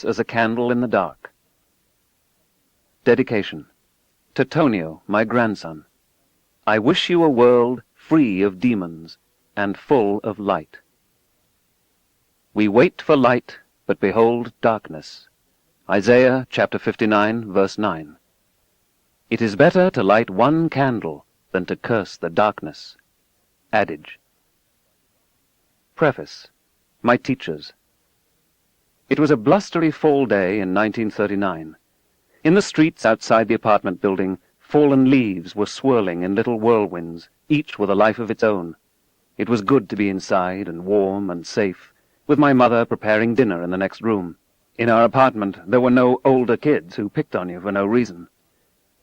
as a candle in the dark. Dedication. To Tonio, my grandson. I wish you a world free of demons and full of light. We wait for light, but behold darkness. Isaiah chapter 59, verse 9. It is better to light one candle than to curse the darkness. Adage. Preface. My teachers. It was a blustery fall day in 1939. In the streets outside the apartment building, fallen leaves were swirling in little whirlwinds, each with a life of its own. It was good to be inside and warm and safe, with my mother preparing dinner in the next room. In our apartment there were no older kids who picked on you for no reason.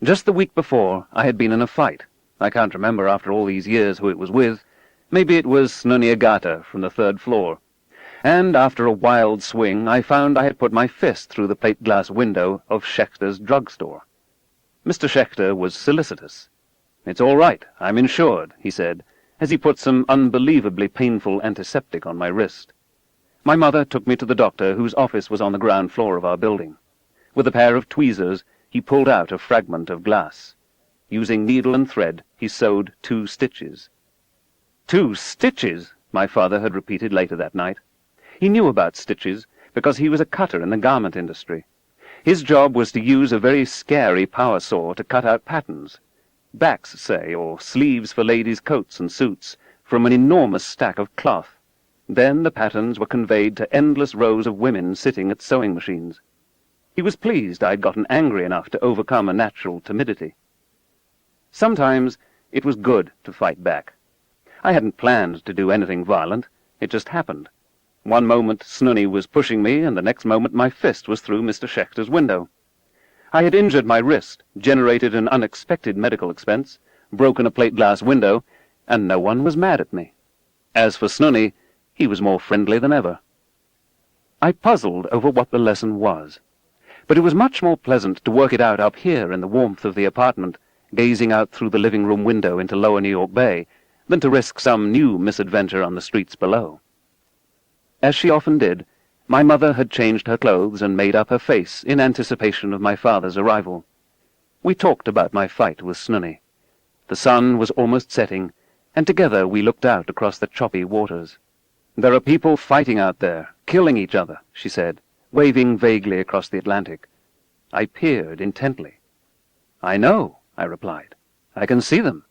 Just the week before, I had been in a fight. I can't remember after all these years who it was with. Maybe it was Snunniagata from the 3rd floor. And after a wild swing, I found I had put my fist through the plate-glass window of Schechter's drugstore. Mr. Schechter was solicitous. "It's all right, I'm insured," he said, as he put some unbelievably painful antiseptic on my wrist. My mother took me to the doctor, whose office was on the ground floor of our building. With a pair of tweezers, he pulled out a fragment of glass. Using needle and thread, he sewed 2 stitches. 2 stitches, my father had repeated later that night. He knew about stitches because he was a cutter in the garment industry. His job was to use a very scary power saw to cut out patterns, backs, say, or sleeves for ladies' coats and suits, from an enormous stack of cloth. Then the patterns were conveyed to endless rows of women sitting at sewing machines. He was pleased I'd gotten angry enough to overcome a natural timidity. Sometimes it was good to fight back. I hadn't planned to do anything violent. It just happened. One moment Snunny was pushing me, and the next moment my fist was through Mr. Schechter's window. I had injured my wrist, generated an unexpected medical expense, broken a plate-glass window, and no one was mad at me. As for Snunny, he was more friendly than ever. I puzzled over what the lesson was, but it was much more pleasant to work it out up here in the warmth of the apartment, gazing out through the living-room window into lower New York Bay, than to risk some new misadventure on the streets below. As she often did, my mother had changed her clothes and made up her face in anticipation of my father's arrival. We talked about my fight with Snunny. The sun was almost setting, and together we looked out across the choppy waters. "There are people fighting out there, killing each other," she said, waving vaguely across the Atlantic. I peered intently. "I know," I replied. "I can see them."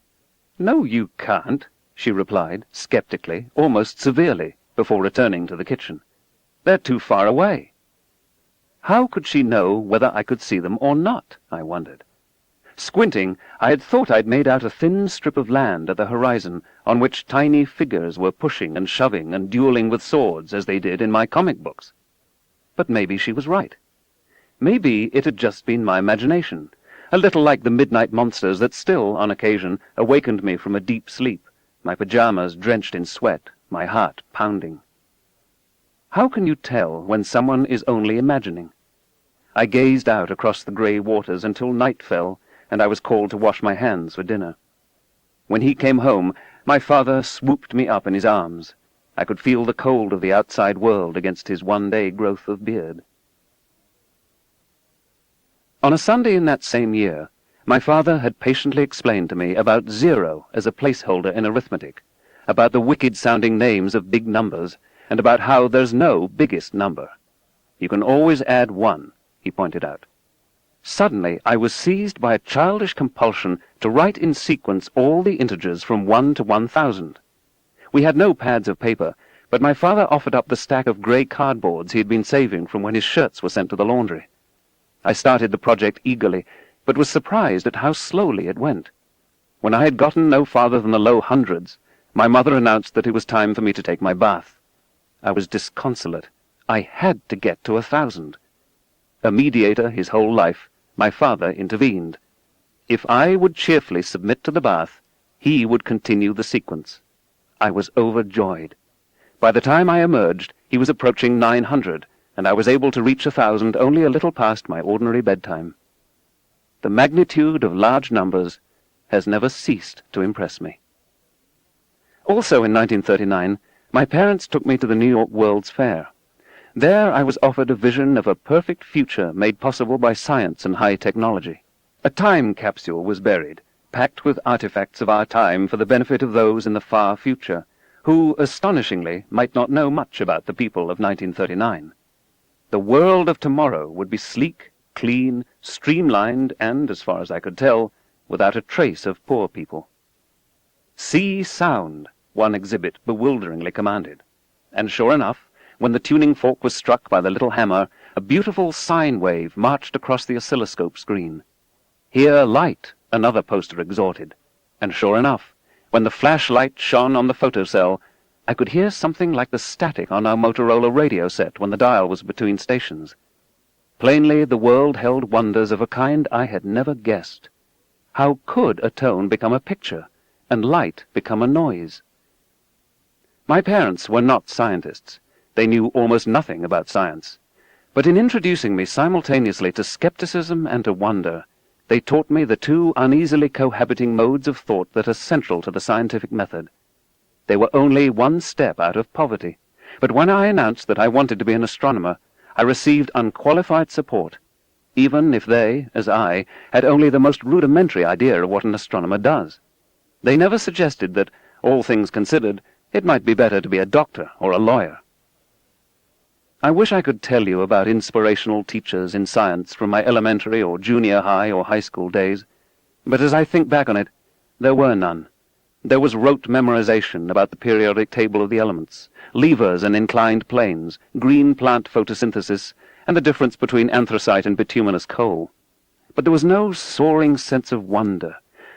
"No, you can't," she replied, skeptically, almost severely, before returning to the kitchen. "They're too far away." How could she know whether I could see them or not, I wondered. Squinting, I had thought I'd made out a thin strip of land at the horizon on which tiny figures were pushing and shoving and dueling with swords as they did in my comic books. But maybe she was right. Maybe it had just been my imagination, a little like the midnight monsters that still, on occasion, awakened me from a deep sleep, my pajamas drenched in sweat, my heart pounding. How can you tell when someone is only imagining? I gazed out across the grey waters until night fell, and I was called to wash my hands for dinner. When he came home, my father swooped me up in his arms. I could feel the cold of the outside world against his one-day growth of beard. On a Sunday in that same year, my father had patiently explained to me about 0 as a placeholder in arithmetic, about the wicked-sounding names of big numbers, and about how there's no biggest number. You can always add 1, he pointed out. Suddenly I was seized by a childish compulsion to write in sequence all the integers from 1 to 1,000. We had no pads of paper, but my father offered up the stack of grey cardboards he had been saving from when his shirts were sent to the laundry. I started the project eagerly, but was surprised at how slowly it went. When I had gotten no farther than the low hundreds, my mother announced that it was time for me to take my bath. I was disconsolate. I had to get to 1,000. A mediator his whole life, my father intervened. If I would cheerfully submit to the bath, he would continue the sequence. I was overjoyed. By the time I emerged, he was approaching 900, and I was able to reach 1,000 only a little past my ordinary bedtime. The magnitude of large numbers has never ceased to impress me. Also in 1939, my parents took me to the New York World's Fair. There I was offered a vision of a perfect future made possible by science and high technology. A time capsule was buried, packed with artifacts of our time for the benefit of those in the far future, who, astonishingly, might not know much about the people of 1939. The world of tomorrow would be sleek, clean, streamlined, and, as far as I could tell, without a trace of poor people. "See sound," one exhibit bewilderingly commanded. And sure enough, when the tuning fork was struck by the little hammer, a beautiful sine wave marched across the oscilloscope screen. "Hear light," another poster exhorted. And sure enough, when the flashlight shone on the photocell, I could hear something like the static on our Motorola radio set when the dial was between stations. Plainly, the world held wonders of a kind I had never guessed. How could a tone become a picture, and light become a noise? My parents were not scientists. They knew almost nothing about science. But in introducing me simultaneously to skepticism and to wonder, they taught me the two uneasily cohabiting modes of thought that are central to the scientific method. They were only one step out of poverty, but when I announced that I wanted to be an astronomer, I received unqualified support, even if they, as I, had only the most rudimentary idea of what an astronomer does. They never suggested that, all things considered, it might be better to be a doctor or a lawyer. I wish I could tell you about inspirational teachers in science from my elementary or junior high or high school days, but as I think back on it, there were none. There was rote memorization about the periodic table of the elements, levers and inclined planes, green plant photosynthesis, and the difference between anthracite and bituminous coal. But there was no soaring sense of wonder,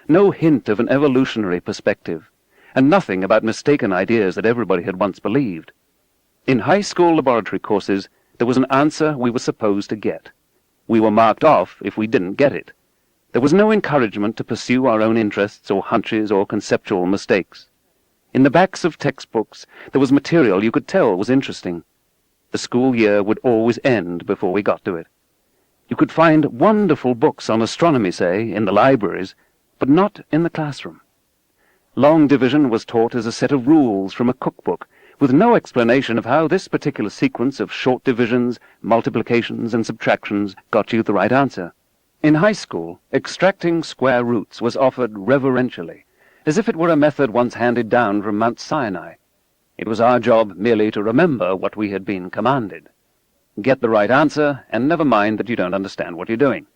no hint of an evolutionary perspective, and nothing about mistaken ideas that everybody had once believed. In high school laboratory courses, there was an answer we were supposed to get. We were marked off if we didn't get it. There was no encouragement to pursue our own interests or hunches or conceptual mistakes. In the backs of textbooks, there was material you could tell was interesting. The school year would always end before we got to it. You could find wonderful books on astronomy, say, in the libraries, but not in the classroom. Long division was taught as a set of rules from a cookbook, with no explanation of how this particular sequence of short divisions, multiplications, and subtractions got you the right answer. In high school, extracting square roots was offered reverentially, as if it were a method once handed down from Mount Sinai. It was our job merely to remember what we had been commanded. Get the right answer, and never mind that you don't understand what you're doing.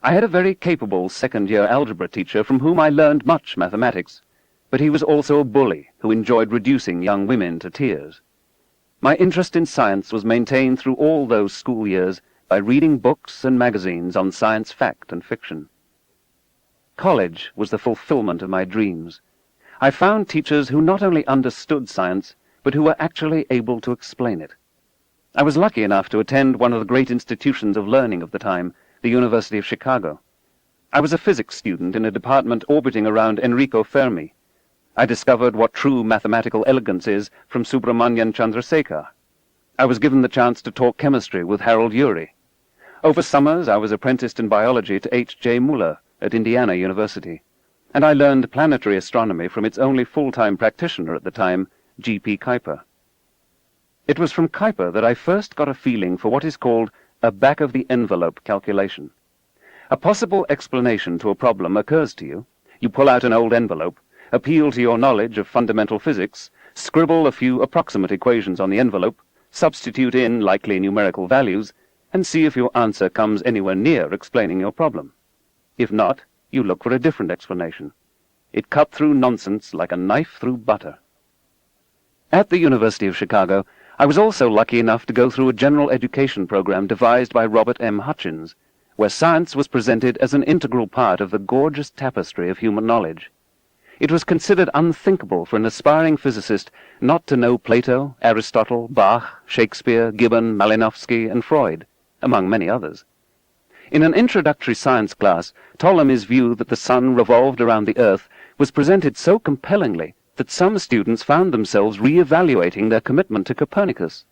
I had a very capable second-year algebra teacher from whom I learned much mathematics, but he was also a bully who enjoyed reducing young women to tears. My interest in science was maintained through all those school years by reading books and magazines on science fact and fiction. College was the fulfillment of my dreams. I found teachers who not only understood science, but who were actually able to explain it. I was lucky enough to attend one of the great institutions of learning of the time, the University of Chicago. I was a physics student in a department orbiting around Enrico Fermi. I discovered what true mathematical elegance is from Subramanian Chandrasekhar. I was given the chance to talk chemistry with Harold Urey. Over summers, I was apprenticed in biology to H.J. Muller at Indiana University, and I learned planetary astronomy from its only full-time practitioner at the time, G.P. Kuiper. It was from Kuiper that I first got a feeling for what is called a back-of-the-envelope calculation. A possible explanation to a problem occurs to you. You pull out an old envelope, appeal to your knowledge of fundamental physics, scribble a few approximate equations on the envelope, substitute in likely numerical values, and see if your answer comes anywhere near explaining your problem. If not, you look for a different explanation. It cut through nonsense like a knife through butter. At the University of Chicago, I was also lucky enough to go through a general education program devised by Robert M. Hutchins, where science was presented as an integral part of the gorgeous tapestry of human knowledge. It was considered unthinkable for an aspiring physicist not to know Plato, Aristotle, Bach, Shakespeare, Gibbon, Malinowski, and Freud, among many others. In an introductory science class, Ptolemy's view that the sun revolved around the earth was presented so compellingly that some students found themselves re-evaluating their commitment to Copernicus.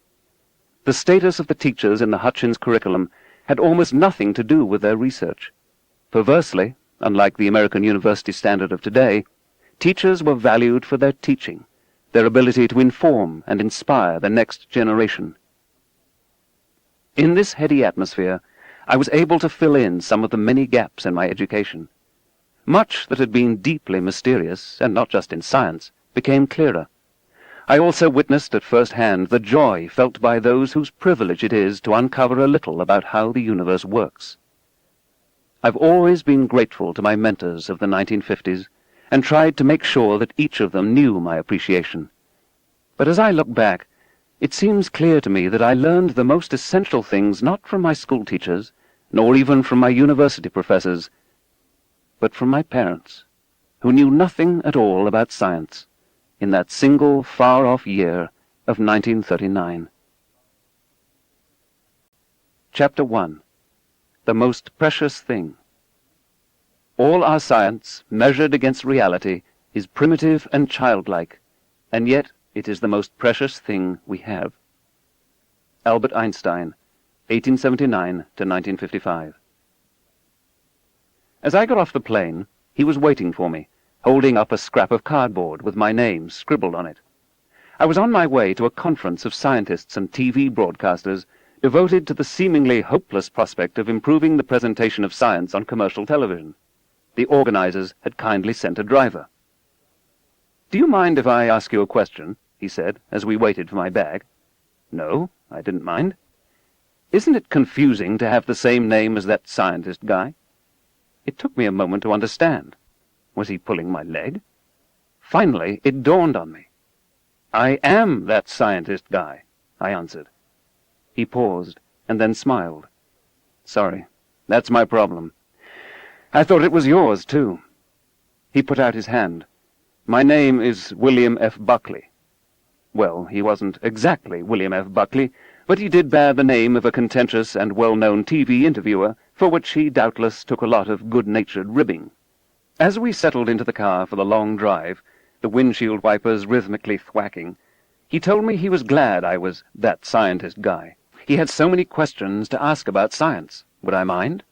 The status of the teachers in the Hutchins curriculum had almost nothing to do with their research. Perversely, unlike the American university standard of today, teachers were valued for their teaching, their ability to inform and inspire the next generation. In this heady atmosphere, I was able to fill in some of the many gaps in my education. Much that had been deeply mysterious, and not just in science, became clearer. I also witnessed at first hand the joy felt by those whose privilege it is to uncover a little about how the universe works. I've always been grateful to my mentors of the 1950s, and tried to make sure that each of them knew my appreciation. But as I look back, it seems clear to me that I learned the most essential things not from my school teachers, nor even from my university professors, but from my parents, who knew nothing at all about science in that single far-off year of 1939. Chapter 1. The Most Precious Thing. All our science, measured against reality, is primitive and childlike, and yet it is the most precious thing we have. Albert Einstein, 1879 to 1955. As I got off the plane, he was waiting for me, holding up a scrap of cardboard with my name scribbled on it. I was on my way to a conference of scientists and TV broadcasters devoted to the seemingly hopeless prospect of improving the presentation of science on commercial television. The organizers had kindly sent a driver. "Do you mind if I ask you a question?" he said, as we waited for my bag. No, I didn't mind. "Isn't it confusing to have the same name as that scientist guy?" It took me a moment to understand. Was he pulling my leg? Finally, it dawned on me. "I am that scientist guy," I answered. He paused, and then smiled. "Sorry, that's my problem. I thought it was yours, too." He put out his hand. "My name is William F. Buckley." Well, he wasn't exactly William F. Buckley, but he did bear the name of a contentious and well-known TV interviewer, for which he doubtless took a lot of good-natured ribbing. As we settled into the car for the long drive, the windshield wipers rhythmically thwacking, he told me he was glad I was that scientist guy. He had so many questions to ask about science. Would I mind?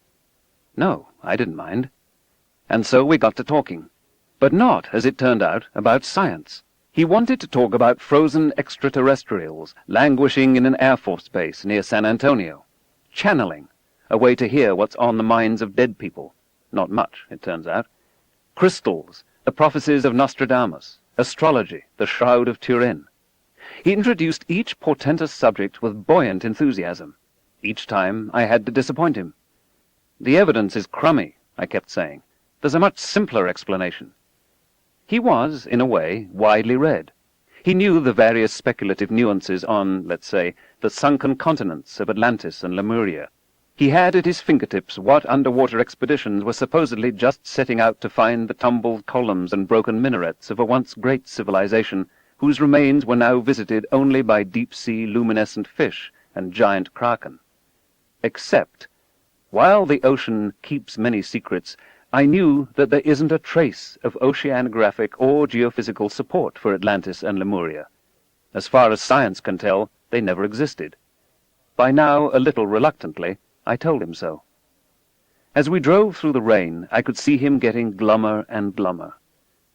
No, I didn't mind. And so we got to talking. But not, as it turned out, about science. He wanted to talk about frozen extraterrestrials languishing in an Air Force base near San Antonio. Channeling, a way to hear what's on the minds of dead people. Not much, it turns out. Crystals, the prophecies of Nostradamus. Astrology, the Shroud of Turin. He introduced each portentous subject with buoyant enthusiasm. Each time I had to disappoint him. "The evidence is crummy," I kept saying. "There's a much simpler explanation." He was, in a way, widely read. He knew the various speculative nuances on, let's say, the sunken continents of Atlantis and Lemuria. He had at his fingertips what underwater expeditions were supposedly just setting out to find the tumbled columns and broken minarets of a once great civilization whose remains were now visited only by deep-sea luminescent fish and giant kraken. Except, while the ocean keeps many secrets, I knew that there isn't a trace of oceanographic or geophysical support for Atlantis and Lemuria. As far as science can tell, they never existed. By now, a little reluctantly, I told him so. As we drove through the rain, I could see him getting glummer and glummer.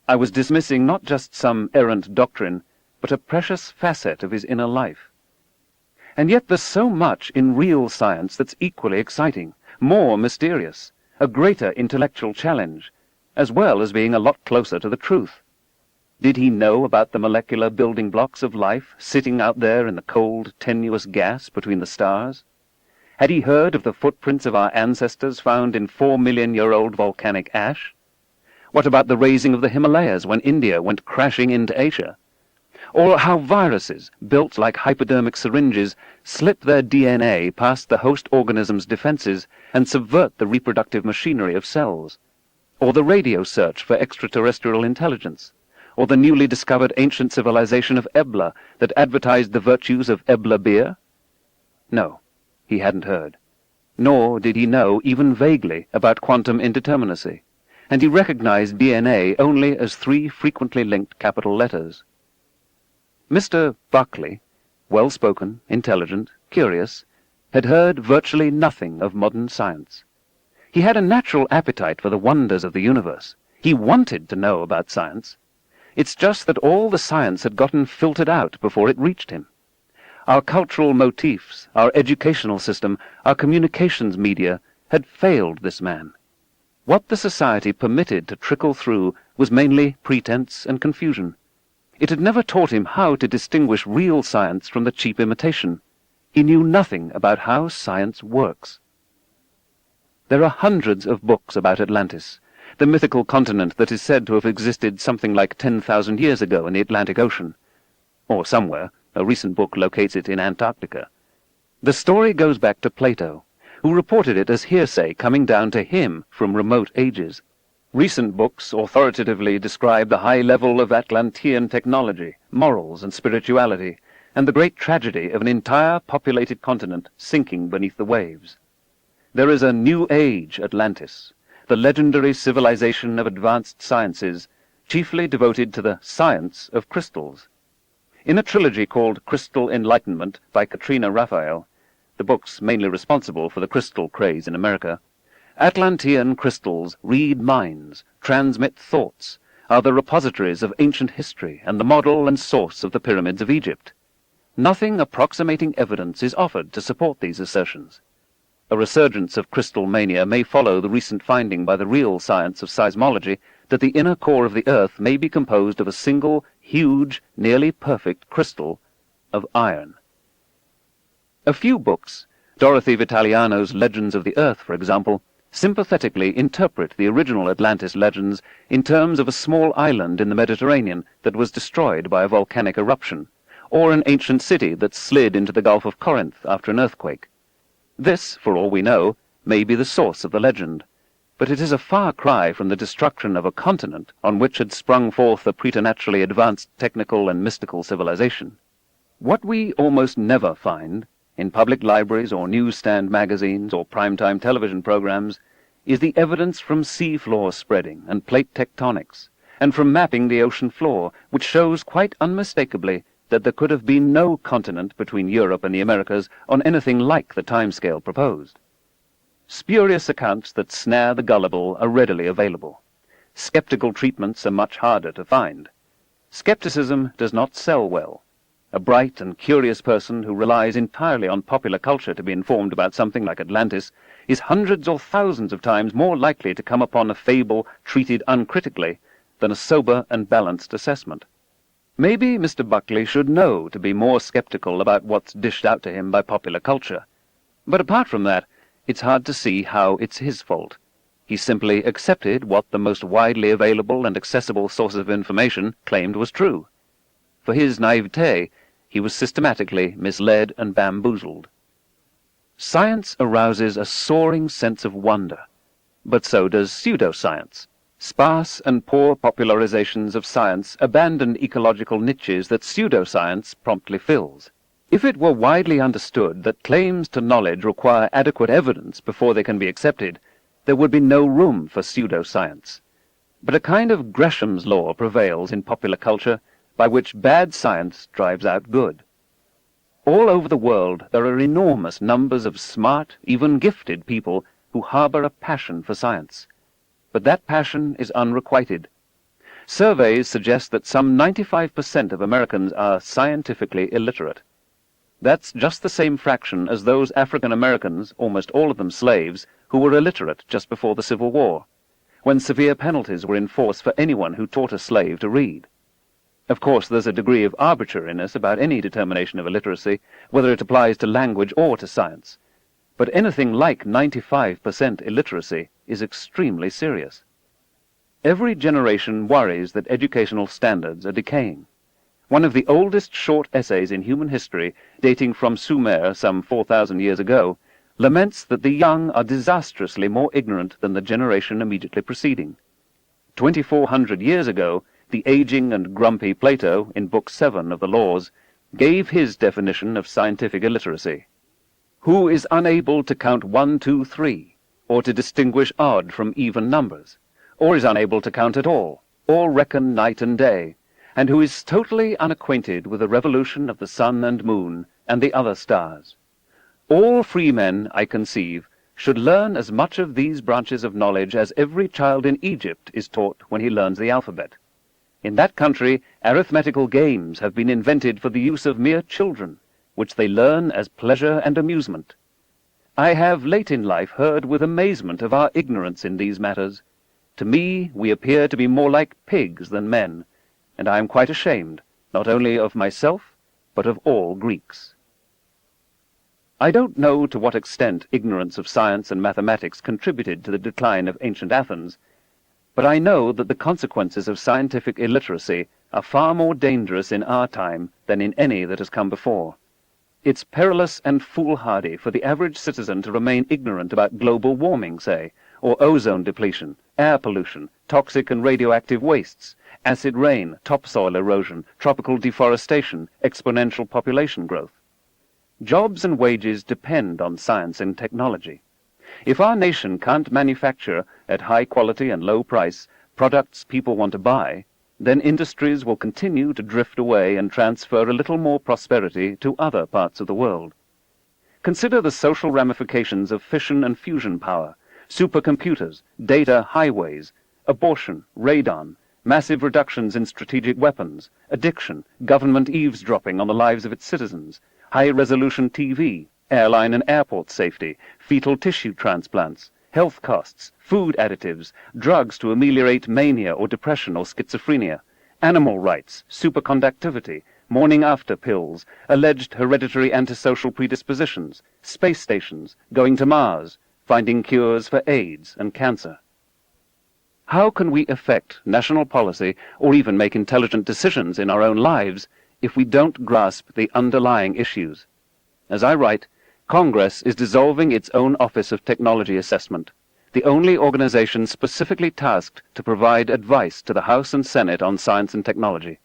I was dismissing not just some errant doctrine, but a precious facet of his inner life. And yet there's so much in real science that's equally exciting, more mysterious, a greater intellectual challenge, as well as being a lot closer to the truth. Did he know about the molecular building blocks of life sitting out there in the cold, tenuous gas between the stars? Had he heard of the footprints of our ancestors found in 4-million-year-old volcanic ash? What about the raising of the Himalayas when India went crashing into Asia? Or how viruses, built like hypodermic syringes, slip their DNA past the host organism's defenses and subvert the reproductive machinery of cells? Or the radio search for extraterrestrial intelligence? Or the newly discovered ancient civilization of Ebla that advertised the virtues of Ebla beer? No, he hadn't heard. Nor did he know, even vaguely, about quantum indeterminacy. And he recognized DNA only as 3 frequently linked capital letters. Mr. Buckley, well-spoken, intelligent, curious, had heard virtually nothing of modern science. He had a natural appetite for the wonders of the universe. He wanted to know about science. It's just that all the science had gotten filtered out before it reached him. Our cultural motifs, our educational system, our communications media had failed this man. What the society permitted to trickle through was mainly pretense and confusion. It had never taught him how to distinguish real science from the cheap imitation. He knew nothing about how science works. There are hundreds of books about Atlantis, the mythical continent that is said to have existed something like 10,000 years ago in the Atlantic Ocean. Or somewhere. A recent book locates it in Antarctica. The story goes back to Plato, who reported it as hearsay coming down to him from remote ages. Recent books authoritatively describe the high level of Atlantean technology, morals and spirituality, and the great tragedy of an entire populated continent sinking beneath the waves. There is a New Age Atlantis, the legendary civilization of advanced sciences, chiefly devoted to the science of crystals. In a trilogy called Crystal Enlightenment by Katrina Raphael, the book's mainly responsible for the crystal craze in America, Atlantean crystals read minds, transmit thoughts, are the repositories of ancient history and the model and source of the pyramids of Egypt. Nothing approximating evidence is offered to support these assertions. A resurgence of crystal mania may follow the recent finding by the real science of seismology that the inner core of the Earth may be composed of a single, huge, nearly perfect crystal of iron. A few books, Dorothy Vitaliano's Legends of the Earth, for example, sympathetically interpret the original Atlantis legends in terms of a small island in the Mediterranean that was destroyed by a volcanic eruption, or an ancient city that slid into the Gulf of Corinth after an earthquake. This, for all we know, may be the source of the legend, but it is a far cry from the destruction of a continent on which had sprung forth a preternaturally advanced technical and mystical civilization. What we almost never find, in public libraries or newsstand magazines or primetime television programs, is the evidence from seafloor spreading and plate tectonics, and from mapping the ocean floor, which shows quite unmistakably that there could have been no continent between Europe and the Americas on anything like the timescale proposed. Spurious accounts that snare the gullible are readily available. Skeptical treatments are much harder to find. Skepticism does not sell well. A bright and curious person who relies entirely on popular culture to be informed about something like Atlantis is hundreds or thousands of times more likely to come upon a fable treated uncritically than a sober and balanced assessment. Maybe Mr. Buckley should know to be more skeptical about what's dished out to him by popular culture. But apart from that, it's hard to see how it's his fault. He simply accepted what the most widely available and accessible source of information claimed was true. For his naivete, he was systematically misled and bamboozled. Science arouses a soaring sense of wonder, but so does pseudoscience. Sparse and poor popularizations of science abandon ecological niches that pseudoscience promptly fills. If it were widely understood that claims to knowledge require adequate evidence before they can be accepted, there would be no room for pseudoscience. But a kind of Gresham's law prevails in popular culture, by which bad science drives out good. All over the world there are enormous numbers of smart, even gifted people who harbor a passion for science. But that passion is unrequited. Surveys suggest that some 95% of Americans are scientifically illiterate. That's just the same fraction as those African Americans, almost all of them slaves, who were illiterate just before the Civil War, when severe penalties were in force for anyone who taught a slave to read. Of course, there's a degree of arbitrariness about any determination of illiteracy, whether it applies to language or to science. But anything like 95% illiteracy is extremely serious. Every generation worries that educational standards are decaying. One of the oldest short essays in human history, dating from Sumer some 4,000 years ago, laments that the young are disastrously more ignorant than the generation immediately preceding. 2,400 years ago, the aging and grumpy Plato, in Book 7 of the Laws, gave his definition of scientific illiteracy. Who is unable to count 1, 2, 3, or to distinguish odd from even numbers, or is unable to count at all, or reckon night and day, and who is totally unacquainted with the revolution of the sun and moon and the other stars. All free men, I conceive, should learn as much of these branches of knowledge as every child in Egypt is taught when he learns the alphabet. In that country, arithmetical games have been invented for the use of mere children, which they learn as pleasure and amusement. I have late in life heard with amazement of our ignorance in these matters. To me, we appear to be more like pigs than men, and I am quite ashamed, not only of myself, but of all Greeks. I don't know to what extent ignorance of science and mathematics contributed to the decline of ancient Athens, but I know that the consequences of scientific illiteracy are far more dangerous in our time than in any that has come before. It's perilous and foolhardy for the average citizen to remain ignorant about global warming, say, or ozone depletion, air pollution, toxic and radioactive wastes, acid rain, topsoil erosion, tropical deforestation, exponential population growth. Jobs and wages depend on science and technology. If our nation can't manufacture at high quality and low price products people want to buy, then industries will continue to drift away and transfer a little more prosperity to other parts of the world. Consider the social ramifications of fission and fusion power, supercomputers, data highways, abortion, radon, massive reductions in strategic weapons, addiction, government eavesdropping on the lives of its citizens, high-resolution TV, airline and airport safety, fetal tissue transplants, health costs, food additives, drugs to ameliorate mania or depression or schizophrenia, animal rights, superconductivity, morning-after pills, alleged hereditary antisocial predispositions, space stations, going to Mars, finding cures for AIDS and cancer. How can we affect national policy or even make intelligent decisions in our own lives if we don't grasp the underlying issues? As I write, Congress is dissolving its own Office of Technology Assessment, the only organization specifically tasked to provide advice to the House and Senate on science and technology.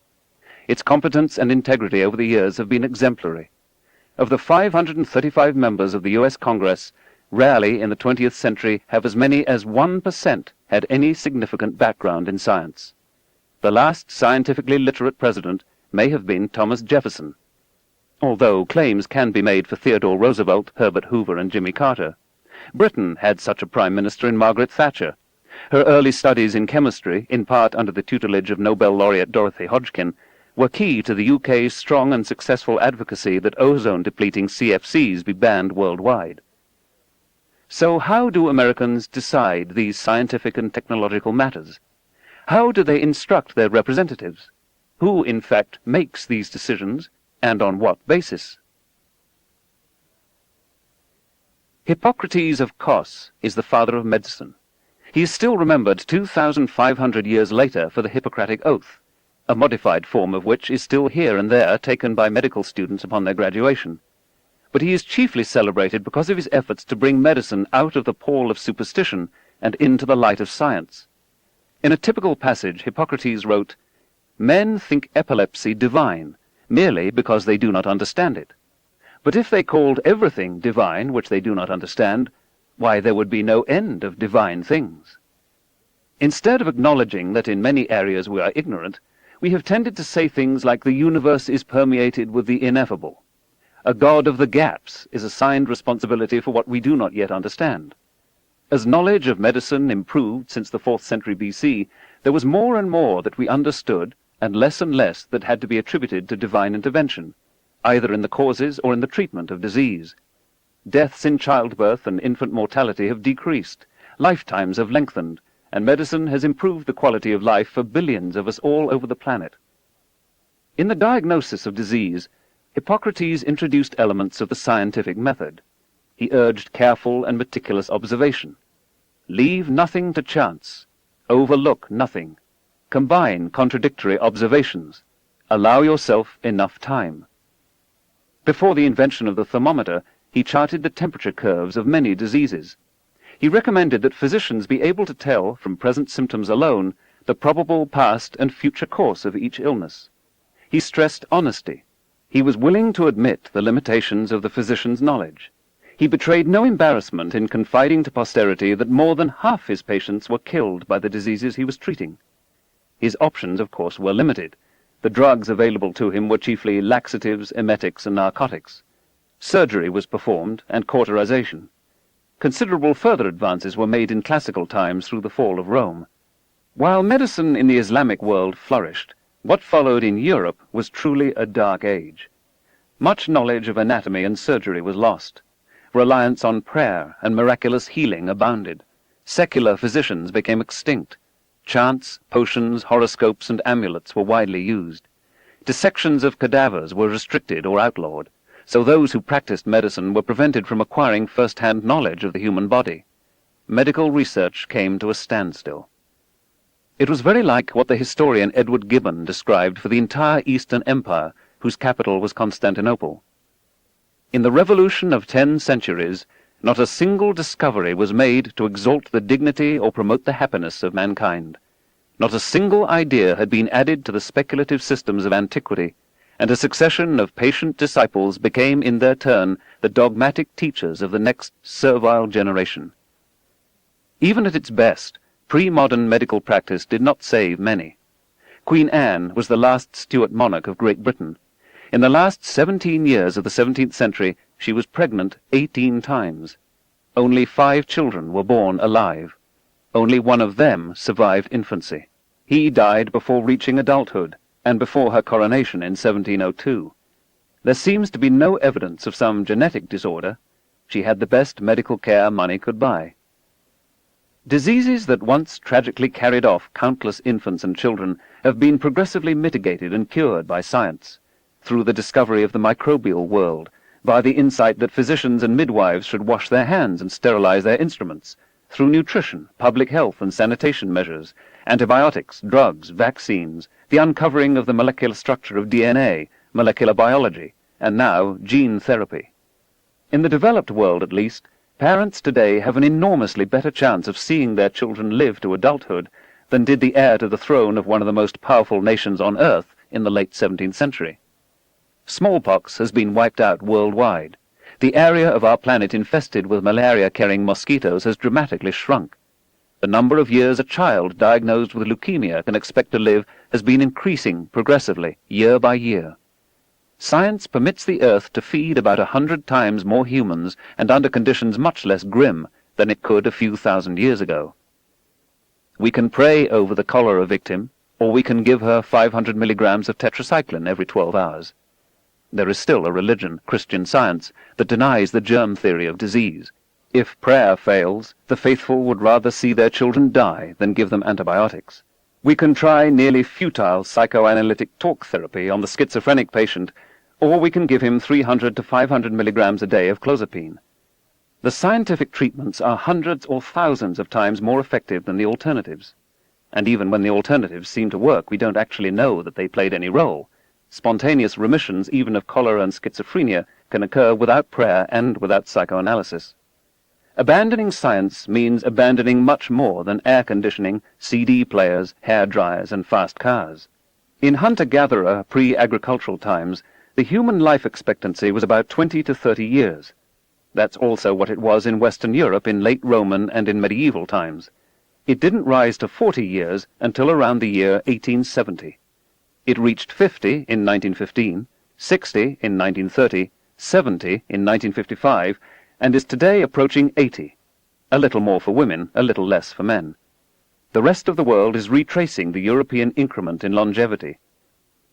Its competence and integrity over the years have been exemplary. Of the 535 members of the U.S. Congress, rarely in the 20th century have as many as 1% had any significant background in science. The last scientifically literate president may have been Thomas Jefferson, although claims can be made for Theodore Roosevelt, Herbert Hoover, and Jimmy Carter. Britain had such a prime minister in Margaret Thatcher. Her early studies in chemistry, in part under the tutelage of Nobel laureate Dorothy Hodgkin, were key to the UK's strong and successful advocacy that ozone-depleting CFCs be banned worldwide. So how do Americans decide these scientific and technological matters? How do they instruct their representatives? Who, in fact, makes these decisions, and on what basis? Hippocrates of Kos is the father of medicine. He is still remembered 2,500 years later for the Hippocratic Oath, a modified form of which is still here and there taken by medical students upon their graduation. But he is chiefly celebrated because of his efforts to bring medicine out of the pall of superstition and into the light of science. In a typical passage, Hippocrates wrote, "Men think epilepsy divine, merely because they do not understand it. But if they called everything divine which they do not understand, why, there would be no end of divine things." Instead of acknowledging that in many areas we are ignorant, we have tended to say things like the universe is permeated with the ineffable. A god of the gaps is assigned responsibility for what we do not yet understand. As knowledge of medicine improved since the 4th century BC, there was more and more that we understood, and less that had to be attributed to divine intervention, either in the causes or in the treatment of disease. Deaths in childbirth and infant mortality have decreased, lifetimes have lengthened, and medicine has improved the quality of life for billions of us all over the planet. In the diagnosis of disease, Hippocrates introduced elements of the scientific method. He urged careful and meticulous observation. Leave nothing to chance. Overlook nothing. Combine contradictory observations. Allow yourself enough time. Before the invention of the thermometer, he charted the temperature curves of many diseases. He recommended that physicians be able to tell, from present symptoms alone, the probable past and future course of each illness. He stressed honesty. He was willing to admit the limitations of the physician's knowledge. He betrayed no embarrassment in confiding to posterity that more than half his patients were killed by the diseases he was treating. His options, of course, were limited. The drugs available to him were chiefly laxatives, emetics, and narcotics. Surgery was performed, and cauterization. Considerable further advances were made in classical times through the fall of Rome. While medicine in the Islamic world flourished, what followed in Europe was truly a dark age. Much knowledge of anatomy and surgery was lost. Reliance on prayer and miraculous healing abounded. Secular physicians became extinct. Chants, potions, horoscopes, and amulets were widely used. Dissections of cadavers were restricted or outlawed, so those who practiced medicine were prevented from acquiring first-hand knowledge of the human body. Medical research came to a standstill. It was very like what the historian Edward Gibbon described for the entire Eastern Empire, whose capital was Constantinople. In the revolution of 10 centuries, not a single discovery was made to exalt the dignity or promote the happiness of mankind. Not a single idea had been added to the speculative systems of antiquity, and a succession of patient disciples became in their turn the dogmatic teachers of the next servile generation. Even at its best, pre-modern medical practice did not save many. Queen Anne was the last Stuart monarch of Great Britain. In the last 17 years of the 17th century, she was pregnant 18 times. Only 5 children were born alive. Only one of them survived infancy. He died before reaching adulthood, and before her coronation in 1702. There seems to be no evidence of some genetic disorder. She had the best medical care money could buy. Diseases that once tragically carried off countless infants and children have been progressively mitigated and cured by science, through the discovery of the microbial world, by the insight that physicians and midwives should wash their hands and sterilize their instruments, through nutrition, public health and sanitation measures, antibiotics, drugs, vaccines, the uncovering of the molecular structure of DNA, molecular biology, and now gene therapy. In the developed world, at least, parents today have an enormously better chance of seeing their children live to adulthood than did the heir to the throne of one of the most powerful nations on earth in the late 17th century. Smallpox has been wiped out worldwide. The area of our planet infested with malaria-carrying mosquitoes has dramatically shrunk. The number of years a child diagnosed with leukemia can expect to live has been increasing progressively, year by year. Science permits the Earth to feed about 100 times more humans and under conditions much less grim than it could a few thousand years ago. We can pray over the cholera victim, or we can give her 500 milligrams of tetracycline every 12 hours. There is still a religion, Christian Science, that denies the germ theory of disease. If prayer fails, the faithful would rather see their children die than give them antibiotics. We can try nearly futile psychoanalytic talk therapy on the schizophrenic patient, or we can give him 300 to 500 milligrams a day of clozapine. The scientific treatments are hundreds or thousands of times more effective than the alternatives. And even when the alternatives seem to work, we don't actually know that they played any role. Spontaneous remissions, even of cholera and schizophrenia, can occur without prayer and without psychoanalysis. Abandoning science means abandoning much more than air conditioning, CD players, hair dryers, and fast cars. In hunter-gatherer, pre-agricultural times, the human life expectancy was about 20 to 30 years. That's also what it was in Western Europe in late Roman and in medieval times. It didn't rise to 40 years until around the year 1870. It reached 50 in 1915, 60 in 1930, 70 in 1955, and is today approaching 80. A little more for women, a little less for men. The rest of the world is retracing the European increment in longevity.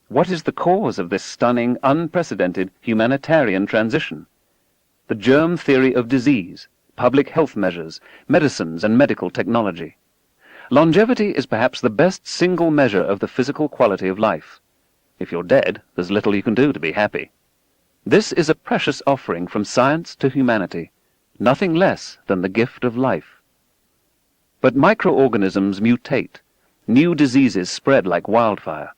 What is the cause of this stunning, unprecedented humanitarian transition? The germ theory of disease, public health measures, medicines and medical technology. Longevity is perhaps the best single measure of the physical quality of life. If you're dead, there's little you can do to be happy. This is a precious offering from science to humanity, nothing less than the gift of life. But microorganisms mutate. New diseases spread like wildfire.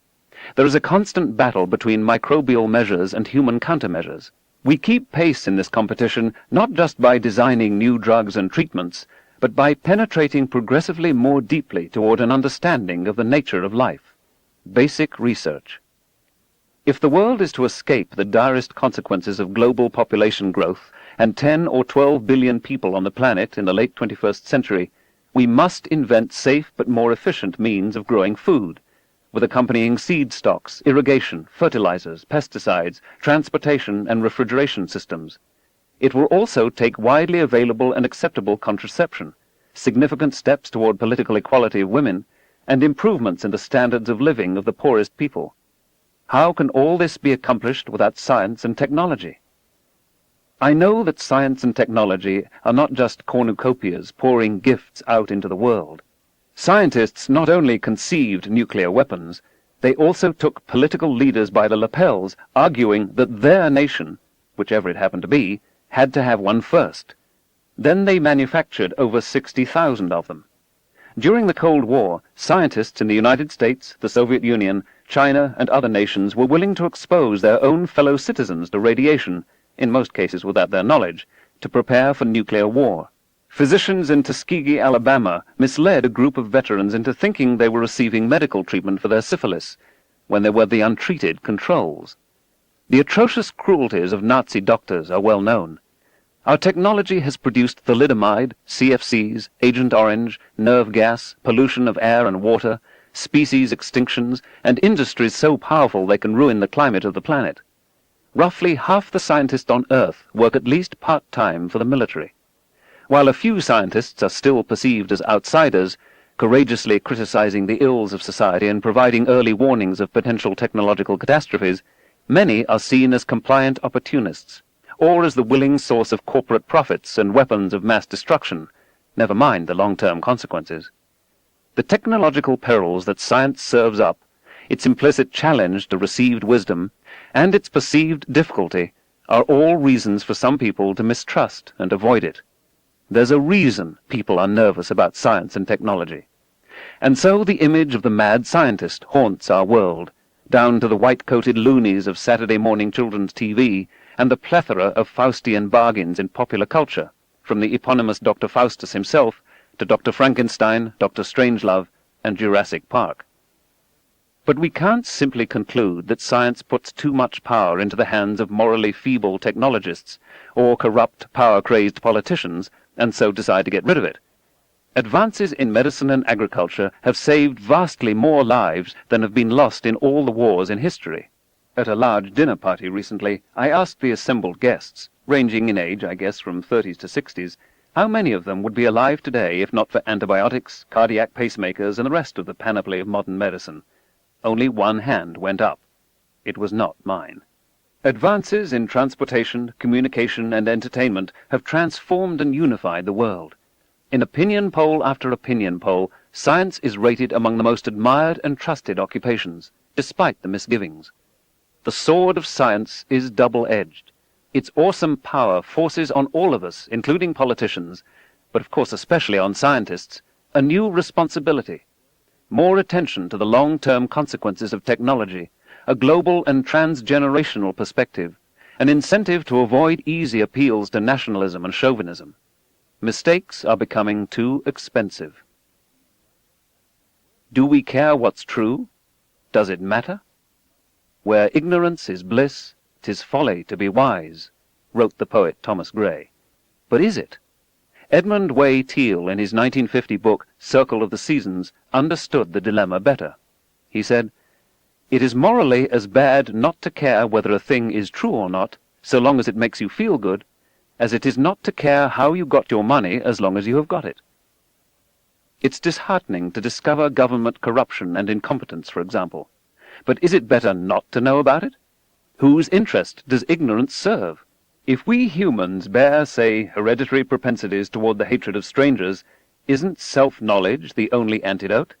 There is a constant battle between microbial measures and human countermeasures. We keep pace in this competition not just by designing new drugs and treatments, but by penetrating progressively more deeply toward an understanding of the nature of life. Basic research. If the world is to escape the direst consequences of global population growth and 10 or 12 billion people on the planet in the late 21st century, we must invent safe but more efficient means of growing food, with accompanying seed stocks, irrigation, fertilizers, pesticides, transportation and refrigeration systems. It will also take widely available and acceptable contraception, significant steps toward political equality of women, and improvements in the standards of living of the poorest people. How can all this be accomplished without science and technology? I know that science and technology are not just cornucopias pouring gifts out into the world. Scientists not only conceived nuclear weapons, they also took political leaders by the lapels, arguing that their nation, whichever it happened to be, had to have one first. Then they manufactured over 60,000 of them. During the Cold War, scientists in the United States, the Soviet Union, China, and other nations were willing to expose their own fellow citizens to radiation, in most cases without their knowledge, to prepare for nuclear war. Physicians in Tuskegee, Alabama, misled a group of veterans into thinking they were receiving medical treatment for their syphilis, when they were the untreated controls. The atrocious cruelties of Nazi doctors are well known. Our technology has produced thalidomide, CFCs, Agent Orange, nerve gas, pollution of air and water, species extinctions, and industries so powerful they can ruin the climate of the planet. Roughly half the scientists on Earth work at least part-time for the military. While a few scientists are still perceived as outsiders, courageously criticizing the ills of society and providing early warnings of potential technological catastrophes, many are seen as compliant opportunists, or as the willing source of corporate profits and weapons of mass destruction, never mind the long-term consequences. The technological perils that science serves up, its implicit challenge to received wisdom, and its perceived difficulty are all reasons for some people to mistrust and avoid it. There's a reason people are nervous about science and technology. And so the image of the mad scientist haunts our world, down to the white-coated loonies of Saturday morning children's TV and the plethora of Faustian bargains in popular culture, from the eponymous Dr. Faustus himself to Dr. Frankenstein, Dr. Strangelove, and Jurassic Park. But we can't simply conclude that science puts too much power into the hands of morally feeble technologists or corrupt, power-crazed politicians, and so decide to get rid of it. Advances in medicine and agriculture have saved vastly more lives than have been lost in all the wars in history. At a large dinner party recently, I asked the assembled guests, ranging in age, I guess, from 30s to 60s, how many of them would be alive today if not for antibiotics, cardiac pacemakers, and the rest of the panoply of modern medicine. Only one hand went up. It was not mine. Advances in transportation, communication, and entertainment have transformed and unified the world. In opinion poll after opinion poll, science is rated among the most admired and trusted occupations, despite the misgivings. The sword of science is double-edged. Its awesome power forces on all of us, including politicians, but of course especially on scientists, a new responsibility. More attention to the long-term consequences of technology, a global and transgenerational perspective, an incentive to avoid easy appeals to nationalism and chauvinism. Mistakes are becoming too expensive. Do we care what's true? Does it matter? Where ignorance is bliss, 'tis folly to be wise, wrote the poet Thomas Gray. But is it? Edmund Way Teale, in his 1950 book Circle of the Seasons, understood the dilemma better. He said, "It is morally as bad not to care whether a thing is true or not, so long as it makes you feel good, as it is not to care how you got your money as long as you have got it." It's disheartening to discover government corruption and incompetence, for example. But is it better not to know about it? Whose interest does ignorance serve? If we humans bear, say, hereditary propensities toward the hatred of strangers, isn't self-knowledge the only antidote?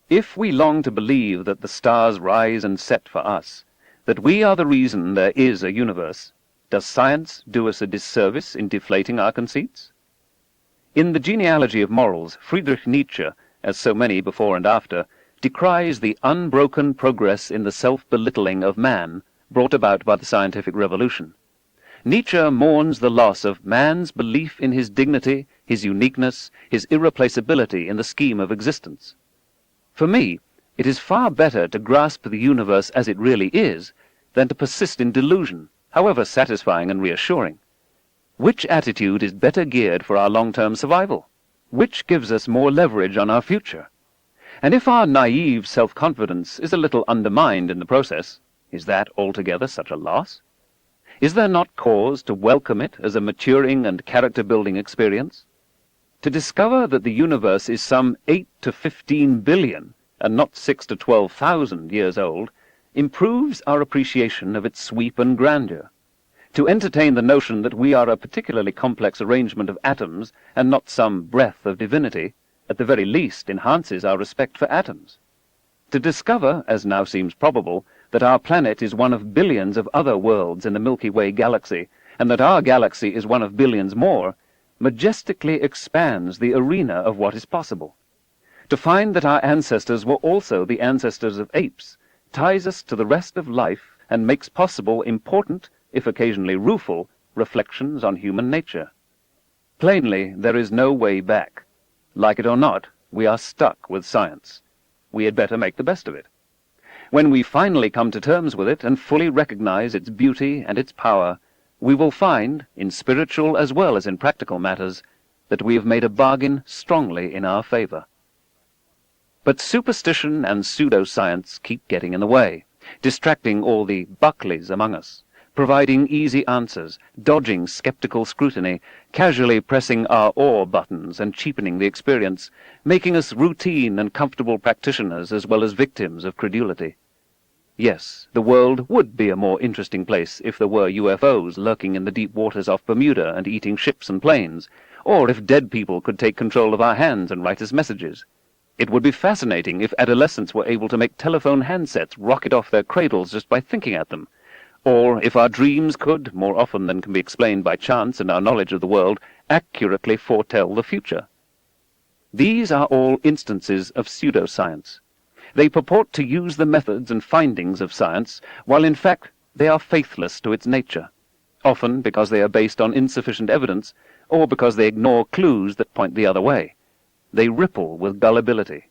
If we long to believe that the stars rise and set for us, that we are the reason there is a universe, does science do us a disservice in deflating our conceits? In The Genealogy of Morals, Friedrich Nietzsche, as so many before and after, decries the unbroken progress in the self-belittling of man brought about by the scientific revolution. Nietzsche mourns the loss of man's belief in his dignity, his uniqueness, his irreplaceability in the scheme of existence. For me, it is far better to grasp the universe as it really is than to persist in delusion, however satisfying and reassuring. Which attitude is better geared for our long-term survival? Which gives us more leverage on our future? And if our naive self-confidence is a little undermined in the process, is that altogether such a loss? Is there not cause to welcome it as a maturing and character-building experience? To discover that the universe is some 8 to 15 billion, and not 6 to 12,000 years old, improves our appreciation of its sweep and grandeur. To entertain the notion that we are a particularly complex arrangement of atoms and not some breath of divinity, at the very least enhances our respect for atoms. To discover, as now seems probable, that our planet is one of billions of other worlds in the Milky Way galaxy, and that our galaxy is one of billions more, majestically expands the arena of what is possible. To find that our ancestors were also the ancestors of apes ties us to the rest of life and makes possible important, if occasionally rueful, reflections on human nature. Plainly, there is no way back. Like it or not, we are stuck with science. We had better make the best of it. When we finally come to terms with it and fully recognize its beauty and its power, we will find, in spiritual as well as in practical matters, that we have made a bargain strongly in our favor. But superstition and pseudoscience keep getting in the way, distracting all the Buckleys among us, providing easy answers, dodging skeptical scrutiny, casually pressing our awe buttons and cheapening the experience, making us routine and comfortable practitioners as well as victims of credulity. Yes, the world would be a more interesting place if there were UFOs lurking in the deep waters off Bermuda and eating ships and planes, or if dead people could take control of our hands and write us messages. It would be fascinating if adolescents were able to make telephone handsets rocket off their cradles just by thinking at them, or if our dreams could, more often than can be explained by chance and our knowledge of the world, accurately foretell the future. These are all instances of pseudoscience. They purport to use the methods and findings of science, while in fact they are faithless to its nature, often because they are based on insufficient evidence, or because they ignore clues that point the other way. They ripple with gullibility.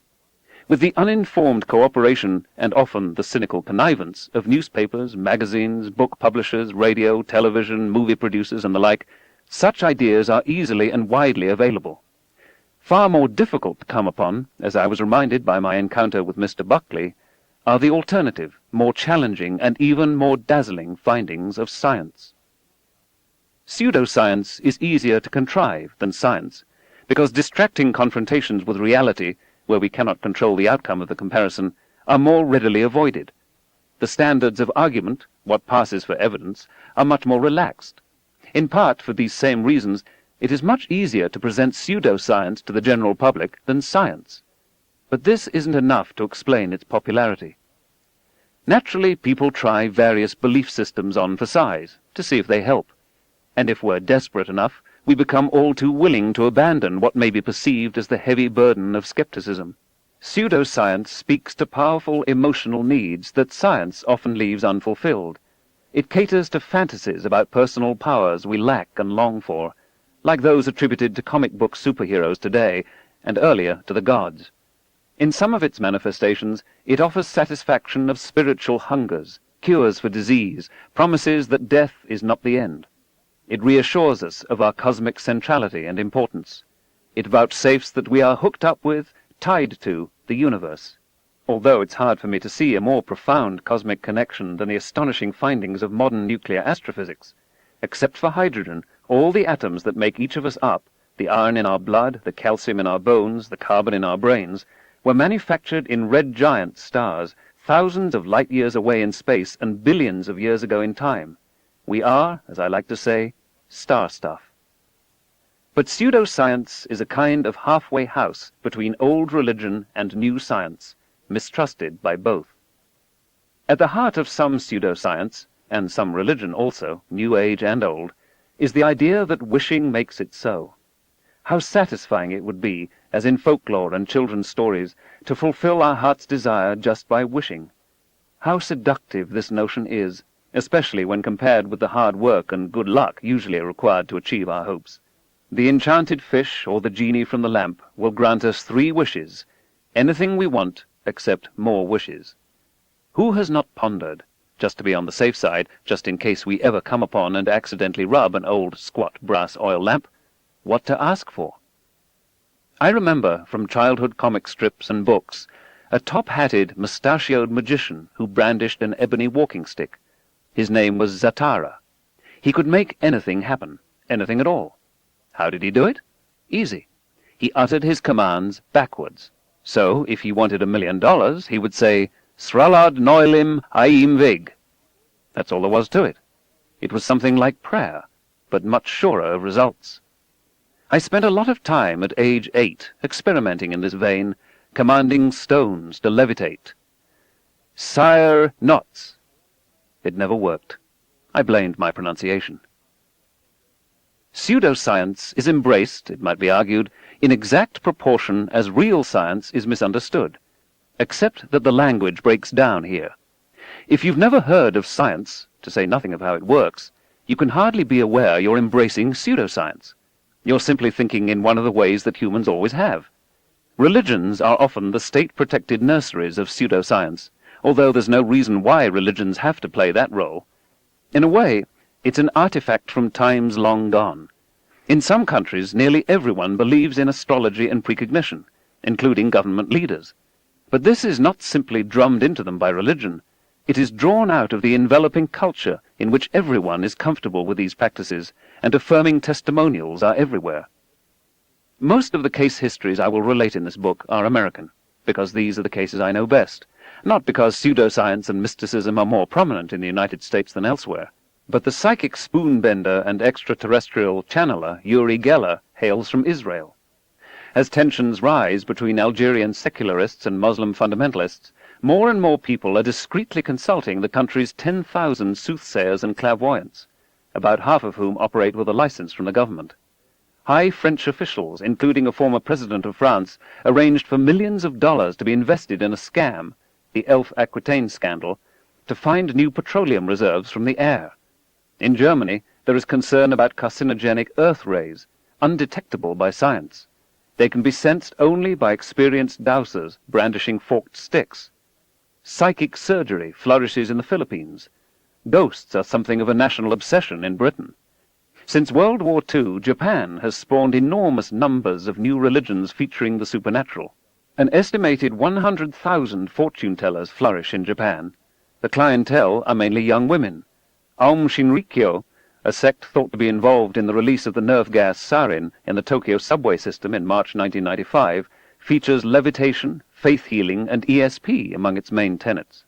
With the uninformed cooperation, and often the cynical connivance, of newspapers, magazines, book publishers, radio, television, movie producers, and the like, such ideas are easily and widely available. Far more difficult to come upon, as I was reminded by my encounter with Mr. Buckley, are the alternative, more challenging, and even more dazzling findings of science. Pseudoscience is easier to contrive than science, because distracting confrontations with reality, where we cannot control the outcome of the comparison, are more readily avoided. The standards of argument, what passes for evidence, are much more relaxed. In part for these same reasons, it is much easier to present pseudoscience to the general public than science. But this isn't enough to explain its popularity. Naturally, people try various belief systems on for size, to see if they help. And if we're desperate enough, we become all too willing to abandon what may be perceived as the heavy burden of skepticism. Pseudoscience speaks to powerful emotional needs that science often leaves unfulfilled. It caters to fantasies about personal powers we lack and long for, like those attributed to comic book superheroes today, and earlier to the gods. In some of its manifestations, it offers satisfaction of spiritual hungers, cures for disease, promises that death is not the end. It reassures us of our cosmic centrality and importance. It vouchsafes that we are hooked up with, tied to, the universe. Although it's hard for me to see a more profound cosmic connection than the astonishing findings of modern nuclear astrophysics. Except for hydrogen, all the atoms that make each of us up, the iron in our blood, the calcium in our bones, the carbon in our brains, were manufactured in red giant stars, thousands of light years away in space and billions of years ago in time. We are, as I like to say, star stuff. But pseudoscience is a kind of halfway house between old religion and new science, mistrusted by both. At the heart of some pseudoscience, and some religion also, New Age and old, is the idea that wishing makes it so. How satisfying it would be, as in folklore and children's stories, to fulfill our heart's desire just by wishing. How seductive this notion is, especially when compared with the hard work and good luck usually required to achieve our hopes. The enchanted fish or the genie from the lamp will grant us 3 wishes, anything we want except more wishes. Who has not pondered, just to be on the safe side, just in case we ever come upon and accidentally rub an old squat brass oil lamp, what to ask for? I remember from childhood comic strips and books a top-hatted, mustachioed magician who brandished an ebony walking stick. His name was Zatara. He could make anything happen, anything at all. How did he do it? Easy. He uttered his commands backwards. So, if he wanted $1 million, he would say, Sralad noilim aim vig. That's all there was to it. It was something like prayer, but much surer of results. I spent a lot of time at age 8 experimenting in this vein, commanding stones to levitate. Sire knots. It never worked. I blamed my pronunciation. Pseudoscience is embraced, it might be argued, in exact proportion as real science is misunderstood, except that the language breaks down here. If you've never heard of science, to say nothing of how it works, you can hardly be aware you're embracing pseudoscience. You're simply thinking in one of the ways that humans always have. Religions are often the state-protected nurseries of pseudoscience, although there's no reason why religions have to play that role. In a way, it's an artifact from times long gone. In some countries, nearly everyone believes in astrology and precognition, including government leaders. But this is not simply drummed into them by religion. It is drawn out of the enveloping culture in which everyone is comfortable with these practices, and affirming testimonials are everywhere. Most of the case histories I will relate in this book are American, because these are the cases I know best, not because pseudoscience and mysticism are more prominent in the United States than elsewhere. But the psychic spoonbender and extraterrestrial channeler Uri Geller hails from Israel. As tensions rise between Algerian secularists and Muslim fundamentalists, more and more people are discreetly consulting the country's 10,000 soothsayers and clairvoyants, about half of whom operate with a license from the government. High French officials, including a former president of France, arranged for millions of dollars to be invested in a scam, the Elf Aquitaine scandal, to find new petroleum reserves from the air. In Germany, there is concern about carcinogenic Earth rays, undetectable by science. They can be sensed only by experienced dowsers brandishing forked sticks. Psychic surgery flourishes in the Philippines. Ghosts are something of a national obsession in Britain. Since World War II, Japan has spawned enormous numbers of new religions featuring the supernatural. An estimated 100,000 fortune-tellers flourish in Japan. The clientele are mainly young women. Aum Shinrikyo, a sect thought to be involved in the release of the nerve gas sarin in the Tokyo subway system in March 1995, features levitation, faith healing, and ESP among its main tenets.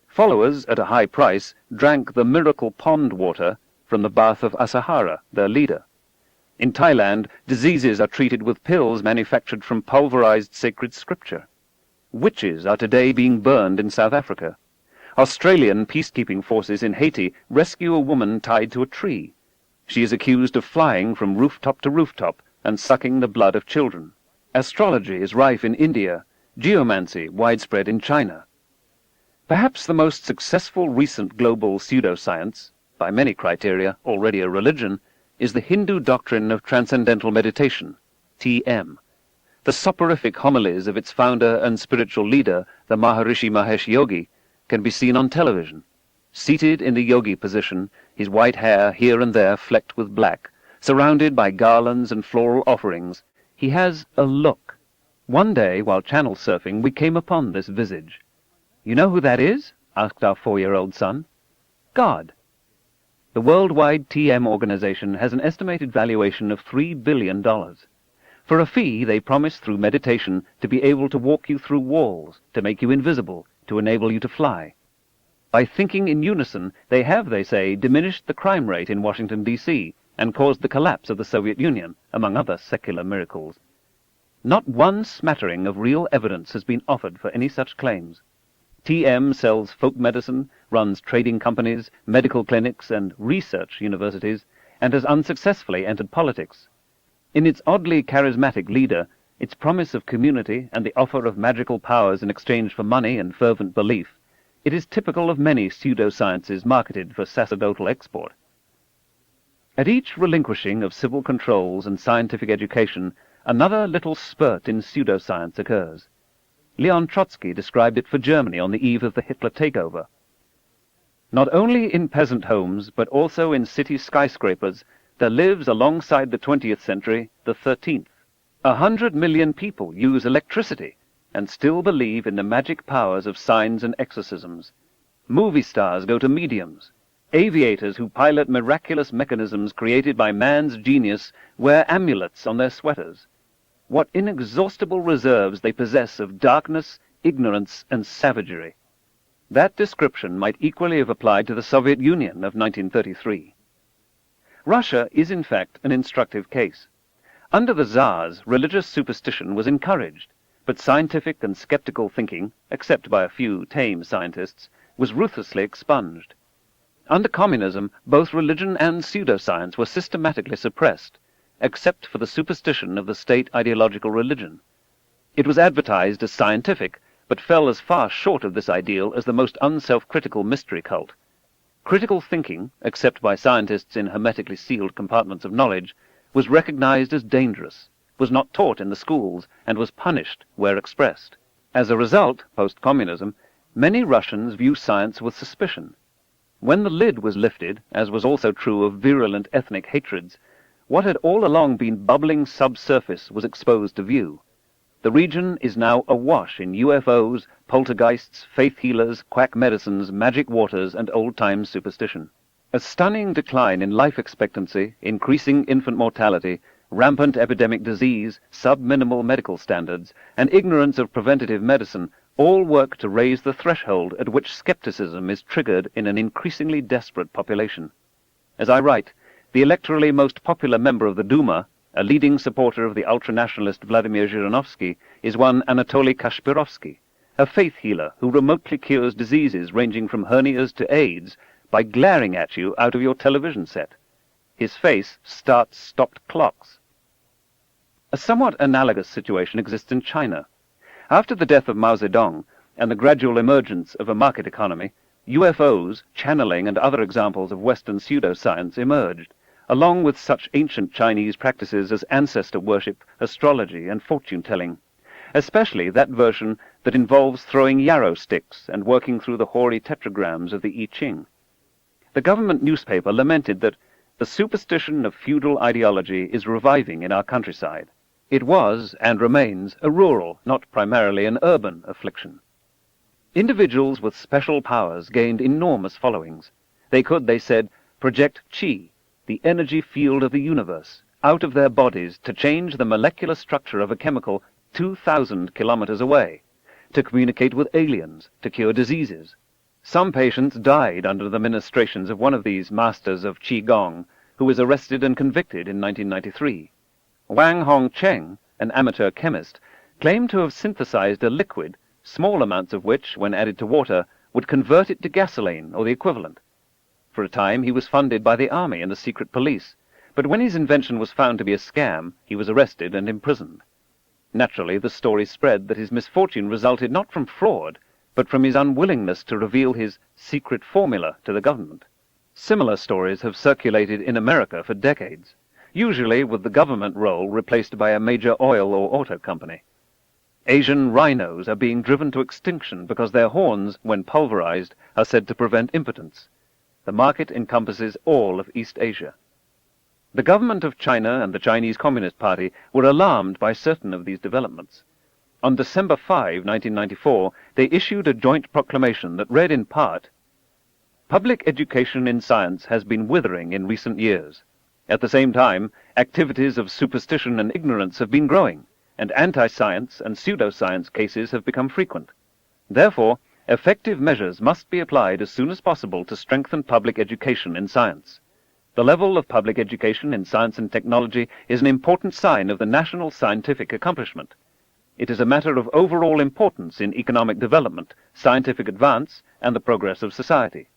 Followers, at a high price, drank the miracle pond water from the bath of Asahara, their leader. In Thailand, diseases are treated with pills manufactured from pulverized sacred scripture. Witches are today being burned in South Africa. Australian peacekeeping forces in Haiti rescue a woman tied to a tree. She is accused of flying from rooftop to rooftop and sucking the blood of children. Astrology is rife in India, geomancy widespread in China. Perhaps the most successful recent global pseudoscience, by many criteria already a religion, is the Hindu doctrine of transcendental meditation, TM. The soporific homilies of its founder and spiritual leader, the Maharishi Mahesh Yogi, can be seen on television. Seated in the yogi position, his white hair here and there flecked with black, surrounded by garlands and floral offerings, he has a look. One day, while channel surfing, we came upon this visage. "You know who that is?" asked our 4-year-old son. "God." The worldwide TM organization has an estimated valuation of $3 billion. For a fee, they promise through meditation to be able to walk you through walls, to make you invisible, to enable you to fly. By thinking in unison, they have, they say, diminished the crime rate in Washington, D.C., and caused the collapse of the Soviet Union, among other secular miracles. Not one smattering of real evidence has been offered for any such claims. TM sells folk medicine, runs trading companies, medical clinics, and research universities, and has unsuccessfully entered politics. In its oddly charismatic leader, its promise of community and the offer of magical powers in exchange for money and fervent belief, it is typical of many pseudosciences marketed for sacerdotal export. At each relinquishing of civil controls and scientific education, another little spurt in pseudoscience occurs. Leon Trotsky described it for Germany on the eve of the Hitler takeover. Not only in peasant homes, but also in city skyscrapers, there lives alongside the 20th century the 13th. 100 million people use electricity and still believe in the magic powers of signs and exorcisms. Movie stars go to mediums. Aviators who pilot miraculous mechanisms created by man's genius wear amulets on their sweaters. What inexhaustible reserves they possess of darkness, ignorance, and savagery. That description might equally have applied to the Soviet Union of 1933. Russia is in fact an instructive case. Under the Tsars, religious superstition was encouraged, but scientific and skeptical thinking, except by a few tame scientists, was ruthlessly expunged. Under communism, both religion and pseudoscience were systematically suppressed, except for the superstition of the state ideological religion. It was advertised as scientific, but fell as far short of this ideal as the most unself-critical mystery cult. Critical thinking, except by scientists in hermetically sealed compartments of knowledge, was recognized as dangerous, was not taught in the schools, and was punished where expressed. As a result, post-communism, many Russians view science with suspicion. When the lid was lifted, as was also true of virulent ethnic hatreds, what had all along been bubbling subsurface was exposed to view. The region is now awash in UFOs, poltergeists, faith healers, quack medicines, magic waters, and old-time superstition. A stunning decline in life expectancy, increasing infant mortality, rampant epidemic disease, sub-minimal medical standards, and ignorance of preventative medicine all work to raise the threshold at which skepticism is triggered in an increasingly desperate population. As I write, the electorally most popular member of the Duma, a leading supporter of the ultranationalist Vladimir Zhirinovsky, is one Anatoly Kashpirovsky, a faith healer who remotely cures diseases ranging from hernias to AIDS by glaring at you out of your television set. His face starts stopped clocks. A somewhat analogous situation exists in China. After the death of Mao Zedong and the gradual emergence of a market economy, UFOs, channeling, and other examples of Western pseudoscience emerged, along with such ancient Chinese practices as ancestor worship, astrology, and fortune-telling, especially that version that involves throwing yarrow sticks and working through the hoary tetragrams of the I Ching. The government newspaper lamented that the superstition of feudal ideology is reviving in our countryside. It was, and remains, a rural, not primarily an urban affliction. Individuals with special powers gained enormous followings. They could, they said, project qi, the energy field of the universe, out of their bodies to change the molecular structure of a chemical 2,000 kilometers away, to communicate with aliens, to cure diseases. Some patients died under the ministrations of one of these masters of Qigong, who was arrested and convicted in 1993. Wang Hongcheng, an amateur chemist, claimed to have synthesized a liquid, small amounts of which, when added to water, would convert it to gasoline or the equivalent. For a time he was funded by the army and the secret police, but when his invention was found to be a scam, he was arrested and imprisoned. Naturally, the story spread that his misfortune resulted not from fraud, but from his unwillingness to reveal his secret formula to the government. Similar stories have circulated in America for decades, usually with the government role replaced by a major oil or auto company. Asian rhinos are being driven to extinction because their horns, when pulverized, are said to prevent impotence. The market encompasses all of East Asia. The government of China and the Chinese Communist Party were alarmed by certain of these developments. On December 5, 1994, they issued a joint proclamation that read in part, "Public education in science has been withering in recent years. At the same time, activities of superstition and ignorance have been growing, and anti-science and pseudoscience cases have become frequent. Therefore, effective measures must be applied as soon as possible to strengthen public education in science. The level of public education in science and technology is an important sign of the national scientific accomplishment. It is a matter of overall importance in economic development, scientific advance, and the progress of society.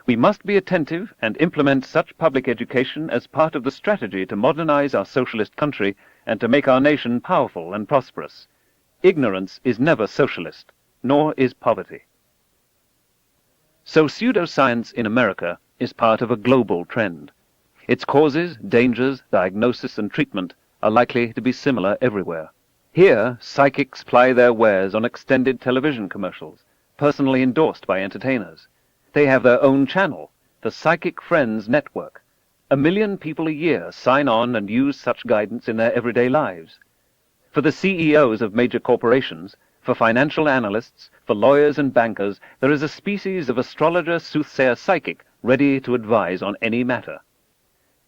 We must be attentive and implement such public education as part of the strategy to modernize our socialist country and to make our nation powerful and prosperous. Ignorance is never socialist, nor is poverty." So pseudoscience in America is part of a global trend. Its causes, dangers, diagnosis, and treatment are likely to be similar everywhere. Here, psychics ply their wares on extended television commercials, personally endorsed by entertainers. They have their own channel, the Psychic Friends Network. 1 million people a year sign on and use such guidance in their everyday lives. For the CEOs of major corporations, for financial analysts, for lawyers and bankers, there is a species of astrologer, soothsayer, psychic ready to advise on any matter.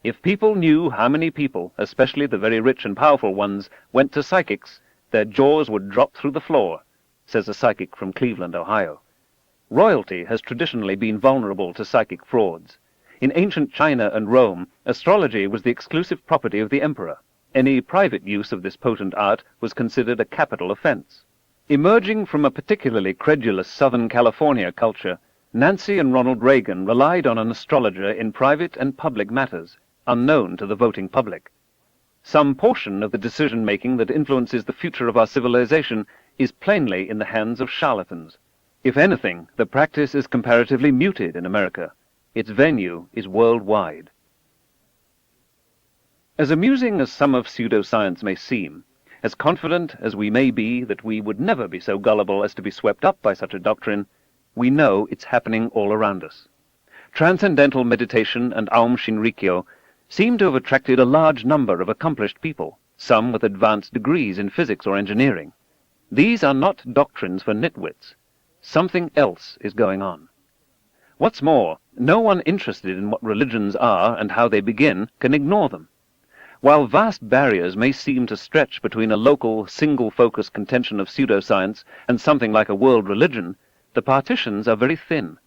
If people knew how many people, especially the very rich and powerful ones, went to psychics, their jaws would drop through the floor, says a psychic from Cleveland, Ohio. Royalty has traditionally been vulnerable to psychic frauds. In ancient China and Rome, astrology was the exclusive property of the emperor. Any private use of this potent art was considered a capital offense. Emerging from a particularly credulous Southern California culture, Nancy and Ronald Reagan relied on an astrologer in private and public matters, unknown to the voting public. Some portion of the decision-making that influences the future of our civilization is plainly in the hands of charlatans. If anything, the practice is comparatively muted in America. Its venue is worldwide. As amusing as some of pseudoscience may seem, as confident as we may be that we would never be so gullible as to be swept up by such a doctrine, we know it's happening all around us. Transcendental meditation and Aum Shinrikyo seem to have attracted a large number of accomplished people, some with advanced degrees in physics or engineering. These are not doctrines for nitwits. Something else is going on. What's more, no one interested in what religions are and how they begin can ignore them. While vast barriers may seem to stretch between a local, single-focus contention of pseudoscience and something like a world religion, the partitions are very thin.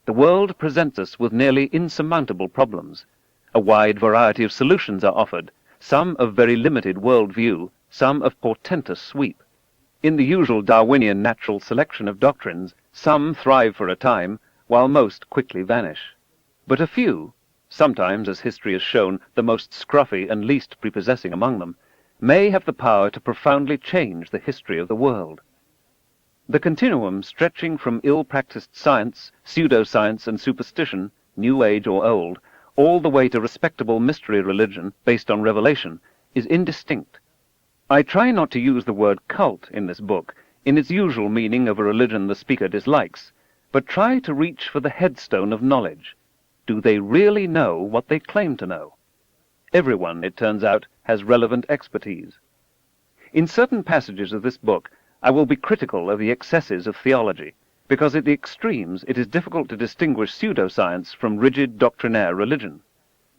The world presents us with nearly insurmountable problems. A wide variety of solutions are offered, some of very limited world-view, some of portentous sweep. In the usual Darwinian natural selection of doctrines, some thrive for a time, while most quickly vanish. But a few, sometimes, as history has shown, the most scruffy and least prepossessing among them, may have the power to profoundly change the history of the world. The continuum stretching from ill-practiced science, pseudoscience and superstition, New Age or old, all the way to respectable mystery religion based on revelation, is indistinct. I try not to use the word cult in this book in its usual meaning of a religion the speaker dislikes, but try to reach for the headstone of knowledge. Do they really know what they claim to know? Everyone, it turns out, has relevant expertise. In certain passages of this book, I will be critical of the excesses of theology, because at the extremes it is difficult to distinguish pseudoscience from rigid doctrinaire religion.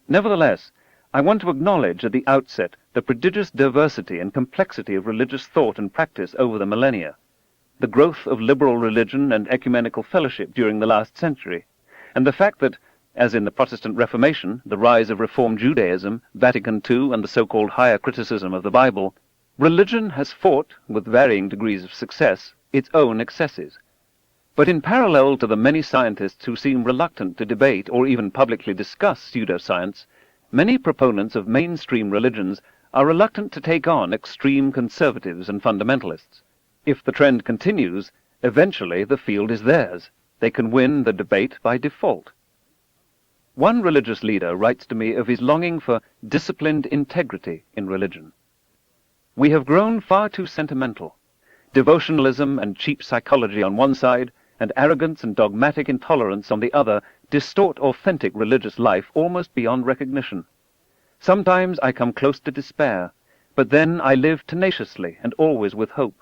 Nevertheless, I want to acknowledge at the outset the prodigious diversity and complexity of religious thought and practice over the millennia, the growth of liberal religion and ecumenical fellowship during the last century, and the fact that, as in the Protestant Reformation, the rise of Reformed Judaism, Vatican II, and the so-called higher criticism of the Bible, religion has fought, with varying degrees of success, its own excesses. But in parallel to the many scientists who seem reluctant to debate or even publicly discuss pseudoscience, many proponents of mainstream religions are reluctant to take on extreme conservatives and fundamentalists. If the trend continues, eventually the field is theirs. They can win the debate by default. One religious leader writes to me of his longing for disciplined integrity in religion. We have grown far too sentimental. Devotionalism and cheap psychology on one side, and arrogance and dogmatic intolerance on the other, distort authentic religious life almost beyond recognition. Sometimes I come close to despair, but then I live tenaciously and always with hope.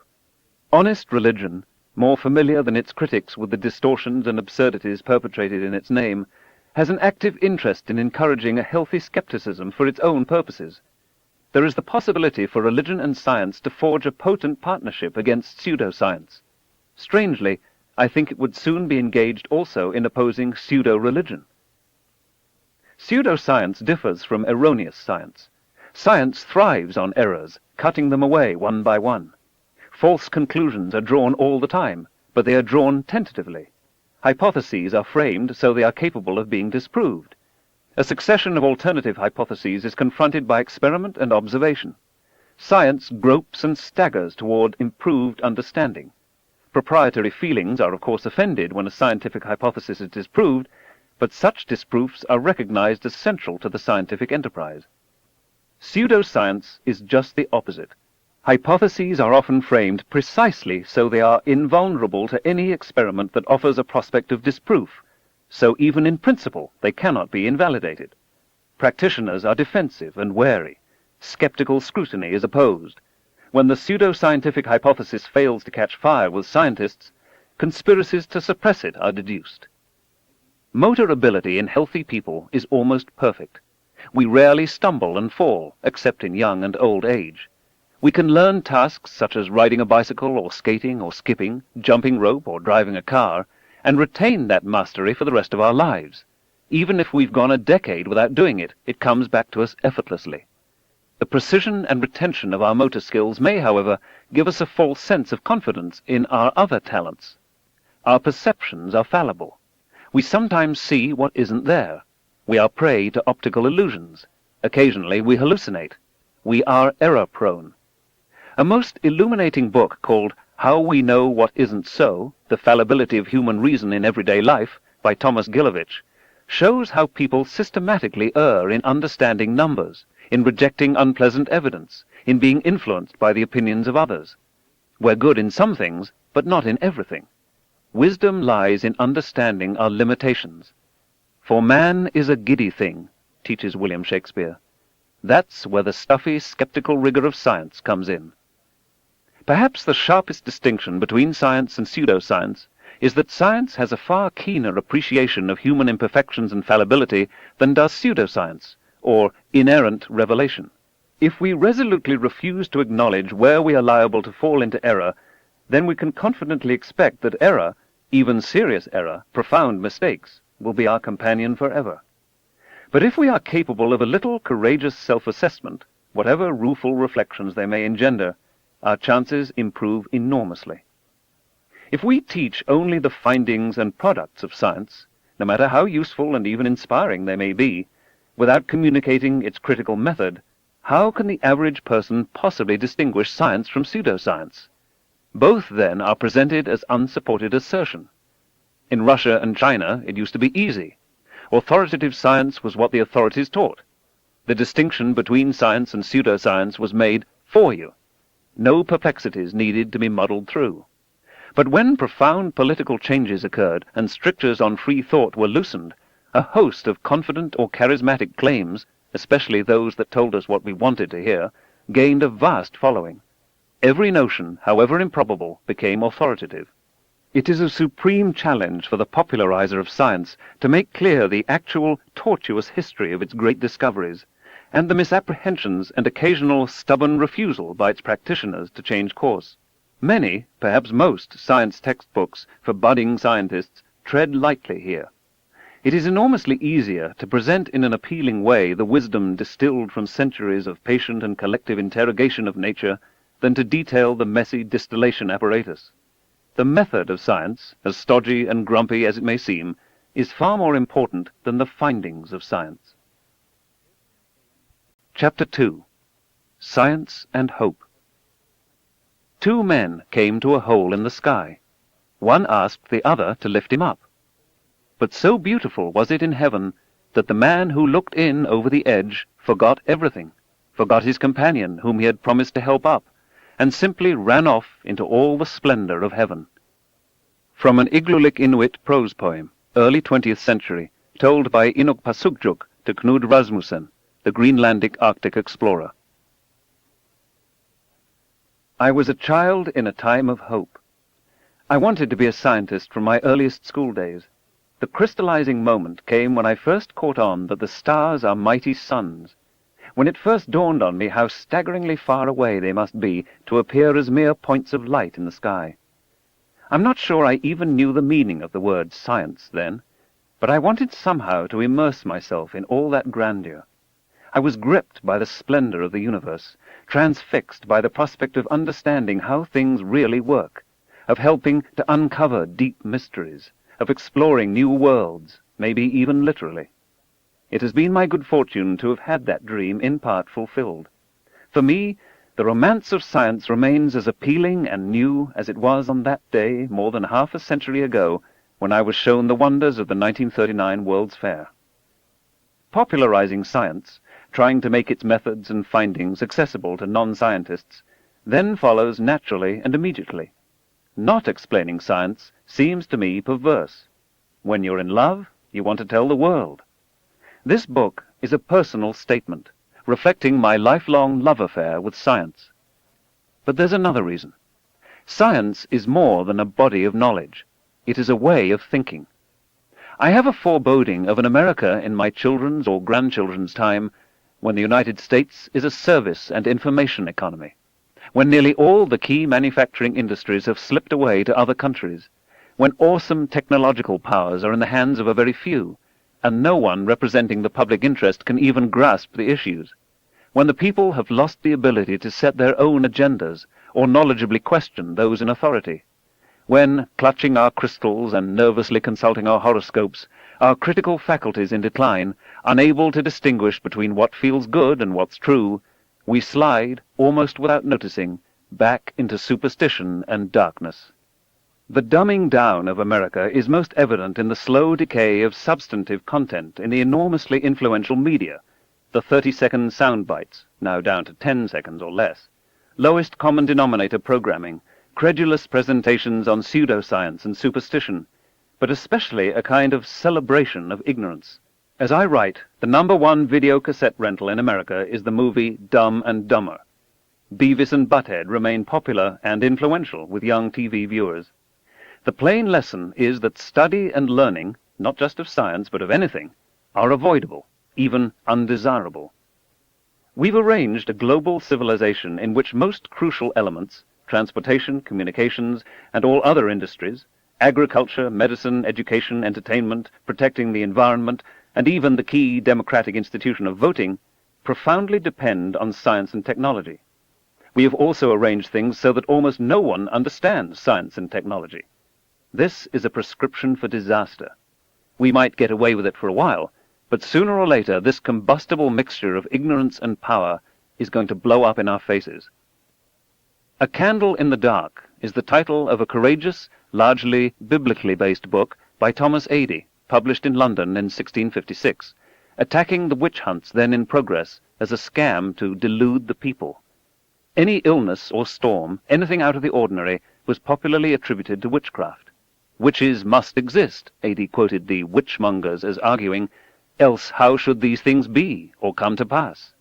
Honest religion, more familiar than its critics with the distortions and absurdities perpetrated in its name, has an active interest in encouraging a healthy skepticism for its own purposes. There is the possibility for religion and science to forge a potent partnership against pseudoscience. Strangely, I think it would soon be engaged also in opposing pseudo-religion. Pseudoscience differs from erroneous science. Science thrives on errors, cutting them away one by one. False conclusions are drawn all the time, but they are drawn tentatively. Hypotheses are framed so they are capable of being disproved. A succession of alternative hypotheses is confronted by experiment and observation. Science gropes and staggers toward improved understanding. Proprietary feelings are of course offended when a scientific hypothesis is disproved, but such disproofs are recognized as central to the scientific enterprise. Pseudoscience is just the opposite. Hypotheses are often framed precisely so they are invulnerable to any experiment that offers a prospect of disproof, so even in principle they cannot be invalidated. Practitioners are defensive and wary. Skeptical scrutiny is opposed. When the pseudo-scientific hypothesis fails to catch fire with scientists, conspiracies to suppress it are deduced. Motor ability in healthy people is almost perfect. We rarely stumble and fall, except in young and old age. We can learn tasks such as riding a bicycle or skating or skipping, jumping rope or driving a car, and retain that mastery for the rest of our lives. Even if we've gone a decade without doing it, it comes back to us effortlessly. The precision and retention of our motor skills may, however, give us a false sense of confidence in our other talents. Our perceptions are fallible. We sometimes see what isn't there. We are prey to optical illusions. Occasionally we hallucinate. We are error-prone. A most illuminating book called How We Know What Isn't So, The Fallibility of Human Reason in Everyday Life, by Thomas Gilovich, shows how people systematically err in understanding numbers, in rejecting unpleasant evidence, in being influenced by the opinions of others. We're good in some things, but not in everything. Wisdom lies in understanding our limitations. For man is a giddy thing, teaches William Shakespeare. That's where the stuffy, skeptical rigor of science comes in. Perhaps the sharpest distinction between science and pseudoscience is that science has a far keener appreciation of human imperfections and fallibility than does pseudoscience, or inerrant revelation. If we resolutely refuse to acknowledge where we are liable to fall into error, then we can confidently expect that error, even serious error, profound mistakes, will be our companion forever. But if we are capable of a little courageous self-assessment, whatever rueful reflections they may engender, our chances improve enormously. If we teach only the findings and products of science, no matter how useful and even inspiring they may be, without communicating its critical method, how can the average person possibly distinguish science from pseudoscience? Both, then, are presented as unsupported assertion. In Russia and China, it used to be easy. Authoritative science was what the authorities taught. The distinction between science and pseudoscience was made for you. No perplexities needed to be muddled through. But when profound political changes occurred and strictures on free thought were loosened, a host of confident or charismatic claims, especially those that told us what we wanted to hear, gained a vast following. Every notion, however improbable, became authoritative. It is a supreme challenge for the popularizer of science to make clear the actual tortuous history of its great discoveries, and the misapprehensions and occasional stubborn refusal by its practitioners to change course. Many, perhaps most, science textbooks for budding scientists tread lightly here. It is enormously easier to present in an appealing way the wisdom distilled from centuries of patient and collective interrogation of nature than to detail the messy distillation apparatus. The method of science, as stodgy and grumpy as it may seem, is far more important than the findings of science. Chapter 2. Science and Hope. Two men came to a hole in the sky. One asked the other to lift him up. But so beautiful was it in heaven that the man who looked in over the edge forgot everything, forgot his companion whom he had promised to help up, and simply ran off into all the splendor of heaven. From an Igloolik Inuit prose poem, early 20th century, told by Inuktitut to Knud Rasmussen, the Greenlandic Arctic explorer. I was a child in a time of hope. I wanted to be a scientist from my earliest school days. The crystallizing moment came when I first caught on that the stars are mighty suns, when it first dawned on me how staggeringly far away they must be to appear as mere points of light in the sky. I'm not sure I even knew the meaning of the word science then, but I wanted somehow to immerse myself in all that grandeur. I was gripped by the splendor of the universe, transfixed by the prospect of understanding how things really work, of helping to uncover deep mysteries, of exploring new worlds, maybe even literally. It has been my good fortune to have had that dream in part fulfilled. For me, the romance of science remains as appealing and new as it was on that day more than half a century ago when I was shown the wonders of the 1939 World's Fair. Popularizing science, trying to make its methods and findings accessible to non-scientists, then follows naturally and immediately. Not explaining science seems to me perverse. When you're in love, you want to tell the world. This book is a personal statement, reflecting my lifelong love affair with science. But there's another reason. Science is more than a body of knowledge. It is a way of thinking. I have a foreboding of an America in my children's or grandchildren's time when the United States is a service and information economy, when nearly all the key manufacturing industries have slipped away to other countries, when awesome technological powers are in the hands of a very few, and no one representing the public interest can even grasp the issues, when the people have lost the ability to set their own agendas or knowledgeably question those in authority, when, clutching our crystals and nervously consulting our horoscopes, our critical faculties in decline, unable to distinguish between what feels good and what's true, we slide, almost without noticing, back into superstition and darkness. The dumbing down of America is most evident in the slow decay of substantive content in the enormously influential media, the 30-second sound bites, now down to 10 seconds or less, lowest common denominator programming, credulous presentations on pseudoscience and superstition, but especially a kind of celebration of ignorance. As I write, the #1 video cassette rental in America is the movie Dumb and Dumber. Beavis and Butthead remain popular and influential with young TV viewers. The plain lesson is that study and learning, not just of science but of anything, are avoidable, even undesirable. We've arranged a global civilization in which most crucial elements, transportation, communications, and all other industries, agriculture, medicine, education, entertainment, protecting the environment, and even the key democratic institution of voting, profoundly depend on science and technology. We have also arranged things so that almost no one understands science and technology. This is a prescription for disaster. We might get away with it for a while, but sooner or later this combustible mixture of ignorance and power is going to blow up in our faces. A Candle in the Dark is the title of a courageous, largely biblically based book by Thomas Adey, published in London in 1656, attacking the witch hunts then in progress as a scam to delude the people. Any illness or storm, anything out of the ordinary, was popularly attributed to witchcraft. Witches must exist, Adey quoted the witchmongers as arguing, else how should these things be or come to pass?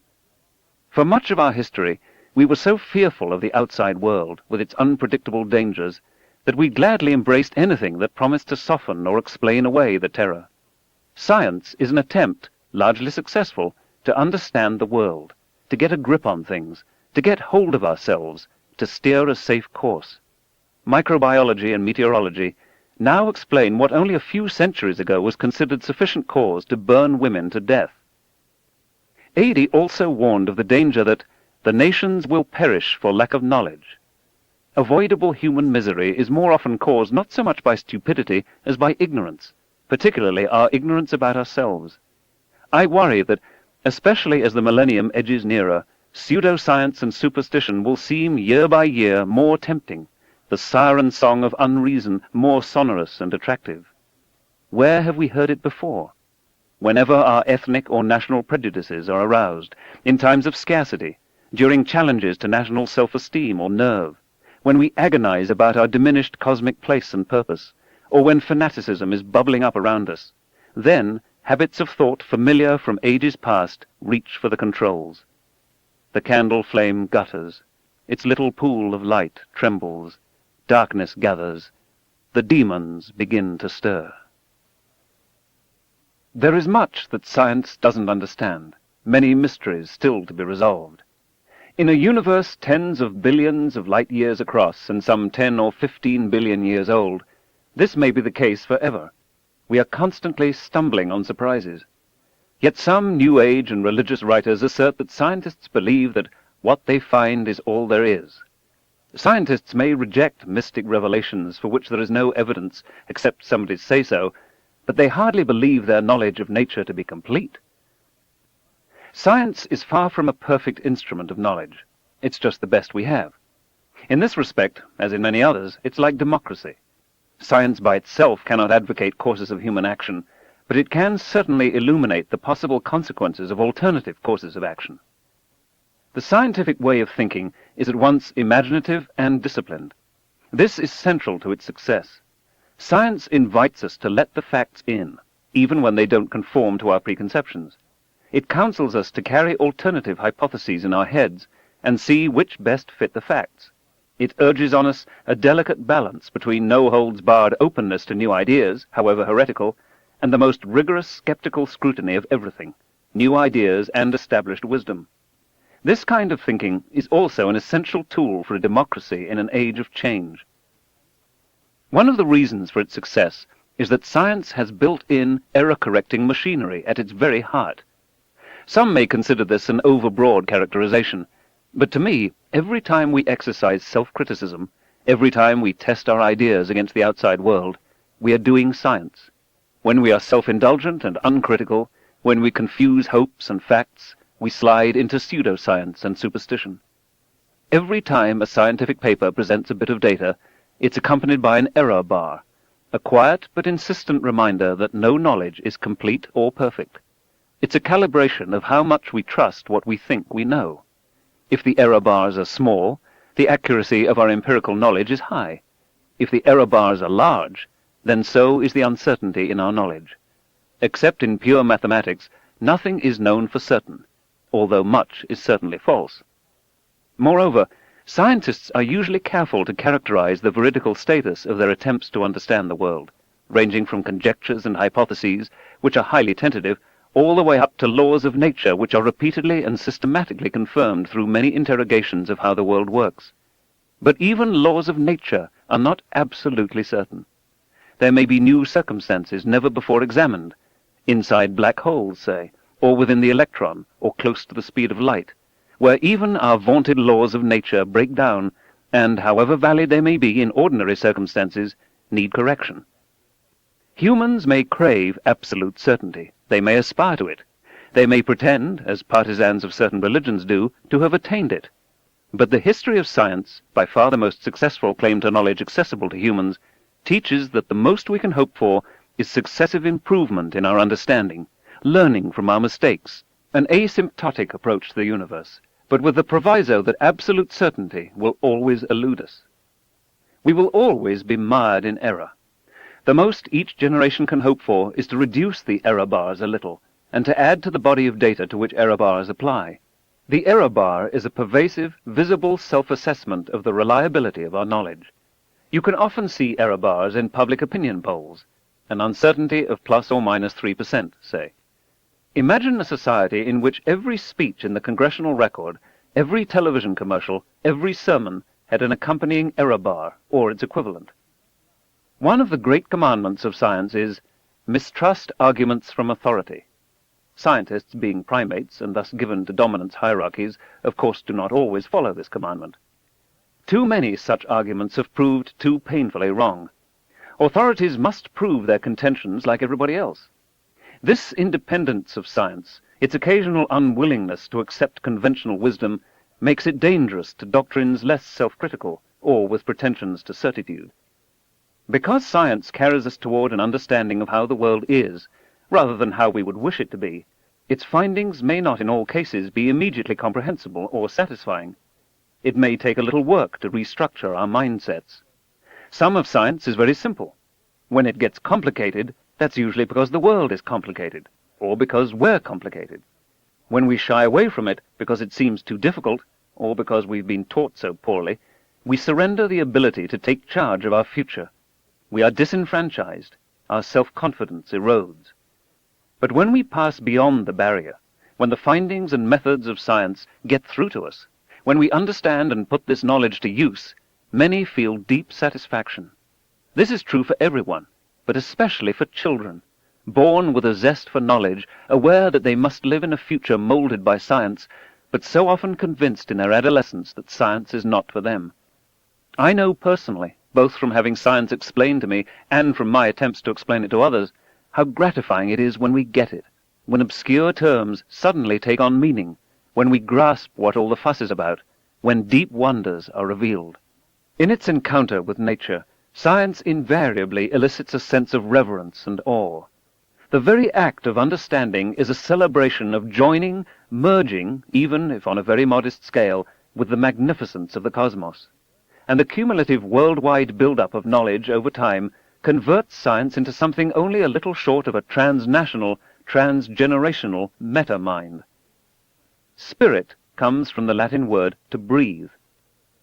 For much of our history, we were so fearful of the outside world, with its unpredictable dangers, that we gladly embraced anything that promised to soften or explain away the terror. Science is an attempt, largely successful, to understand the world, to get a grip on things, to get hold of ourselves, to steer a safe course. Microbiology and meteorology now explain what only a few centuries ago was considered sufficient cause to burn women to death. Adey also warned of the danger that the nations will perish for lack of knowledge. Avoidable human misery is more often caused not so much by stupidity as by ignorance, particularly our ignorance about ourselves. I worry that, especially as the millennium edges nearer, pseudoscience and superstition will seem year by year more tempting, the siren song of unreason more sonorous and attractive. Where have we heard it before? Whenever our ethnic or national prejudices are aroused, in times of scarcity, during challenges to national self-esteem or nerve, when we agonize about our diminished cosmic place and purpose, or when fanaticism is bubbling up around us, then habits of thought familiar from ages past reach for the controls. The candle flame gutters, its little pool of light trembles, darkness gathers, the demons begin to stir. There is much that science doesn't understand, many mysteries still to be resolved. In a universe tens of billions of light years across and some 10 or 15 billion years old, this may be the case forever. We are constantly stumbling on surprises. Yet some New Age and religious writers assert that scientists believe that what they find is all there is. Scientists may reject mystic revelations for which there is no evidence except somebody's say-so, but they hardly believe their knowledge of nature to be complete. Science is far from a perfect instrument of knowledge. It's just the best we have. In this respect, as in many others, it's like democracy. Science by itself cannot advocate courses of human action, but it can certainly illuminate the possible consequences of alternative courses of action. The scientific way of thinking is at once imaginative and disciplined. This is central to its success. Science invites us to let the facts in, even when they don't conform to our preconceptions. It counsels us to carry alternative hypotheses in our heads and see which best fit the facts. It urges on us a delicate balance between no-holds-barred openness to new ideas, however heretical, and the most rigorous skeptical scrutiny of everything, new ideas and established wisdom. This kind of thinking is also an essential tool for a democracy in an age of change. One of the reasons for its success is that science has built-in error-correcting machinery at its very heart. Some may consider this an overbroad characterization, but to me, every time we exercise self-criticism, every time we test our ideas against the outside world, we are doing science. When we are self-indulgent and uncritical, when we confuse hopes and facts, we slide into pseudoscience and superstition. Every time a scientific paper presents a bit of data, it's accompanied by an error bar, a quiet but insistent reminder that no knowledge is complete or perfect. It's a calibration of how much we trust what we think we know. If the error bars are small, the accuracy of our empirical knowledge is high. If the error bars are large, then so is the uncertainty in our knowledge. Except in pure mathematics, nothing is known for certain, although much is certainly false. Moreover, scientists are usually careful to characterize the veridical status of their attempts to understand the world, ranging from conjectures and hypotheses, which are highly tentative, all the way up to laws of nature which are repeatedly and systematically confirmed through many interrogations of how the world works. But even laws of nature are not absolutely certain. There may be new circumstances never before examined, inside black holes, say, or within the electron, or close to the speed of light, where even our vaunted laws of nature break down, and, however valid they may be in ordinary circumstances, need correction. Humans may crave absolute certainty. They may aspire to it. They may pretend, as partisans of certain religions do, to have attained it. But the history of science, by far the most successful claim to knowledge accessible to humans, teaches that the most we can hope for is successive improvement in our understanding, learning from our mistakes, an asymptotic approach to the universe, but with the proviso that absolute certainty will always elude us. We will always be mired in error. The most each generation can hope for is to reduce the error bars a little, and to add to the body of data to which error bars apply. The error bar is a pervasive, visible self-assessment of the reliability of our knowledge. You can often see error bars in public opinion polls, an uncertainty of plus or minus 3%, say. Imagine a society in which every speech in the congressional record, every television commercial, every sermon had an accompanying error bar, or its equivalent. One of the great commandments of science is, mistrust arguments from authority. Scientists, being primates, and thus given to dominance hierarchies, of course do not always follow this commandment. Too many such arguments have proved too painfully wrong. Authorities must prove their contentions like everybody else. This independence of science, its occasional unwillingness to accept conventional wisdom, makes it dangerous to doctrines less self-critical, or with pretensions to certitude. Because science carries us toward an understanding of how the world is, rather than how we would wish it to be, its findings may not in all cases be immediately comprehensible or satisfying. It may take a little work to restructure our mindsets. Some of science is very simple. When it gets complicated, that's usually because the world is complicated, or because we're complicated. When we shy away from it because it seems too difficult, or because we've been taught so poorly, we surrender the ability to take charge of our future. We are disenfranchised. Our self-confidence erodes. But when we pass beyond the barrier, when the findings and methods of science get through to us, when we understand and put this knowledge to use, many feel deep satisfaction. This is true for everyone, but especially for children, born with a zest for knowledge, aware that they must live in a future molded by science, but so often convinced in their adolescence that science is not for them. I know personally, both from having science explained to me and from my attempts to explain it to others, how gratifying it is when we get it, when obscure terms suddenly take on meaning, when we grasp what all the fuss is about, when deep wonders are revealed. In its encounter with nature, science invariably elicits a sense of reverence and awe. The very act of understanding is a celebration of joining, merging, even if on a very modest scale, with the magnificence of the cosmos. And the cumulative worldwide build-up of knowledge over time converts science into something only a little short of a transnational, transgenerational meta-mind. Spirit comes from the Latin word to breathe.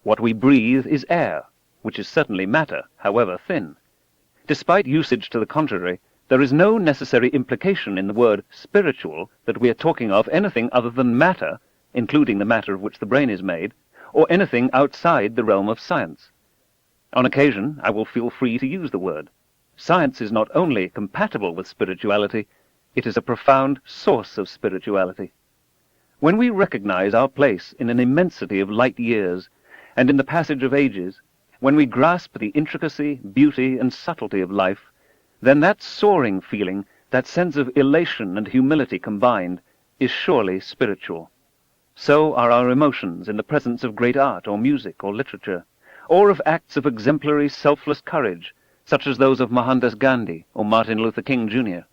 What we breathe is air, which is certainly matter, however thin. Despite usage to the contrary, there is no necessary implication in the word spiritual that we are talking of anything other than matter, including the matter of which the brain is made, or anything outside the realm of science. On occasion, I will feel free to use the word. Science is not only compatible with spirituality, it is a profound source of spirituality. When we recognize our place in an immensity of light years and in the passage of ages, when we grasp the intricacy, beauty, and subtlety of life, then that soaring feeling, that sense of elation and humility combined, is surely spiritual. So are our emotions in the presence of great art or music or literature, or of acts of exemplary selfless courage, such as those of Mohandas Gandhi or Martin Luther King, Jr.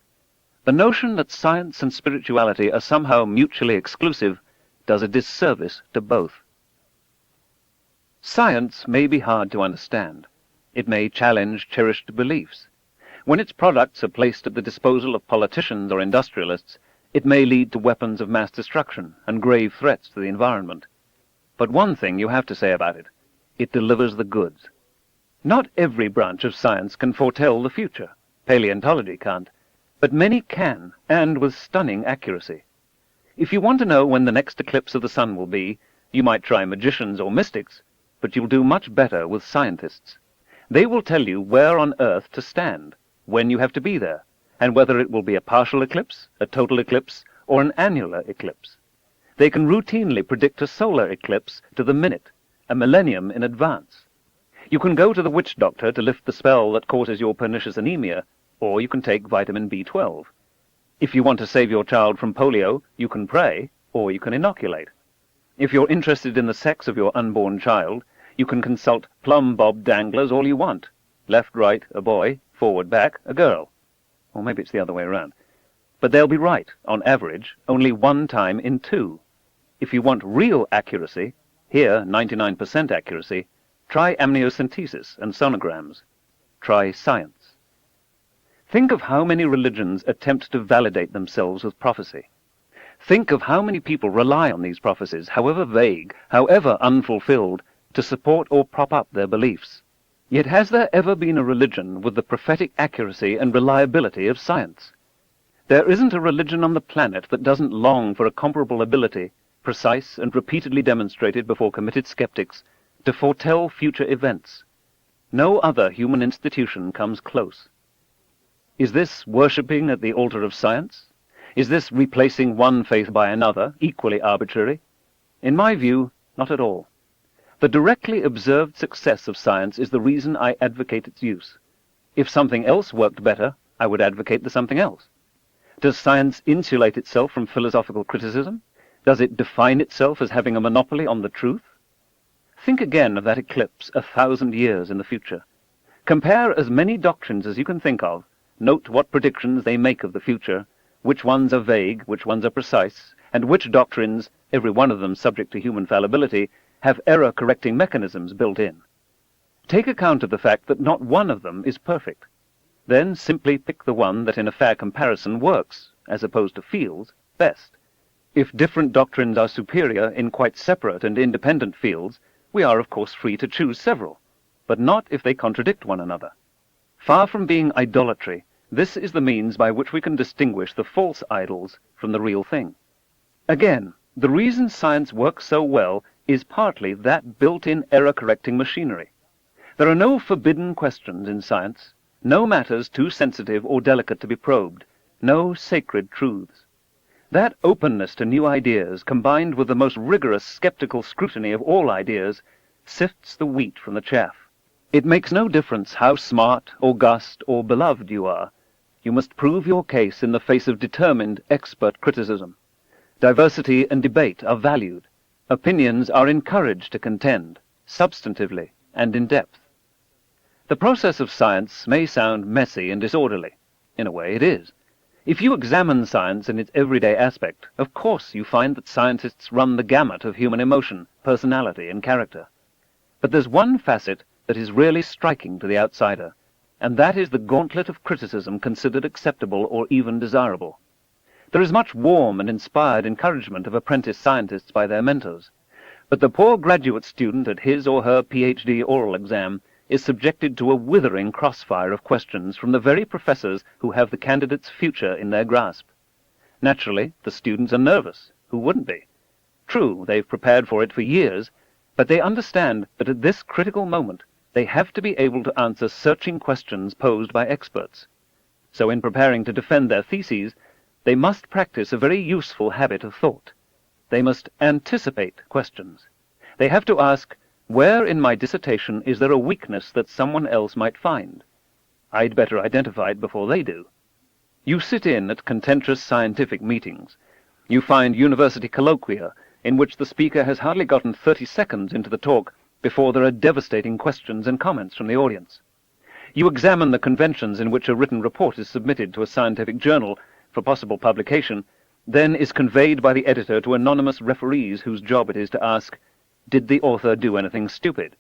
The notion that science and spirituality are somehow mutually exclusive does a disservice to both. Science may be hard to understand. It may challenge cherished beliefs. When its products are placed at the disposal of politicians or industrialists, it may lead to weapons of mass destruction and grave threats to the environment. But one thing you have to say about it: it delivers the goods. Not every branch of science can foretell the future. Paleontology can't. But many can, and with stunning accuracy. If you want to know when the next eclipse of the sun will be, you might try magicians or mystics, but you'll do much better with scientists. They will tell you where on Earth to stand, when you have to be there, and whether it will be a partial eclipse, a total eclipse, or an annular eclipse. They can routinely predict a solar eclipse to the minute, a millennium in advance. You can go to the witch doctor to lift the spell that causes your pernicious anemia, or you can take vitamin B12. If you want to save your child from polio, you can pray, or you can inoculate. If you're interested in the sex of your unborn child, you can consult plumb bob danglers all you want. Left, right, a boy; forward, back, a girl. Or maybe it's the other way around. But they'll be right, on average, only one time in 2. If you want real accuracy, here 99% accuracy, try amniocentesis and sonograms. Try science. Think of how many religions attempt to validate themselves with prophecy. Think of how many people rely on these prophecies, however vague, however unfulfilled, to support or prop up their beliefs. Yet has there ever been a religion with the prophetic accuracy and reliability of science? There isn't a religion on the planet that doesn't long for a comparable ability, precise and repeatedly demonstrated before committed skeptics, to foretell future events. No other human institution comes close. Is this worshipping at the altar of science? Is this replacing one faith by another, equally arbitrary? In my view, not at all. The directly observed success of science is the reason I advocate its use. If something else worked better, I would advocate the something else. Does science insulate itself from philosophical criticism? Does it define itself as having a monopoly on the truth? Think again of that eclipse 1,000 years in the future. Compare as many doctrines as you can think of. Note what predictions they make of the future, which ones are vague, which ones are precise, and which doctrines, every one of them subject to human fallibility, have error-correcting mechanisms built in. Take account of the fact that not one of them is perfect. Then simply pick the one that in a fair comparison works, as opposed to feels, best. If different doctrines are superior in quite separate and independent fields, we are of course free to choose several, but not if they contradict one another. Far from being idolatry, this is the means by which we can distinguish the false idols from the real thing. Again, the reason science works so well is partly that built-in error-correcting machinery. There are no forbidden questions in science, no matters too sensitive or delicate to be probed, no sacred truths. That openness to new ideas, combined with the most rigorous skeptical scrutiny of all ideas, sifts the wheat from the chaff. It makes no difference how smart, august, or beloved you are. You must prove your case in the face of determined, expert criticism. Diversity and debate are valued. Opinions are encouraged to contend, substantively and in depth. The process of science may sound messy and disorderly. In a way, it is. If you examine science in its everyday aspect, of course you find that scientists run the gamut of human emotion, personality, and character. But there's one facet that is really striking to the outsider, and that is the gauntlet of criticism considered acceptable or even desirable. There is much warm and inspired encouragement of apprentice scientists by their mentors, but the poor graduate student at his or her PhD oral exam is subjected to a withering crossfire of questions from the very professors who have the candidate's future in their grasp. Naturally, the students are nervous. Who wouldn't be? True, they've prepared for it for years, but they understand that at this critical moment They have to be able to answer searching questions posed by experts. So in preparing to defend their theses, they must practice a very useful habit of thought. They must anticipate questions. They have to ask, where in my dissertation is there a weakness that someone else might find? I'd better identify it before they do. You sit in at contentious scientific meetings. You find university colloquia in which the speaker has hardly gotten 30 seconds into the talk before there are devastating questions and comments from the audience. You examine the conventions in which a written report is submitted to a scientific journal for possible publication, then is conveyed by the editor to anonymous referees whose job it is to ask, did the author do anything stupid?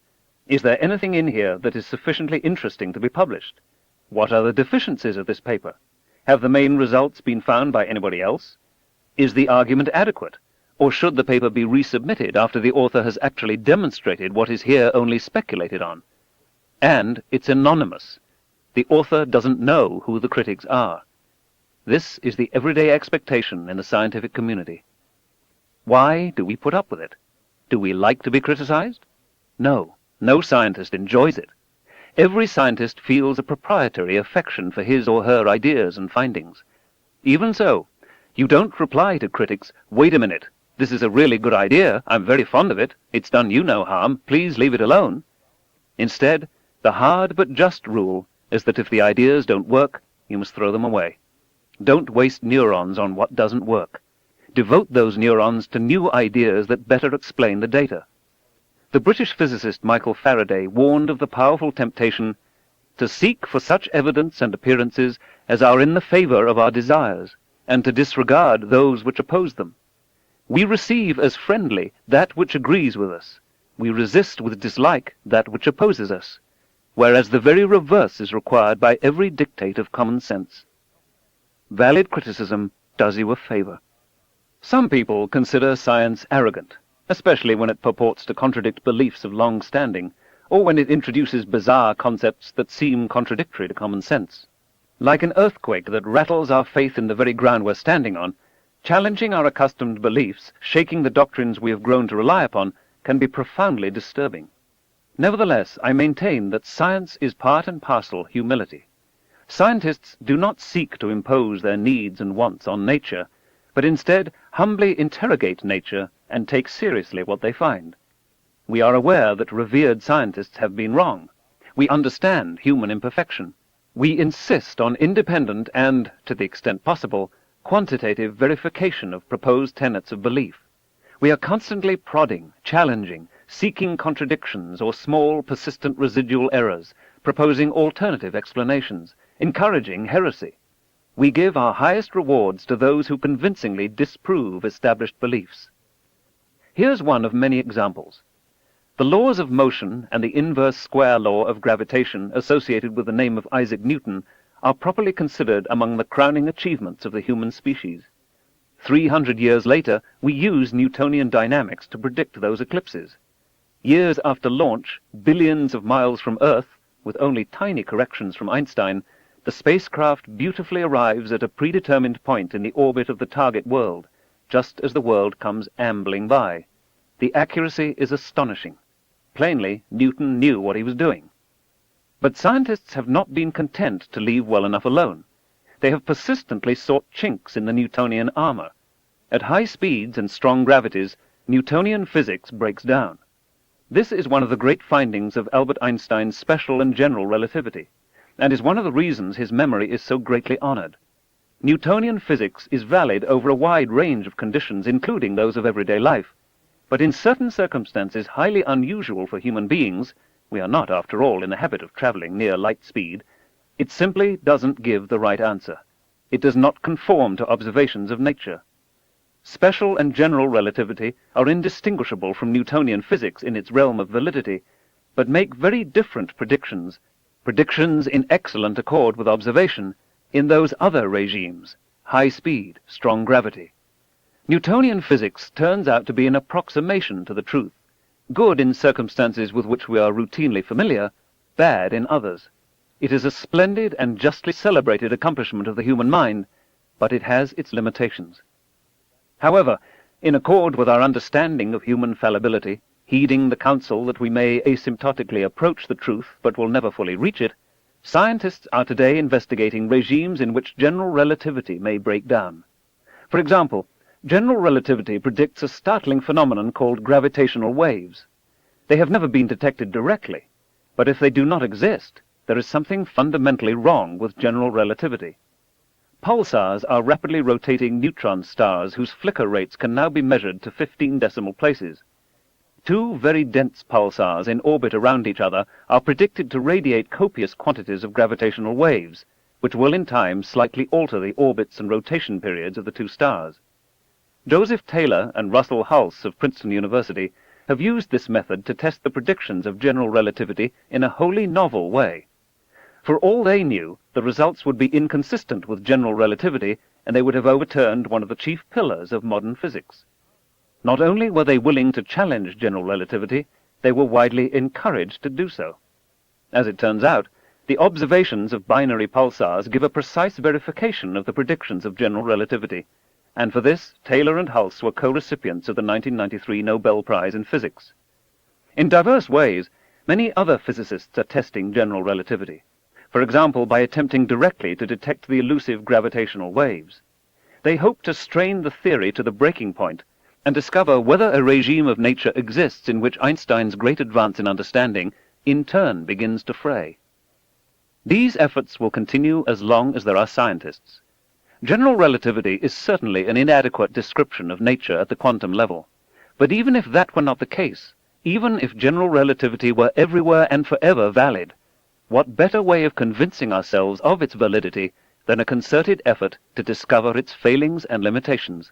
Is there anything in here that is sufficiently interesting to be published? What are the deficiencies of this paper? Have the main results been found by anybody else? Is the argument adequate? Or should the paper be resubmitted after the author has actually demonstrated what is here only speculated on? And it's anonymous. The author doesn't know who the critics are. This is the everyday expectation in the scientific community. Why do we put up with it? Do we like to be criticized? No, no scientist enjoys it. Every scientist feels a proprietary affection for his or her ideas and findings. Even so, you don't reply to critics, wait a minute, this is a really good idea, I'm very fond of it, it's done you no harm, please leave it alone. Instead, the hard but just rule is that if the ideas don't work, you must throw them away. Don't waste neurons on what doesn't work. Devote those neurons to new ideas that better explain the data. The British physicist Michael Faraday warned of the powerful temptation to seek for such evidence and appearances as are in the favor of our desires, and to disregard those which oppose them. We receive as friendly that which agrees with us. We resist with dislike that which opposes us, whereas the very reverse is required by every dictate of common sense. Valid criticism does you a favor. Some people consider science arrogant, especially when it purports to contradict beliefs of long standing, or when it introduces bizarre concepts that seem contradictory to common sense. Like an earthquake that rattles our faith in the very ground we're standing on, challenging our accustomed beliefs, shaking the doctrines we have grown to rely upon, can be profoundly disturbing. Nevertheless, I maintain that science is part and parcel humility. Scientists do not seek to impose their needs and wants on nature, but instead humbly interrogate nature and take seriously what they find. We are aware that revered scientists have been wrong. We understand human imperfection. We insist on independent and, to the extent possible, quantitative verification of proposed tenets of belief. We are constantly prodding, challenging, seeking contradictions or small, persistent residual errors, proposing alternative explanations, encouraging heresy. We give our highest rewards to those who convincingly disprove established beliefs. Here's one of many examples. The laws of motion and the inverse square law of gravitation associated with the name of Isaac Newton are properly considered among the crowning achievements of the human species. 300 years later, we use Newtonian dynamics to predict those eclipses. Years after launch, billions of miles from Earth, with only tiny corrections from Einstein, the spacecraft beautifully arrives at a predetermined point in the orbit of the target world, just as the world comes ambling by. The accuracy is astonishing. Plainly, Newton knew what he was doing. But scientists have not been content to leave well enough alone. They have persistently sought chinks in the Newtonian armor. At high speeds and strong gravities, Newtonian physics breaks down. This is one of the great findings of Albert Einstein's special and general relativity, and is one of the reasons his memory is so greatly honored. Newtonian physics is valid over a wide range of conditions, including those of everyday life, but in certain circumstances highly unusual for human beings, we are not, after all, in the habit of traveling near light speed, it simply doesn't give the right answer. It does not conform to observations of nature. Special and general relativity are indistinguishable from Newtonian physics in its realm of validity, but make very different predictions, predictions in excellent accord with observation, in those other regimes, high speed, strong gravity. Newtonian physics turns out to be an approximation to the truth, good in circumstances with which we are routinely familiar, bad in others. It is a splendid and justly celebrated accomplishment of the human mind, but it has its limitations. However, in accord with our understanding of human fallibility, Heeding the counsel that we may asymptotically approach the truth but will never fully reach it, scientists are today investigating regimes in which general relativity may break down. For example, general relativity predicts a startling phenomenon called gravitational waves. They have never been detected directly, but if they do not exist, there is something fundamentally wrong with general relativity. Pulsars are rapidly rotating neutron stars whose flicker rates can now be measured to 15 decimal places. Two very dense pulsars in orbit around each other are predicted to radiate copious quantities of gravitational waves, which will in time slightly alter the orbits and rotation periods of the two stars. Joseph Taylor and Russell Hulse of Princeton University have used this method to test the predictions of general relativity in a wholly novel way. For all they knew, the results would be inconsistent with general relativity, and they would have overturned one of the chief pillars of modern physics. Not only were they willing to challenge general relativity, they were widely encouraged to do so. As it turns out, the observations of binary pulsars give a precise verification of the predictions of general relativity, and for this Taylor and Hulse were co-recipients of the 1993 Nobel Prize in Physics. In diverse ways, many other physicists are testing general relativity, for example by attempting directly to detect the elusive gravitational waves. They hope to strain the theory to the breaking point and discover whether a regime of nature exists in which Einstein's great advance in understanding in turn begins to fray. These efforts will continue as long as there are scientists. General relativity is certainly an inadequate description of nature at the quantum level, but even if that were not the case, even if general relativity were everywhere and forever valid, what better way of convincing ourselves of its validity than a concerted effort to discover its failings and limitations?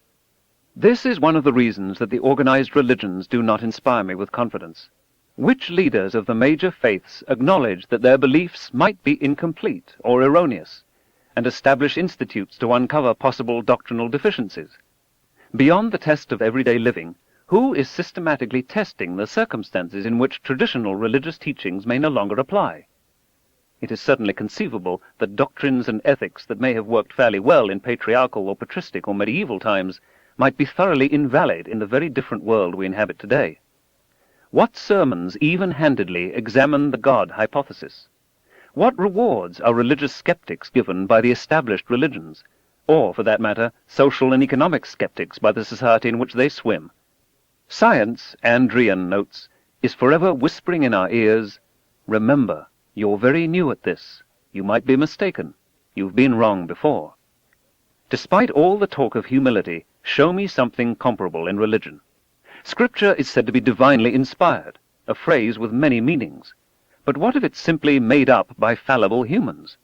This is one of the reasons that the organized religions do not inspire me with confidence. Which leaders of the major faiths acknowledge that their beliefs might be incomplete or erroneous, and establish institutes to uncover possible doctrinal deficiencies? Beyond the test of everyday living, who is systematically testing the circumstances in which traditional religious teachings may no longer apply? It is certainly conceivable that doctrines and ethics that may have worked fairly well in patriarchal or patristic or medieval times might be thoroughly invalid in the very different world we inhabit today. What sermons even-handedly examine the God hypothesis? What rewards are religious skeptics given by the established religions, or, for that matter, social and economic skeptics by the society in which they swim? Science, Andrean notes, is forever whispering in our ears, "Remember, you're very new at this. You might be mistaken. You've been wrong before." Despite all the talk of humility, show me something comparable in religion. Scripture is said to be divinely inspired, a phrase with many meanings. But what if it's simply made up by fallible humans?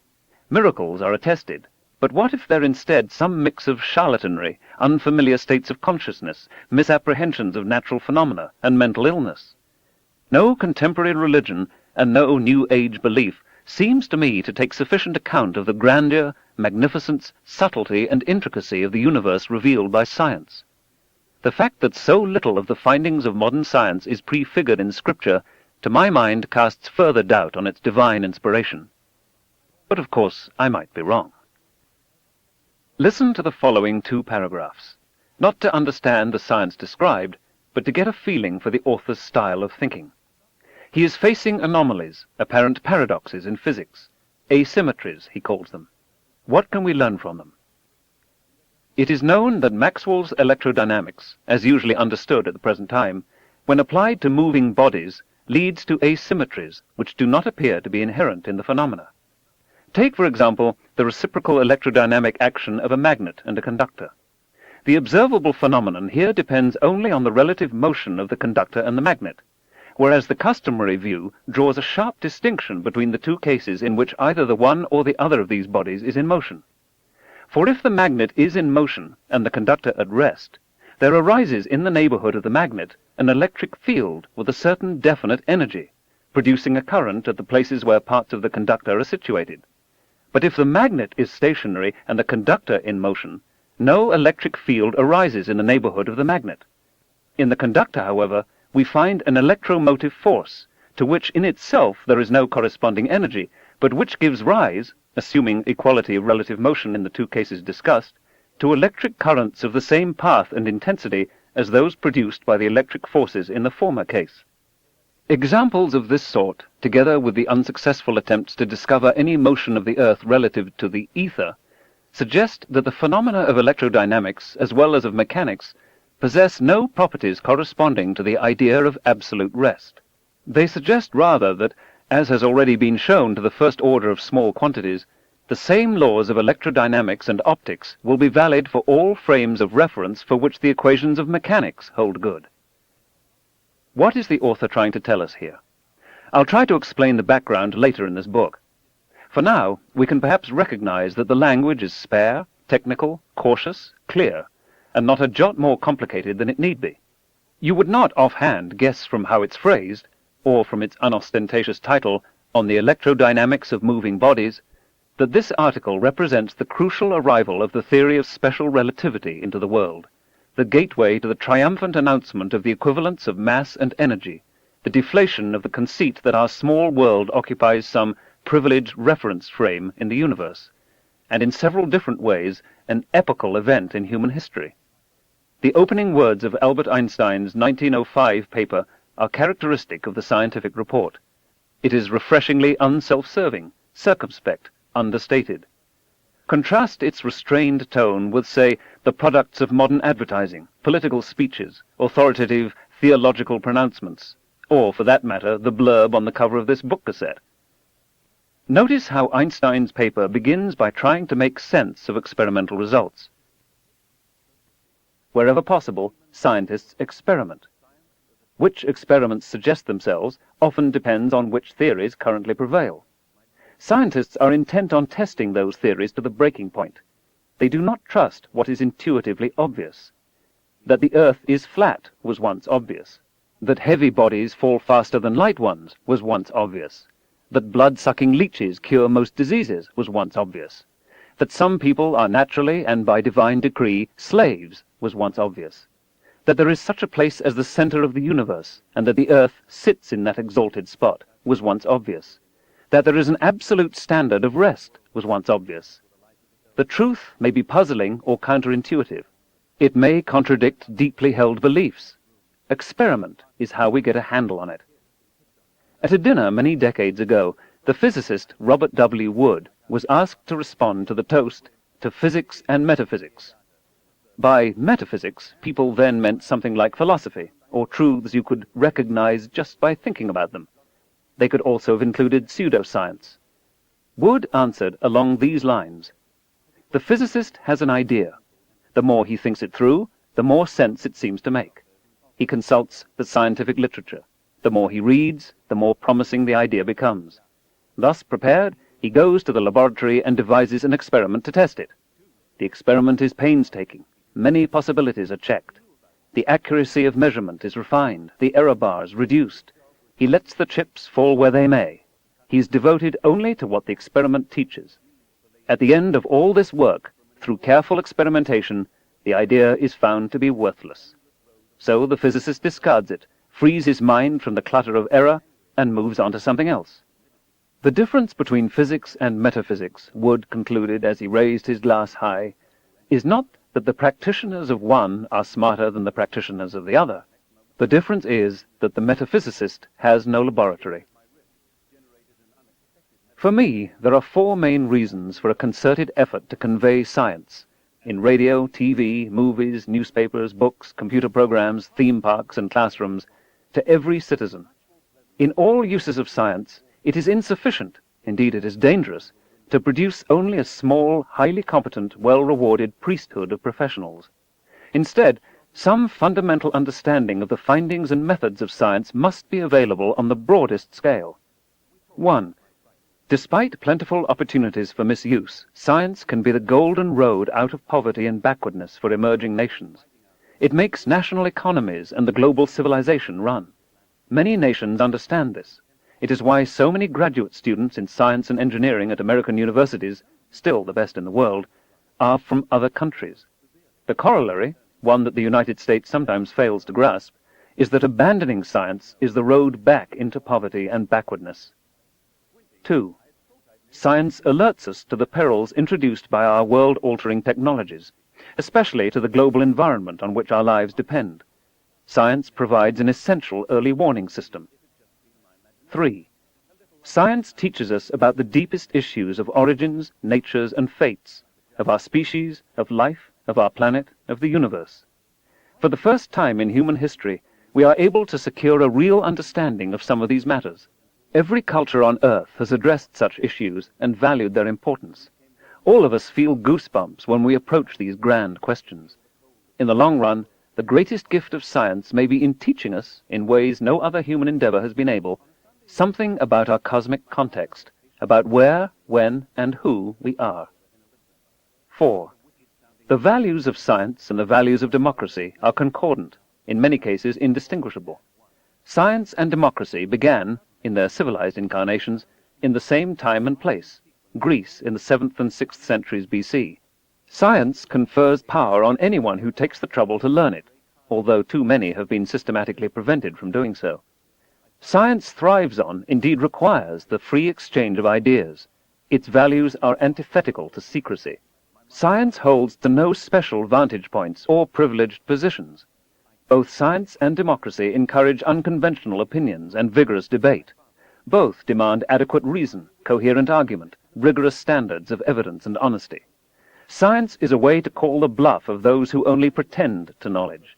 Miracles are attested, but what if they're instead some mix of charlatanry, unfamiliar states of consciousness, misapprehensions of natural phenomena, and mental illness? No contemporary religion and no New Age belief seems to me to take sufficient account of the grandeur, magnificence, subtlety, and intricacy of the universe revealed by science. The fact that so little of the findings of modern science is prefigured in Scripture, to my mind, casts further doubt on its divine inspiration. But of course, I might be wrong. Listen to the following 2 paragraphs, not to understand the science described, but to get a feeling for the author's style of thinking. He is facing anomalies, apparent paradoxes in physics, asymmetries, he calls them. What can we learn from them? It is known that Maxwell's electrodynamics, as usually understood at the present time, when applied to moving bodies, leads to asymmetries which do not appear to be inherent in the phenomena. Take, for example, the reciprocal electrodynamic action of a magnet and a conductor. The observable phenomenon here depends only on the relative motion of the conductor and the magnet, whereas the customary view draws a sharp distinction between the two cases in which either the one or the other of these bodies is in motion. For if the magnet is in motion and the conductor at rest, there arises in the neighborhood of the magnet an electric field with a certain definite energy, producing a current at the places where parts of the conductor are situated. But if the magnet is stationary and the conductor in motion, no electric field arises in the neighborhood of the magnet. In the conductor, however, we find an electromotive force, to which in itself there is no corresponding energy, but which gives rise, assuming equality of relative motion in the two cases discussed, to electric currents of the same path and intensity as those produced by the electric forces in the former case. Examples of this sort, together with the unsuccessful attempts to discover any motion of the Earth relative to the ether, suggest that the phenomena of electrodynamics, as well as of mechanics, possess no properties corresponding to the idea of absolute rest. They suggest rather that, as has already been shown to the first order of small quantities, the same laws of electrodynamics and optics will be valid for all frames of reference for which the equations of mechanics hold good. What is the author trying to tell us here? I'll try to explain the background later in this book. For now, we can perhaps recognize that the language is spare, technical, cautious, clear, and not a jot more complicated than it need be. You would not offhand guess from how it's phrased, or from its unostentatious title, On the Electrodynamics of Moving Bodies, that this article represents the crucial arrival of the theory of special relativity into the world, the gateway to the triumphant announcement of the equivalence of mass and energy, the deflation of the conceit that our small world occupies some privileged reference frame in the universe, and in several different ways an epochal event in human history. The opening words of Albert Einstein's 1905 paper are characteristic of the scientific report. It is refreshingly unself-serving, circumspect, understated. Contrast its restrained tone with, say, the products of modern advertising, political speeches, authoritative theological pronouncements, or, for that matter, the blurb on the cover of this book cassette. Notice how Einstein's paper begins by trying to make sense of experimental results. Wherever possible, scientists experiment. Which experiments suggest themselves often depends on which theories currently prevail. Scientists are intent on testing those theories to the breaking point. They do not trust what is intuitively obvious. That the Earth is flat was once obvious. That heavy bodies fall faster than light ones was once obvious. That blood-sucking leeches cure most diseases was once obvious. That some people are naturally and by divine decree slaves was once obvious. That there is such a place as the center of the universe, and that the Earth sits in that exalted spot, was once obvious. That there is an absolute standard of rest was once obvious. The truth may be puzzling or counterintuitive. It may contradict deeply held beliefs. Experiment is how we get a handle on it. At a dinner many decades ago, the physicist Robert W. Wood was asked to respond to the toast, "To Physics and Metaphysics." By metaphysics, people then meant something like philosophy, or truths you could recognize just by thinking about them. They could also have included pseudoscience. Wood answered along these lines: "The physicist has an idea. The more he thinks it through, the more sense it seems to make. He consults the scientific literature. The more he reads, the more promising the idea becomes. Thus prepared, he goes to the laboratory and devises an experiment to test it. The experiment is painstaking. Many possibilities are checked. The accuracy of measurement is refined, the error bars reduced. He lets the chips fall where they may. He is devoted only to what the experiment teaches. At the end of all this work, through careful experimentation, the idea is found to be worthless. So the physicist discards it, frees his mind from the clutter of error, and moves on to something else." The difference between physics and metaphysics, Wood concluded as he raised his glass high, is not that the practitioners of one are smarter than the practitioners of the other. The difference is that the metaphysicist has no laboratory. For me, there are four main reasons for a concerted effort to convey science, in radio, TV, movies, newspapers, books, computer programs, theme parks, and classrooms, to every citizen. In all uses of science, it is insufficient, indeed it is dangerous, to produce only a small, highly competent, well-rewarded priesthood of professionals. Instead, some fundamental understanding of the findings and methods of science must be available on the broadest scale. 1. Despite plentiful opportunities for misuse, science can be the golden road out of poverty and backwardness for emerging nations. It makes national economies and the global civilization run. Many nations understand this. It is why so many graduate students in science and engineering at American universities, still the best in the world, are from other countries. The corollary, one that the United States sometimes fails to grasp, is that abandoning science is the road back into poverty and backwardness. 2. Science alerts us to the perils introduced by our world-altering technologies, especially to the global environment on which our lives depend. Science provides an essential early warning system. 3. Science teaches us about the deepest issues of origins, natures, and fates, of our species, of life, of our planet, of the universe. For the first time in human history, we are able to secure a real understanding of some of these matters. Every culture on Earth has addressed such issues and valued their importance. All of us feel goosebumps when we approach these grand questions. In the long run, the greatest gift of science may be in teaching us, in ways no other human endeavor has been able, something about our cosmic context, about where, when, and who we are. 4. The values of science and the values of democracy are concordant, in many cases indistinguishable. Science and democracy began, in their civilized incarnations, in the same time and place, Greece in the 7th and 6th centuries BC. Science confers power on anyone who takes the trouble to learn it, although too many have been systematically prevented from doing so. Science thrives on, indeed requires, the free exchange of ideas. Its values are antithetical to secrecy. Science holds to no special vantage points or privileged positions. Both science and democracy encourage unconventional opinions and vigorous debate. Both demand adequate reason, coherent argument, rigorous standards of evidence and honesty. Science is a way to call the bluff of those who only pretend to knowledge.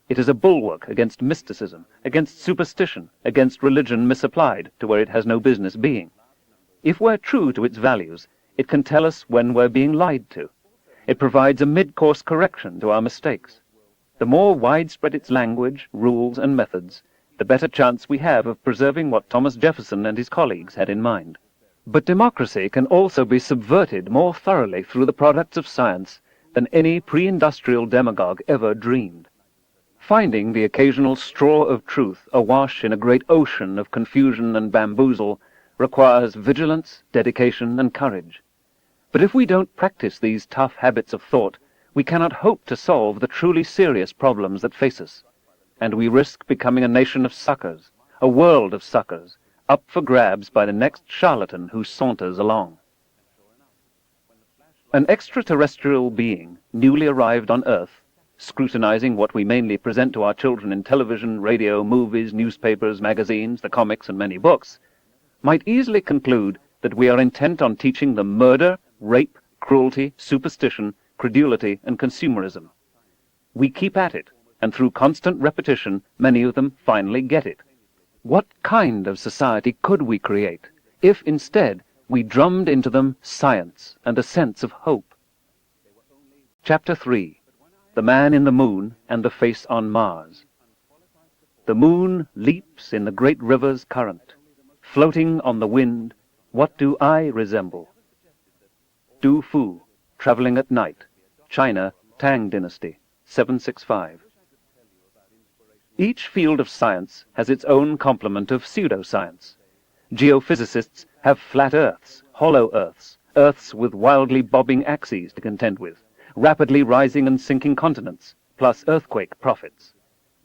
It is a bulwark against mysticism, against superstition, against religion misapplied to where it has no business being. If we're true to its values, it can tell us when we're being lied to. It provides a mid-course correction to our mistakes. The more widespread its language, rules, and methods, the better chance we have of preserving what Thomas Jefferson and his colleagues had in mind. But democracy can also be subverted more thoroughly through the products of science than any pre-industrial demagogue ever dreamed. Finding the occasional straw of truth awash in a great ocean of confusion and bamboozle requires vigilance, dedication, and courage. But if we don't practice these tough habits of thought, we cannot hope to solve the truly serious problems that face us, and we risk becoming a nation of suckers, a world of suckers, up for grabs by the next charlatan who saunters along. An extraterrestrial being, newly arrived on Earth, scrutinizing what we mainly present to our children in television, radio, movies, newspapers, magazines, the comics, and many books, might easily conclude that we are intent on teaching them murder, rape, cruelty, superstition, credulity, and consumerism. We keep at it, and through constant repetition, many of them finally get it. What kind of society could we create if instead we drummed into them science and a sense of hope? Chapter 3. The Man in the Moon and the Face on Mars. The moon leaps in the great river's current. Floating on the wind, what do I resemble? Du Fu, Traveling at Night, China, Tang Dynasty, 765. Each field of science has its own complement of pseudoscience. Geophysicists have flat Earths, hollow Earths, Earths with wildly bobbing axes to contend with, rapidly rising and sinking continents, plus earthquake prophets.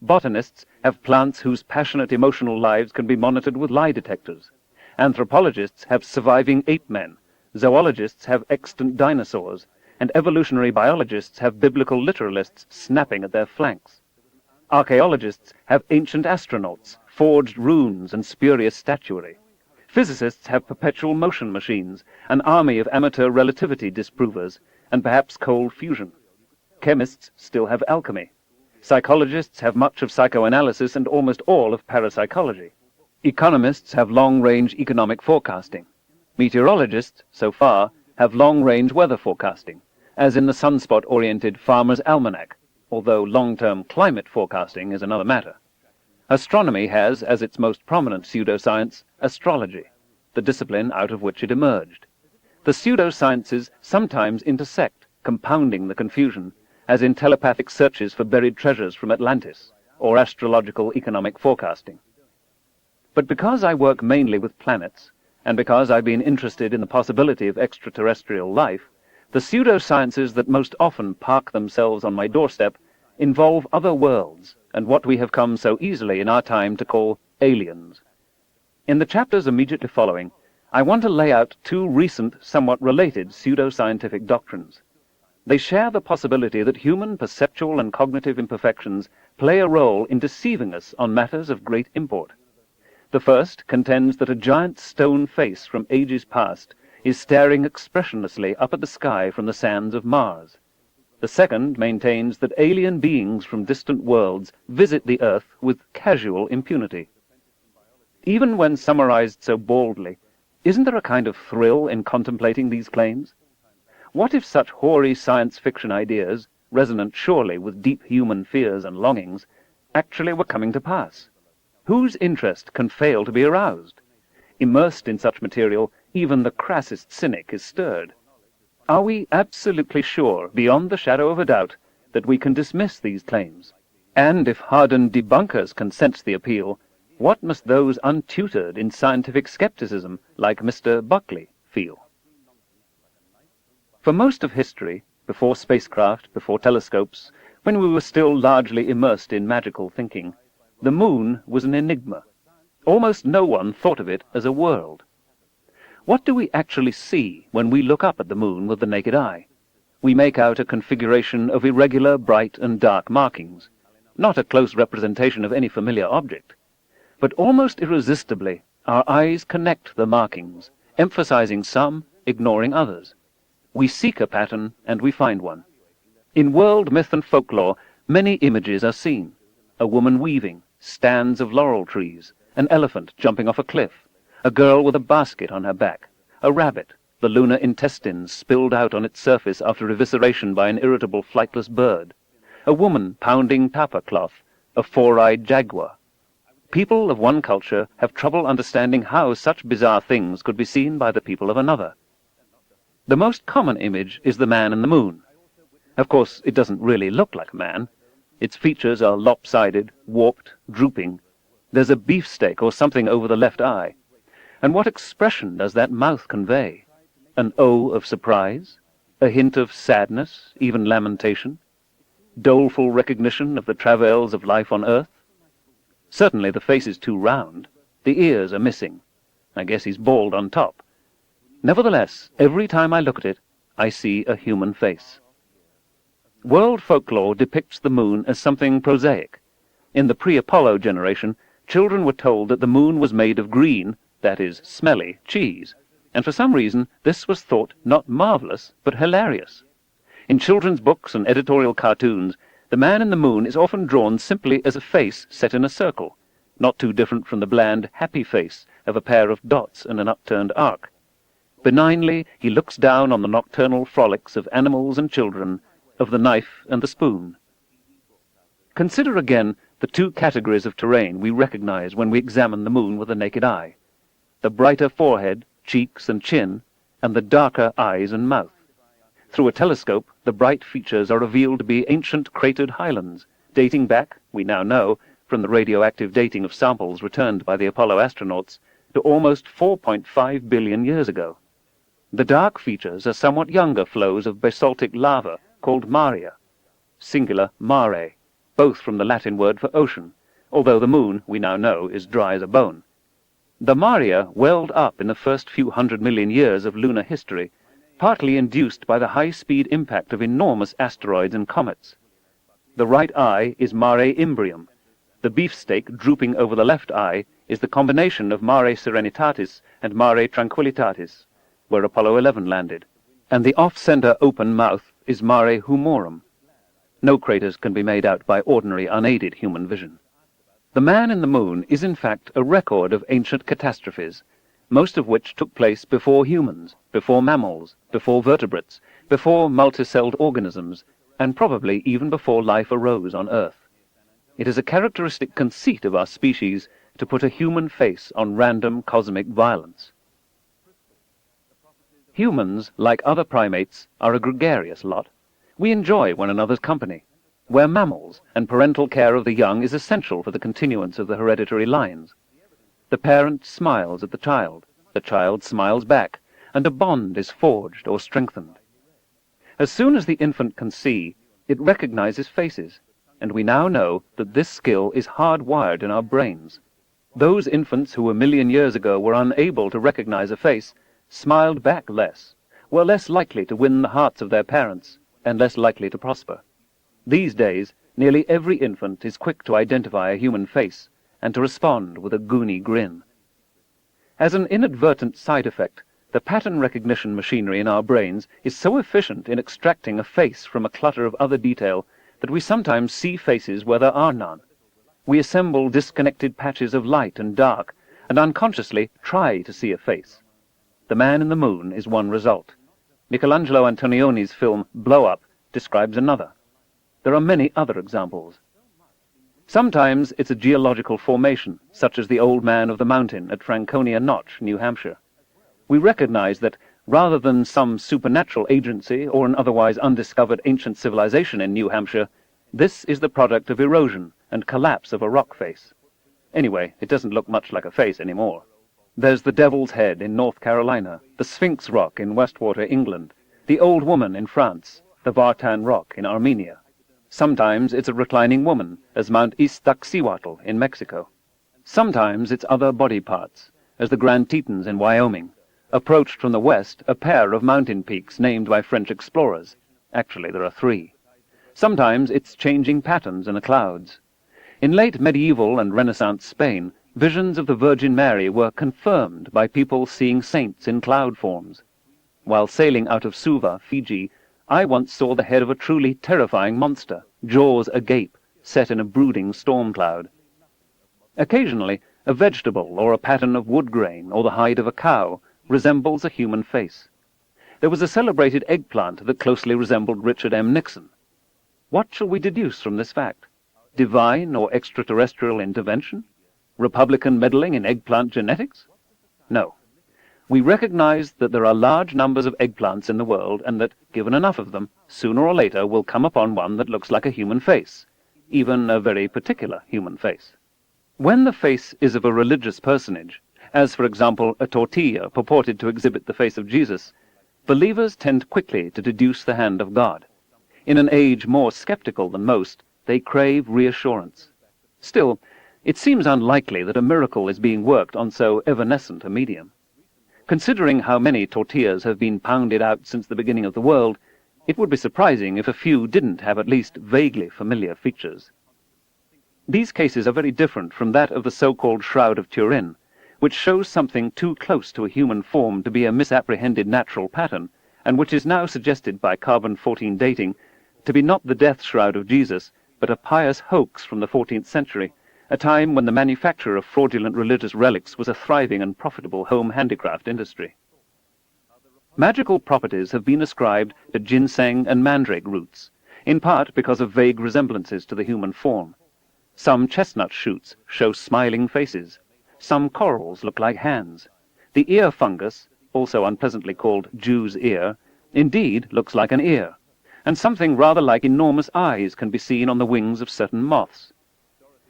Botanists have plants whose passionate emotional lives can be monitored with lie detectors. Anthropologists have surviving ape-men. Zoologists have extant dinosaurs. And evolutionary biologists have biblical literalists snapping at their flanks. Archaeologists have ancient astronauts, forged runes, and spurious statuary. Physicists have perpetual motion machines, an army of amateur relativity disprovers, and perhaps cold fusion. Chemists still have alchemy. Psychologists have much of psychoanalysis and almost all of parapsychology. Economists have long-range economic forecasting. Meteorologists, so far, have long-range weather forecasting, as in the sunspot-oriented Farmer's Almanac, although long-term climate forecasting is another matter. Astronomy has, as its most prominent pseudoscience, astrology, the discipline out of which it emerged. The pseudosciences sometimes intersect, compounding the confusion, as in telepathic searches for buried treasures from Atlantis, or astrological economic forecasting. But because I work mainly with planets, and because I've been interested in the possibility of extraterrestrial life, the pseudosciences that most often park themselves on my doorstep involve other worlds, and what we have come so easily in our time to call aliens. In the chapters immediately following, I want to lay out two recent, somewhat related pseudoscientific doctrines. They share the possibility that human perceptual and cognitive imperfections play a role in deceiving us on matters of great import. The first contends that a giant stone face from ages past is staring expressionlessly up at the sky from the sands of Mars. The second maintains that alien beings from distant worlds visit the Earth with casual impunity. Even when summarized so baldly, isn't there a kind of thrill in contemplating these claims? What if such hoary science fiction ideas, resonant surely with deep human fears and longings, actually were coming to pass? Whose interest can fail to be aroused? Immersed in such material, even the crassest cynic is stirred. Are we absolutely sure, beyond the shadow of a doubt, that we can dismiss these claims? And if hardened debunkers can sense the appeal, what must those untutored in scientific skepticism, like Mr. Buckley, feel? For most of history, before spacecraft, before telescopes, when we were still largely immersed in magical thinking, the moon was an enigma. Almost no one thought of it as a world. What do we actually see when we look up at the moon with the naked eye? We make out a configuration of irregular, bright and dark markings, not a close representation of any familiar object. But almost irresistibly, our eyes connect the markings, emphasizing some, ignoring others. We seek a pattern, and we find one. In world myth and folklore, many images are seen. A woman weaving, stands of laurel trees, an elephant jumping off a cliff, a girl with a basket on her back, a rabbit, the lunar intestines spilled out on its surface after evisceration by an irritable flightless bird, a woman pounding tapa cloth, a four-eyed jaguar. People of one culture have trouble understanding how such bizarre things could be seen by the people of another. The most common image is the man in the moon. Of course, it doesn't really look like a man. Its features are lopsided, warped, drooping. There's a beefsteak or something over the left eye. And what expression does that mouth convey? An O of surprise? A hint of sadness, even lamentation? Doleful recognition of the travails of life on Earth? Certainly the face is too round. The ears are missing. I guess he's bald on top. Nevertheless, every time I look at it, I see a human face. World folklore depicts the moon as something prosaic. In the pre-Apollo generation, children were told that the moon was made of green, that is, smelly, cheese, and for some reason this was thought not marvelous, but hilarious. In children's books and editorial cartoons, the man in the moon is often drawn simply as a face set in a circle, not too different from the bland, happy face of a pair of dots in an upturned arc. Benignly he looks down on the nocturnal frolics of animals and children, of the knife and the spoon. Consider again the two categories of terrain we recognize when we examine the moon with the naked eye: the brighter forehead, cheeks and chin, and the darker eyes and mouth. Through a telescope, the bright features are revealed to be ancient cratered highlands, dating back, we now know, from the radioactive dating of samples returned by the Apollo astronauts, to almost 4.5 billion years ago. The dark features are somewhat younger flows of basaltic lava, called maria, singular mare, both from the Latin word for ocean, although the moon, we now know, is dry as a bone. The maria welled up in the first few 100 million years of lunar history, partly induced by the high-speed impact of enormous asteroids and comets. The right eye is mare imbrium. The beefsteak drooping over the left eye is the combination of mare serenitatis and mare tranquillitatis, where Apollo 11 landed, and the off-center open mouth is mare humorum. No craters can be made out by ordinary unaided human vision. The man in the moon is in fact a record of ancient catastrophes, most of which took place before humans, before mammals, before vertebrates, before multicelled organisms, and probably even before life arose on Earth. It is a characteristic conceit of our species to put a human face on random cosmic violence. Humans, like other primates, are a gregarious lot. We enjoy one another's company. We're mammals, and parental care of the young is essential for the continuance of the hereditary lines. The parent smiles at the child smiles back, and a bond is forged or strengthened. As soon as the infant can see, it recognizes faces, and we now know that this skill is hardwired in our brains. Those infants who a million years ago were unable to recognize a face smiled back less, were less likely to win the hearts of their parents, and less likely to prosper. These days, Nearly every infant is quick to identify a human face and to respond with a goony grin. As an inadvertent side effect, the pattern recognition machinery in our brains is so efficient in extracting a face from a clutter of other detail that we sometimes see faces where there are none. We assemble disconnected patches of light and dark, and unconsciously try to see a face. The Man in the Moon is one result. Michelangelo Antonioni's film Blow Up describes another. There are many other examples. Sometimes it's a geological formation, such as the Old Man of the Mountain at Franconia Notch, New Hampshire. We recognize that, rather than some supernatural agency or an otherwise undiscovered ancient civilization in New Hampshire, this is the product of erosion and collapse of a rock face. Anyway, it doesn't look much like a face anymore. There's the Devil's Head in North Carolina, the Sphinx Rock in Westwater, England, the Old Woman in France, the Vartan Rock in Armenia. Sometimes it's a reclining woman, as Mount Iztaccíhuatl in Mexico. Sometimes it's other body parts, as the Grand Tetons in Wyoming, approached from the west a pair of mountain peaks named by French explorers. Actually, there are 3. Sometimes it's changing patterns in the clouds. In late medieval and Renaissance Spain, visions of the Virgin Mary were confirmed by people seeing saints in cloud forms. While sailing out of Suva, Fiji, I once saw the head of a truly terrifying monster, jaws agape, set in a brooding storm cloud. Occasionally, a vegetable or a pattern of wood grain or the hide of a cow resembles a human face. There was a celebrated eggplant that closely resembled Richard M. Nixon. What shall we deduce from this fact? Divine or extraterrestrial intervention? Republican meddling in eggplant genetics? No. We recognize that there are large numbers of eggplants in the world, and that, given enough of them, sooner or later we'll come upon one that looks like a human face, even a very particular human face. When the face is of a religious personage, as for example a tortilla purported to exhibit the face of Jesus, believers tend quickly to deduce the hand of God. In an age more skeptical than most, they crave reassurance. Still, it seems unlikely that a miracle is being worked on so evanescent a medium. Considering how many tortillas have been pounded out since the beginning of the world, it would be surprising if a few didn't have at least vaguely familiar features. These cases are very different from that of the so-called Shroud of Turin, which shows something too close to a human form to be a misapprehended natural pattern, and which is now suggested by carbon-14 dating to be not the death shroud of Jesus, but a pious hoax from the 14th century, a time when the manufacture of fraudulent religious relics was a thriving and profitable home handicraft industry. Magical properties have been ascribed to ginseng and mandrake roots, in part because of vague resemblances to the human form. Some chestnut shoots show smiling faces. Some corals look like hands. The ear fungus, also unpleasantly called Jew's ear, indeed looks like an ear, and something rather like enormous eyes can be seen on the wings of certain moths.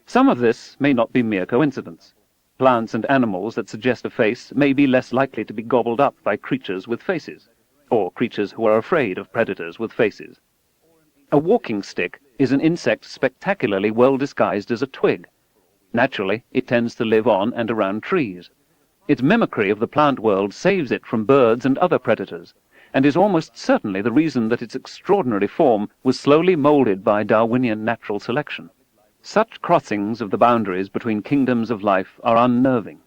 Some of this may not be mere coincidence. Plants and animals that suggest a face may be less likely to be gobbled up by creatures with faces, or creatures who are afraid of predators with faces. A walking stick is an insect spectacularly well disguised as a twig. Naturally, it tends to live on and around trees. Its mimicry of the plant world saves it from birds and other predators, and is almost certainly the reason that its extraordinary form was slowly molded by Darwinian natural selection. Such crossings of the boundaries between kingdoms of life are unnerving.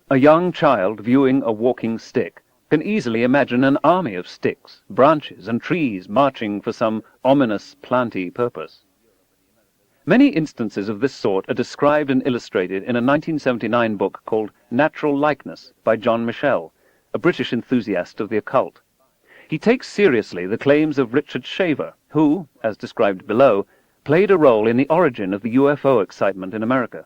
A young child viewing a walking stick can easily imagine an army of sticks, branches, and trees marching for some ominous planty purpose. Many instances of this sort are described and illustrated in a 1979 book called Natural Likeness by John Michell, a British enthusiast of the occult. He takes seriously the claims of Richard Shaver, who, as described below, played a role in the origin of the UFO excitement in America.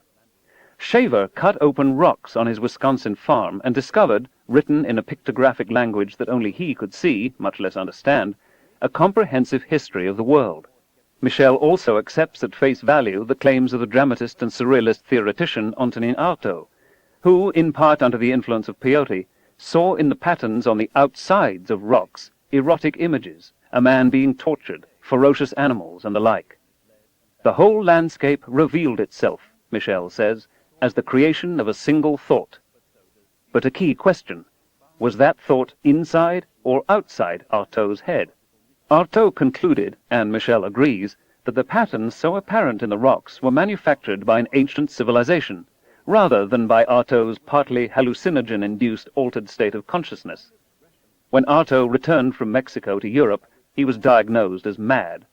Shaver cut open rocks on his Wisconsin farm and discovered, written in a pictographic language that only he could see, much less understand, a comprehensive history of the world. Michel also accepts at face value the claims of the dramatist and surrealist theoretician Antonin Artaud, who, in part under the influence of peyote, saw in the patterns on the outsides of rocks erotic images, a man being tortured, ferocious animals, and the like. The whole landscape revealed itself, Michel says, as the creation of a single thought. But a key question, was that thought inside or outside Artaud's head? Artaud concluded, and Michel agrees, that the patterns so apparent in the rocks were manufactured by an ancient civilization, rather than by Artaud's partly hallucinogen-induced altered state of consciousness. When Artaud returned from Mexico to Europe, he was diagnosed as mad.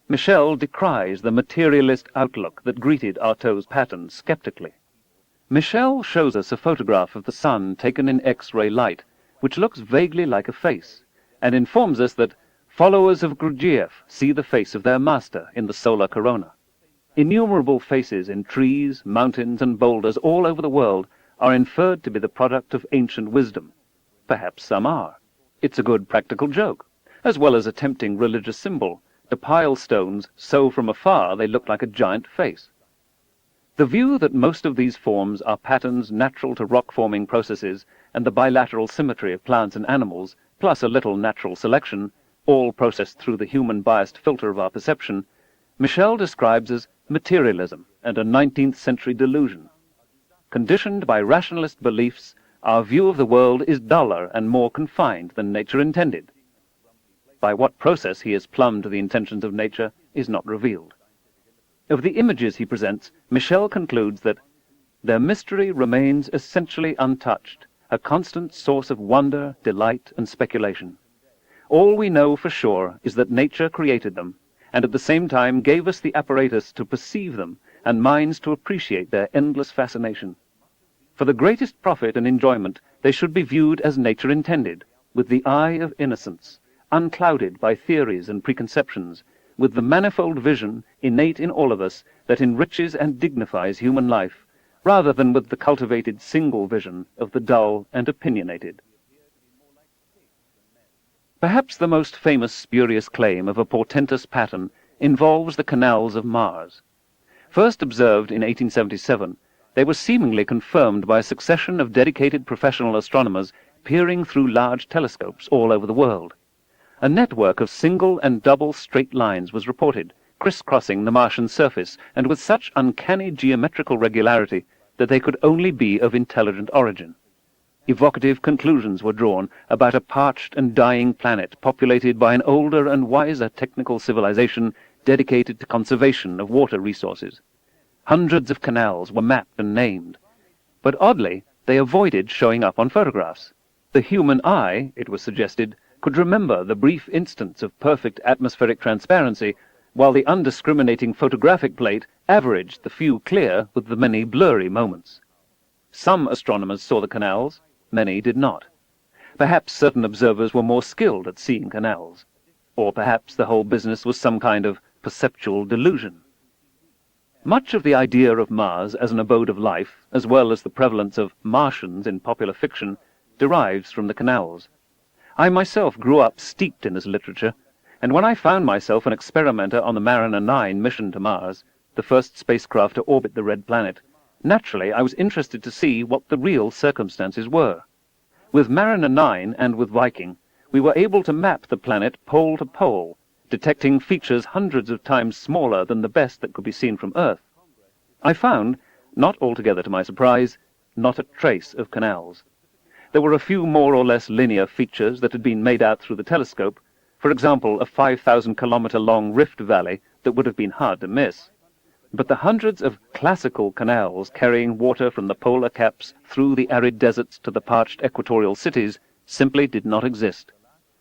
Michel decries the materialist outlook that greeted Artaud's patterns skeptically. Michel shows us a photograph of the sun taken in X-ray light, which looks vaguely like a face, and informs us that followers of Gurdjieff see the face of their master in the solar corona. Innumerable faces in trees, mountains, and boulders all over the world are inferred to be the product of ancient wisdom. Perhaps some are. It's a good practical joke, as well as a tempting religious symbol, to pile stones so from afar they look like a giant face. The view that most of these forms are patterns natural to rock-forming processes and the bilateral symmetry of plants and animals, plus a little natural selection, all processed through the human-biased filter of our perception, Michel describes as materialism and a 19th-century delusion. Conditioned by rationalist beliefs, our view of the world is duller and more confined than nature intended. By what process he has plumbed the intentions of nature is not revealed. Of the images he presents, Michel concludes that their mystery remains essentially untouched, a constant source of wonder, delight, and speculation. All we know for sure is that nature created them, and at the same time gave us the apparatus to perceive them and minds to appreciate their endless fascination. For the greatest profit and enjoyment, they should be viewed as nature intended, with the eye of innocence, unclouded by theories and preconceptions, with the manifold vision innate in all of us that enriches and dignifies human life, rather than with the cultivated single vision of the dull and opinionated. Perhaps the most famous spurious claim of a portentous pattern involves the canals of Mars. First observed in 1877, they were seemingly confirmed by a succession of dedicated professional astronomers peering through large telescopes all over the world. A network of single and double straight lines was reported, crisscrossing the Martian surface, and with such uncanny geometrical regularity that they could only be of intelligent origin. Evocative conclusions were drawn about a parched and dying planet populated by an older and wiser technical civilization dedicated to conservation of water resources. Hundreds of canals were mapped and named, but oddly, they avoided showing up on photographs. The human eye, it was suggested, could remember the brief instants of perfect atmospheric transparency, while the undiscriminating photographic plate averaged the few clear with the many blurry moments. Some astronomers saw the canals, many did not. Perhaps certain observers were more skilled at seeing canals, or perhaps the whole business was some kind of perceptual delusion. Much of the idea of Mars as an abode of life, as well as the prevalence of Martians in popular fiction, derives from the canals. I myself grew up steeped in this literature, and when I found myself an experimenter on the Mariner 9 mission to Mars, the first spacecraft to orbit the red planet, naturally I was interested to see what the real circumstances were. With Mariner 9 and with Viking, we were able to map the planet pole to pole, detecting features hundreds of times smaller than the best that could be seen from Earth. I found, not altogether to my surprise, not a trace of canals. There were a few more or less linear features that had been made out through the telescope, for example, a 5,000-kilometer-long rift valley that would have been hard to miss. But the hundreds of classical canals carrying water from the polar caps through the arid deserts to the parched equatorial cities simply did not exist.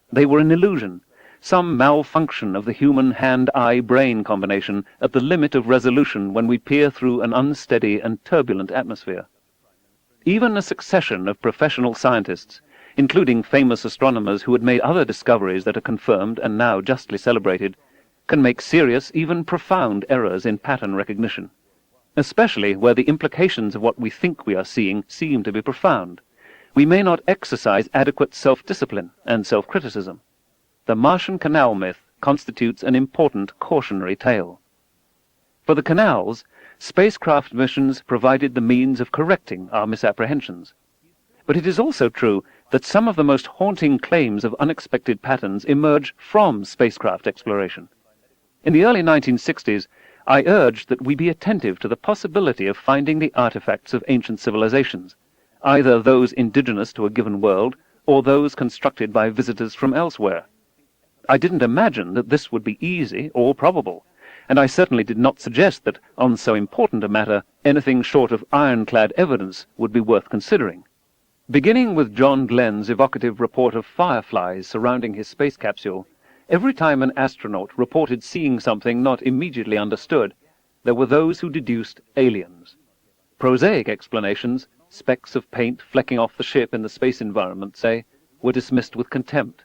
They were an illusion, some malfunction of the human hand-eye-brain combination at the limit of resolution when we peer through an unsteady and turbulent atmosphere. Even a succession of professional scientists, including famous astronomers who had made other discoveries that are confirmed and now justly celebrated, can make serious, even profound errors in pattern recognition, especially where the implications of what we think we are seeing seem to be profound. We may not exercise adequate self-discipline and self-criticism. The Martian canal myth constitutes an important cautionary tale. For the canals, spacecraft missions provided the means of correcting our misapprehensions. But it is also true that some of the most haunting claims of unexpected patterns emerge from spacecraft exploration. In the early 1960s, I urged that we be attentive to the possibility of finding the artifacts of ancient civilizations, either those indigenous to a given world or those constructed by visitors from elsewhere. I didn't imagine that this would be easy or probable, and I certainly did not suggest that, on so important a matter, anything short of ironclad evidence would be worth considering. Beginning with John Glenn's evocative report of fireflies surrounding his space capsule, every time an astronaut reported seeing something not immediately understood, there were those who deduced aliens. Prosaic explanations, specks of paint flecking off the ship in the space environment, say, were dismissed with contempt.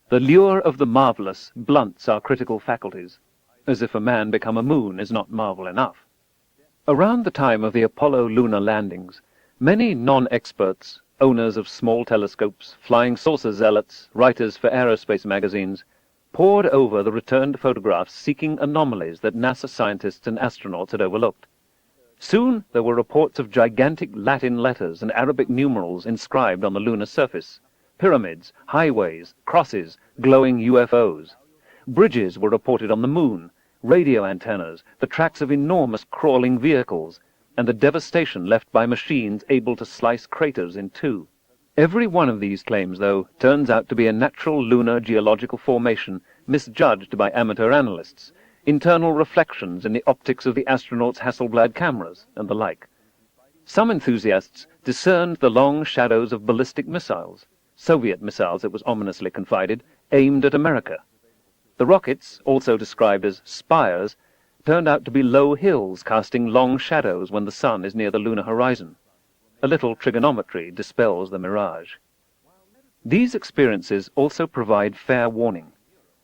The lure of the marvelous blunts our critical faculties, as if a man become a moon is not marvel enough. Around the time of the Apollo lunar landings, many non-experts, owners of small telescopes, flying saucer zealots, writers for aerospace magazines, pored over the returned photographs seeking anomalies that NASA scientists and astronauts had overlooked. Soon there were reports of gigantic Latin letters and Arabic numerals inscribed on the lunar surface, pyramids, highways, crosses, glowing UFOs. Bridges were reported on the moon, radio antennas, the tracks of enormous crawling vehicles, and the devastation left by machines able to slice craters in two. Every one of these claims, though, turns out to be a natural lunar geological formation misjudged by amateur analysts, internal reflections in the optics of the astronauts' Hasselblad cameras, and the like. Some enthusiasts discerned the long shadows of ballistic missiles, Soviet missiles, it was ominously confided, aimed at America. The rockets, also described as spires, turned out to be low hills casting long shadows when the sun is near the lunar horizon. A little trigonometry dispels the mirage. These experiences also provide fair warning.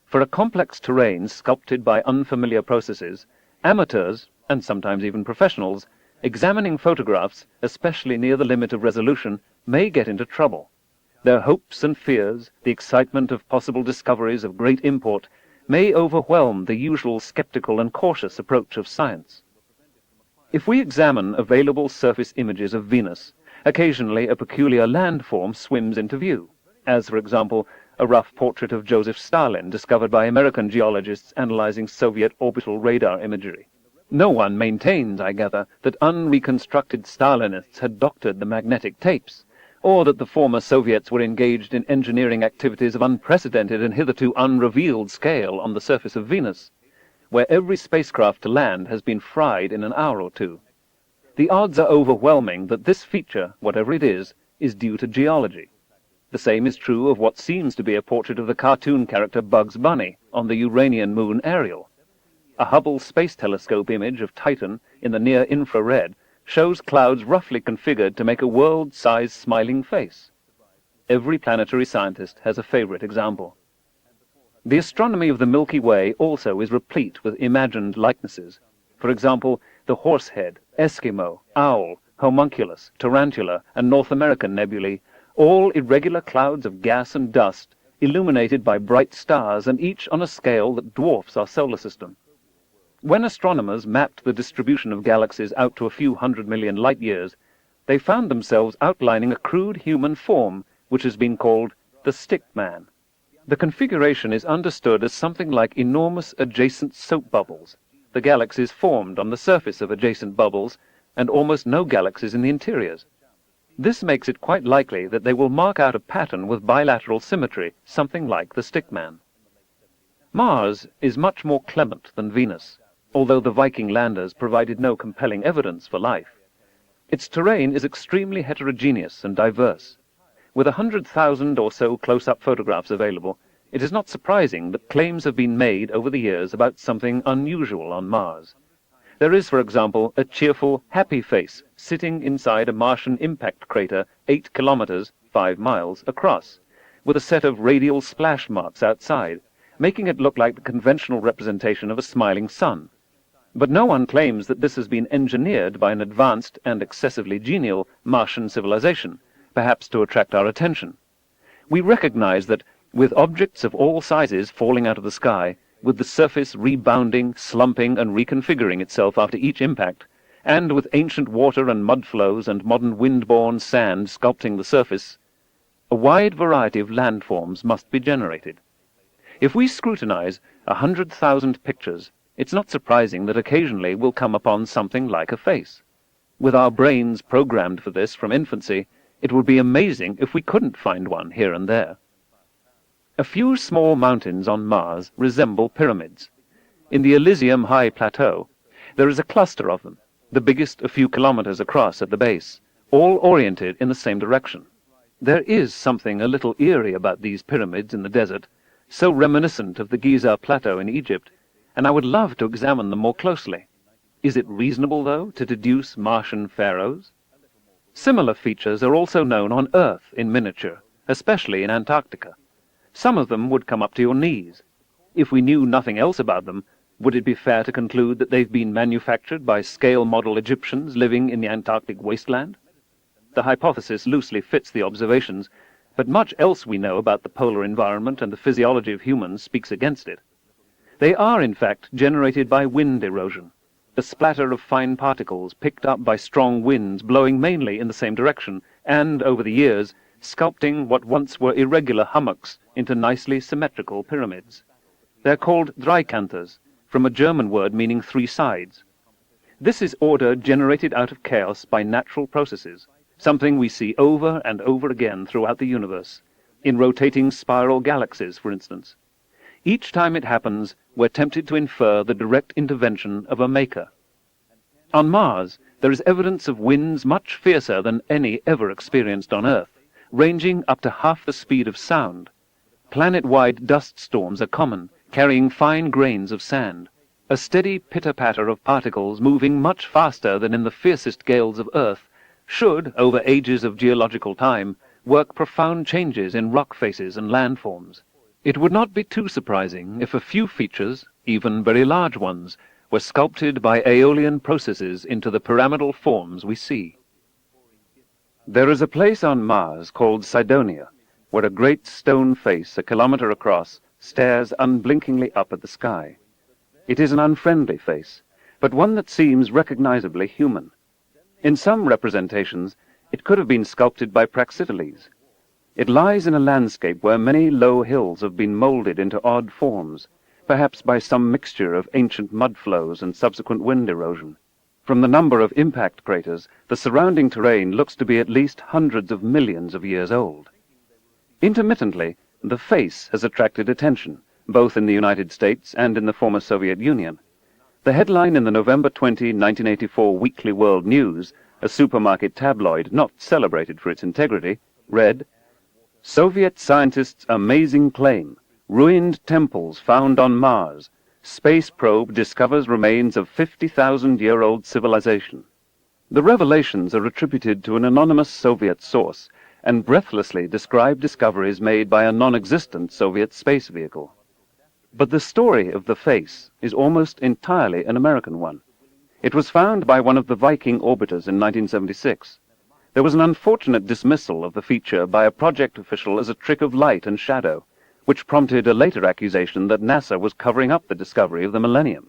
For a complex terrain sculpted by unfamiliar processes, amateurs, and sometimes even professionals, examining photographs, especially near the limit of resolution, may get into trouble. Their hopes and fears, the excitement of possible discoveries of great import, may overwhelm the usual skeptical and cautious approach of science. If we examine available surface images of Venus, occasionally a peculiar landform swims into view, as, for example, a rough portrait of Joseph Stalin discovered by American geologists analyzing Soviet orbital radar imagery. No one maintains, I gather, that unreconstructed Stalinists had doctored the magnetic tapes, or that the former Soviets were engaged in engineering activities of unprecedented and hitherto unrevealed scale on the surface of Venus, where every spacecraft to land has been fried in an hour or two. The odds are overwhelming that this feature, whatever it is due to geology. The same is true of what seems to be a portrait of the cartoon character Bugs Bunny on the Uranian moon Ariel. A Hubble Space Telescope image of Titan in the near-infrared shows clouds roughly configured to make a world-sized smiling face. Every planetary scientist has a favorite example. The astronomy of the Milky Way also is replete with imagined likenesses. For example, the Horsehead, Eskimo, Owl, Homunculus, Tarantula, and North American nebulae, all irregular clouds of gas and dust, illuminated by bright stars, and each on a scale that dwarfs our solar system. When astronomers mapped the distribution of galaxies out to a few 100 million light-years, they found themselves outlining a crude human form which has been called the stick man. The configuration is understood as something like enormous adjacent soap bubbles, the galaxies formed on the surface of adjacent bubbles, and almost no galaxies in the interiors. This makes it quite likely that they will mark out a pattern with bilateral symmetry, something like the stick man. Mars is much more clement than Venus, although the Viking landers provided no compelling evidence for life. Its terrain is extremely heterogeneous and diverse. With 100,000 or so close-up photographs available, it is not surprising that claims have been made over the years about something unusual on Mars. There is, for example, a cheerful, happy face sitting inside a Martian impact crater 8 kilometers, 5 miles, across, with a set of radial splash marks outside, making it look like the conventional representation of a smiling sun. But no one claims that this has been engineered by an advanced and excessively genial Martian civilization, perhaps to attract our attention. We recognize that, with objects of all sizes falling out of the sky, with the surface rebounding, slumping, and reconfiguring itself after each impact, and with ancient water and mud flows and modern wind-borne sand sculpting the surface, a wide variety of landforms must be generated. If we scrutinize 100,000 pictures, it's not surprising that occasionally we'll come upon something like a face. With our brains programmed for this from infancy, it would be amazing if we couldn't find one here and there. A few small mountains on Mars resemble pyramids. In the Elysium High Plateau, there is a cluster of them, the biggest a few kilometers across at the base, all oriented in the same direction. There is something a little eerie about these pyramids in the desert, so reminiscent of the Giza Plateau in Egypt, and I would love to examine them more closely. Is it reasonable, though, to deduce Martian pharaohs? Similar features are also known on Earth in miniature, especially in Antarctica. Some of them would come up to your knees. If we knew nothing else about them, would it be fair to conclude that they've been manufactured by scale model Egyptians living in the Antarctic wasteland? The hypothesis loosely fits the observations, but much else we know about the polar environment and the physiology of humans speaks against it. They are, in fact, generated by wind erosion, a splatter of fine particles picked up by strong winds blowing mainly in the same direction, and, over the years, sculpting what once were irregular hummocks into nicely symmetrical pyramids. They're called dreikanthers, from a German word meaning three sides. This is order generated out of chaos by natural processes, something we see over and over again throughout the universe, in rotating spiral galaxies, for instance. Each time it happens, we're tempted to infer the direct intervention of a maker. On Mars, there is evidence of winds much fiercer than any ever experienced on Earth, ranging up to half the speed of sound. Planet-wide dust storms are common, carrying fine grains of sand, a steady pitter-patter of particles moving much faster than in the fiercest gales of Earth, should, over ages of geological time, work profound changes in rock faces and landforms. It would not be too surprising if a few features, even very large ones, were sculpted by aeolian processes into the pyramidal forms we see. There is a place on Mars called Cydonia, where a great stone face a kilometer across stares unblinkingly up at the sky. It is an unfriendly face, but one that seems recognizably human. In some representations, it could have been sculpted by Praxiteles. It lies in a landscape where many low hills have been molded into odd forms, perhaps by some mixture of ancient mud flows and subsequent wind erosion. From the number of impact craters, the surrounding terrain looks to be at least hundreds of millions of years old. Intermittently, the face has attracted attention, both in the United States and in the former Soviet Union. The headline in the November 20, 1984 Weekly World News, a supermarket tabloid not celebrated for its integrity, read, "Soviet scientists' amazing claim, ruined temples found on Mars. Space probe discovers remains of 50,000-year-old civilization." The revelations are attributed to an anonymous Soviet source and breathlessly describe discoveries made by a non-existent Soviet space vehicle. But the story of the face is almost entirely an American one. It was found by one of the Viking orbiters in 1976. There was an unfortunate dismissal of the feature by a project official as a trick of light and shadow, which prompted a later accusation that NASA was covering up the discovery of the millennium.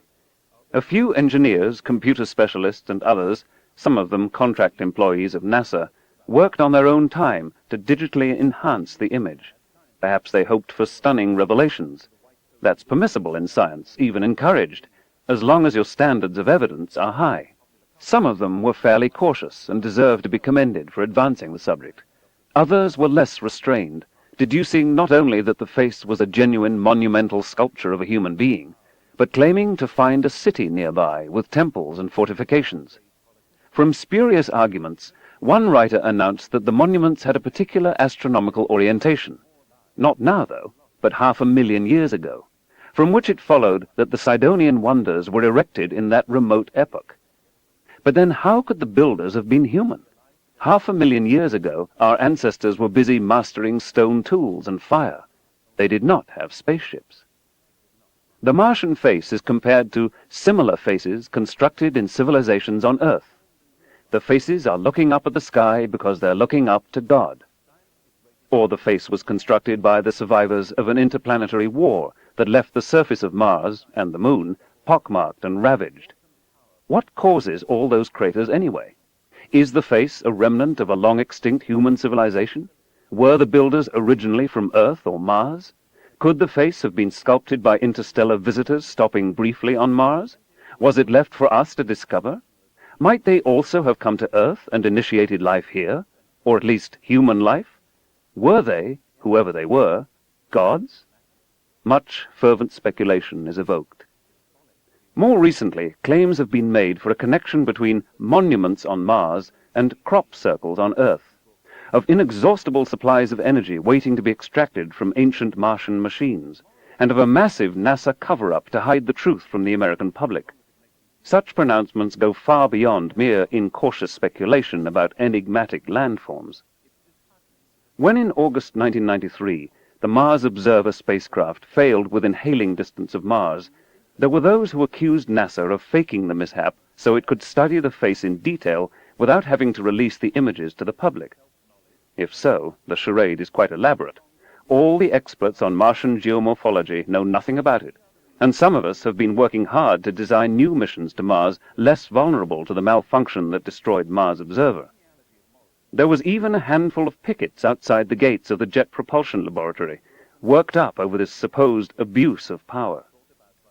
A few engineers, computer specialists, and others, some of them contract employees of NASA, worked on their own time to digitally enhance the image. Perhaps they hoped for stunning revelations. That's permissible in science, even encouraged, as long as your standards of evidence are high. Some of them were fairly cautious and deserve to be commended for advancing the subject. Others were less restrained, deducing not only that the face was a genuine monumental sculpture of a human being, but claiming to find a city nearby with temples and fortifications. From spurious arguments, one writer announced that the monuments had a particular astronomical orientation. Not now, though, but 500,000 years ago, from which it followed that the Sidonian wonders were erected in that remote epoch. But then how could the builders have been human? 500,000 years ago, our ancestors were busy mastering stone tools and fire. They did not have spaceships. The Martian face is compared to similar faces constructed in civilizations on Earth. The faces are looking up at the sky because they're looking up to God. Or the face was constructed by the survivors of an interplanetary war that left the surface of Mars and the Moon pockmarked and ravaged. What causes all those craters anyway? Is the face a remnant of a long-extinct human civilization? Were the builders originally from Earth or Mars? Could the face have been sculpted by interstellar visitors stopping briefly on Mars? Was it left for us to discover? Might they also have come to Earth and initiated life here, or at least human life? Were they, whoever they were, gods? Much fervent speculation is evoked. More recently, claims have been made for a connection between monuments on Mars and crop circles on Earth, of inexhaustible supplies of energy waiting to be extracted from ancient Martian machines, and of a massive NASA cover-up to hide the truth from the American public. Such pronouncements go far beyond mere incautious speculation about enigmatic landforms. When in August 1993 the Mars Observer spacecraft failed within hailing distance of Mars, there were those who accused NASA of faking the mishap so it could study the face in detail without having to release the images to the public. If so, the charade is quite elaborate. All the experts on Martian geomorphology know nothing about it, and some of us have been working hard to design new missions to Mars less vulnerable to the malfunction that destroyed Mars Observer. There was even a handful of pickets outside the gates of the Jet Propulsion Laboratory, worked up over this supposed abuse of power.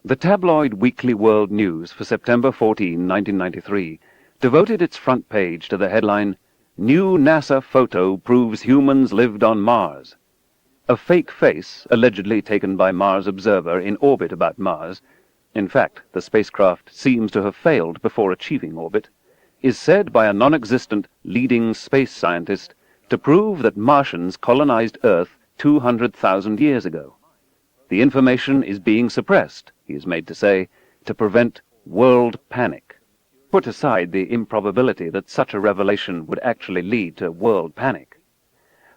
The tabloid Weekly World News for September 14, 1993, devoted its front page to the headline, "New NASA Photo Proves Humans Lived on Mars." A fake face, allegedly taken by Mars Observer in orbit about Mars, in fact, the spacecraft seems to have failed before achieving orbit, is said by a non-existent leading space scientist to prove that Martians colonized Earth 200,000 years ago. The information is being suppressed, he is made to say, to prevent world panic. Put aside the improbability that such a revelation would actually lead to world panic.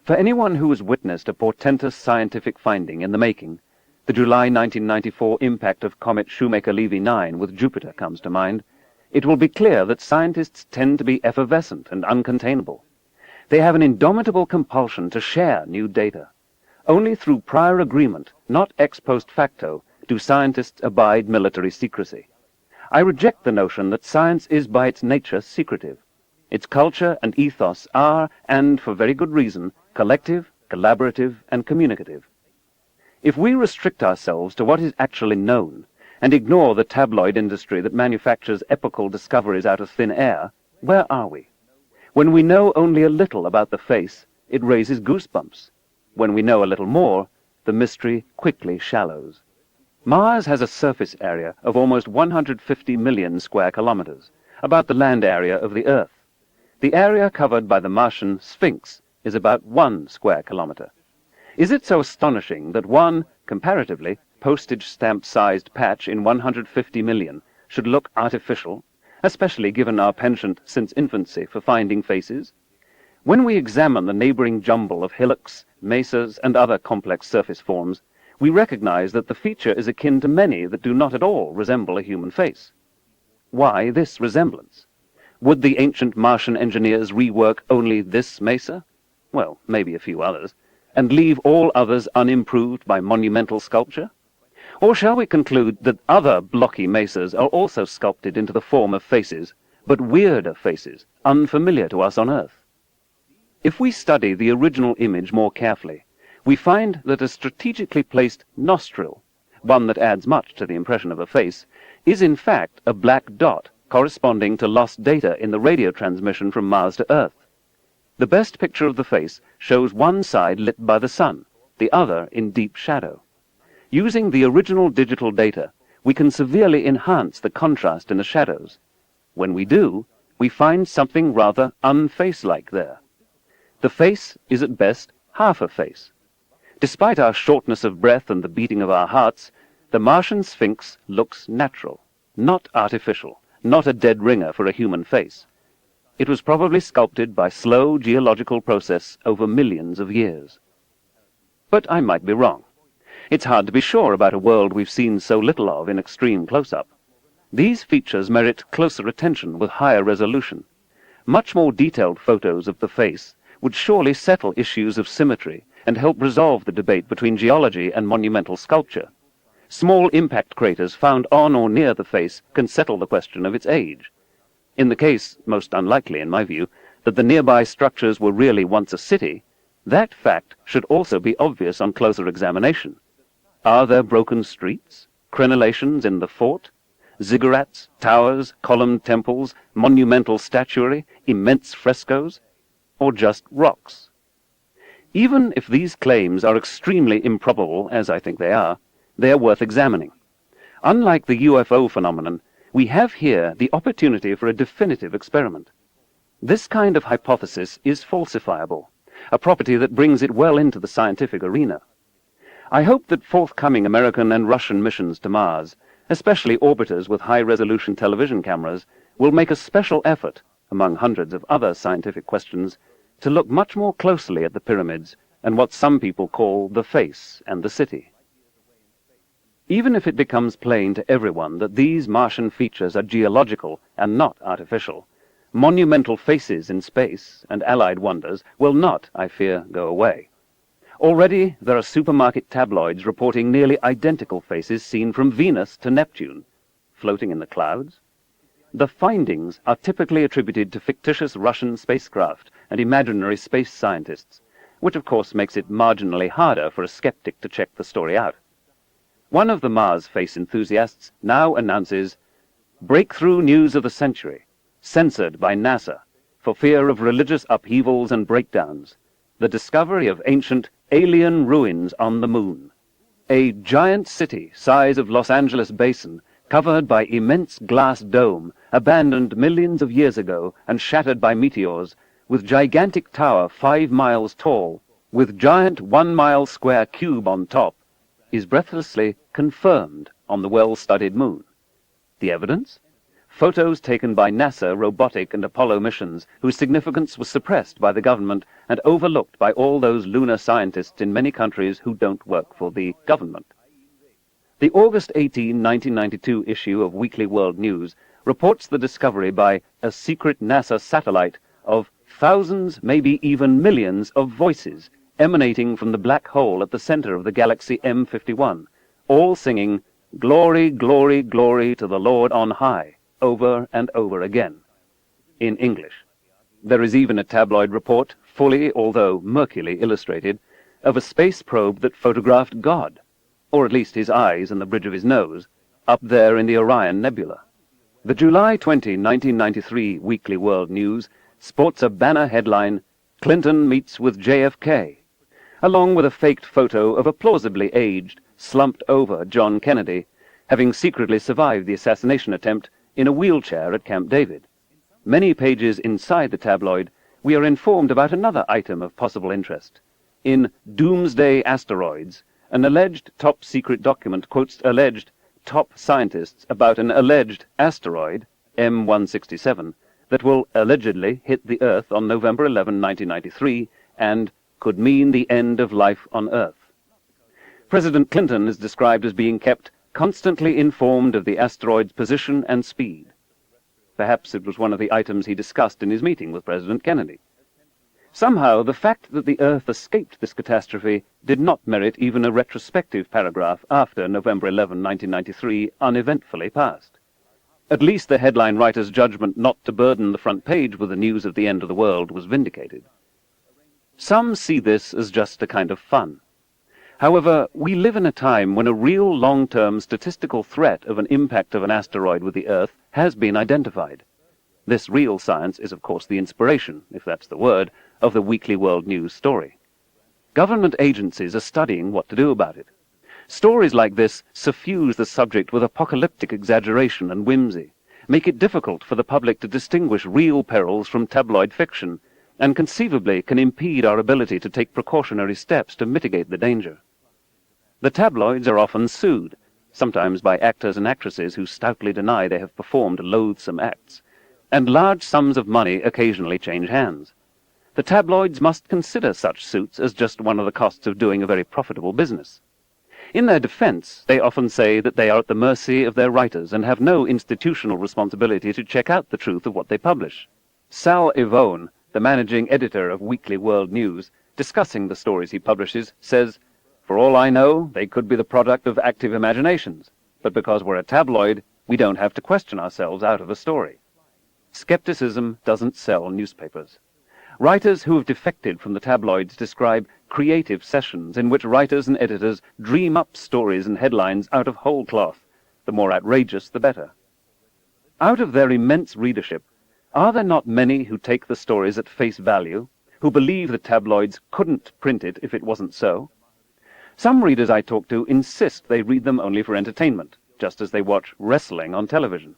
For anyone who has witnessed a portentous scientific finding in the making, the July 1994 impact of comet Shoemaker-Levy 9 with Jupiter comes to mind, it will be clear that scientists tend to be effervescent and uncontainable. They have an indomitable compulsion to share new data. Only through prior agreement, not ex post facto, do scientists abide military secrecy. I reject the notion that science is by its nature secretive. Its culture and ethos are, and for very good reason, collective, collaborative, and communicative. If we restrict ourselves to what is actually known, and ignore the tabloid industry that manufactures epochal discoveries out of thin air, where are we? When we know only a little about the face, it raises goosebumps. When we know a little more, the mystery quickly shallows. Mars has a surface area of almost 150 million square kilometers, about the land area of the Earth. The area covered by the Martian Sphinx is about 1 square kilometer. Is it so astonishing that one, comparatively, postage stamp-sized patch in 150 million should look artificial, especially given our penchant since infancy for finding faces? When we examine the neighboring jumble of hillocks, mesas, and other complex surface forms, we recognize that the feature is akin to many that do not at all resemble a human face. Why this resemblance? Would the ancient Martian engineers rework only this mesa? Well, maybe a few others, and leave all others unimproved by monumental sculpture? Or shall we conclude that other blocky mesas are also sculpted into the form of faces, but weirder faces, unfamiliar to us on Earth? If we study the original image more carefully, we find that a strategically placed nostril, one that adds much to the impression of a face, is in fact a black dot corresponding to lost data in the radio transmission from Mars to Earth. The best picture of the face shows one side lit by the sun, the other in deep shadow. Using the original digital data, we can severely enhance the contrast in the shadows. When we do, we find something rather unface-like there. The face is at best half a face. Despite our shortness of breath and the beating of our hearts, the Martian Sphinx looks natural, not artificial, not a dead ringer for a human face. It was probably sculpted by slow geological process over millions of years. But I might be wrong. It's hard to be sure about a world we've seen so little of in extreme close-up. These features merit closer attention with higher resolution. Much more detailed photos of the face would surely settle issues of symmetry and help resolve the debate between geology and monumental sculpture. Small impact craters found on or near the face can settle the question of its age. In the case, most unlikely in my view, that the nearby structures were really once a city, that fact should also be obvious on closer examination. Are there broken streets, crenellations in the fort, ziggurats, towers, columned temples, monumental statuary, immense frescoes, or just rocks? Even if these claims are extremely improbable, as I think they are worth examining. Unlike the UFO phenomenon, we have here the opportunity for a definitive experiment. This kind of hypothesis is falsifiable, a property that brings it well into the scientific arena. I hope that forthcoming American and Russian missions to Mars, especially orbiters with high-resolution television cameras, will make a special effort, among hundreds of other scientific questions, to look much more closely at the pyramids and what some people call the face and the city. Even if it becomes plain to everyone that these Martian features are geological and not artificial, monumental faces in space and allied wonders will not, I fear, go away. Already there are supermarket tabloids reporting nearly identical faces seen from Venus to Neptune, floating in the clouds. The findings are typically attributed to fictitious Russian spacecraft and imaginary space scientists, which of course makes it marginally harder for a skeptic to check the story out. One of the Mars face enthusiasts now announces, "Breakthrough news of the century, censored by NASA for fear of religious upheavals and breakdowns. The discovery of ancient alien ruins on the moon. A giant city size of Los Angeles basin, covered by immense glass dome, abandoned millions of years ago and shattered by meteors, with gigantic tower 5 miles tall, with giant 1-mile square cube on top, is breathlessly confirmed on the well-studied moon. The evidence? Photos taken by NASA robotic and Apollo missions, whose significance was suppressed by the government and overlooked by all those lunar scientists in many countries who don't work for the government." The August 18, 1992 issue of Weekly World News reports the discovery by a secret NASA satellite of thousands, maybe even millions, of voices emanating from the black hole at the center of the galaxy M51, all singing, "Glory, glory, glory to the Lord on high," over and over again, in English. There is even a tabloid report, fully, although murkily illustrated, of a space probe that photographed God, or at least his eyes and the bridge of his nose, up there in the Orion Nebula. The July 20, 1993 Weekly World News sports a banner headline, "Clinton meets with JFK," along with a faked photo of a plausibly aged, slumped-over John Kennedy, having secretly survived the assassination attempt in a wheelchair at Camp David. Many pages inside the tabloid, we are informed about another item of possible interest. In Doomsday Asteroids, an alleged top-secret document quotes alleged top scientists about an alleged asteroid, M167, that will allegedly hit the Earth on November 11, 1993, and could mean the end of life on Earth. President Clinton is described as being kept constantly informed of the asteroid's position and speed. Perhaps it was one of the items he discussed in his meeting with President Kennedy. Somehow, the fact that the Earth escaped this catastrophe did not merit even a retrospective paragraph after November 11, 1993, uneventfully passed. At least the headline writer's judgment not to burden the front page with the news of the end of the world was vindicated. Some see this as just a kind of fun. However, we live in a time when a real long-term statistical threat of an impact of an asteroid with the Earth has been identified. This real science is, of course, the inspiration, if that's the word, of the Weekly World News story. Government agencies are studying what to do about it. Stories like this suffuse the subject with apocalyptic exaggeration and whimsy, make it difficult for the public to distinguish real perils from tabloid fiction, and conceivably can impede our ability to take precautionary steps to mitigate the danger. The tabloids are often sued, sometimes by actors and actresses who stoutly deny they have performed loathsome acts, and large sums of money occasionally change hands. The tabloids must consider such suits as just one of the costs of doing a very profitable business. In their defense, they often say that they are at the mercy of their writers and have no institutional responsibility to check out the truth of what they publish. Sal Ivone, the managing editor of Weekly World News, discussing the stories he publishes, says, "For all I know, they could be the product of active imaginations, but because we're a tabloid, we don't have to question ourselves out of a story." Skepticism doesn't sell newspapers. Writers who have defected from the tabloids describe creative sessions in which writers and editors dream up stories and headlines out of whole cloth. The more outrageous, the better. Out of their immense readership, are there not many who take the stories at face value, who believe the tabloids couldn't print it if it wasn't so? Some readers I talk to insist they read them only for entertainment, just as they watch wrestling on television.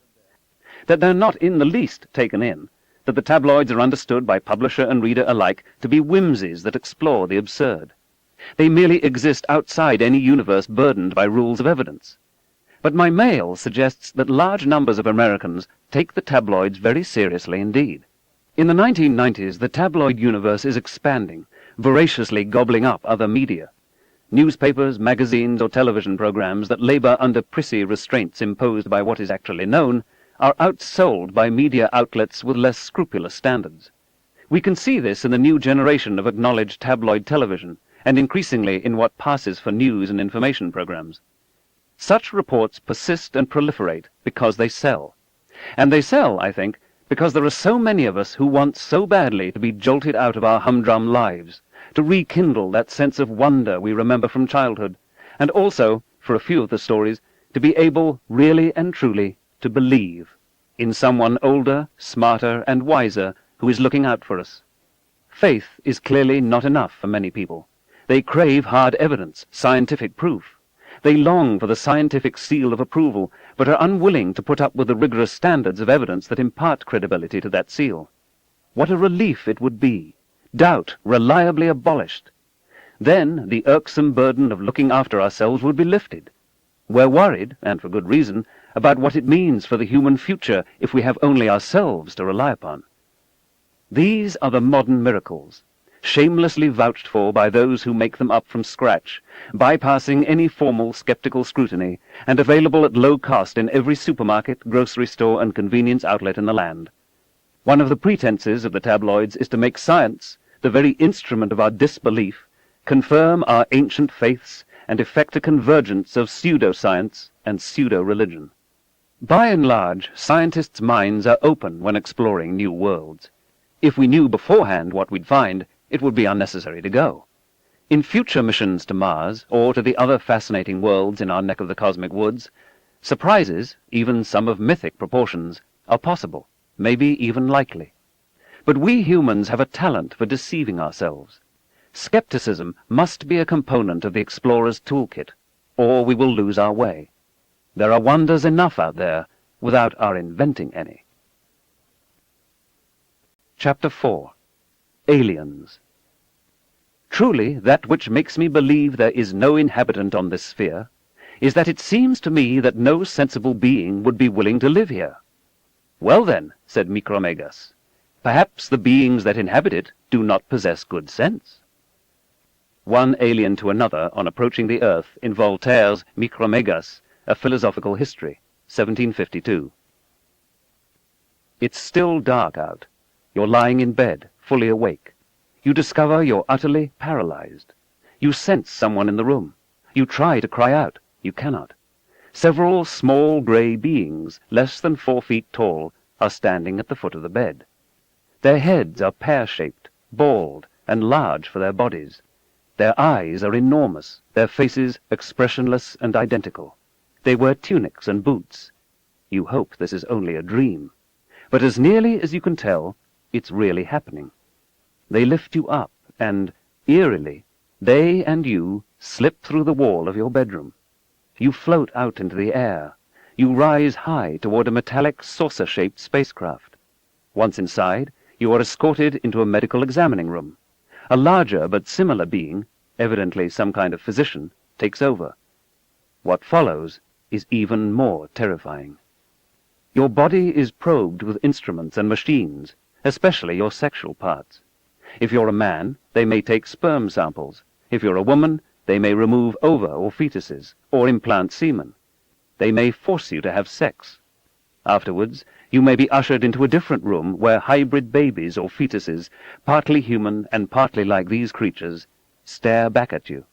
That they're not in the least taken in, that the tabloids are understood by publisher and reader alike to be whimsies that explore the absurd. They merely exist outside any universe burdened by rules of evidence. But my mail suggests that large numbers of Americans take the tabloids very seriously indeed. In the 1990s, the tabloid universe is expanding, voraciously gobbling up other media. Newspapers, magazines, or television programs that labor under prissy restraints imposed by what is actually known are outsold by media outlets with less scrupulous standards. We can see this in the new generation of acknowledged tabloid television, and increasingly in what passes for news and information programs. Such reports persist and proliferate because they sell. And they sell, I think, because there are so many of us who want so badly to be jolted out of our humdrum lives, to rekindle that sense of wonder we remember from childhood, and also, for a few of the stories, to be able really and truly to believe in someone older, smarter, and wiser who is looking out for us. Faith is clearly not enough for many people. They crave hard evidence, scientific proof. They long for the scientific seal of approval, but are unwilling to put up with the rigorous standards of evidence that impart credibility to that seal. What a relief it would be! Doubt reliably abolished. Then the irksome burden of looking after ourselves would be lifted. We're worried, and for good reason, about what it means for the human future if we have only ourselves to rely upon. These are the modern miracles, shamelessly vouched for by those who make them up from scratch, bypassing any formal skeptical scrutiny, and available at low cost in every supermarket, grocery store, and convenience outlet in the land. One of the pretenses of the tabloids is to make science, the very instrument of our disbelief, confirm our ancient faiths, and effect a convergence of pseudo-science and pseudo-religion. By and large, scientists' minds are open when exploring new worlds. If we knew beforehand what we'd find, it would be unnecessary to go. In future missions to Mars, or to the other fascinating worlds in our neck of the cosmic woods, surprises, even some of mythic proportions, are possible, maybe even likely. But we humans have a talent for deceiving ourselves. Skepticism must be a component of the explorer's toolkit, or we will lose our way. There are wonders enough out there without our inventing any. Chapter 4. Aliens. Truly, that which makes me believe there is no inhabitant on this sphere is that it seems to me that no sensible being would be willing to live here. Well then, said Micromegas, perhaps the beings that inhabit it do not possess good sense. One alien to another on approaching the earth in Voltaire's Micromegas, A Philosophical History, 1752. It's still dark out. You're lying in bed, fully awake. You discover you're utterly paralyzed. You sense someone in the room. You try to cry out. You cannot. Several small grey beings, less than 4 feet tall, are standing at the foot of the bed. Their heads are pear-shaped, bald, and large for their bodies. Their eyes are enormous, their faces expressionless and identical. They wear tunics and boots. You hope this is only a dream. But as nearly as you can tell, it's really happening. They lift you up, and, eerily, they and you slip through the wall of your bedroom. You float out into the air. You rise high toward a metallic saucer-shaped spacecraft. Once inside, you are escorted into a medical examining room. A larger but similar being, evidently some kind of physician, takes over. What follows is even more terrifying. Your body is probed with instruments and machines, especially your sexual parts. If you're a man, they may take sperm samples. If you're a woman, they may remove ova or fetuses, or implant semen. They may force you to have sex. Afterwards, you may be ushered into a different room where hybrid babies or fetuses, partly human and partly like these creatures, stare back at you.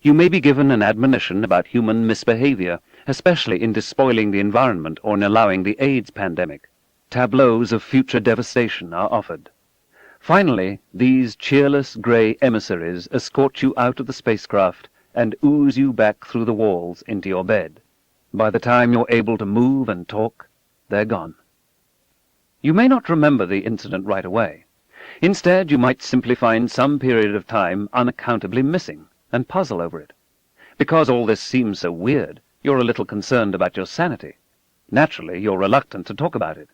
You may be given an admonition about human misbehavior, especially in despoiling the environment or in allowing the AIDS pandemic. Tableaus of future devastation are offered. Finally, these cheerless grey emissaries escort you out of the spacecraft and ooze you back through the walls into your bed. By the time you're able to move and talk, they're gone. You may not remember the incident right away. Instead, you might simply find some period of time unaccountably missing and puzzle over it. Because all this seems so weird, You're a little concerned about your sanity. Naturally, you're reluctant to talk about it.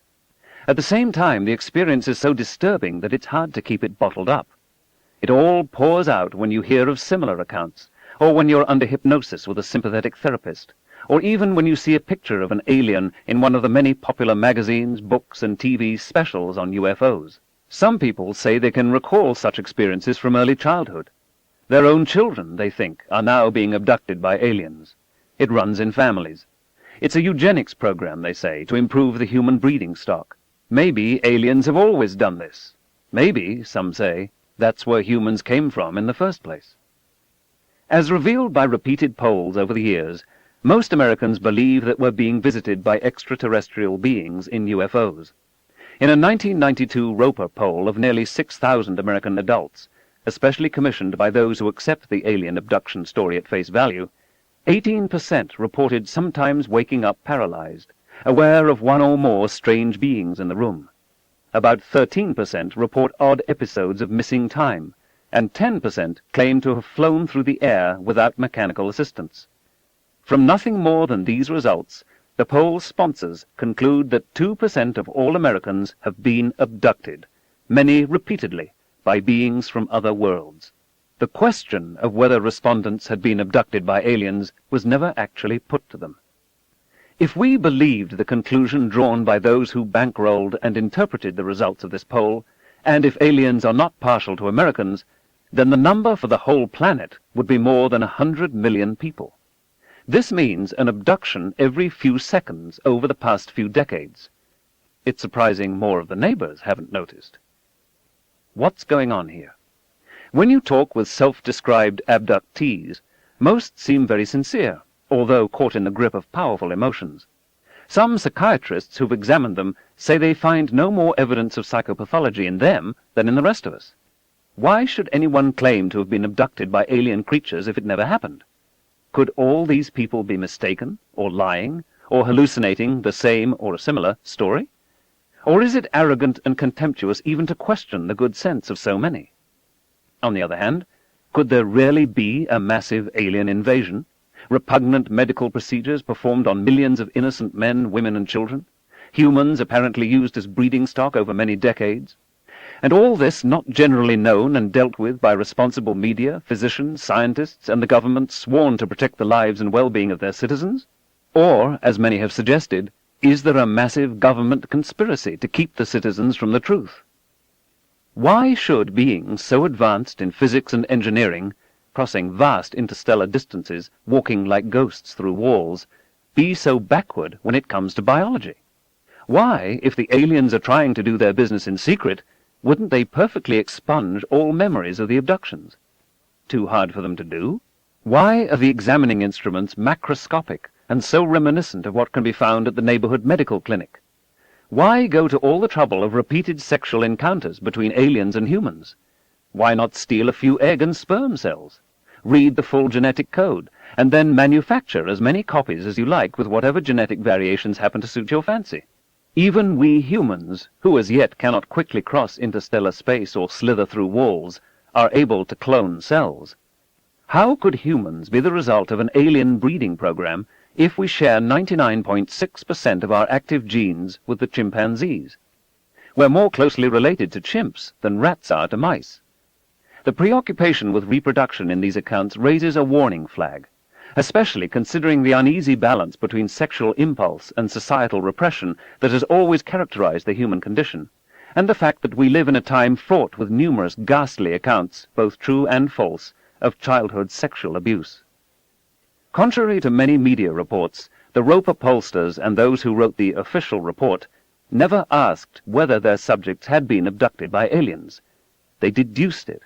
At the same time, the experience is so disturbing that it's hard to keep it bottled up. It all pours out when you hear of similar accounts, or when you're under hypnosis with a sympathetic therapist, or even when you see a picture of an alien in one of the many popular magazines, books, and TV specials on UFOs. Some people say they can recall such experiences from early childhood. Their own children, they think, are now being abducted by aliens. It runs in families. It's a eugenics program, they say, to improve the human breeding stock. Maybe aliens have always done this. Maybe, some say, that's where humans came from in the first place. As revealed by repeated polls over the years, most Americans believe that we're being visited by extraterrestrial beings in UFOs. In a 1992 Roper poll of nearly 6,000 American adults, especially commissioned by those who accept the alien abduction story at face value, 18% reported sometimes waking up paralyzed, aware of one or more strange beings in the room. About 13% report odd episodes of missing time, and 10% claim to have flown through the air without mechanical assistance. From nothing more than these results, the poll's sponsors conclude that 2% of all Americans have been abducted, many repeatedly, by beings from other worlds. The question of whether respondents had been abducted by aliens was never actually put to them. If we believed the conclusion drawn by those who bankrolled and interpreted the results of this poll, and if aliens are not partial to Americans, then the number for the whole planet would be more than 100 million people. This means an abduction every few seconds over the past few decades. It's surprising more of the neighbors haven't noticed. What's going on here? When you talk with self-described abductees, most seem very sincere, although caught in the grip of powerful emotions. Some psychiatrists who've examined them say they find no more evidence of psychopathology in them than in the rest of us. Why should anyone claim to have been abducted by alien creatures if it never happened? Could all these people be mistaken, or lying, or hallucinating the same or a similar story? Or is it arrogant and contemptuous even to question the good sense of so many? On the other hand, could there really be a massive alien invasion, repugnant medical procedures performed on millions of innocent men, women, and children, humans apparently used as breeding stock over many decades, and all this not generally known and dealt with by responsible media, physicians, scientists, and the government sworn to protect the lives and well-being of their citizens? Or, as many have suggested, is there a massive government conspiracy to keep the citizens from the truth? Why should beings so advanced in physics and engineering, crossing vast interstellar distances, walking like ghosts through walls, be so backward when it comes to biology? Why, if the aliens are trying to do their business in secret, wouldn't they perfectly expunge all memories of the abductions? Too hard for them to do? Why are the examining instruments macroscopic and so reminiscent of what can be found at the neighborhood medical clinic? Why go to all the trouble of repeated sexual encounters between aliens and humans? Why not steal a few egg and sperm cells, read the full genetic code, and then manufacture as many copies as you like with whatever genetic variations happen to suit your fancy? Even we humans, who as yet cannot quickly cross interstellar space or slither through walls, are able to clone cells. How could humans be the result of an alien breeding program if we share 99.6% of our active genes with the chimpanzees? We're more closely related to chimps than rats are to mice. The preoccupation with reproduction in these accounts raises a warning flag, especially considering the uneasy balance between sexual impulse and societal repression that has always characterized the human condition, and the fact that we live in a time fraught with numerous ghastly accounts, both true and false, of childhood sexual abuse. Contrary to many media reports, the Roper pollsters and those who wrote the official report never asked whether their subjects had been abducted by aliens. They deduced it.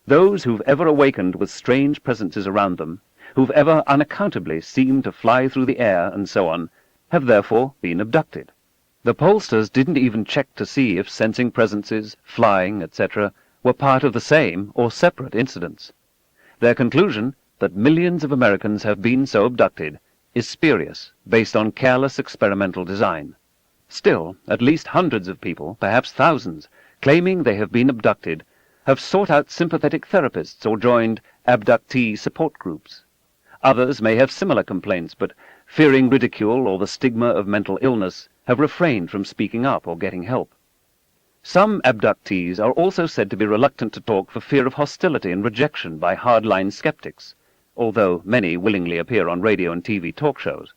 Those who've ever awakened with strange presences around them, who've ever unaccountably seemed to fly through the air and so on, have therefore been abducted. The pollsters didn't even check to see if sensing presences, flying, etc., were part of the same or separate incidents. Their conclusion, that millions of Americans have been so abducted, is spurious, based on careless experimental design. Still, at least hundreds of people, perhaps thousands, claiming they have been abducted, have sought out sympathetic therapists or joined abductee support groups. Others may have similar complaints, but fearing ridicule or the stigma of mental illness, have refrained from speaking up or getting help. Some abductees are also said to be reluctant to talk for fear of hostility and rejection by hardline skeptics, although many willingly appear on radio and TV talk shows.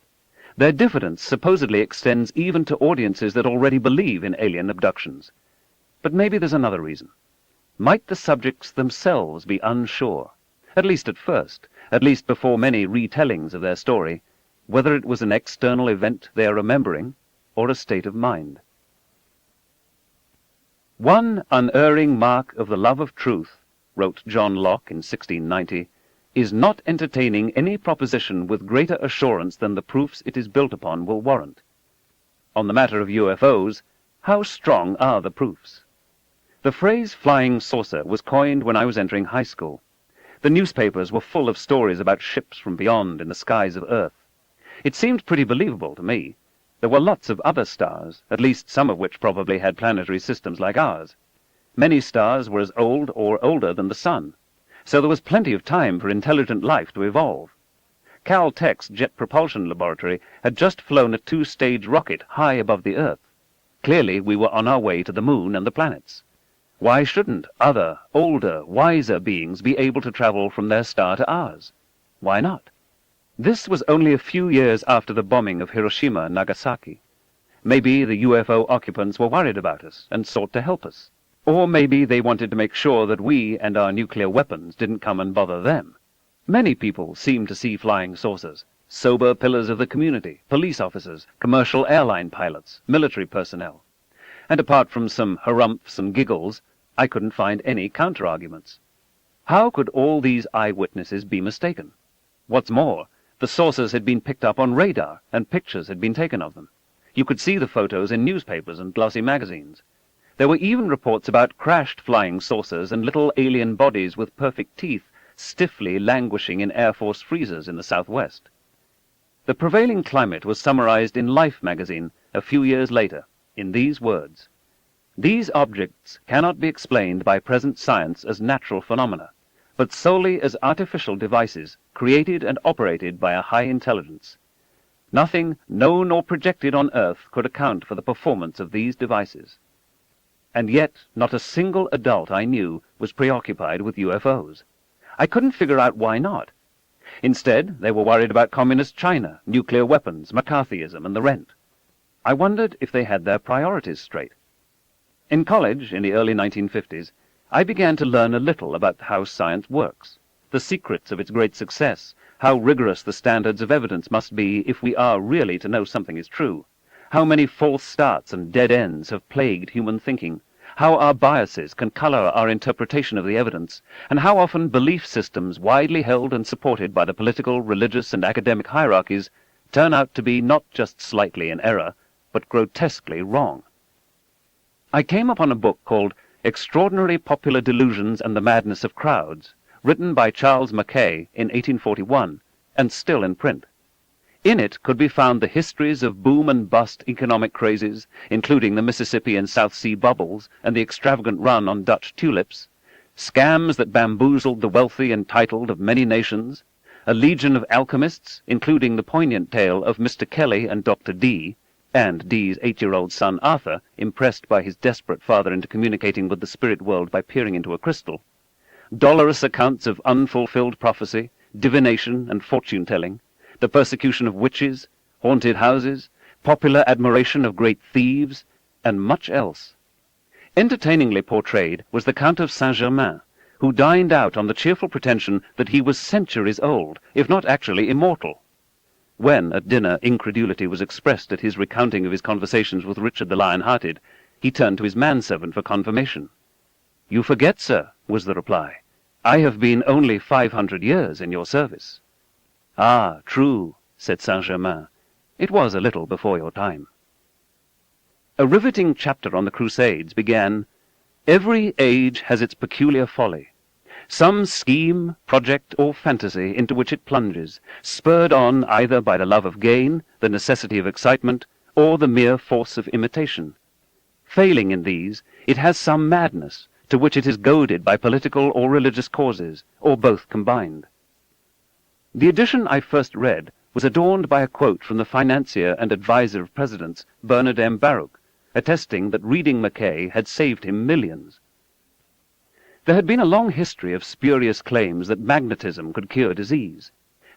Their diffidence supposedly extends even to audiences that already believe in alien abductions. But maybe there's another reason. Might the subjects themselves be unsure, at least at first, at least before many retellings of their story, whether it was an external event they are remembering or a state of mind? "One unerring mark of the love of truth," wrote John Locke in 1690, "is not entertaining any proposition with greater assurance than the proofs it is built upon will warrant." On the matter of UFOs, how strong are the proofs? The phrase flying saucer was coined when I was entering high school. The newspapers were full of stories about ships from beyond in the skies of Earth. It seemed pretty believable to me. There were lots of other stars, at least some of which probably had planetary systems like ours. Many stars were as old or older than the Sun, so there was plenty of time for intelligent life to evolve. Caltech's Jet Propulsion Laboratory had just flown a 2-stage rocket high above the Earth. Clearly we were on our way to the Moon and the planets. Why shouldn't other, older, wiser beings be able to travel from their star to ours? Why not? This was only a few years after the bombing of Hiroshima and Nagasaki. Maybe the UFO occupants were worried about us and sought to help us. Or maybe they wanted to make sure that we and our nuclear weapons didn't come and bother them. Many people seem to see flying saucers. Sober pillars of the community, police officers, commercial airline pilots, military personnel. And apart from some harumphs and giggles, I couldn't find any counter-arguments. How could all these eyewitnesses be mistaken? What's more, the saucers had been picked up on radar, and pictures had been taken of them. You could see the photos in newspapers and glossy magazines. There were even reports about crashed flying saucers and little alien bodies with perfect teeth stiffly languishing in Air Force freezers in the Southwest. The prevailing climate was summarized in Life magazine a few years later, in these words: "These objects cannot be explained by present science as natural phenomena, but solely as artificial devices created and operated by a high intelligence. Nothing known or projected on Earth could account for the performance of these devices." And yet not a single adult I knew was preoccupied with UFOs. I couldn't figure out why not. Instead, they were worried about communist China, nuclear weapons, McCarthyism, and the rent. I wondered if they had their priorities straight. In college, in the early 1950s, I began to learn a little about how science works, the secrets of its great success, how rigorous the standards of evidence must be if we are really to know something is true, how many false starts and dead ends have plagued human thinking, how our biases can color our interpretation of the evidence, and how often belief systems widely held and supported by the political, religious, and academic hierarchies turn out to be not just slightly in error, but grotesquely wrong. I came upon a book called Extraordinary Popular Delusions and the Madness of Crowds, written by Charles Mackay in 1841, and still in print. In it could be found the histories of boom and bust economic crazes, including the Mississippi and South Sea bubbles and the extravagant run on Dutch tulips, scams that bamboozled the wealthy and titled of many nations, a legion of alchemists, including the poignant tale of Mr. Kelly and Dr. D, and Dee's 8-year-old son Arthur, impressed by his desperate father into communicating with the spirit world by peering into a crystal, dolorous accounts of unfulfilled prophecy, divination, and fortune-telling, the persecution of witches, haunted houses, popular admiration of great thieves, and much else. Entertainingly portrayed was the Count of Saint-Germain, who dined out on the cheerful pretension that he was centuries old, if not actually immortal. When, at dinner, incredulity was expressed at his recounting of his conversations with Richard the Lion-Hearted, he turned to his manservant for confirmation. "You forget, sir," was the reply. "I have been only 500 years in your service." "Ah, true," said Saint-Germain. "It was a little before your time." A riveting chapter on the Crusades began, "Every age has its peculiar folly. Some scheme, project, or fantasy into which it plunges, spurred on either by the love of gain, the necessity of excitement, or the mere force of imitation. Failing in these, it has some madness, to which it is goaded by political or religious causes, or both combined." The edition I first read was adorned by a quote from the financier and advisor of presidents, Bernard M. Baruch, attesting that reading Mackay had saved him millions. There had been a long history of spurious claims that magnetism could cure disease.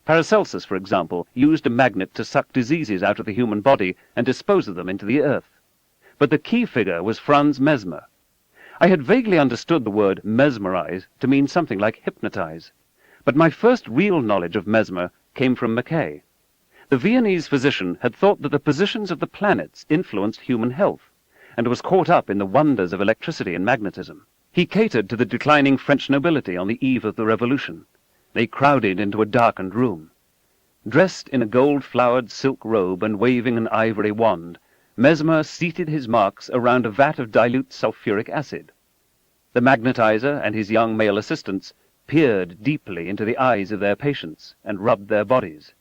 Paracelsus, for example, used a magnet to suck diseases out of the human body and dispose of them into the earth. But the key figure was Franz Mesmer. I had vaguely understood the word mesmerize to mean something like hypnotize, but my first real knowledge of Mesmer came from Mackay. The Viennese physician had thought that the positions of the planets influenced human health, and was caught up in the wonders of electricity and magnetism. He catered to the declining French nobility on the eve of the Revolution. They crowded into a darkened room. Dressed in a gold-flowered silk robe and waving an ivory wand, Mesmer seated his marks around a vat of dilute sulphuric acid. The magnetizer and his young male assistants peered deeply into the eyes of their patients and rubbed their bodies.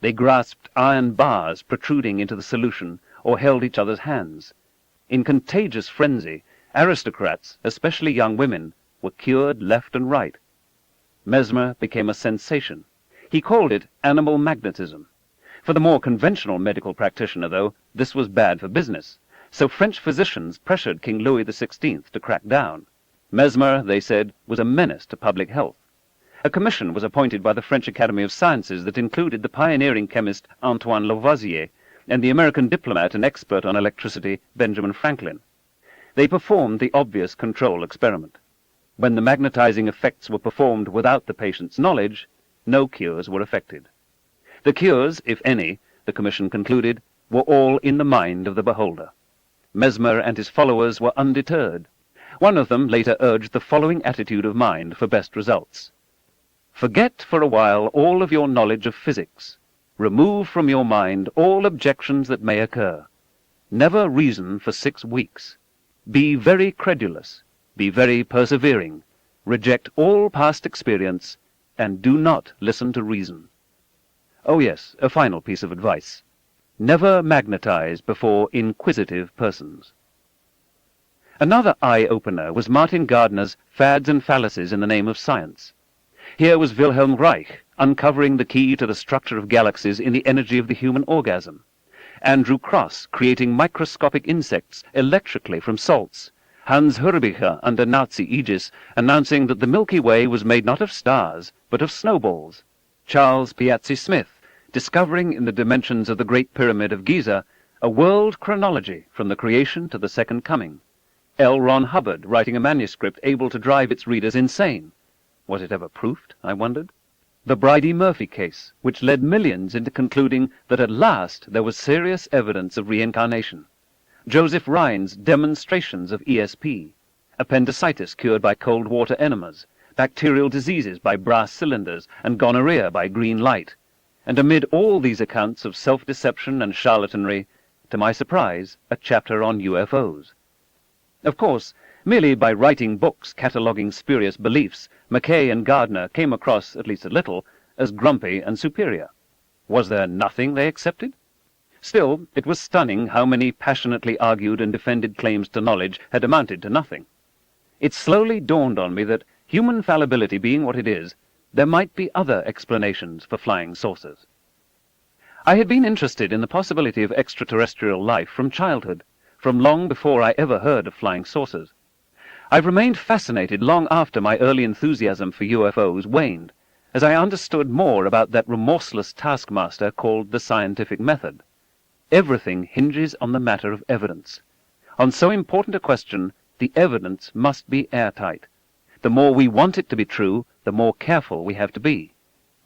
They grasped iron bars protruding into the solution or held each other's hands. In contagious frenzy, aristocrats, especially young women, were cured left and right. Mesmer became a sensation. He called it animal magnetism. For the more conventional medical practitioner, though, this was bad for business, so French physicians pressured King Louis XVI to crack down. Mesmer, they said, was a menace to public health. A commission was appointed by the French Academy of Sciences that included the pioneering chemist Antoine Lavoisier and the American diplomat and expert on electricity Benjamin Franklin. They performed the obvious control experiment. When the magnetizing effects were performed without the patient's knowledge, no cures were effected. The cures, if any, the commission concluded, were all in the mind of the beholder. Mesmer and his followers were undeterred. One of them later urged the following attitude of mind for best results. Forget for a while all of your knowledge of physics. Remove from your mind all objections that may occur. Never reason for 6 weeks. Be very credulous. Be very persevering. Reject all past experience, and do not listen to reason. Oh yes, a final piece of advice. Never magnetize before inquisitive persons. Another eye-opener was Martin Gardner's Fads and Fallacies in the Name of Science. Here was Wilhelm Reich uncovering the key to the structure of galaxies in the energy of the human orgasm. Andrew Cross creating microscopic insects electrically from salts. Hans Hurbiger under Nazi aegis announcing that the Milky Way was made not of stars, but of snowballs. Charles Piazzi Smith discovering in the dimensions of the Great Pyramid of Giza a world chronology from the creation to the Second Coming. L. Ron Hubbard writing a manuscript able to drive its readers insane. Was it ever proofed, I wondered? The Bridey-Murphy case, which led millions into concluding that at last there was serious evidence of reincarnation. Joseph Rhine's demonstrations of ESP, appendicitis cured by cold water enemas, bacterial diseases by brass cylinders, and gonorrhea by green light. And amid all these accounts of self-deception and charlatanry, to my surprise, a chapter on UFOs. Of course, merely by writing books cataloguing spurious beliefs, Mackay and Gardner came across, at least a little, as grumpy and superior. Was there nothing they accepted? Still, it was stunning how many passionately argued and defended claims to knowledge had amounted to nothing. It slowly dawned on me that, human fallibility being what it is, there might be other explanations for flying saucers. I had been interested in the possibility of extraterrestrial life from childhood, from long before I ever heard of flying saucers. I've remained fascinated long after my early enthusiasm for UFOs waned, as I understood more about that remorseless taskmaster called the scientific method. Everything hinges on the matter of evidence. On so important a question, the evidence must be airtight. The more we want it to be true, the more careful we have to be.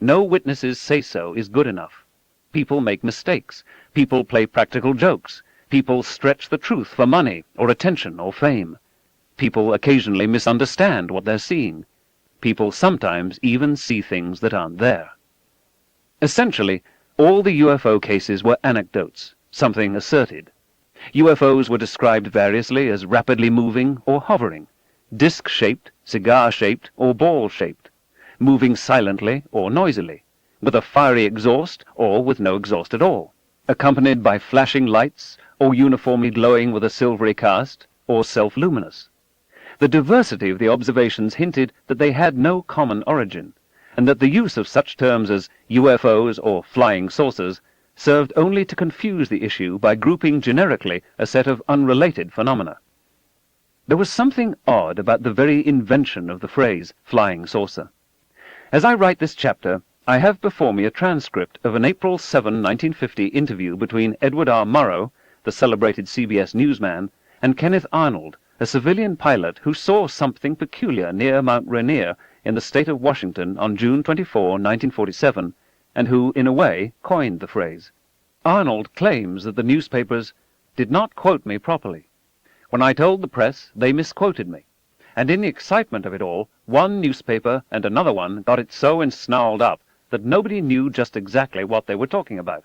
No witnesses say so is good enough. People make mistakes. People play practical jokes. People stretch the truth for money, or attention, or fame. People occasionally misunderstand what they're seeing. People sometimes even see things that aren't there. Essentially, all the UFO cases were anecdotes, something asserted. UFOs were described variously as rapidly moving or hovering, disc-shaped, cigar-shaped, or ball-shaped, moving silently or noisily, with a fiery exhaust or with no exhaust at all, accompanied by flashing lights, or uniformly glowing with a silvery cast, or self-luminous. The diversity of the observations hinted that they had no common origin, and that the use of such terms as UFOs or flying saucers served only to confuse the issue by grouping generically a set of unrelated phenomena. There was something odd about the very invention of the phrase flying saucer. As I write this chapter, I have before me a transcript of an April 7, 1950 interview between Edward R. Murrow, the celebrated CBS newsman, and Kenneth Arnold, a civilian pilot who saw something peculiar near Mount Rainier in the state of Washington on June 24, 1947, and who, in a way, coined the phrase. Arnold claims that the newspapers did not quote me properly. When I told the press, they misquoted me, and in the excitement of it all, one newspaper and another one got it so ensnarled up that nobody knew just exactly what they were talking about.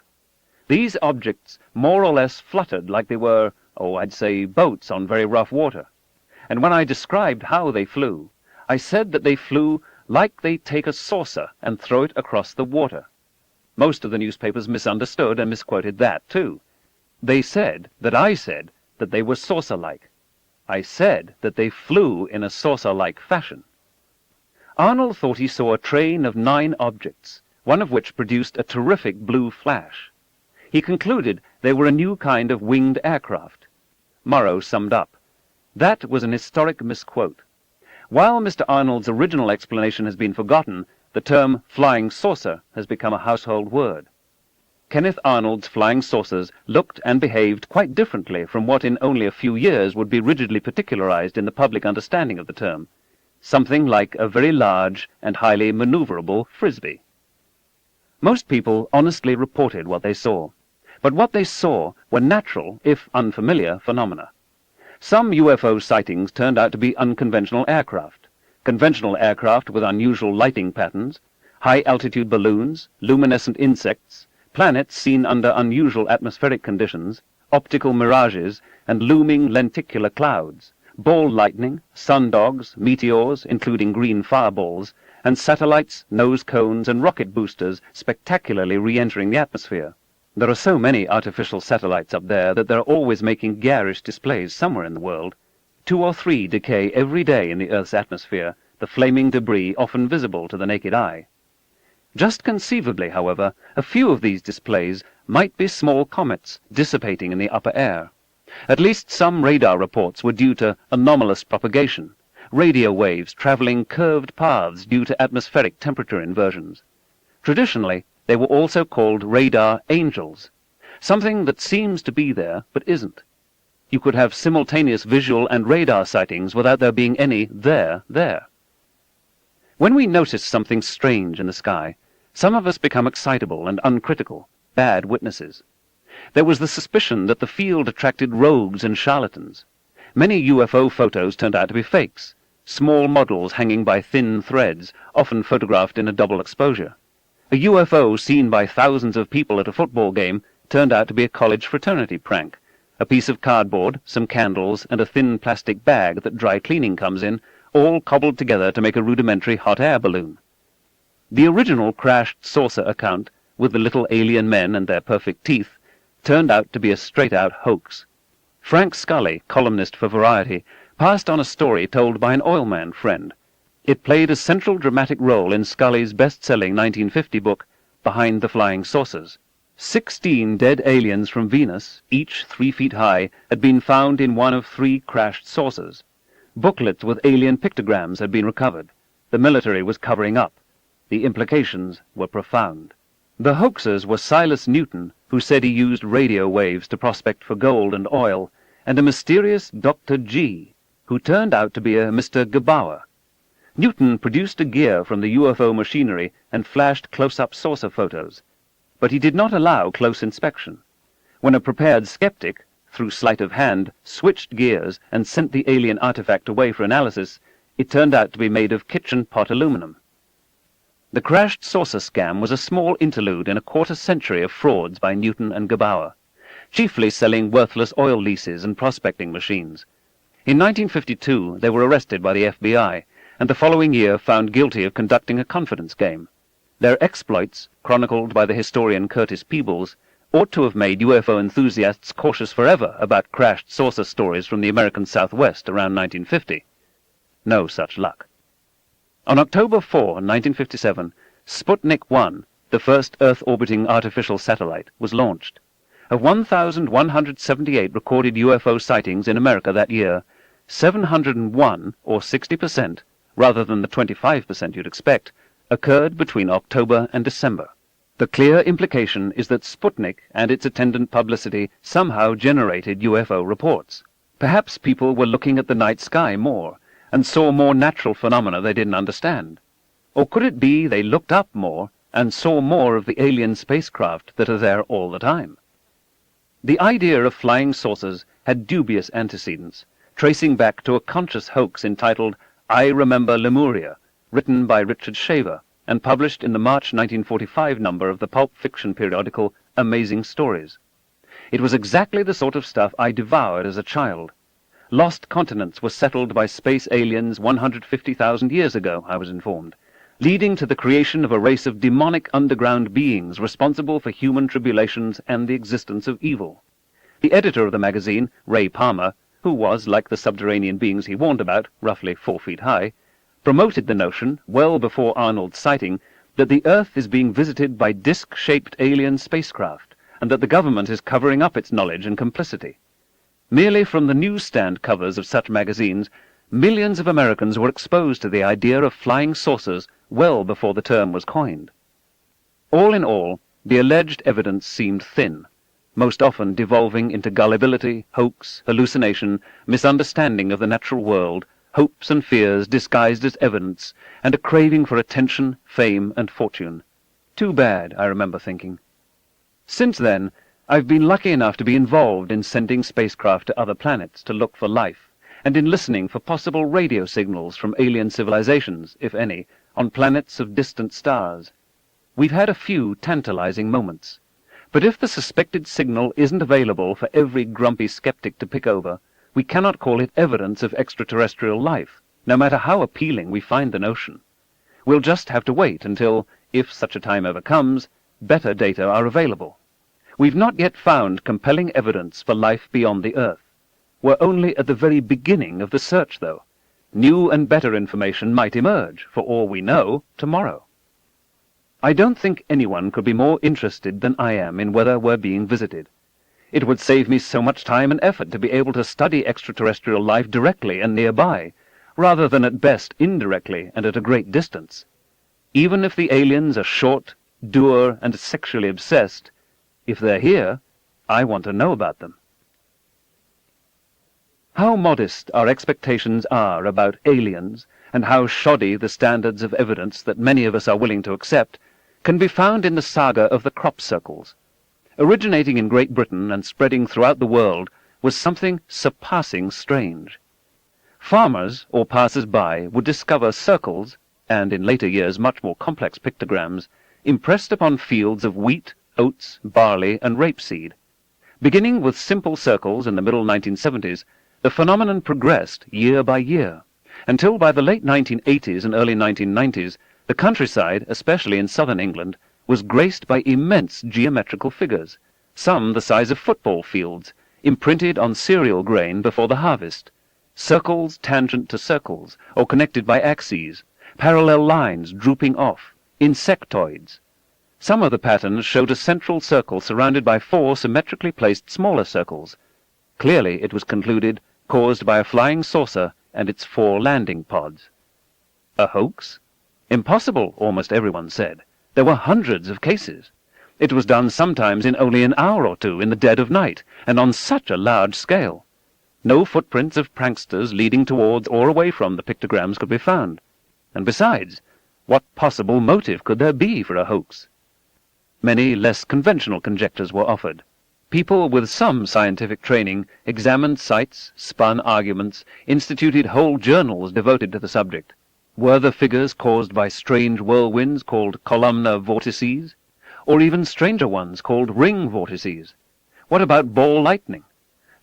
These objects more or less fluttered like they were, I'd say, boats on very rough water. And when I described how they flew, I said that they flew like they take a saucer and throw it across the water. Most of the newspapers misunderstood and misquoted that, too. They said that I said that they were saucer-like. I said that they flew in a saucer-like fashion. Arnold thought he saw a train of 9 objects, one of which produced a terrific blue flash. He concluded they were a new kind of winged aircraft. Murrow summed up, "That was an historic misquote. While Mr. Arnold's original explanation has been forgotten, the term flying saucer has become a household word." Kenneth Arnold's flying saucers looked and behaved quite differently from what in only a few years would be rigidly particularized in the public understanding of the term, something like a very large and highly maneuverable frisbee. Most people honestly reported what they saw, but what they saw were natural, if unfamiliar, phenomena. Some UFO sightings turned out to be unconventional aircraft, conventional aircraft with unusual lighting patterns, high-altitude balloons, luminescent insects, planets seen under unusual atmospheric conditions, optical mirages, and looming lenticular clouds, ball lightning, sundogs, meteors, including green fireballs, and satellites, nose cones, and rocket boosters spectacularly re-entering the atmosphere. There are so many artificial satellites up there that they're always making garish displays somewhere in the world. 2 or 3 decay every day in the Earth's atmosphere, the flaming debris often visible to the naked eye. Just conceivably, however, a few of these displays might be small comets dissipating in the upper air. At least some radar reports were due to anomalous propagation, radio waves traveling curved paths due to atmospheric temperature inversions. Traditionally, they were also called radar angels, something that seems to be there but isn't. You could have simultaneous visual and radar sightings without there being any there. When we notice something strange in the sky, some of us become excitable and uncritical, bad witnesses. There was the suspicion that the field attracted rogues and charlatans. Many UFO photos turned out to be fakes, small models hanging by thin threads, often photographed in a double exposure. A UFO seen by thousands of people at a football game turned out to be a college fraternity prank. A piece of cardboard, some candles, and a thin plastic bag that dry cleaning comes in, all cobbled together to make a rudimentary hot air balloon. The original crashed saucer account, with the little alien men and their perfect teeth, turned out to be a straight-out hoax. Frank Scully, columnist for Variety, passed on a story told by an oilman friend. It played a central dramatic role in Scully's best-selling 1950 book, Behind the Flying Saucers. 16 dead aliens from Venus, each 3 feet high, had been found in one of 3 crashed saucers. Booklets with alien pictograms had been recovered. The military was covering up. The implications were profound. The hoaxers were Silas Newton, who said he used radio waves to prospect for gold and oil, and a mysterious Dr. G, who turned out to be a Mr. Gebauer. Newton produced a gear from the UFO machinery and flashed close-up saucer photos, but he did not allow close inspection. When a prepared skeptic, through sleight of hand, switched gears and sent the alien artifact away for analysis, it turned out to be made of kitchen pot aluminum. The crashed saucer scam was a small interlude in a quarter-century of frauds by Newton and Gebauer, chiefly selling worthless oil leases and prospecting machines. In 1952, they were arrested by the FBI, and the following year found guilty of conducting a confidence game. Their exploits, chronicled by the historian Curtis Peebles, ought to have made UFO enthusiasts cautious forever about crashed saucer stories from the American Southwest around 1950. No such luck. On October 4, 1957, Sputnik 1, the first Earth-orbiting artificial satellite, was launched. Of 1,178 recorded UFO sightings in America that year, 701, or 60%, rather than the 25% you'd expect, occurred between October and December. The clear implication is that Sputnik and its attendant publicity somehow generated UFO reports. Perhaps people were looking at the night sky more, and saw more natural phenomena they didn't understand. Or could it be they looked up more and saw more of the alien spacecraft that are there all the time? The idea of flying saucers had dubious antecedents, tracing back to a conscious hoax entitled I Remember Lemuria, written by Richard Shaver, and published in the March 1945 number of the pulp fiction periodical Amazing Stories. It was exactly the sort of stuff I devoured as a child. Lost continents were settled by space aliens 150,000 years ago, I was informed, leading to the creation of a race of demonic underground beings responsible for human tribulations and the existence of evil. The editor of the magazine, Ray Palmer, who was, like the subterranean beings he warned about, roughly 4 feet high, promoted the notion, well before Arnold's sighting, that the Earth is being visited by disc-shaped alien spacecraft, and that the government is covering up its knowledge and complicity. Merely from the newsstand covers of such magazines, millions of Americans were exposed to the idea of flying saucers well before the term was coined. All in all, the alleged evidence seemed thin, most often devolving into gullibility, hoax, hallucination, misunderstanding of the natural world, hopes and fears disguised as evidence, and a craving for attention, fame, and fortune. Too bad, I remember thinking. Since then, I've been lucky enough to be involved in sending spacecraft to other planets to look for life, and in listening for possible radio signals from alien civilizations, if any, on planets of distant stars. We've had a few tantalizing moments. But if the suspected signal isn't available for every grumpy skeptic to pick over, we cannot call it evidence of extraterrestrial life, no matter how appealing we find the notion. We'll just have to wait until, if such a time ever comes, better data are available. We've not yet found compelling evidence for life beyond the Earth. We're only at the very beginning of the search, though. New and better information might emerge, for all we know, tomorrow. I don't think anyone could be more interested than I am in whether we're being visited. It would save me so much time and effort to be able to study extraterrestrial life directly and nearby, rather than at best indirectly and at a great distance. Even if the aliens are short, dour, and sexually obsessed, if they're here, I want to know about them. How modest our expectations are about aliens, and how shoddy the standards of evidence that many of us are willing to accept, can be found in the saga of the crop circles. Originating in Great Britain and spreading throughout the world was something surpassing strange. Farmers or passers-by would discover circles, and in later years much more complex pictograms, impressed upon fields of wheat, oats, barley, and rapeseed. Beginning with simple circles in the middle 1970s, the phenomenon progressed year by year, until by the late 1980s and early 1990s, the countryside, especially in southern England, was graced by immense geometrical figures, some the size of football fields, imprinted on cereal grain before the harvest, circles tangent to circles, or connected by axes, parallel lines drooping off, insectoids. Some of the patterns showed a central circle surrounded by 4 symmetrically placed smaller circles. Clearly, it was concluded, caused by a flying saucer and its 4 landing pods. A hoax? Impossible, almost everyone said. There were hundreds of cases. It was done sometimes in only an hour or two in the dead of night, and on such a large scale. No footprints of pranksters leading towards or away from the pictograms could be found. And besides, what possible motive could there be for a hoax? Many less conventional conjectures were offered. People with some scientific training examined sites, spun arguments, instituted whole journals devoted to the subject. Were the figures caused by strange whirlwinds called columnar vortices, or even stranger ones called ring vortices? What about ball lightning?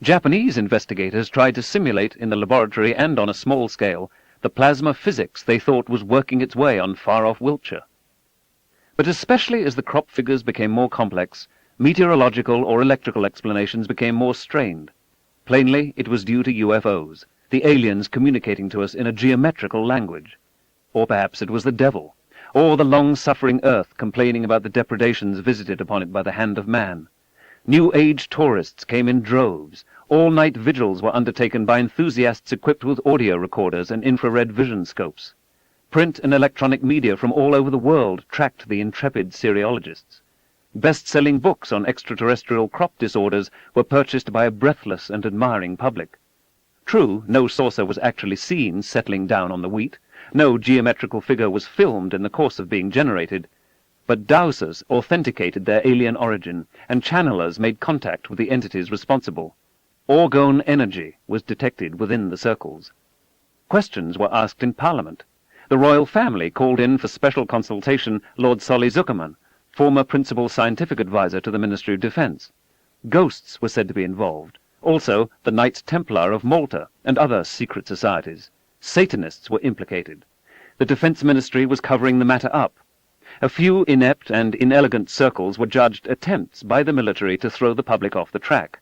Japanese investigators tried to simulate in the laboratory and on a small scale the plasma physics they thought was working its way on far-off Wiltshire. But especially as the crop figures became more complex, meteorological or electrical explanations became more strained. Plainly, it was due to UFOs, the aliens communicating to us in a geometrical language. or perhaps it was the devil, or the long-suffering earth complaining about the depredations visited upon it by the hand of man. New Age tourists came in droves. All-night vigils were undertaken by enthusiasts equipped with audio recorders and infrared vision scopes. Print and electronic media from all over the world tracked the intrepid Siriologists. Best-selling books on extraterrestrial crop disorders were purchased by a breathless and admiring public. True, no saucer was actually seen settling down on the wheat, no geometrical figure was filmed in the course of being generated, but dowsers authenticated their alien origin, and channelers made contact with the entities responsible. Orgone energy was detected within the circles. Questions were asked in Parliament. The royal family called in for special consultation Lord Solly Zuckerman, former principal scientific advisor to the Ministry of Defence. Ghosts were said to be involved, also the Knights Templar of Malta and other secret societies. Satanists were implicated. The Defence Ministry was covering the matter up. A few inept and inelegant circles were judged attempts by the military to throw the public off the track.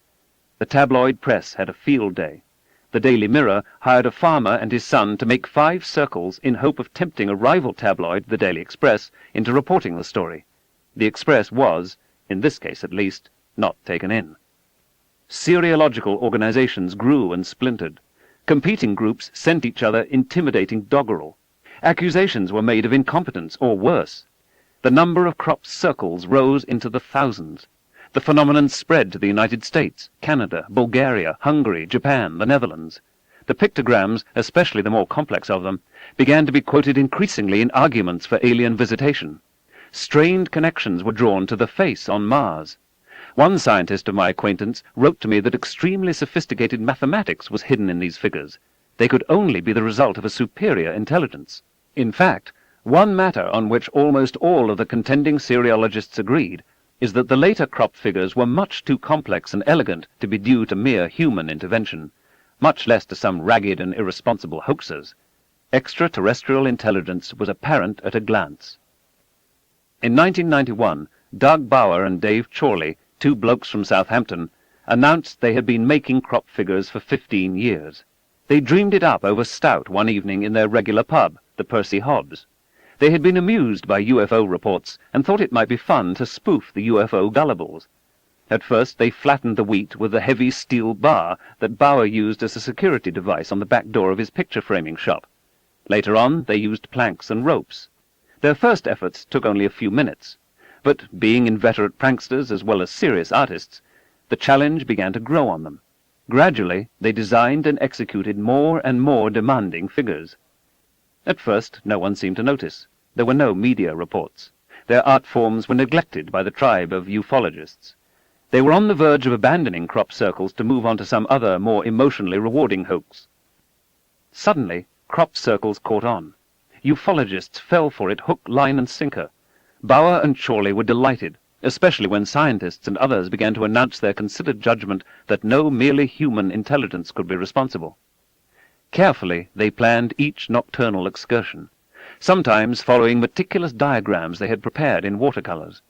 The tabloid press had a field day. The Daily Mirror hired a farmer and his son to make 5 circles in hope of tempting a rival tabloid, the Daily Express, into reporting the story. The Express was, in this case at least, not taken in. Seriological organizations grew and splintered. Competing groups sent each other intimidating doggerel. Accusations were made of incompetence, or worse. The number of crop circles rose into the thousands. The phenomenon spread to the United States, Canada, Bulgaria, Hungary, Japan, the Netherlands. The pictograms, especially the more complex of them, began to be quoted increasingly in arguments for alien visitation. Strained connections were drawn to the face on Mars. One scientist of my acquaintance wrote to me that extremely sophisticated mathematics was hidden in these figures. They could only be the result of a superior intelligence. In fact, one matter on which almost all of the contending Siriologists agreed is that the later crop figures were much too complex and elegant to be due to mere human intervention, much less to some ragged and irresponsible hoaxers. Extraterrestrial intelligence was apparent at a glance. In 1991, Doug Bauer and Dave Chorley, 2 blokes from Southampton, announced they had been making crop figures for 15 years. They dreamed it up over stout one evening in their regular pub, the Percy Hobbs. They had been amused by UFO reports and thought it might be fun to spoof the UFO gullibles. At first they flattened the wheat with a heavy steel bar that Bauer used as a security device on the back door of his picture-framing shop. Later on they used planks and ropes. Their first efforts took only a few minutes, but being inveterate pranksters as well as serious artists, the challenge began to grow on them. Gradually they designed and executed more and more demanding figures. At first no one seemed to notice. There were no media reports. Their art forms were neglected by the tribe of ufologists. They were on the verge of abandoning crop circles to move on to some other, more emotionally rewarding hoax. Suddenly, crop circles caught on. Ufologists fell for it hook, line, and sinker. Bauer and Chorley were delighted, especially when scientists and others began to announce their considered judgment that no merely human intelligence could be responsible. Carefully they planned each nocturnal excursion, sometimes following meticulous diagrams they had prepared in watercolors.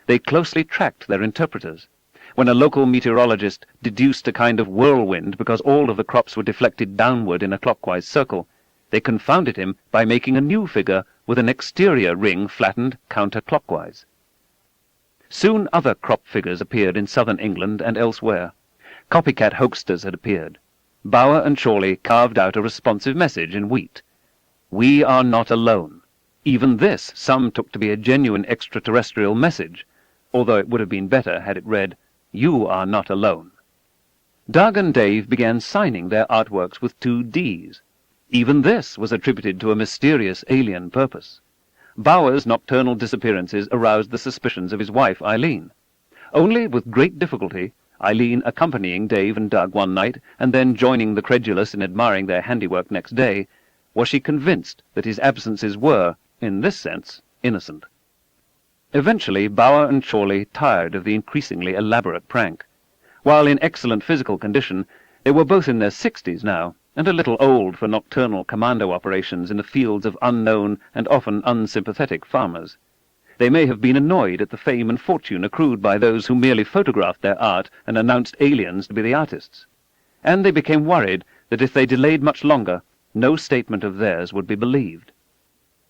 They closely tracked their interpreters. When a local meteorologist deduced a kind of whirlwind because all of the crops were deflected downward in a clockwise circle, they confounded him by making a new figure with an exterior ring flattened counterclockwise. Soon other crop figures appeared in southern England and elsewhere. Copycat hoaxsters had appeared. Bauer and Chorley carved out a responsive message in wheat. "We are not alone." Even this some took to be a genuine extraterrestrial message, although it would have been better had it read, "You are not alone." Doug and Dave began signing their artworks with 2 Ds. Even this was attributed to a mysterious alien purpose. Bauer's nocturnal disappearances aroused the suspicions of his wife, Eileen. Only with great difficulty, Eileen accompanying Dave and Doug one night, and then joining the credulous in admiring their handiwork next day, was she convinced that his absences were, in this sense, innocent. Eventually Bauer and Chorley tired of the increasingly elaborate prank. While in excellent physical condition, they were both in their 60s now, and a little old for nocturnal commando operations in the fields of unknown and often unsympathetic farmers. They may have been annoyed at the fame and fortune accrued by those who merely photographed their art and announced aliens to be the artists. And they became worried that if they delayed much longer, no statement of theirs would be believed.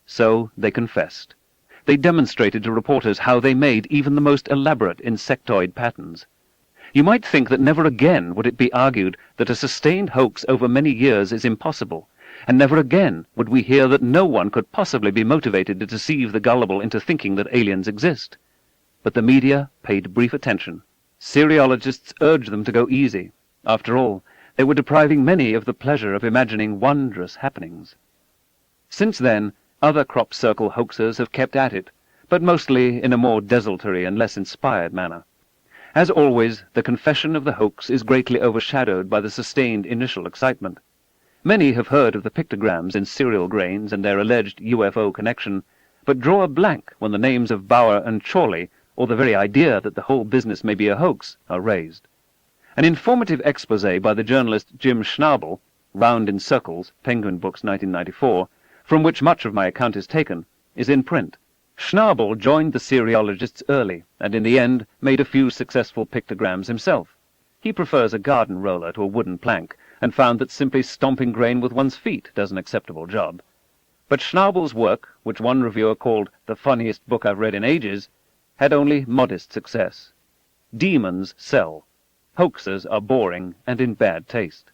So they confessed. They demonstrated to reporters how they made even the most elaborate insectoid patterns. You might think that never again would it be argued that a sustained hoax over many years is impossible, and never again would we hear that no one could possibly be motivated to deceive the gullible into thinking that aliens exist. But the media paid brief attention. Seriologists urged them to go easy. After all, they were depriving many of the pleasure of imagining wondrous happenings. Since then, other crop circle hoaxers have kept at it, but mostly in a more desultory and less inspired manner. As always, the confession of the hoax is greatly overshadowed by the sustained initial excitement. Many have heard of the pictograms in cereal grains and their alleged UFO connection, but draw a blank when the names of Bauer and Chorley, or the very idea that the whole business may be a hoax, are raised. An informative exposé by the journalist Jim Schnabel, Round in Circles, Penguin Books, 1994, from which much of my account is taken, is in print. Schnabel joined the seriologists early, and in the end made a few successful pictograms himself. He prefers a garden roller to a wooden plank, and found that simply stomping grain with one's feet does an acceptable job. But Schnabel's work, which one reviewer called the funniest book I've read in ages, had only modest success. Demons sell. Hoaxers are boring and in bad taste.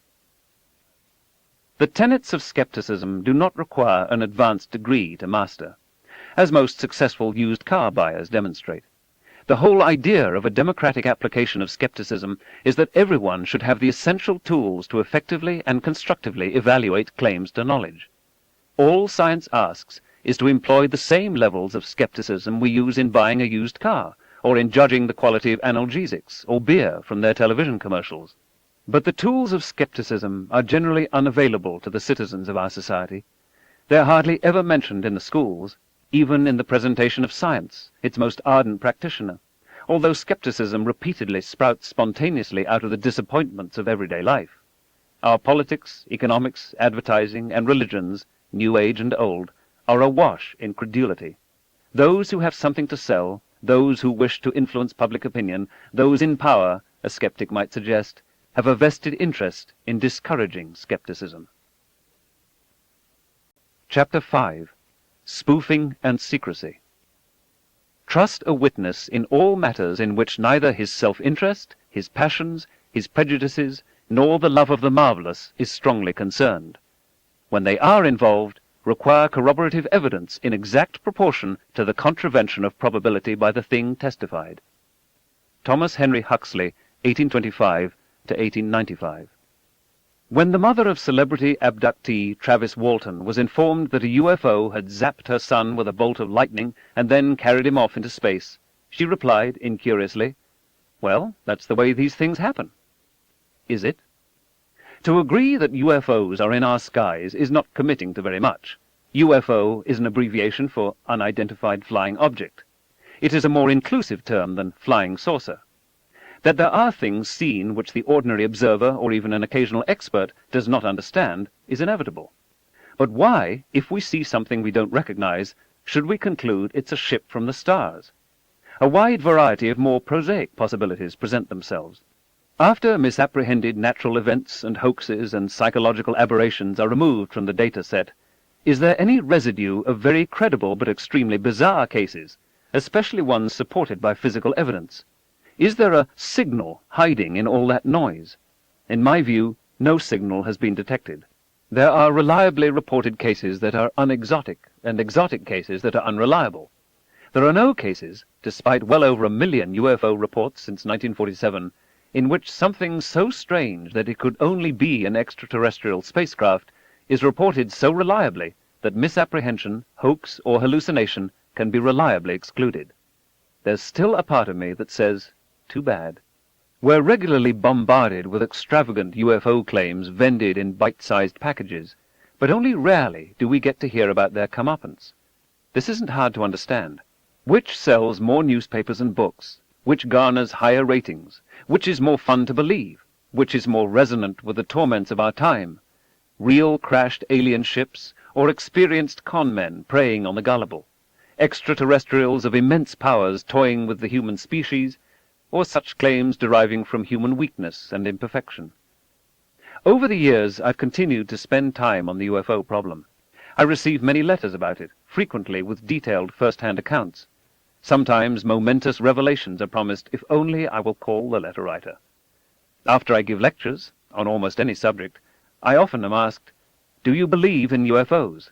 The tenets of skepticism do not require an advanced degree to master, as most successful used car buyers demonstrate. The whole idea of a democratic application of skepticism is that everyone should have the essential tools to effectively and constructively evaluate claims to knowledge. All science asks is to employ the same levels of skepticism we use in buying a used car, or in judging the quality of analgesics or beer from their television commercials. But the tools of skepticism are generally unavailable to the citizens of our society. They are hardly ever mentioned in the schools, even in the presentation of science, its most ardent practitioner, although skepticism repeatedly sprouts spontaneously out of the disappointments of everyday life. Our politics, economics, advertising, and religions, New Age and old, are awash in credulity. Those who have something to sell, those who wish to influence public opinion, those in power, a skeptic might suggest, have a vested interest in discouraging skepticism. Chapter 5. Spoofing and Secrecy. Trust a witness in all matters in which neither his self-interest, his passions, his prejudices, nor the love of the marvelous is strongly concerned. When they are involved, require corroborative evidence in exact proportion to the contravention of probability by the thing testified. Thomas Henry Huxley, 1825 to 1895. When the mother of celebrity abductee Travis Walton was informed that a UFO had zapped her son with a bolt of lightning and then carried him off into space, she replied, incuriously, "Well, that's the way these things happen." Is it? To agree that UFOs are in our skies is not committing to very much. UFO is an abbreviation for Unidentified Flying Object. It is a more inclusive term than flying saucer. That there are things seen which the ordinary observer or even an occasional expert does not understand is inevitable. But why, if we see something we don't recognize, should we conclude it's a ship from the stars? A wide variety of more prosaic possibilities present themselves. After misapprehended natural events and hoaxes and psychological aberrations are removed from the data set, is there any residue of very credible but extremely bizarre cases, especially ones supported by physical evidence? Is there a signal hiding in all that noise? In my view, no signal has been detected. There are reliably reported cases that are unexotic, and exotic cases that are unreliable. There are no cases, despite well over 1 million UFO reports since 1947, in which something so strange that it could only be an extraterrestrial spacecraft is reported so reliably that misapprehension, hoax, or hallucination can be reliably excluded. There's still a part of me that says, too bad. We're regularly bombarded with extravagant UFO claims vended in bite-sized packages, but only rarely do we get to hear about their comeuppance. This isn't hard to understand. Which sells more newspapers and books? Which garners higher ratings? Which is more fun to believe? Which is more resonant with the torments of our time? Real crashed alien ships, or experienced con men preying on the gullible? Extraterrestrials of immense powers toying with the human species, or such claims deriving from human weakness and imperfection? Over the years, I've continued to spend time on the UFO problem. I receive many letters about it, frequently with detailed first-hand accounts. Sometimes momentous revelations are promised if only I will call the letter writer. After I give lectures, on almost any subject, I often am asked, "Do you believe in UFOs?"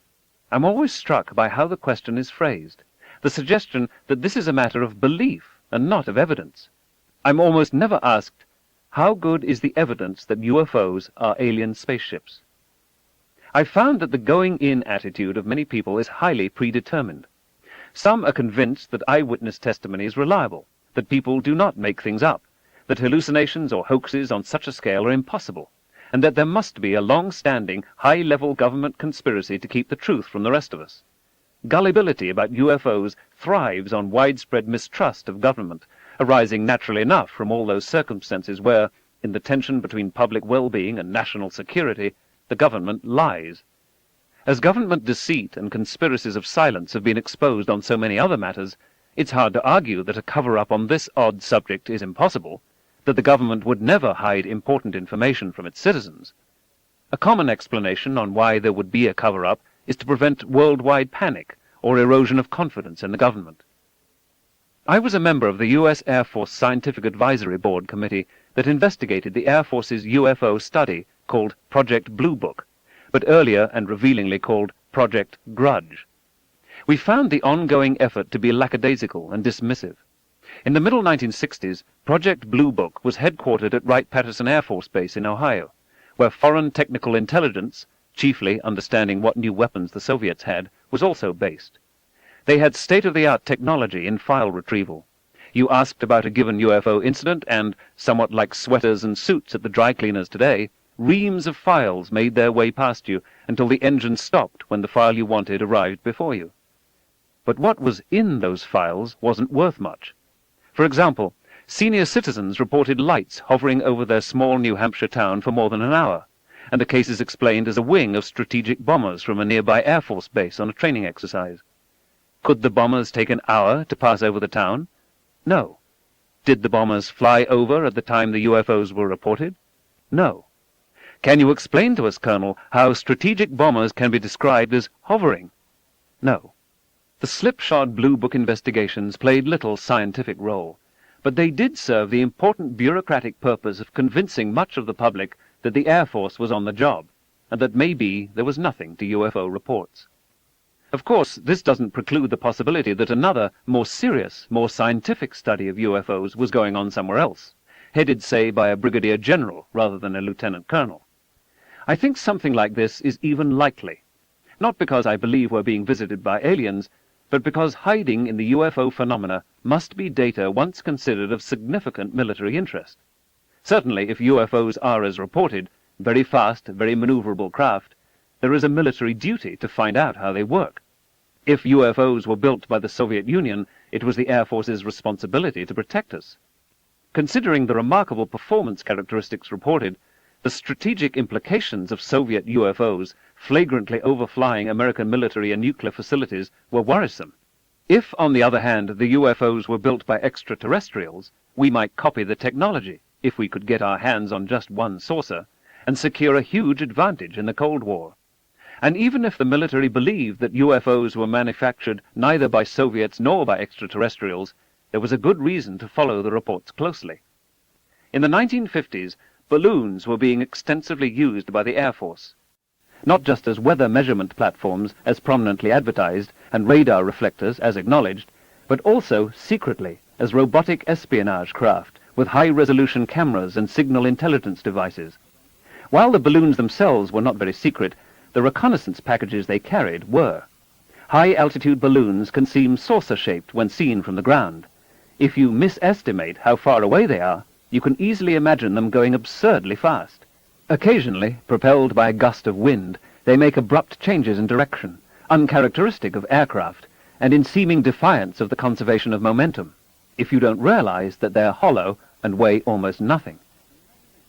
I'm always struck by how the question is phrased, the suggestion that this is a matter of belief and not of evidence. I'm almost never asked, how good is the evidence that UFOs are alien spaceships? I've found that the going-in attitude of many people is highly predetermined. Some are convinced that eyewitness testimony is reliable, that people do not make things up, that hallucinations or hoaxes on such a scale are impossible, and that there must be a long-standing, high-level government conspiracy to keep the truth from the rest of us. Gullibility about UFOs thrives on widespread mistrust of government, arising naturally enough from all those circumstances where, in the tension between public well-being and national security, the government lies. As government deceit and conspiracies of silence have been exposed on so many other matters, it's hard to argue that a cover-up on this odd subject is impossible, that the government would never hide important information from its citizens. A common explanation on why there would be a cover-up is to prevent worldwide panic or erosion of confidence in the government. I was a member of the U.S. Air Force Scientific Advisory Board committee that investigated the Air Force's UFO study called Project Blue Book, but earlier and revealingly called Project Grudge. We found the ongoing effort to be lackadaisical and dismissive. In the middle 1960s, Project Blue Book was headquartered at Wright-Patterson Air Force Base in Ohio, where foreign technical intelligence, chiefly understanding what new weapons the Soviets had, was also based. They had state-of-the-art technology in file retrieval. You asked about a given UFO incident, and, somewhat like sweaters and suits at the dry cleaners today, reams of files made their way past you until the engine stopped when the file you wanted arrived before you. But what was in those files wasn't worth much. For example, senior citizens reported lights hovering over their small New Hampshire town for more than an hour, and the case is explained as a wing of strategic bombers from a nearby Air Force base on a training exercise. Could the bombers take an hour to pass over the town? No. Did the bombers fly over at the time the UFOs were reported? No. Can you explain to us, Colonel, how strategic bombers can be described as hovering? No. The slipshod Blue Book investigations played little scientific role, but they did serve the important bureaucratic purpose of convincing much of the public that the Air Force was on the job, and that maybe there was nothing to UFO reports. Of course, this doesn't preclude the possibility that another, more serious, more scientific study of UFOs was going on somewhere else, headed, say, by a brigadier general rather than a lieutenant colonel. I think something like this is even likely, not because I believe we're being visited by aliens, but because hiding in the UFO phenomena must be data once considered of significant military interest. Certainly, if UFOs are as reported, very fast, very maneuverable craft, there is a military duty to find out how they work. If UFOs were built by the Soviet Union, it was the Air Force's responsibility to protect us. Considering the remarkable performance characteristics reported, the strategic implications of Soviet UFOs flagrantly overflying American military and nuclear facilities were worrisome. If, on the other hand, the UFOs were built by extraterrestrials, we might copy the technology, if we could get our hands on just one saucer, and secure a huge advantage in the Cold War. And even if the military believed that UFOs were manufactured neither by Soviets nor by extraterrestrials, there was a good reason to follow the reports closely. In the 1950s, balloons were being extensively used by the Air Force, not just as weather measurement platforms, as prominently advertised, and radar reflectors, as acknowledged, but also secretly as robotic espionage craft with high-resolution cameras and signal intelligence devices. While the balloons themselves were not very secret, the reconnaissance packages they carried were. High-altitude balloons can seem saucer-shaped when seen from the ground. If you misestimate how far away they are, you can easily imagine them going absurdly fast. Occasionally, propelled by a gust of wind, they make abrupt changes in direction, uncharacteristic of aircraft, and in seeming defiance of the conservation of momentum, if you don't realize that they're hollow and weigh almost nothing.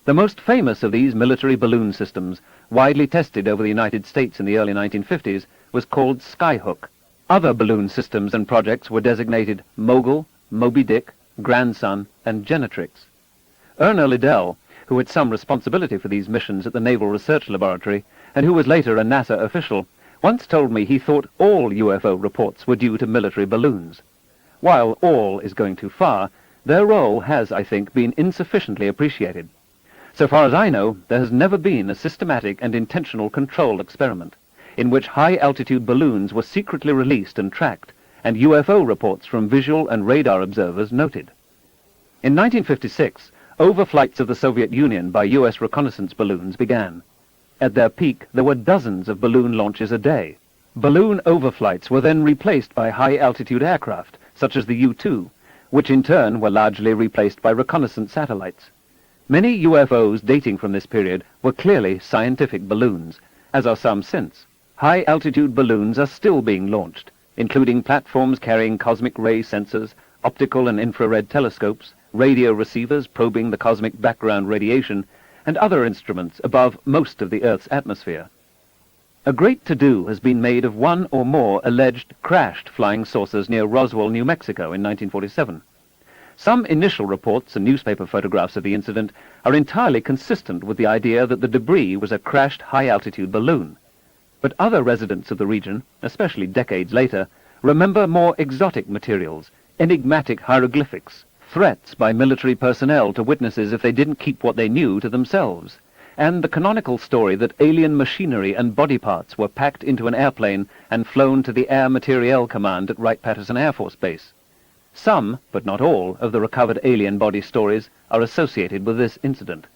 The most famous of these military balloon systems, widely tested over the United States in the early 1950s, was called Skyhook. Other balloon systems and projects were designated Mogul, Moby Dick, Grandson, and Genetrix. Erna Liddell, who had some responsibility for these missions at the Naval Research Laboratory, and who was later a NASA official, once told me he thought all UFO reports were due to military balloons. While all is going too far, their role has, I think, been insufficiently appreciated. So far as I know, there has never been a systematic and intentional control experiment in which high-altitude balloons were secretly released and tracked, and UFO reports from visual and radar observers noted. In 1956, overflights of the Soviet Union by U.S. reconnaissance balloons began. At their peak, there were dozens of balloon launches a day. Balloon overflights were then replaced by high-altitude aircraft, such as the U-2, which in turn were largely replaced by reconnaissance satellites. Many UFOs dating from this period were clearly scientific balloons, as are some since. High-altitude balloons are still being launched, including platforms carrying cosmic ray sensors, optical and infrared telescopes, radio receivers probing the cosmic background radiation, and other instruments above most of the Earth's atmosphere. A great to-do has been made of one or more alleged crashed flying saucers near Roswell, New Mexico in 1947. Some initial reports and newspaper photographs of the incident are entirely consistent with the idea that the debris was a crashed high-altitude balloon. But other residents of the region, especially decades later, remember more exotic materials, enigmatic hieroglyphics, threats by military personnel to witnesses if they didn't keep what they knew to themselves, and the canonical story that alien machinery and body parts were packed into an airplane and flown to the Air Materiel Command at Wright-Patterson Air Force Base. Some, but not all, of the recovered alien body stories are associated with this incident.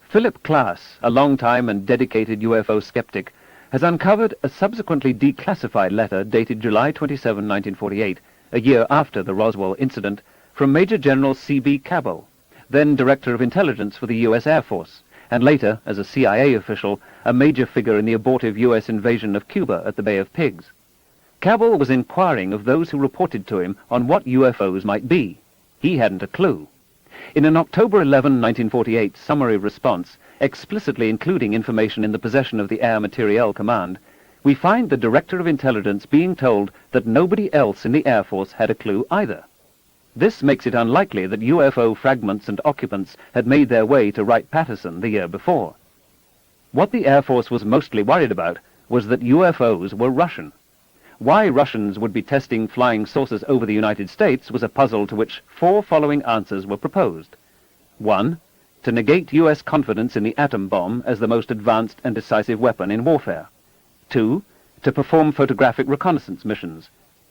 Philip Klass, a long-time and dedicated UFO skeptic, has uncovered a subsequently declassified letter dated July 27, 1948, a year after the Roswell incident, from Major General C.B. Cabell, then Director of Intelligence for the U.S. Air Force, and later, as a CIA official, a major figure in the abortive U.S. invasion of Cuba at the Bay of Pigs. Cabell was inquiring of those who reported to him on what UFOs might be. He hadn't a clue. In an October 11, 1948 summary response, explicitly including information in the possession of the Air Materiel Command, we find the Director of Intelligence being told that nobody else in the Air Force had a clue either. This makes it unlikely that UFO fragments and occupants had made their way to Wright-Patterson the year before. What the Air Force was mostly worried about was that UFOs were Russian. Why Russians would be testing flying saucers over the United States was a puzzle to which 4 following answers were proposed. 1. To negate U.S. confidence in the atom bomb as the most advanced and decisive weapon in warfare. 2. To perform photographic reconnaissance missions.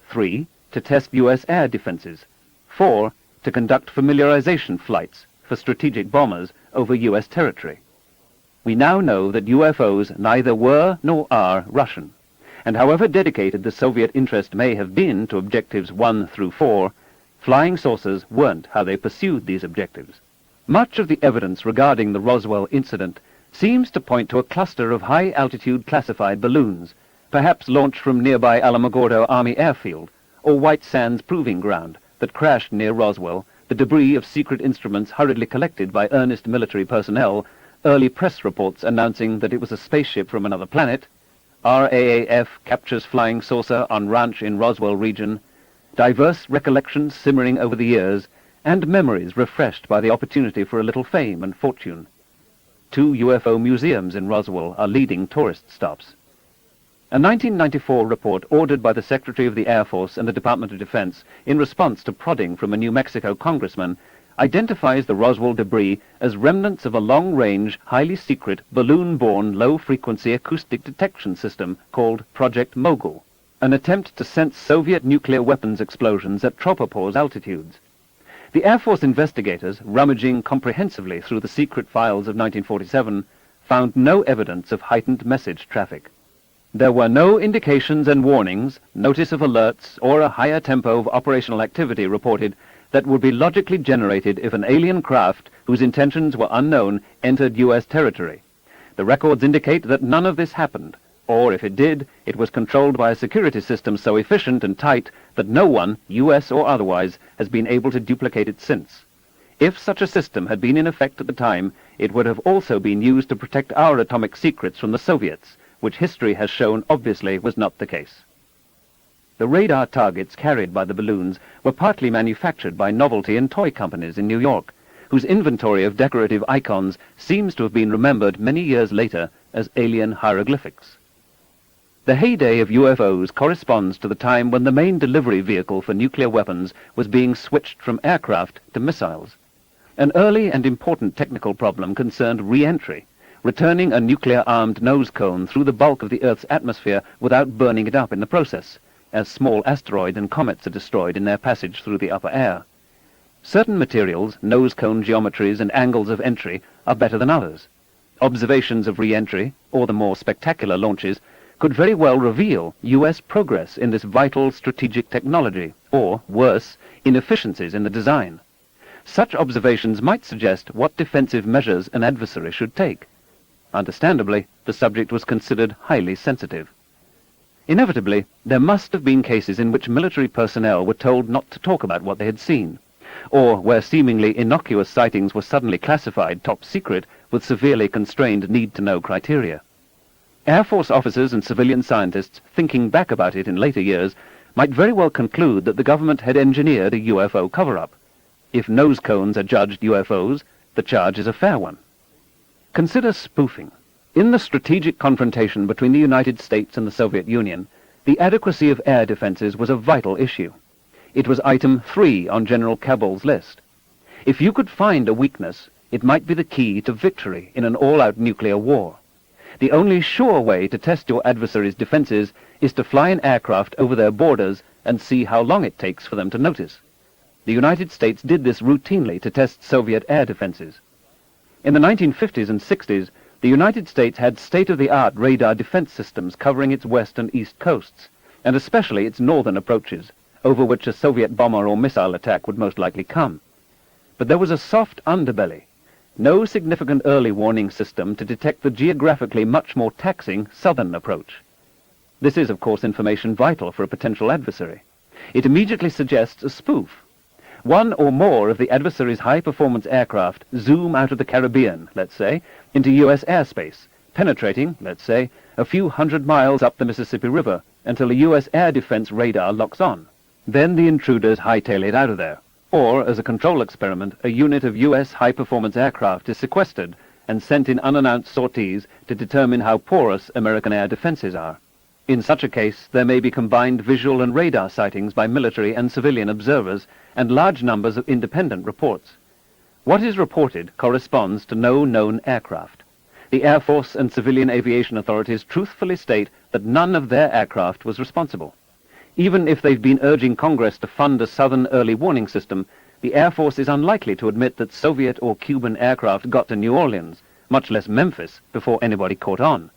3. To test U.S. air defenses. 4. To conduct familiarization flights for strategic bombers over U.S. territory. We now know that UFOs neither were nor are Russian, and however dedicated the Soviet interest may have been to objectives 1 through 4, flying saucers weren't how they pursued these objectives. Much of the evidence regarding the Roswell incident seems to point to a cluster of high-altitude classified balloons, perhaps launched from nearby Alamogordo Army Airfield or White Sands Proving Ground, that crashed near Roswell, the debris of secret instruments hurriedly collected by earnest military personnel, early press reports announcing that it was a spaceship from another planet, RAAF captures flying saucer on ranch in Roswell region, diverse recollections simmering over the years, and memories refreshed by the opportunity for a little fame and fortune. 2 UFO museums in Roswell are leading tourist stops. A 1994 report ordered by the Secretary of the Air Force and the Department of Defense in response to prodding from a New Mexico congressman identifies the Roswell debris as remnants of a long-range, highly secret, balloon-borne low-frequency acoustic detection system called Project Mogul, an attempt to sense Soviet nuclear weapons explosions at tropopause altitudes. The Air Force investigators, rummaging comprehensively through the secret files of 1947, found no evidence of heightened message traffic. There were no indications and warnings, notice of alerts, or a higher tempo of operational activity reported that would be logically generated if an alien craft, whose intentions were unknown, entered U.S. territory. The records indicate that none of this happened, or if it did, it was controlled by a security system so efficient and tight that no one, U.S. or otherwise, has been able to duplicate it since. If such a system had been in effect at the time, it would have also been used to protect our atomic secrets from the Soviets, which history has shown obviously was not the case. The radar targets carried by the balloons were partly manufactured by novelty and toy companies in New York, whose inventory of decorative icons seems to have been remembered many years later as alien hieroglyphics. The heyday of UFOs corresponds to the time when the main delivery vehicle for nuclear weapons was being switched from aircraft to missiles. An early and important technical problem concerned re-entry, returning a nuclear-armed nose cone through the bulk of the Earth's atmosphere without burning it up in the process, as small asteroids and comets are destroyed in their passage through the upper air. Certain materials, nose cone geometries and angles of entry, are better than others. Observations of re-entry, or the more spectacular launches, could very well reveal U.S. progress in this vital strategic technology, or, worse, inefficiencies in the design. Such observations might suggest what defensive measures an adversary should take. Understandably, the subject was considered highly sensitive. Inevitably, there must have been cases in which military personnel were told not to talk about what they had seen, or where seemingly innocuous sightings were suddenly classified top secret with severely constrained need-to-know criteria. Air Force officers and civilian scientists, thinking back about it in later years, might very well conclude that the government had engineered a UFO cover-up. If nose cones are judged UFOs, the charge is a fair one. Consider spoofing. In the strategic confrontation between the United States and the Soviet Union, the adequacy of air defenses was a vital issue. It was item 3 on General Cabole's list. If you could find a weakness, it might be the key to victory in an all-out nuclear war. The only sure way to test your adversary's defenses is to fly an aircraft over their borders and see how long it takes for them to notice. The United States did this routinely to test Soviet air defenses. In the 1950s and 60s, the United States had state-of-the-art radar defense systems covering its west and east coasts, and especially its northern approaches, over which a Soviet bomber or missile attack would most likely come. But there was a soft underbelly, no significant early warning system to detect the geographically much more taxing southern approach. This is, of course, information vital for a potential adversary. It immediately suggests a spoof. One or more of the adversary's high-performance aircraft zoom out of the Caribbean, let's say, into U.S. airspace, penetrating, let's say, a few hundred miles up the Mississippi River until a U.S. air defense radar locks on. Then the intruders hightail it out of there. Or, as a control experiment, a unit of U.S. high-performance aircraft is sequestered and sent in unannounced sorties to determine how porous American air defenses are. In such a case, there may be combined visual and radar sightings by military and civilian observers and large numbers of independent reports. What is reported corresponds to no known aircraft. The Air Force and civilian aviation authorities truthfully state that none of their aircraft was responsible. Even if they've been urging Congress to fund a southern early warning system, the Air Force is unlikely to admit that Soviet or Cuban aircraft got to New Orleans, much less Memphis, before anybody caught on.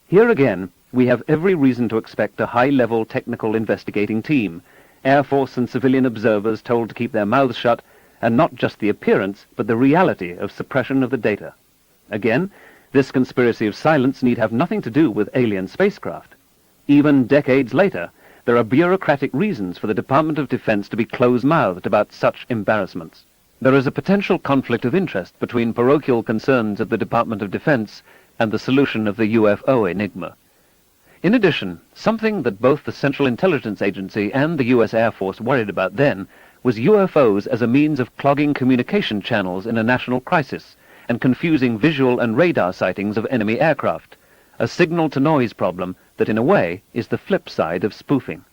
Here again, we have every reason to expect a high-level technical investigating team, Air Force and civilian observers told to keep their mouths shut, and not just the appearance, but the reality of suppression of the data. Again, this conspiracy of silence need have nothing to do with alien spacecraft. Even decades later, there are bureaucratic reasons for the Department of Defense to be close-mouthed about such embarrassments. There is a potential conflict of interest between parochial concerns of the Department of Defense and the solution of the UFO enigma. In addition, something that both the Central Intelligence Agency and the U.S. Air Force worried about then was UFOs as a means of clogging communication channels in a national crisis and confusing visual and radar sightings of enemy aircraft, a signal-to-noise problem that in a way is the flip side of spoofing.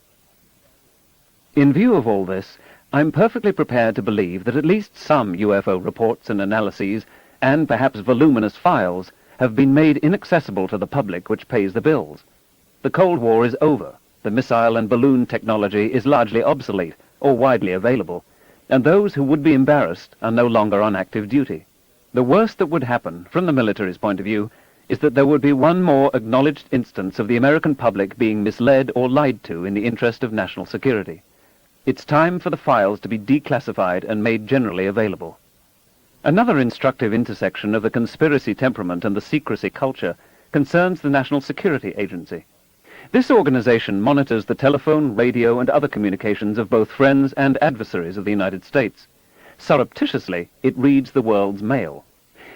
In view of all this, I'm perfectly prepared to believe that at least some UFO reports and analyses, and perhaps voluminous files, have been made inaccessible to the public which pays the bills. The Cold War is over, the missile and balloon technology is largely obsolete or widely available, and those who would be embarrassed are no longer on active duty. The worst that would happen, from the military's point of view, is that there would be one more acknowledged instance of the American public being misled or lied to in the interest of national security. It's time for the files to be declassified and made generally available. Another instructive intersection of the conspiracy temperament and the secrecy culture concerns the National Security Agency. This organization monitors the telephone, radio, and other communications of both friends and adversaries of the United States. Surreptitiously, it reads the world's mail.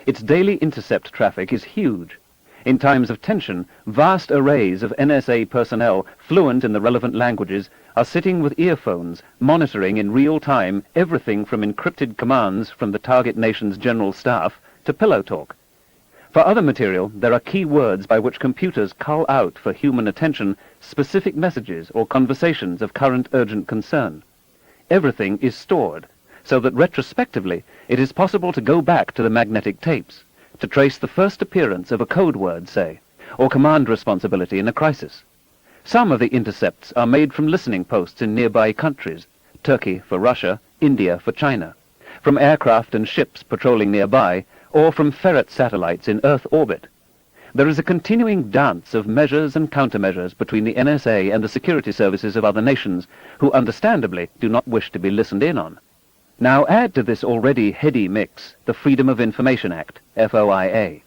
Its daily intercept traffic is huge. In times of tension, vast arrays of NSA personnel, fluent in the relevant languages, are sitting with earphones, monitoring in real time everything from encrypted commands from the target nation's general staff to pillow talk. For other material, there are key words by which computers cull out for human attention specific messages or conversations of current urgent concern. Everything is stored, so that retrospectively it is possible to go back to the magnetic tapes, to trace the first appearance of a code word, say, or command responsibility in a crisis. Some of the intercepts are made from listening posts in nearby countries, Turkey for Russia, India for China, from aircraft and ships patrolling nearby, or from ferret satellites in Earth orbit. There is a continuing dance of measures and countermeasures between the NSA and the security services of other nations, who understandably do not wish to be listened in on. Now add to this already heady mix the Freedom of Information Act, FOIA.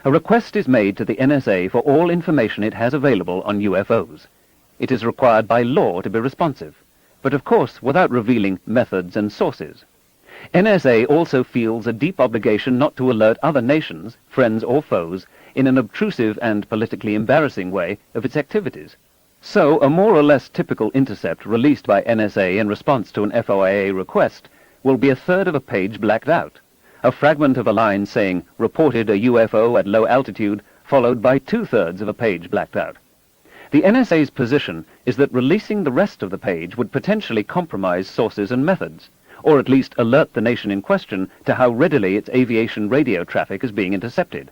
A request is made to the NSA for all information it has available on UFOs. It is required by law to be responsive, but of course without revealing methods and sources. NSA also feels a deep obligation not to alert other nations, friends or foes, in an obtrusive and politically embarrassing way of its activities. So a more or less typical intercept released by NSA in response to an FOIA request will be a third of a page blacked out, a fragment of a line saying, "reported a UFO at low altitude," followed by two-thirds of a page blacked out. The NSA's position is that releasing the rest of the page would potentially compromise sources and methods, or at least alert the nation in question to how readily its aviation radio traffic is being intercepted.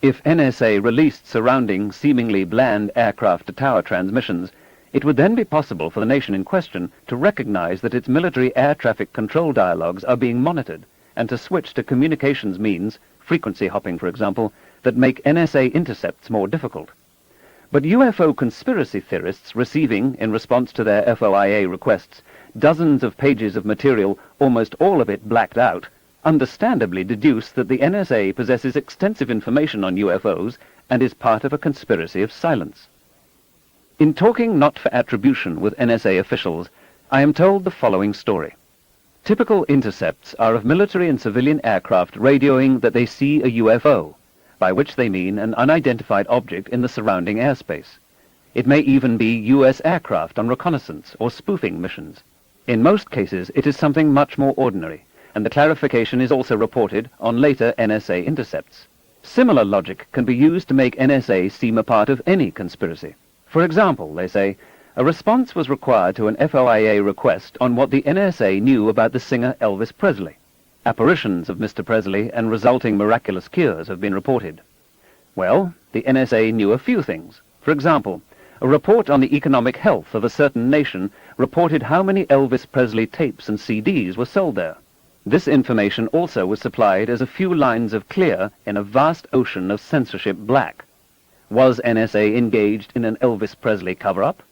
If NSA released surrounding seemingly bland aircraft-to-tower transmissions, it would then be possible for the nation in question to recognize that its military air traffic control dialogues are being monitored, and to switch to communications means, frequency hopping for example, that make NSA intercepts more difficult. But UFO conspiracy theorists receiving, in response to their FOIA requests, dozens of pages of material, almost all of it blacked out, understandably deduce that the NSA possesses extensive information on UFOs and is part of a conspiracy of silence. In talking not for attribution with NSA officials, I am told the following story. Typical intercepts are of military and civilian aircraft radioing that they see a UFO, by which they mean an unidentified object in the surrounding airspace. It may even be U.S. aircraft on reconnaissance or spoofing missions. In most cases, it is something much more ordinary, and the clarification is also reported on later NSA intercepts. Similar logic can be used to make NSA seem a part of any conspiracy. For example, they say, a response was required to an FOIA request on what the NSA knew about the singer Elvis Presley. Apparitions of Mr. Presley and resulting miraculous cures have been reported. Well, the NSA knew a few things. For example, a report on the economic health of a certain nation reported how many Elvis Presley tapes and CDs were sold there. This information also was supplied as a few lines of clear in a vast ocean of censorship black. Was NSA engaged in an Elvis Presley cover-up?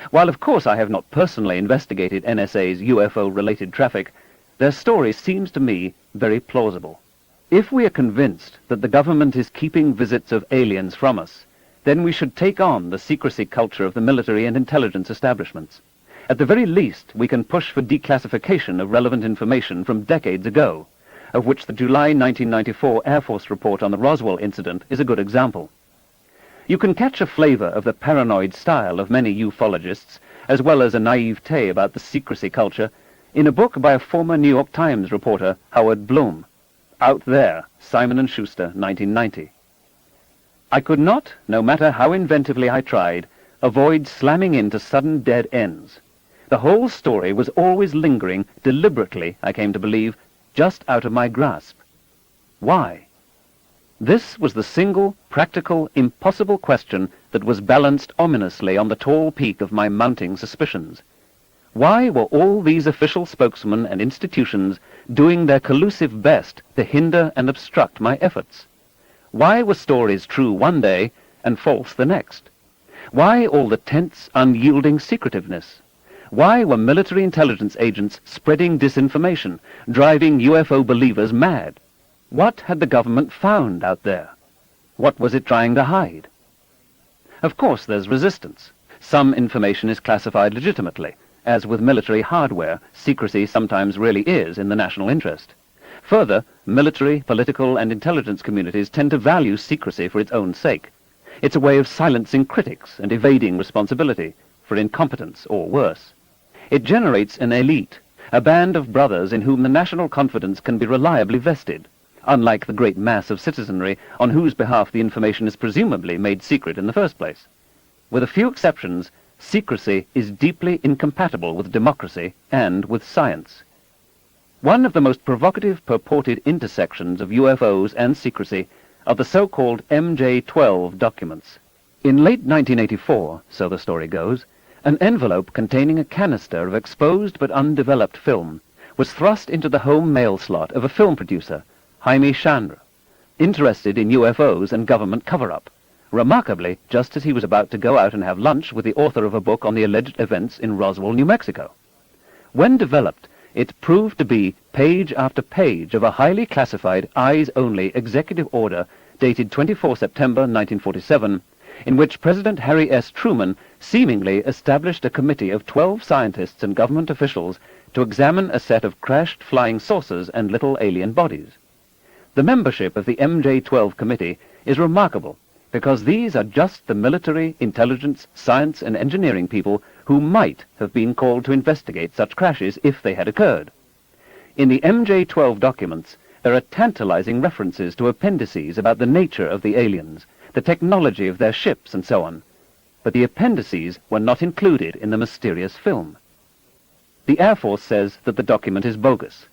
While of course I have not personally investigated NSA's UFO-related traffic, their story seems to me very plausible. If we are convinced that the government is keeping visits of aliens from us, then we should take on the secrecy culture of the military and intelligence establishments. At the very least, we can push for declassification of relevant information from decades ago, of which the July 1994 Air Force report on the Roswell incident is a good example. You can catch a flavor of the paranoid style of many ufologists, as well as a naivete about the secrecy culture, in a book by a former New York Times reporter, Howard Bloom, Out There, Simon & Schuster, 1990. I could not, no matter how inventively I tried, avoid slamming into sudden dead ends. The whole story was always lingering, deliberately, I came to believe, just out of my grasp. Why? This was the single, practical, impossible question that was balanced ominously on the tall peak of my mounting suspicions. Why were all these official spokesmen and institutions doing their collusive best to hinder and obstruct my efforts? Why were stories true one day and false the next? Why all the tense, unyielding secretiveness? Why were military intelligence agents spreading disinformation, driving UFO believers mad? What had the government found out there? What was it trying to hide? Of course, there's resistance. Some information is classified legitimately. As with military hardware, secrecy sometimes really is in the national interest. Further, military, political, and intelligence communities tend to value secrecy for its own sake. It's a way of silencing critics and evading responsibility for incompetence or worse. It generates an elite, a band of brothers in whom the national confidence can be reliably vested, unlike the great mass of citizenry on whose behalf the information is presumably made secret in the first place. With a few exceptions, secrecy is deeply incompatible with democracy and with science. One of the most provocative purported intersections of UFOs and secrecy are the so-called MJ-12 documents. In late 1984, so the story goes, an envelope containing a canister of exposed but undeveloped film was thrust into the home mail slot of a film producer, Jaime Chandra, interested in UFOs and government cover-up, remarkably just as he was about to go out and have lunch with the author of a book on the alleged events in Roswell, New Mexico. When developed, it proved to be page after page of a highly classified, eyes-only executive order dated 24 September 1947, in which President Harry S. Truman seemingly established a committee of 12 scientists and government officials to examine a set of crashed flying saucers and little alien bodies. The membership of the MJ-12 committee is remarkable because these are just the military, intelligence, science, and engineering people who might have been called to investigate such crashes if they had occurred. In the MJ-12 documents, there are tantalizing references to appendices about the nature of the aliens, the technology of their ships, and so on, but the appendices were not included in the mysterious film. The Air Force says that the document is bogus.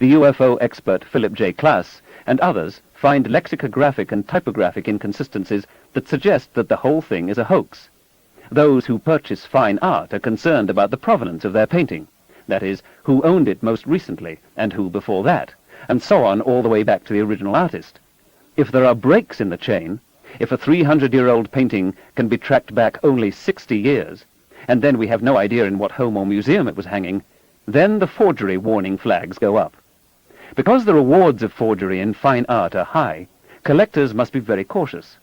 The UFO expert Philip J. Klass and others find lexicographic and typographic inconsistencies that suggest that the whole thing is a hoax. Those who purchase fine art are concerned about the provenance of their painting, that is, who owned it most recently and who before that, and so on all the way back to the original artist. If there are breaks in the chain, if a 300-year-old painting can be tracked back only 60 years, and then we have no idea in what home or museum it was hanging, then the forgery warning flags go up. Because the rewards of forgery in fine art are high, collectors must be very cautious.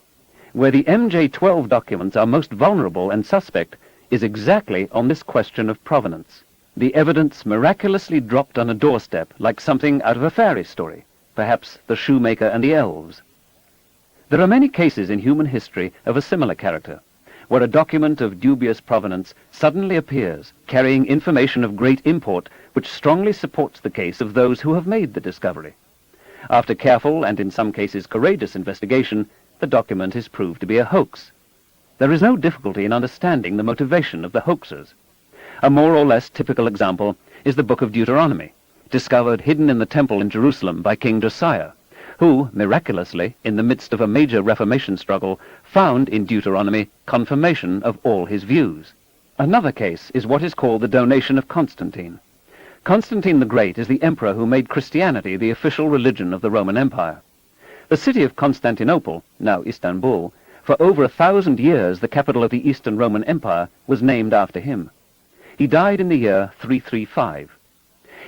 Where the MJ-12 documents are most vulnerable and suspect is exactly on this question of provenance. The evidence miraculously dropped on a doorstep like something out of a fairy story, perhaps the shoemaker and the elves. There are many cases in human history of a similar character, where a document of dubious provenance suddenly appears, carrying information of great import which strongly supports the case of those who have made the discovery. After careful and in some cases courageous investigation, the document is proved to be a hoax. There is no difficulty in understanding the motivation of the hoaxers. A more or less typical example is the Book of Deuteronomy, discovered hidden in the temple in Jerusalem by King Josiah, who, miraculously, in the midst of a major Reformation struggle, found in Deuteronomy confirmation of all his views. Another case is what is called the donation of Constantine. Constantine the Great is the emperor who made Christianity the official religion of the Roman Empire. The city of Constantinople, now Istanbul, for over 1,000 years the capital of the Eastern Roman Empire, was named after him. He died in the year 335.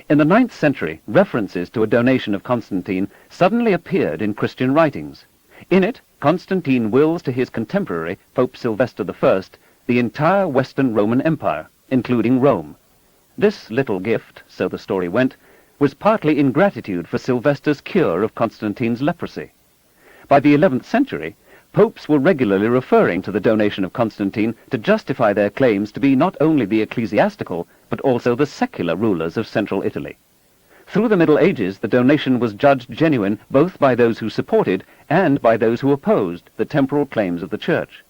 In the 9th century, references to a donation of Constantine suddenly appeared in Christian writings. In it, Constantine wills to his contemporary, Pope Sylvester I, the entire Western Roman Empire, including Rome. This little gift, so the story went, was partly in gratitude for Sylvester's cure of Constantine's leprosy. By the 11th century, popes were regularly referring to the donation of Constantine to justify their claims to be not only the ecclesiastical, but also the secular rulers of central Italy. Through the Middle Ages, the donation was judged genuine both by those who supported and by those who opposed the temporal claims of the Church.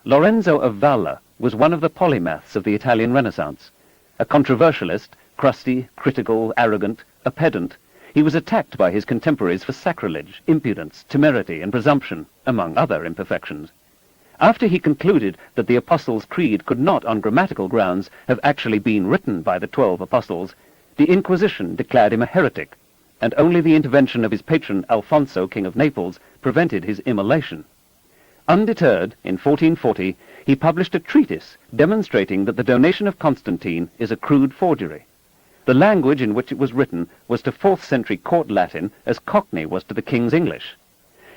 Lorenzo of Valla was one of the polymaths of the Italian Renaissance. A controversialist, crusty, critical, arrogant, a pedant, he was attacked by his contemporaries for sacrilege, impudence, temerity, and presumption, among other imperfections. After he concluded that the Apostles' Creed could not, on grammatical grounds, have actually been written by the 12 apostles, the Inquisition declared him a heretic, and only the intervention of his patron Alfonso, King of Naples, prevented his immolation. Undeterred, in 1440, he published a treatise demonstrating that the donation of Constantine is a crude forgery. The language in which it was written was to 4th century court Latin as Cockney was to the King's English.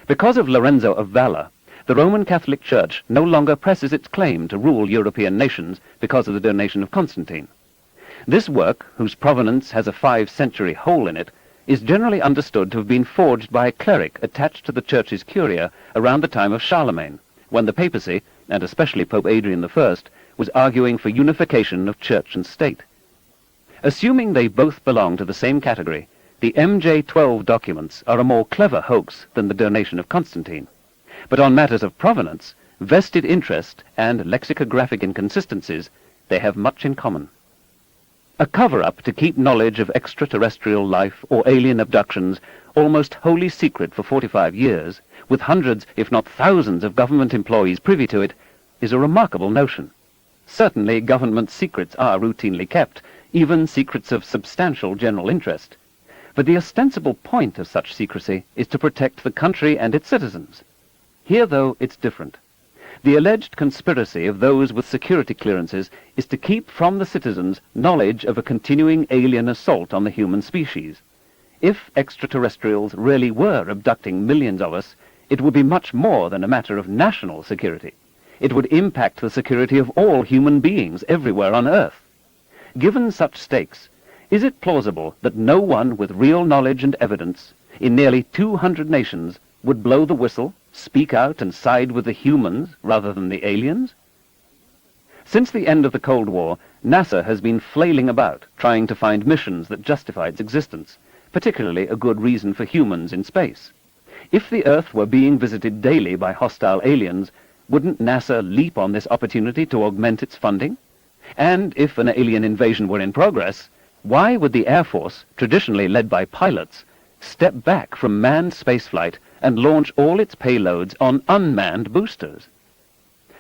Because of Lorenzo of Valla, the Roman Catholic Church no longer presses its claim to rule European nations because of the donation of Constantine. This work, whose provenance has a 5th-century hole in it, is generally understood to have been forged by a cleric attached to the Church's curia around the time of Charlemagne, when the papacy, and especially Pope Adrian I, was arguing for unification of church and state. Assuming they both belong to the same category, The MJ-12 documents are a more clever hoax than the donation of Constantine. But on matters of provenance, vested interest, and lexicographic inconsistencies, they have much in common. A cover-up to keep knowledge of extraterrestrial life or alien abductions almost wholly secret for 45 years, with hundreds, if not thousands, of government employees privy to it, is a remarkable notion. Certainly government secrets are routinely kept, even secrets of substantial general interest. But the ostensible point of such secrecy is to protect the country and its citizens. Here, though, it's different. The alleged conspiracy of those with security clearances is to keep from the citizens knowledge of a continuing alien assault on the human species. If extraterrestrials really were abducting millions of us, it would be much more than a matter of national security. It would impact the security of all human beings everywhere on Earth. Given such stakes, is it plausible that no one with real knowledge and evidence in nearly 200 nations would blow the whistle, speak out and side with the humans rather than the aliens? Since the end of the Cold War, NASA has been flailing about, trying to find missions that justify its existence, particularly a good reason for humans in space. If the Earth were being visited daily by hostile aliens, wouldn't NASA leap on this opportunity to augment its funding? And if an alien invasion were in progress, why would the Air Force, traditionally led by pilots, step back from manned spaceflight and launch all its payloads on unmanned boosters?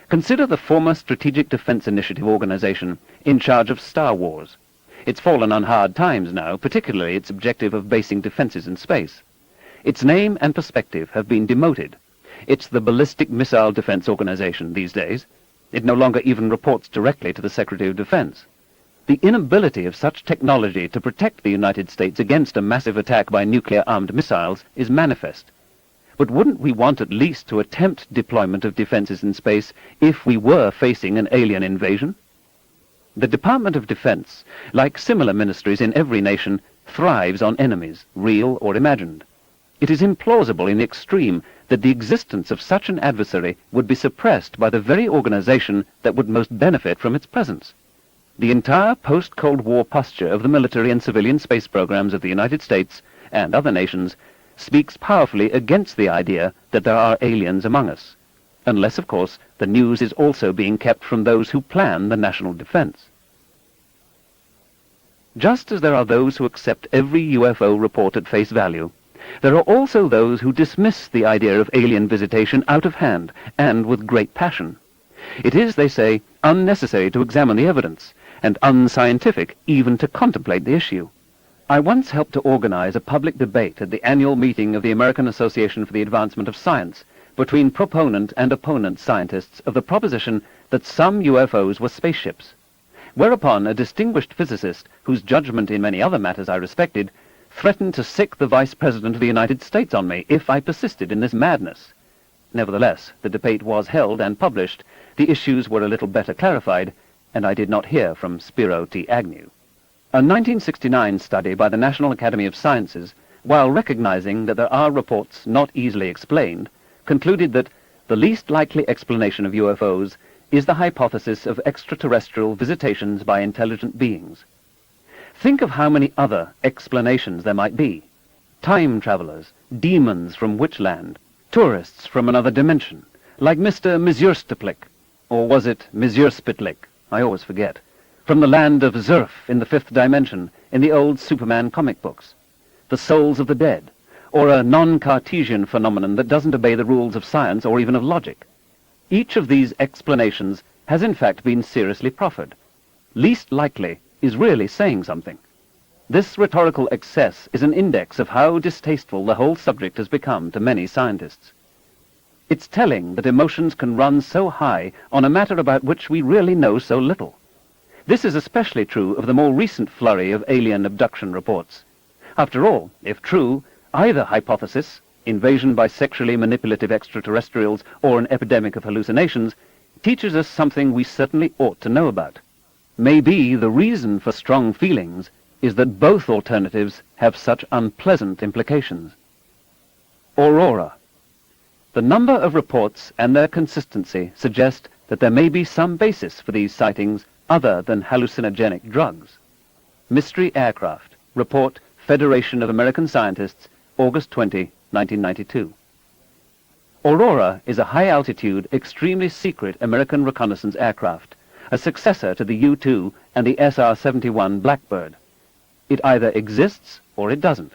Consider the former Strategic Defense Initiative organization in charge of Star Wars. It's fallen on hard times now, particularly its objective of basing defenses in space. Its name and perspective have been demoted. It's the Ballistic Missile Defense Organization these days. It no longer even reports directly to the Secretary of Defense. The inability of such technology to protect the United States against a massive attack by nuclear-armed missiles is manifest. But wouldn't we want at least to attempt deployment of defenses in space if we were facing an alien invasion? The Department of Defense, like similar ministries in every nation, thrives on enemies, real or imagined. It is implausible in the extreme that the existence of such an adversary would be suppressed by the very organization that would most benefit from its presence. The entire post-Cold War posture of the military and civilian space programs of the United States and other nations speaks powerfully against the idea that there are aliens among us, unless, of course, the news is also being kept from those who plan the national defense. Just as there are those who accept every UFO report at face value, there are also those who dismiss the idea of alien visitation out of hand and with great passion. It is, they say, unnecessary to examine the evidence, and unscientific even to contemplate the issue. I once helped to organize a public debate at the annual meeting of the American Association for the Advancement of Science between proponent and opponent scientists of the proposition that some UFOs were spaceships, whereupon a distinguished physicist, whose judgment in many other matters I respected, threatened to sic the Vice President of the United States on me if I persisted in this madness. Nevertheless, the debate was held and published, the issues were a little better clarified, and I did not hear from Spiro T. Agnew. A 1969 study by the National Academy of Sciences, while recognizing that there are reports not easily explained, concluded that the least likely explanation of UFOs is the hypothesis of extraterrestrial visitations by intelligent beings. Think of how many other explanations there might be. Time travelers, demons from Witchland, tourists from another dimension, like Mr. Mizursteplik, or was it Mizurspitlik? I always forget. From the land of Zurf in the fifth dimension in the old Superman comic books. The souls of the dead, or a non-Cartesian phenomenon that doesn't obey the rules of science or even of logic. Each of these explanations has in fact been seriously proffered. Least likely is really saying something. This rhetorical excess is an index of how distasteful the whole subject has become to many scientists. It's telling that emotions can run so high on a matter about which we really know so little. This is especially true of the more recent flurry of alien abduction reports. After all, if true, either hypothesis, invasion by sexually manipulative extraterrestrials or an epidemic of hallucinations, teaches us something we certainly ought to know about. Maybe the reason for strong feelings is that both alternatives have such unpleasant implications. Aurora. The number of reports and their consistency suggest that there may be some basis for these sightings other than hallucinogenic drugs. Mystery aircraft. Report Federation of American Scientists, August 20, 1992. Aurora is a high-altitude, extremely secret American reconnaissance aircraft, a successor to the U-2 and the SR-71 Blackbird. It either exists or it doesn't.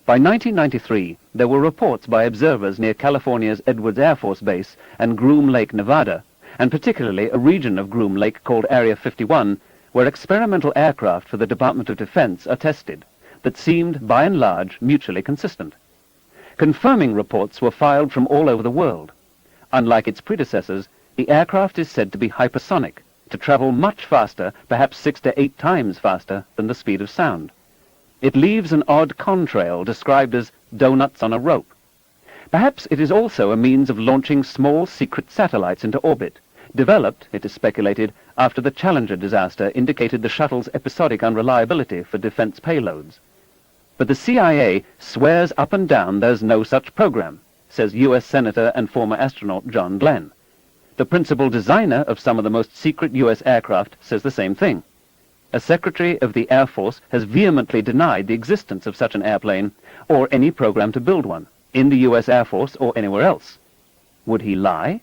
By 1993, there were reports by observers near California's Edwards Air Force Base and Groom Lake, Nevada, and particularly a region of Groom Lake called Area 51, where experimental aircraft for the Department of Defense are tested, that seemed, by and large, mutually consistent. Confirming reports were filed from all over the world. Unlike its predecessors, the aircraft is said to be hypersonic, to travel much faster, perhaps 6 to 8 times faster than the speed of sound. It leaves an odd contrail described as donuts on a rope. Perhaps it is also a means of launching small secret satellites into orbit, developed, it is speculated, after the Challenger disaster indicated the shuttle's episodic unreliability for defense payloads. But the CIA swears up and down there's no such program, says U.S. Senator and former astronaut John Glenn. The principal designer of some of the most secret U.S. aircraft says the same thing. A Secretary of the Air Force has vehemently denied the existence of such an airplane or any program to build one, in the U.S. Air Force or anywhere else. Would he lie?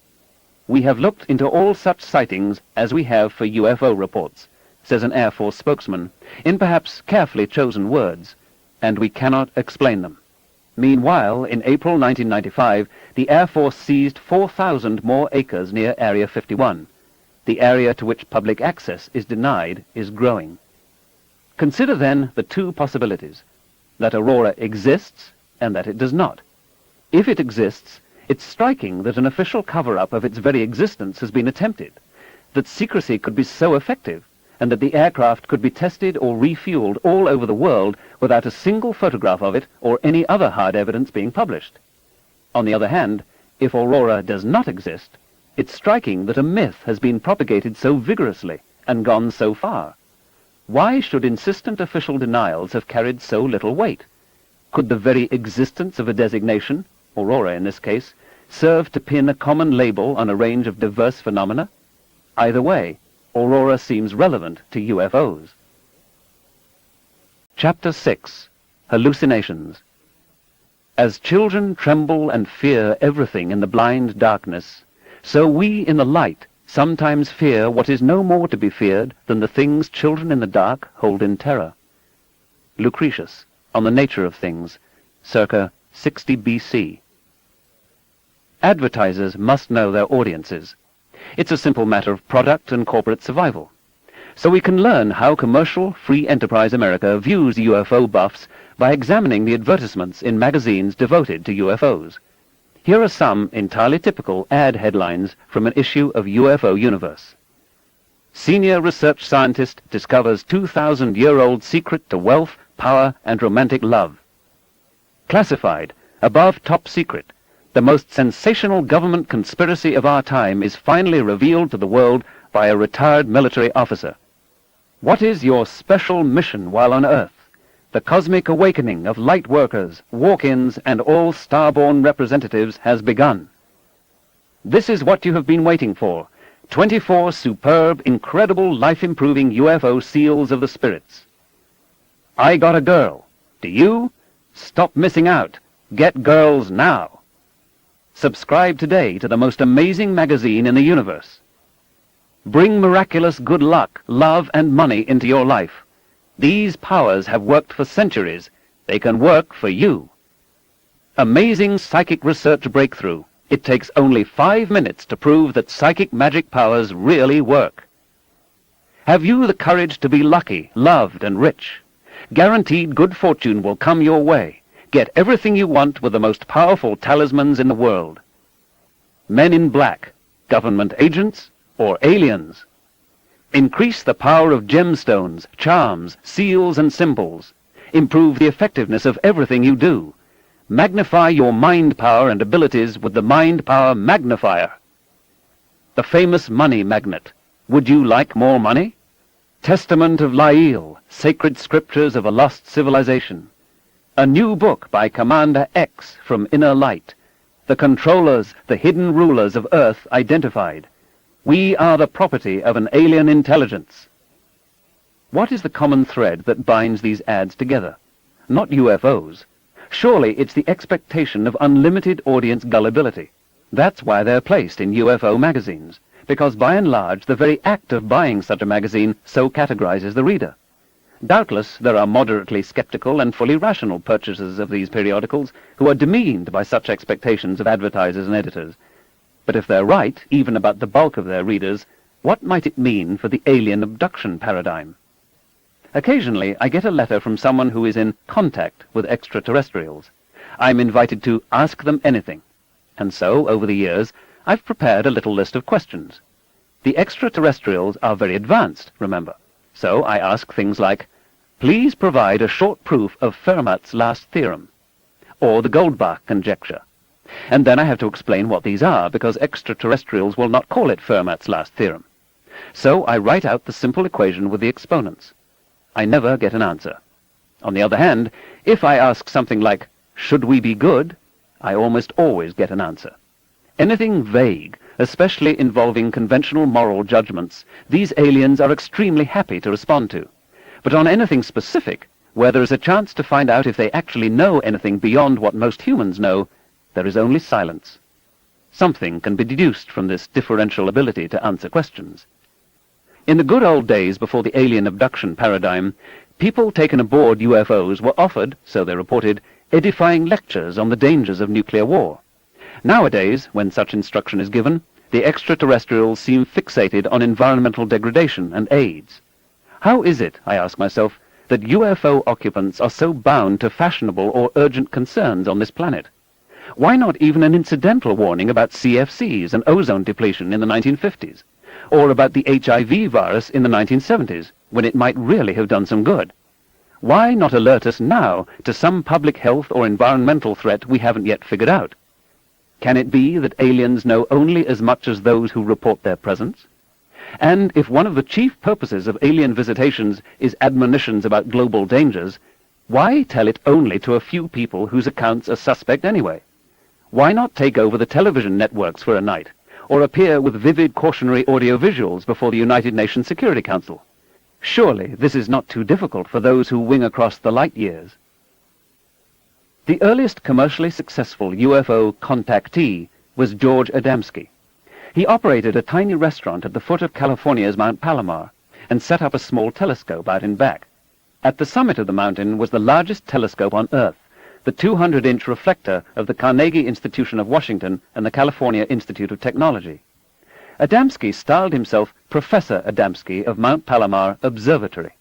We have looked into all such sightings as we have for UFO reports, says an Air Force spokesman, in perhaps carefully chosen words, and we cannot explain them. Meanwhile, in April 1995, the Air Force seized 4,000 more acres near Area 51. The area to which public access is denied is growing. Consider then the two possibilities, that Aurora exists and that it does not. If it exists, it's striking that an official cover-up of its very existence has been attempted, that secrecy could be so effective, and that the aircraft could be tested or refueled all over the world without a single photograph of it or any other hard evidence being published. On the other hand, if Aurora does not exist, it's striking that a myth has been propagated so vigorously and gone so far. Why should insistent official denials have carried so little weight? Could the very existence of a designation, Aurora in this case, serve to pin a common label on a range of diverse phenomena? Either way, Aurora seems relevant to UFOs. Chapter 6. Hallucinations. As children tremble and fear everything in the blind darkness, so we in the light sometimes fear what is no more to be feared than the things children in the dark hold in terror. Lucretius, On the Nature of Things, circa 60 B.C. Advertisers must know their audiences. It's a simple matter of product and corporate survival. So we can learn how commercial, free enterprise America views UFO buffs by examining the advertisements in magazines devoted to UFOs. Here are some entirely typical ad headlines from an issue of UFO Universe. Senior research scientist discovers 2,000-year-old secret to wealth, power, and romantic love. Classified, above top secret. The most sensational government conspiracy of our time is finally revealed to the world by a retired military officer. What is your special mission while on Earth? The cosmic awakening of light workers, walk-ins, and all star-born representatives has begun. This is what you have been waiting for. 24 superb, incredible, life-improving UFO seals of the spirits. I got a girl. Do you? Stop missing out. Get girls now. Subscribe today to the most amazing magazine in the universe. Bring miraculous good luck, love, and money into your life. These powers have worked for centuries. They can work for you. Amazing psychic research breakthrough. It takes only 5 minutes to prove that psychic magic powers really work. Have you the courage to be lucky, loved, and rich? Guaranteed good fortune will come your way. Get everything you want with the most powerful talismans in the world. Men in black, government agents, or aliens. Increase the power of gemstones, charms, seals, and symbols. Improve the effectiveness of everything you do. Magnify your mind power and abilities with the Mind Power Magnifier. The famous money magnet. Would you like more money? Testament of Lael, Sacred Scriptures of a Lost Civilization. A new book by Commander X from Inner Light. The controllers, the hidden rulers of Earth identified. We are the property of an alien intelligence. What is the common thread that binds these ads together? not UFOs. Surely it's the expectation of unlimited audience gullibility. That's why they're placed in UFO magazines, because by and large the very act of buying such a magazine so categorizes the reader. Doubtless there are moderately skeptical and fully rational purchasers of these periodicals who are demeaned by such expectations of advertisers and editors. But if they're right, even about the bulk of their readers, what might it mean for the alien abduction paradigm? Occasionally I get a letter from someone who is in contact with extraterrestrials. I'm invited to ask them anything. And so, over the years, I've prepared a little list of questions. The extraterrestrials are very advanced, remember. So I ask things like, please provide a short proof of Fermat's last theorem, or the Goldbach conjecture. And then I have to explain what these are, because extraterrestrials will not call it Fermat's last theorem. So I write out the simple equation with the exponents. I never get an answer. On the other hand, if I ask something like, should we be good? I almost always get an answer. Anything vague, especially involving conventional moral judgments, these aliens are extremely happy to respond to. But on anything specific, where there is a chance to find out if they actually know anything beyond what most humans know, there is only silence. Something can be deduced from this differential ability to answer questions. In the good old days before the alien abduction paradigm, people taken aboard UFOs were offered, so they reported, edifying lectures on the dangers of nuclear war. Nowadays, when such instruction is given, the extraterrestrials seem fixated on environmental degradation and AIDS. How is it, I ask myself, that UFO occupants are so bound to fashionable or urgent concerns on this planet? Why not even an incidental warning about CFCs and ozone depletion in the 1950s? Or about the HIV virus in the 1970s, when it might really have done some good? Why not alert us now to some public health or environmental threat we haven't yet figured out? Can it be that aliens know only as much as those who report their presence? And if one of the chief purposes of alien visitations is admonitions about global dangers, why tell it only to a few people whose accounts are suspect anyway? Why not take over the television networks for a night, or appear with vivid cautionary audiovisuals before the United Nations Security Council? Surely this is not too difficult for those who wing across the light years. The earliest commercially successful UFO contactee was George Adamski. He operated a tiny restaurant at the foot of California's Mount Palomar and set up a small telescope out in back. At the summit of the mountain was the largest telescope on Earth, the 200-inch reflector of the Carnegie Institution of Washington and the California Institute of Technology. Adamski styled himself Professor Adamski of Mount Palomar Observatory.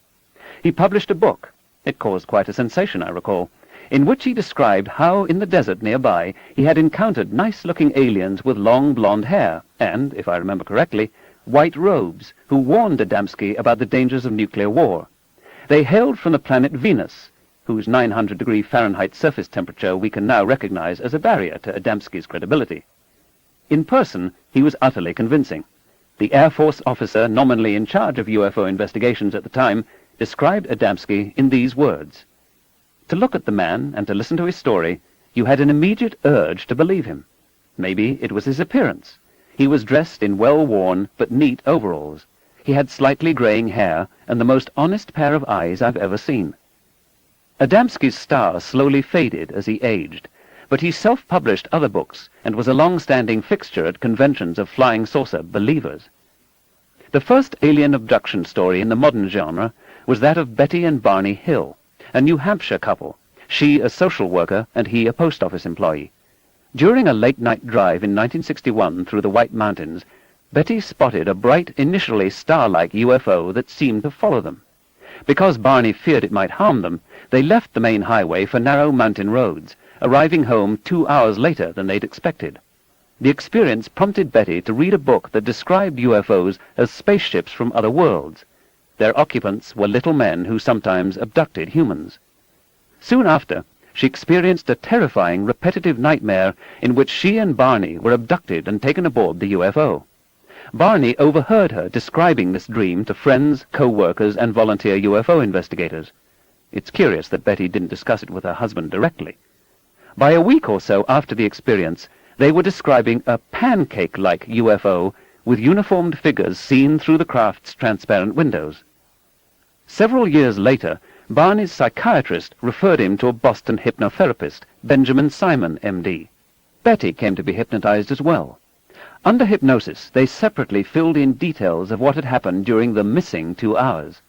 He published a book, it caused quite a sensation, I recall, in which he described how in the desert nearby he had encountered nice-looking aliens with long blonde hair and, if I remember correctly, white robes who warned Adamski about the dangers of nuclear war. They hailed from the planet Venus, whose 900-degree Fahrenheit surface temperature we can now recognize as a barrier to Adamski's credibility. In person, he was utterly convincing. The Air Force officer nominally in charge of UFO investigations at the time described Adamski in these words: to look at the man and to listen to his story, you had an immediate urge to believe him. Maybe it was his appearance. He was dressed in well-worn but neat overalls. He had slightly graying hair and the most honest pair of eyes I've ever seen. Adamski's star slowly faded as he aged, but he self-published other books and was a long-standing fixture at conventions of flying saucer believers. The first alien abduction story in the modern genre was that of Betty and Barney Hill, a New Hampshire couple, she a social worker and he a post office employee. During a late-night drive in 1961 through the White Mountains, Betty spotted a bright, initially star-like UFO that seemed to follow them. Because Barney feared it might harm them, they left the main highway for narrow mountain roads, arriving home 2 hours later than they'd expected. The experience prompted Betty to read a book that described UFOs as spaceships from other worlds. Their occupants were little men who sometimes abducted humans. Soon after, she experienced a terrifying, repetitive nightmare in which she and Barney were abducted and taken aboard the UFO. Barney overheard her describing this dream to friends, co-workers, and volunteer UFO investigators. It's curious that Betty didn't discuss it with her husband directly. By a week or so after the experience, they were describing a pancake-like UFO with uniformed figures seen through the craft's transparent windows. Several years later, Barney's psychiatrist referred him to a Boston hypnotherapist, Benjamin Simon, M.D. Betty came to be hypnotized as well. Under hypnosis, they separately filled in details of what had happened during the missing 2 hours.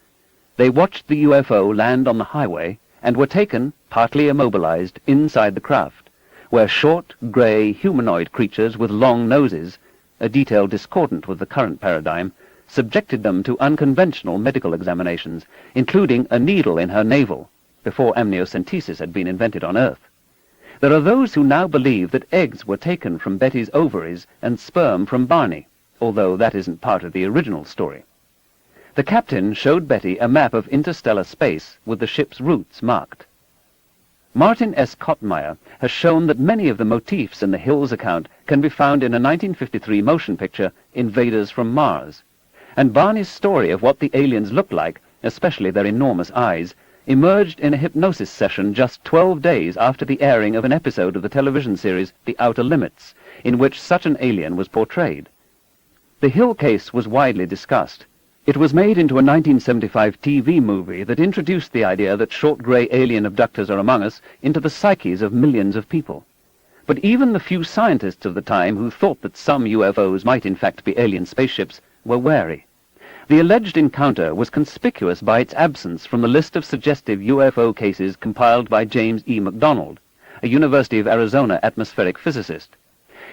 They watched the UFO land on the highway and were taken, partly immobilized, inside the craft, where short, grey, humanoid creatures with long noses, a detail discordant with the current paradigm, subjected them to unconventional medical examinations, including a needle in her navel, before amniocentesis had been invented on Earth. There are those who now believe that eggs were taken from Betty's ovaries and sperm from Barney, although that isn't part of the original story. The captain showed Betty a map of interstellar space with the ship's routes marked. Martin S. Kottmeyer has shown that many of the motifs in the Hills account can be found in a 1953 motion picture, Invaders from Mars. And Barney's story of what the aliens looked like, especially their enormous eyes, emerged in a hypnosis session just 12 days after the airing of an episode of the television series The Outer Limits, in which such an alien was portrayed. The Hill case was widely discussed. It was made into a 1975 TV movie that introduced the idea that short grey alien abductors are among us into the psyches of millions of people. But even the few scientists of the time who thought that some UFOs might in fact be alien spaceships were wary. The alleged encounter was conspicuous by its absence from the list of suggestive UFO cases compiled by James E. McDonald, a University of Arizona atmospheric physicist.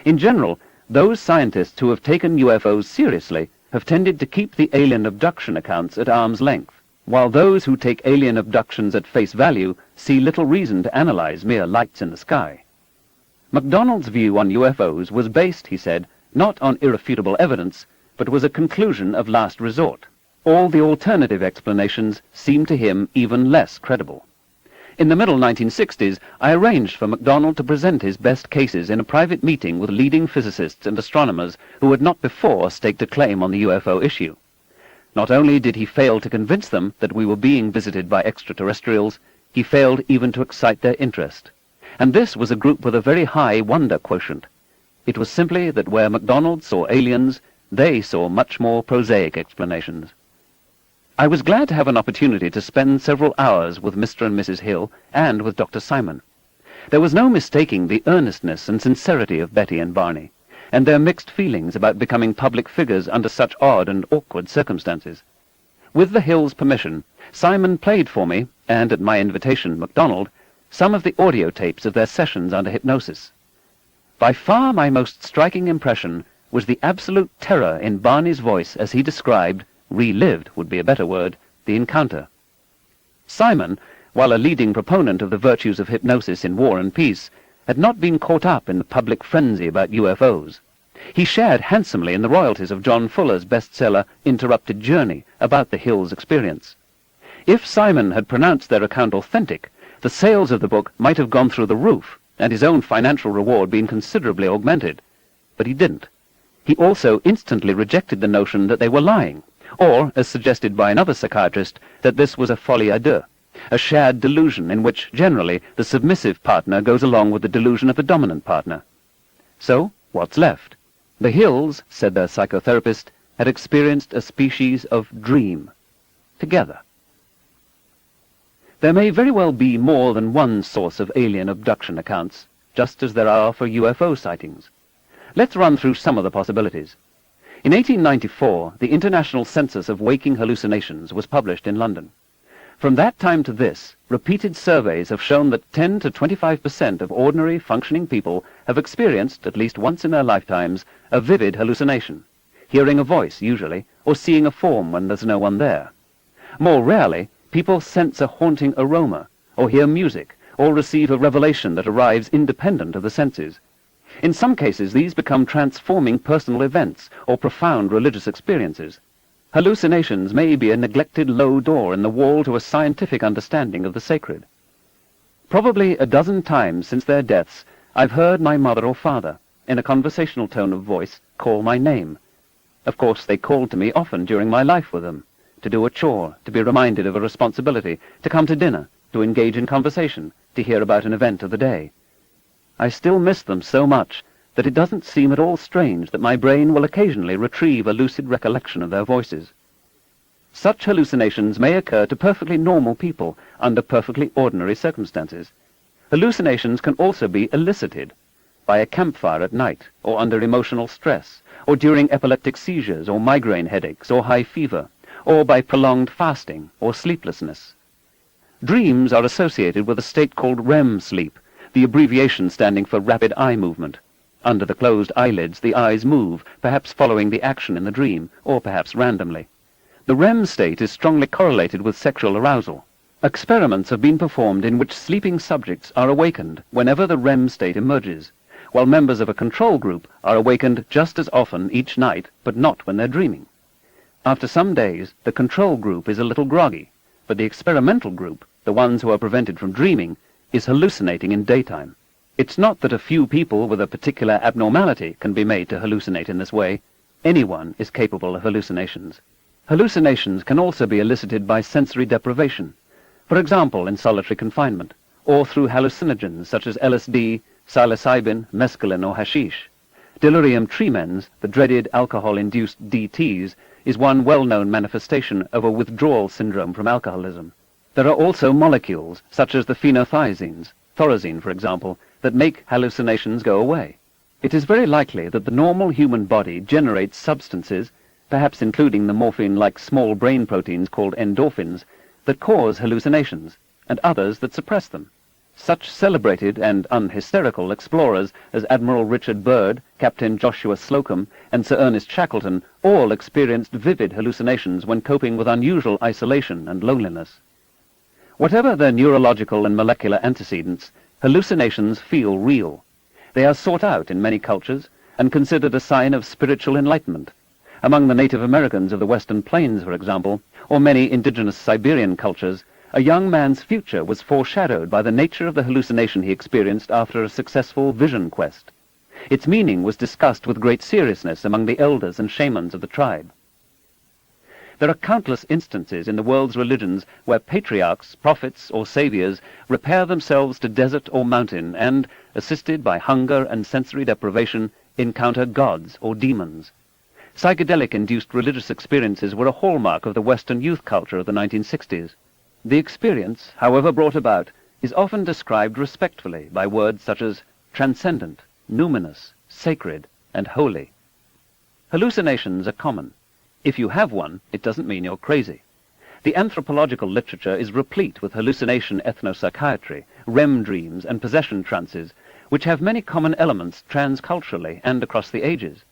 In general, those scientists who have taken UFOs seriously have tended to keep the alien abduction accounts at arm's length, while those who take alien abductions at face value see little reason to analyze mere lights in the sky. McDonald's view on UFOs was based, he said, not on irrefutable evidence, but was a conclusion of last resort. All the alternative explanations seemed to him even less credible. In the middle 1960s, I arranged for MacDonald to present his best cases in a private meeting with leading physicists and astronomers who had not before staked a claim on the UFO issue. Not only did he fail to convince them that we were being visited by extraterrestrials, he failed even to excite their interest. And this was a group with a very high wonder quotient. It was simply that where MacDonald saw aliens, they saw much more prosaic explanations. I was glad to have an opportunity to spend several hours with Mr. and Mrs. Hill and with Dr. Simon. There was no mistaking the earnestness and sincerity of Betty and Barney, and their mixed feelings about becoming public figures under such odd and awkward circumstances. With the Hills' permission, Simon played for me, and at my invitation, MacDonald, some of the audio tapes of their sessions under hypnosis. By far my most striking impression was the absolute terror in Barney's voice as he described, relived would be a better word, the encounter. Simon, while a leading proponent of the virtues of hypnosis in war and peace, had not been caught up in the public frenzy about UFOs. He shared handsomely in the royalties of John Fuller's bestseller Interrupted Journey about the Hills' experience. If Simon had pronounced their account authentic, the sales of the book might have gone through the roof, and his own financial reward been considerably augmented. But he didn't. He also instantly rejected the notion that they were lying, or, as suggested by another psychiatrist, that this was a folie à deux, a shared delusion in which, generally, the submissive partner goes along with the delusion of the dominant partner. So, what's left? The Hills, said their psychotherapist, had experienced a species of dream, together. There may very well be more than one source of alien abduction accounts, just as there are for UFO sightings. Let's run through some of the possibilities. In 1894, the International Census of Waking Hallucinations was published in London. From that time to this, repeated surveys have shown that 10 to 25% of ordinary functioning people have experienced, at least once in their lifetimes, a vivid hallucination, hearing a voice usually, or seeing a form when there's no one there. More rarely, people sense a haunting aroma, or hear music, or receive a revelation that arrives independent of the senses. In some cases, these become transforming personal events or profound religious experiences. Hallucinations may be a neglected low door in the wall to a scientific understanding of the sacred. Probably a dozen times since their deaths, I've heard my mother or father, in a conversational tone of voice, call my name. Of course, they called to me often during my life with them, to do a chore, to be reminded of a responsibility, to come to dinner, to engage in conversation, to hear about an event of the day. I still miss them so much that it doesn't seem at all strange that my brain will occasionally retrieve a lucid recollection of their voices. Such hallucinations may occur to perfectly normal people under perfectly ordinary circumstances. Hallucinations can also be elicited by a campfire at night, or under emotional stress, or during epileptic seizures, or migraine headaches, or high fever, or by prolonged fasting, or sleeplessness. Dreams are associated with a state called REM sleep, the abbreviation standing for rapid eye movement. Under the closed eyelids, the eyes move, perhaps following the action in the dream, or perhaps randomly. The REM state is strongly correlated with sexual arousal. Experiments have been performed in which sleeping subjects are awakened whenever the REM state emerges, while members of a control group are awakened just as often each night, but not when they're dreaming. After some days, the control group is a little groggy, but the experimental group, the ones who are prevented from dreaming, is hallucinating in daytime. It's not that a few people with a particular abnormality can be made to hallucinate in this way. Anyone is capable of hallucinations. Hallucinations can also be elicited by sensory deprivation, for example in solitary confinement, or through hallucinogens such as LSD, psilocybin, mescaline, or hashish. Delirium tremens, the dreaded alcohol-induced DTs, is one well-known manifestation of a withdrawal syndrome from alcoholism. There are also molecules, such as the phenothiazines, thorazine for example, that make hallucinations go away. It is very likely that the normal human body generates substances, perhaps including the morphine-like small brain proteins called endorphins, that cause hallucinations, and others that suppress them. Such celebrated and unhysterical explorers as Admiral Richard Byrd, Captain Joshua Slocum, and Sir Ernest Shackleton all experienced vivid hallucinations when coping with unusual isolation and loneliness. Whatever their neurological and molecular antecedents, hallucinations feel real. They are sought out in many cultures and considered a sign of spiritual enlightenment. Among the Native Americans of the Western Plains, for example, or many indigenous Siberian cultures, a young man's future was foreshadowed by the nature of the hallucination he experienced after a successful vision quest. Its meaning was discussed with great seriousness among the elders and shamans of the tribe. There are countless instances in the world's religions where patriarchs, prophets, or saviors repair themselves to desert or mountain and, assisted by hunger and sensory deprivation, encounter gods or demons. Psychedelic-induced religious experiences were a hallmark of the Western youth culture of the 1960s. The experience, however brought about, is often described respectfully by words such as transcendent, numinous, sacred, and holy. Hallucinations are common. If you have one, it doesn't mean you're crazy. The anthropological literature is replete with hallucination ethnopsychiatry, REM dreams, and possession trances, which have many common elements transculturally and across the ages.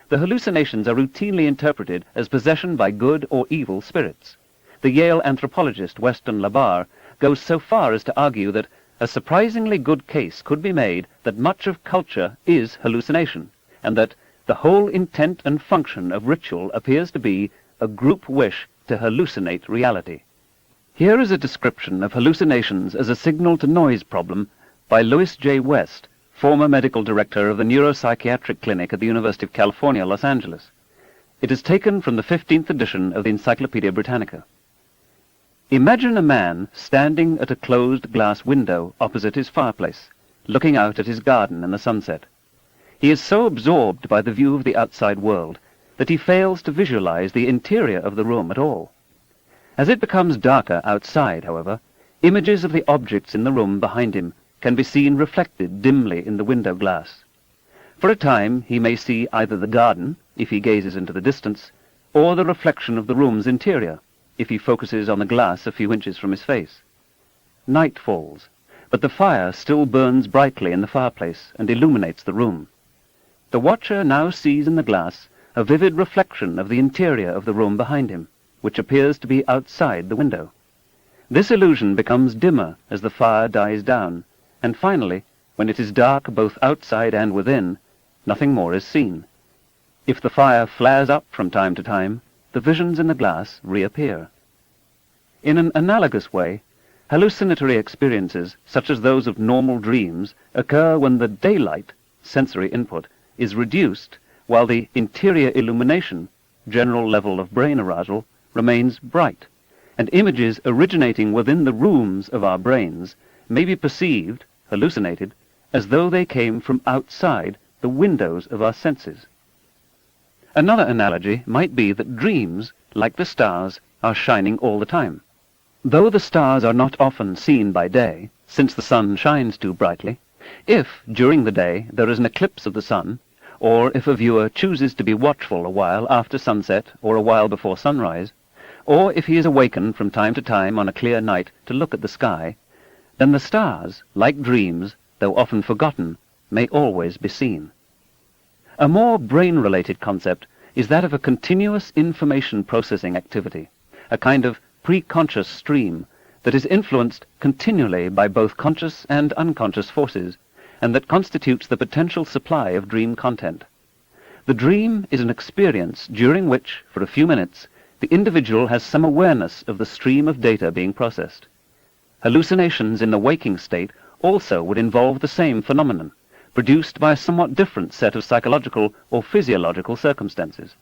The hallucinations are routinely interpreted as possession by good or evil spirits. The Yale anthropologist Weston LaBarre goes so far as to argue that a surprisingly good case could be made that much of culture is hallucination, and that the whole intent and function of ritual appears to be a group wish to hallucinate reality. Here is a description of hallucinations as a signal-to-noise problem by Louis J. West, former medical director of the Neuropsychiatric Clinic at the University of California, Los Angeles. It is taken from the 15th edition of the Encyclopedia Britannica. Imagine a man standing at a closed glass window opposite his fireplace, looking out at his garden in the sunset. He is so absorbed by the view of the outside world that he fails to visualize the interior of the room at all. As it becomes darker outside, however, images of the objects in the room behind him can be seen reflected dimly in the window glass. For a time he may see either the garden, if he gazes into the distance, or the reflection of the room's interior, if he focuses on the glass a few inches from his face. Night falls, but the fire still burns brightly in the fireplace and illuminates the room. The watcher now sees in the glass a vivid reflection of the interior of the room behind him, which appears to be outside the window. This illusion becomes dimmer as the fire dies down, and finally, when it is dark both outside and within, nothing more is seen. If the fire flares up from time to time, the visions in the glass reappear. In an analogous way, hallucinatory experiences, such as those of normal dreams, occur when the daylight, sensory input, is reduced, while the interior illumination, general level of brain arousal, remains bright, and images originating within the rooms of our brains may be perceived, hallucinated, as though they came from outside the windows of our senses. Another analogy might be that dreams, like the stars, are shining all the time. Though the stars are not often seen by day, since the sun shines too brightly, if, during the day, there is an eclipse of the sun, or if a viewer chooses to be watchful a while after sunset or a while before sunrise, or if he is awakened from time to time on a clear night to look at the sky, then the stars, like dreams, though often forgotten, may always be seen. A more brain-related concept is that of a continuous information processing activity, a kind of pre-conscious stream that is influenced continually by both conscious and unconscious forces, and that constitutes the potential supply of dream content. The dream is an experience during which, for a few minutes, the individual has some awareness of the stream of data being processed. Hallucinations in the waking state also would involve the same phenomenon, produced by a somewhat different set of psychological or physiological circumstances.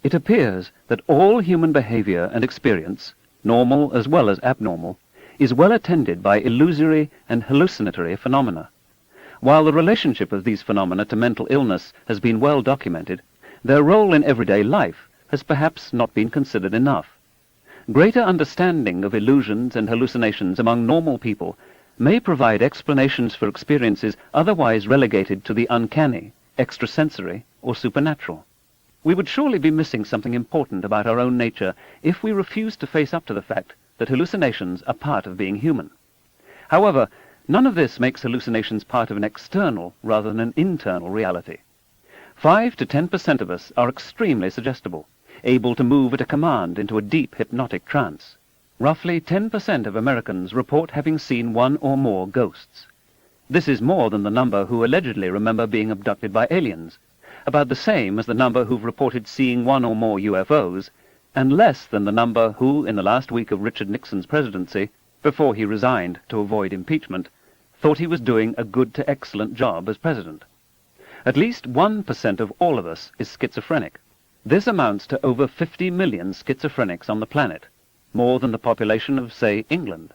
It appears that all human behavior and experience, normal as well as abnormal, is well attended by illusory and hallucinatory phenomena. While the relationship of these phenomena to mental illness has been well documented, their role in everyday life has perhaps not been considered enough. Greater understanding of illusions and hallucinations among normal people may provide explanations for experiences otherwise relegated to the uncanny, extrasensory, or supernatural. We would surely be missing something important about our own nature if we refused to face up to the fact that hallucinations are part of being human. However, none of this makes hallucinations part of an external rather than an internal reality. 5 to 10% of us are extremely suggestible, able to move at a command into a deep hypnotic trance. Roughly 10% of Americans report having seen one or more ghosts. This is more than the number who allegedly remember being abducted by aliens, about the same as the number who've reported seeing one or more UFOs, and less than the number who, in the last week of Richard Nixon's presidency, before he resigned to avoid impeachment, thought he was doing a good to excellent job as president. At least 1% of all of us is schizophrenic. This amounts to over 50 million schizophrenics on the planet, more than the population of, say, England.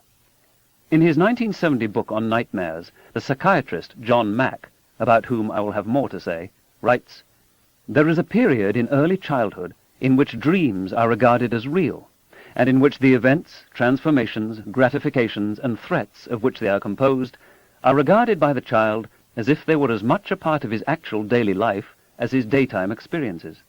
In his 1970 book on nightmares, the psychiatrist John Mack, about whom I will have more to say, writes, "There is a period in early childhood in which dreams are regarded as real, and in which the events, transformations, gratifications, and threats of which they are composed are regarded by the child as if they were as much a part of his actual daily life as his daytime experiences.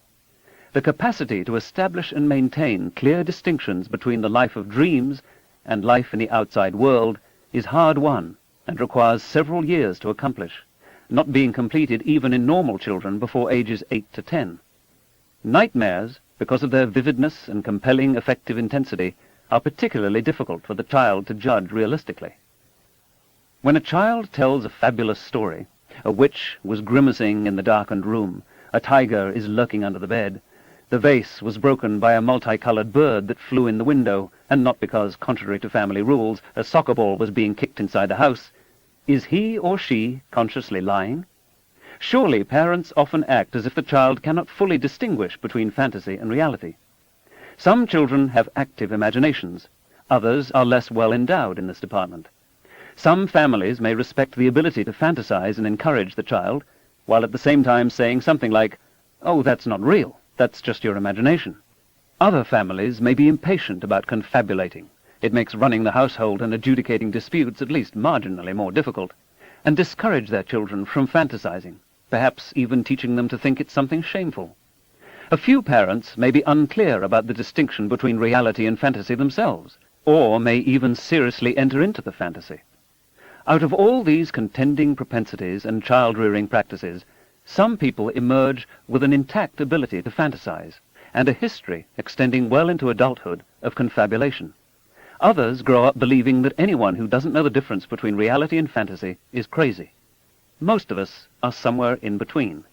The capacity to establish and maintain clear distinctions between the life of dreams and life in the outside world is hard won and requires several years to accomplish, not being completed even in normal children before ages 8 to 10. Nightmares, because of their vividness and compelling affective intensity, are particularly difficult for the child to judge realistically. When a child tells a fabulous story, a witch was grimacing in the darkened room, a tiger is lurking under the bed, the vase was broken by a multicolored bird that flew in the window, and not because, contrary to family rules, a soccer ball was being kicked inside the house, is he or she consciously lying? Surely parents often act as if the child cannot fully distinguish between fantasy and reality. Some children have active imaginations. Others are less well endowed in this department. Some families may respect the ability to fantasize and encourage the child, while at the same time saying something like, "Oh, that's not real. That's just your imagination." Other families may be impatient about confabulating. It makes running the household and adjudicating disputes at least marginally more difficult, and discourage their children from fantasizing, perhaps even teaching them to think it's something shameful. A few parents may be unclear about the distinction between reality and fantasy themselves, or may even seriously enter into the fantasy. Out of all these contending propensities and child-rearing practices, some people emerge with an intact ability to fantasize, and a history extending well into adulthood of confabulation. Others grow up believing that anyone who doesn't know the difference between reality and fantasy is crazy. Most of us are somewhere in between.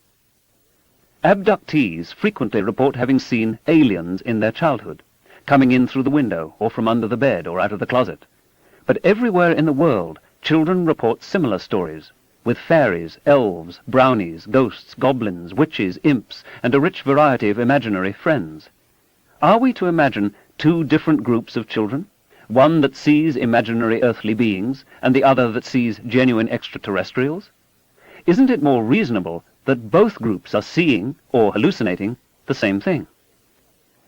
Abductees frequently report having seen aliens in their childhood, coming in through the window or from under the bed or out of the closet. But everywhere in the world, children report similar stories, with fairies, elves, brownies, ghosts, goblins, witches, imps, and a rich variety of imaginary friends. Are we to imagine two different groups of children? One that sees imaginary earthly beings, and the other that sees genuine extraterrestrials? Isn't it more reasonable that both groups are seeing, or hallucinating, the same thing?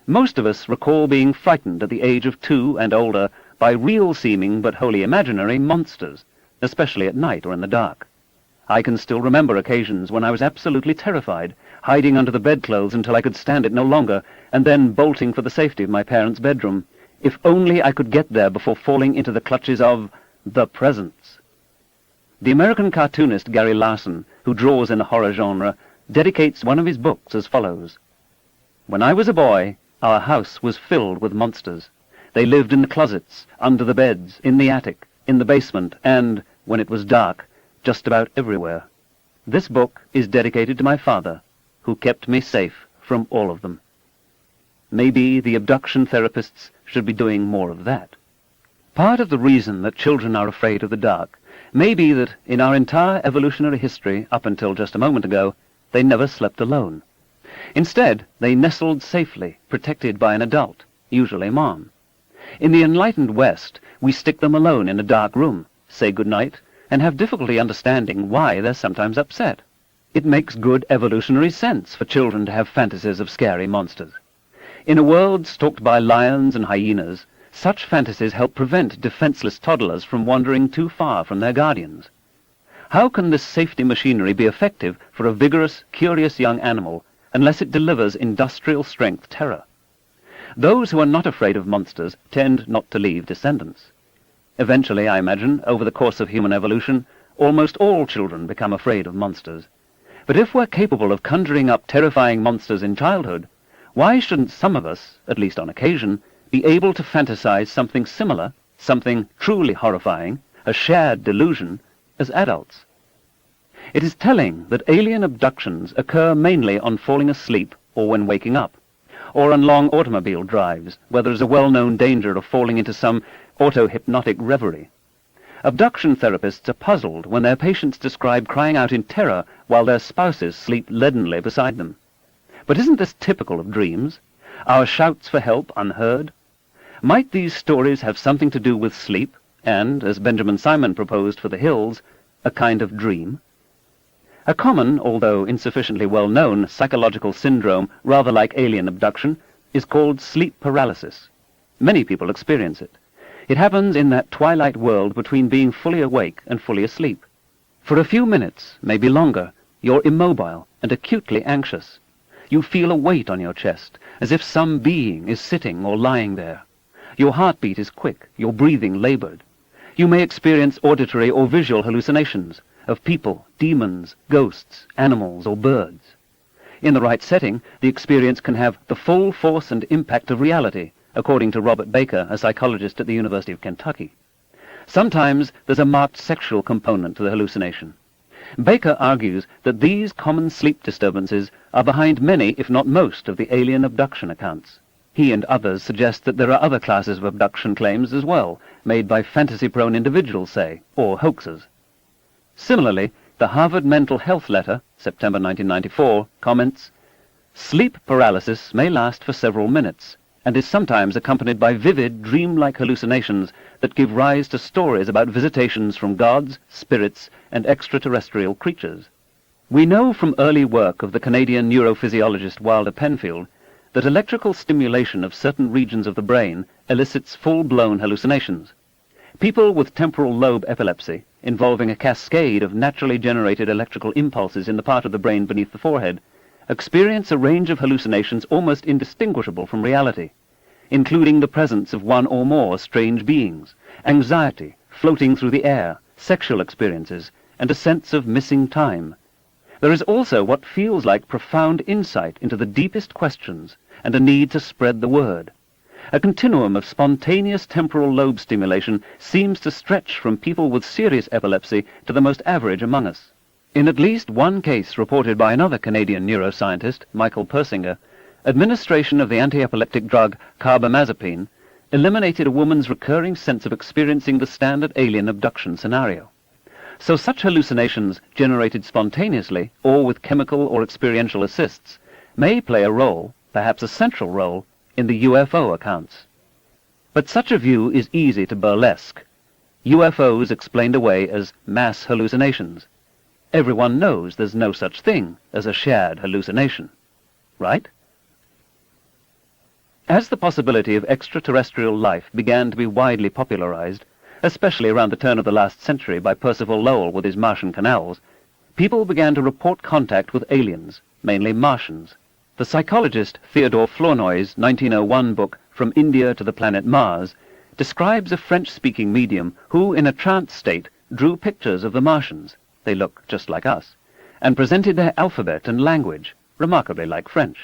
Most of us recall being frightened at the age of 2 and older by real-seeming but wholly imaginary monsters, especially at night or in the dark. I can still remember occasions when I was absolutely terrified, hiding under the bedclothes until I could stand it no longer, and then bolting for the safety of my parents' bedroom, if only I could get there before falling into the clutches of the presence. The American cartoonist Gary Larson, who draws in the horror genre, dedicates one of his books as follows: "When I was a boy, our house was filled with monsters. They lived in the closets, under the beds, in the attic, in the basement, and, when it was dark, just about everywhere. This book is dedicated to my father, who kept me safe from all of them." Maybe the abduction therapists should be doing more of that. Part of the reason that children are afraid of the dark may be that in our entire evolutionary history, up until just a moment ago, they never slept alone. Instead, they nestled safely, protected by an adult, usually Mom. In the enlightened West, we stick them alone in a dark room, say good night, and have difficulty understanding why they're sometimes upset. It makes good evolutionary sense for children to have fantasies of scary monsters. In a world stalked by lions and hyenas, such fantasies help prevent defenseless toddlers from wandering too far from their guardians. How can this safety machinery be effective for a vigorous, curious young animal unless it delivers industrial-strength terror? Those who are not afraid of monsters tend not to leave descendants. Eventually, I imagine, over the course of human evolution, almost all children become afraid of monsters. But if we're capable of conjuring up terrifying monsters in childhood, why shouldn't some of us, at least on occasion, be able to fantasize something similar, something truly horrifying, a shared delusion, as adults? It is telling that alien abductions occur mainly on falling asleep or when waking up, or on long automobile drives, where there is a well-known danger of falling into some auto-hypnotic reverie. Abduction therapists are puzzled when their patients describe crying out in terror while their spouses sleep leadenly beside them. But isn't this typical of dreams? Our shouts for help unheard? Might these stories have something to do with sleep, and, as Benjamin Simon proposed for the Hills, a kind of dream? A common, although insufficiently well-known, psychological syndrome, rather like alien abduction, is called sleep paralysis. Many people experience it. It happens in that twilight world between being fully awake and fully asleep. For a few minutes, maybe longer, you're immobile and acutely anxious. You feel a weight on your chest, as if some being is sitting or lying there. Your heartbeat is quick, your breathing labored. You may experience auditory or visual hallucinations of people, demons, ghosts, animals, or birds. In the right setting, the experience can have the full force and impact of reality, according to Robert Baker, a psychologist at the University of Kentucky. Sometimes there's a marked sexual component to the hallucination. Baker argues that these common sleep disturbances are behind many, if not most, of the alien abduction accounts. He and others suggest that there are other classes of abduction claims as well, made by fantasy-prone individuals, say, or hoaxers. Similarly, the Harvard Mental Health Letter, September 1994, comments, "Sleep paralysis may last for several minutes, and is sometimes accompanied by vivid, dream-like hallucinations that give rise to stories about visitations from gods, spirits, and extraterrestrial creatures." We know from early work of the Canadian neurophysiologist Wilder Penfield that electrical stimulation of certain regions of the brain elicits full-blown hallucinations. People with temporal lobe epilepsy, involving a cascade of naturally generated electrical impulses in the part of the brain beneath the forehead, experience a range of hallucinations almost indistinguishable from reality, including the presence of one or more strange beings, anxiety, floating through the air, sexual experiences, and a sense of missing time. There is also what feels like profound insight into the deepest questions and a need to spread the word. A continuum of spontaneous temporal lobe stimulation seems to stretch from people with serious epilepsy to the most average among us. In at least one case reported by another Canadian neuroscientist, Michael Persinger, administration of the anti-epileptic drug carbamazepine eliminated a woman's recurring sense of experiencing the standard alien abduction scenario. So such hallucinations generated spontaneously or with chemical or experiential assists may play a role, perhaps a central role, in the UFO accounts. But such a view is easy to burlesque. UFOs explained away as mass hallucinations. Everyone knows there's no such thing as a shared hallucination, right? As the possibility of extraterrestrial life began to be widely popularized, especially around the turn of the last century by Percival Lowell with his Martian canals, people began to report contact with aliens, mainly Martians. The psychologist Theodore Flournoy's 1901 book From India to the Planet Mars describes a French-speaking medium who, in a trance state, drew pictures of the Martians, they look just like us, and presented their alphabet and language, remarkably like French.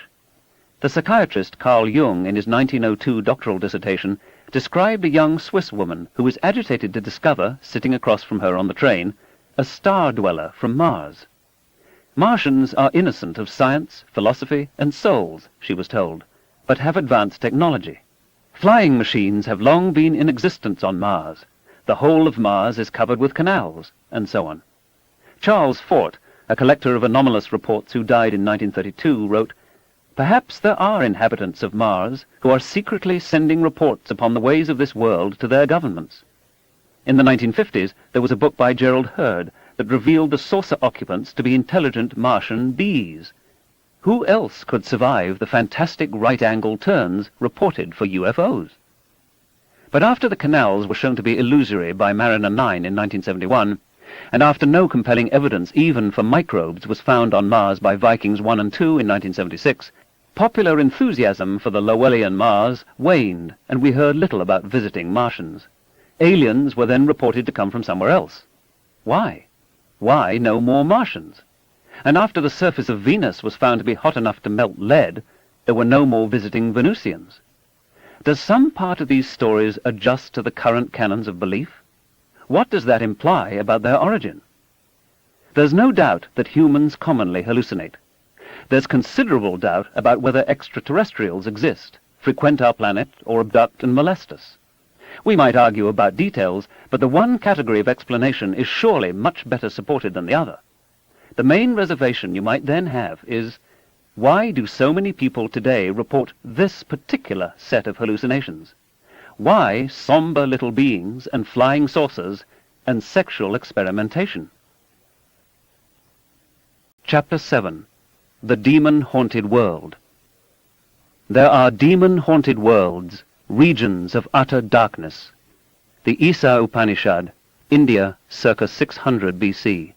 The psychiatrist Carl Jung, in his 1902 doctoral dissertation, described a young Swiss woman who was agitated to discover, sitting across from her on the train, a star-dweller from Mars. Martians are innocent of science, philosophy, and souls, she was told, but have advanced technology. Flying machines have long been in existence on Mars. The whole of Mars is covered with canals, and so on. Charles Fort, a collector of anomalous reports who died in 1932, wrote, "Perhaps there are inhabitants of Mars who are secretly sending reports upon the ways of this world to their governments." In the 1950s, there was a book by Gerald Hurd that revealed the saucer occupants to be intelligent Martian bees. Who else could survive the fantastic right-angle turns reported for UFOs? But after the canals were shown to be illusory by Mariner 9 in 1971, and after no compelling evidence even for microbes was found on Mars by Vikings 1 and 2 in 1976, popular enthusiasm for the Lowellian Mars waned, and we heard little about visiting Martians. Aliens were then reported to come from somewhere else. Why? Why no more Martians? And after the surface of Venus was found to be hot enough to melt lead, there were no more visiting Venusians. Does some part of these stories adjust to the current canons of belief? What does that imply about their origin? There's no doubt that humans commonly hallucinate. There's considerable doubt about whether extraterrestrials exist, frequent our planet, or abduct and molest us. We might argue about details, but the one category of explanation is surely much better supported than the other. The main reservation you might then have is, why do so many people today report this particular set of hallucinations? Why somber little beings and flying saucers and sexual experimentation? Chapter 7. The Demon-Haunted World. There are demon-haunted worlds, regions of utter darkness. The Isa Upanishad, India, circa 600 BC.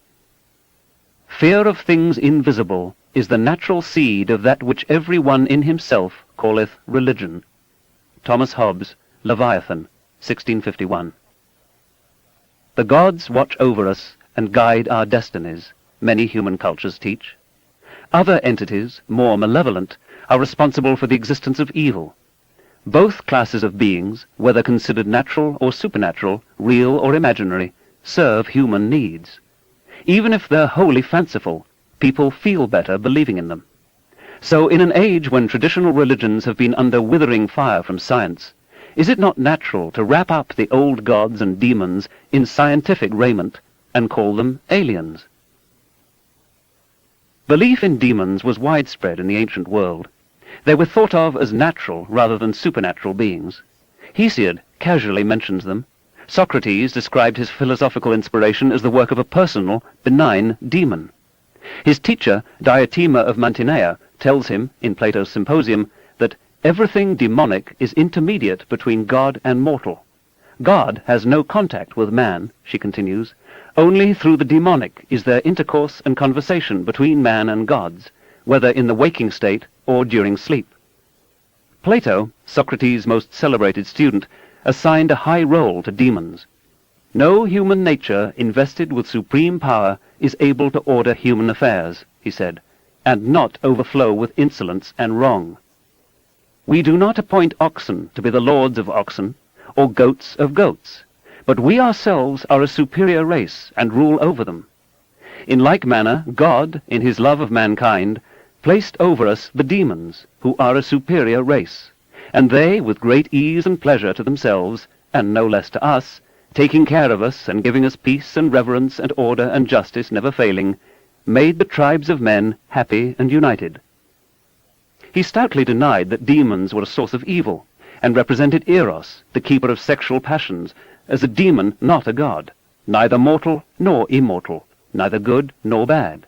Fear of things invisible is the natural seed of that which every one in himself calleth religion. Thomas Hobbes, Leviathan, 1651. The gods watch over us and guide our destinies, many human cultures teach. Other entities, more malevolent, are responsible for the existence of evil. Both classes of beings, whether considered natural or supernatural, real or imaginary, serve human needs. Even if they're wholly fanciful, people feel better believing in them. So in an age when traditional religions have been under withering fire from science, is it not natural to wrap up the old gods and demons in scientific raiment and call them aliens? Belief in demons was widespread in the ancient world. They were thought of as natural rather than supernatural beings. Hesiod casually mentions them. Socrates described his philosophical inspiration as the work of a personal, benign demon. His teacher, Diotima of Mantinea, tells him, in Plato's Symposium, that everything demonic is intermediate between God and mortal. God has no contact with man, she continues. Only through the demonic is there intercourse and conversation between man and gods, whether in the waking state or during sleep. Plato, Socrates' most celebrated student, assigned a high role to demons. No human nature invested with supreme power is able to order human affairs, he said, and not overflow with insolence and wrong. We do not appoint oxen to be the lords of oxen, or goats of goats, but we ourselves are a superior race and rule over them. In like manner, God, in his love of mankind, placed over us the demons, who are a superior race, and they, with great ease and pleasure to themselves, and no less to us, taking care of us and giving us peace and reverence and order and justice never failing, made the tribes of men happy and united. He stoutly denied that demons were a source of evil, and represented Eros, the keeper of sexual passions, as a demon, not a god, neither mortal nor immortal, neither good nor bad.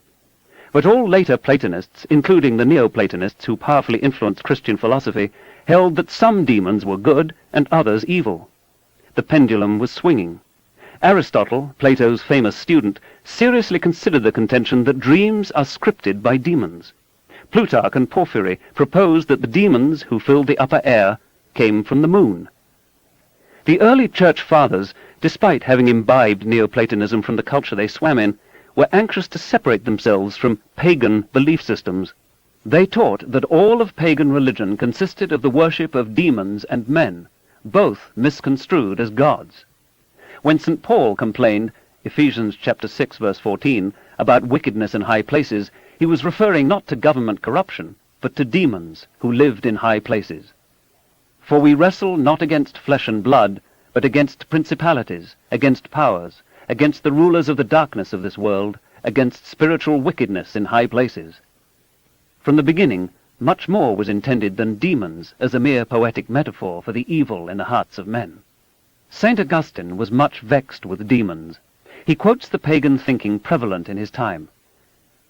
But all later Platonists, including the Neoplatonists who powerfully influenced Christian philosophy, held that some demons were good and others evil. The pendulum was swinging. Aristotle, Plato's famous student, seriously considered the contention that dreams are scripted by demons. Plutarch and Porphyry proposed that the demons who filled the upper air came from the moon. The early church fathers, despite having imbibed Neoplatonism from the culture they swam in, were anxious to separate themselves from pagan belief systems. They taught that all of pagan religion consisted of the worship of demons and men, both misconstrued as gods. When St. Paul complained, Ephesians chapter 6, verse 14, about wickedness in high places, he was referring not to government corruption, but to demons who lived in high places. For we wrestle not against flesh and blood, but against principalities, against powers, against the rulers of the darkness of this world, against spiritual wickedness in high places. From the beginning, much more was intended than demons as a mere poetic metaphor for the evil in the hearts of men. St. Augustine was much vexed with demons. He quotes the pagan thinking prevalent in his time.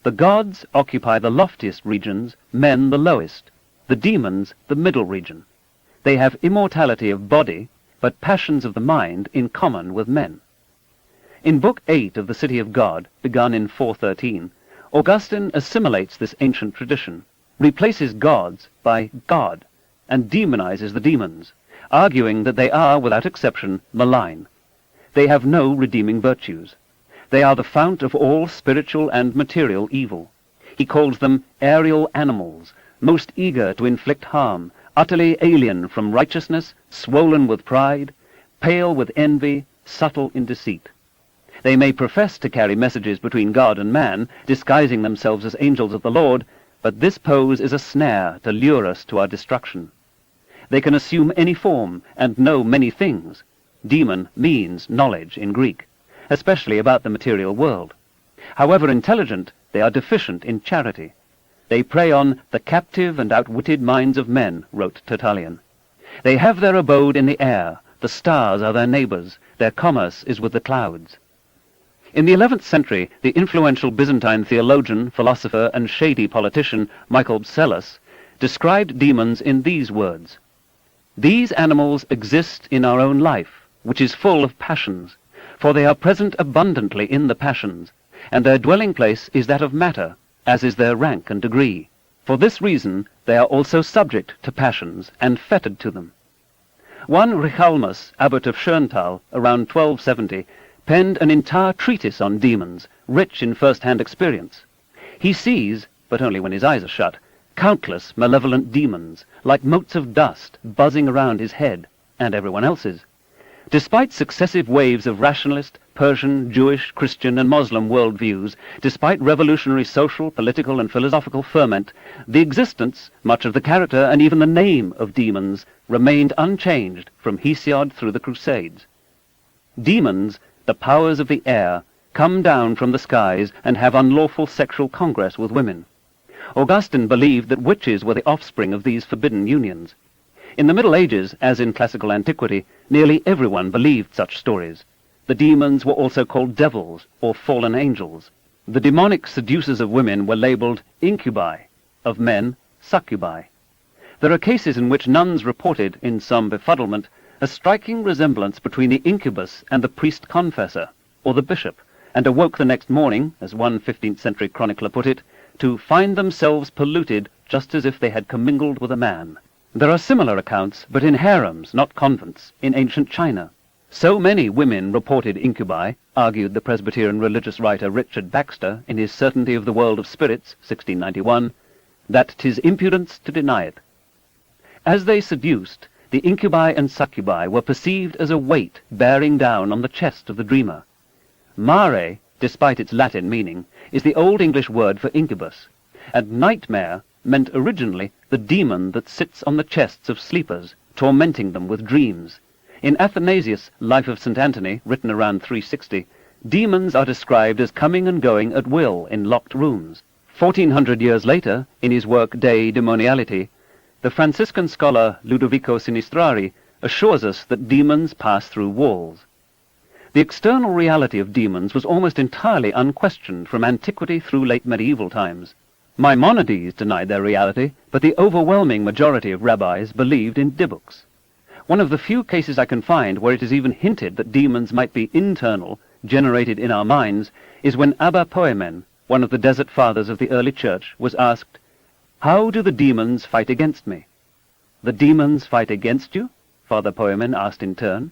The gods occupy the loftiest regions, men the lowest, the demons the middle region. They have immortality of body, but passions of the mind in common with men. In Book 8 of the City of God, begun in 413, Augustine assimilates this ancient tradition, replaces gods by God, and demonizes the demons, arguing that they are, without exception, malign. They have no redeeming virtues. They are the fount of all spiritual and material evil. He calls them aerial animals, most eager to inflict harm, utterly alien from righteousness, swollen with pride, pale with envy, subtle in deceit. They may profess to carry messages between God and man, disguising themselves as angels of the Lord, but this pose is a snare to lure us to our destruction. They can assume any form and know many things. Demon means knowledge in Greek, especially about the material world. However intelligent, they are deficient in charity. They prey on the captive and outwitted minds of men, wrote Tertullian. They have their abode in the air, the stars are their neighbors, their commerce is with the clouds. In the 11th century, the influential Byzantine theologian, philosopher, and shady politician Michael Psellus described demons in these words: "These animals exist in our own life, which is full of passions, for they are present abundantly in the passions, and their dwelling place is that of matter, as is their rank and degree. For this reason they are also subject to passions, and fettered to them." One Richalmus, abbot of Schöntal, around 1270, penned an entire treatise on demons, rich in first-hand experience. He sees, but only when his eyes are shut, countless malevolent demons, like motes of dust, buzzing around his head, and everyone else's. Despite successive waves of rationalist, Persian, Jewish, Christian, and Muslim worldviews, despite revolutionary social, political, and philosophical ferment, the existence, much of the character, and even the name of demons remained unchanged from Hesiod through the Crusades. Demons, the powers of the air, come down from the skies and have unlawful sexual congress with women. Augustine believed that witches were the offspring of these forbidden unions. In the Middle Ages, as in classical antiquity, nearly everyone believed such stories. The demons were also called devils, or fallen angels. The demonic seducers of women were labeled incubi, of men, succubi. There are cases in which nuns reported, in some befuddlement, a striking resemblance between the incubus and the priest-confessor, or the bishop, and awoke the next morning, as one 15th-century chronicler put it, to find themselves polluted just as if they had commingled with a man. There are similar accounts, but in harems, not convents, in ancient China. So many women reported incubi, argued the Presbyterian religious writer Richard Baxter in his Certainty of the World of Spirits, 1691, that 'tis impudence to deny it. As they seduced, the incubi and succubi were perceived as a weight bearing down on the chest of the dreamer. Mare, despite its Latin meaning, is the Old English word for incubus, and nightmare meant originally the demon that sits on the chests of sleepers, tormenting them with dreams. In Athanasius' Life of St. Anthony, written around 360, demons are described as coming and going at will in locked rooms. 1400 years later, in his work De Demoniality, the Franciscan scholar Ludovico Sinistrari assures us that demons pass through walls. The external reality of demons was almost entirely unquestioned from antiquity through late medieval times. Maimonides denied their reality, but the overwhelming majority of rabbis believed in dibbuks. One of the few cases I can find where it is even hinted that demons might be internal, generated in our minds, is when Abba Poemen, one of the desert fathers of the early church, was asked, "How do the demons fight against me?" "The demons fight against you?" Father Poemen asked in turn.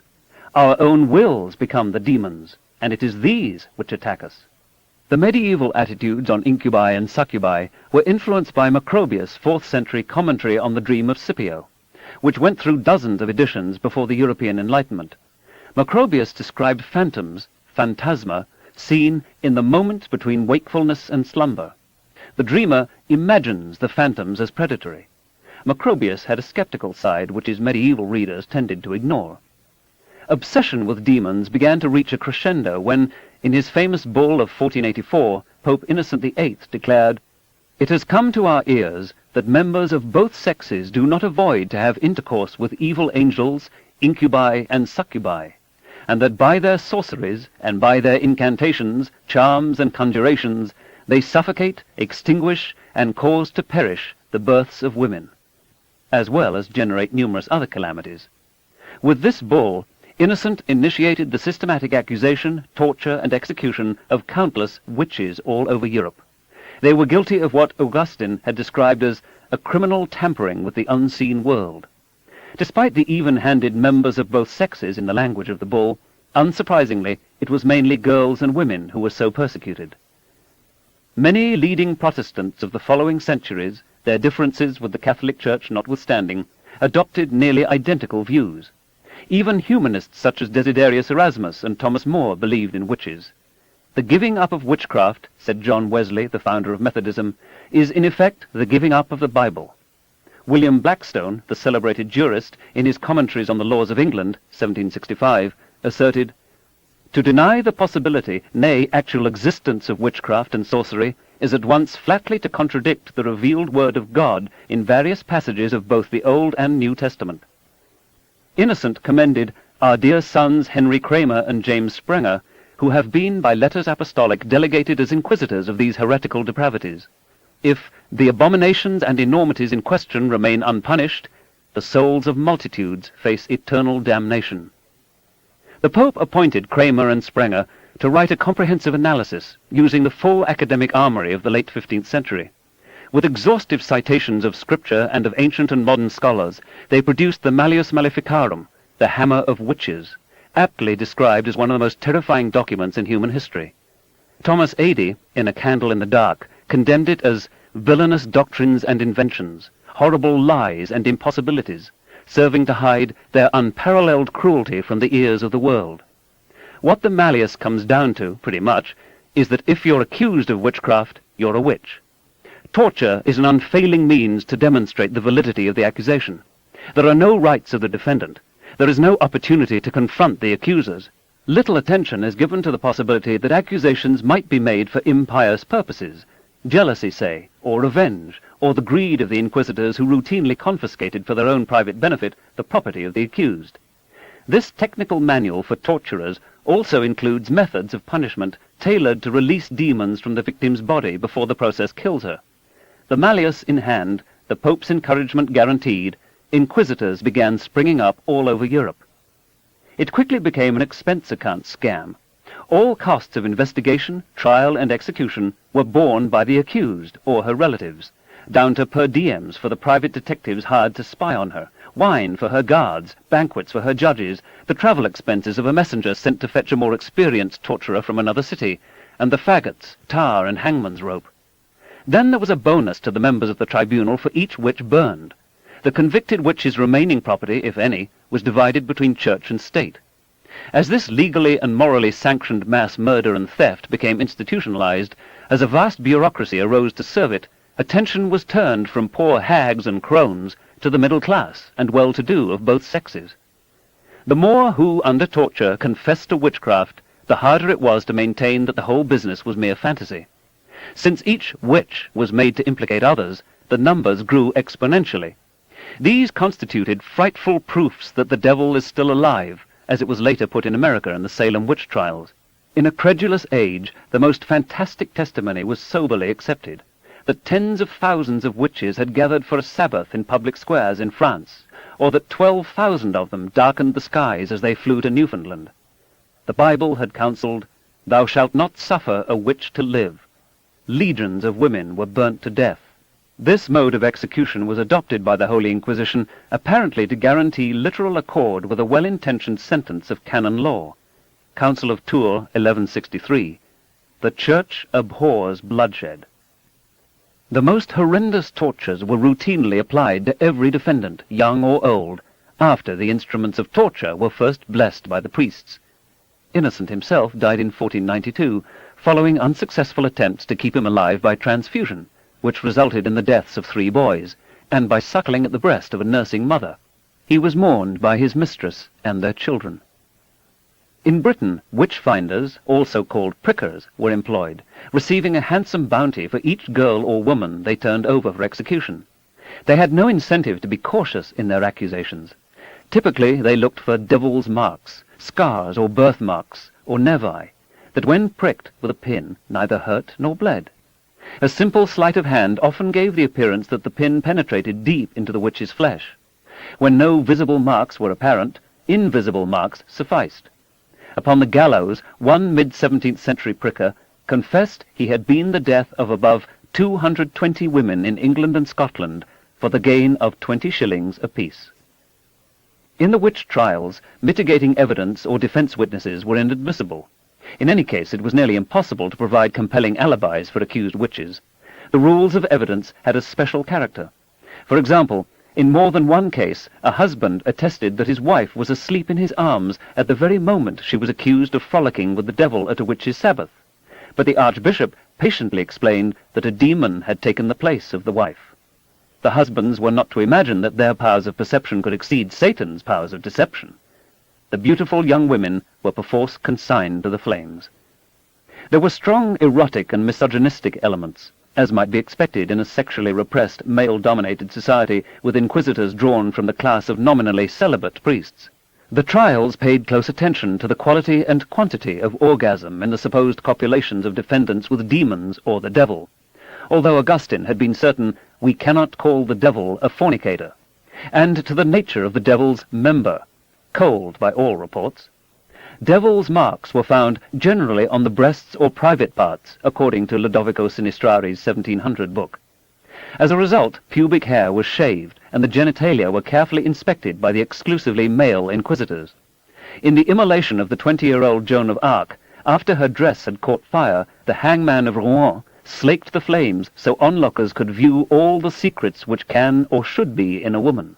"Our own wills become the demons, and it is these which attack us." The medieval attitudes on incubi and succubi were influenced by Macrobius' 4th century commentary on the dream of Scipio, which went through dozens of editions before the European Enlightenment. Macrobius described phantoms, phantasma, seen in the moment between wakefulness and slumber. The dreamer imagines the phantoms as predatory. Macrobius had a skeptical side which his medieval readers tended to ignore. Obsession with demons began to reach a crescendo when, in his famous bull of 1484, Pope Innocent VIII declared, "It has come to our ears that members of both sexes do not avoid to have intercourse with evil angels, incubi and succubi, and that by their sorceries and by their incantations, charms and conjurations, they suffocate, extinguish, and cause to perish the births of women, as well as generate numerous other calamities." With this bull, Innocent initiated the systematic accusation, torture, and execution of countless witches all over Europe. They were guilty of what Augustine had described as a criminal tampering with the unseen world. Despite the even-handed members of both sexes in the language of the bull, unsurprisingly, it was mainly girls and women who were so persecuted. Many leading Protestants of the following centuries, their differences with the Catholic Church notwithstanding, adopted nearly identical views. Even humanists such as Desiderius Erasmus and Thomas More believed in witches. "The giving up of witchcraft," said John Wesley, the founder of Methodism, "is in effect the giving up of the Bible." William Blackstone, the celebrated jurist, in his Commentaries on the Laws of England, 1765, asserted, "To deny the possibility, nay, actual existence of witchcraft and sorcery is at once flatly to contradict the revealed word of God in various passages of both the Old and New Testament." Innocent commended "our dear sons Henry Kramer and James Sprenger, who have been by letters apostolic delegated as inquisitors of these heretical depravities. If the abominations and enormities in question remain unpunished, the souls of multitudes face eternal damnation." The Pope appointed Kramer and Sprenger to write a comprehensive analysis, using the full academic armory of the late 15th century. With exhaustive citations of Scripture and of ancient and modern scholars, they produced the Malleus Maleficarum, the Hammer of Witches, aptly described as one of the most terrifying documents in human history. Thomas Adey, in A Candle in the Dark, condemned it as villainous doctrines and inventions, horrible lies and impossibilities, serving to hide their unparalleled cruelty from the ears of the world. What the Malleus comes down to, pretty much, is that if you're accused of witchcraft, you're a witch. Torture is an unfailing means to demonstrate the validity of the accusation. There are no rights of the defendant. There is no opportunity to confront the accusers. Little attention is given to the possibility that accusations might be made for impious purposes, jealousy, say, or revenge, or the greed of the inquisitors who routinely confiscated for their own private benefit the property of the accused. This technical manual for torturers also includes methods of punishment tailored to release demons from the victim's body before the process kills her. The Malleus in hand, the Pope's encouragement guaranteed, inquisitors began springing up all over Europe. It quickly became an expense account scam. All costs of investigation, trial, and execution were borne by the accused or her relatives, down to per diems for the private detectives hired to spy on her, wine for her guards, banquets for her judges, the travel expenses of a messenger sent to fetch a more experienced torturer from another city, and the faggots, tar, and hangman's rope. Then there was a bonus to the members of the tribunal for each witch burned. The convicted witch's remaining property, if any, was divided between church and state. As this legally and morally sanctioned mass murder and theft became institutionalized, as a vast bureaucracy arose to serve it, attention was turned from poor hags and crones to the middle class and well-to-do of both sexes. The more who, under torture, confessed to witchcraft, the harder it was to maintain that the whole business was mere fantasy. Since each witch was made to implicate others, the numbers grew exponentially. These constituted frightful proofs that the devil is still alive, as it was later put in America in the Salem witch trials. In a credulous age, the most fantastic testimony was soberly accepted, that tens of thousands of witches had gathered for a Sabbath in public squares in France, or that 12,000 of them darkened the skies as they flew to Newfoundland. The Bible had counseled, "Thou shalt not suffer a witch to live." Legions of women were burnt to death. This mode of execution was adopted by the Holy Inquisition apparently to guarantee literal accord with a well-intentioned sentence of canon law. Council of Tours, 1163. The Church abhors bloodshed. The most horrendous tortures were routinely applied to every defendant, young or old, after the instruments of torture were first blessed by the priests. Innocent himself died in 1492, following unsuccessful attempts to keep him alive by transfusion, which resulted in the deaths of 3 boys, and by suckling at the breast of a nursing mother. He was mourned by his mistress and their children. In Britain, witch-finders, also called prickers, were employed, receiving a handsome bounty for each girl or woman they turned over for execution. They had no incentive to be cautious in their accusations. Typically, they looked for devil's marks, scars or birthmarks, or nevi, that when pricked with a pin neither hurt nor bled. A simple sleight of hand often gave the appearance that the pin penetrated deep into the witch's flesh. When no visible marks were apparent, invisible marks sufficed. Upon the gallows, one mid-17th century pricker confessed he had been the death of above 220 women in England and Scotland for the gain of 20 shillings apiece. In the witch trials, mitigating evidence or defense witnesses were inadmissible. In any case, it was nearly impossible to provide compelling alibis for accused witches. The rules of evidence had a special character. For example, in more than one case, a husband attested that his wife was asleep in his arms at the very moment she was accused of frolicking with the devil at a witch's Sabbath. But the archbishop patiently explained that a demon had taken the place of the wife. The husbands were not to imagine that their powers of perception could exceed Satan's powers of deception. The beautiful young women were perforce consigned to the flames. There were strong erotic and misogynistic elements, as might be expected in a sexually repressed, male-dominated society with inquisitors drawn from the class of nominally celibate priests. The trials paid close attention to the quality and quantity of orgasm in the supposed copulations of defendants with demons or the devil, although Augustine had been certain we cannot call the devil a fornicator, and to the nature of the devil's member, cold by all reports. Devil's marks were found generally on the breasts or private parts, according to Lodovico Sinistrari's 1700 book. As a result, pubic hair was shaved, and the genitalia were carefully inspected by the exclusively male inquisitors. In the immolation of the 20-year-old Joan of Arc, after her dress had caught fire, the hangman of Rouen slaked the flames so onlookers could view all the secrets which can or should be in a woman.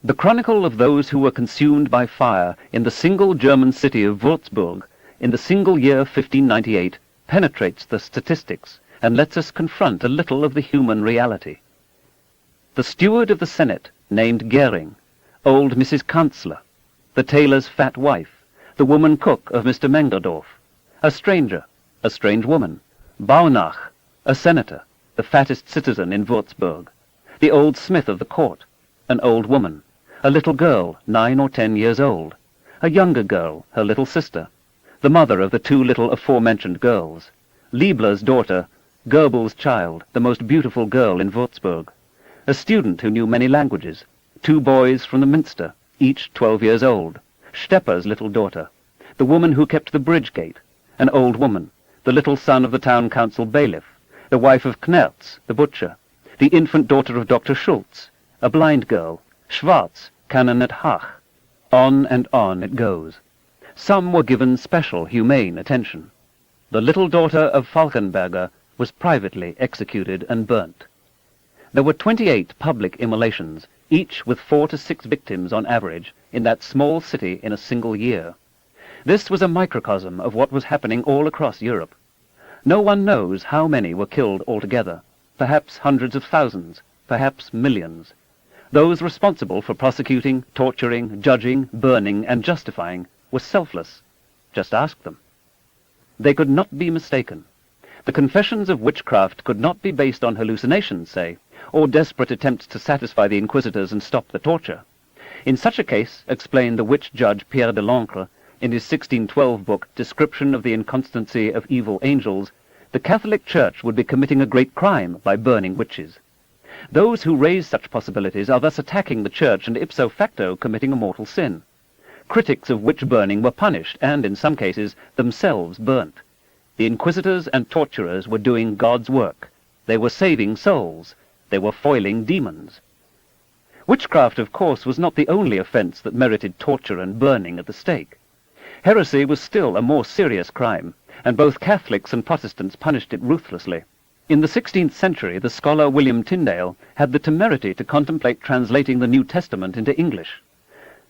The chronicle of those who were consumed by fire in the single German city of Würzburg in the single year 1598 penetrates the statistics and lets us confront a little of the human reality. The steward of the Senate, named Gering, old Mrs. Kanzler, the tailor's fat wife, the woman cook of Mr. Mengerdorf, a stranger, a strange woman, Baunach, a senator, the fattest citizen in Würzburg, the old smith of the court, an old woman, a little girl 9 or 10 years old, a younger girl, her little sister, the mother of the 2 little aforementioned girls, Liebler's daughter, Goebbels' child, the most beautiful girl in Würzburg, a student who knew many languages, 2 boys from the Minster, each 12 years old, Stepper's little daughter, the woman who kept the bridge gate, an old woman, the little son of the town council bailiff, the wife of Knerz, the butcher, the infant daughter of Dr. Schultz, a blind girl, Schwarz, canon at Haach. On and on it goes. Some were given special humane attention. The little daughter of Falkenberger was privately executed and burnt. There were 28 public immolations, each with 4 to 6 victims on average, in that small city in a single year. This was a microcosm of what was happening all across Europe. No one knows how many were killed altogether, perhaps hundreds of thousands, perhaps millions. Those responsible for prosecuting, torturing, judging, burning, and justifying were selfless. Just ask them. They could not be mistaken. The confessions of witchcraft could not be based on hallucinations, say, or desperate attempts to satisfy the inquisitors and stop the torture. In such a case, explained the witch judge Pierre de l'Ancre in his 1612 book Description of the Inconstancy of Evil Angels, the Catholic Church would be committing a great crime by burning witches. Those who raise such possibilities are thus attacking the Church and ipso facto committing a mortal sin. Critics of witch burning were punished and, in some cases, themselves burnt. The inquisitors and torturers were doing God's work. They were saving souls. They were foiling demons. Witchcraft, of course, was not the only offence that merited torture and burning at the stake. Heresy was still a more serious crime, and both Catholics and Protestants punished it ruthlessly. In the 16th century, the scholar William Tyndale had the temerity to contemplate translating the New Testament into English.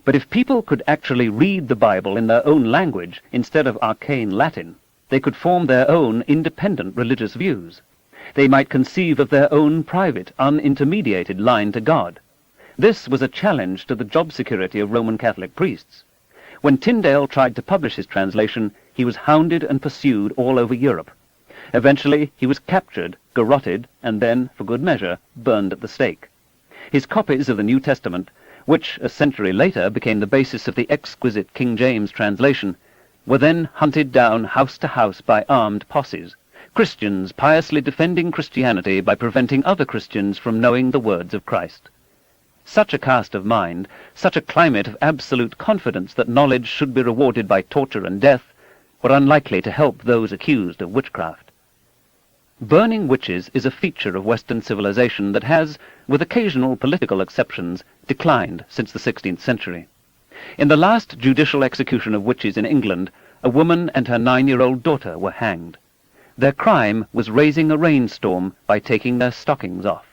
But if people could actually read the Bible in their own language instead of arcane Latin, they could form their own independent religious views. They might conceive of their own private, unintermediated line to God. This was a challenge to the job security of Roman Catholic priests. When Tyndale tried to publish his translation, he was hounded and pursued all over Europe. Eventually, he was captured, garroted, and then, for good measure, burned at the stake. His copies of the New Testament, which a century later became the basis of the exquisite King James translation, were then hunted down house to house by armed posses, Christians piously defending Christianity by preventing other Christians from knowing the words of Christ. Such a cast of mind, such a climate of absolute confidence that knowledge should be rewarded by torture and death, were unlikely to help those accused of witchcraft. Burning witches is a feature of Western civilization that has, with occasional political exceptions, declined since the 16th century. In the last judicial execution of witches in England, a woman and her 9-year-old daughter were hanged. Their crime was raising a rainstorm by taking their stockings off.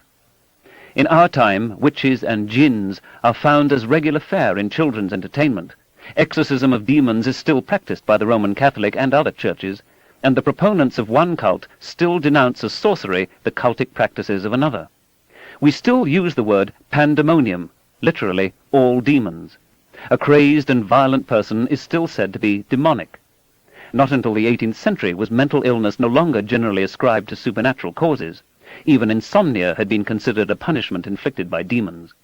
In our time, witches and jinns are found as regular fare in children's entertainment. Exorcism of demons is still practiced by the Roman Catholic and other churches, and the proponents of one cult still denounce as sorcery the cultic practices of another. We still use the word pandemonium, literally all demons. A crazed and violent person is still said to be demonic. Not until the 18th century was mental illness no longer generally ascribed to supernatural causes. Even insomnia had been considered a punishment inflicted by demons.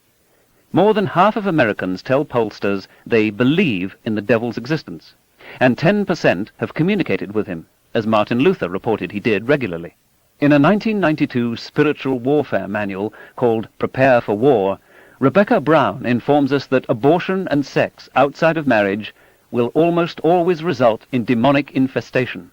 More than half of Americans tell pollsters they believe in the devil's existence, and 10% have communicated with him, as Martin Luther reported he did regularly. In a 1992 spiritual warfare manual called Prepare for War, Rebecca Brown informs us that abortion and sex outside of marriage will almost always result in demonic infestation,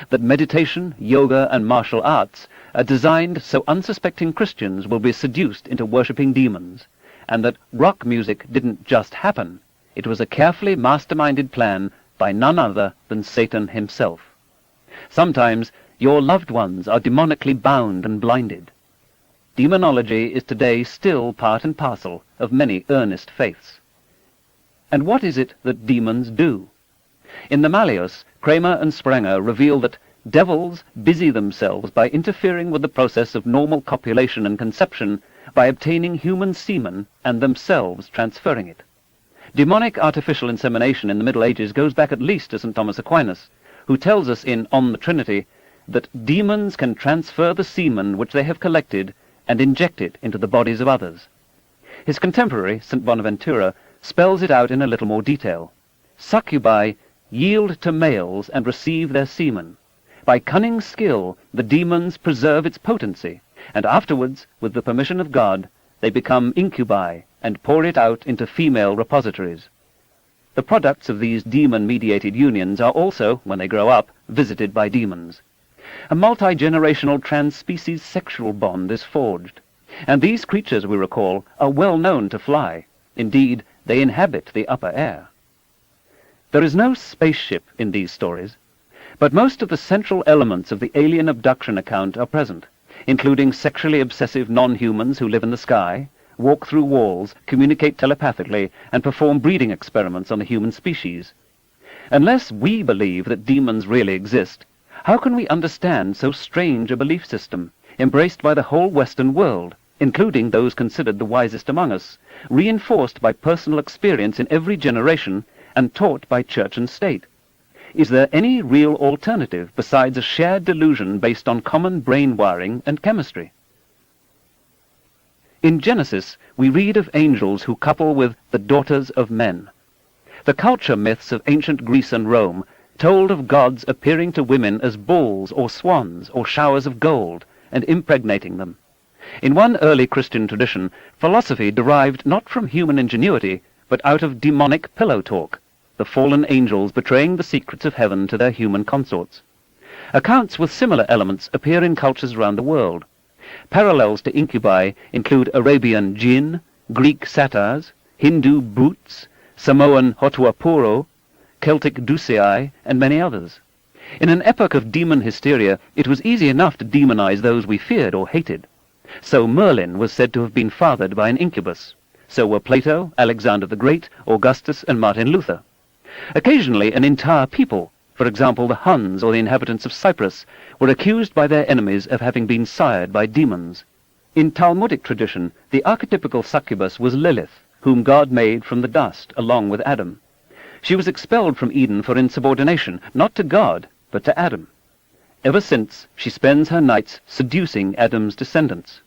that meditation, yoga, and martial arts are designed so unsuspecting Christians will be seduced into worshipping demons, and that rock music didn't just happen, it was a carefully masterminded plan by none other than Satan himself. Sometimes your loved ones are demonically bound and blinded. Demonology is today still part and parcel of many earnest faiths. And what is it that demons do? In the Malleus, Kramer and Sprenger reveal that devils busy themselves by interfering with the process of normal copulation and conception by obtaining human semen and themselves transferring it. Demonic artificial insemination in the Middle Ages goes back at least to St. Thomas Aquinas, who tells us in On the Trinity that demons can transfer the semen which they have collected and inject it into the bodies of others. His contemporary, St. Bonaventura, spells it out in a little more detail. Succubi yield to males and receive their semen. By cunning skill, the demons preserve its potency, and afterwards, with the permission of God, they become incubi and pour it out into female repositories. The products of these demon-mediated unions are also, when they grow up, visited by demons. A multi-generational trans-species sexual bond is forged, and these creatures, we recall, are well known to fly. Indeed, they inhabit the upper air. There is no spaceship in these stories, but most of the central elements of the alien abduction account are present, including sexually obsessive non-humans who live in the sky, walk through walls, communicate telepathically, and perform breeding experiments on the human species. Unless we believe that demons really exist, how can we understand so strange a belief system, embraced by the whole Western world, including those considered the wisest among us, reinforced by personal experience in every generation, and taught by church and state? Is there any real alternative besides a shared delusion based on common brain wiring and chemistry? In Genesis, we read of angels who couple with the daughters of men. The culture myths of ancient Greece and Rome told of gods appearing to women as bulls or swans or showers of gold and impregnating them. In one early Christian tradition, philosophy derived not from human ingenuity, but out of demonic pillow talk, the fallen angels betraying the secrets of heaven to their human consorts. Accounts with similar elements appear in cultures around the world. Parallels to incubi include Arabian jinn, Greek satyrs, Hindu bhoots, Samoan hotuapuro, Celtic Dusei, and many others. In an epoch of demon hysteria, it was easy enough to demonize those we feared or hated. So Merlin was said to have been fathered by an incubus. So were Plato, Alexander the Great, Augustus, and Martin Luther. Occasionally an entire people, for example the Huns or the inhabitants of Cyprus, were accused by their enemies of having been sired by demons. In Talmudic tradition, the archetypical succubus was Lilith, whom God made from the dust along with Adam. She was expelled from Eden for insubordination, not to God, but to Adam. Ever since, she spends her nights seducing Adam's descendants.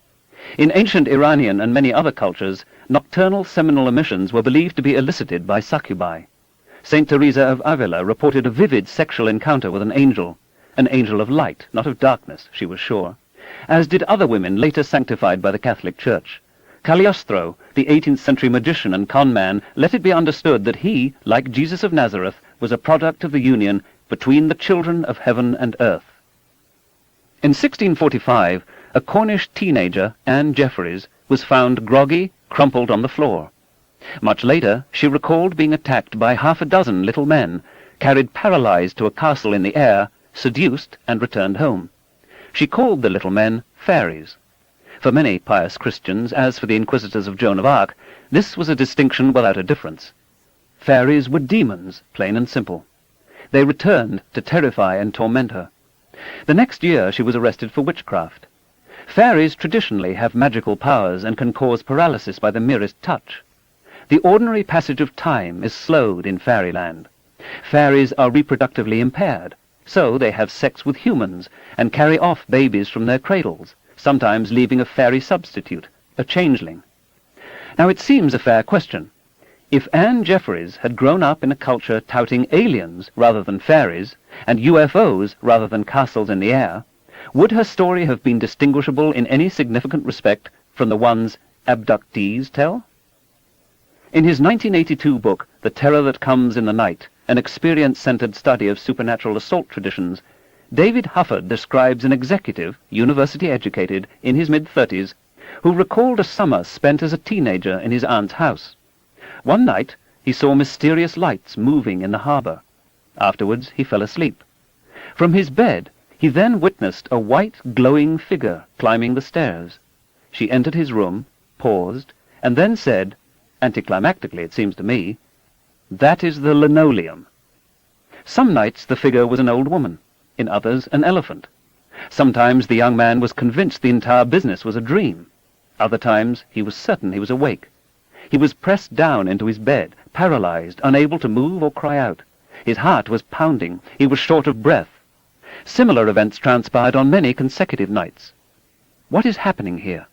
In ancient Iranian and many other cultures, nocturnal seminal emissions were believed to be elicited by succubi. Saint Teresa of Avila reported a vivid sexual encounter with an angel of light, not of darkness, she was sure, as did other women later sanctified by the Catholic Church. Cagliostro, the 18th century magician and con man, let it be understood that he, like Jesus of Nazareth, was a product of the union between the children of heaven and earth. In 1645, a Cornish teenager, Anne Jeffreys, was found groggy, crumpled on the floor. Much later, she recalled being attacked by half a dozen little men, carried paralyzed to a castle in the air, seduced, and returned home. She called the little men fairies. For many pious Christians, as for the inquisitors of Joan of Arc, this was a distinction without a difference. Fairies were demons, plain and simple. They returned to terrify and torment her. The next year she was arrested for witchcraft. Fairies traditionally have magical powers and can cause paralysis by the merest touch. The ordinary passage of time is slowed in fairyland. Fairies are reproductively impaired, so they have sex with humans and carry off babies from their cradles, sometimes leaving a fairy substitute, a changeling. Now it seems a fair question. If Anne Jeffreys had grown up in a culture touting aliens rather than fairies, and UFOs rather than castles in the air, would her story have been distinguishable in any significant respect from the ones abductees tell? In his 1982 book, The Terror That Comes in the Night, an experience-centered study of supernatural assault traditions, David Hufford describes an executive, university-educated, in his mid-30s, who recalled a summer spent as a teenager in his aunt's house. One night, he saw mysterious lights moving in the harbor. Afterwards, he fell asleep. From his bed, he then witnessed a white, glowing figure climbing the stairs. She entered his room, paused, and then said, anticlimactically it seems to me, "That is the linoleum." Some nights the figure was an old woman, in others an elephant. Sometimes the young man was convinced the entire business was a dream. Other times he was certain he was awake. He was pressed down into his bed, paralyzed, unable to move or cry out. His heart was pounding. He was short of breath. Similar events transpired on many consecutive nights. What is happening here?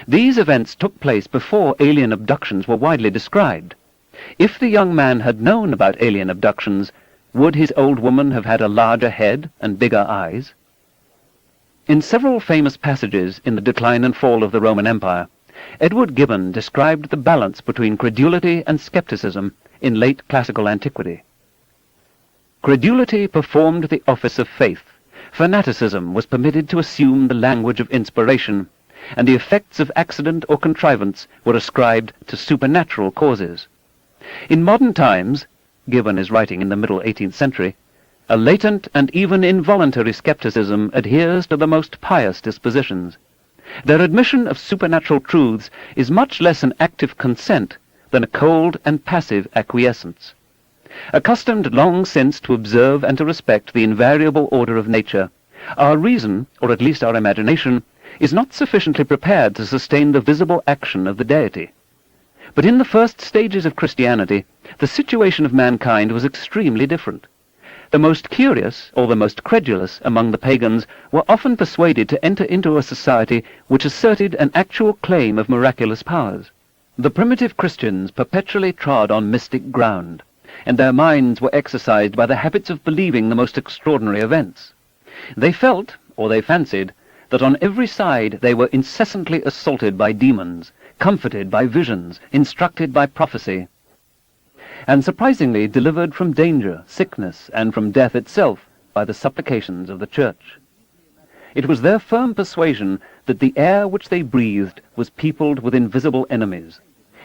These events took place before alien abductions were widely described. If the young man had known about alien abductions, would his old woman have had a larger head and bigger eyes? In several famous passages in the decline and fall of the Roman Empire, Edward Gibbon described the balance between credulity and skepticism in late classical antiquity. Credulity performed the office of faith. Fanaticism was permitted to assume the language of inspiration, and the effects of accident or contrivance were ascribed to supernatural causes. In modern times, Gibbon is writing in the middle 18th century, a latent and even involuntary skepticism adheres to the most pious dispositions. Their admission of supernatural truths is much less an active consent than a cold and passive acquiescence. Accustomed long since to observe and to respect the invariable order of nature, our reason, or at least our imagination, is not sufficiently prepared to sustain the visible action of the deity. But in the first stages of Christianity, the situation of mankind was extremely different. The most curious or the most credulous among the pagans were often persuaded to enter into a society which asserted an actual claim of miraculous powers. The primitive Christians perpetually trod on mystic ground, and their minds were exercised by the habits of believing the most extraordinary events. They felt, or they fancied, that on every side they were incessantly assaulted by demons, comforted by visions, instructed by prophecy, and surprisingly delivered from danger, sickness, and from death itself by the supplications of the Church. It was their firm persuasion that the air which they breathed was peopled with invisible enemies,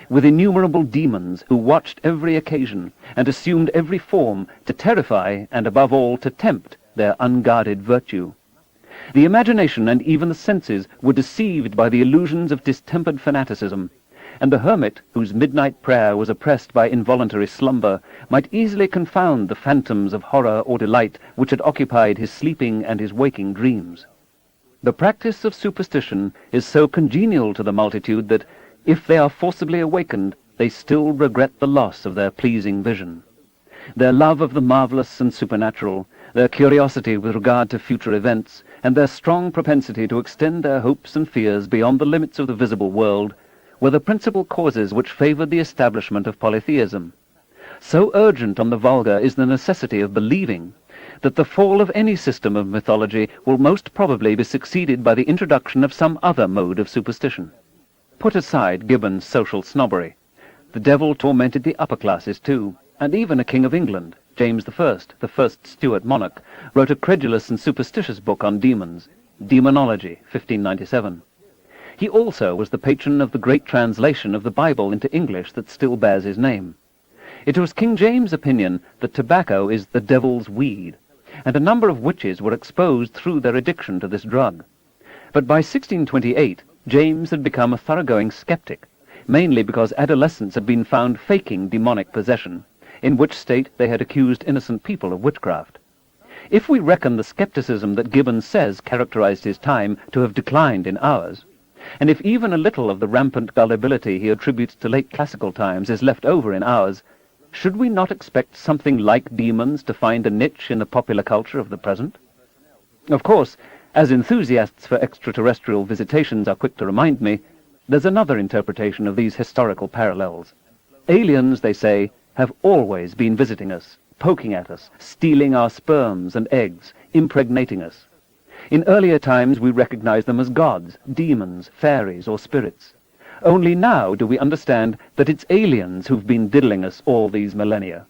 with innumerable demons who watched every occasion and assumed every form to terrify and above all to tempt their unguarded virtue. The imagination and even the senses were deceived by the illusions of distempered fanaticism, and the hermit, whose midnight prayer was oppressed by involuntary slumber, might easily confound the phantoms of horror or delight which had occupied his sleeping and his waking dreams. The practice of superstition is so congenial to the multitude that, if they are forcibly awakened, they still regret the loss of their pleasing vision. Their love of the marvelous and supernatural, their curiosity with regard to future events, and their strong propensity to extend their hopes and fears beyond the limits of the visible world, were the principal causes which favored the establishment of polytheism. So urgent on the vulgar is the necessity of believing, that the fall of any system of mythology will most probably be succeeded by the introduction of some other mode of superstition. Put aside Gibbon's social snobbery. The devil tormented the upper classes too, and even a king of England, James I, the first Stuart monarch, wrote a credulous and superstitious book on demons, Demonology, 1597. He also was the patron of the great translation of the Bible into English that still bears his name. It was King James' opinion that tobacco is the devil's weed, and a number of witches were exposed through their addiction to this drug. But by 1628, James had become a thoroughgoing skeptic, mainly because adolescents had been found faking demonic possession, in which state they had accused innocent people of witchcraft. If we reckon the skepticism that Gibbon says characterized his time to have declined in ours, and if even a little of the rampant gullibility he attributes to late classical times is left over in ours, should we not expect something like demons to find a niche in the popular culture of the present? Of course, as enthusiasts for extraterrestrial visitations are quick to remind me, there's another interpretation of these historical parallels. Aliens, they say, have always been visiting us, poking at us, stealing our sperms and eggs, impregnating us. In earlier times we recognized them as gods, demons, fairies, or spirits. Only now do we understand that it's aliens who've been diddling us all these millennia.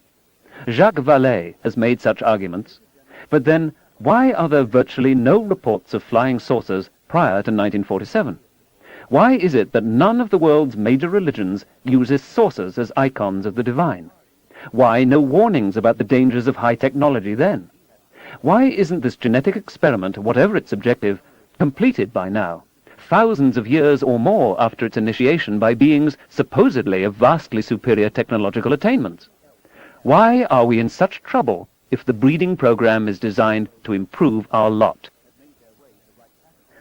Jacques Vallée has made such arguments, but then why are there virtually no reports of flying saucers prior to 1947? Why is it that none of the world's major religions uses saucers as icons of the divine? Why no warnings about the dangers of high technology then? Why isn't this genetic experiment, whatever its objective, completed by now, thousands of years or more after its initiation by beings supposedly of vastly superior technological attainments? Why are we in such trouble if the breeding program is designed to improve our lot?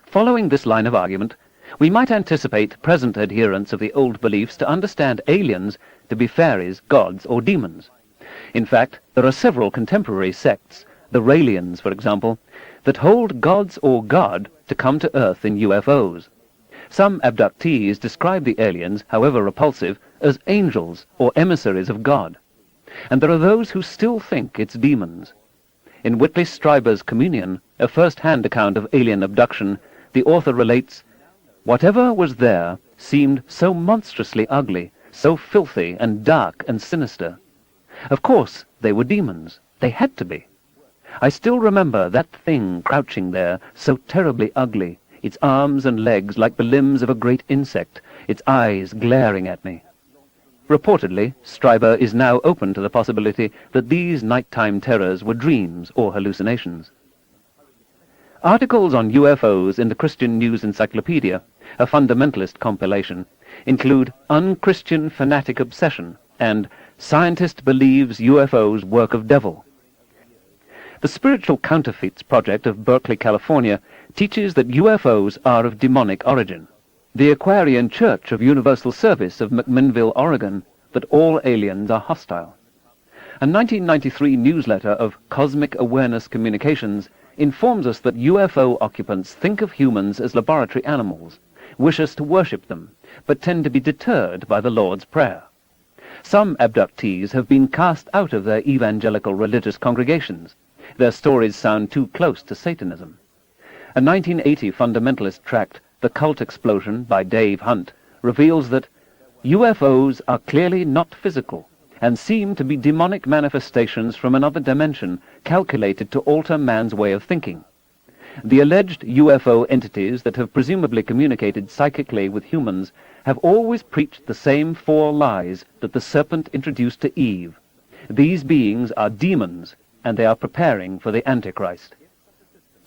Following this line of argument, we might anticipate present adherents of the old beliefs to understand aliens to be fairies, gods, or demons. In fact, there are several contemporary sects, the Raelians, for example, that hold gods or God to come to Earth in UFOs. Some abductees describe the aliens, however repulsive, as angels or emissaries of God. And there are those who still think it's demons. In Whitley Strieber's Communion, a first-hand account of alien abduction, the author relates, "Whatever was there seemed so monstrously ugly, so filthy and dark and sinister. Of course, they were demons. They had to be. I still remember that thing crouching there, so terribly ugly, its arms and legs like the limbs of a great insect, its eyes glaring at me." Reportedly, Strieber is now open to the possibility that these nighttime terrors were dreams or hallucinations. Articles on UFOs in the Christian News Encyclopedia, a fundamentalist compilation, include "Unchristian Fanatic Obsession" and "Scientist Believes UFOs Work of Devil." The Spiritual Counterfeits Project of Berkeley, California, teaches that UFOs are of demonic origin. The Aquarian Church of Universal Service of McMinnville, Oregon, that all aliens are hostile. A 1993 newsletter of Cosmic Awareness Communications informs us that UFO occupants think of humans as laboratory animals, wish us to worship them, but tend to be deterred by the Lord's Prayer. Some abductees have been cast out of their evangelical religious congregations. Their stories sound too close to Satanism. A 1980 fundamentalist tract, The Cult Explosion, by Dave Hunt, reveals that UFOs are clearly not physical and seem to be demonic manifestations from another dimension calculated to alter man's way of thinking. The alleged UFO entities that have presumably communicated psychically with humans have always preached the same 4 lies that the serpent introduced to Eve. These beings are demons, and they are preparing for the Antichrist.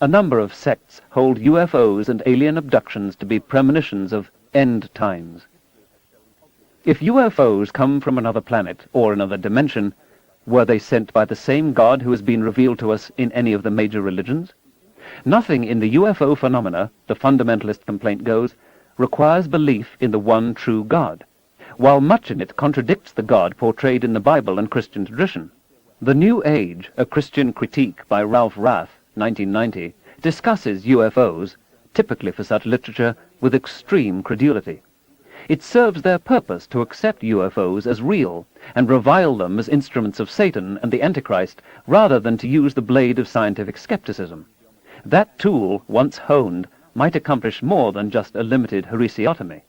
A number of sects hold UFOs and alien abductions to be premonitions of end times. If UFOs come from another planet or another dimension, were they sent by the same God who has been revealed to us in any of the major religions? Nothing in the UFO phenomena, the fundamentalist complaint goes, requires belief in the one true God, while much in it contradicts the God portrayed in the Bible and Christian tradition. The New Age, a Christian critique by Ralph Rath, 1990, discusses UFOs, typically for such literature, with extreme credulity. It serves their purpose to accept UFOs as real and revile them as instruments of Satan and the Antichrist, rather than to use the blade of scientific skepticism. That tool, once honed, might accomplish more than just a limited heresiotomy.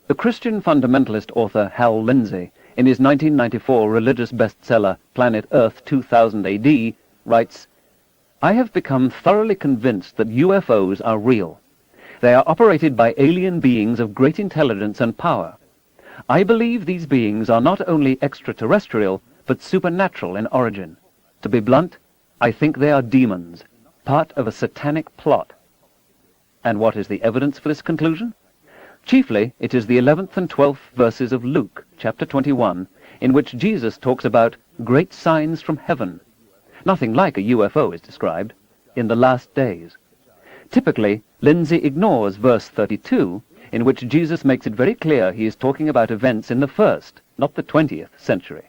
The Christian fundamentalist author Hal Lindsey, in his 1994 religious bestseller Planet Earth 2000 AD, writes, "I have become thoroughly convinced that UFOs are real. They are operated by alien beings of great intelligence and power. I believe these beings are not only extraterrestrial, but supernatural in origin. To be blunt, I think they are demons, part of a satanic plot." And what is the evidence for this conclusion? Chiefly, it is the 11th and 12th verses of Luke, chapter 21, in which Jesus talks about great signs from heaven. Nothing like a UFO is described, in the last days. Typically, Lindsey ignores verse 32, in which Jesus makes it very clear he is talking about events in the 1st, not the 20th century.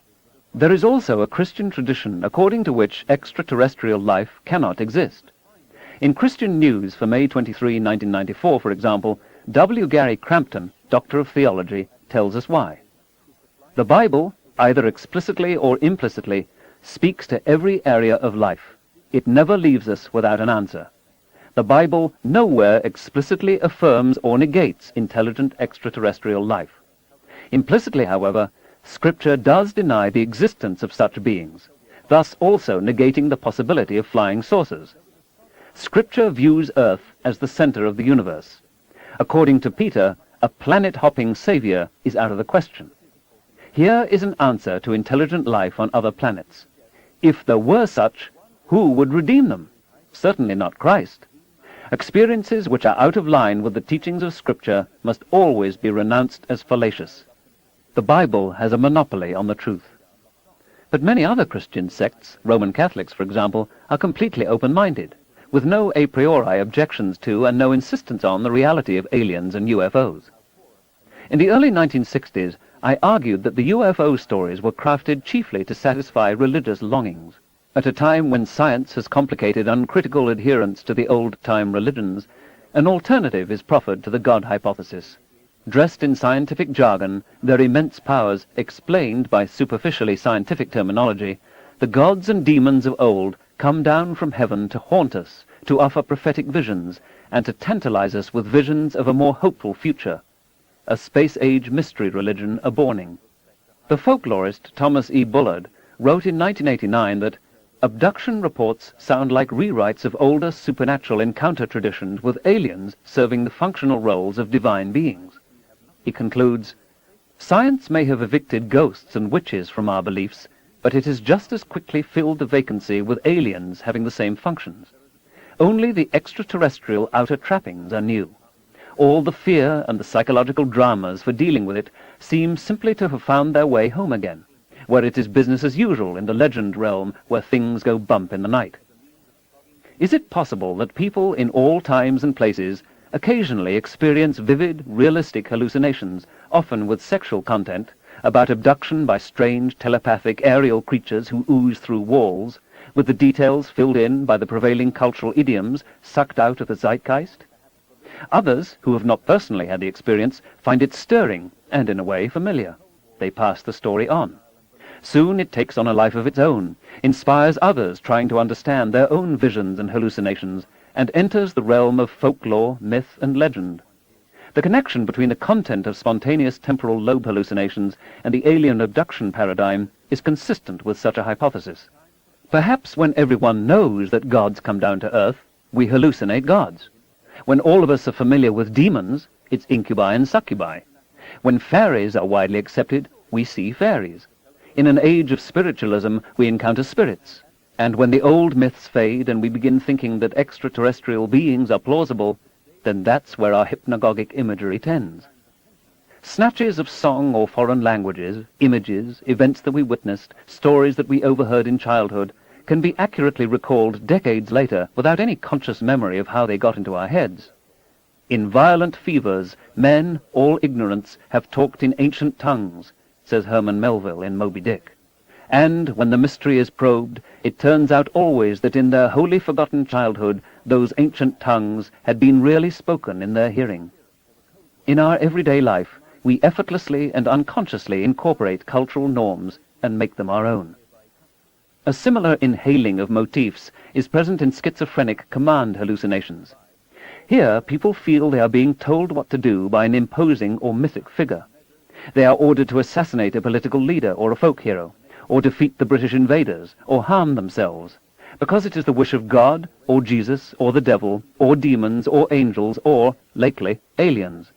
There is also a Christian tradition according to which extraterrestrial life cannot exist. In Christian News for May 23, 1994, for example, W. Gary Crampton, Doctor of Theology, tells us why. The Bible, either explicitly or implicitly, speaks to every area of life. It never leaves us without an answer. The Bible nowhere explicitly affirms or negates intelligent extraterrestrial life. Implicitly, however, Scripture does deny the existence of such beings, thus also negating the possibility of flying saucers. Scripture views Earth as the center of the universe. According to Peter, a planet-hopping savior is out of the question. Here is an answer to intelligent life on other planets. If there were such, who would redeem them? Certainly not Christ. Experiences which are out of line with the teachings of Scripture must always be renounced as fallacious. The Bible has a monopoly on the truth. But many other Christian sects, Roman Catholics for example, are completely open-minded, with no a priori objections to and no insistence on the reality of aliens and UFOs. In the early 1960s, I argued that the UFO stories were crafted chiefly to satisfy religious longings. At a time when science has complicated uncritical adherence to the old-time religions, an alternative is proffered to the God hypothesis. Dressed in scientific jargon, their immense powers explained by superficially scientific terminology, the gods and demons of old come down from heaven to haunt us, to offer prophetic visions, and to tantalize us with visions of a more hopeful future. A space-age mystery religion aborning. The folklorist Thomas E. Bullard wrote in 1989 that abduction reports sound like rewrites of older supernatural encounter traditions with aliens serving the functional roles of divine beings. He concludes, "Science may have evicted ghosts and witches from our beliefs, but it has just as quickly filled the vacancy with aliens having the same functions. Only the extraterrestrial outer trappings are new. All the fear and the psychological dramas for dealing with it seem simply to have found their way home again, where it is business as usual in the legend realm where things go bump in the night." Is it possible that people in all times and places occasionally experience vivid, realistic hallucinations, often with sexual content, about abduction by strange telepathic aerial creatures who ooze through walls, with the details filled in by the prevailing cultural idioms sucked out of the zeitgeist. Others, who have not personally had the experience, find it stirring and, in a way, familiar. They pass the story on. Soon it takes on a life of its own, inspires others trying to understand their own visions and hallucinations, and enters the realm of folklore, myth, and legend. The connection between the content of spontaneous temporal lobe hallucinations and the alien abduction paradigm is consistent with such a hypothesis. Perhaps when everyone knows that gods come down to Earth, we hallucinate gods. When all of us are familiar with demons, it's incubi and succubi. When fairies are widely accepted, we see fairies. In an age of spiritualism, we encounter spirits. And when the old myths fade and we begin thinking that extraterrestrial beings are plausible, then that's where our hypnagogic imagery tends. Snatches of song or foreign languages, images, events that we witnessed, stories that we overheard in childhood, can be accurately recalled decades later without any conscious memory of how they got into our heads. In violent fevers, men, all ignorants, have talked in ancient tongues, says Herman Melville in Moby Dick. And when the mystery is probed, it turns out always that in their wholly forgotten childhood, those ancient tongues had been really spoken in their hearing. In our everyday life, we effortlessly and unconsciously incorporate cultural norms and make them our own. A similar inhaling of motifs is present in schizophrenic command hallucinations. Here, people feel they are being told what to do by an imposing or mythic figure. They are ordered to assassinate a political leader or a folk hero, or defeat the British invaders, or harm themselves, because it is the wish of God, or Jesus, or the devil, or demons, or angels, or, lately, aliens.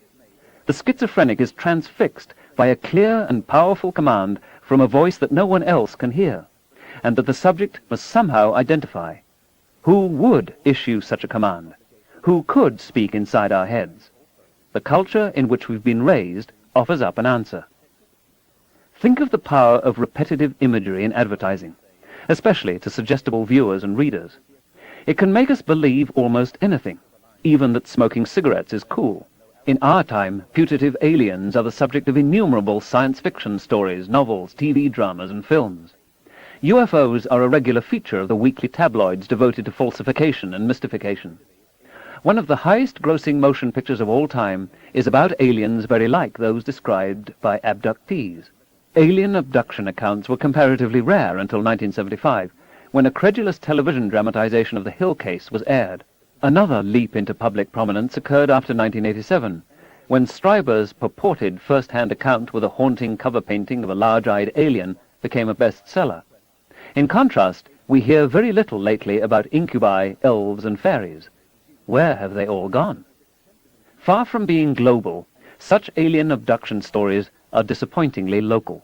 The schizophrenic is transfixed by a clear and powerful command from a voice that no one else can hear, and that the subject must somehow identify. Who would issue such a command? Who could speak inside our heads? The culture in which we've been raised offers up an answer. Think of the power of repetitive imagery in advertising, especially to suggestible viewers and readers. It can make us believe almost anything, even that smoking cigarettes is cool. In our time, putative aliens are the subject of innumerable science fiction stories, novels, TV dramas, and films. UFOs are a regular feature of the weekly tabloids devoted to falsification and mystification. One of the highest-grossing motion pictures of all time is about aliens very like those described by abductees. Alien abduction accounts were comparatively rare until 1975, when a credulous television dramatization of the Hill case was aired. Another leap into public prominence occurred after 1987, when Stryber's purported first-hand account with a haunting cover painting of a large-eyed alien became a bestseller. In contrast, we hear very little lately about incubi, elves, and fairies. Where have they all gone? Far from being global, such alien abduction stories are disappointingly local.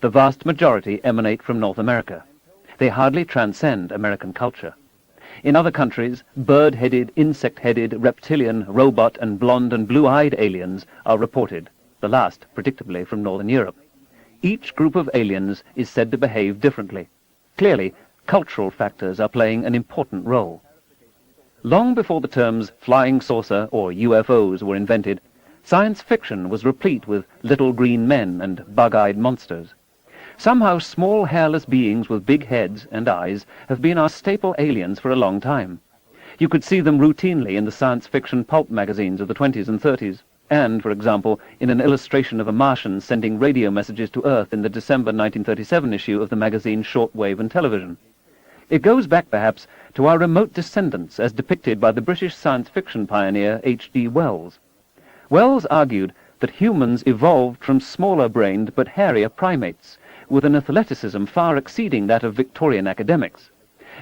The vast majority emanate from North America. They hardly transcend American culture. In other countries, bird-headed, insect-headed, reptilian, robot, and blonde and blue-eyed aliens are reported, the last predictably from Northern Europe. Each group of aliens is said to behave differently. Clearly, cultural factors are playing an important role. Long before the terms flying saucer or UFOs were invented, science fiction was replete with little green men and bug-eyed monsters. Somehow small hairless beings with big heads and eyes have been our staple aliens for a long time. You could see them routinely in the science fiction pulp magazines of the 20s and 30s, and, for example, in an illustration of a Martian sending radio messages to Earth in the December 1937 issue of the magazine Shortwave and Television. It goes back, perhaps, to our remote descendants as depicted by the British science fiction pioneer H.G. Wells. Wells argued that humans evolved from smaller-brained but hairier primates, with an athleticism far exceeding that of Victorian academics.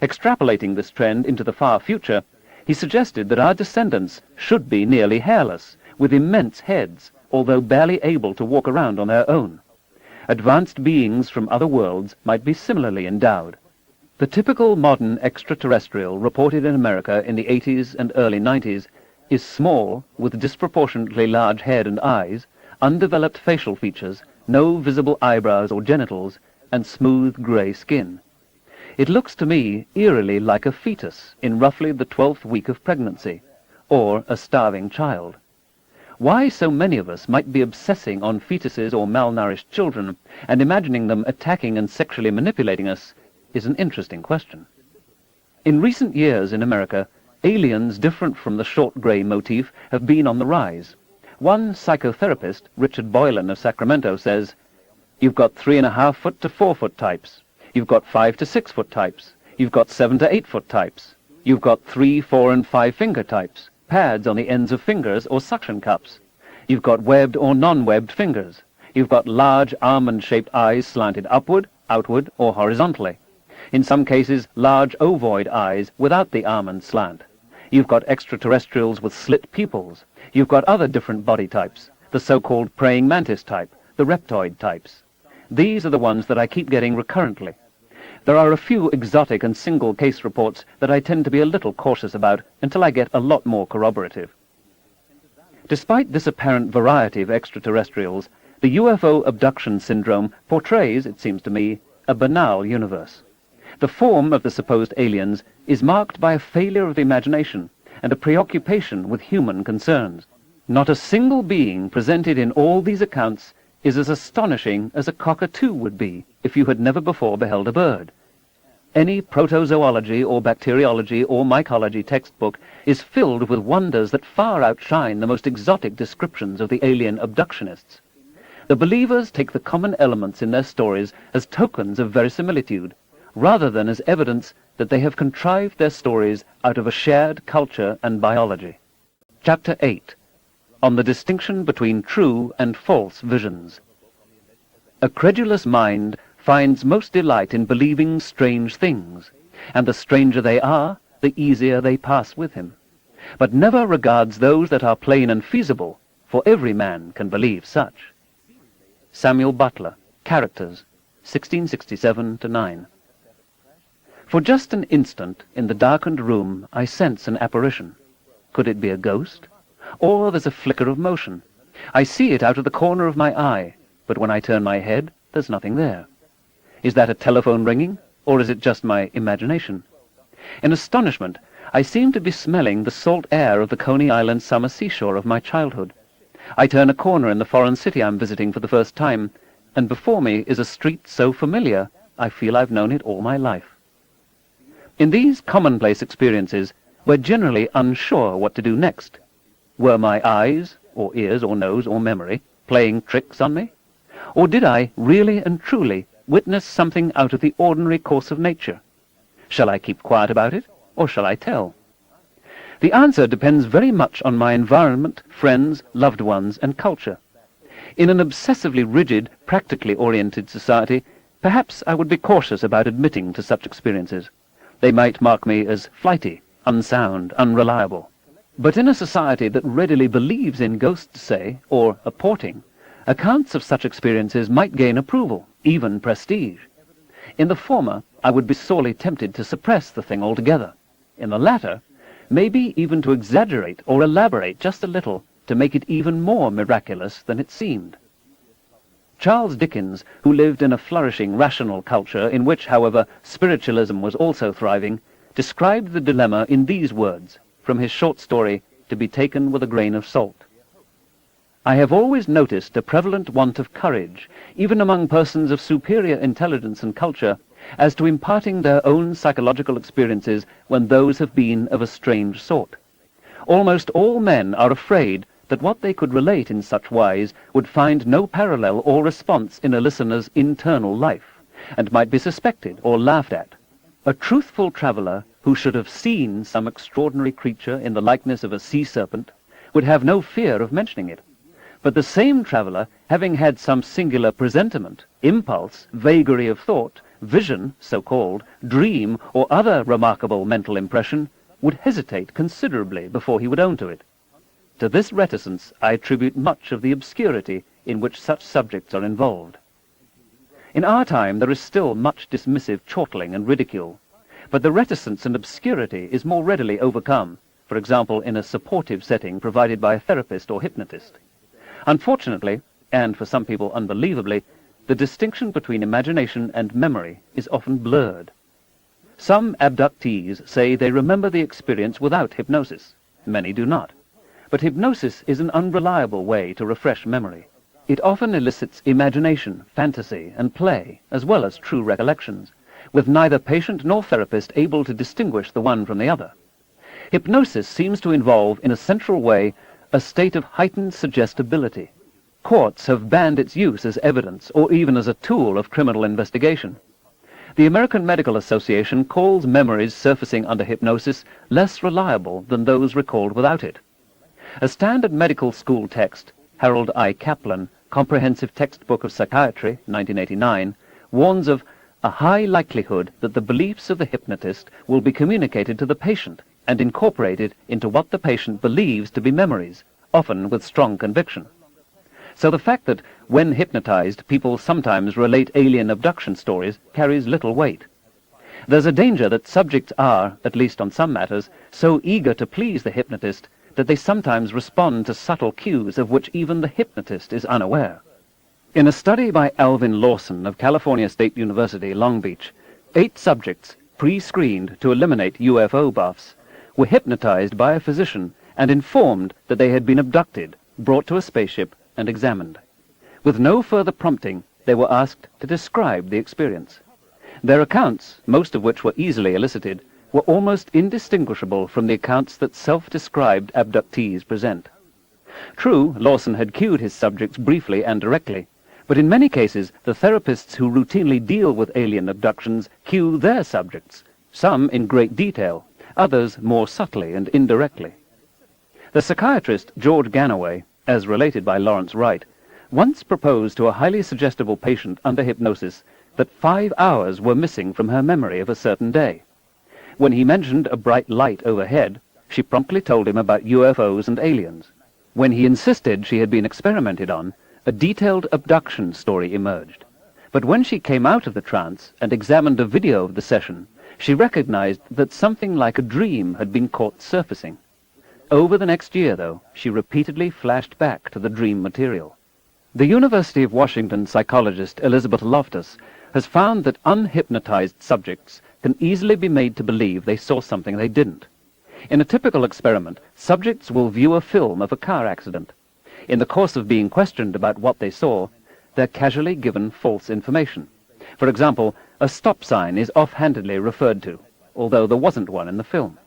Extrapolating this trend into the far future, he suggested that our descendants should be nearly hairless, with immense heads, although barely able to walk around on their own. Advanced beings from other worlds might be similarly endowed. The typical modern extraterrestrial reported in America in the 80s and early 90s is small, with disproportionately large head and eyes, undeveloped facial features, no visible eyebrows or genitals, and smooth grey skin. It looks to me eerily like a fetus in roughly the 12th week of pregnancy, or a starving child. Why so many of us might be obsessing on fetuses or malnourished children and imagining them attacking and sexually manipulating us is an interesting question. In recent years in America, aliens different from the short grey motif have been on the rise. One psychotherapist, Richard Boylan of Sacramento, says, "You've got 3.5 foot to 4 foot types. You've got 5 to 6 foot types. You've got 7 to 8 foot types. You've got 3, 4, and 5 finger types, pads on the ends of fingers or suction cups. You've got webbed or non-webbed fingers. You've got large almond-shaped eyes slanted upward, outward, or horizontally. In some cases, large ovoid eyes without the almond slant. You've got extraterrestrials with slit pupils. You've got other different body types, the so-called praying mantis type, the reptoid types. These are the ones that I keep getting recurrently. There are a few exotic and single case reports that I tend to be a little cautious about until I get a lot more corroborative." Despite this apparent variety of extraterrestrials, the UFO abduction syndrome portrays, it seems to me, a banal universe. The form of the supposed aliens is marked by a failure of the imagination and a preoccupation with human concerns. Not a single being presented in all these accounts is as astonishing as a cockatoo would be if you had never before beheld a bird. Any protozoology or bacteriology or mycology textbook is filled with wonders that far outshine the most exotic descriptions of the alien abductionists. The believers take the common elements in their stories as tokens of verisimilitude, rather than as evidence that they have contrived their stories out of a shared culture and biology. Chapter 8. On the distinction between true and false visions. A credulous mind finds most delight in believing strange things, and the stranger they are, the easier they pass with him, but never regards those that are plain and feasible, for every man can believe such. Samuel Butler, Characters, 1667-9. For just an instant, in the darkened room, I sense an apparition. Could it be a ghost? Or there's a flicker of motion. I see it out of the corner of my eye, but when I turn my head, there's nothing there. Is that a telephone ringing, or is it just my imagination? In astonishment, I seem to be smelling the salt air of the Coney Island summer seashore of my childhood. I turn a corner in the foreign city I'm visiting for the first time, and before me is a street so familiar, I feel I've known it all my life. In these commonplace experiences, we're generally unsure what to do next. Were my eyes, or ears, or nose, or memory playing tricks on me? Or did I, really and truly, witness something out of the ordinary course of nature? Shall I keep quiet about it, or shall I tell? The answer depends very much on my environment, friends, loved ones, and culture. In an obsessively rigid, practically oriented society, perhaps I would be cautious about admitting to such experiences. They might mark me as flighty, unsound, unreliable. But in a society that readily believes in ghosts, say, or apporting, accounts of such experiences might gain approval, even prestige. In the former, I would be sorely tempted to suppress the thing altogether. In the latter, maybe even to exaggerate or elaborate just a little to make it even more miraculous than it seemed. Charles Dickens, who lived in a flourishing rational culture in which, however, spiritualism was also thriving, described the dilemma in these words, from his short story, To be Taken with a Grain of Salt. I have always noticed a prevalent want of courage, even among persons of superior intelligence and culture, as to imparting their own psychological experiences when those have been of a strange sort. Almost all men are afraid that what they could relate in such wise would find no parallel or response in a listener's internal life, and might be suspected or laughed at. A truthful traveller who should have seen some extraordinary creature in the likeness of a sea serpent would have no fear of mentioning it. But the same traveller, having had some singular presentiment, impulse, vagary of thought, vision, so-called, dream, or other remarkable mental impression, would hesitate considerably before he would own to it. To this reticence I attribute much of the obscurity in which such subjects are involved. In our time there is still much dismissive chortling and ridicule, but the reticence and obscurity is more readily overcome, for example in a supportive setting provided by a therapist or hypnotist. Unfortunately, and for some people unbelievably, the distinction between imagination and memory is often blurred. Some abductees say they remember the experience without hypnosis. Many do not. But hypnosis is an unreliable way to refresh memory. It often elicits imagination, fantasy, and play, as well as true recollections, with neither patient nor therapist able to distinguish the one from the other. Hypnosis seems to involve, in a central way, a state of heightened suggestibility. Courts have banned its use as evidence or even as a tool of criminal investigation. The American Medical Association calls memories surfacing under hypnosis less reliable than those recalled without it. A standard medical school text, Harold I. Kaplan, Comprehensive Textbook of Psychiatry, 1989, warns of a high likelihood that the beliefs of the hypnotist will be communicated to the patient and incorporated into what the patient believes to be memories, often with strong conviction. So the fact that, when hypnotized, people sometimes relate alien abduction stories carries little weight. There's a danger that subjects are, at least on some matters, so eager to please the hypnotist that they sometimes respond to subtle cues of which even the hypnotist is unaware. In a study by Alvin Lawson of California State University, Long Beach, 8 subjects, pre-screened to eliminate UFO buffs, were hypnotized by a physician and informed that they had been abducted, brought to a spaceship, and examined. With no further prompting, they were asked to describe the experience. Their accounts, most of which were easily elicited, were almost indistinguishable from the accounts that self-described abductees present. True, Lawson had cued his subjects briefly and directly, but in many cases the therapists who routinely deal with alien abductions cue their subjects, some in great detail, others more subtly and indirectly. The psychiatrist George Ganaway, as related by Lawrence Wright, once proposed to a highly suggestible patient under hypnosis that 5 hours were missing from her memory of a certain day. When he mentioned a bright light overhead, she promptly told him about UFOs and aliens. When he insisted she had been experimented on, a detailed abduction story emerged. But when she came out of the trance and examined a video of the session, she recognized that something like a dream had been caught surfacing. Over the next year, though, she repeatedly flashed back to the dream material. The University of Washington psychologist Elizabeth Loftus has found that unhypnotized subjects can easily be made to believe they saw something they didn't. In a typical experiment, subjects will view a film of a car accident. In the course of being questioned about what they saw, they're casually given false information. For example, a stop sign is offhandedly referred to, although there wasn't one in the film.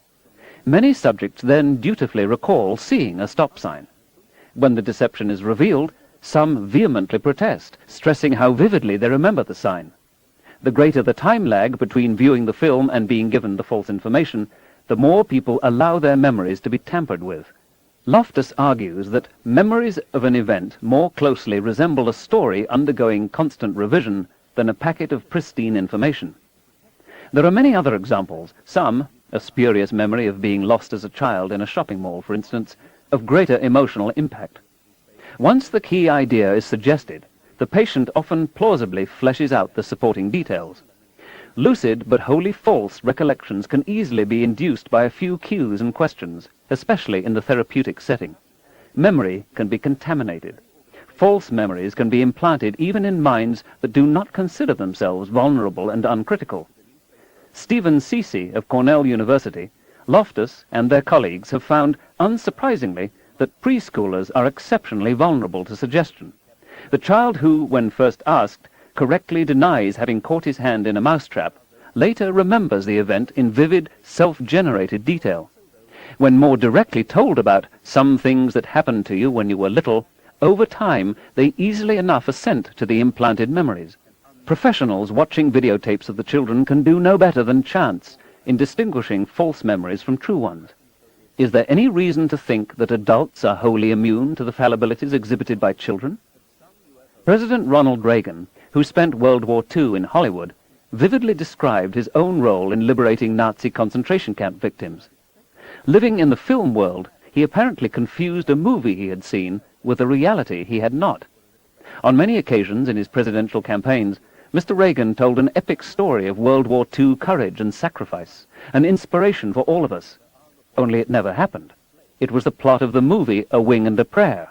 Many subjects then dutifully recall seeing a stop sign. When the deception is revealed, some vehemently protest, stressing how vividly they remember the sign. The greater the time lag between viewing the film and being given the false information, the more people allow their memories to be tampered with. Loftus argues that memories of an event more closely resemble a story undergoing constant revision than a packet of pristine information. There are many other examples, some, a spurious memory of being lost as a child in a shopping mall, for instance, of greater emotional impact. Once the key idea is suggested, the patient often plausibly fleshes out the supporting details. Lucid but wholly false recollections can easily be induced by a few cues and questions, especially in the therapeutic setting. Memory can be contaminated. False memories can be implanted even in minds that do not consider themselves vulnerable and uncritical. Stephen Ceci of Cornell University, Loftus and their colleagues have found, unsurprisingly, that preschoolers are exceptionally vulnerable to suggestion. The child who, when first asked, correctly denies having caught his hand in a mousetrap, later remembers the event in vivid, self-generated detail. When more directly told about some things that happened to you when you were little, over time they easily enough assent to the implanted memories. Professionals watching videotapes of the children can do no better than chance in distinguishing false memories from true ones. Is there any reason to think that adults are wholly immune to the fallibilities exhibited by children? President Ronald Reagan, who spent World War II in Hollywood, vividly described his own role in liberating Nazi concentration camp victims. Living in the film world, he apparently confused a movie he had seen with a reality he had not. On many occasions in his presidential campaigns, Mr. Reagan told an epic story of World War II courage and sacrifice, an inspiration for all of us. Only it never happened. It was the plot of the movie A Wing and a Prayer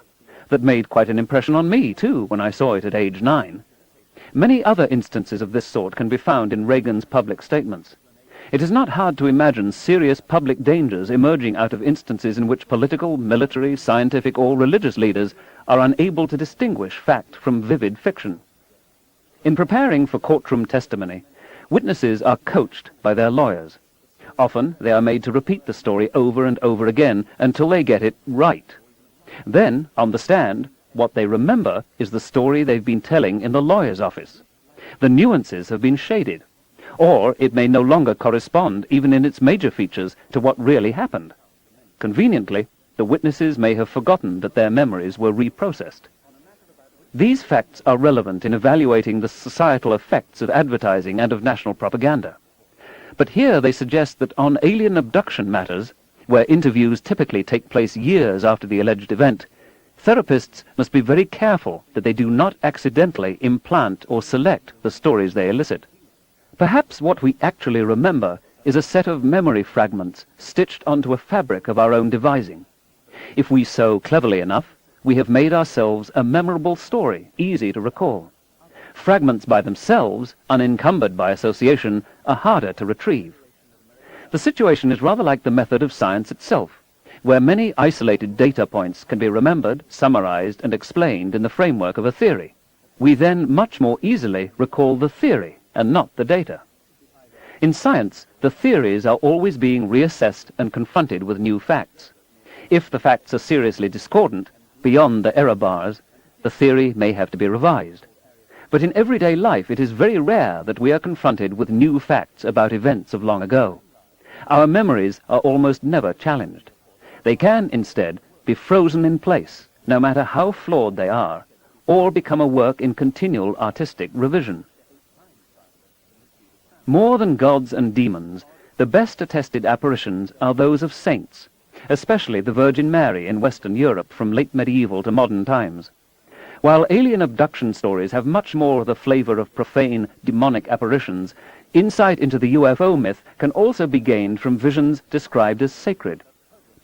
that made quite an impression on me, too, when I saw it at age 9. Many other instances of this sort can be found in Reagan's public statements. It is not hard to imagine serious public dangers emerging out of instances in which political, military, scientific, or religious leaders are unable to distinguish fact from vivid fiction. In preparing for courtroom testimony, witnesses are coached by their lawyers. Often they are made to repeat the story over and over again until they get it right. Then, on the stand, what they remember is the story they've been telling in the lawyer's office. The nuances have been shaded, or it may no longer correspond, even in its major features, to what really happened. Conveniently, the witnesses may have forgotten that their memories were reprocessed. These facts are relevant in evaluating the societal effects of advertising and of national propaganda. But here they suggest that on alien abduction matters, where interviews typically take place years after the alleged event, therapists must be very careful that they do not accidentally implant or select the stories they elicit. Perhaps what we actually remember is a set of memory fragments stitched onto a fabric of our own devising. If we sew cleverly enough, we have made ourselves a memorable story, easy to recall. Fragments by themselves, unencumbered by association, are harder to retrieve. The situation is rather like the method of science itself, where many isolated data points can be remembered, summarized, and explained in the framework of a theory. We then much more easily recall the theory and not the data. In science, the theories are always being reassessed and confronted with new facts. If the facts are seriously discordant, beyond the error bars, the theory may have to be revised. But in everyday life, it is very rare that we are confronted with new facts about events of long ago. Our memories are almost never challenged. They can, instead, be frozen in place, no matter how flawed they are, or become a work in continual artistic revision. More than gods and demons, the best attested apparitions are those of saints, especially the Virgin Mary in Western Europe from late medieval to modern times. While alien abduction stories have much more of the flavor of profane, demonic apparitions, insight into the UFO myth can also be gained from visions described as sacred.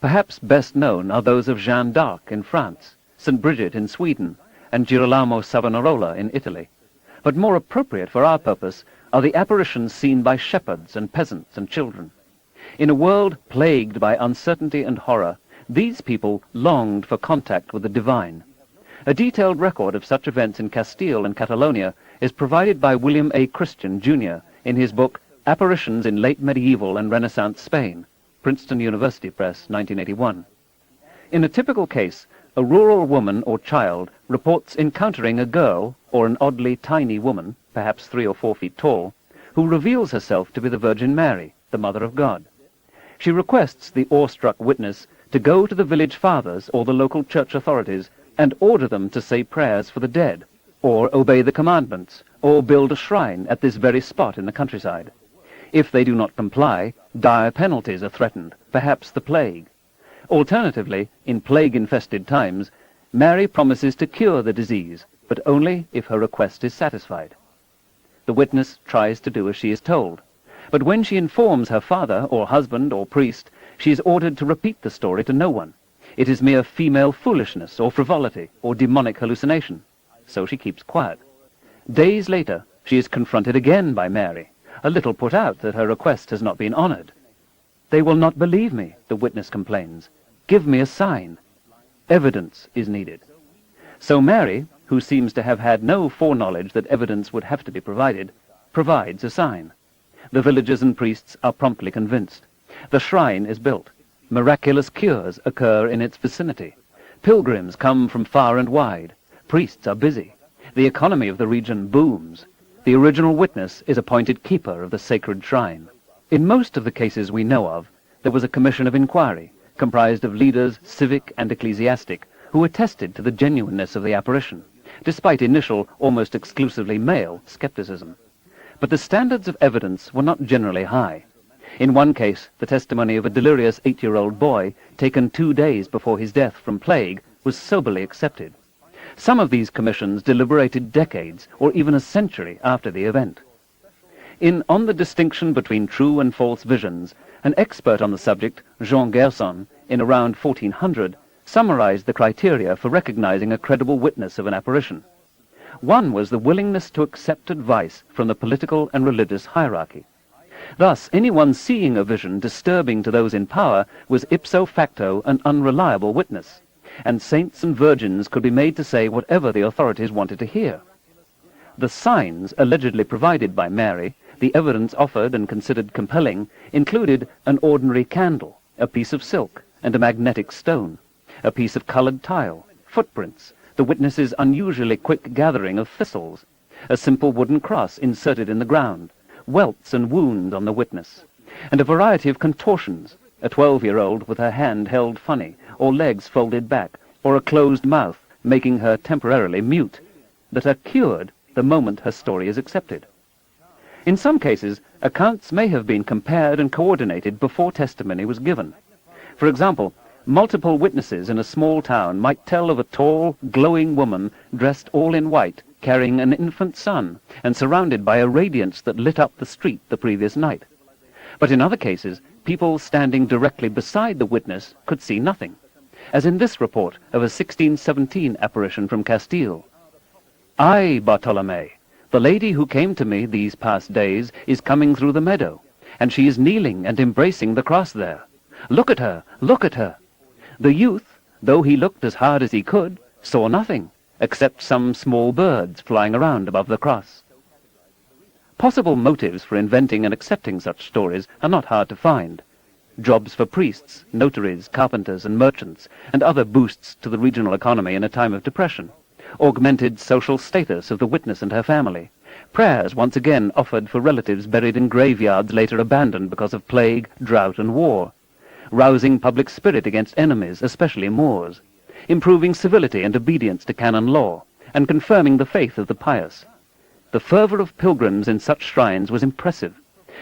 Perhaps best known are those of Jeanne d'Arc in France, St. Bridget in Sweden, and Girolamo Savonarola in Italy. But more appropriate for our purpose are the apparitions seen by shepherds and peasants and children. In a world plagued by uncertainty and horror, these people longed for contact with the divine. A detailed record of such events in Castile and Catalonia is provided by William A. Christian, Jr., in his book Apparitions in Late Medieval and Renaissance Spain, Princeton University Press, 1981. In a typical case, a rural woman or child reports encountering a girl, or an oddly tiny woman, perhaps 3 or 4 feet tall, who reveals herself to be the Virgin Mary, the Mother of God. She requests the awestruck witness to go to the village fathers or the local church authorities and order them to say prayers for the dead, or obey the commandments, or build a shrine at this very spot in the countryside. If they do not comply, dire penalties are threatened, perhaps the plague. Alternatively, in plague-infested times, Mary promises to cure the disease, but only if her request is satisfied. The witness tries to do as she is told, but when she informs her father or husband or priest, she is ordered to repeat the story to no one. It is mere female foolishness or frivolity or demonic hallucination. So she keeps quiet. Days later, she is confronted again by Mary, a little put out that her request has not been honored. "They will not believe me," the witness complains. "Give me a sign." Evidence is needed. So Mary, who seems to have had no foreknowledge that evidence would have to be provided, provides a sign. The villagers and priests are promptly convinced. The shrine is built. Miraculous cures occur in its vicinity. Pilgrims come from far and wide. Priests are busy. The economy of the region booms. The original witness is appointed keeper of the sacred shrine. In most of the cases we know of, there was a commission of inquiry, comprised of leaders, civic and ecclesiastic, who attested to the genuineness of the apparition, despite initial, almost exclusively male, skepticism. But the standards of evidence were not generally high. In one case, the testimony of a delirious 8-year-old boy, taken 2 days before his death from plague, was soberly accepted. Some of these commissions deliberated decades, or even a century after the event. In On the Distinction Between True and False Visions, an expert on the subject, Jean Gerson, in around 1400, summarized the criteria for recognizing a credible witness of an apparition. One was the willingness to accept advice from the political and religious hierarchy. Thus, anyone seeing a vision disturbing to those in power was ipso facto an unreliable witness, and saints and virgins could be made to say whatever the authorities wanted to hear. The signs allegedly provided by Mary, the evidence offered and considered compelling, included an ordinary candle, a piece of silk, and a magnetic stone, a piece of colored tile, footprints, the witness's unusually quick gathering of thistles, a simple wooden cross inserted in the ground, welts and wounds on the witness, and a variety of contortions, a 12-year-old with her hand held funny, or legs folded back, or a closed mouth, making her temporarily mute, that are cured the moment her story is accepted. In some cases, accounts may have been compared and coordinated before testimony was given. For example, multiple witnesses in a small town might tell of a tall, glowing woman dressed all in white, carrying an infant son, and surrounded by a radiance that lit up the street the previous night. But in other cases, people standing directly beside the witness could see nothing, as in this report of a 1617 apparition from Castile. "I, Bartolome, the lady who came to me these past days, is coming through the meadow, and she is kneeling and embracing the cross there. Look at her, look at her." The youth, though he looked as hard as he could, saw nothing, except some small birds flying around above the cross. Possible motives for inventing and accepting such stories are not hard to find. Jobs for priests, notaries, carpenters, and merchants, and other boosts to the regional economy in a time of depression. Augmented social status of the witness and her family. Prayers once again offered for relatives buried in graveyards later abandoned because of plague, drought, and war. Rousing public spirit against enemies, especially Moors. Improving civility and obedience to canon law, and confirming the faith of the pious. The fervor of pilgrims in such shrines was impressive.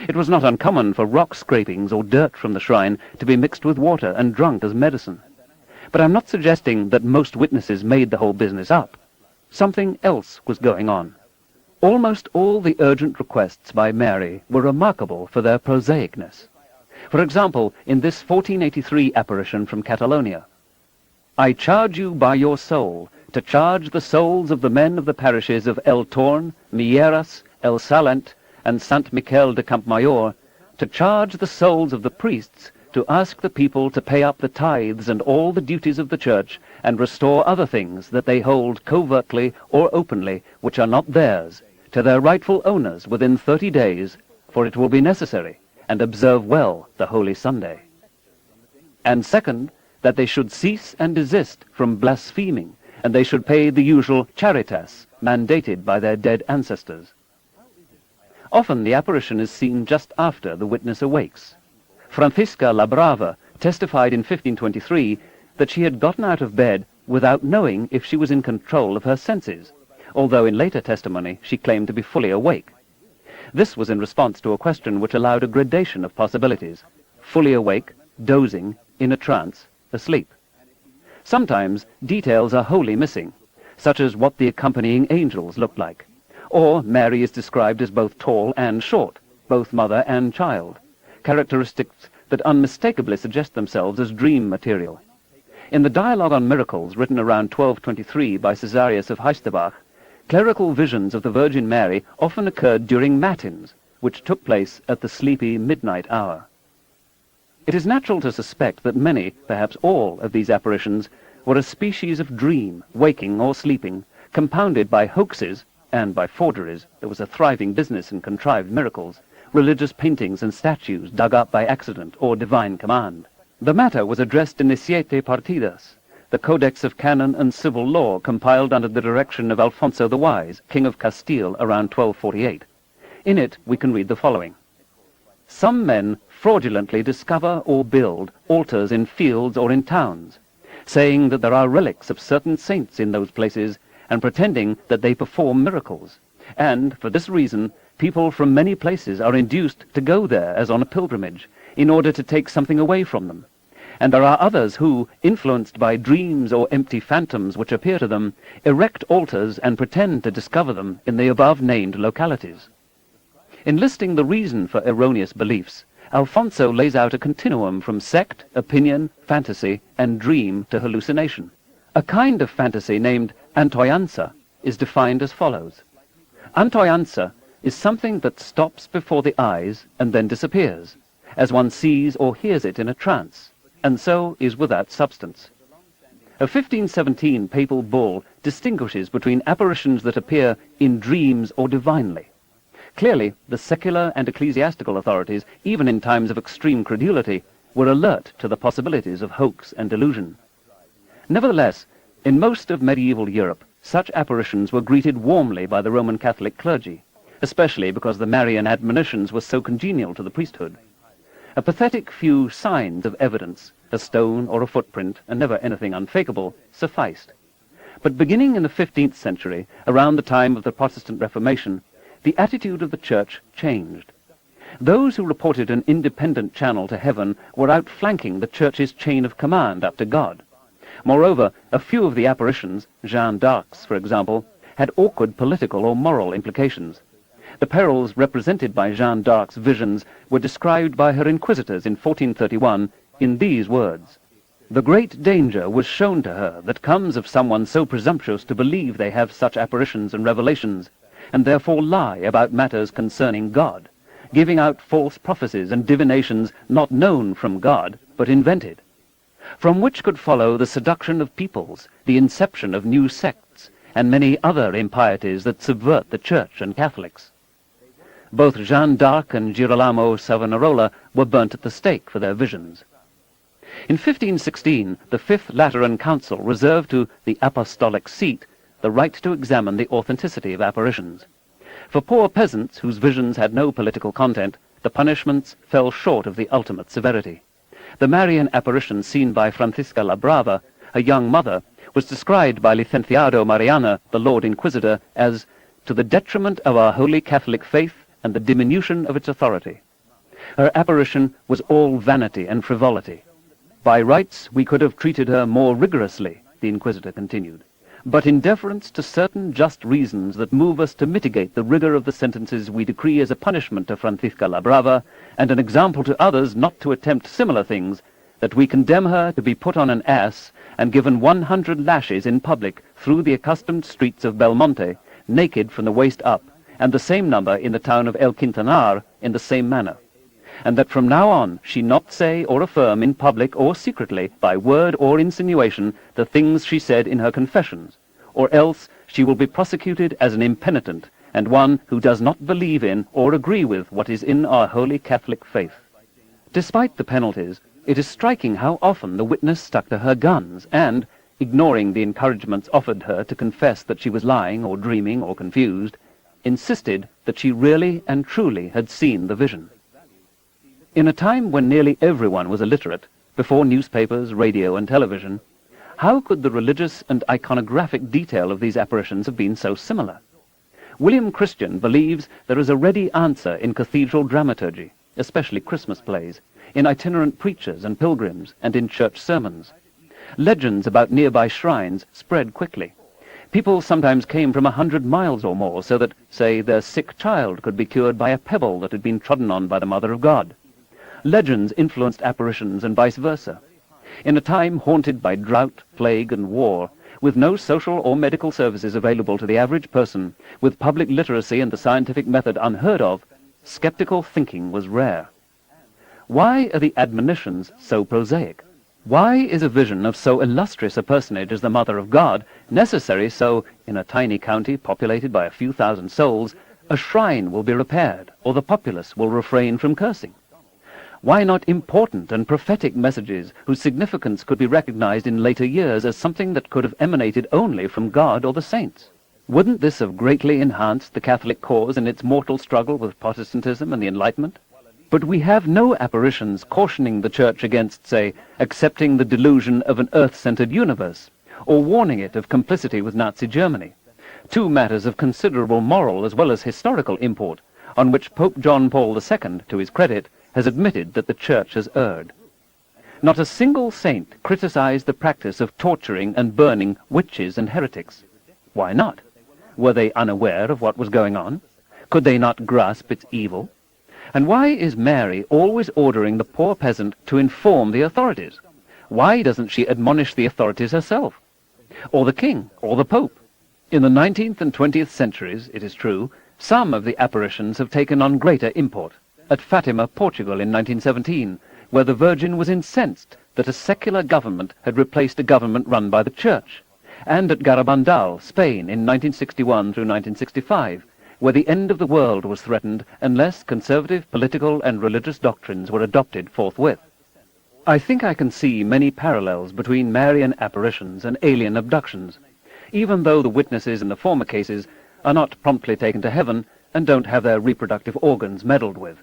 It was not uncommon for rock scrapings or dirt from the shrine to be mixed with water and drunk as medicine. But I'm not suggesting that most witnesses made the whole business up. Something else was going on. Almost all the urgent requests by Mary were remarkable for their prosaicness. For example, in this 1483 apparition from Catalonia, "I charge you by your soul to charge the souls of the men of the parishes of El Torn, Mieras, El Salent, and Sant Miquel de Campmayor, to charge the souls of the priests to ask the people to pay up the tithes and all the duties of the church, and restore other things that they hold covertly or openly, which are not theirs, to their rightful owners within 30 days, for it will be necessary, and observe well the Holy Sunday. And second, that they should cease and desist from blaspheming, and they should pay the usual charitas mandated by their dead ancestors." Often the apparition is seen just after the witness awakes. Francisca La Brava testified in 1523 that she had gotten out of bed without knowing if she was in control of her senses, although in later testimony she claimed to be fully awake. This was in response to a question which allowed a gradation of possibilities: fully awake, dozing, in a trance, asleep. Sometimes details are wholly missing, such as what the accompanying angels looked like. Or Mary is described as both tall and short, both mother and child, characteristics that unmistakably suggest themselves as dream material. In the Dialogue on Miracles, written around 1223 by Caesarius of Heisterbach, clerical visions of the Virgin Mary often occurred during matins, which took place at the sleepy midnight hour. It is natural to suspect that many, perhaps all, of these apparitions were a species of dream, waking or sleeping, compounded by hoaxes and by forgeries. There was a thriving business in contrived miracles, religious paintings and statues dug up by accident or divine command. The matter was addressed in the Siete Partidas, the Codex of Canon and Civil Law compiled under the direction of Alfonso the Wise, King of Castile, around 1248. In it we can read the following. "Some men fraudulently discover or build altars in fields or in towns, saying that there are relics of certain saints in those places, and pretending that they perform miracles. And, for this reason, people from many places are induced to go there as on a pilgrimage, in order to take something away from them. And there are others who, influenced by dreams or empty phantoms which appear to them, erect altars and pretend to discover them in the above-named localities." In listing the reason for erroneous beliefs, Alfonso lays out a continuum from sect, opinion, fantasy, and dream to hallucination. A kind of fantasy named antoyanza is defined as follows. Antoyanza is something that stops before the eyes and then disappears, as one sees or hears it in a trance, and so is without substance. A 1517 papal bull distinguishes between apparitions that appear in dreams or divinely. Clearly, the secular and ecclesiastical authorities, even in times of extreme credulity, were alert to the possibilities of hoax and delusion. Nevertheless, in most of medieval Europe, such apparitions were greeted warmly by the Roman Catholic clergy, especially because the Marian admonitions were so congenial to the priesthood. A pathetic few signs of evidence, a stone or a footprint, and never anything unfakeable, sufficed. But beginning in the 15th century, around the time of the Protestant Reformation, the attitude of the Church changed. Those who reported an independent channel to heaven were outflanking the Church's chain of command up to God. Moreover, a few of the apparitions, Jeanne d'Arc's for example, had awkward political or moral implications. The perils represented by Jeanne d'Arc's visions were described by her inquisitors in 1431 in these words: "The great danger was shown to her that comes of someone so presumptuous to believe they have such apparitions and revelations, and therefore lie about matters concerning God, giving out false prophecies and divinations not known from God, but invented, from which could follow the seduction of peoples, the inception of new sects, and many other impieties that subvert the Church and Catholics." Both Jeanne d'Arc and Girolamo Savonarola were burnt at the stake for their visions. In 1516, the Fifth Lateran Council reserved to the Apostolic Seat the right to examine the authenticity of apparitions. For poor peasants whose visions had no political content, the punishments fell short of the ultimate severity. The Marian apparition seen by Francisca la Brava, a young mother, was described by Licenciado Mariana, the Lord Inquisitor, as "to the detriment of our holy Catholic faith and the diminution of its authority." Her apparition was all vanity and frivolity. "By rights we could have treated her more rigorously," the Inquisitor continued, "but in deference to certain just reasons that move us to mitigate the rigor of the sentences we decree as a punishment to Francisca la Brava, and an example to others not to attempt similar things, that we condemn her to be put on an ass and given 100 lashes in public through the accustomed streets of Belmonte, naked from the waist up, and the same number in the town of El Quintanar in the same manner, and that from now on she not say or affirm in public or secretly, by word or insinuation, the things she said in her confessions, or else she will be prosecuted as an impenitent, and one who does not believe in or agree with what is in our holy Catholic faith." Despite the penalties, it is striking how often the witness stuck to her guns and, ignoring the encouragements offered her to confess that she was lying or dreaming or confused, insisted that she really and truly had seen the vision. In a time when nearly everyone was illiterate, before newspapers, radio, and television, how could the religious and iconographic detail of these apparitions have been so similar? William Christian believes there is a ready answer in cathedral dramaturgy, especially Christmas plays, in itinerant preachers and pilgrims, and in church sermons. Legends about nearby shrines spread quickly. People sometimes came from 100 miles or more so that, say, their sick child could be cured by a pebble that had been trodden on by the Mother of God. Legends influenced apparitions and vice versa. In a time haunted by drought, plague, and war, with no social or medical services available to the average person, with public literacy and the scientific method unheard of, skeptical thinking was rare. Why are the admonitions so prosaic? Why is a vision of so illustrious a personage as the Mother of God necessary so, in a tiny county populated by a few thousand souls, a shrine will be repaired, or the populace will refrain from cursing? Why not important and prophetic messages whose significance could be recognized in later years as something that could have emanated only from God or the saints? Wouldn't this have greatly enhanced the Catholic cause in its mortal struggle with Protestantism and the Enlightenment? But we have no apparitions cautioning the Church against, say, accepting the delusion of an earth-centered universe, or warning it of complicity with Nazi Germany, two matters of considerable moral as well as historical import, on which Pope John Paul II, to his credit, has admitted that the Church has erred. Not a single saint criticized the practice of torturing and burning witches and heretics. Why not? Were they unaware of what was going on? Could they not grasp its evil? And why is Mary always ordering the poor peasant to inform the authorities? Why doesn't she admonish the authorities herself? Or the king, or the Pope? In the 19th and 20th centuries, it is true, Some of the apparitions have taken on greater import. At Fatima, Portugal in 1917, where the Virgin was incensed that a secular government had replaced a government run by the Church, and at Garabandal, Spain in 1961 through 1965, where the end of the world was threatened unless conservative political and religious doctrines were adopted forthwith. I think I can see many parallels between Marian apparitions and alien abductions, even though the witnesses in the former cases are not promptly taken to heaven and don't have their reproductive organs meddled with.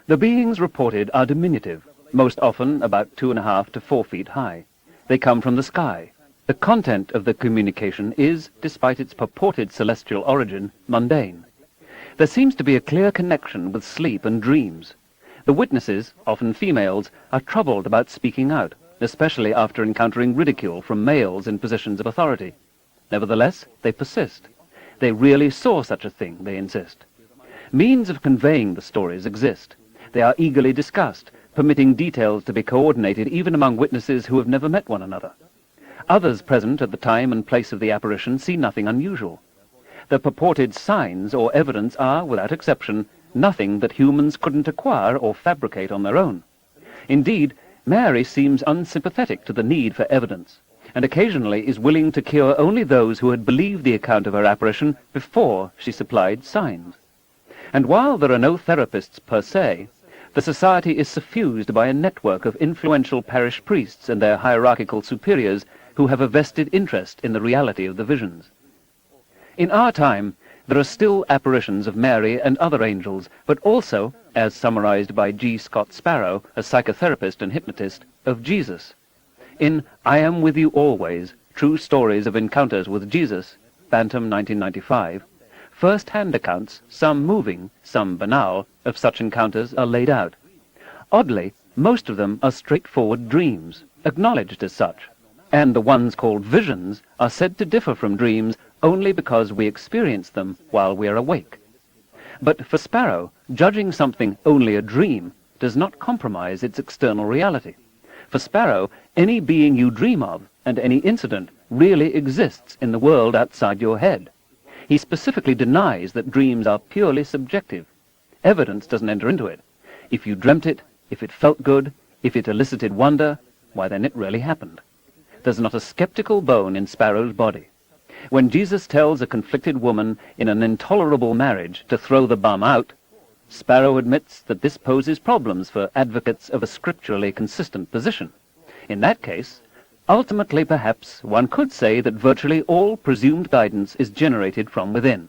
The beings reported are diminutive, most often about 2.5 to 4 feet high. They come from the sky. The content of the communication is, despite its purported celestial origin, mundane. There seems to be a clear connection with sleep and dreams. The witnesses, often females, are troubled about speaking out, especially after encountering ridicule from males in positions of authority. Nevertheless, they persist. They really saw such a thing, they insist. Means of conveying the stories exist. They are eagerly discussed, permitting details to be coordinated even among witnesses who have never met one another. Others present at the time and place of the apparition see nothing unusual. The purported signs or evidence are, without exception, nothing that humans couldn't acquire or fabricate on their own. Indeed, Mary seems unsympathetic to the need for evidence, and occasionally is willing to cure only those who had believed the account of her apparition before she supplied signs. And while there are no therapists per se, the society is suffused by a network of influential parish priests and their hierarchical superiors who have a vested interest in the reality of the visions. In our time, there are still apparitions of Mary and other angels, but also, as summarized by G. Scott Sparrow, a psychotherapist and hypnotist, of Jesus. In I Am With You Always, True Stories of Encounters with Jesus, Bantam 1995, first-hand accounts, some moving, some banal, of such encounters are laid out. Oddly, most of them are straightforward dreams, acknowledged as such, and the ones called visions are said to differ from dreams only because we experience them while we are awake. But for Sparrow, judging something only a dream does not compromise its external reality. For Sparrow, any being you dream of and any incident really exists in the world outside your head. He specifically denies that dreams are purely subjective. Evidence doesn't enter into it. If you dreamt it, if it felt good, if it elicited wonder, why then it really happened. There's not a skeptical bone in Sparrow's body. When Jesus tells a conflicted woman in an intolerable marriage to throw the bum out, Sparrow admits that this poses problems for advocates of a scripturally consistent position. In that case, ultimately perhaps one could say that virtually all presumed guidance is generated from within.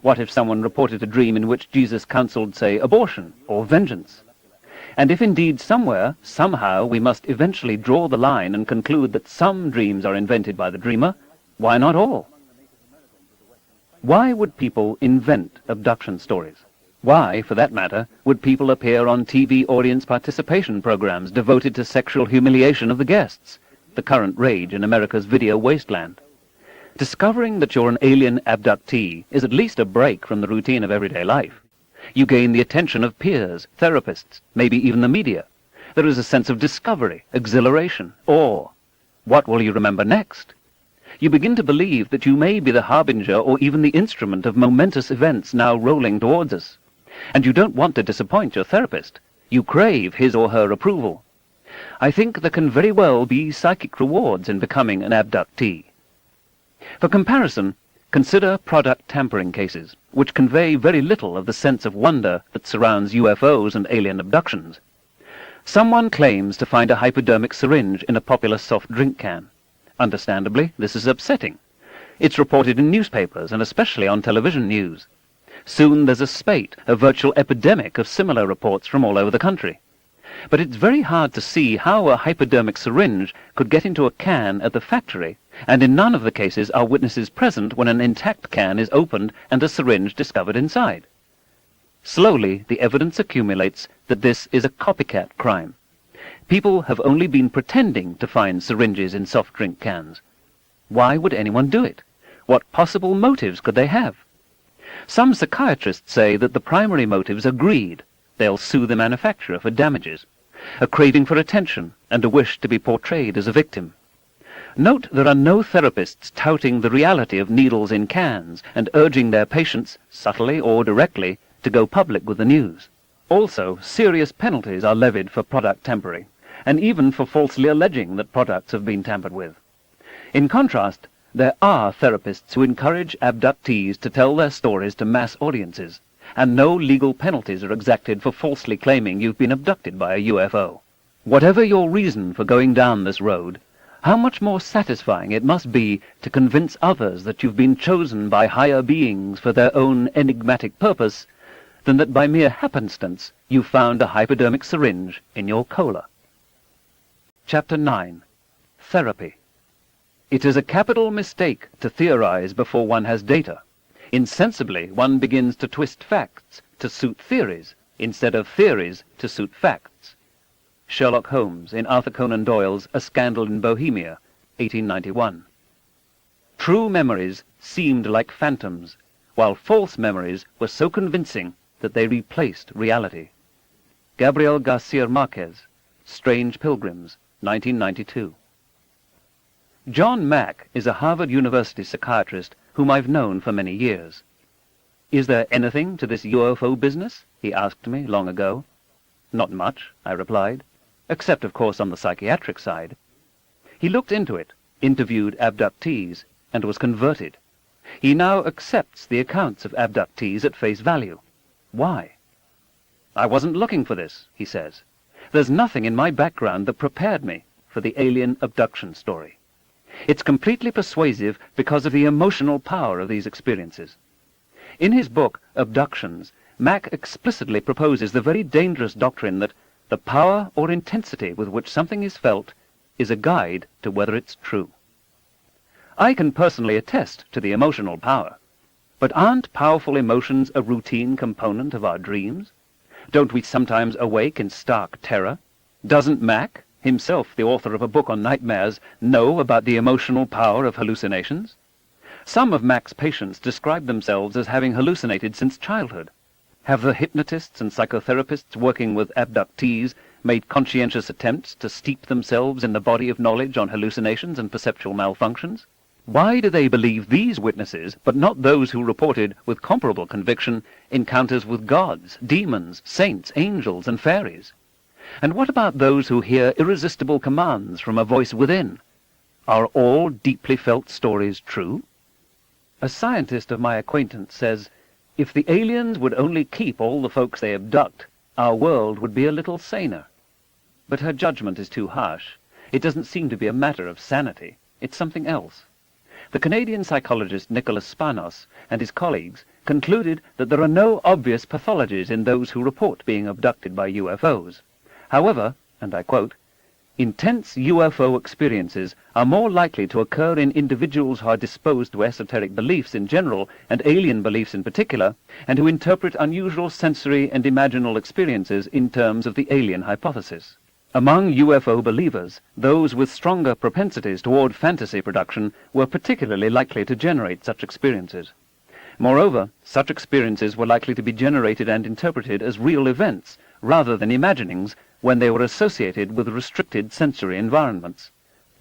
What if someone reported a dream in which Jesus counseled, say, abortion or vengeance? And if indeed somewhere, somehow, we must eventually draw the line and conclude that some dreams are invented by the dreamer, why not all? Why would people invent abduction stories? Why, for that matter, would people appear on TV audience participation programs devoted to sexual humiliation of the guests, the current rage in America's video wasteland? Discovering that you're an alien abductee is at least a break from the routine of everyday life. You gain the attention of peers, therapists, maybe even the media. There is a sense of discovery, exhilaration, awe. What will you remember next? You begin to believe that you may be the harbinger or even the instrument of momentous events now rolling towards us. And you don't want to disappoint your therapist. You crave his or her approval. I think there can very well be psychic rewards in becoming an abductee. For comparison, consider product tampering cases, which convey very little of the sense of wonder that surrounds UFOs and alien abductions. Someone claims to find a hypodermic syringe in a popular soft drink can. Understandably, this is upsetting. It's reported in newspapers and especially on television news. Soon there's a spate, a virtual epidemic of similar reports from all over the country. But it's very hard to see how a hypodermic syringe could get into a can at the factory, and in none of the cases are witnesses present when an intact can is opened and a syringe discovered inside. Slowly, the evidence accumulates that this is a copycat crime. People have only been pretending to find syringes in soft drink cans. Why would anyone do it? What possible motives could they have? Some psychiatrists say that the primary motives are greed. They'll sue the manufacturer for damages, a craving for attention, and a wish to be portrayed as a victim. Note there are no therapists touting the reality of needles in cans and urging their patients, subtly or directly, to go public with the news. Also, serious penalties are levied for product tampering, and even for falsely alleging that products have been tampered with. In contrast, there are therapists who encourage abductees to tell their stories to mass audiences, and no legal penalties are exacted for falsely claiming you've been abducted by a UFO. Whatever your reason for going down this road, how much more satisfying it must be to convince others that you've been chosen by higher beings for their own enigmatic purpose, than that by mere happenstance you found a hypodermic syringe in your cola. Chapter 9. Therapy. It is a capital mistake to theorize before one has data. Insensibly, one begins to twist facts to suit theories, instead of theories to suit facts. Sherlock Holmes in Arthur Conan Doyle's A Scandal in Bohemia, 1891. True memories seemed like phantoms, while false memories were so convincing that they replaced reality. Gabriel Garcia Marquez, Strange Pilgrims, 1992. John Mack is a Harvard University psychiatrist whom I've known for many years. "Is there anything to this UFO business?" he asked me long ago. "Not much," I replied, "except, of course, on the psychiatric side." He looked into it, interviewed abductees, and was converted. He now accepts the accounts of abductees at face value. Why? "I wasn't looking for this," he says. "There's nothing in my background that prepared me for the alien abduction story. It's completely persuasive because of the emotional power of these experiences." In his book, Abductions, Mack explicitly proposes the very dangerous doctrine that the power or intensity with which something is felt is a guide to whether it's true. I can personally attest to the emotional power. But aren't powerful emotions a routine component of our dreams? Don't we sometimes awake in stark terror? Doesn't Mack, himself the author of a book on nightmares, know about the emotional power of hallucinations? Some of Mack's patients describe themselves as having hallucinated since childhood. Have the hypnotists and psychotherapists working with abductees made conscientious attempts to steep themselves in the body of knowledge on hallucinations and perceptual malfunctions? Why do they believe these witnesses, but not those who reported with comparable conviction encounters with gods, demons, saints, angels, and fairies? And what about those who hear irresistible commands from a voice within? Are all deeply felt stories true? A scientist of my acquaintance says, "If the aliens would only keep all the folks they abduct, our world would be a little saner." But her judgment is too harsh. It doesn't seem to be a matter of sanity. It's something else. The Canadian psychologist Nicholas Spanos and his colleagues concluded that there are no obvious pathologies in those who report being abducted by UFOs. However, and I quote, "Intense UFO experiences are more likely to occur in individuals who are disposed to esoteric beliefs in general and alien beliefs in particular, and who interpret unusual sensory and imaginal experiences in terms of the alien hypothesis. Among UFO believers, those with stronger propensities toward fantasy production were particularly likely to generate such experiences. Moreover, such experiences were likely to be generated and interpreted as real events rather than imaginings when they were associated with restricted sensory environments,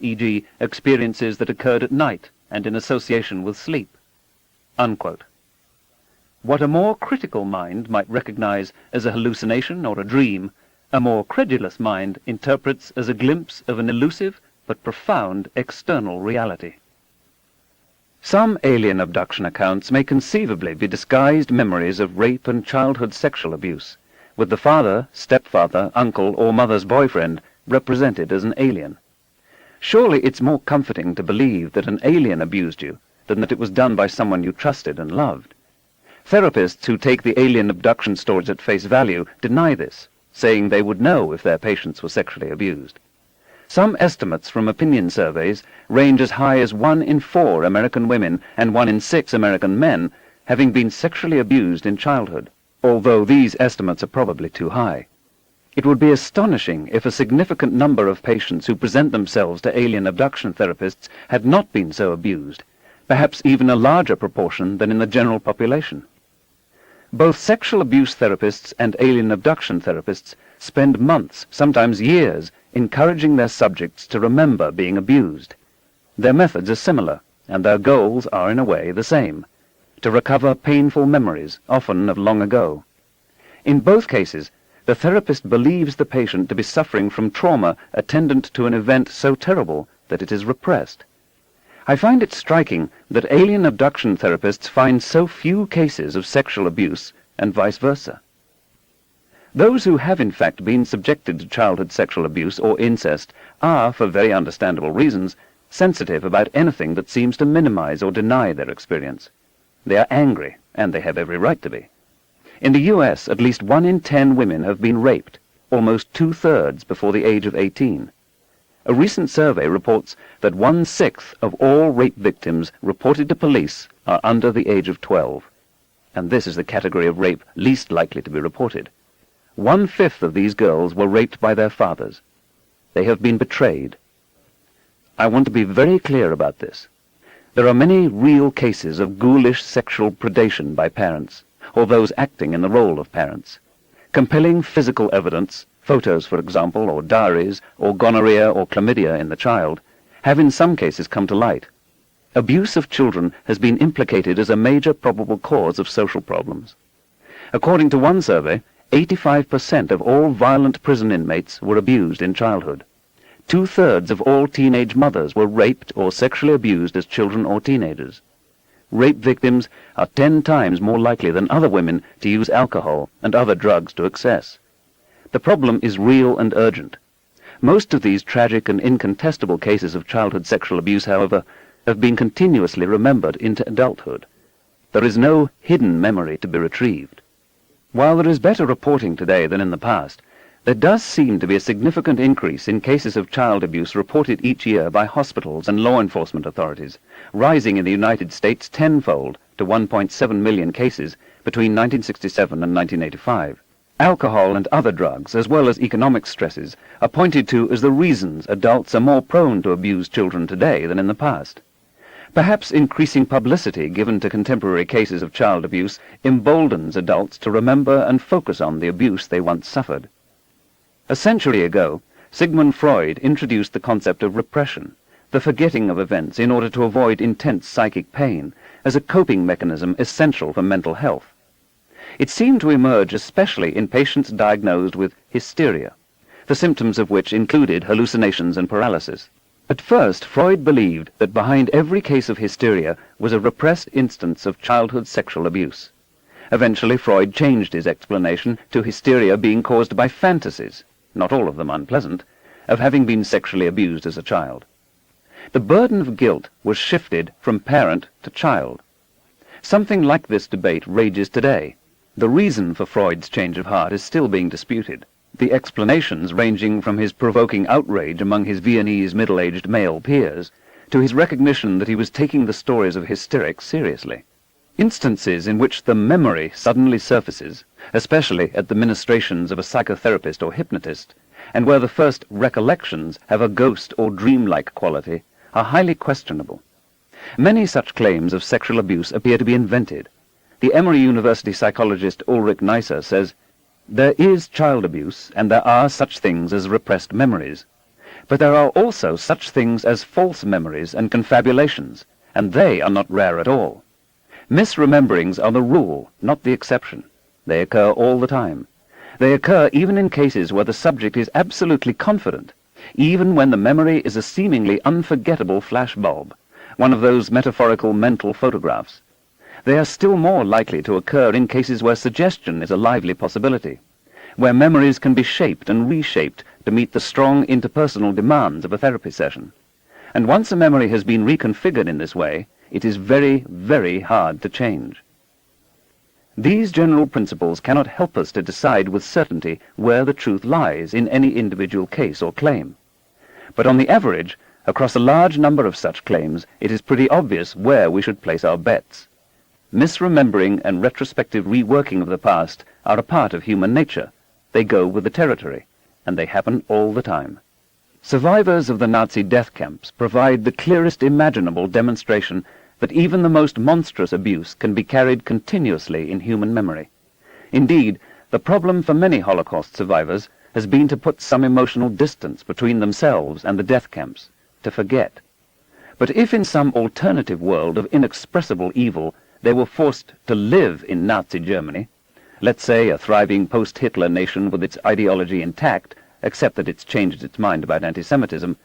e.g. experiences that occurred at night and in association with sleep." Unquote. What a more critical mind might recognize as a hallucination or a dream, a more credulous mind interprets as a glimpse of an elusive but profound external reality. Some alien abduction accounts may conceivably be disguised memories of rape and childhood sexual abuse, with the father, stepfather, uncle, or mother's boyfriend represented as an alien. Surely it's more comforting to believe that an alien abused you than that it was done by someone you trusted and loved. Therapists who take the alien abduction stories at face value deny this, saying they would know if their patients were sexually abused. Some estimates from opinion surveys range as high as 1 in 4 American women and 1 in 6 American men having been sexually abused in childhood, although these estimates are probably too high. It would be astonishing if a significant number of patients who present themselves to alien abduction therapists had not been so abused, perhaps even a larger proportion than in the general population. Both sexual abuse therapists and alien abduction therapists spend months, sometimes years, encouraging their subjects to remember being abused. Their methods are similar, and their goals are in a way the same: to recover painful memories, often of long ago. In both cases, the therapist believes the patient to be suffering from trauma attendant to an event so terrible that it is repressed. I find it striking that alien abduction therapists find so few cases of sexual abuse, and vice versa. Those who have in fact been subjected to childhood sexual abuse or incest are, for very understandable reasons, sensitive about anything that seems to minimize or deny their experience. They are angry, and they have every right to be. In the US, at least 1 in 10 women have been raped, almost 2/3 before the age of 18. A recent survey reports that 1/6 of all rape victims reported to police are under the age of 12, and this is the category of rape least likely to be reported. 1/5 of these girls were raped by their fathers. They have been betrayed. I want to be very clear about this. There are many real cases of ghoulish sexual predation by parents, or those acting in the role of parents. Compelling physical evidence, photos for example, or diaries, or gonorrhea or chlamydia in the child, have in some cases come to light. Abuse of children has been implicated as a major probable cause of social problems. According to one survey, 85% of all violent prison inmates were abused in childhood. 2/3 of all teenage mothers were raped or sexually abused as children or teenagers. Rape victims are 10 times more likely than other women to use alcohol and other drugs to excess. The problem is real and urgent. Most of these tragic and incontestable cases of childhood sexual abuse, however, have been continuously remembered into adulthood. There is no hidden memory to be retrieved. While there is better reporting today than in the past, there does seem to be a significant increase in cases of child abuse reported each year by hospitals and law enforcement authorities, rising in the United States tenfold to 1.7 million cases between 1967 and 1985. Alcohol and other drugs, as well as economic stresses, are pointed to as the reasons adults are more prone to abuse children today than in the past. Perhaps increasing publicity given to contemporary cases of child abuse emboldens adults to remember and focus on the abuse they once suffered. A century ago, Sigmund Freud introduced the concept of repression, the forgetting of events in order to avoid intense psychic pain, as a coping mechanism essential for mental health. It seemed to emerge especially in patients diagnosed with hysteria, the symptoms of which included hallucinations and paralysis. At first, Freud believed that behind every case of hysteria was a repressed instance of childhood sexual abuse. Eventually, Freud changed his explanation to hysteria being caused by fantasies, not all of them unpleasant, of having been sexually abused as a child. The burden of guilt was shifted from parent to child. Something like this debate rages today. The reason for Freud's change of heart is still being disputed, the explanations ranging from his provoking outrage among his Viennese middle-aged male peers to his recognition that he was taking the stories of hysterics seriously. Instances in which the memory suddenly surfaces, especially at the ministrations of a psychotherapist or hypnotist, and where the first recollections have a ghost or dreamlike quality, are highly questionable. Many such claims of sexual abuse appear to be invented. The Emory University psychologist Ulrich Neisser says, "There is child abuse, and there are such things as repressed memories. But there are also such things as false memories and confabulations, and they are not rare at all. Misrememberings are the rule, not the exception. They occur all the time. They occur even in cases where the subject is absolutely confident, even when the memory is a seemingly unforgettable flashbulb, one of those metaphorical mental photographs. They are still more likely to occur in cases where suggestion is a lively possibility, where memories can be shaped and reshaped to meet the strong interpersonal demands of a therapy session. And once a memory has been reconfigured in this way, it is very, very hard to change. These general principles cannot help us to decide with certainty where the truth lies in any individual case or claim. But on the average, across a large number of such claims, it is pretty obvious where we should place our bets. Misremembering and retrospective reworking of the past are a part of human nature. They go with the territory, and they happen all the time. Survivors of the Nazi death camps provide the clearest imaginable demonstration that even the most monstrous abuse can be carried continuously in human memory. Indeed, the problem for many Holocaust survivors has been to put some emotional distance between themselves and the death camps, to forget. But if in some alternative world of inexpressible evil they were forced to live in Nazi Germany, let's say a thriving post-Hitler nation with its ideology intact, except that it's changed its mind about anti-Semitism,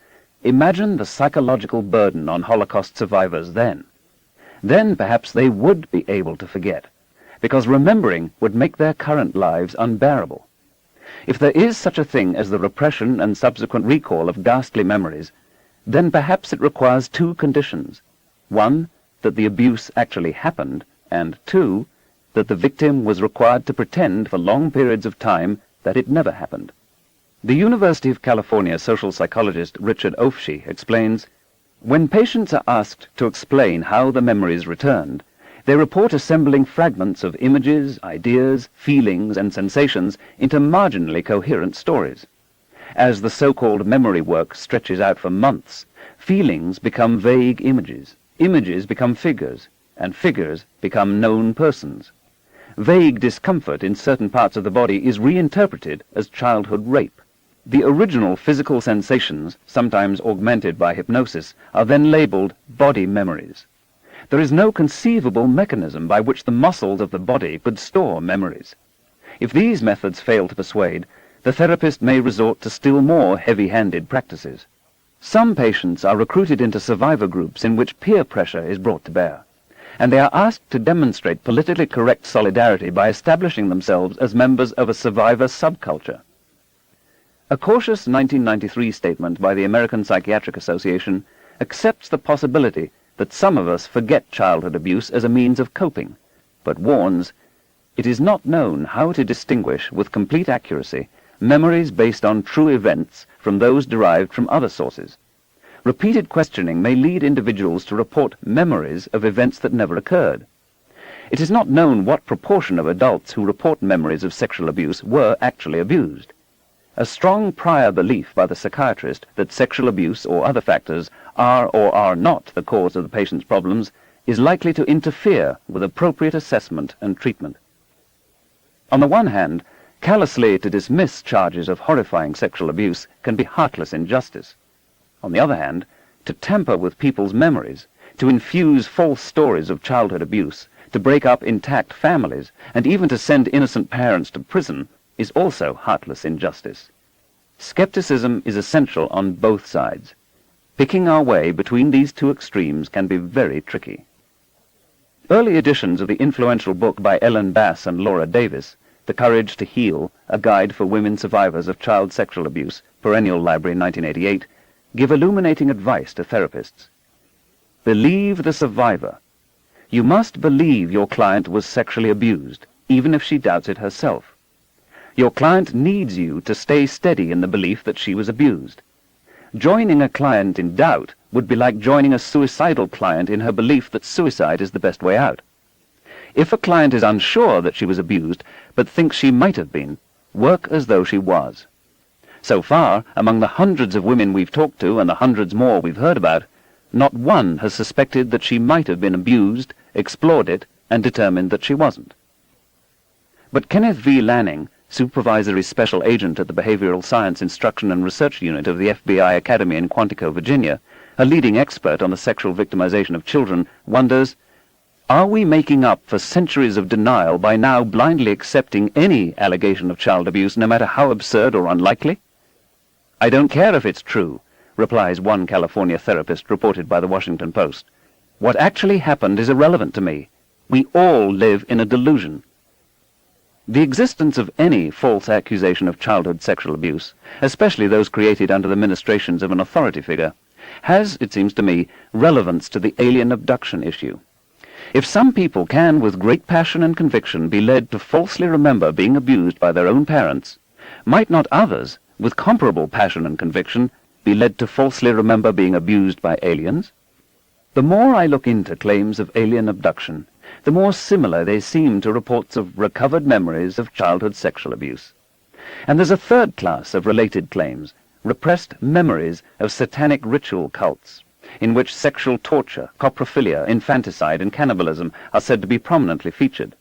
imagine the psychological burden on Holocaust survivors then. Then perhaps they would be able to forget, because remembering would make their current lives unbearable. If there is such a thing as the repression and subsequent recall of ghastly memories, then perhaps it requires two conditions. One, that the abuse actually happened, and two, that the victim was required to pretend for long periods of time that it never happened. The University of California social psychologist Richard Ofshe explains, when patients are asked to explain how the memories returned, they report assembling fragments of images, ideas, feelings, and sensations into marginally coherent stories. As the so-called memory work stretches out for months, feelings become vague images, images become figures, and figures become known persons. Vague discomfort in certain parts of the body is reinterpreted as childhood rape. The original physical sensations, sometimes augmented by hypnosis, are then labeled body memories. There is no conceivable mechanism by which the muscles of the body could store memories. If these methods fail to persuade, the therapist may resort to still more heavy-handed practices. Some patients are recruited into survivor groups in which peer pressure is brought to bear, and they are asked to demonstrate politically correct solidarity by establishing themselves as members of a survivor subculture. A cautious 1993 statement by the American Psychiatric Association accepts the possibility that some of us forget childhood abuse as a means of coping, but warns, it is not known how to distinguish with complete accuracy memories based on true events from those derived from other sources. Repeated questioning may lead individuals to report memories of events that never occurred. It is not known what proportion of adults who report memories of sexual abuse were actually abused. A strong prior belief by the psychiatrist that sexual abuse or other factors are or are not the cause of the patient's problems is likely to interfere with appropriate assessment and treatment. On the one hand, callously to dismiss charges of horrifying sexual abuse can be heartless injustice. On the other hand, to tamper with people's memories, to infuse false stories of childhood abuse, to break up intact families, and even to send innocent parents to prison is also heartless injustice. Skepticism is essential on both sides. Picking our way between these two extremes can be very tricky. Early editions of the influential book by Ellen Bass and Laura Davis, The Courage to Heal, A Guide for Women Survivors of Child Sexual Abuse, Perennial Library, 1988, give illuminating advice to therapists. Believe the survivor. You must believe your client was sexually abused, even if she doubts it herself. Your client needs you to stay steady in the belief that she was abused. Joining a client in doubt would be like joining a suicidal client in her belief that suicide is the best way out. If a client is unsure that she was abused, but thinks she might have been, work as though she was. So far, among the hundreds of women we've talked to and the hundreds more we've heard about, not one has suspected that she might have been abused, explored it, and determined that she wasn't. But Kenneth V. Lanning, Supervisory Special Agent at the Behavioral Science Instruction and Research Unit of the FBI Academy in Quantico, Virginia, a leading expert on the sexual victimization of children, wonders, are we making up for centuries of denial by now blindly accepting any allegation of child abuse, no matter how absurd or unlikely? I don't care if it's true, replies one California therapist reported by the Washington Post. What actually happened is irrelevant to me. We all live in a delusion. The existence of any false accusation of childhood sexual abuse, especially those created under the ministrations of an authority figure, has, it seems to me, relevance to the alien abduction issue. If some people can, with great passion and conviction, be led to falsely remember being abused by their own parents, might not others, with comparable passion and conviction, be led to falsely remember being abused by aliens? The more I look into claims of alien abduction, the more similar they seem to reports of recovered memories of childhood sexual abuse. And there's a third class of related claims, repressed memories of satanic ritual cults, in which sexual torture, coprophilia, infanticide, and cannibalism are said to be prominently featured.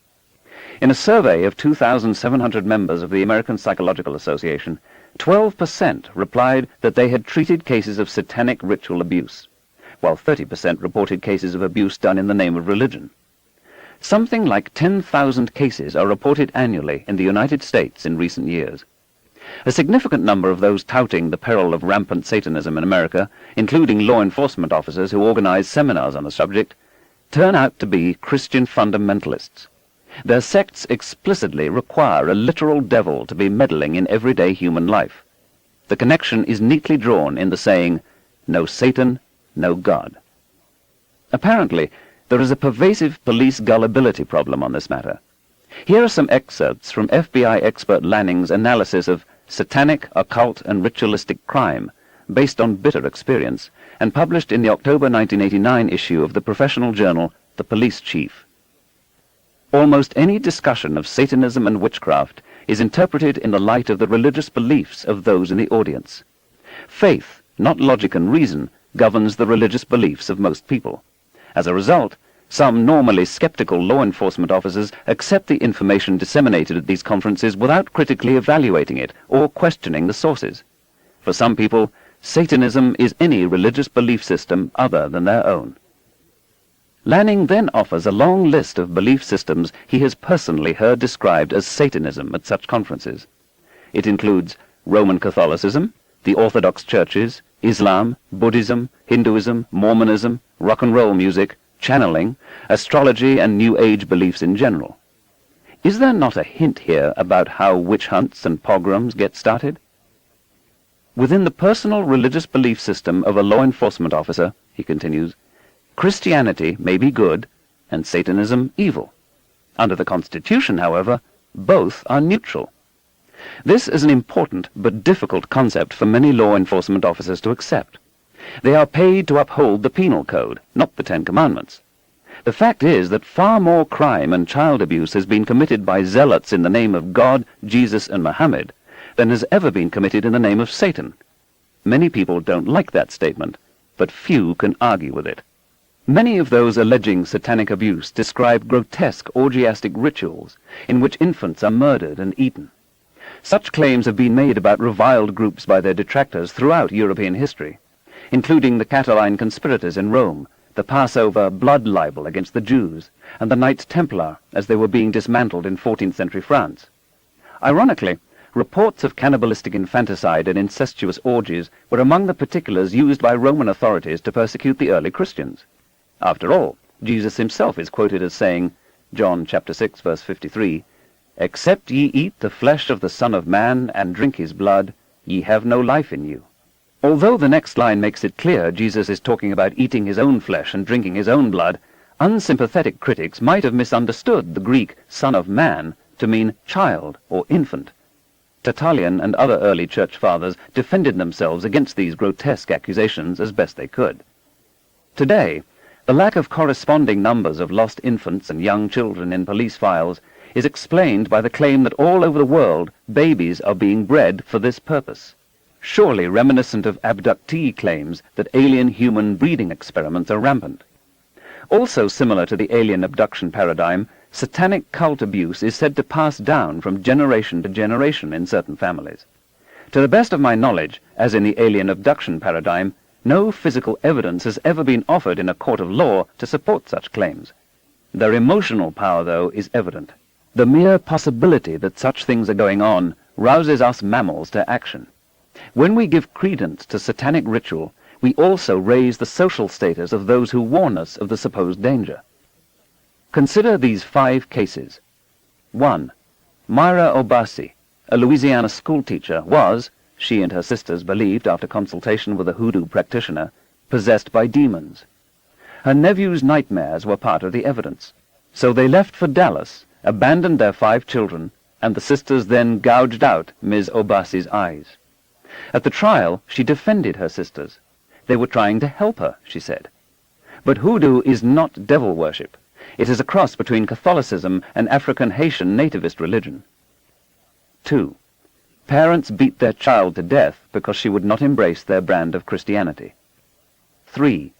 In a survey of 2,700 members of the American Psychological Association, 12% replied that they had treated cases of satanic ritual abuse. while 30% reported cases of abuse done in the name of religion. Something like 10,000 cases are reported annually in the United States in recent years. A significant number of those touting the peril of rampant Satanism in America, including law enforcement officers who organize seminars on the subject, turn out to be Christian fundamentalists. Their sects explicitly require a literal devil to be meddling in everyday human life. The connection is neatly drawn in the saying, "No Satan, no God." Apparently, there is a pervasive police gullibility problem on this matter. Here are some excerpts from FBI expert Lanning's analysis of satanic, occult, and ritualistic crime, based on bitter experience, and published in the October 1989 issue of the professional journal The Police Chief. Almost any discussion of Satanism and witchcraft is interpreted in the light of the religious beliefs of those in the audience. Faith, not logic and reason, governs the religious beliefs of most people. As a result, some normally skeptical law enforcement officers accept the information disseminated at these conferences without critically evaluating it or questioning the sources. For some people, Satanism is any religious belief system other than their own. Lanning then offers a long list of belief systems he has personally heard described as Satanism at such conferences. It includes Roman Catholicism, the Orthodox churches, Islam, Buddhism, Hinduism, Mormonism, rock and roll music, channeling, astrology, and New Age beliefs in general. Is there not a hint here about how witch hunts and pogroms get started? Within the personal religious belief system of a law enforcement officer, he continues, Christianity may be good and Satanism evil. Under the Constitution, however, both are neutral. This is an important but difficult concept for many law enforcement officers to accept. They are paid to uphold the penal code, not the Ten Commandments. The fact is that far more crime and child abuse has been committed by zealots in the name of God, Jesus, and Muhammad than has ever been committed in the name of Satan. Many people don't like that statement, but few can argue with it. Many of those alleging satanic abuse describe grotesque orgiastic rituals in which infants are murdered and eaten. Such claims have been made about reviled groups by their detractors throughout European history, including the Catiline conspirators in Rome, the Passover blood libel against the Jews, and the Knights Templar as they were being dismantled in 14th century France. Ironically, reports of cannibalistic infanticide and incestuous orgies were among the particulars used by Roman authorities to persecute the early Christians. After all, Jesus himself is quoted as saying, John chapter 6, verse 53, "Except ye eat the flesh of the Son of Man and drink his blood, ye have no life in you." Although the next line makes it clear Jesus is talking about eating his own flesh and drinking his own blood, unsympathetic critics might have misunderstood the Greek Son of Man to mean child or infant. Tertullian and other early church fathers defended themselves against these grotesque accusations as best they could. Today, the lack of corresponding numbers of lost infants and young children in police files is explained by the claim that all over the world babies are being bred for this purpose, surely reminiscent of abductee claims that alien-human breeding experiments are rampant. Also similar to the alien abduction paradigm, satanic cult abuse is said to pass down from generation to generation in certain families. To the best of my knowledge, as in the alien abduction paradigm, no physical evidence has ever been offered in a court of law to support such claims. Their emotional power, though, is evident. The mere possibility that such things are going on rouses us mammals to action. When we give credence to satanic ritual, we also raise the social status of those who warn us of the supposed danger. Consider these 5 cases. 1. Myra Obasi, a Louisiana schoolteacher, was, she and her sisters believed after consultation with a hoodoo practitioner, possessed by demons. Her nephew's nightmares were part of the evidence. So they left for Dallas, abandoned their 5 children, and the sisters then gouged out Ms. Obasi's eyes. At the trial, she defended her sisters. They were trying to help her, she said. But hoodoo is not devil worship. It is a cross between Catholicism and African-Haitian nativist religion. 2. Parents beat their child to death because she would not embrace their brand of Christianity. 3.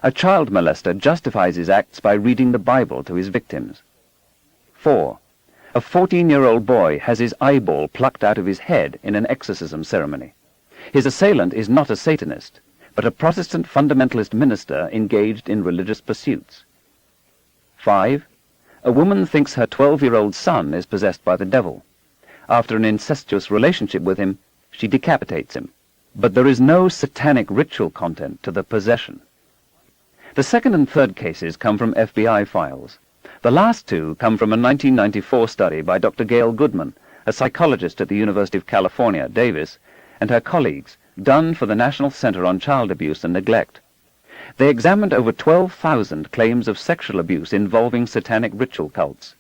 A child molester justifies his acts by reading the Bible to his victims. 4. A 14-year-old boy has his eyeball plucked out of his head in an exorcism ceremony. His assailant is not a Satanist, but a Protestant fundamentalist minister engaged in religious pursuits. 5. A woman thinks her 12-year-old son is possessed by the devil. After an incestuous relationship with him, she decapitates him. But there is no satanic ritual content to the possession. The second and third cases come from FBI files. The last two come from a 1994 study by Dr. Gail Goodman, a psychologist at the University of California, Davis, and her colleagues, done for the National Center on Child Abuse and Neglect. They examined over 12,000 claims of sexual abuse involving satanic ritual cults,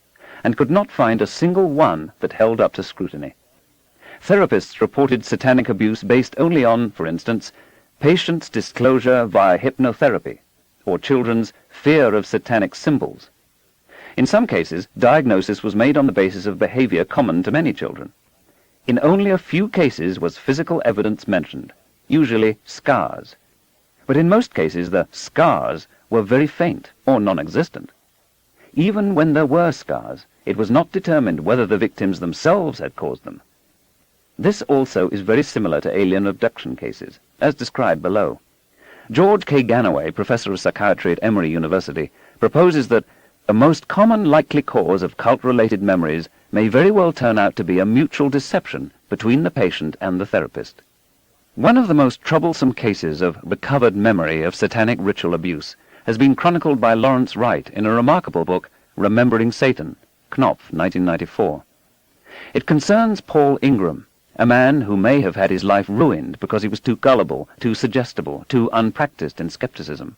and could not find a single one that held up to scrutiny. Therapists reported satanic abuse based only on, for instance, patients' disclosure via hypnotherapy, or children's fear of satanic symbols. In some cases, diagnosis was made on the basis of behavior common to many children. In only a few cases was physical evidence mentioned, usually scars. But in most cases the scars were very faint or non-existent. Even when there were scars, it was not determined whether the victims themselves had caused them. This also is very similar to alien abduction cases, as described below. George K. Ganaway, professor of psychiatry at Emory University, proposes that the most common likely cause of cult-related memories may very well turn out to be a mutual deception between the patient and the therapist. One of the most troublesome cases of recovered memory of satanic ritual abuse has been chronicled by Lawrence Wright in a remarkable book, Remembering Satan, Knopf, 1994. It concerns Paul Ingram, a man who may have had his life ruined because he was too gullible, too suggestible, too unpracticed in skepticism.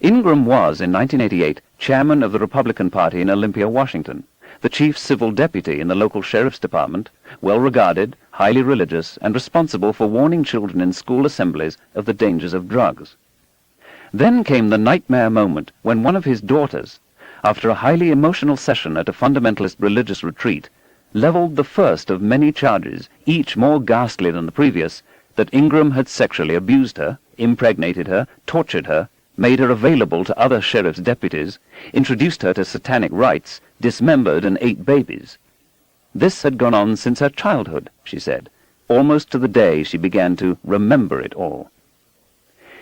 Ingram was, in 1988, chairman of the Republican Party in Olympia, Washington, the chief civil deputy in the local sheriff's department, well-regarded, highly religious, and responsible for warning children in school assemblies of the dangers of drugs. Then came the nightmare moment when one of his daughters, after a highly emotional session at a fundamentalist religious retreat, leveled the first of many charges, each more ghastly than the previous, that Ingram had sexually abused her, impregnated her, tortured her, made her available to other sheriff's deputies, introduced her to satanic rites, dismembered and ate babies. This had gone on since her childhood, she said, almost to the day she began to remember it all.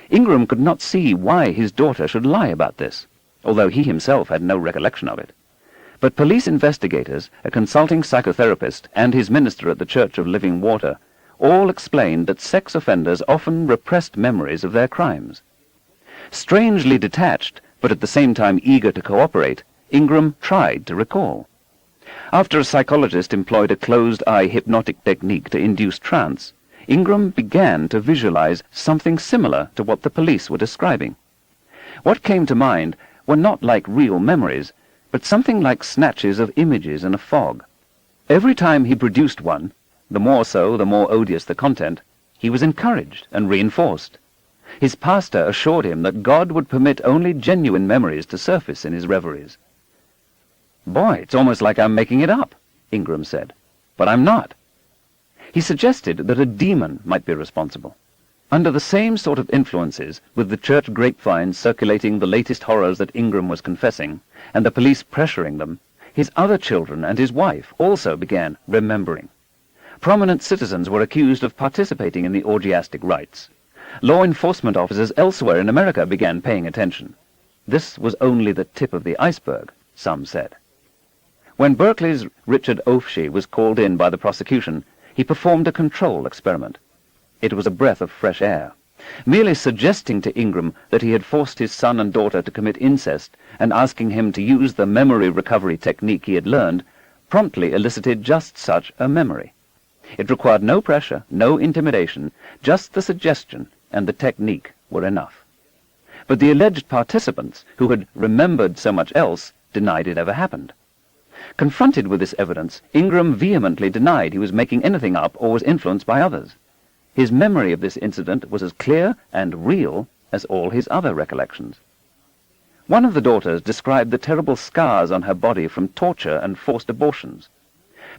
Ingram could not see why his daughter should lie about this, although he himself had no recollection of it. But police investigators, a consulting psychotherapist, and his minister at the Church of Living Water all explained that sex offenders often repressed memories of their crimes. Strangely detached, but at the same time eager to cooperate, Ingram tried to recall. After a psychologist employed a closed-eye hypnotic technique to induce trance, Ingram began to visualize something similar to what the police were describing. What came to mind were not like real memories, but something like snatches of images in a fog. Every time he produced one, the more so, the more odious the content, he was encouraged and reinforced. His pastor assured him that God would permit only genuine memories to surface in his reveries. "Boy, it's almost like I'm making it up," Ingram said. "But I'm not." He suggested that a demon might be responsible. Under the same sort of influences, with the church grapevine circulating the latest horrors that Ingram was confessing, and the police pressuring them, his other children and his wife also began remembering. Prominent citizens were accused of participating in the orgiastic rites. Law enforcement officers elsewhere in America began paying attention. This was only the tip of the iceberg, some said. When Berkeley's Richard Ofshe was called in by the prosecution, he performed a control experiment. It was a breath of fresh air. Merely suggesting to Ingram that he had forced his son and daughter to commit incest and asking him to use the memory recovery technique he had learned promptly elicited just such a memory. It required no pressure, no intimidation, just the suggestion and the technique were enough. But the alleged participants, who had remembered so much else, denied it ever happened. Confronted with this evidence, Ingram vehemently denied he was making anything up or was influenced by others. His memory of this incident was as clear and real as all his other recollections. One of the daughters described the terrible scars on her body from torture and forced abortions.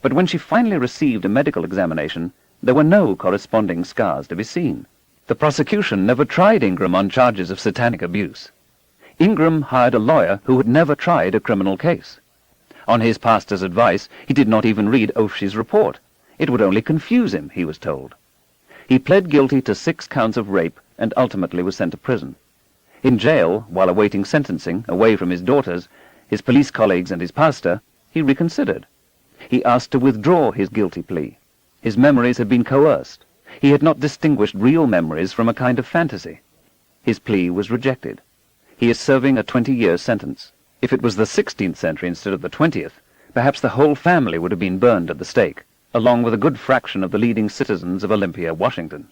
But when she finally received a medical examination, there were no corresponding scars to be seen. The prosecution never tried Ingram on charges of satanic abuse. Ingram hired a lawyer who had never tried a criminal case. On his pastor's advice, he did not even read Ofshe's report. It would only confuse him, he was told. He pled guilty to 6 counts of rape and ultimately was sent to prison. In jail, while awaiting sentencing, away from his daughters, his police colleagues and his pastor, he reconsidered. He asked to withdraw his guilty plea. His memories had been coerced. He had not distinguished real memories from a kind of fantasy. His plea was rejected. He is serving a 20-year sentence. If it was the 16th century instead of the 20th, perhaps the whole family would have been burned at the stake, along with a good fraction of the leading citizens of Olympia, Washington.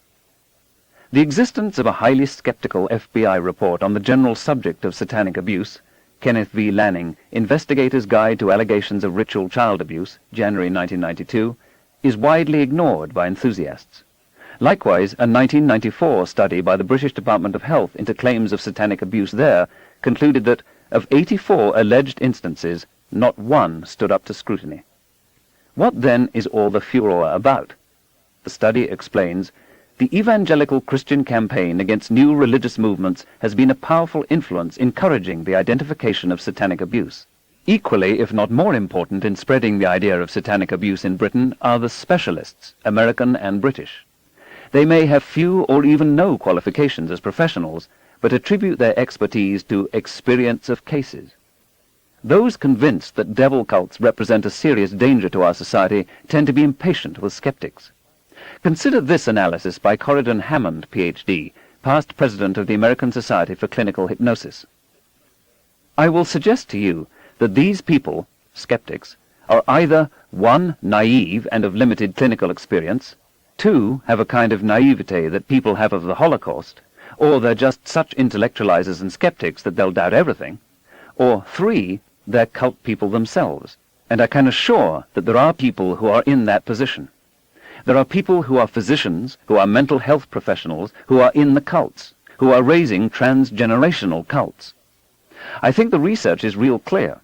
The existence of a highly skeptical FBI report on the general subject of satanic abuse, Kenneth V. Lanning, Investigator's Guide to Allegations of Ritual Child Abuse, January 1992, is widely ignored by enthusiasts. Likewise, a 1994 study by the British Department of Health into claims of satanic abuse there concluded that, of 84 alleged instances, not one stood up to scrutiny. What then is all the furor about? The study explains, the evangelical Christian campaign against new religious movements has been a powerful influence encouraging the identification of satanic abuse. Equally, if not more important in spreading the idea of satanic abuse in Britain are the specialists, American and British. They may have few or even no qualifications as professionals, but attribute their expertise to experience of cases. Those convinced that devil cults represent a serious danger to our society tend to be impatient with skeptics. Consider this analysis by Corridon Hammond, Ph.D., past president of the American Society for Clinical Hypnosis. I will suggest to you that these people, skeptics, are either 1. Naive and of limited clinical experience, 2. Have a kind of naivete that people have of the Holocaust, or they're just such intellectualizers and skeptics that they'll doubt everything, or 3. They're cult people themselves, and I can assure that there are people who are in that position. There are people who are physicians, who are mental health professionals, who are in the cults, who are raising transgenerational cults. I think the research is real clear.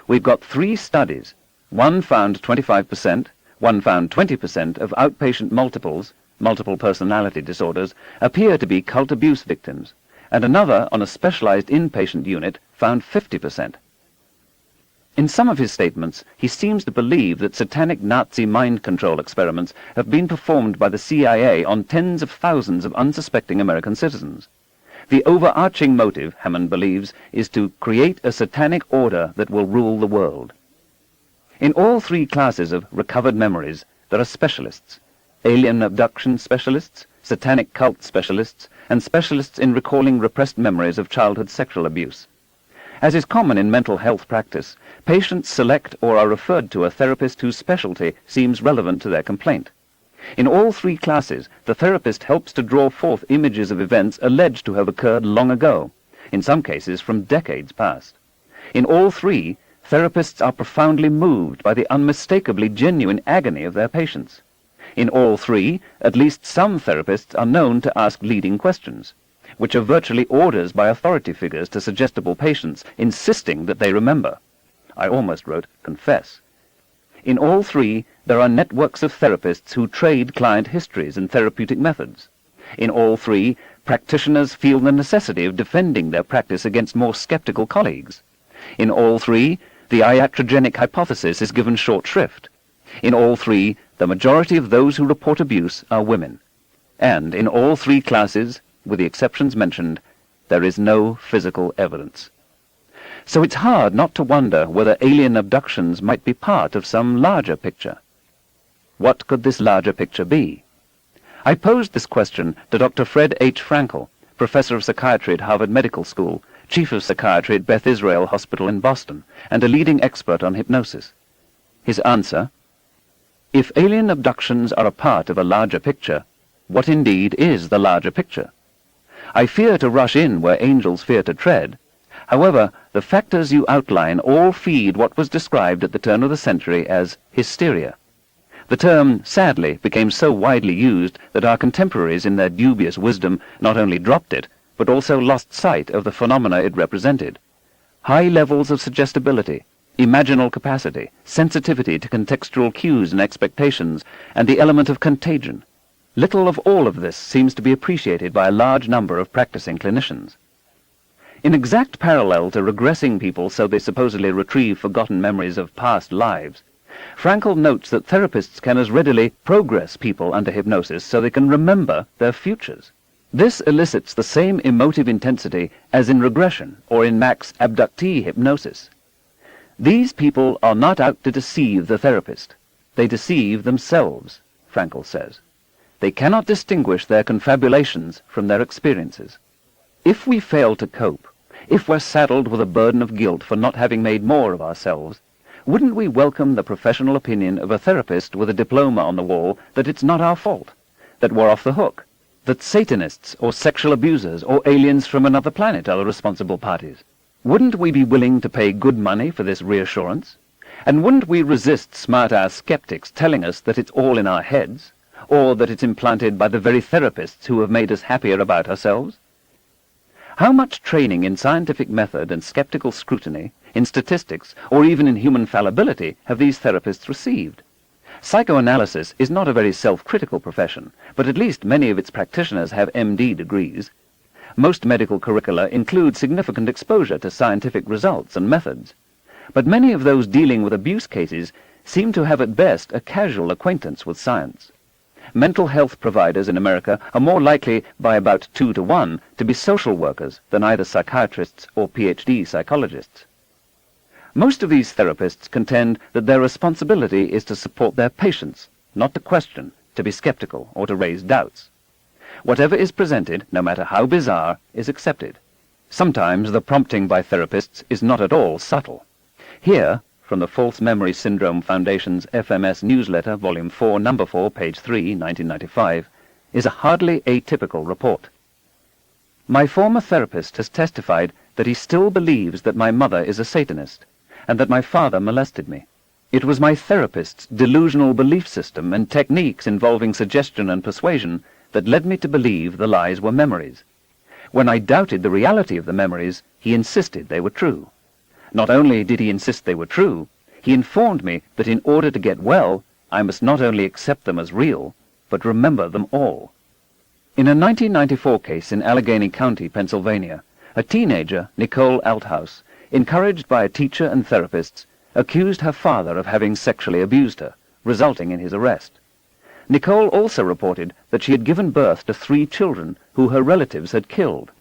We've got 3 studies. One found 25%, one found 20% of outpatient multiple personality disorders, appear to be cult abuse victims, and another on a specialized inpatient unit found 50%. In some of his statements, he seems to believe that satanic Nazi mind control experiments have been performed by the CIA on tens of thousands of unsuspecting American citizens. The overarching motive, Hammond believes, is to create a satanic order that will rule the world. In all 3 classes of recovered memories, there are specialists: alien abduction specialists, satanic cult specialists, and specialists in recalling repressed memories of childhood sexual abuse. As is common in mental health practice, patients select or are referred to a therapist whose specialty seems relevant to their complaint. In all 3 classes, the therapist helps to draw forth images of events alleged to have occurred long ago, in some cases from decades past. In all 3, therapists are profoundly moved by the unmistakably genuine agony of their patients. In all 3, at least some therapists are known to ask leading questions, which are virtually orders by authority figures to suggestible patients, insisting that they remember. I almost wrote confess. In all 3, there are networks of therapists who trade client histories and therapeutic methods. In all 3, practitioners feel the necessity of defending their practice against more skeptical colleagues. In all 3, the iatrogenic hypothesis is given short shrift. In all 3, the majority of those who report abuse are women. And in all 3 classes, with the exceptions mentioned, there is no physical evidence. So it's hard not to wonder whether alien abductions might be part of some larger picture. What could this larger picture be? I posed this question to Dr. Fred H. Frankel, professor of psychiatry at Harvard Medical School, chief of psychiatry at Beth Israel Hospital in Boston, and a leading expert on hypnosis. His answer: if alien abductions are a part of a larger picture, what indeed is the larger picture? I fear to rush in where angels fear to tread. However, the factors you outline all feed what was described at the turn of the century as hysteria. The term, sadly, became so widely used that our contemporaries in their dubious wisdom not only dropped it, but also lost sight of the phenomena it represented. High levels of suggestibility, imaginal capacity, sensitivity to contextual cues and expectations, and the element of contagion. Little of all of this seems to be appreciated by a large number of practicing clinicians. In exact parallel to regressing people so they supposedly retrieve forgotten memories of past lives, Frankel notes that therapists can as readily progress people under hypnosis so they can remember their futures. This elicits the same emotive intensity as in regression or in Mac's abductee hypnosis. These people are not out to deceive the therapist. They deceive themselves, Frankl says. They cannot distinguish their confabulations from their experiences. If we fail to cope, if we're saddled with a burden of guilt for not having made more of ourselves, wouldn't we welcome the professional opinion of a therapist with a diploma on the wall that it's not our fault, that we're off the hook, that Satanists or sexual abusers or aliens from another planet are the responsible parties? Wouldn't we be willing to pay good money for this reassurance? And wouldn't we resist smart-ass skeptics telling us that it's all in our heads, or that it's implanted by the very therapists who have made us happier about ourselves? How much training in scientific method and skeptical scrutiny, in statistics, or even in human fallibility have these therapists received? Psychoanalysis is not a very self-critical profession, but at least many of its practitioners have MD degrees. Most medical curricula include significant exposure to scientific results and methods, but many of those dealing with abuse cases seem to have at best a casual acquaintance with science. Mental health providers in America are more likely, by about 2 to 1, to be social workers than either psychiatrists or PhD psychologists. Most of these therapists contend that their responsibility is to support their patients, not to question, to be skeptical, or to raise doubts. Whatever is presented, no matter how bizarre, is accepted. Sometimes the prompting by therapists is not at all subtle. Here, from the False Memory Syndrome Foundation's FMS newsletter, Volume 4, Number 4, page 3, 1995, is a hardly atypical report. My former therapist has testified that he still believes that my mother is a Satanist, and that my father molested me. It was my therapist's delusional belief system and techniques involving suggestion and persuasion that led me to believe the lies were memories. When I doubted the reality of the memories, he insisted they were true. Not only did he insist they were true, he informed me that in order to get well, I must not only accept them as real, but remember them all. In a 1994 case in Allegheny County, Pennsylvania, a teenager, Nicole Althouse, encouraged by a teacher and therapists, accused her father of having sexually abused her, resulting in his arrest. Nicole also reported that she had given birth to 3 children who her relatives had killed,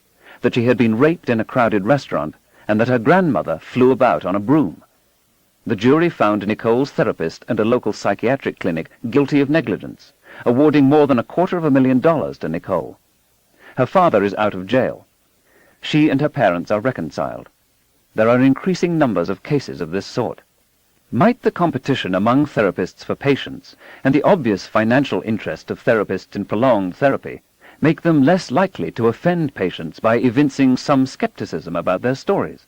that she had been raped in a crowded restaurant, and that her grandmother flew about on a broom. The jury found Nicole's therapist and a local psychiatric clinic guilty of negligence, awarding more than $250,000 to Nicole. Her father is out of jail. She and her parents are reconciled. There are increasing numbers of cases of this sort. Might the competition among therapists for patients and the obvious financial interest of therapists in prolonged therapy make them less likely to offend patients by evincing some skepticism about their stories?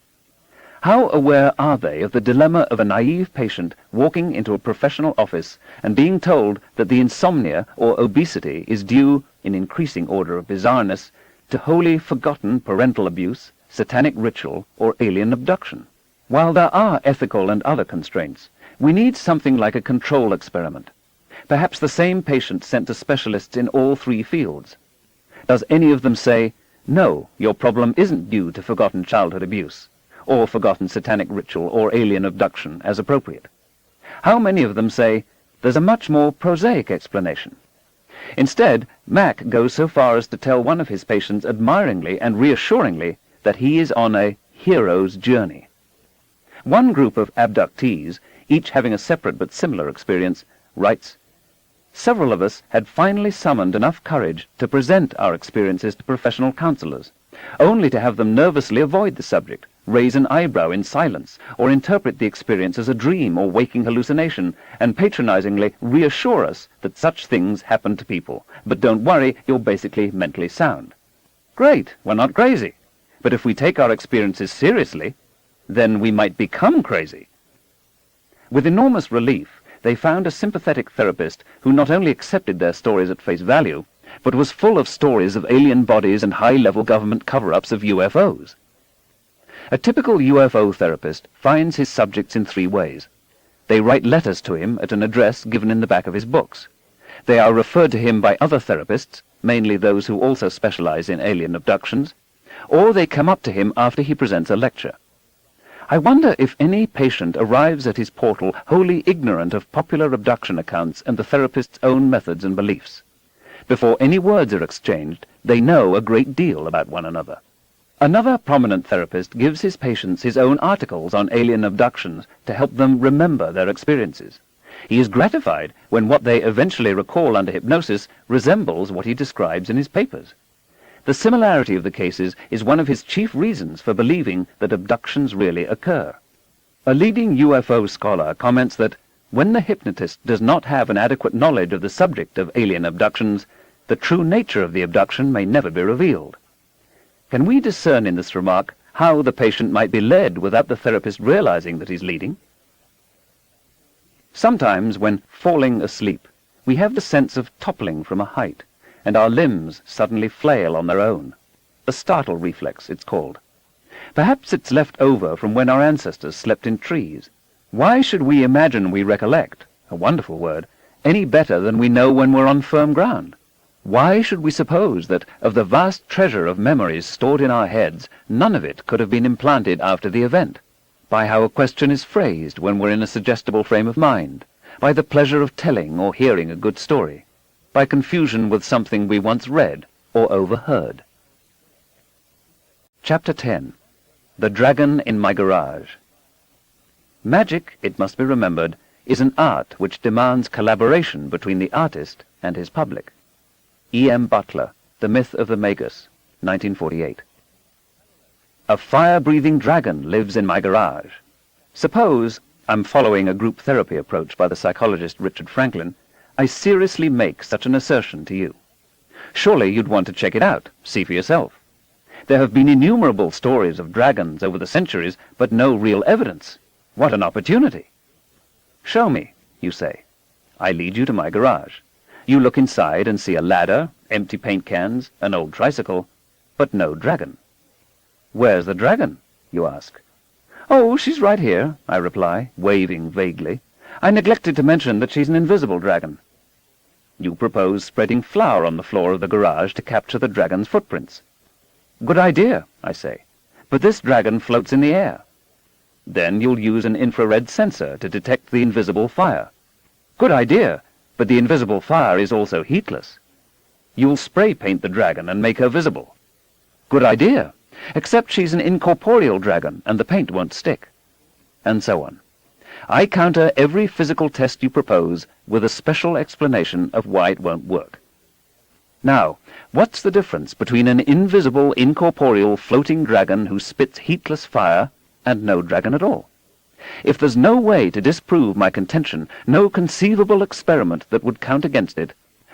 How aware are they of the dilemma of a naive patient walking into a professional office and being told that the insomnia or obesity is due, in increasing order of bizarreness, to wholly forgotten parental abuse, satanic ritual, or alien abduction? While there are ethical and other constraints, we need something like a control experiment. Perhaps the same patient sent to specialists in all 3 fields. Does any of them say, no, your problem isn't due to forgotten childhood abuse, or forgotten satanic ritual or alien abduction as appropriate? How many of them say, there's a much more prosaic explanation? Instead, Mac goes so far as to tell one of his patients admiringly and reassuringly that he is on a hero's journey. One group of abductees, each having a separate but similar experience, writes, several of us had finally summoned enough courage to present our experiences to professional counselors, only to have them nervously avoid the subject, raise an eyebrow in silence, or interpret the experience as a dream or waking hallucination, and patronizingly reassure us that such things happen to people. But don't worry, you're basically mentally sound. Great, we're not crazy. But if we take our experiences seriously, then we might become crazy. With enormous relief, they found a sympathetic therapist who not only accepted their stories at face value, but was full of stories of alien bodies and high-level government cover-ups of UFOs. A typical UFO therapist finds his subjects in 3 ways. They write letters to him at an address given in the back of his books. They are referred to him by other therapists, mainly those who also specialize in alien abductions, or they come up to him after he presents a lecture. I wonder if any patient arrives at his portal wholly ignorant of popular abduction accounts and the therapist's own methods and beliefs. Before any words are exchanged, they know a great deal about one another. Another prominent therapist gives his patients his own articles on alien abductions to help them remember their experiences. He is gratified when what they eventually recall under hypnosis resembles what he describes in his papers. The similarity of the cases is one of his chief reasons for believing that abductions really occur. A leading UFO scholar comments that when the hypnotist does not have an adequate knowledge of the subject of alien abductions, the true nature of the abduction may never be revealed. Can we discern in this remark how the patient might be led without the therapist realizing that he's leading? Sometimes, when falling asleep, we have the sense of toppling from a height, and our limbs suddenly flail on their own. A startle reflex, it's called. Perhaps it's left over from when our ancestors slept in trees. Why should we imagine we recollect, a wonderful word, any better than we know when we're on firm ground? Why should we suppose that of the vast treasure of memories stored in our heads, none of it could have been implanted after the event? By how a question is phrased when we're in a suggestible frame of mind, by the pleasure of telling or hearing a good story, by confusion with something we once read or overheard. Chapter 10. The Dragon in My Garage. Magic, it must be remembered, is an art which demands collaboration between the artist and his public. E.M. Butler, The Myth of the Magus, 1948. A fire-breathing dragon lives in my garage. Suppose, I'm following a group therapy approach by the psychologist Richard Franklin, I seriously make such an assertion to you. Surely you'd want to check it out, see for yourself. There have been innumerable stories of dragons over the centuries, but no real evidence. What an opportunity! Show me, you say. I lead you to my garage. You look inside and see a ladder, empty paint cans, an old tricycle, but no dragon. Where's the dragon? You ask. Oh, she's right here, I reply, waving vaguely. I neglected to mention that she's an invisible dragon. You propose spreading flour on the floor of the garage to capture the dragon's footprints. Good idea, I say, but this dragon floats in the air. Then you'll use an infrared sensor to detect the invisible fire. Good idea, but the invisible fire is also heatless. You'll spray paint the dragon and make her visible. Good idea, except she's an incorporeal dragon and the paint won't stick. And so on. I counter every physical test you propose with a special explanation of why it won't work. Now, what's the difference between an invisible, incorporeal, floating dragon who spits heatless fire and no dragon at all? If there's no way to disprove my contention, no conceivable experiment that would count against it,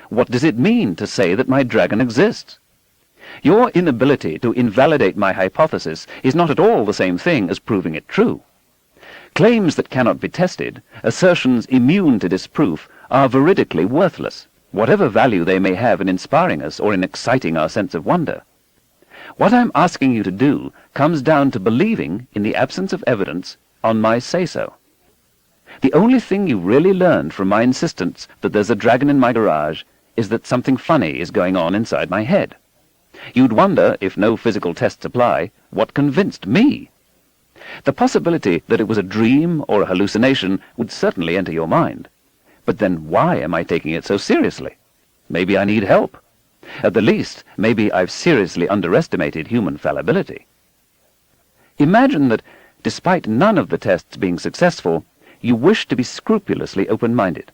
what does it mean to say that my dragon exists? Your inability to invalidate my hypothesis is not at all the same thing as proving it true. Claims that cannot be tested, assertions immune to disproof, are veridically worthless, whatever value they may have in inspiring us or in exciting our sense of wonder. What I'm asking you to do comes down to believing, in the absence of evidence, on my say-so. The only thing you really learned from my insistence that there's a dragon in my garage is that something funny is going on inside my head. You'd wonder, if no physical tests apply, what convinced me. The possibility that it was a dream or a hallucination would certainly enter your mind. But then why am I taking it so seriously? Maybe I need help. At the least, maybe I've seriously underestimated human fallibility. Imagine that, despite none of the tests being successful, you wish to be scrupulously open-minded.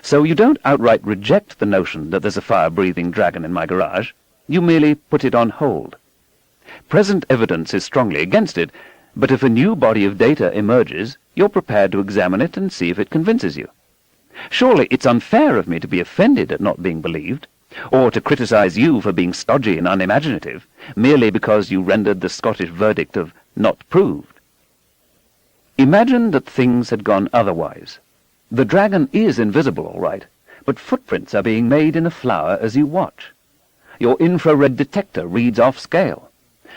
So you don't outright reject the notion that there's a fire-breathing dragon in my garage. You merely put it on hold. Present evidence is strongly against it, but if a new body of data emerges, you're prepared to examine it and see if it convinces you. Surely it's unfair of me to be offended at not being believed, or to criticize you for being stodgy and unimaginative, merely because you rendered the Scottish verdict of not proved. Imagine that things had gone otherwise. The dragon is invisible, all right, but footprints are being made in a flower as you watch. Your infrared detector reads off scale.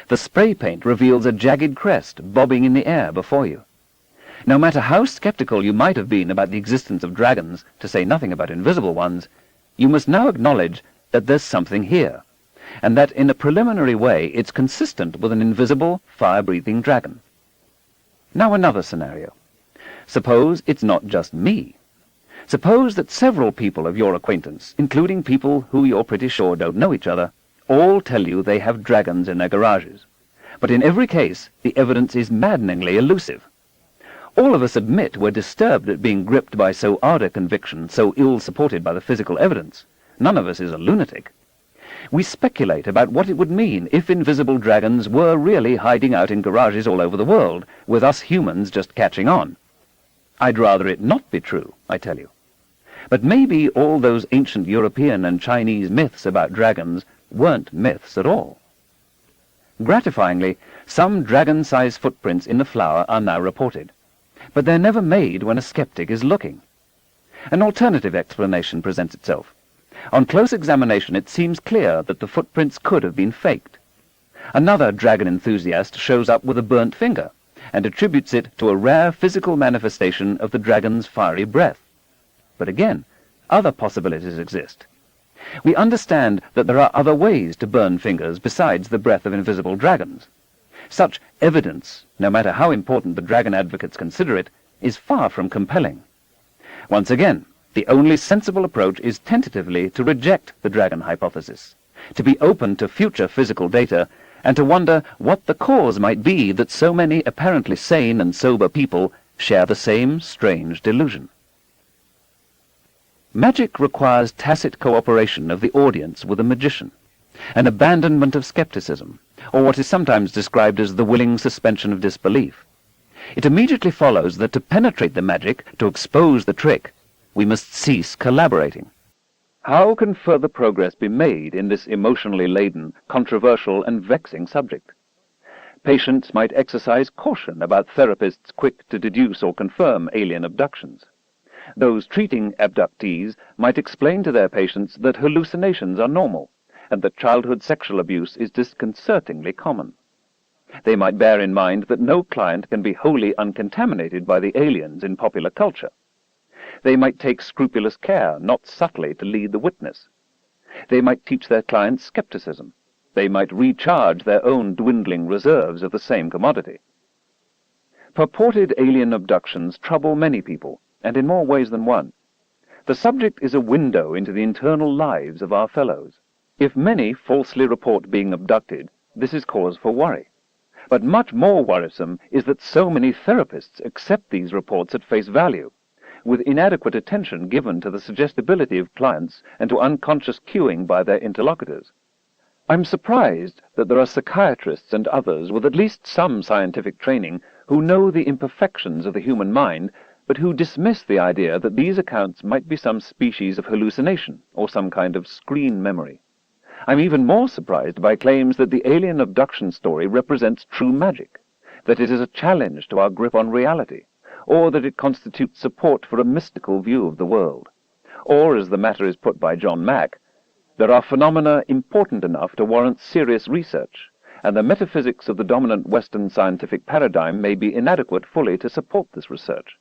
The spray paint reveals a jagged crest bobbing in the air before you. No matter how skeptical you might have been about the existence of dragons, to say nothing about invisible ones, you must now acknowledge that there's something here, and that in a preliminary way it's consistent with an invisible, fire-breathing dragon. Now another scenario. Suppose it's not just me. Suppose that several people of your acquaintance, including people who you're pretty sure don't know each other, all tell you they have dragons in their garages. But in every case, the evidence is maddeningly elusive. All of us admit we're disturbed at being gripped by so odd a conviction, so ill supported by the physical evidence. None of us is a lunatic. We speculate about what it would mean if invisible dragons were really hiding out in garages all over the world, with us humans just catching on. I'd rather it not be true, I tell you. But maybe all those ancient European and Chinese myths about dragons weren't myths at all. Gratifyingly, some dragon-sized footprints in the flour are now reported, but they're never made when a skeptic is looking. An alternative explanation presents itself. On close examination, it seems clear that the footprints could have been faked. Another dragon enthusiast shows up with a burnt finger and attributes it to a rare physical manifestation of the dragon's fiery breath. But again, other possibilities exist. We understand that there are other ways to burn fingers besides the breath of invisible dragons. Such evidence, no matter how important the dragon advocates consider it, is far from compelling. Once again, the only sensible approach is tentatively to reject the dragon hypothesis, to be open to future physical data, and to wonder what the cause might be that so many apparently sane and sober people share the same strange delusion. Magic requires tacit cooperation of the audience with a magician, an abandonment of skepticism, or what is sometimes described as the willing suspension of disbelief. It immediately follows that to penetrate the magic, to expose the trick, we must cease collaborating. How can further progress be made in this emotionally laden, controversial, and vexing subject? Patients might exercise caution about therapists quick to deduce or confirm alien abductions. Those treating abductees might explain to their patients that hallucinations are normal, and that childhood sexual abuse is disconcertingly common. They might bear in mind that no client can be wholly uncontaminated by the aliens in popular culture. They might take scrupulous care not subtly to lead the witness. They might teach their clients skepticism. They might recharge their own dwindling reserves of the same commodity. Purported alien abductions trouble many people, and in more ways than one. The subject is a window into the internal lives of our fellows. If many falsely report being abducted, this is cause for worry. But much more worrisome is that so many therapists accept these reports at face value, with inadequate attention given to the suggestibility of clients and to unconscious cueing by their interlocutors. I'm surprised that there are psychiatrists and others with at least some scientific training who know the imperfections of the human mind, but who dismiss the idea that these accounts might be some species of hallucination or some kind of screen memory. I'm even more surprised by claims that the alien abduction story represents true magic, that it is a challenge to our grip on reality, or that it constitutes support for a mystical view of the world. Or, as the matter is put by John Mack, there are phenomena important enough to warrant serious research, and the metaphysics of the dominant Western scientific paradigm may be inadequate fully to support this research.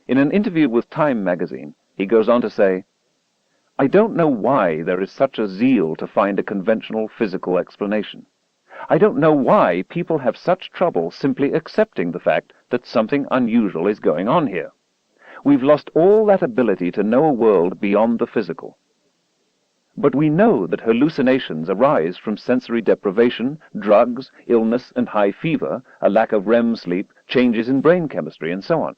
In an interview with Time magazine, he goes on to say, "I don't know why there is such a zeal to find a conventional physical explanation. I don't know why people have such trouble simply accepting the fact that something unusual is going on here. We've lost all that ability to know a world beyond the physical. But we know that hallucinations arise from sensory deprivation, drugs, illness and high fever, a lack of REM sleep, changes in brain chemistry, and so on.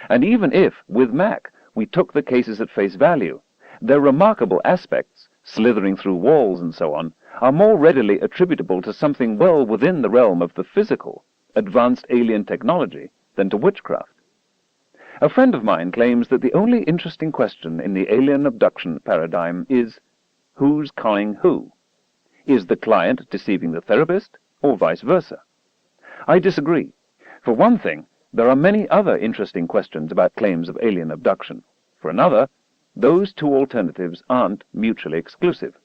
And even if, with Mack, we took the cases at face value, their remarkable aspects, slithering through walls and so on, are more readily attributable to something well within the realm of the physical, advanced alien technology, than to witchcraft. A friend of mine claims that the only interesting question in the alien abduction paradigm is, who's conning who? Is the client deceiving the therapist, or vice versa? I disagree. For one thing, there are many other interesting questions about claims of alien abduction. For another, those two alternatives aren't mutually exclusive.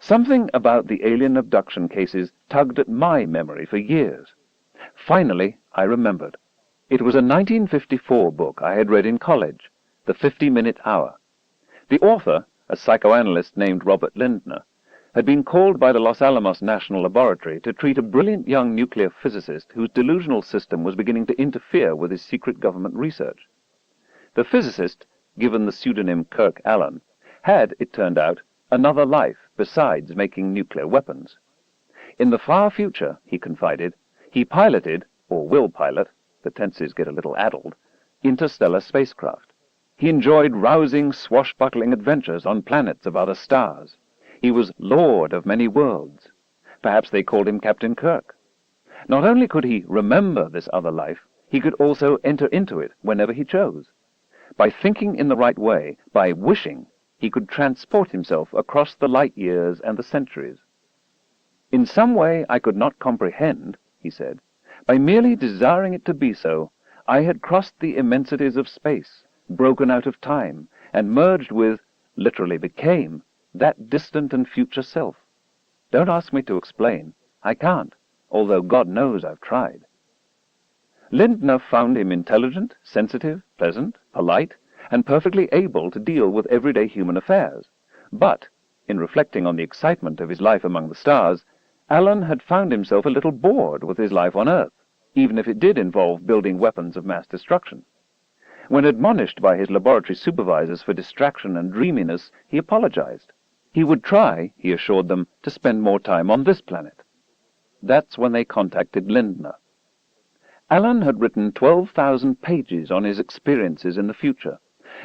Something about the alien abduction cases tugged at my memory for years. Finally, I remembered. It was a 1954 book I had read in college, The 50-Minute Hour. The author, a psychoanalyst named Robert Lindner, had been called by the Los Alamos National Laboratory to treat a brilliant young nuclear physicist whose delusional system was beginning to interfere with his secret government research. The physicist, given the pseudonym Kirk Allen, had, it turned out, another life besides making nuclear weapons. In the far future, he confided, he piloted, or will pilot, the tenses get a little addled, interstellar spacecraft. He enjoyed rousing, swashbuckling adventures on planets of other stars. He was Lord of many worlds. Perhaps they called him Captain Kirk. Not only could he remember this other life, he could also enter into it whenever he chose. By thinking in the right way, by wishing, he could transport himself across the light years and the centuries. In some way I could not comprehend, he said, by merely desiring it to be so, I had crossed the immensities of space, broken out of time, and merged with, literally became, that distant and future self. Don't ask me to explain. I can't, although God knows I've tried. Lindner found him intelligent, sensitive, pleasant, polite, and perfectly able to deal with everyday human affairs. But, in reflecting on the excitement of his life among the stars, Allen had found himself a little bored with his life on Earth, even if it did involve building weapons of mass destruction. When admonished by his laboratory supervisors for distraction and dreaminess, he apologized. He would try, he assured them, to spend more time on this planet. That's when they contacted Lindner. Allen had written 12,000 pages on his experiences in the future,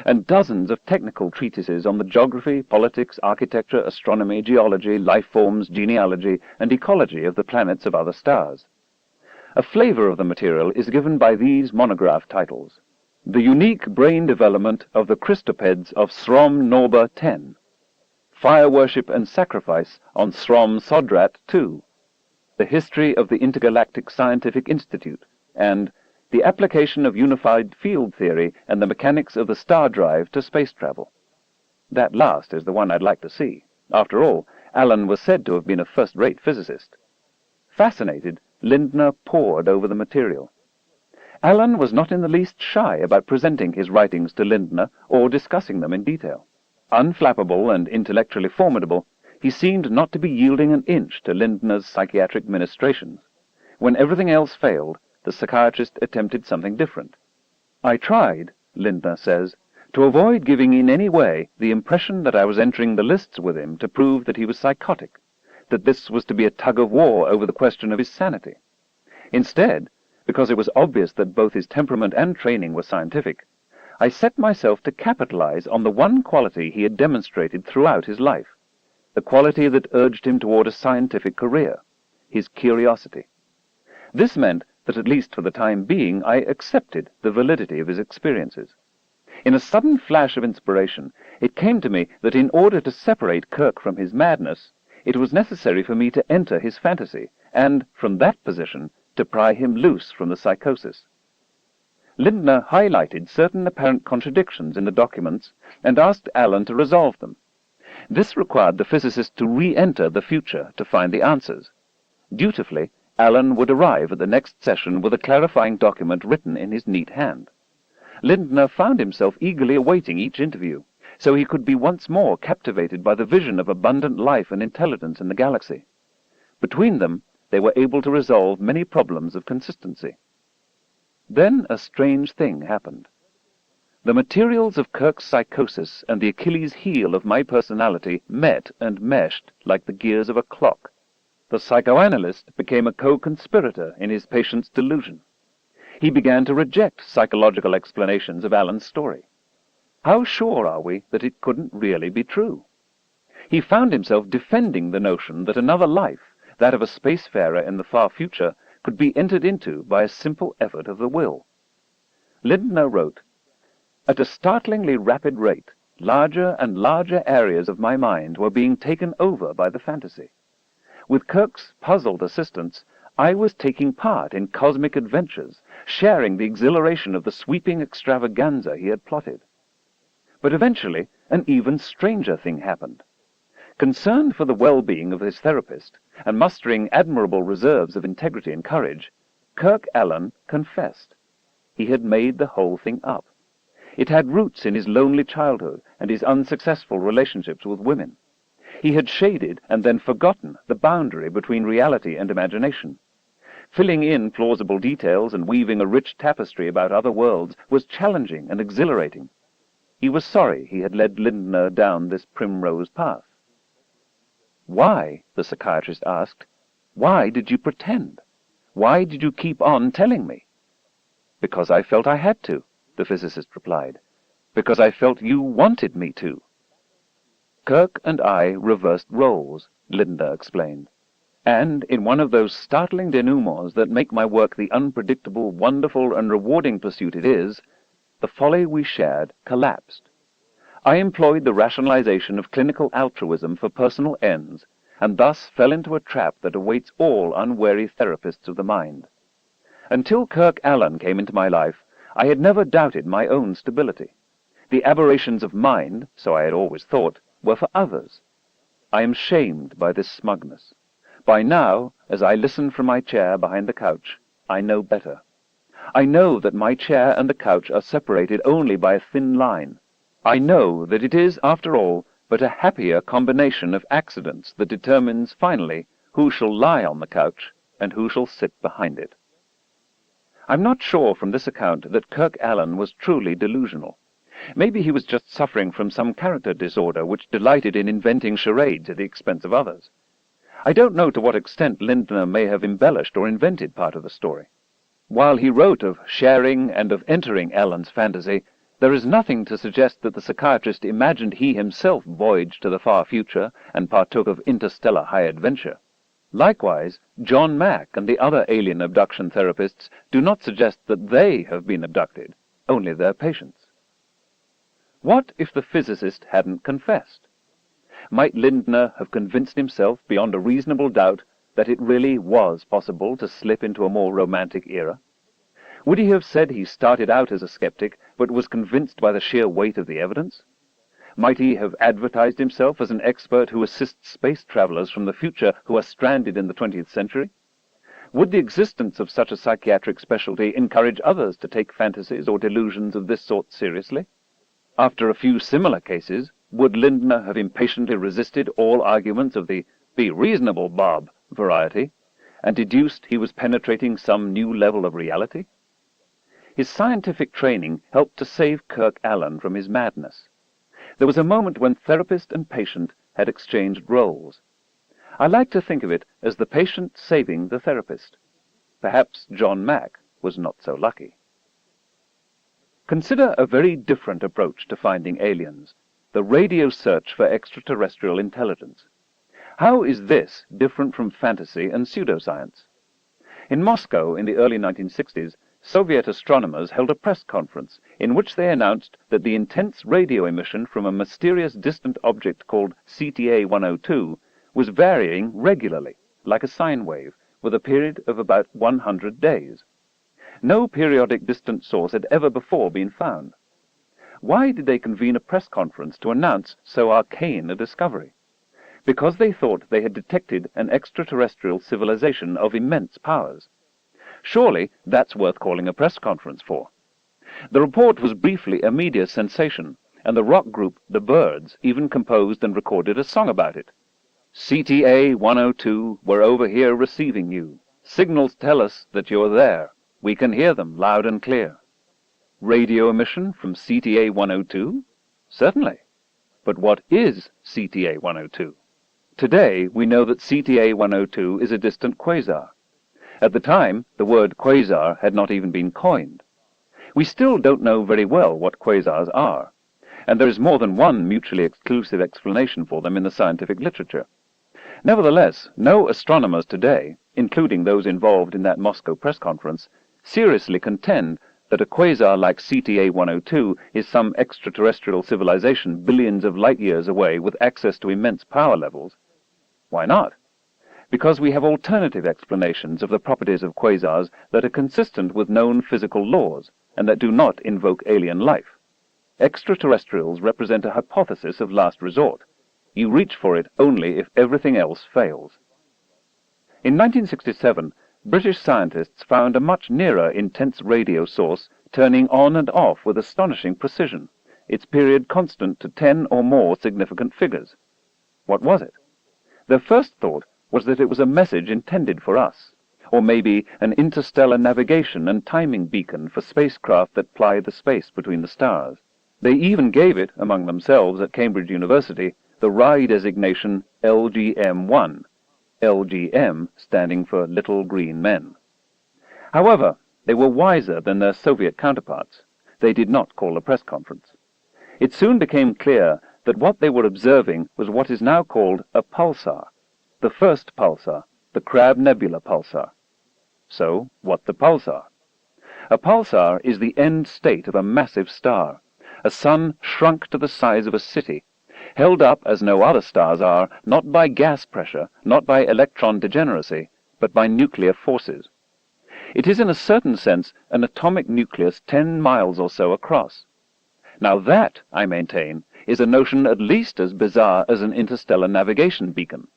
and dozens of technical treatises on the geography, politics, architecture, astronomy, geology, life forms, genealogy, and ecology of the planets of other stars. A flavor of the material is given by these monograph titles: The Unique Brain Development of the Christopeds of Srom Norba 10, Fire Worship and Sacrifice on Srom Sodrat 2, The History of the Intergalactic Scientific Institute, and The Application of Unified Field Theory and the Mechanics of the Star Drive to Space Travel. That last is the one I'd like to see. After all, Allen was said to have been a first-rate physicist. Fascinated, Lindner pored over the material. Allen was not in the least shy about presenting his writings to Lindner or discussing them in detail. Unflappable and intellectually formidable, he seemed not to be yielding an inch to Lindner's psychiatric ministrations. When everything else failed, the psychiatrist attempted something different. I tried, Lindner says, to avoid giving in any way the impression that I was entering the lists with him to prove that he was psychotic, that this was to be a tug-of-war over the question of his sanity. Instead, because it was obvious that both his temperament and training were scientific, I set myself to capitalize on the one quality he had demonstrated throughout his life, the quality that urged him toward a scientific career, his curiosity. This meant that at least for the time being I accepted the validity of his experiences. In a sudden flash of inspiration, it came to me that in order to separate Kirk from his madness, it was necessary for me to enter his fantasy, and, from that position, to pry him loose from the psychosis. Lindner highlighted certain apparent contradictions in the documents and asked Allen to resolve them. This required the physicist to re-enter the future to find the answers. Dutifully, Allen would arrive at the next session with a clarifying document written in his neat hand. Lindner found himself eagerly awaiting each interview, so he could be once more captivated by the vision of abundant life and intelligence in the galaxy. Between them, they were able to resolve many problems of consistency. Then a strange thing happened. The materials of Kirk's psychosis and the Achilles heel of my personality met and meshed like the gears of a clock. The psychoanalyst became a co-conspirator in his patient's delusion. He began to reject psychological explanations of Allen's story. How sure are we that it couldn't really be true? He found himself defending the notion that another life, that of a spacefarer in the far future, could be entered into by a simple effort of the will. Lindner wrote, At a startlingly rapid rate, larger and larger areas of my mind were being taken over by the fantasy. With Kirk's puzzled assistance, I was taking part in cosmic adventures, sharing the exhilaration of the sweeping extravaganza he had plotted. But eventually, an even stranger thing happened. Concerned for the well-being of his therapist, and mustering admirable reserves of integrity and courage, Kirk Allen confessed. He had made the whole thing up. It had roots in his lonely childhood and his unsuccessful relationships with women. He had shaded and then forgotten the boundary between reality and imagination. Filling in plausible details and weaving a rich tapestry about other worlds was challenging and exhilarating. He was sorry he had led Lindner down this primrose path. "Why?" the psychiatrist asked. "Why did you pretend? Why did you keep on telling me?" "Because I felt I had to," the physicist replied. "Because I felt you wanted me to." "Kirk and I reversed roles," Lindner explained. "And in one of those startling denouements that make my work the unpredictable, wonderful, and rewarding pursuit it is, the folly we shared collapsed. I employed the rationalization of clinical altruism for personal ends, and thus fell into a trap that awaits all unwary therapists of the mind. Until Kirk Allen came into my life, I had never doubted my own stability. The aberrations of mind, so I had always thought, were for others. I am shamed by this smugness. By now, as I listen from my chair behind the couch, I know better. I know that my chair and the couch are separated only by a thin line. I know that it is, after all, but a happier combination of accidents that determines, finally, who shall lie on the couch and who shall sit behind it. I'm not sure from this account that Kirk Allen was truly delusional. Maybe he was just suffering from some character disorder which delighted in inventing charades at the expense of others. I don't know to what extent Lindner may have embellished or invented part of the story. While he wrote of sharing and of entering Allen's fantasy, there is nothing to suggest that the psychiatrist imagined he himself voyaged to the far future and partook of interstellar high adventure. Likewise, John Mack and the other alien abduction therapists do not suggest that they have been abducted, only their patients. What if the physicist hadn't confessed? Might Lindner have convinced himself beyond a reasonable doubt that it really was possible to slip into a more romantic era? Would he have said he started out as a skeptic, but was convinced by the sheer weight of the evidence? Might he have advertised himself as an expert who assists space travelers from the future who are stranded in the 20th century? Would the existence of such a psychiatric specialty encourage others to take fantasies or delusions of this sort seriously? After a few similar cases, would Lindner have impatiently resisted all arguments of the "be reasonable, Bob" variety, and deduced he was penetrating some new level of reality? His scientific training helped to save Kirk Allen from his madness. There was a moment when therapist and patient had exchanged roles. I like to think of it as the patient saving the therapist. Perhaps John Mack was not so lucky. Consider a very different approach to finding aliens, the radio search for extraterrestrial intelligence. How is this different from fantasy and pseudoscience? In Moscow in the early 1960s, Soviet astronomers held a press conference in which they announced that the intense radio emission from a mysterious distant object called CTA-102 was varying regularly, like a sine wave, with a period of about 100 days. No periodic distant source had ever before been found. Why did they convene a press conference to announce so arcane a discovery? Because they thought they had detected an extraterrestrial civilization of immense powers. Surely that's worth calling a press conference for. The report was briefly a media sensation, and the rock group The Byrds even composed and recorded a song about it. CTA-102, we're over here receiving you. Signals tell us that you're there. We can hear them loud and clear. Radio emission from CTA-102? Certainly. But what is CTA-102? Today, we know that CTA-102 is a distant quasar. At the time, the word quasar had not even been coined. We still don't know very well what quasars are, and there is more than one mutually exclusive explanation for them in the scientific literature. Nevertheless, no astronomers today, including those involved in that Moscow press conference, seriously contend that a quasar like CTA-102 is some extraterrestrial civilization billions of light years away with access to immense power levels. Why not? Because we have alternative explanations of the properties of quasars that are consistent with known physical laws and that do not invoke alien life. Extraterrestrials represent a hypothesis of last resort. You reach for it only if everything else fails. In 1967, British scientists found a much nearer intense radio source turning on and off with astonishing precision, its period constant to 10 or more significant figures. What was it? Their first thought was that it was a message intended for us, or maybe an interstellar navigation and timing beacon for spacecraft that ply the space between the stars. They even gave it, among themselves at Cambridge University, the wry designation LGM-1, LGM standing for Little Green Men. However, they were wiser than their Soviet counterparts. They did not call a press conference. It soon became clear that what they were observing was what is now called a pulsar, the first pulsar, the Crab Nebula pulsar. So, what the pulsar? A pulsar is the end state of a massive star, a sun shrunk to the size of a city, held up as no other stars are, not by gas pressure, not by electron degeneracy, but by nuclear forces. It is in a certain sense an atomic nucleus 10 miles or so across. Now that, I maintain, is a notion at least as bizarre as an interstellar navigation beacon.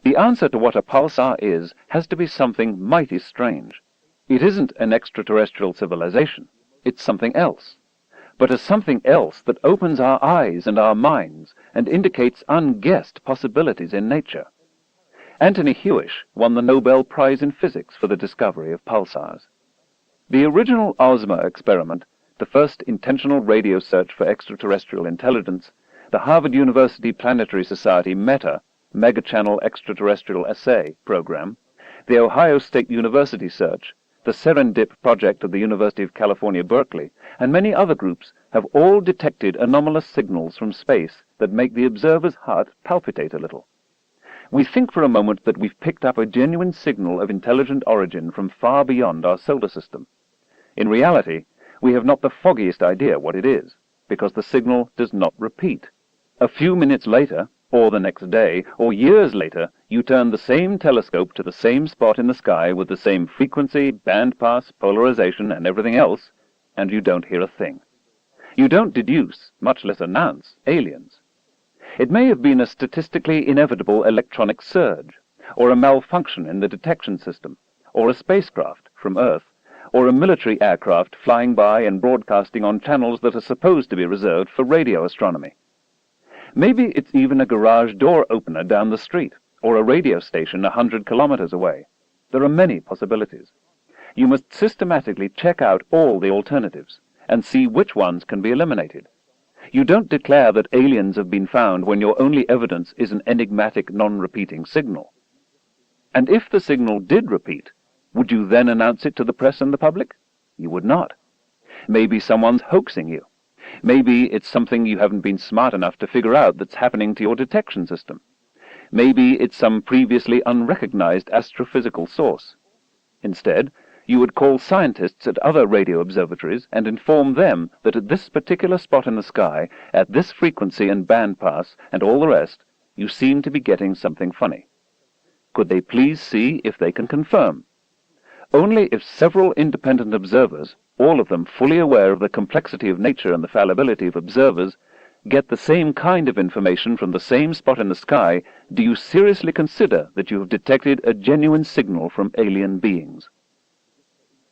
The answer to what a pulsar is has to be something mighty strange. It isn't an extraterrestrial civilization, it's something else. But as something else that opens our eyes and our minds and indicates unguessed possibilities in nature. Anthony Hewish won the Nobel Prize in Physics for the discovery of pulsars. The original OSMA experiment, the first intentional radio search for extraterrestrial intelligence, the Harvard University Planetary Society META, Megachannel Extraterrestrial Assay program, the Ohio State University search, the Serendip project of the University of California, Berkeley, and many other groups have all detected anomalous signals from space that make the observer's heart palpitate a little. We think for a moment that we've picked up a genuine signal of intelligent origin from far beyond our solar system. In reality, we have not the foggiest idea what it is, because the signal does not repeat. A few minutes later, or the next day, or years later, you turn the same telescope to the same spot in the sky with the same frequency, bandpass, polarization, and everything else, and you don't hear a thing. You don't deduce, much less announce, aliens. It may have been a statistically inevitable electronic surge, or a malfunction in the detection system, or a spacecraft from Earth, or a military aircraft flying by and broadcasting on channels that are supposed to be reserved for radio astronomy. Maybe it's even a garage door opener down the street, or a radio station 100 kilometers away. There are many possibilities. You must systematically check out all the alternatives, and see which ones can be eliminated. You don't declare that aliens have been found when your only evidence is an enigmatic, non-repeating signal. And if the signal did repeat, would you then announce it to the press and the public? You would not. Maybe someone's hoaxing you. Maybe it's something you haven't been smart enough to figure out that's happening to your detection system. Maybe it's some previously unrecognized astrophysical source. Instead, you would call scientists at other radio observatories and inform them that at this particular spot in the sky, at this frequency and bandpass and all the rest, you seem to be getting something funny. Could they please see if they can confirm? Only if several independent observers, all of them fully aware of the complexity of nature and the fallibility of observers, get the same kind of information from the same spot in the sky, do you seriously consider that you have detected a genuine signal from alien beings.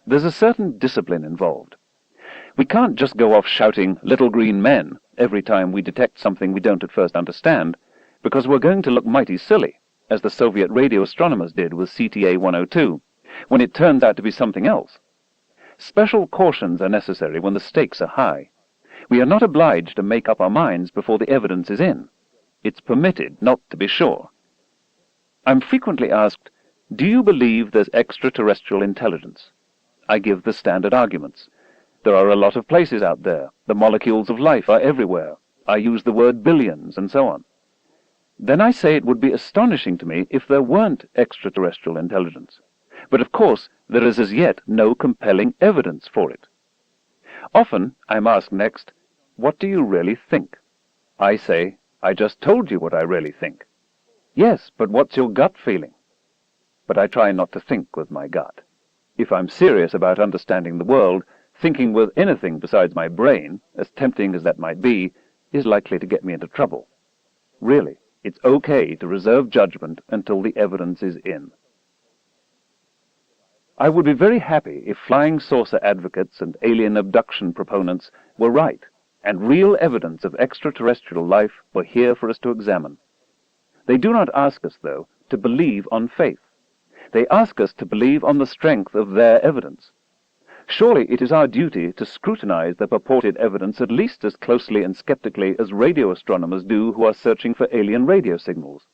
There's a certain discipline involved. We can't just go off shouting "little green men" every time we detect something we don't at first understand, because we're going to look mighty silly, as the Soviet radio astronomers did with CTA-102, when it turns out to be something else. Special cautions are necessary when the stakes are high. We are not obliged to make up our minds before the evidence is in. It's permitted not to be sure. I'm frequently asked, do you believe there's extraterrestrial intelligence? I give the standard arguments. There are a lot of places out there. The molecules of life are everywhere. I use the word billions, and so on. Then I say it would be astonishing to me if there weren't extraterrestrial intelligence. But of course, there is as yet no compelling evidence for it. Often I'm asked next, what do you really think? I say, I just told you what I really think. Yes, but what's your gut feeling? But I try not to think with my gut. If I'm serious about understanding the world, thinking with anything besides my brain, as tempting as that might be, is likely to get me into trouble. Really, it's okay to reserve judgment until the evidence is in. I would be very happy if flying saucer advocates and alien abduction proponents were right, and real evidence of extraterrestrial life were here for us to examine. They do not ask us, though, to believe on faith. They ask us to believe on the strength of their evidence. Surely it is our duty to scrutinize the purported evidence at least as closely and skeptically as radio astronomers do who are searching for alien radio signals.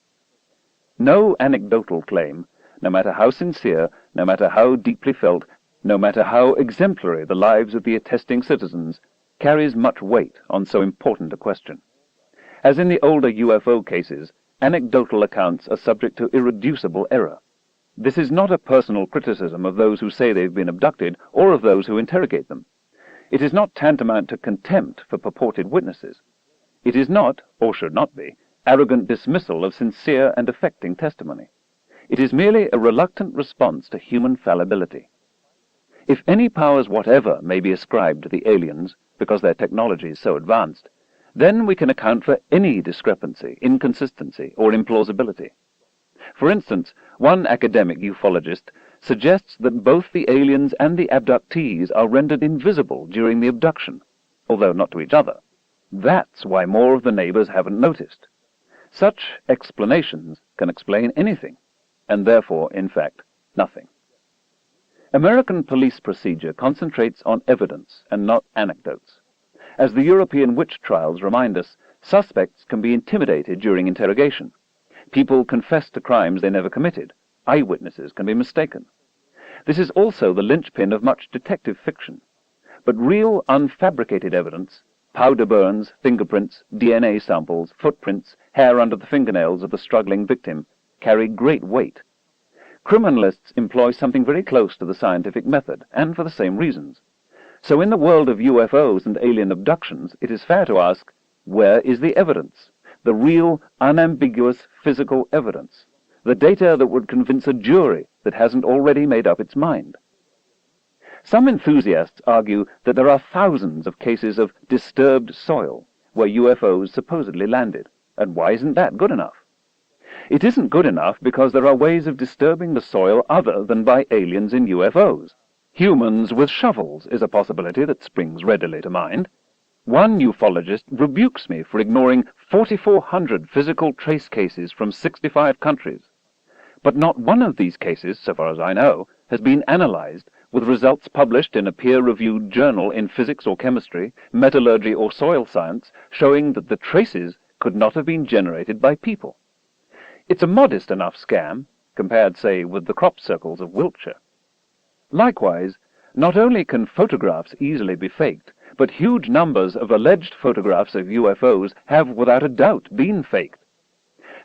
No anecdotal claim, no matter how sincere, no matter how deeply felt, no matter how exemplary the lives of the attesting citizens, carries much weight on so important a question. As in the older UFO cases, anecdotal accounts are subject to irreducible error. This is not a personal criticism of those who say they've been abducted or of those who interrogate them. It is not tantamount to contempt for purported witnesses. It is not, or should not be, arrogant dismissal of sincere and affecting testimony. It is merely a reluctant response to human fallibility. If any powers whatever may be ascribed to the aliens, because their technology is so advanced, then we can account for any discrepancy, inconsistency, or implausibility. For instance, one academic ufologist suggests that both the aliens and the abductees are rendered invisible during the abduction, although not to each other. That's why more of the neighbors haven't noticed. Such explanations can explain anything, and therefore, in fact, nothing. American police procedure concentrates on evidence and not anecdotes. As the European witch trials remind us, suspects can be intimidated during interrogation. People confess to crimes they never committed. Eyewitnesses can be mistaken. This is also the linchpin of much detective fiction. But real, unfabricated evidence, powder burns, fingerprints, DNA samples, footprints, hair under the fingernails of the struggling victim, carry great weight. Criminalists employ something very close to the scientific method, and for the same reasons. So in the world of UFOs and alien abductions, it is fair to ask, where is the evidence? The real, unambiguous physical evidence? The data that would convince a jury that hasn't already made up its mind? Some enthusiasts argue that there are thousands of cases of disturbed soil where UFOs supposedly landed, and why isn't that good enough? It isn't good enough because there are ways of disturbing the soil other than by aliens in UFOs. Humans with shovels is a possibility that springs readily to mind. One ufologist rebukes me for ignoring 4,400 physical trace cases from 65 countries. But not one of these cases, so far as I know, has been analyzed with results published in a peer-reviewed journal in physics or chemistry, metallurgy or soil science, showing that the traces could not have been generated by people. It's a modest enough scam, compared, say, with the crop circles of Wiltshire. Likewise, not only can photographs easily be faked, but huge numbers of alleged photographs of UFOs have without a doubt been faked.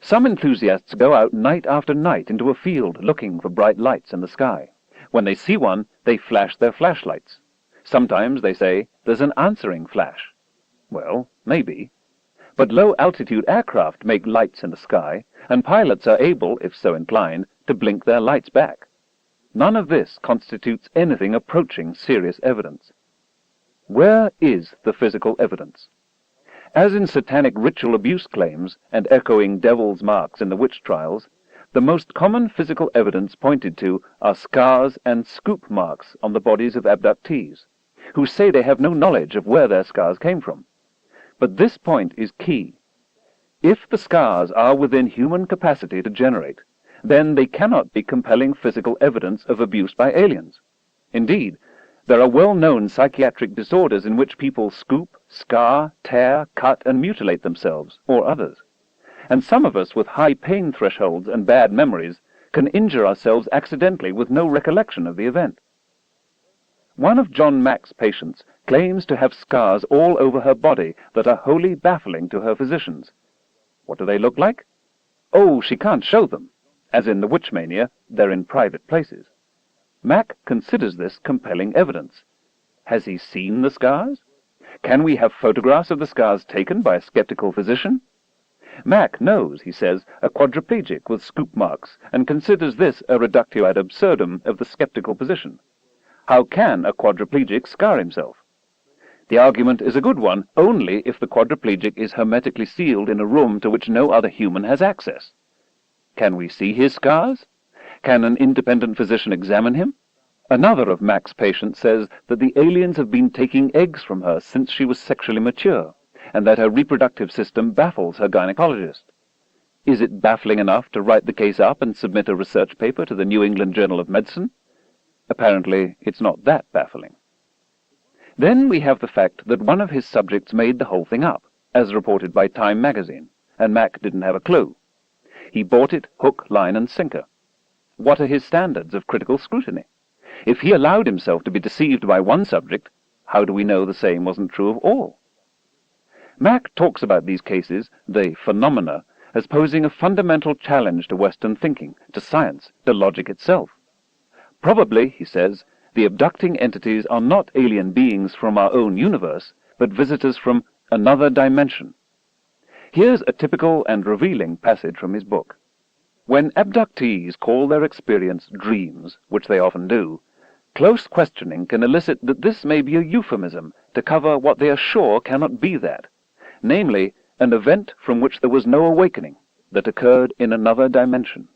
Some enthusiasts go out night after night into a field looking for bright lights in the sky. When they see one, they flash their flashlights. Sometimes they say, there's an answering flash. Well, maybe. But low-altitude aircraft make lights in the sky, and pilots are able, if so inclined, to blink their lights back. None of this constitutes anything approaching serious evidence. Where is the physical evidence? As in satanic ritual abuse claims and echoing devil's marks in the witch trials, the most common physical evidence pointed to are scars and scoop marks on the bodies of abductees, who say they have no knowledge of where their scars came from. But this point is key. If the scars are within human capacity to generate, then they cannot be compelling physical evidence of abuse by aliens. Indeed, there are well-known psychiatric disorders in which people scoop, scar, tear, cut, and mutilate themselves, or others. And some of us with high pain thresholds and bad memories can injure ourselves accidentally with no recollection of the event. One of John Mack's patients claims to have scars all over her body that are wholly baffling to her physicians. What do they look like? Oh, she can't show them. As in the witch mania, they're in private places. Mack considers this compelling evidence. Has he seen the scars? Can we have photographs of the scars taken by a skeptical physician? Mack knows, he says, a quadriplegic with scoop marks, and considers this a reductio ad absurdum of the skeptical position. How can a quadriplegic scar himself? The argument is a good one only if the quadriplegic is hermetically sealed in a room to which no other human has access. Can we see his scars? Can an independent physician examine him? Another of Mack's patients says that the aliens have been taking eggs from her since she was sexually mature, and that her reproductive system baffles her gynecologist. Is it baffling enough to write the case up and submit a research paper to the New England Journal of Medicine? Apparently, it's not that baffling. Then we have the fact that one of his subjects made the whole thing up, as reported by Time magazine, and Mac didn't have a clue. He bought it hook, line, and sinker. What are his standards of critical scrutiny? If he allowed himself to be deceived by one subject, how do we know the same wasn't true of all? Mac talks about these cases, the phenomena, as posing a fundamental challenge to Western thinking, to science, to logic itself. Probably, he says, the abducting entities are not alien beings from our own universe, but visitors from another dimension. Here's a typical and revealing passage from his book. When abductees call their experience dreams, which they often do, close questioning can elicit that this may be a euphemism to cover what they are sure cannot be that, namely, an event from which there was no awakening, that occurred in another dimension.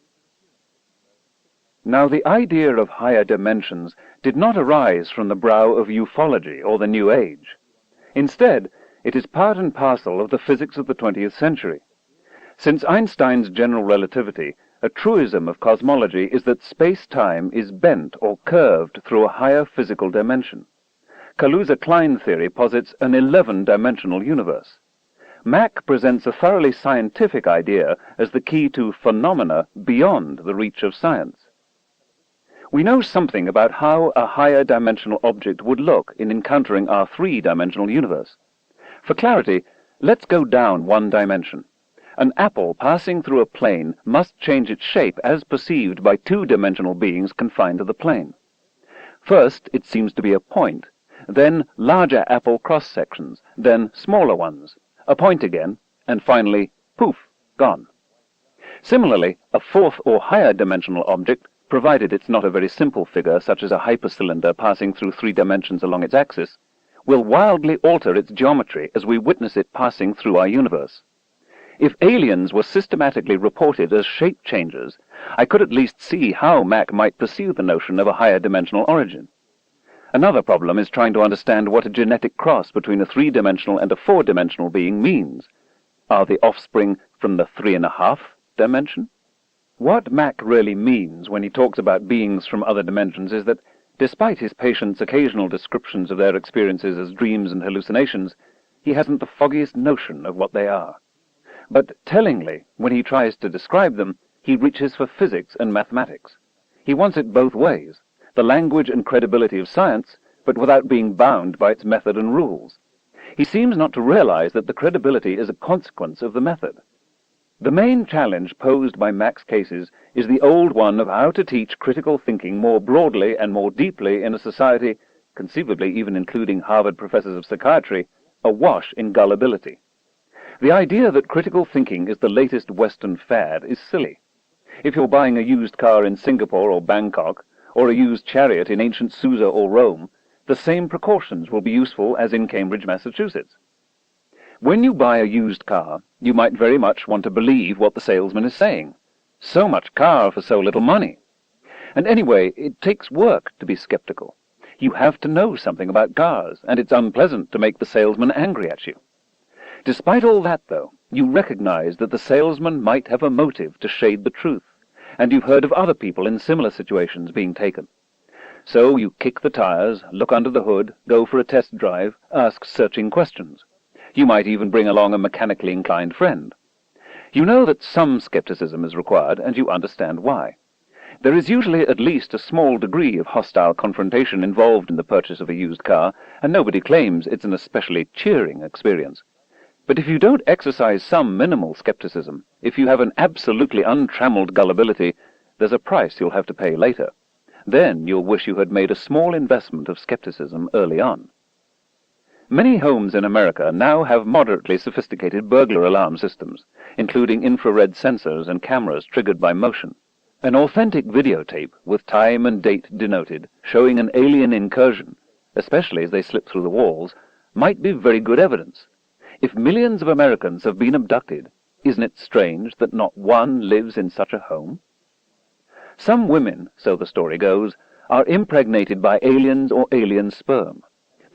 Now, the idea of higher dimensions did not arise from the brow of ufology or the New Age. Instead, it is part and parcel of the physics of the 20th century. Since Einstein's general relativity, a truism of cosmology is that space-time is bent or curved through a higher physical dimension. Kaluza-Klein theory posits an 11-dimensional universe. Mack presents a thoroughly scientific idea as the key to phenomena beyond the reach of science. We know something about how a higher dimensional object would look in encountering our 3-dimensional universe. For clarity, let's go down one dimension. An apple passing through a plane must change its shape as perceived by 2-dimensional beings confined to the plane. First, it seems to be a point, then larger apple cross-sections, then smaller ones, a point again, and finally, poof, gone. Similarly, a 4th or higher dimensional object, provided it's not a very simple figure such as a hypercylinder passing through 3 dimensions along its axis, will wildly alter its geometry as we witness it passing through our universe. If aliens were systematically reported as shape changers, I could at least see how Mack might pursue the notion of a higher dimensional origin. Another problem is trying to understand what a genetic cross between a 3-dimensional and a 4-dimensional being means. Are the offspring from the 3.5 dimension? What Mack really means when he talks about beings from other dimensions is that, despite his patients' occasional descriptions of their experiences as dreams and hallucinations, he hasn't the foggiest notion of what they are. But tellingly, when he tries to describe them, he reaches for physics and mathematics. He wants it both ways, the language and credibility of science, but without being bound by its method and rules. He seems not to realize that the credibility is a consequence of the method. The main challenge posed by Mack's cases is the old one of how to teach critical thinking more broadly and more deeply in a society, conceivably even including Harvard professors of psychiatry, awash in gullibility. The idea that critical thinking is the latest Western fad is silly. If you're buying a used car in Singapore or Bangkok, or a used chariot in ancient Susa or Rome, the same precautions will be useful as in Cambridge, Massachusetts. When you buy a used car, you might very much want to believe what the salesman is saying. So much car for so little money. And anyway, it takes work to be skeptical. You have to know something about cars, and it's unpleasant to make the salesman angry at you. Despite all that, though, you recognize that the salesman might have a motive to shade the truth, and you've heard of other people in similar situations being taken. So you kick the tires, look under the hood, go for a test drive, ask searching questions. You might even bring along a mechanically inclined friend. You know that some skepticism is required, and you understand why. There is usually at least a small degree of hostile confrontation involved in the purchase of a used car, and nobody claims it's an especially cheering experience. But if you don't exercise some minimal skepticism, if you have an absolutely untrammeled gullibility, there's a price you'll have to pay later. Then you'll wish you had made a small investment of skepticism early on. Many homes in America now have moderately sophisticated burglar alarm systems, including infrared sensors and cameras triggered by motion. An authentic videotape, with time and date denoted, showing an alien incursion, especially as they slip through the walls, might be very good evidence. If millions of Americans have been abducted, isn't it strange that not one lives in such a home? Some women, so the story goes, are impregnated by aliens or alien sperm.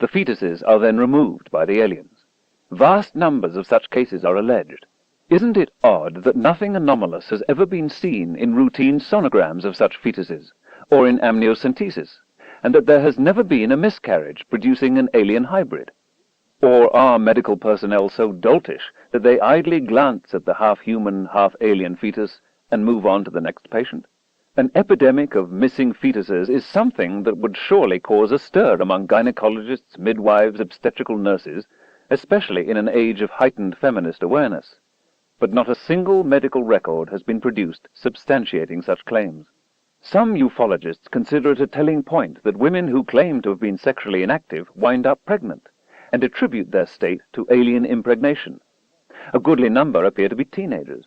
The fetuses are then removed by the aliens. Vast numbers of such cases are alleged. Isn't it odd that nothing anomalous has ever been seen in routine sonograms of such fetuses, or in amniocentesis, and that there has never been a miscarriage producing an alien hybrid? Or are medical personnel so doltish that they idly glance at the half-human, half-alien fetus and move on to the next patient? An epidemic of missing fetuses is something that would surely cause a stir among gynecologists, midwives, obstetrical nurses, especially in an age of heightened feminist awareness. But not a single medical record has been produced substantiating such claims. Some ufologists consider it a telling point that women who claim to have been sexually inactive wind up pregnant, and attribute their state to alien impregnation. A goodly number appear to be teenagers.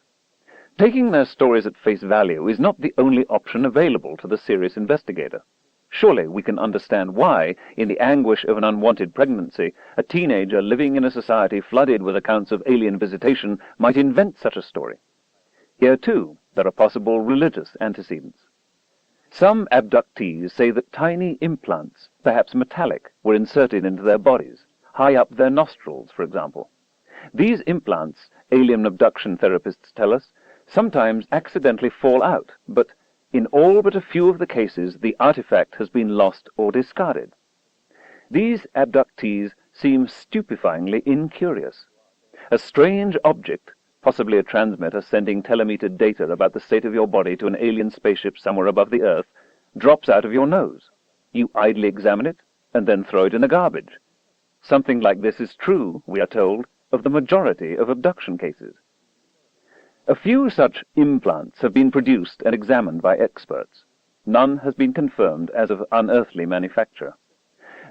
Taking their stories at face value is not the only option available to the serious investigator. Surely we can understand why, in the anguish of an unwanted pregnancy, a teenager living in a society flooded with accounts of alien visitation might invent such a story. Here, too, there are possible religious antecedents. Some abductees say that tiny implants, perhaps metallic, were inserted into their bodies, high up their nostrils, for example. These implants, alien abduction therapists tell us, sometimes accidentally fall out, but in all but a few of the cases the artifact has been lost or discarded. These abductees seem stupefyingly incurious. A strange object, possibly a transmitter sending telemetered data about the state of your body to an alien spaceship somewhere above the Earth, drops out of your nose. You idly examine it and then throw it in the garbage. Something like this is true, we are told, of the majority of abduction cases. A few such implants have been produced and examined by experts. None has been confirmed as of unearthly manufacture.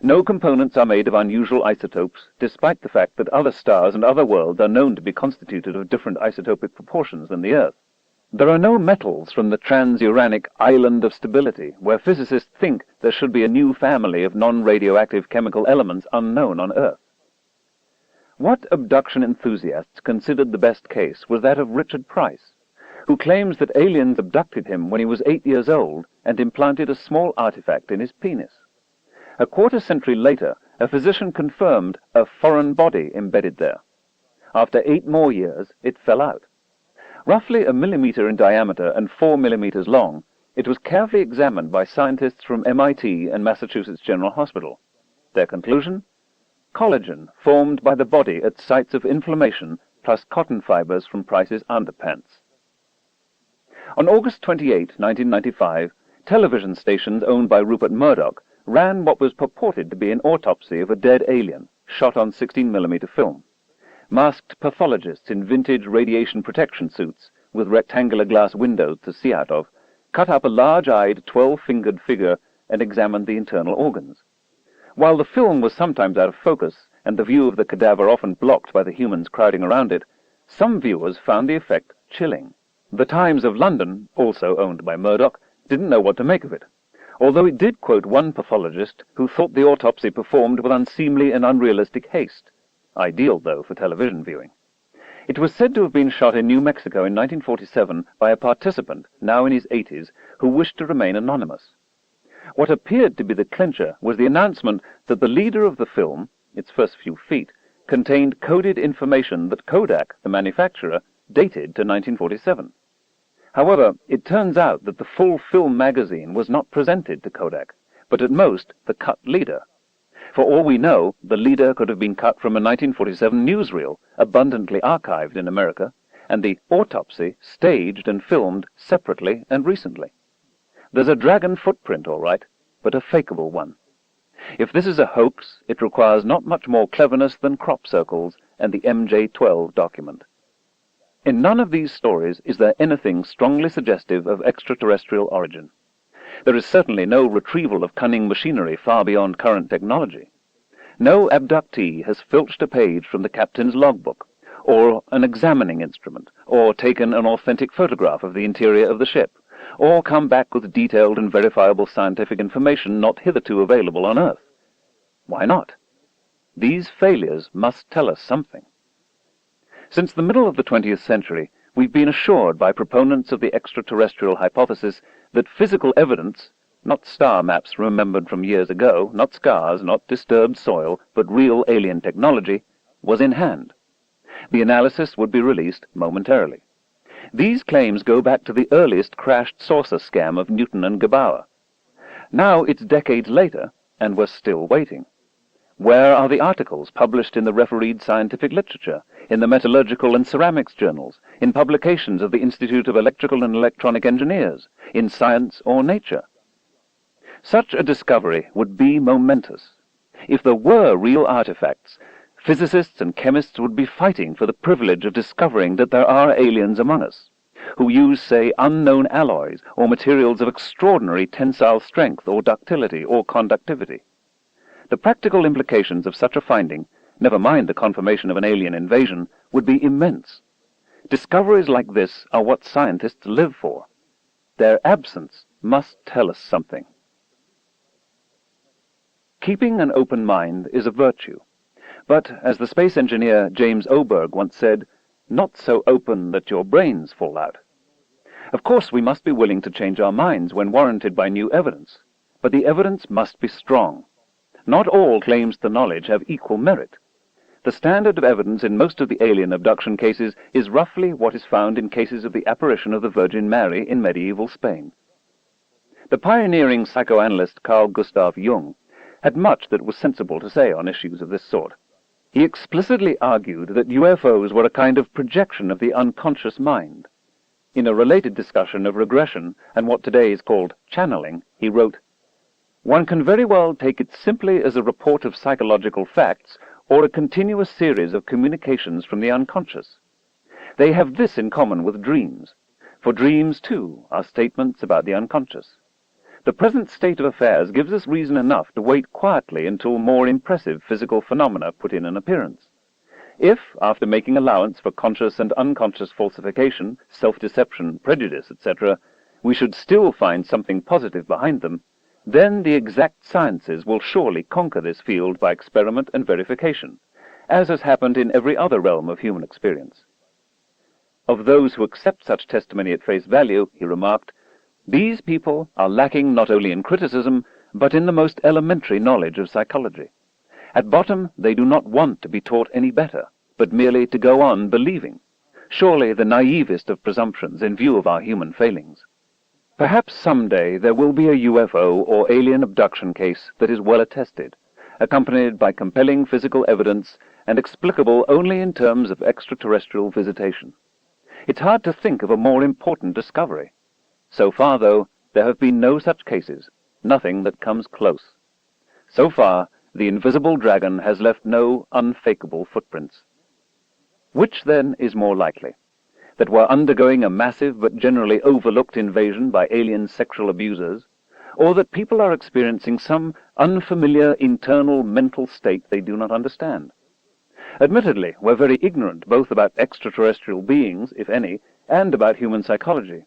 No components are made of unusual isotopes, despite the fact that other stars and other worlds are known to be constituted of different isotopic proportions than the Earth. There are no metals from the transuranic island of stability, where physicists think there should be a new family of non-radioactive chemical elements unknown on Earth. What abduction enthusiasts considered the best case was that of Richard Price, who claims that aliens abducted him when he was 8 years old and implanted a small artifact in his penis. A quarter-century later, a physician confirmed a foreign body embedded there. After 8 more years, it fell out. Roughly 1 millimeter in diameter and 4 millimeters long, it was carefully examined by scientists from MIT and Massachusetts General Hospital. Their conclusion? Collagen formed by the body at sites of inflammation, plus cotton fibers from Price's underpants. On August 28, 1995, television stations owned by Rupert Murdoch ran what was purported to be an autopsy of a dead alien, shot on 16mm film. Masked pathologists in vintage radiation protection suits, with rectangular glass windows to see out of, cut up a large-eyed, 12-fingered figure and examined the internal organs. While the film was sometimes out of focus, and the view of the cadaver often blocked by the humans crowding around it, some viewers found the effect chilling. The Times of London, also owned by Murdoch, didn't know what to make of it, although it did quote one pathologist who thought the autopsy performed with unseemly and unrealistic haste. Ideal, though, for television viewing. It was said to have been shot in New Mexico in 1947 by a participant, now in his 80s, who wished to remain anonymous. What appeared to be the clincher was the announcement that the leader of the film, its first few feet, contained coded information that Kodak, the manufacturer, dated to 1947. However, it turns out that the full film magazine was not presented to Kodak, but at most the cut leader. For all we know, the leader could have been cut from a 1947 newsreel, abundantly archived in America, and the autopsy staged and filmed separately and recently. There's a dragon footprint, all right, but a fakeable one. If this is a hoax, it requires not much more cleverness than crop circles and the MJ-12 document. In none of these stories is there anything strongly suggestive of extraterrestrial origin. There is certainly no retrieval of cunning machinery far beyond current technology. No abductee has filched a page from the captain's logbook, or an examining instrument, or taken an authentic photograph of the interior of the ship, or come back with detailed and verifiable scientific information not hitherto available on Earth. Why not? These failures must tell us something. Since the middle of the 20th century, we've been assured by proponents of the extraterrestrial hypothesis that physical evidence, not star maps remembered from years ago, not scars, not disturbed soil, but real alien technology, was in hand. The analysis would be released momentarily. These claims go back to the earliest crashed saucer scam of Newton and Gebauer. Now it's decades later, and we're still waiting. Where are the articles published in the refereed scientific literature, in the metallurgical and ceramics journals, in publications of the Institute of Electrical and Electronic Engineers, in Science or Nature? Such a discovery would be momentous. If there were real artifacts, physicists and chemists would be fighting for the privilege of discovering that there are aliens among us, who use, say, unknown alloys or materials of extraordinary tensile strength or ductility or conductivity. The practical implications of such a finding, never mind the confirmation of an alien invasion, would be immense. Discoveries like this are what scientists live for. Their absence must tell us something. Keeping an open mind is a virtue, but, as the space engineer James Oberg once said, not so open that your brains fall out. Of course, we must be willing to change our minds when warranted by new evidence, but the evidence must be strong. Not all claims to knowledge have equal merit. The standard of evidence in most of the alien abduction cases is roughly what is found in cases of the apparition of the Virgin Mary in medieval Spain. The pioneering psychoanalyst Carl Gustav Jung had much that was sensible to say on issues of this sort. He explicitly argued that UFOs were a kind of projection of the unconscious mind. In a related discussion of regression and what today is called channeling, he wrote, "One can very well take it simply as a report of psychological facts or a continuous series of communications from the unconscious. They have this in common with dreams, for dreams, too, are statements about the unconscious. The present state of affairs gives us reason enough to wait quietly until more impressive physical phenomena put in an appearance. If, after making allowance for conscious and unconscious falsification, self-deception, prejudice, etc., we should still find something positive behind them, then the exact sciences will surely conquer this field by experiment and verification, as has happened in every other realm of human experience." Of those who accept such testimony at face value, he remarked, "These people are lacking not only in criticism, but in the most elementary knowledge of psychology. At bottom, they do not want to be taught any better, but merely to go on believing, surely the naivest of presumptions in view of our human failings. Perhaps someday there will be a UFO or alien abduction case that is well attested, accompanied by compelling physical evidence and explicable only in terms of extraterrestrial visitation. It's hard to think of a more important discovery. So far, though, there have been no such cases, nothing that comes close. So far, the invisible dragon has left no unfakeable footprints. Which, then, is more likely? That we're undergoing a massive but generally overlooked invasion by alien sexual abusers, or that people are experiencing some unfamiliar internal mental state they do not understand? Admittedly, we're very ignorant both about extraterrestrial beings, if any, and about human psychology.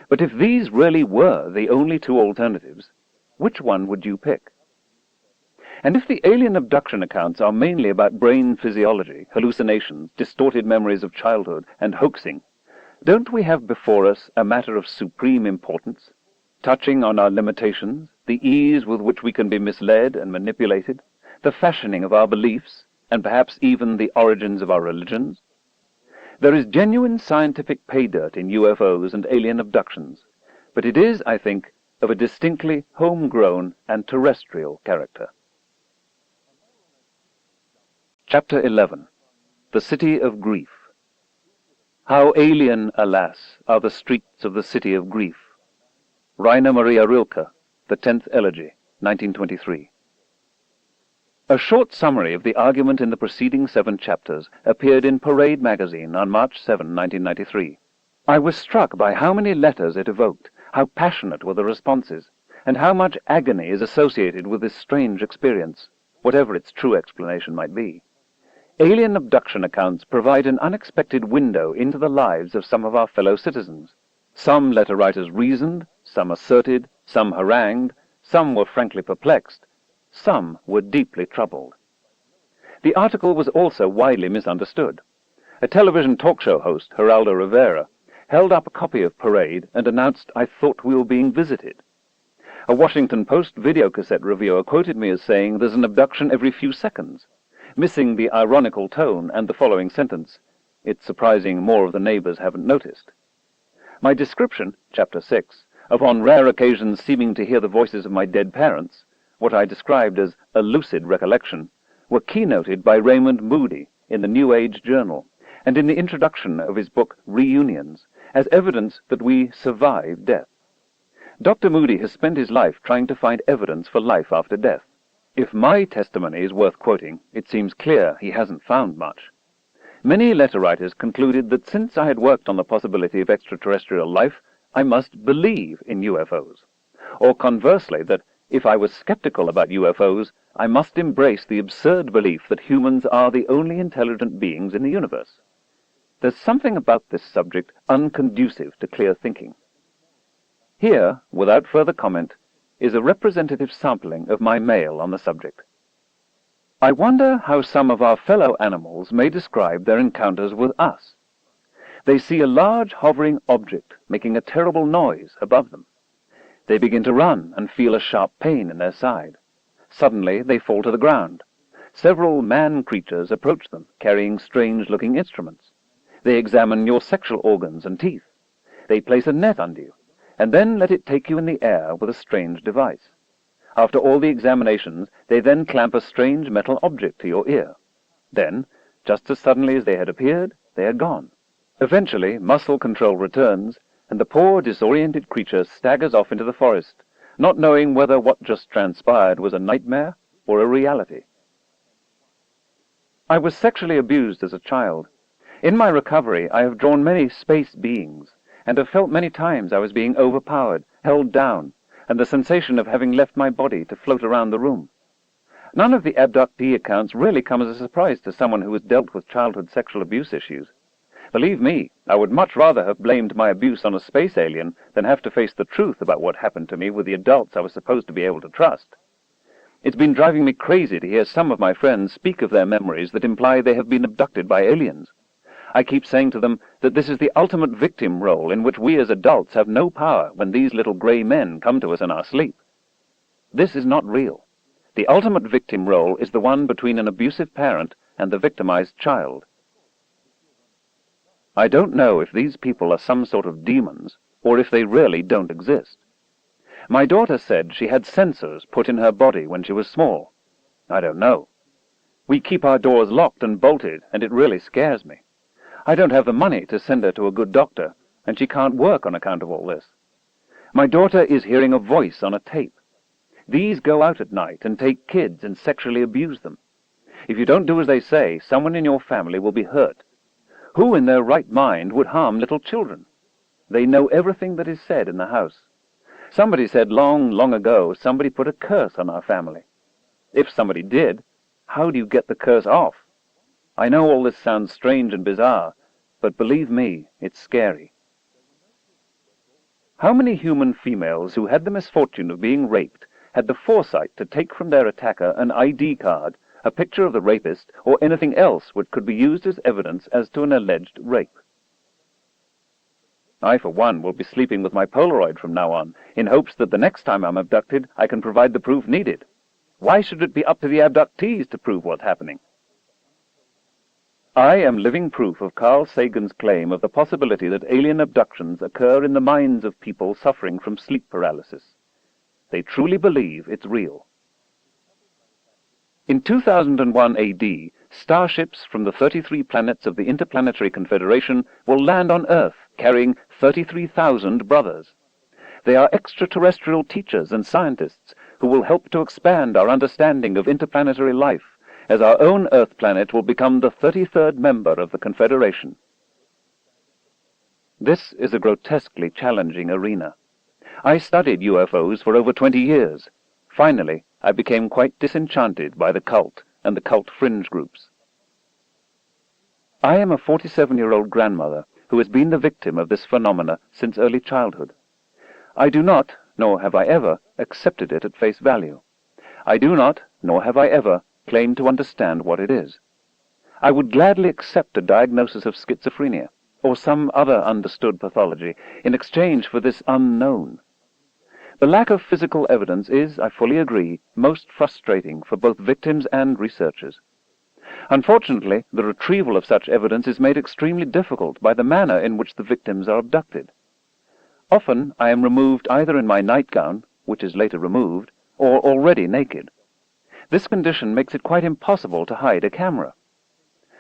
But if these really were the only two alternatives, which one would you pick? And if the alien abduction accounts are mainly about brain physiology, hallucinations, distorted memories of childhood, and hoaxing, don't we have before us a matter of supreme importance, touching on our limitations, the ease with which we can be misled and manipulated, the fashioning of our beliefs, and perhaps even the origins of our religions? There is genuine scientific pay dirt in UFOs and alien abductions, but it is, I think, of a distinctly homegrown and terrestrial character. Chapter 11. The City of Grief. How alien, alas, are the streets of the City of Grief. Rainer Maria Rilke, The 10th Elegy, 1923. A short summary of the argument in the preceding 7 chapters appeared in Parade magazine on March 7, 1993. I was struck by how many letters it evoked, how passionate were the responses, and how much agony is associated with this strange experience, whatever its true explanation might be. Alien abduction accounts provide an unexpected window into the lives of some of our fellow citizens. Some letter writers reasoned, some asserted, some harangued, some were frankly perplexed, some were deeply troubled. The article was also widely misunderstood. A television talk show host, Geraldo Rivera, held up a copy of Parade and announced, "I thought we were being visited." A Washington Post videocassette reviewer quoted me as saying, "There's an abduction every few seconds," missing the ironical tone and the following sentence, "It's surprising more of the neighbors haven't noticed." My description, Chapter 6, upon rare occasions seeming to hear the voices of my dead parents, what I described as a lucid recollection, were keynoted by Raymond Moody in the New Age Journal, and in the introduction of his book Reunions, as evidence that we survive death. Dr. Moody has spent his life trying to find evidence for life after death. If my testimony is worth quoting, it seems clear he hasn't found much. Many letter writers concluded that since I had worked on the possibility of extraterrestrial life, I must believe in UFOs. Or conversely, that if I was skeptical about UFOs, I must embrace the absurd belief that humans are the only intelligent beings in the universe. There's something about this subject unconducive to clear thinking. Here, without further comment, is a representative sampling of my mail on the subject. I wonder how some of our fellow animals may describe their encounters with us. They see a large hovering object making a terrible noise above them. They begin to run and feel a sharp pain in their side. Suddenly they fall to the ground. Several man creatures approach them, carrying strange-looking instruments. They examine your sexual organs and teeth. They place a net under you, and then let it take you in the air with a strange device. After all the examinations, they then clamp a strange metal object to your ear. Then, just as suddenly as they had appeared, they are gone. Eventually, muscle control returns, and the poor, disoriented creature staggers off into the forest, not knowing whether what just transpired was a nightmare or a reality. I was sexually abused as a child. In my recovery, I have drawn many space beings, and have felt many times I was being overpowered, held down, and the sensation of having left my body to float around the room. None of the abductee accounts really come as a surprise to someone who has dealt with childhood sexual abuse issues. Believe me, I would much rather have blamed my abuse on a space alien than have to face the truth about what happened to me with the adults I was supposed to be able to trust. It's been driving me crazy to hear some of my friends speak of their memories that imply they have been abducted by aliens. I keep saying to them that this is the ultimate victim role in which we as adults have no power when these little grey men come to us in our sleep. This is not real. The ultimate victim role is the one between an abusive parent and the victimized child. I don't know if these people are some sort of demons, or if they really don't exist. My daughter said she had sensors put in her body when she was small. I don't know. We keep our doors locked and bolted, and it really scares me. I don't have the money to send her to a good doctor, and she can't work on account of all this. My daughter is hearing a voice on a tape. These go out at night and take kids and sexually abuse them. If you don't do as they say, someone in your family will be hurt. Who in their right mind would harm little children? They know everything that is said in the house. Somebody said long, long ago, somebody put a curse on our family. If somebody did, how do you get the curse off? I know all this sounds strange and bizarre, but believe me, it's scary. How many human females who had the misfortune of being raped had the foresight to take from their attacker an ID card, a picture of the rapist, or anything else which could be used as evidence as to an alleged rape? I, for one, will be sleeping with my Polaroid from now on, in hopes that the next time I'm abducted, I can provide the proof needed. Why should it be up to the abductees to prove what's happening? I am living proof of Carl Sagan's claim of the possibility that alien abductions occur in the minds of people suffering from sleep paralysis. They truly believe it's real. In 2001 AD, starships from the 33 planets of the Interplanetary Confederation will land on Earth, carrying 33,000 brothers. They are extraterrestrial teachers and scientists who will help to expand our understanding of interplanetary life, as our own Earth planet will become the 33rd member of the Confederation. This is a grotesquely challenging arena. I studied UFOs for over 20 years. Finally, I became quite disenchanted by the cult and the cult fringe groups. I am a 47-year-old grandmother who has been the victim of this phenomena since early childhood. I do not, nor have I ever, accepted it at face value. I do not, nor have I ever, claimed to understand what it is. I would gladly accept a diagnosis of schizophrenia, or some other understood pathology, in exchange for this unknown. The lack of physical evidence is, I fully agree, most frustrating for both victims and researchers. Unfortunately, the retrieval of such evidence is made extremely difficult by the manner in which the victims are abducted. Often I am removed either in my nightgown, which is later removed, or already naked. This condition makes it quite impossible to hide a camera.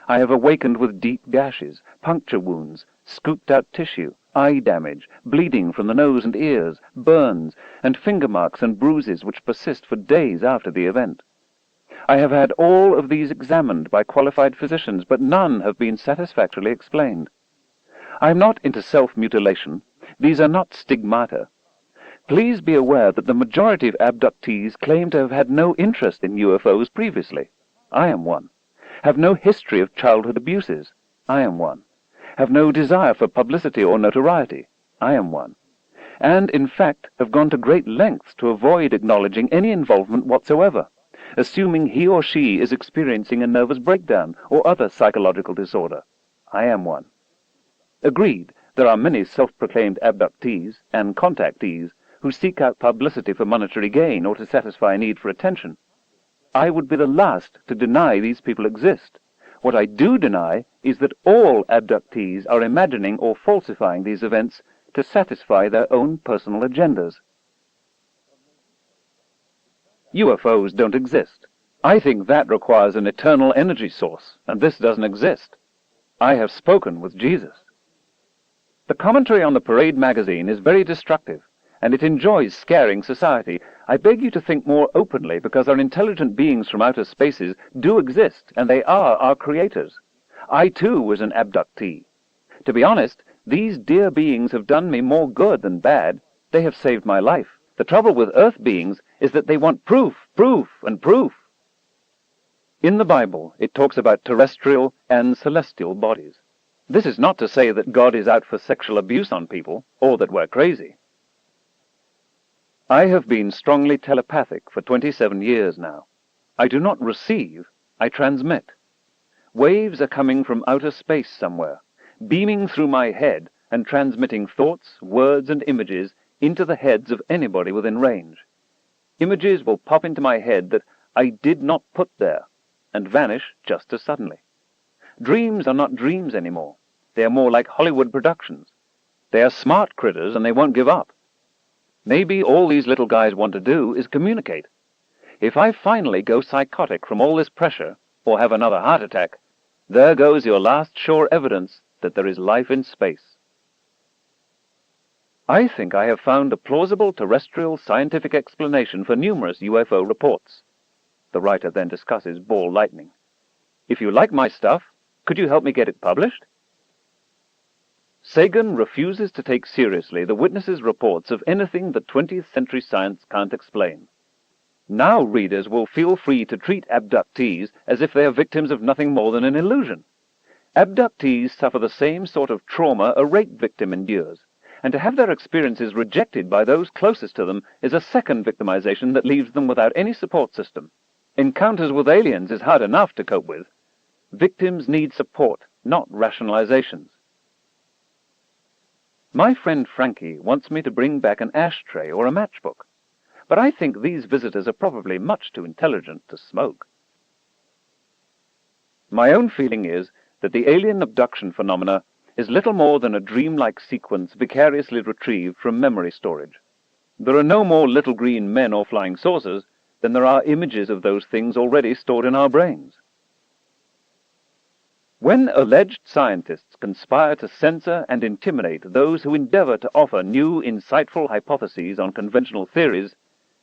I have awakened with deep gashes, puncture wounds, scooped-out tissue, eye damage, bleeding from the nose and ears, burns, and finger marks and bruises which persist for days after the event. I have had all of these examined by qualified physicians, but none have been satisfactorily explained. I am not into self-mutilation. These are not stigmata. Please be aware that the majority of abductees claim to have had no interest in UFOs previously. I am one. Have no history of childhood abuses. I am one. Have no desire for publicity or notoriety. I am one. And, in fact, have gone to great lengths to avoid acknowledging any involvement whatsoever, assuming he or she is experiencing a nervous breakdown or other psychological disorder. I am one. Agreed, there are many self-proclaimed abductees and contactees who seek out publicity for monetary gain or to satisfy a need for attention. I would be the last to deny these people exist. What I do deny is that all abductees are imagining or falsifying these events to satisfy their own personal agendas. UFOs don't exist. I think that requires an eternal energy source, and this doesn't exist. I have spoken with Jesus. The commentary on the Parade magazine is very destructive, and it enjoys scaring society. I beg you to think more openly, because our intelligent beings from outer spaces do exist, and they are our creators. I, too, was an abductee. To be honest, these dear beings have done me more good than bad. They have saved my life. The trouble with Earth beings is that they want proof, proof, and proof. In the Bible, it talks about terrestrial and celestial bodies. This is not to say that God is out for sexual abuse on people, or that we're crazy. I have been strongly telepathic for 27 years now. I do not receive, I transmit. Waves are coming from outer space somewhere, beaming through my head and transmitting thoughts, words, and images into the heads of anybody within range. Images will pop into my head that I did not put there, and vanish just as suddenly. Dreams are not dreams anymore. They are more like Hollywood productions. They are smart critters, and they won't give up. Maybe all these little guys want to do is communicate. If I finally go psychotic from all this pressure, or have another heart attack, there goes your last sure evidence that there is life in space. I think I have found a plausible terrestrial scientific explanation for numerous UFO reports. The writer then discusses ball lightning. If you like my stuff, could you help me get it published? Sagan refuses to take seriously the witnesses' reports of anything that 20th century science can't explain. Now readers will feel free to treat abductees as if they are victims of nothing more than an illusion. Abductees suffer the same sort of trauma a rape victim endures, and to have their experiences rejected by those closest to them is a second victimization that leaves them without any support system. Encounters with aliens is hard enough to cope with. Victims need support, not rationalizations. My friend Frankie wants me to bring back an ashtray or a matchbook, but I think these visitors are probably much too intelligent to smoke. My own feeling is that the alien abduction phenomena is little more than a dreamlike sequence vicariously retrieved from memory storage. There are no more little green men or flying saucers than there are images of those things already stored in our brains. When alleged scientists conspire to censor and intimidate those who endeavor to offer new, insightful hypotheses on conventional theories,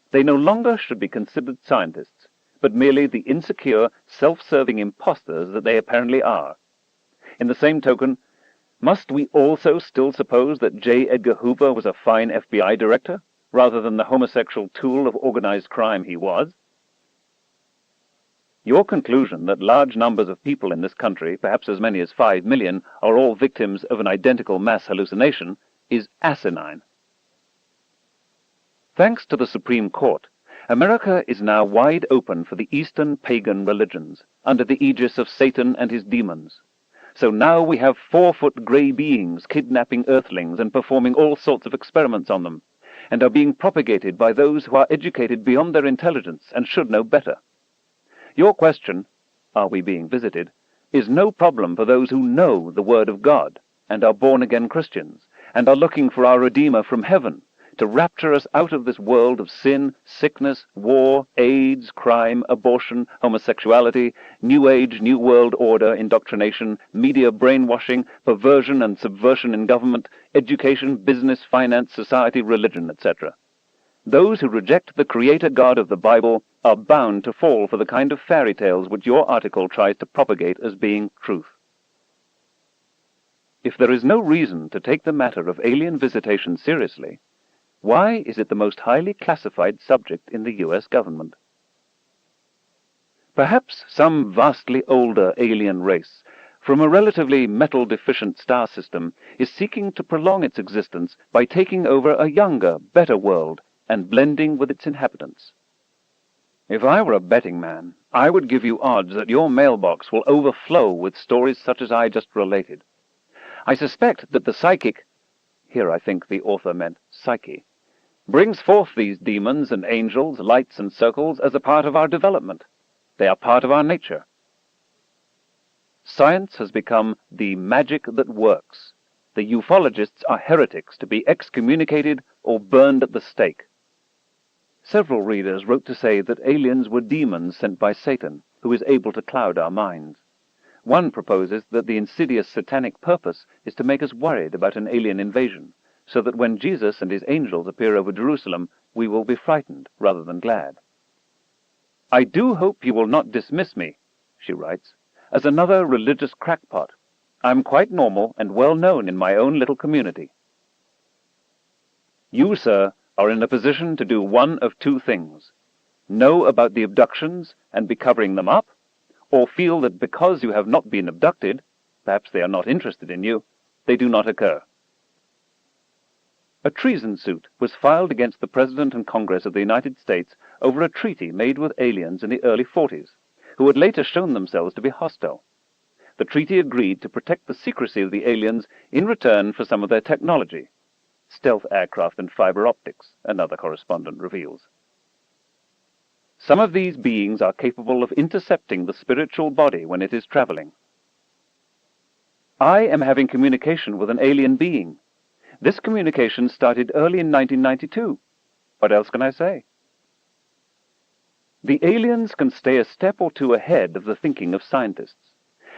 they no longer should be considered scientists, but merely the insecure, self-serving impostors that they apparently are. In the same token, must we also still suppose that J. Edgar Hoover was a fine FBI director, rather than the homosexual tool of organized crime he was? Your conclusion that large numbers of people in this country, perhaps as many as 5 million, are all victims of an identical mass hallucination is asinine. Thanks to the Supreme Court, America is now wide open for the Eastern pagan religions, under the aegis of Satan and his demons. So now we have 4-foot grey beings kidnapping earthlings and performing all sorts of experiments on them, and are being propagated by those who are educated beyond their intelligence and should know better. Your question, are we being visited, is no problem for those who know the Word of God and are born-again Christians, and are looking for our Redeemer from heaven to rapture us out of this world of sin, sickness, war, AIDS, crime, abortion, homosexuality, New Age, New World Order, indoctrination, media brainwashing, perversion and subversion in government, education, business, finance, society, religion, etc. Those who reject the Creator God of the Bible are bound to fall for the kind of fairy tales which your article tries to propagate as being truth. If there is no reason to take the matter of alien visitation seriously, why is it the most highly classified subject in the US government? Perhaps some vastly older alien race from a relatively metal-deficient star system is seeking to prolong its existence by taking over a younger, better world and blending with its inhabitants. If I were a betting man, I would give you odds that your mailbox will overflow with stories such as I just related. I suspect that the psychic, here I think the author meant psyche, brings forth these demons and angels, lights and circles as a part of our development. They are part of our nature. Science has become the magic that works. The ufologists are heretics to be excommunicated or burned at the stake. Several readers wrote to say that aliens were demons sent by Satan, who is able to cloud our minds. One proposes that the insidious satanic purpose is to make us worried about an alien invasion, so that when Jesus and his angels appear over Jerusalem, we will be frightened rather than glad. I do hope you will not dismiss me, she writes, as another religious crackpot. I'm quite normal and well known in my own little community. You, sir, are in a position to do one of two things: know about the abductions and be covering them up, or feel that because you have not been abducted, perhaps they are not interested in you, they do not occur. A treason suit was filed against the President and Congress of the United States over a treaty made with aliens in the early 40s, who had later shown themselves to be hostile. The treaty agreed to protect the secrecy of the aliens in return for some of their technology, stealth aircraft and fiber optics, another correspondent reveals. Some of these beings are capable of intercepting the spiritual body when it is traveling. I am having communication with an alien being. This communication started early in 1992. What else can I say? The aliens can stay a step or two ahead of the thinking of scientists,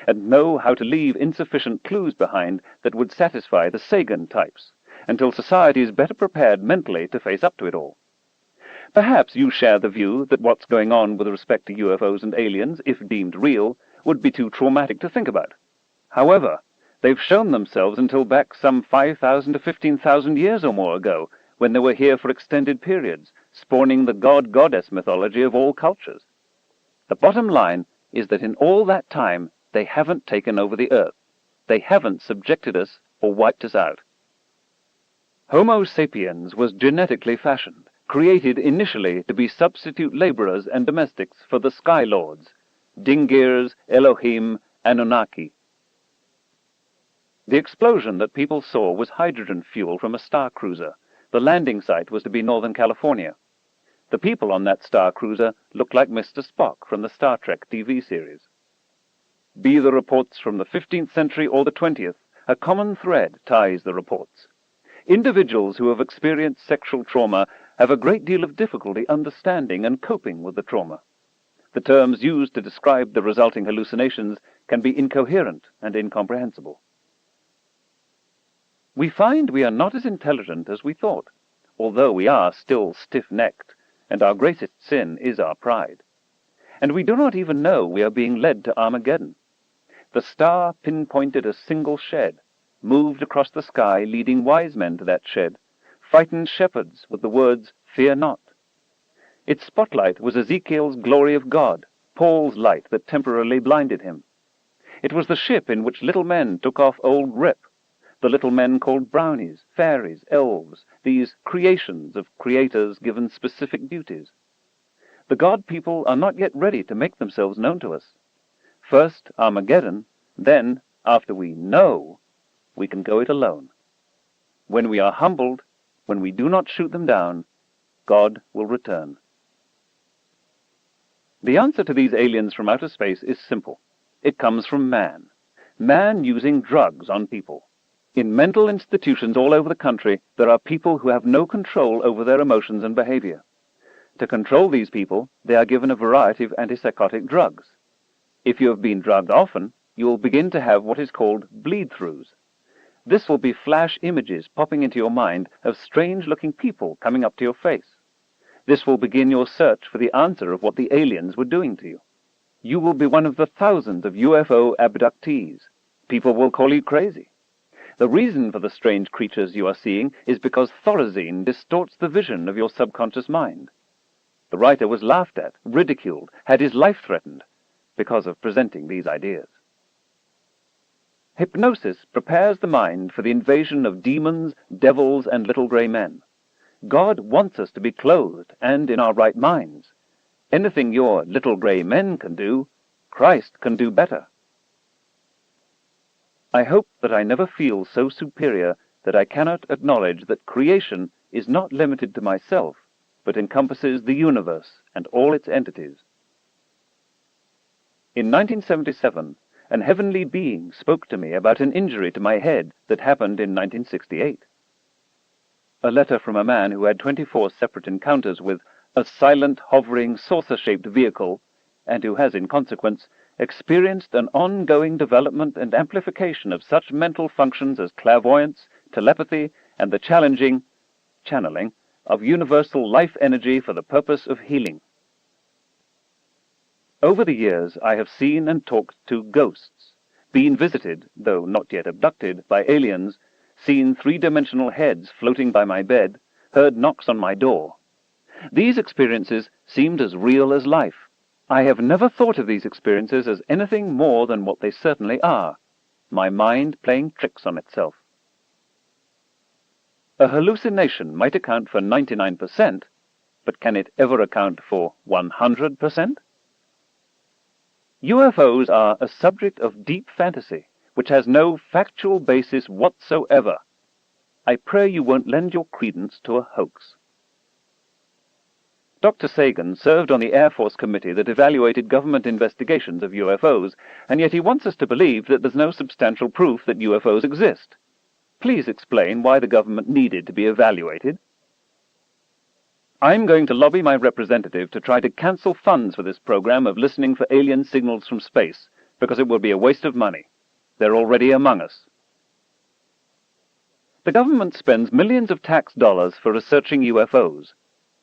and know how to leave insufficient clues behind that would satisfy the Sagan types, until society is better prepared mentally to face up to it all. Perhaps you share the view that what's going on with respect to UFOs and aliens, if deemed real, would be too traumatic to think about. However, they've shown themselves until back some 5,000 to 15,000 years or more ago, when they were here for extended periods, spawning the god-goddess mythology of all cultures. The bottom line is that in all that time, they haven't taken over the earth. They haven't subjected us or wiped us out. Homo sapiens was genetically fashioned, created initially to be substitute laborers and domestics for the Sky Lords, Dingirs, Elohim, Anunnaki. The explosion that people saw was hydrogen fuel from a star cruiser. The landing site was to be Northern California. The people on that star cruiser looked like Mr. Spock from the Star Trek TV series. Be the reports from the 15th century or the 20th, a common thread ties the reports. Individuals who have experienced sexual trauma have a great deal of difficulty understanding and coping with the trauma. The terms used to describe the resulting hallucinations can be incoherent and incomprehensible. We find we are not as intelligent as we thought, although we are still stiff-necked, and our greatest sin is our pride. And we do not even know we are being led to Armageddon. The star pinpointed a single shed, moved across the sky, leading wise men to that shed, frightened shepherds with the words, "Fear not." Its spotlight was Ezekiel's glory of God, Paul's light that temporarily blinded him. It was the ship in which little men took off old Rip, the little men called brownies, fairies, elves, these creations of creators given specific duties. The God people are not yet ready to make themselves known to us. First Armageddon, then, after we know, we can go it alone. When we are humbled, when we do not shoot them down, God will return. The answer to these aliens from outer space is simple. It comes from man. Man using drugs on people. In mental institutions all over the country, there are people who have no control over their emotions and behavior. To control these people, they are given a variety of antipsychotic drugs. If you have been drugged often, you will begin to have what is called bleed-throughs. This will be flash images popping into your mind of strange-looking people coming up to your face. This will begin your search for the answer of what the aliens were doing to you. You will be one of the thousands of UFO abductees. People will call you crazy. The reason for the strange creatures you are seeing is because thorazine distorts the vision of your subconscious mind. The writer was laughed at, ridiculed, had his life threatened because of presenting these ideas. Hypnosis prepares the mind for the invasion of demons, devils, and little gray men. God wants us to be clothed and in our right minds. Anything your little gray men can do, Christ can do better. I hope that I never feel so superior that I cannot acknowledge that creation is not limited to myself, but encompasses the universe and all its entities. In 1977, an heavenly being spoke to me about an injury to my head that happened in 1968. A letter from a man who had 24 separate encounters with a silent, hovering, saucer-shaped vehicle, and who has, in consequence, experienced an ongoing development and amplification of such mental functions as clairvoyance, telepathy, and the channeling, of universal life energy for the purpose of healing. Over the years, I have seen and talked to ghosts, been visited, though not yet abducted, by aliens, seen three-dimensional heads floating by my bed, heard knocks on my door. These experiences seemed as real as life. I have never thought of these experiences as anything more than what they certainly are, my mind playing tricks on itself. A hallucination might account for 99%, but can it ever account for 100%? UFOs are a subject of deep fantasy, which has no factual basis whatsoever. I pray you won't lend your credence to a hoax. Dr. Sagan served on the Air Force committee that evaluated government investigations of UFOs, and yet he wants us to believe that there's no substantial proof that UFOs exist. Please explain why the government needed to be evaluated. I'm going to lobby my representative to try to cancel funds for this program of listening for alien signals from space, because it will be a waste of money. They're already among us. The government spends millions of tax dollars for researching UFOs.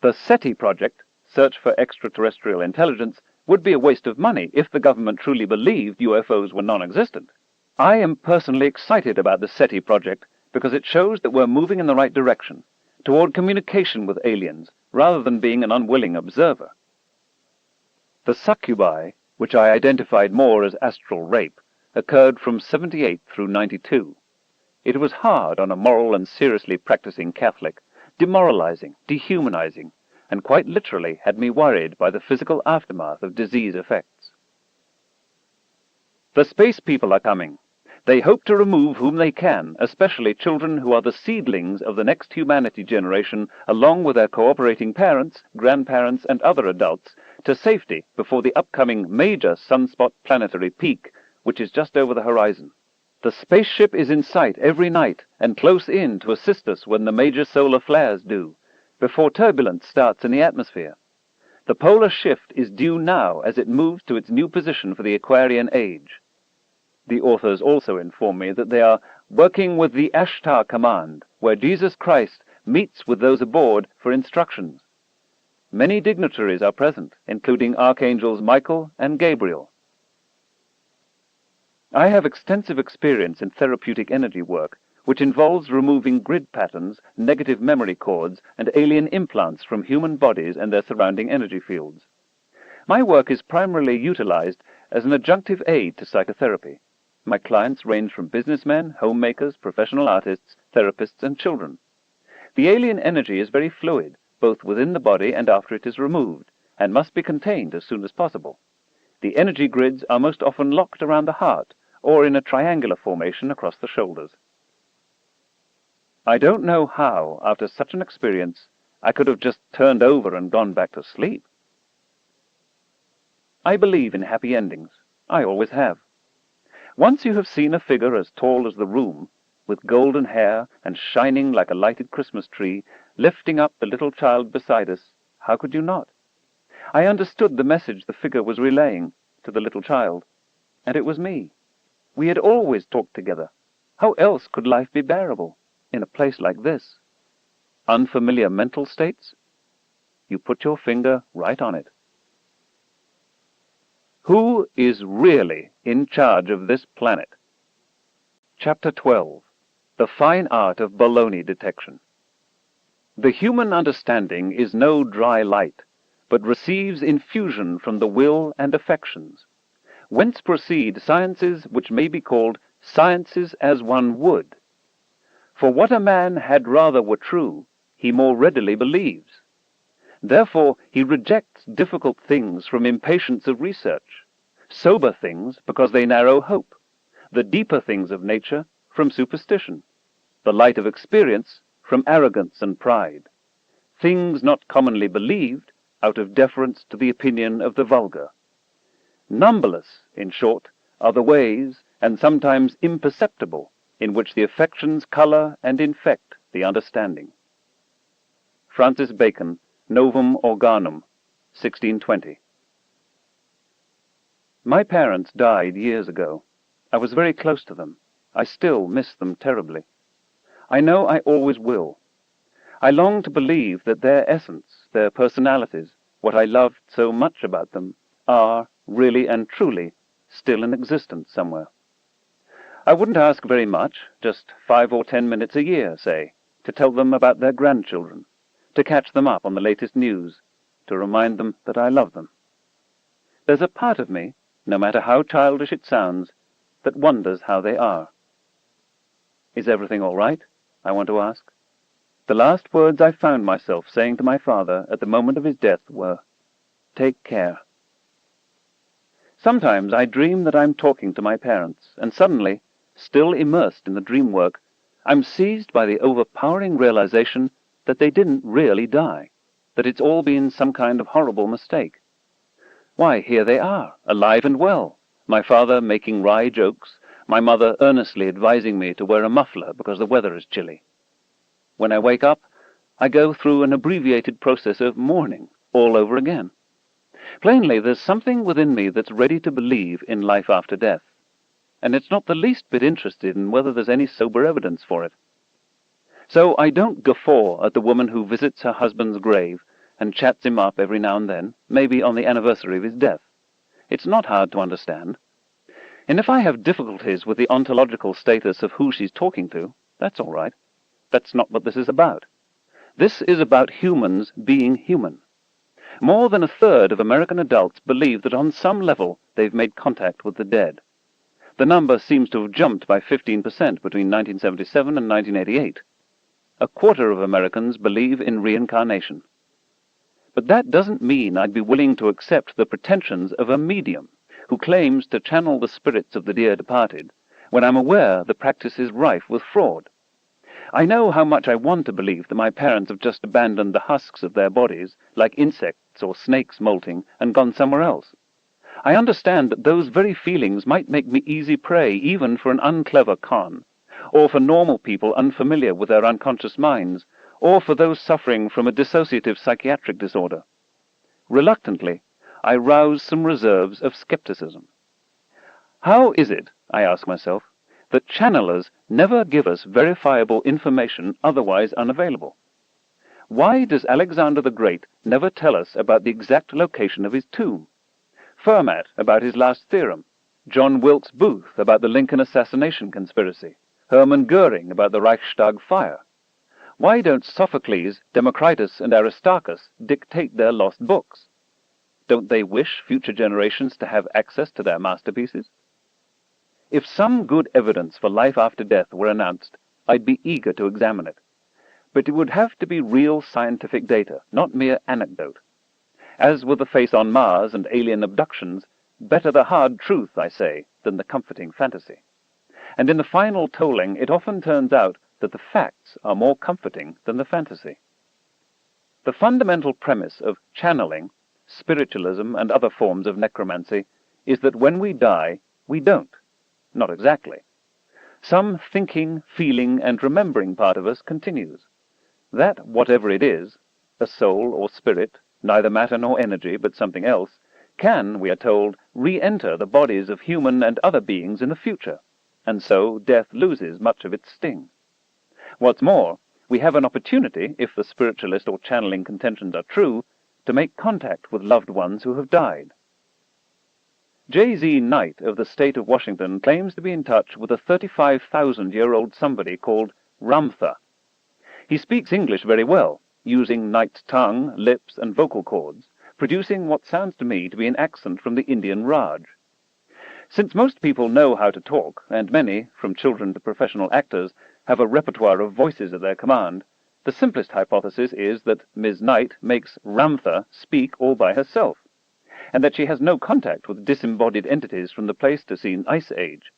The SETI project, Search for Extraterrestrial Intelligence, would be a waste of money if the government truly believed UFOs were non-existent. I am personally excited about the SETI project because it shows that we're moving in the right direction, toward communication with aliens, rather than being an unwilling observer. The succubi, which I identified more as astral rape, occurred from 78 through 92. It was hard on a moral and seriously practicing Catholic, demoralizing, dehumanizing, and quite literally had me worried by the physical aftermath of disease effects. The space people are coming. They hope to remove whom they can, especially children who are the seedlings of the next humanity generation, along with their cooperating parents, grandparents, and other adults, to safety before the upcoming major sunspot planetary peak, which is just over the horizon. The spaceship is in sight every night and close in to assist us when the major solar flares do, before turbulence starts in the atmosphere. The polar shift is due now as it moves to its new position for the Aquarian age. The authors also inform me that they are working with the Ashtar Command, where Jesus Christ meets with those aboard for instructions. Many dignitaries are present, including Archangels Michael and Gabriel. I have extensive experience in therapeutic energy work, which involves removing grid patterns, negative memory cords, and alien implants from human bodies and their surrounding energy fields. My work is primarily utilized as an adjunctive aid to psychotherapy. My clients range from businessmen, homemakers, professional artists, therapists, and children. The alien energy is very fluid, both within the body and after it is removed, and must be contained as soon as possible. The energy grids are most often locked around the heart, or in a triangular formation across the shoulders. I don't know how, after such an experience, I could have just turned over and gone back to sleep. I believe in happy endings. I always have. Once you have seen a figure as tall as the room, with golden hair and shining like a lighted Christmas tree, lifting up the little child beside us, how could you not? I understood the message the figure was relaying to the little child, and it was me. We had always talked together. How else could life be bearable in a place like this? Unfamiliar mental states? You put your finger right on it. Who is really in charge of this planet? Chapter 12. The Fine Art of Baloney Detection. The human understanding is no dry light, but receives infusion from the will and affections, whence proceed sciences which may be called sciences as one would. For what a man had rather were true, he more readily believes. Therefore he rejects difficult things from impatience of research, sober things because they narrow hope, the deeper things of nature from superstition, the light of experience from arrogance and pride, things not commonly believed out of deference to the opinion of the vulgar. Numberless, in short, are the ways, and sometimes imperceptible, in which the affections colour and infect the understanding. Francis Bacon, Novum Organum, 1620. My parents died years ago. I was very close to them. I still miss them terribly. I know I always will. I long to believe that their essence, their personalities, what I loved so much about them, are, really and truly, still in existence somewhere. I wouldn't ask very much, just 5 or 10 minutes a year, say, to tell them about their grandchildren, to catch them up on the latest news, to remind them that I love them. There's a part of me, no matter how childish it sounds, that wonders how they are. Is everything all right? I want to ask. The last words I found myself saying to my father at the moment of his death were, "Take care." Sometimes I dream that I'm talking to my parents, and suddenly, still immersed in the dream work, I'm seized by the overpowering realization that they didn't really die, that it's all been some kind of horrible mistake. Why, here they are, alive and well, my father making wry jokes, my mother earnestly advising me to wear a muffler because the weather is chilly. When I wake up, I go through an abbreviated process of mourning all over again. Plainly, there's something within me that's ready to believe in life after death, and it's not the least bit interested in whether there's any sober evidence for it. So I don't guffaw at the woman who visits her husband's grave and chats him up every now and then, maybe on the anniversary of his death. It's not hard to understand. And if I have difficulties with the ontological status of who she's talking to, that's all right. That's not what this is about. This is about humans being human. More than a third of American adults believe that on some level they've made contact with the dead. The number seems to have jumped by 15% between 1977 and 1988. A quarter of Americans believe in reincarnation. But that doesn't mean I'd be willing to accept the pretensions of a medium who claims to channel the spirits of the dear departed, when I'm aware the practice is rife with fraud. I know how much I want to believe that my parents have just abandoned the husks of their bodies, like insects or snakes molting, and gone somewhere else. I understand that those very feelings might make me easy prey even for an unclever con, or for normal people unfamiliar with their unconscious minds, or for those suffering from a dissociative psychiatric disorder. Reluctantly, I rouse some reserves of skepticism. How is it, I ask myself, that channelers never give us verifiable information otherwise unavailable? Why does Alexander the Great never tell us about the exact location of his tomb? Fermat about his last theorem, John Wilkes Booth about the Lincoln assassination conspiracy, Hermann Goering about the Reichstag fire. Why don't Sophocles, Democritus, and Aristarchus dictate their lost books? Don't they wish future generations to have access to their masterpieces? If some good evidence for life after death were announced, I'd be eager to examine it. But it would have to be real scientific data, not mere anecdote. As with the face on Mars and alien abductions, better the hard truth, I say, than the comforting fantasy. And in the final tolling, it often turns out that the facts are more comforting than the fantasy. The fundamental premise of channeling, spiritualism, and other forms of necromancy is that when we die, we don't. Not exactly. Some thinking, feeling, and remembering part of us continues. That, whatever it is, a soul or spirit, neither matter nor energy, but something else, can, we are told, re-enter the bodies of human and other beings in the future, and so death loses much of its sting. What's more, we have an opportunity, if the spiritualist or channeling contentions are true, to make contact with loved ones who have died. J.Z. Knight of the state of Washington claims to be in touch with a 35,000-year-old somebody called Ramtha. He speaks English very well, using Knight's tongue, lips, and vocal cords, producing what sounds to me to be an accent from the Indian Raj. Since most people know how to talk, and many, from children to professional actors, have a repertoire of voices at their command, the simplest hypothesis is that Ms. Knight makes Ramtha speak all by herself, and that she has no contact with disembodied entities from the Pleistocene Ice Age.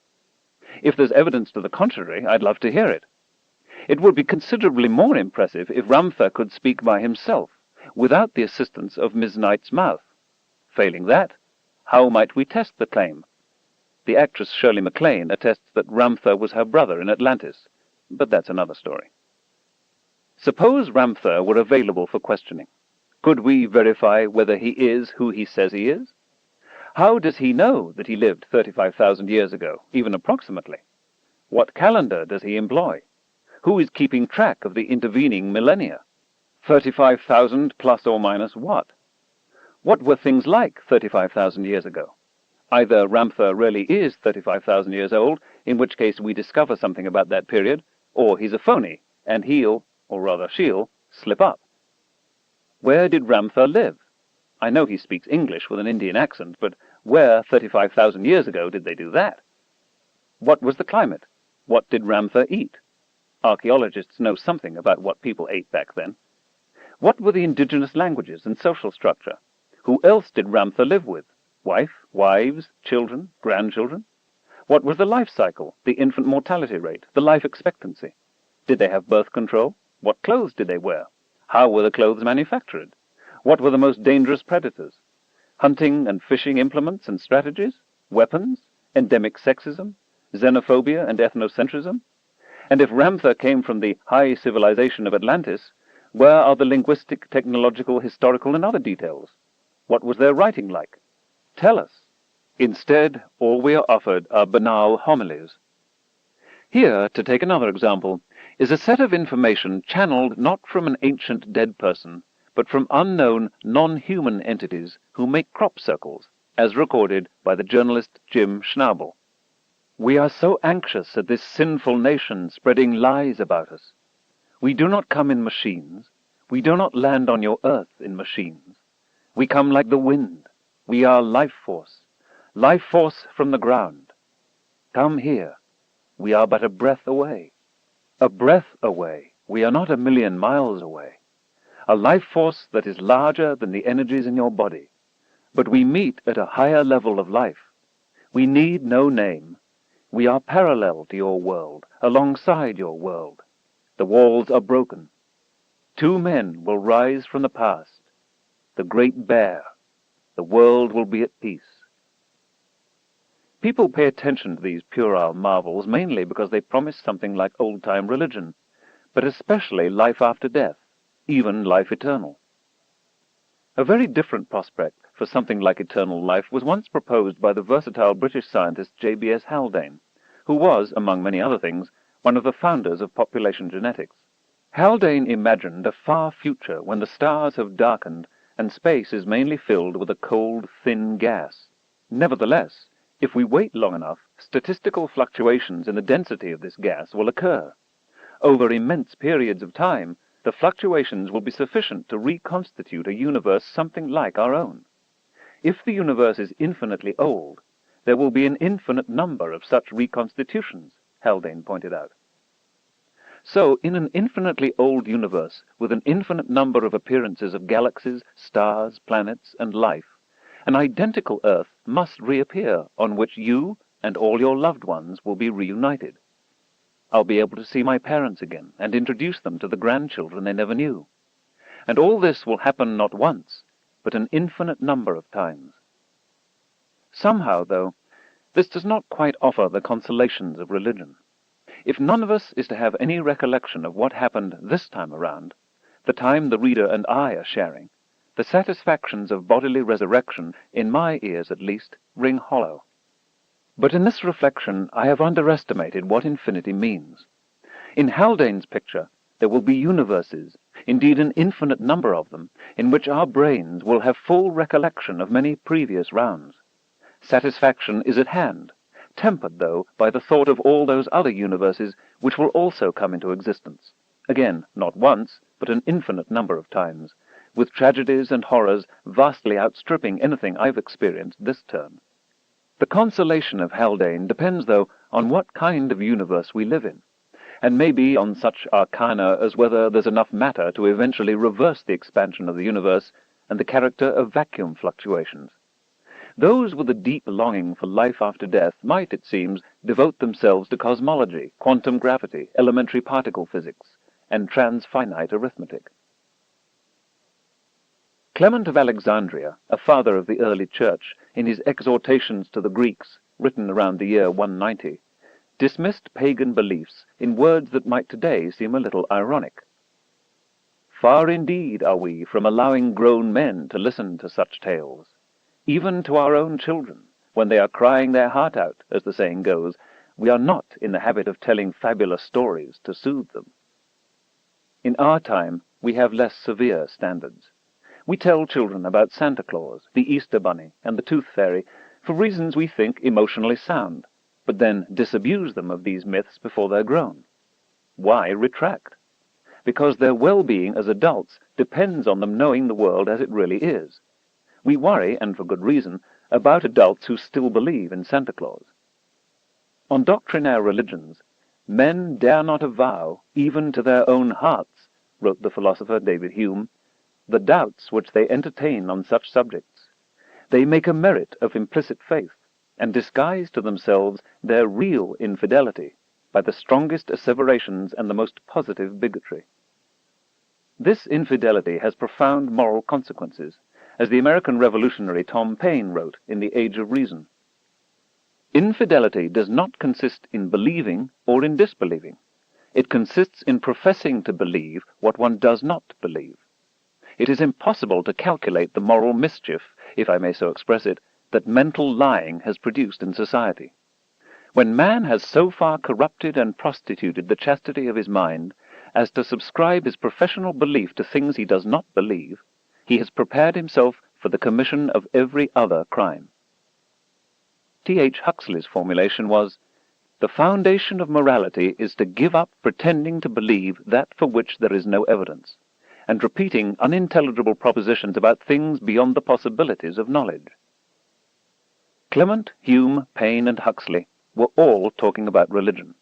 If there's evidence to the contrary, I'd love to hear it. It would be considerably more impressive if Ramtha could speak by himself, without the assistance of Ms. Knight's mouth. Failing that, how might we test the claim? The actress Shirley MacLaine attests that Ramtha was her brother in Atlantis, but that's another story. Suppose Ramtha were available for questioning. Could we verify whether he is who he says he is? How does he know that he lived 35,000 years ago, even approximately? What calendar does he employ? Who is keeping track of the intervening millennia? 35,000 plus or minus what? What were things like 35,000 years ago? Either Ramtha really is 35,000 years old, in which case we discover something about that period, or he's a phony, and he'll, or rather she'll, slip up. Where did Ramtha live? I know he speaks English with an Indian accent, but where 35,000 years ago did they do that? What was the climate? What did Ramtha eat? Archaeologists know something about what people ate back then. What were the indigenous languages and social structure? Who else did Ramtha live with? Wife, wives, children, grandchildren? What was the life cycle, the infant mortality rate, the life expectancy? Did they have birth control? What clothes did they wear? How were the clothes manufactured? What were the most dangerous predators? Hunting and fishing implements and strategies? Weapons? Endemic sexism? Xenophobia and ethnocentrism? And if Ramtha came from the high civilization of Atlantis, where are the linguistic, technological, historical, and other details? What was their writing like? Tell us. Instead, all we are offered are banal homilies. Here, to take another example, is a set of information channeled not from an ancient dead person, but from unknown, non-human entities who make crop circles, as recorded by the journalist Jim Schnabel. We are so anxious at this sinful nation spreading lies about us. We do not come in machines. We do not land on your earth in machines. We come like the wind. We are life force from the ground. Come here. We are but a breath away. A breath away. We are not 1,000,000 miles away. A life force that is larger than the energies in your body. But we meet at a higher level of life. We need no name. We are parallel to your world, alongside your world. The walls are broken. 2 men will rise from the past. The great bear. The world will be at peace. People pay attention to these puerile marvels mainly because they promise something like old-time religion, but especially life after death, even life eternal. A very different prospect for something like eternal life was once proposed by the versatile British scientist J.B.S. Haldane, who was, among many other things, one of the founders of population genetics. Haldane imagined a far future when the stars have darkened and space is mainly filled with a cold, thin gas. Nevertheless, if we wait long enough, statistical fluctuations in the density of this gas will occur. Over immense periods of time, the fluctuations will be sufficient to reconstitute a universe something like our own. If the universe is infinitely old, there will be an infinite number of such reconstitutions, Haldane pointed out. So, in an infinitely old universe, with an infinite number of appearances of galaxies, stars, planets, and life, an identical Earth must reappear on which you and all your loved ones will be reunited. I'll be able to see my parents again and introduce them to the grandchildren they never knew. And all this will happen not once, but an infinite number of times. Somehow, though, this does not quite offer the consolations of religion. If none of us is to have any recollection of what happened this time around, the time the reader and I are sharing, the satisfactions of bodily resurrection, in my ears at least, ring hollow. But in this reflection I have underestimated what infinity means. In Haldane's picture, there will be universes, indeed an infinite number of them, in which our brains will have full recollection of many previous rounds. Satisfaction is at hand, tempered, though, by the thought of all those other universes which will also come into existence, again, not once, but an infinite number of times, with tragedies and horrors vastly outstripping anything I've experienced this term. The consolation of Haldane depends, though, on what kind of universe we live in, and maybe on such arcana as whether there's enough matter to eventually reverse the expansion of the universe and the character of vacuum fluctuations. Those with a deep longing for life after death might, it seems, devote themselves to cosmology, quantum gravity, elementary particle physics, and transfinite arithmetic. Clement of Alexandria, a father of the early Church, in his Exhortations to the Greeks, written around the year 190, dismissed pagan beliefs in words that might today seem a little ironic. Far indeed are we from allowing grown men to listen to such tales. Even to our own children, when they are crying their heart out, as the saying goes, we are not in the habit of telling fabulous stories to soothe them. In our time, we have less severe standards. We tell children about Santa Claus, the Easter Bunny, and the Tooth Fairy for reasons we think emotionally sound, but then disabuse them of these myths before they're grown. Why retract? Because their well-being as adults depends on them knowing the world as it really is. We worry, and for good reason, about adults who still believe in Santa Claus. On doctrinaire religions, men dare not avow, even to their own hearts, wrote the philosopher David Hume, the doubts which they entertain on such subjects. They make a merit of implicit faith, and disguise to themselves their real infidelity by the strongest asseverations and the most positive bigotry. This infidelity has profound moral consequences, as the American revolutionary Tom Paine wrote in The Age of Reason. Infidelity does not consist in believing or in disbelieving. It consists in professing to believe what one does not believe. It is impossible to calculate the moral mischief, if I may so express it, that mental lying has produced in society. When man has so far corrupted and prostituted the chastity of his mind as to subscribe his professional belief to things he does not believe, he has prepared himself for the commission of every other crime. T.H. Huxley's formulation was, "The foundation of morality is to give up pretending to believe that for which there is no evidence, and repeating unintelligible propositions about things beyond the possibilities of knowledge." Clement, Hume, Paine, and Huxley were all talking about religion.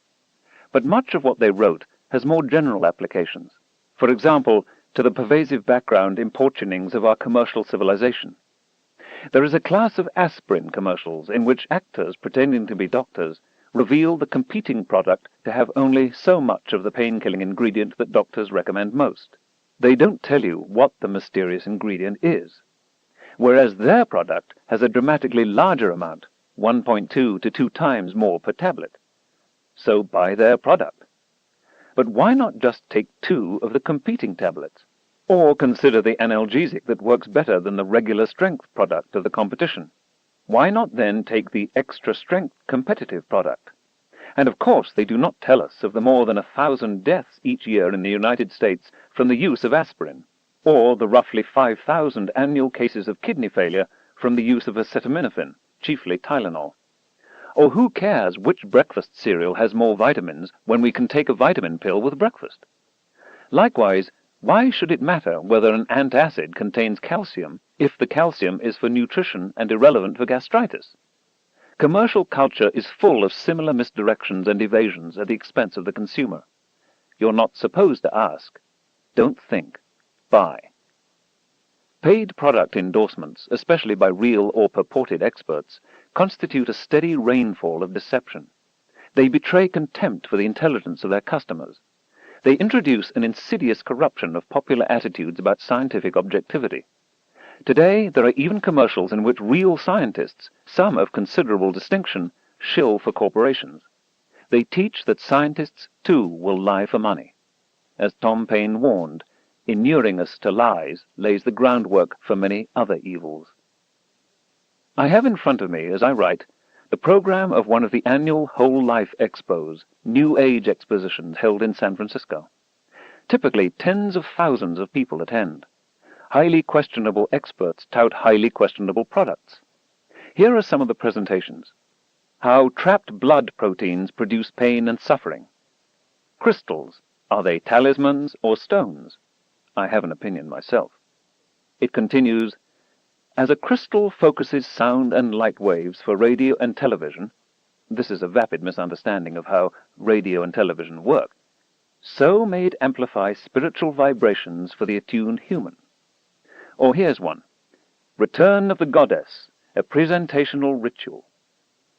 But much of what they wrote has more general applications. For example, to the pervasive background importunings of our commercial civilization. There is a class of aspirin commercials in which actors pretending to be doctors reveal the competing product to have only so much of the pain-killing ingredient that doctors recommend most. They don't tell you what the mysterious ingredient is, whereas their product has a dramatically larger amount, 1.2 to 2 times more per tablet. So buy their product. But why not just take 2 of the competing tablets? Or consider the analgesic that works better than the regular strength product of the competition? Why not then take the extra strength competitive product? And of course they do not tell us of the more than 1,000 deaths each year in the United States from the use of aspirin, or the roughly 5,000 annual cases of kidney failure from the use of acetaminophen, chiefly Tylenol. Or who cares which breakfast cereal has more vitamins when we can take a vitamin pill with breakfast? Likewise, why should it matter whether an antacid contains calcium if the calcium is for nutrition and irrelevant for gastritis? Commercial culture is full of similar misdirections and evasions at the expense of the consumer. You're not supposed to ask. Don't think. Buy. Paid product endorsements, especially by real or purported experts, constitute a steady rainfall of deception. They betray contempt for the intelligence of their customers. They introduce an insidious corruption of popular attitudes about scientific objectivity. Today, there are even commercials in which real scientists, some of considerable distinction, shill for corporations. They teach that scientists, too, will lie for money. As Tom Paine warned, inuring us to lies lays the groundwork for many other evils. I have in front of me, as I write, the program of one of the annual Whole Life Expos, New Age expositions held in San Francisco. Typically, tens of thousands of people attend. Highly questionable experts tout highly questionable products. Here are some of the presentations. How trapped blood proteins produce pain and suffering. Crystals, are they talismans or stones? I have an opinion myself. It continues, as a crystal focuses sound and light waves for radio and television, this is a vapid misunderstanding of how radio and television work, so may it amplify spiritual vibrations for the attuned human. Or here's one, Return of the Goddess, a presentational ritual.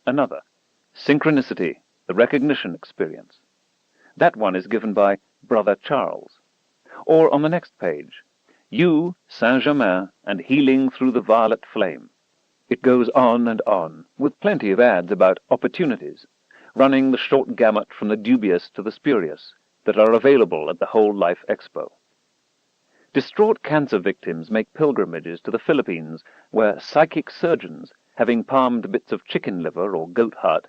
Another, Synchronicity, the recognition experience. That one is given by Brother Charles. Or on the next page, You, Saint-Germain, and Healing Through the Violet Flame. It goes on and on, with plenty of ads about opportunities, running the short gamut from the dubious to the spurious, that are available at the Whole Life Expo. Distraught cancer victims make pilgrimages to the Philippines, where psychic surgeons, having palmed bits of chicken liver or goat heart,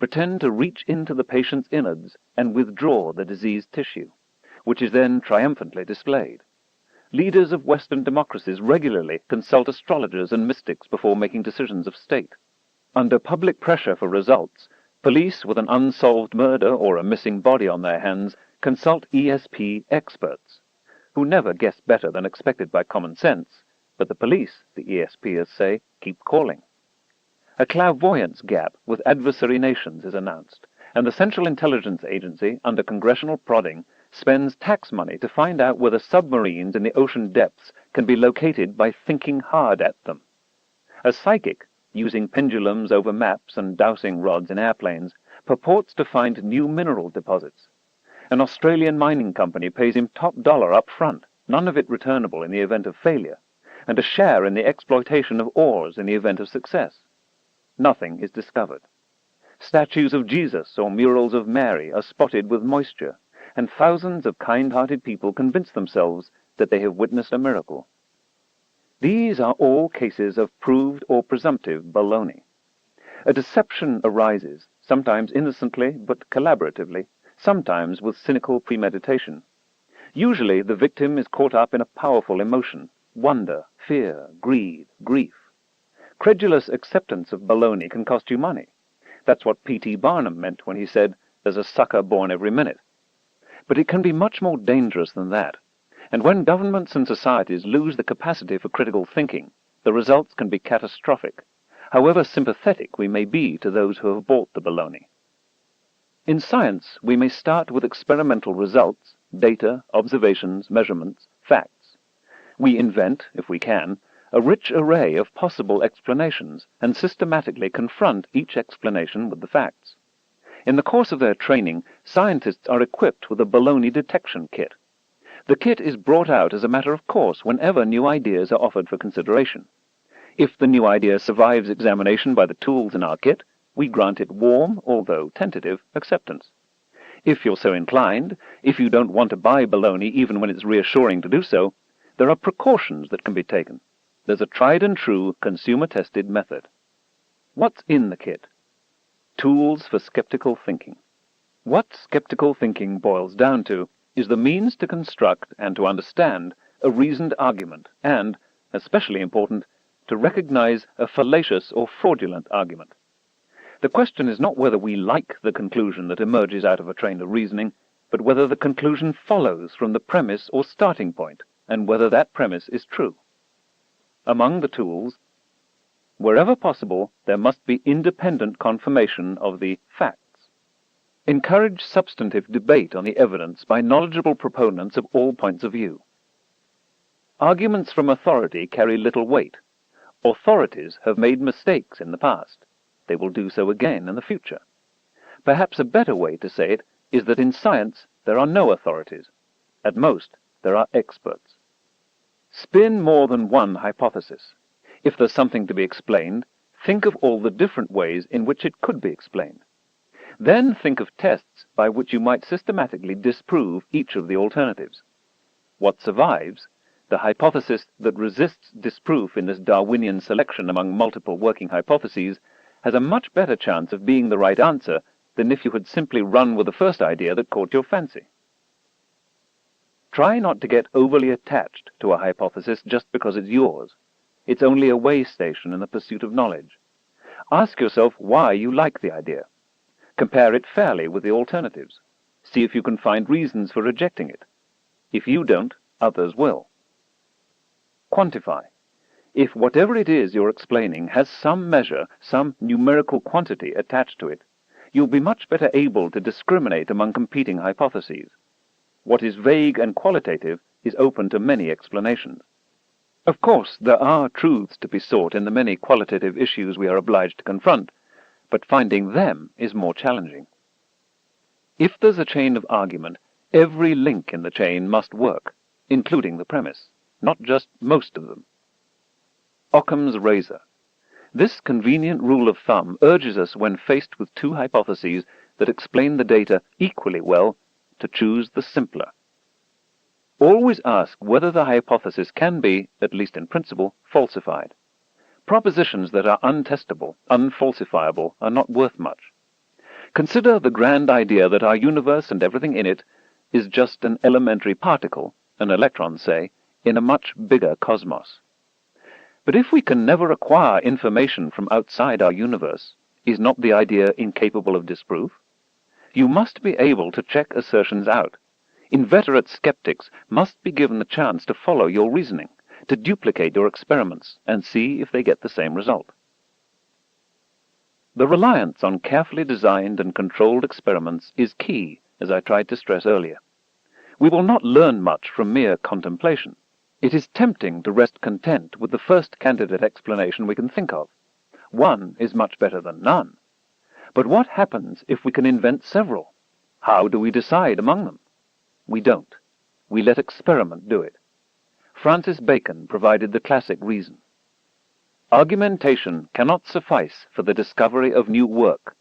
pretend to reach into the patient's innards and withdraw the diseased tissue, which is then triumphantly displayed. Leaders of Western democracies regularly consult astrologers and mystics before making decisions of state. Under public pressure for results, police with an unsolved murder or a missing body on their hands consult ESP experts, who never guess better than expected by common sense, but the police, the ESPers say, keep calling. A clairvoyance gap with adversary nations is announced, and the Central Intelligence Agency, under congressional prodding, spends tax money to find out whether submarines in the ocean depths can be located by thinking hard at them. A psychic, using pendulums over maps and dowsing rods in airplanes, purports to find new mineral deposits. An Australian mining company pays him top dollar up front, none of it returnable in the event of failure, and a share in the exploitation of ores in the event of success. Nothing is discovered. Statues of Jesus or murals of Mary are spotted with moisture, and thousands of kind-hearted people convince themselves that they have witnessed a miracle. These are all cases of proved or presumptive baloney. A deception arises, sometimes innocently but collaboratively, sometimes with cynical premeditation. Usually the victim is caught up in a powerful emotion, wonder, fear, greed, grief. Credulous acceptance of baloney can cost you money. That's what P.T. Barnum meant when he said, "There's a sucker born every minute." But it can be much more dangerous than that. And when governments and societies lose the capacity for critical thinking, the results can be catastrophic, however sympathetic we may be to those who have bought the baloney. In science, we may start with experimental results, data, observations, measurements, facts. We invent, if we can, a rich array of possible explanations and systematically confront each explanation with the facts. In the course of their training, scientists are equipped with a baloney detection kit. The kit is brought out as a matter of course whenever new ideas are offered for consideration. If the new idea survives examination by the tools in our kit, we grant it warm, although tentative, acceptance. If you're so inclined, if you don't want to buy baloney even when it's reassuring to do so, there are precautions that can be taken. There's a tried-and-true, consumer-tested method. What's in the kit? Tools for skeptical thinking. What skeptical thinking boils down to is the means to construct and to understand a reasoned argument and, especially important, to recognize a fallacious or fraudulent argument. The question is not whether we like the conclusion that emerges out of a train of reasoning, but whether the conclusion follows from the premise or starting point, and whether that premise is true. Among the tools, wherever possible, there must be independent confirmation of the facts. Encourage substantive debate on the evidence by knowledgeable proponents of all points of view. Arguments from authority carry little weight. Authorities have made mistakes in the past. They will do so again in the future. Perhaps a better way to say it is that in science there are no authorities. At most, there are experts. Spin more than one hypothesis. If there's something to be explained, think of all the different ways in which it could be explained. Then think of tests by which you might systematically disprove each of the alternatives. What survives, the hypothesis that resists disproof in this Darwinian selection among multiple working hypotheses, has a much better chance of being the right answer than if you had simply run with the first idea that caught your fancy. Try not to get overly attached to a hypothesis just because it's yours. It's only a way station in the pursuit of knowledge. Ask yourself why you like the idea. Compare it fairly with the alternatives. See if you can find reasons for rejecting it. If you don't, others will. Quantify. If whatever it is you're explaining has some measure, some numerical quantity attached to it, you'll be much better able to discriminate among competing hypotheses. What is vague and qualitative is open to many explanations. Of course, there are truths to be sought in the many qualitative issues we are obliged to confront, but finding them is more challenging. If there's a chain of argument, every link in the chain must work, including the premise, not just most of them. Occam's razor. This convenient rule of thumb urges us, when faced with two hypotheses that explain the data equally well, to choose the simpler. Always ask whether the hypothesis can be, at least in principle, falsified. Propositions that are untestable, unfalsifiable, are not worth much. Consider the grand idea that our universe and everything in it is just an elementary particle, an electron, say, in a much bigger cosmos. But if we can never acquire information from outside our universe, is not the idea incapable of disproof? You must be able to check assertions out. Inveterate skeptics must be given the chance to follow your reasoning, to duplicate your experiments, and see if they get the same result. The reliance on carefully designed and controlled experiments is key, as I tried to stress earlier. We will not learn much from mere contemplation. It is tempting to rest content with the first candidate explanation we can think of. One is much better than none. But what happens if we can invent several? How do we decide among them? We don't. We let experiment do it. Francis Bacon provided the classic reason. Argumentation cannot suffice for the discovery of new work,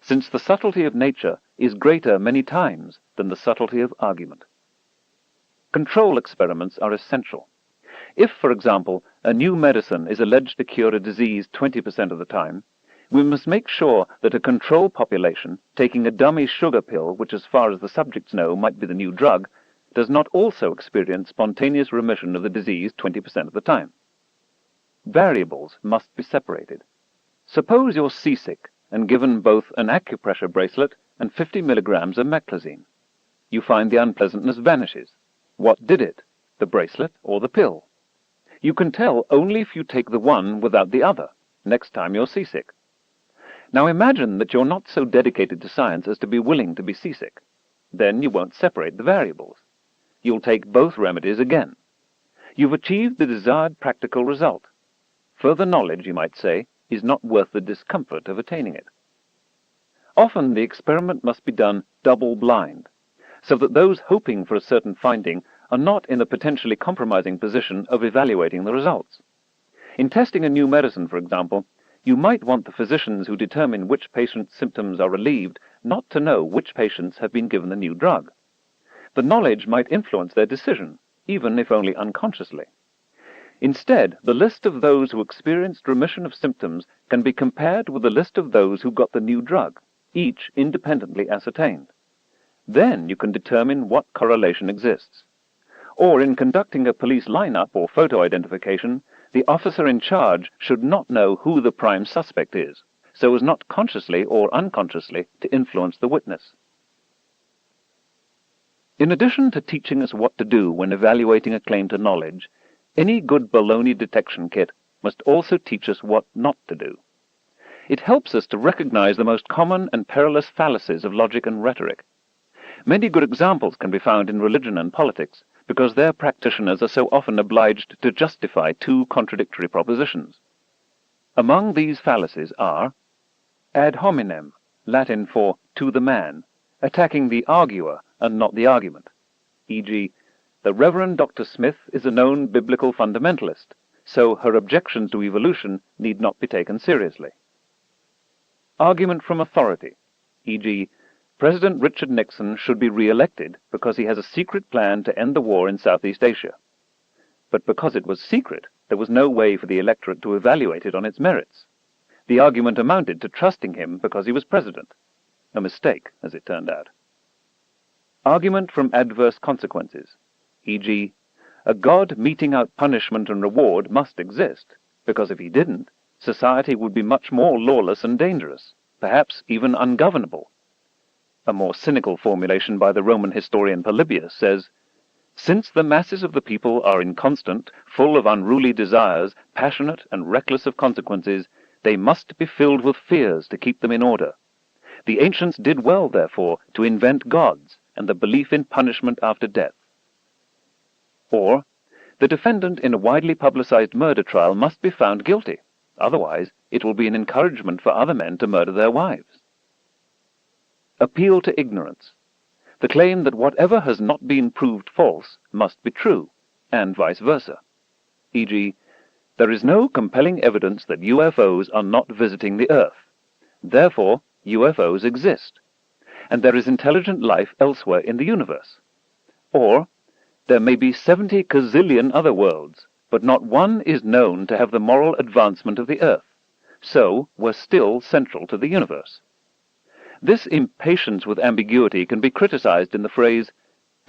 since the subtlety of nature is greater many times than the subtlety of argument. Control experiments are essential. If, for example, a new medicine is alleged to cure a disease 20% of the time, we must make sure that a control population, taking a dummy sugar pill, which as far as the subjects know might be the new drug, does not also experience spontaneous remission of the disease 20% of the time. Variables must be separated. Suppose you're seasick and given both an acupressure bracelet and 50 milligrams of meclizine. You find the unpleasantness vanishes. What did it, the bracelet or the pill? You can tell only if you take the one without the other, next time you're seasick. Now imagine that you're not so dedicated to science as to be willing to be seasick. Then you won't separate the variables. You'll take both remedies again. You've achieved the desired practical result. Further knowledge, you might say, is not worth the discomfort of attaining it. Often the experiment must be done double-blind, so that those hoping for a certain finding are not in a potentially compromising position of evaluating the results. In testing a new medicine, for example, you might want the physicians who determine which patients' symptoms are relieved not to know which patients have been given the new drug. The knowledge might influence their decision, even if only unconsciously. Instead, the list of those who experienced remission of symptoms can be compared with the list of those who got the new drug, each independently ascertained. Then you can determine what correlation exists. Or in conducting a police lineup or photo identification, the officer in charge should not know who the prime suspect is, so as not consciously or unconsciously to influence the witness. In addition to teaching us what to do when evaluating a claim to knowledge, any good baloney detection kit must also teach us what not to do. It helps us to recognize the most common and perilous fallacies of logic and rhetoric. Many good examples can be found in religion and politics, because their practitioners are so often obliged to justify two contradictory propositions. Among these fallacies are ad hominem, Latin for to the man, attacking the arguer and not the argument, e.g., the Reverend Dr. Smith is a known biblical fundamentalist, so her objections to evolution need not be taken seriously. Argument from authority, e.g., President Richard Nixon should be re-elected because he has a secret plan to end the war in Southeast Asia. But because it was secret, there was no way for the electorate to evaluate it on its merits. The argument amounted to trusting him because he was president. A mistake, as it turned out. Argument from adverse consequences, e.g., a God meting out punishment and reward must exist, because if he didn't, society would be much more lawless and dangerous, perhaps even ungovernable. A more cynical formulation by the Roman historian Polybius says, "Since the masses of the people are inconstant, full of unruly desires, passionate and reckless of consequences, they must be filled with fears to keep them in order. The ancients did well, therefore, to invent gods and the belief in punishment after death." Or, the defendant in a widely publicized murder trial must be found guilty, otherwise it will be an encouragement for other men to murder their wives. Appeal to ignorance. The claim that whatever has not been proved false must be true, and vice versa. E.g., there is no compelling evidence that UFOs are not visiting the Earth. Therefore, UFOs exist, and there is intelligent life elsewhere in the universe. Or, there may be 70 gazillion other worlds, but not one is known to have the moral advancement of the Earth, so we're still central to the universe. This impatience with ambiguity can be criticized in the phrase,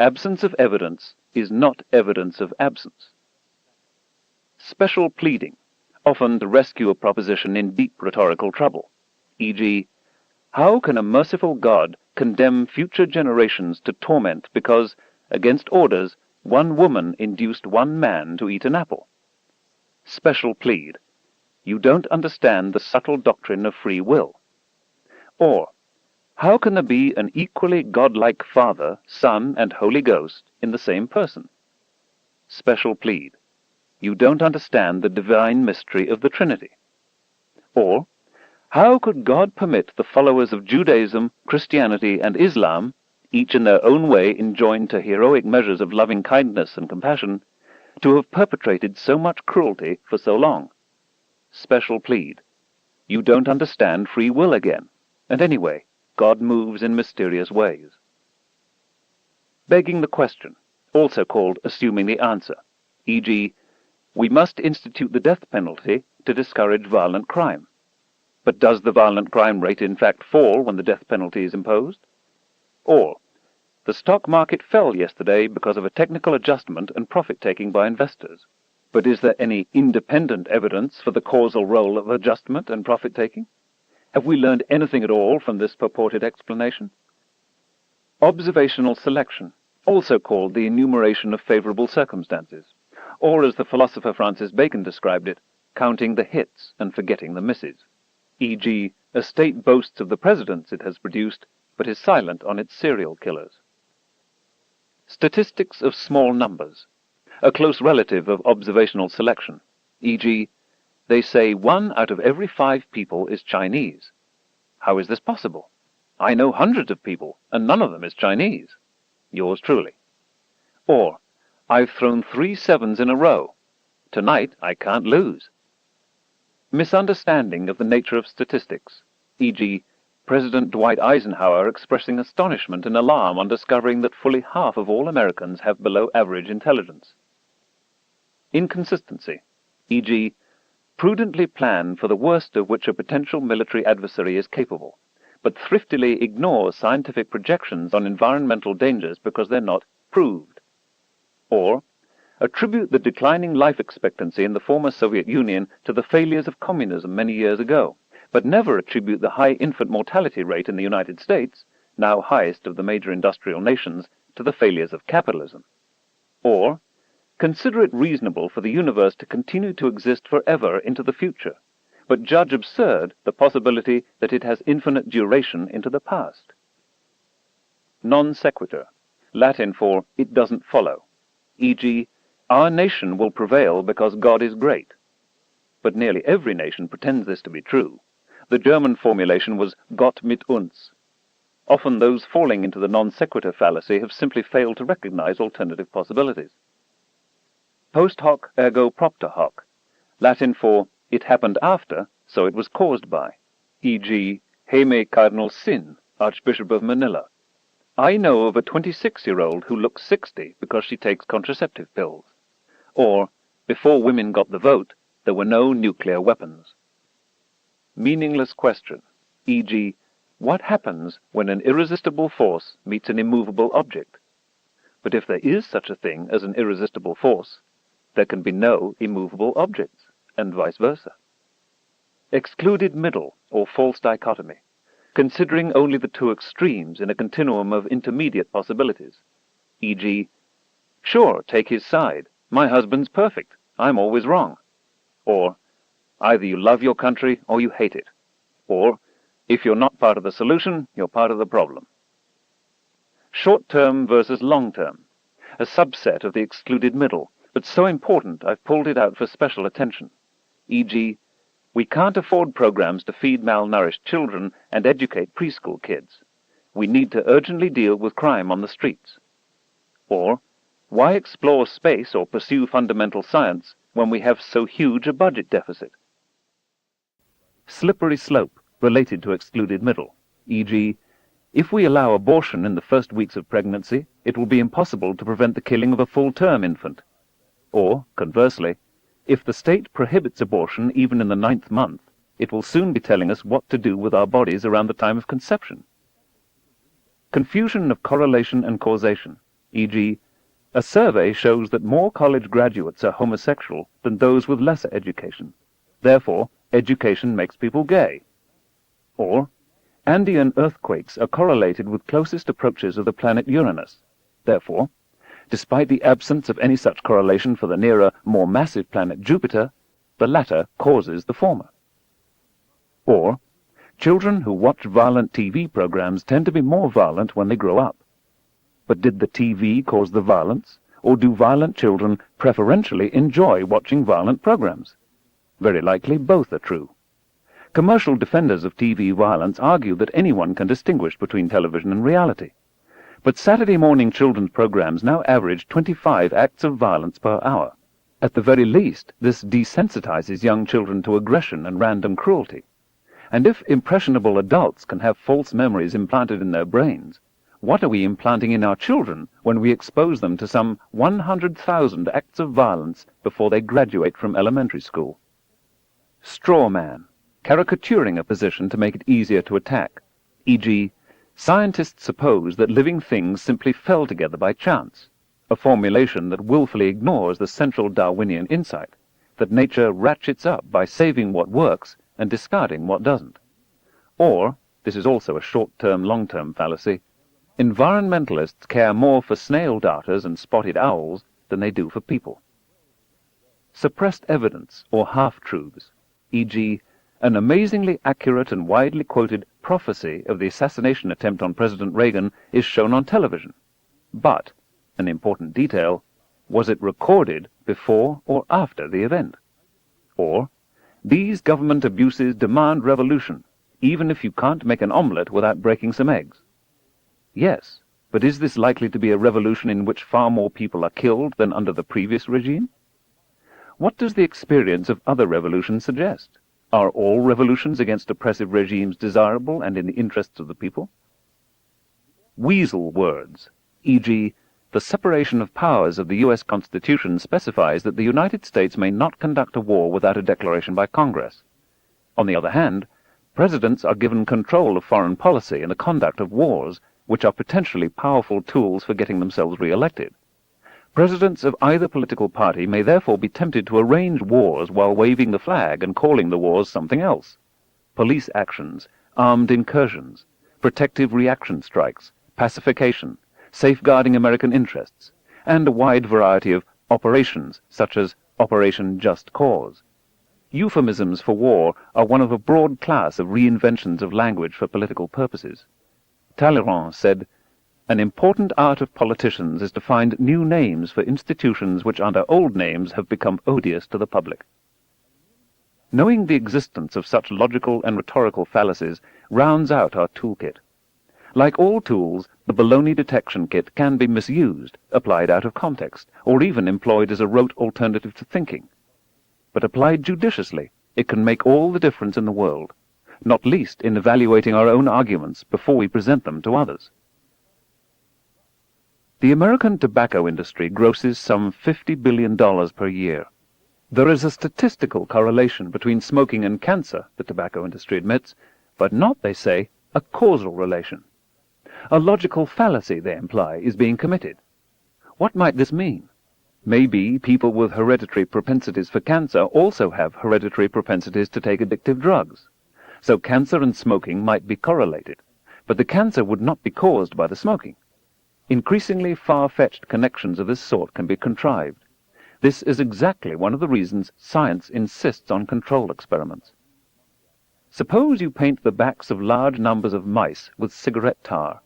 "Absence of evidence is not evidence of absence." Special pleading, often to rescue a proposition in deep rhetorical trouble, e.g., how can a merciful God condemn future generations to torment because, against orders, one woman induced one man to eat an apple? Special plead, you don't understand the subtle doctrine of free will. Or, how can there be an equally godlike Father, Son, and Holy Ghost in the same person? Special plead, you don't understand the divine mystery of the Trinity. Or, how could God permit the followers of Judaism, Christianity, and Islam, each in their own way enjoined to heroic measures of loving kindness and compassion, to have perpetrated so much cruelty for so long? Special plead, you don't understand free will again, and anyway, God moves in mysterious ways. Begging the question, also called assuming the answer, e.g., we must institute the death penalty to discourage violent crime. But does the violent crime rate in fact fall when the death penalty is imposed? Or, the stock market fell yesterday because of a technical adjustment and profit-taking by investors. But is there any independent evidence for the causal role of adjustment and profit-taking? Have we learned anything at all from this purported explanation? Observational selection, also called the enumeration of favorable circumstances, or as the philosopher Francis Bacon described it, counting the hits and forgetting the misses. E.g., a state boasts of the presidents it has produced, but is silent on its serial killers. Statistics of small numbers, a close relative of observational selection, e.g., they say 1 out of every 5 people is Chinese. How is this possible? I know hundreds of people, and none of them is Chinese. Yours truly. Or, I've thrown 3 sevens in a row. Tonight I can't lose. Misunderstanding of the nature of statistics, e.g., President Dwight Eisenhower expressing astonishment and alarm on discovering that fully half of all Americans have below-average intelligence. Inconsistency, e.g., prudently plan for the worst of which a potential military adversary is capable, but thriftily ignore scientific projections on environmental dangers because they're not proved. Or, attribute the declining life expectancy in the former Soviet Union to the failures of communism many years ago, but never attribute the high infant mortality rate in the United States, now highest of the major industrial nations, to the failures of capitalism. Or, consider it reasonable for the universe to continue to exist forever into the future, but judge absurd the possibility that it has infinite duration into the past. Non sequitur, Latin for it doesn't follow, e.g., our nation will prevail because God is great. But nearly every nation pretends this to be true. The German formulation was Gott mit uns. Often those falling into the non sequitur fallacy have simply failed to recognize alternative possibilities. Post hoc ergo propter hoc, Latin for it happened after, so it was caused by, e.g., heme cardinal sin, Archbishop of Manila. I know of a 26-year-old who looks 60 because she takes contraceptive pills. Or, before women got the vote, there were no nuclear weapons. Meaningless question, e.g., what happens when an irresistible force meets an immovable object? But if there is such a thing as an irresistible force, there can be no immovable objects, and vice versa. Excluded middle, or false dichotomy, considering only the two extremes in a continuum of intermediate possibilities, e.g., sure, take his side, my husband's perfect, I'm always wrong. Or, either you love your country or you hate it. Or, if you're not part of the solution, you're part of the problem. Short-term versus long-term, a subset of the excluded middle, but so important I've pulled it out for special attention, e.g., we can't afford programs to feed malnourished children and educate preschool kids. We need to urgently deal with crime on the streets. Or, why explore space or pursue fundamental science when we have so huge a budget deficit? Slippery slope related to excluded middle, e.g., if we allow abortion in the first weeks of pregnancy, it will be impossible to prevent the killing of a full-term infant. Or, conversely, if the state prohibits abortion even in the 9th month, it will soon be telling us what to do with our bodies around the time of conception. Confusion of correlation and causation, e.g., a survey shows that more college graduates are homosexual than those with lesser education. Therefore, education makes people gay. Or, Andean earthquakes are correlated with closest approaches of the planet Uranus. Therefore, despite the absence of any such correlation for the nearer, more massive planet Jupiter, the latter causes the former. Or, children who watch violent TV programs tend to be more violent when they grow up. But did the TV cause the violence, or do violent children preferentially enjoy watching violent programs? Very likely both are true. Commercial defenders of TV violence argue that anyone can distinguish between television and reality. But Saturday morning children's programs now average 25 acts of violence per hour. At the very least, this desensitizes young children to aggression and random cruelty. And if impressionable adults can have false memories implanted in their brains, what are we implanting in our children when we expose them to some 100,000 acts of violence before they graduate from elementary school? Straw man, caricaturing a position to make it easier to attack, e.g., scientists suppose that living things simply fell together by chance, a formulation that willfully ignores the central Darwinian insight, that nature ratchets up by saving what works and discarding what doesn't. Or, this is also a short-term, long-term fallacy, environmentalists care more for snail darters and spotted owls than they do for people. Suppressed evidence or half-truths, e.g., an amazingly accurate and widely quoted prophecy of the assassination attempt on President Reagan is shown on television. But, an important detail, was it recorded before or after the event? Or, these government abuses demand revolution, even if you can't make an omelette without breaking some eggs. Yes, but is this likely to be a revolution in which far more people are killed than under the previous regime? What does the experience of other revolutions suggest? Are all revolutions against oppressive regimes desirable and in the interests of the people? Weasel words, e.g., the separation of powers of the U.S. Constitution specifies that the United States may not conduct a war without a declaration by Congress. On the other hand, presidents are given control of foreign policy and the conduct of wars, which are potentially powerful tools for getting themselves re-elected. Presidents of either political party may therefore be tempted to arrange wars while waving the flag and calling the wars something else. Police actions, armed incursions, protective reaction strikes, pacification, safeguarding American interests, and a wide variety of operations such as Operation Just Cause. Euphemisms for war are one of a broad class of reinventions of language for political purposes. Talleyrand said, "An important art of politicians is to find new names for institutions which under old names have become odious to the public." Knowing the existence of such logical and rhetorical fallacies rounds out our toolkit. Like all tools, the baloney detection kit can be misused, applied out of context, or even employed as a rote alternative to thinking. But applied judiciously, it can make all the difference in the world. not least in evaluating our own arguments before we present them to others. The American tobacco industry grosses some $50 billion per year. There is a statistical correlation between smoking and cancer, the tobacco industry admits, but not, they say, a causal relation. A logical fallacy, they imply, is being committed. What might this mean? Maybe people with hereditary propensities for cancer also have hereditary propensities to take addictive drugs. So cancer and smoking might be correlated, but the cancer would not be caused by the smoking. Increasingly far-fetched connections of this sort can be contrived. This is exactly one of the reasons science insists on control experiments. Suppose you paint the backs of large numbers of mice with cigarette tar,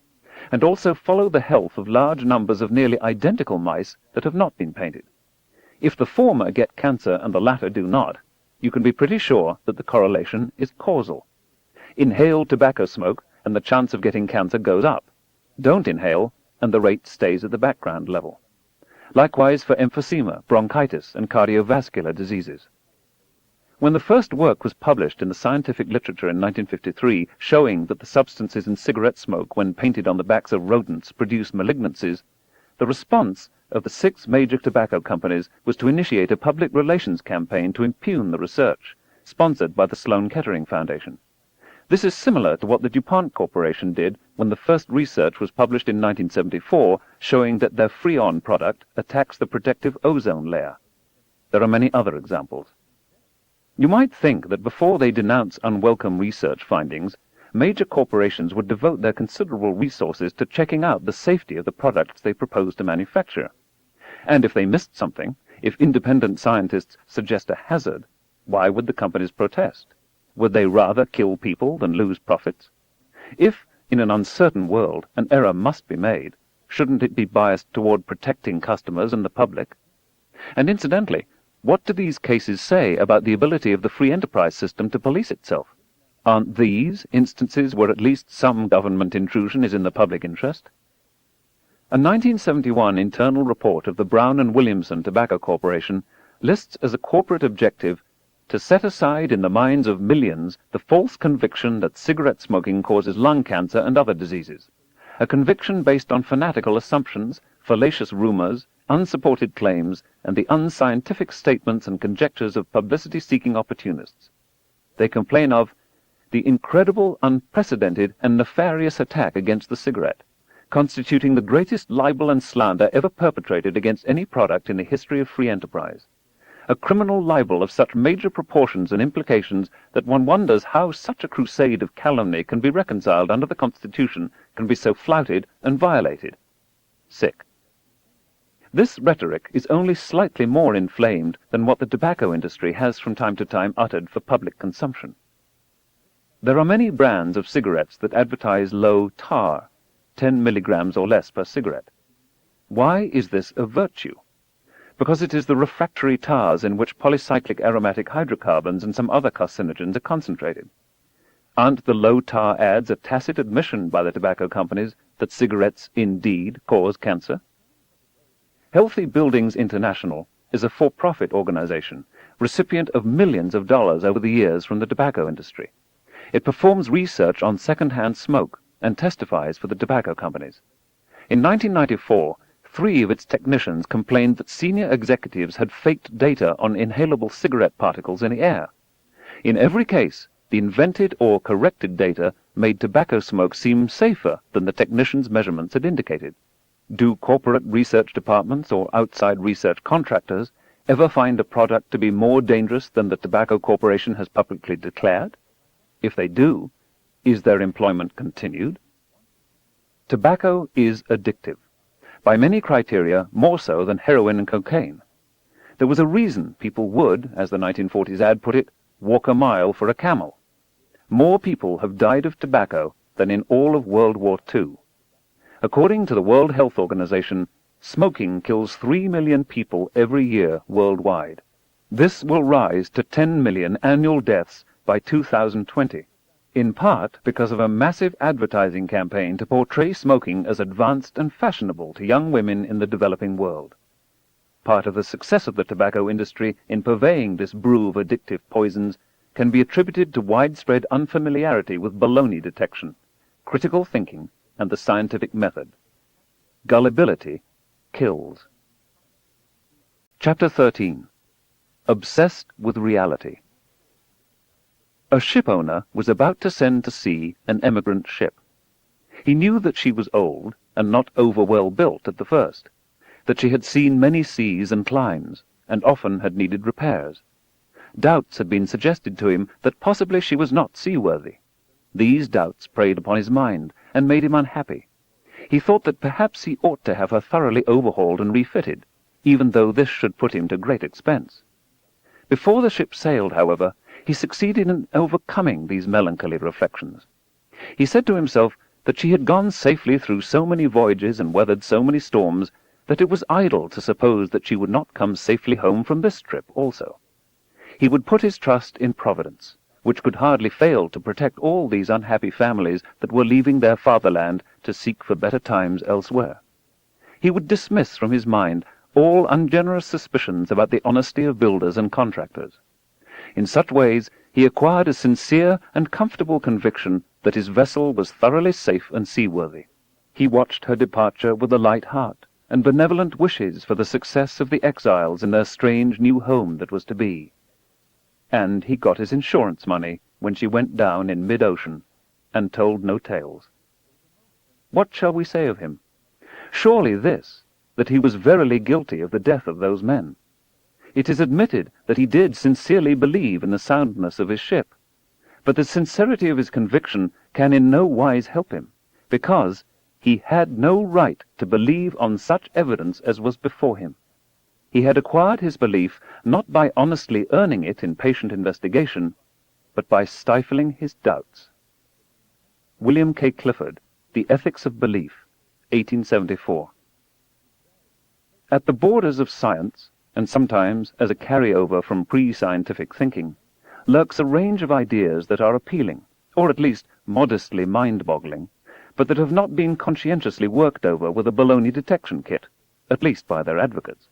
and also follow the health of large numbers of nearly identical mice that have not been painted. If the former get cancer and the latter do not, you can be pretty sure that the correlation is causal. Inhale tobacco smoke and the chance of getting cancer goes up. Don't inhale and the rate stays at the background level. Likewise for emphysema, bronchitis, and cardiovascular diseases. When the first work was published in the scientific literature in 1953 showing that the substances in cigarette smoke when painted on the backs of rodents produce malignancies, the response of the 6 major tobacco companies was to initiate a public relations campaign to impugn the research, sponsored by the Sloan Kettering Foundation. This is similar to what the DuPont Corporation did when the first research was published in 1974 showing that their Freon product attacks the protective ozone layer. There are many other examples. You might think that before they denounce unwelcome research findings, major corporations would devote their considerable resources to checking out the safety of the products they propose to manufacture. And if they missed something, if independent scientists suggest a hazard, why would the companies protest? Would they rather kill people than lose profits? If, in an uncertain world, an error must be made, shouldn't it be biased toward protecting customers and the public? And incidentally, what do these cases say about the ability of the free enterprise system to police itself? Aren't these instances where at least some government intrusion is in the public interest? A 1971 internal report of the Brown and Williamson Tobacco Corporation lists as a corporate objective to set aside in the minds of millions the false conviction that cigarette smoking causes lung cancer and other diseases, a conviction based on fanatical assumptions, fallacious rumors, unsupported claims, and the unscientific statements and conjectures of publicity-seeking opportunists. They complain of the incredible, unprecedented, and nefarious attack against the cigarette, constituting the greatest libel and slander ever perpetrated against any product in the history of free enterprise. A criminal libel of such major proportions and implications that one wonders how such a crusade of calumny can be reconciled under the Constitution, can be so flouted and violated. Sick. This rhetoric is only slightly more inflamed than what the tobacco industry has from time to time uttered for public consumption. There are many brands of cigarettes that advertise low tar, 10 milligrams or less per cigarette. Why is this a virtue? Because it is the refractory tars in which polycyclic aromatic hydrocarbons and some other carcinogens are concentrated. Aren't the low tar ads a tacit admission by the tobacco companies that cigarettes indeed cause cancer? Healthy Buildings International is a for-profit organization, recipient of millions of dollars over the years from the tobacco industry. It performs research on second-hand smoke and testifies for the tobacco companies. In 1994, 3 of its technicians complained that senior executives had faked data on inhalable cigarette particles in the air. In every case, the invented or corrected data made tobacco smoke seem safer than the technicians' measurements had indicated. Do corporate research departments or outside research contractors ever find a product to be more dangerous than the tobacco corporation has publicly declared? If they do, is their employment continued? Tobacco is addictive. By many criteria, more so than heroin and cocaine. There was a reason people would, as the 1940s ad put it, walk a mile for a camel. More people have died of tobacco than in all of World War II. According to the World Health Organization, smoking kills 3 million people every year worldwide. This will rise to 10 million annual deaths by 2020, in part because of a massive advertising campaign to portray smoking as advanced and fashionable to young women in the developing world. Part of the success of the tobacco industry in purveying this brew of addictive poisons can be attributed to widespread unfamiliarity with baloney detection, critical thinking, and the scientific method. Gullibility kills. Chapter 13. Obsessed with Reality. A shipowner was about to send to sea an emigrant ship. He knew that she was old and not over-well built at the first, that she had seen many seas and climes, and often had needed repairs. Doubts had been suggested to him that possibly she was not seaworthy. These doubts preyed upon his mind and made him unhappy. He thought that perhaps he ought to have her thoroughly overhauled and refitted, even though this should put him to great expense. Before the ship sailed, however, he succeeded in overcoming these melancholy reflections. He said to himself that she had gone safely through so many voyages and weathered so many storms that it was idle to suppose that she would not come safely home from this trip also. He would put his trust in Providence, which could hardly fail to protect all these unhappy families that were leaving their fatherland to seek for better times elsewhere. He would dismiss from his mind all ungenerous suspicions about the honesty of builders and contractors. In such ways he acquired a sincere and comfortable conviction that his vessel was thoroughly safe and seaworthy. He watched her departure with a light heart, and benevolent wishes for the success of the exiles in their strange new home that was to be. And he got his insurance money when she went down in mid-ocean, and told no tales. What shall we say of him? Surely this, that he was verily guilty of the death of those men. It is admitted that he did sincerely believe in the soundness of his ship, but the sincerity of his conviction can in no wise help him, because he had no right to believe on such evidence as was before him. He had acquired his belief not by honestly earning it in patient investigation, but by stifling his doubts. William K. Clifford, The Ethics of Belief, 1874. At the borders of science, and sometimes as a carryover from pre-scientific thinking, lurks a range of ideas that are appealing, or at least modestly mind-boggling, but that have not been conscientiously worked over with a baloney detection kit, at least by their advocates.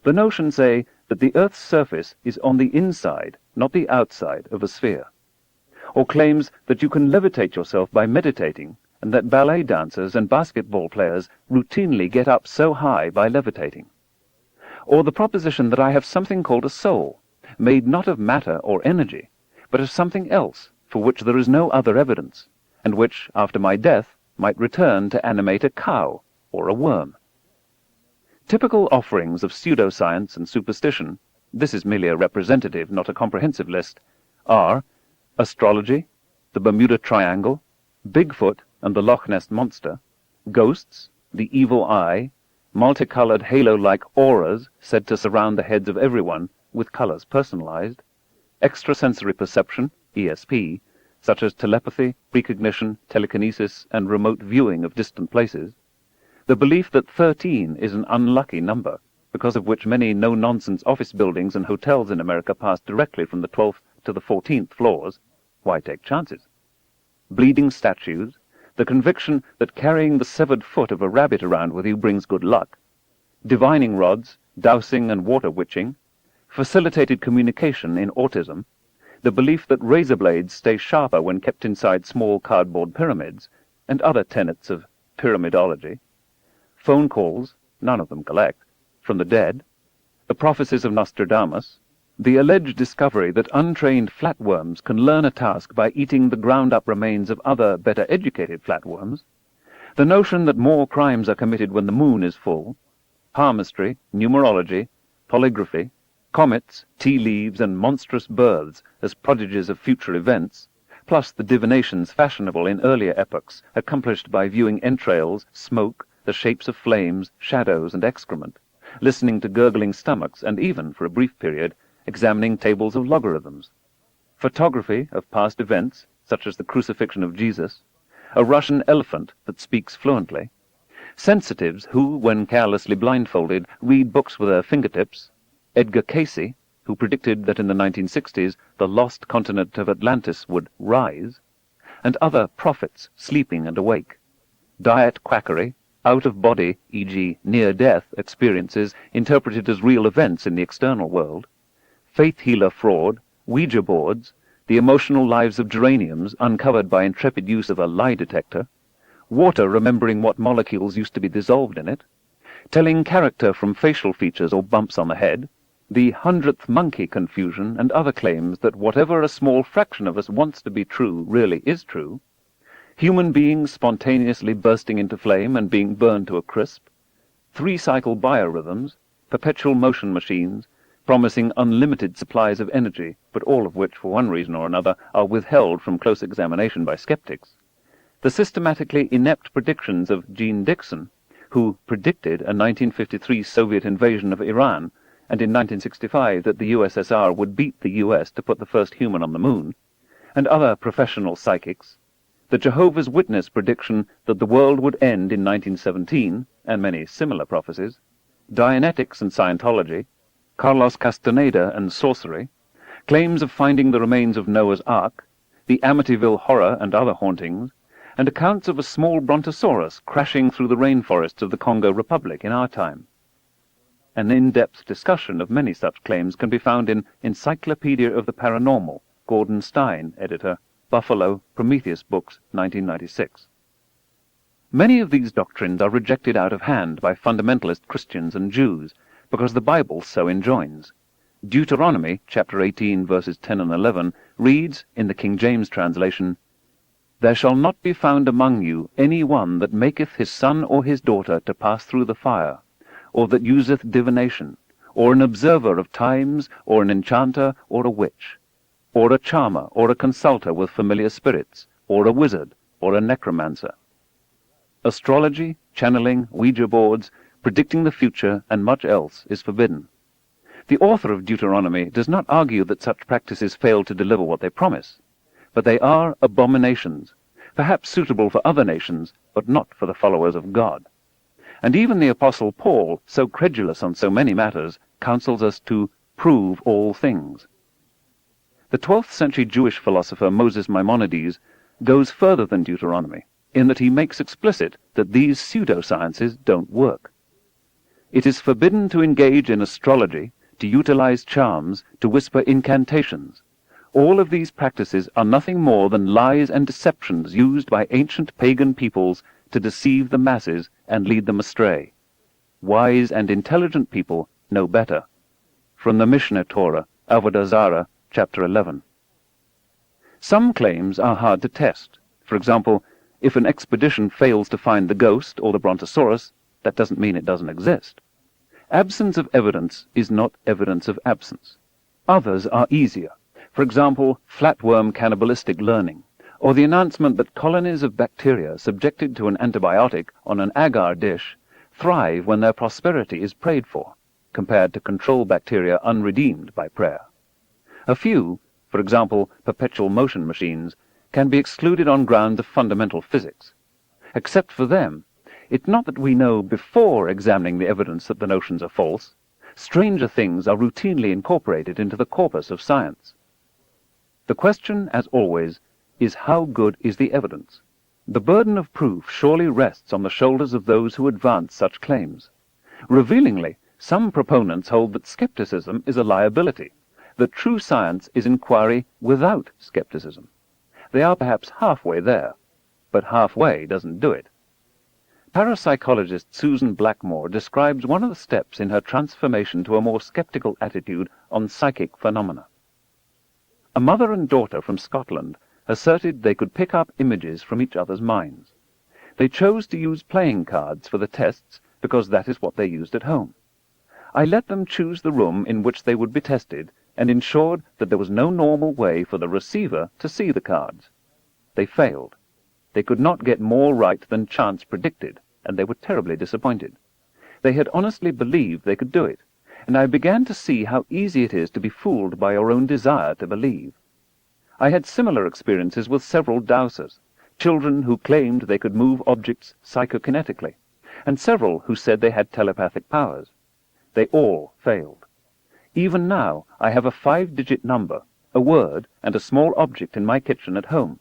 The notion, say, that the Earth's surface is on the inside, not the outside, of a sphere, or claims that you can levitate yourself by meditating, and that ballet dancers and basketball players routinely get up so high by levitating. Or the proposition that I have something called a soul, made not of matter or energy, but of something else for which there is no other evidence, and which, after my death, might return to animate a cow or a worm. Typical offerings of pseudoscience and superstition, this is merely a representative, not a comprehensive list, are astrology, the Bermuda Triangle, Bigfoot and the Loch Ness Monster, ghosts, the evil eye, multicolored halo-like auras said to surround the heads of everyone, with colors personalized, extrasensory perception, ESP, such as telepathy, precognition, telekinesis, and remote viewing of distant places, the belief that 13 is an unlucky number, because of which many no-nonsense office buildings and hotels in America pass directly from the 12th to the 14th floors. Why take chances? Bleeding statues, the conviction that carrying the severed foot of a rabbit around with you brings good luck, divining rods, dowsing and water witching, facilitated communication in autism, the belief that razor blades stay sharper when kept inside small cardboard pyramids, and other tenets of pyramidology, phone calls, none of them collect, from the dead, the prophecies of Nostradamus, the alleged discovery that untrained flatworms can learn a task by eating the ground-up remains of other, better-educated flatworms, the notion that more crimes are committed when the moon is full, palmistry, numerology, polygraphy, comets, tea leaves, and monstrous births as prodigies of future events, plus the divinations fashionable in earlier epochs, accomplished by viewing entrails, smoke, the shapes of flames, shadows, and excrement, listening to gurgling stomachs, and even, for a brief period, examining tables of logarithms, photography of past events, such as the crucifixion of Jesus, a Russian elephant that speaks fluently, sensitives who, when carelessly blindfolded, read books with their fingertips, Edgar Cayce, who predicted that in the 1960s the lost continent of Atlantis would rise, and other prophets sleeping and awake, diet quackery, out-of-body, e.g. near-death experiences interpreted as real events in the external world, faith healer fraud, Ouija boards, the emotional lives of geraniums uncovered by intrepid use of a lie detector, water remembering what molecules used to be dissolved in it, telling character from facial features or bumps on the head, the 100th monkey confusion, and other claims that whatever a small fraction of us wants to be true really is true, human beings spontaneously bursting into flame and being burned to a crisp, 3-cycle biorhythms, perpetual motion machines, promising unlimited supplies of energy, but all of which, for one reason or another, are withheld from close examination by skeptics, the systematically inept predictions of Gene Dixon, who predicted a 1953 Soviet invasion of Iran, and in 1965 that the USSR would beat the US to put the first human on the moon, and other professional psychics, the Jehovah's Witness prediction that the world would end in 1917, and many similar prophecies, Dianetics and Scientology, Carlos Castaneda and sorcery, claims of finding the remains of Noah's Ark, the Amityville Horror and other hauntings, and accounts of a small brontosaurus crashing through the rainforests of the Congo Republic in our time. An in-depth discussion of many such claims can be found in Encyclopedia of the Paranormal, Gordon Stein, editor, Buffalo, Prometheus Books, 1996. Many of these doctrines are rejected out of hand by fundamentalist Christians and Jews, because the Bible so enjoins. Deuteronomy, chapter 18, verses 10 and 11, reads, in the King James translation, "There shall not be found among you any one that maketh his son or his daughter to pass through the fire, or that useth divination, or an observer of times, or an enchanter, or a witch, or a charmer, or a consulter with familiar spirits, or a wizard, or a necromancer." Astrology, channeling, Ouija boards, predicting the future, and much else is forbidden. The author of Deuteronomy does not argue that such practices fail to deliver what they promise, but they are abominations, perhaps suitable for other nations, but not for the followers of God. And even the Apostle Paul, so credulous on so many matters, counsels us to prove all things. The 12th century Jewish philosopher Moses Maimonides goes further than Deuteronomy, in that he makes explicit that these pseudosciences don't work. It is forbidden to engage in astrology, to utilize charms, to whisper incantations. All of these practices are nothing more than lies and deceptions used by ancient pagan peoples to deceive the masses and lead them astray. Wise and intelligent people know better. From the Mishneh Torah, Avodah Zarah, chapter 11. Some claims are hard to test. For example, if an expedition fails to find the ghost or the brontosaurus, that doesn't mean it doesn't exist. Absence of evidence is not evidence of absence. Others are easier. For example, flatworm cannibalistic learning, or the announcement that colonies of bacteria subjected to an antibiotic on an agar dish thrive when their prosperity is prayed for, compared to control bacteria unredeemed by prayer. A few, for example, perpetual motion machines, can be excluded on grounds of fundamental physics. Except for them, it's not that we know before examining the evidence that the notions are false. Stranger things are routinely incorporated into the corpus of science. The question, as always, is how good is the evidence? The burden of proof surely rests on the shoulders of those who advance such claims. Revealingly, some proponents hold that skepticism is a liability, that true science is inquiry without skepticism. They are perhaps halfway there, but halfway doesn't do it. Parapsychologist Susan Blackmore describes one of the steps in her transformation to a more skeptical attitude on psychic phenomena. A mother and daughter from Scotland asserted they could pick up images from each other's minds. They chose to use playing cards for the tests because that is what they used at home. I let them choose the room in which they would be tested and ensured that there was no normal way for the receiver to see the cards. They failed. They could not get more right than chance predicted, and they were terribly disappointed. They had honestly believed they could do it, and I began to see how easy it is to be fooled by your own desire to believe. I had similar experiences with several dowsers, children who claimed they could move objects psychokinetically, and several who said they had telepathic powers. They all failed. Even now I have a 5-digit number, a word, and a small object in my kitchen at home.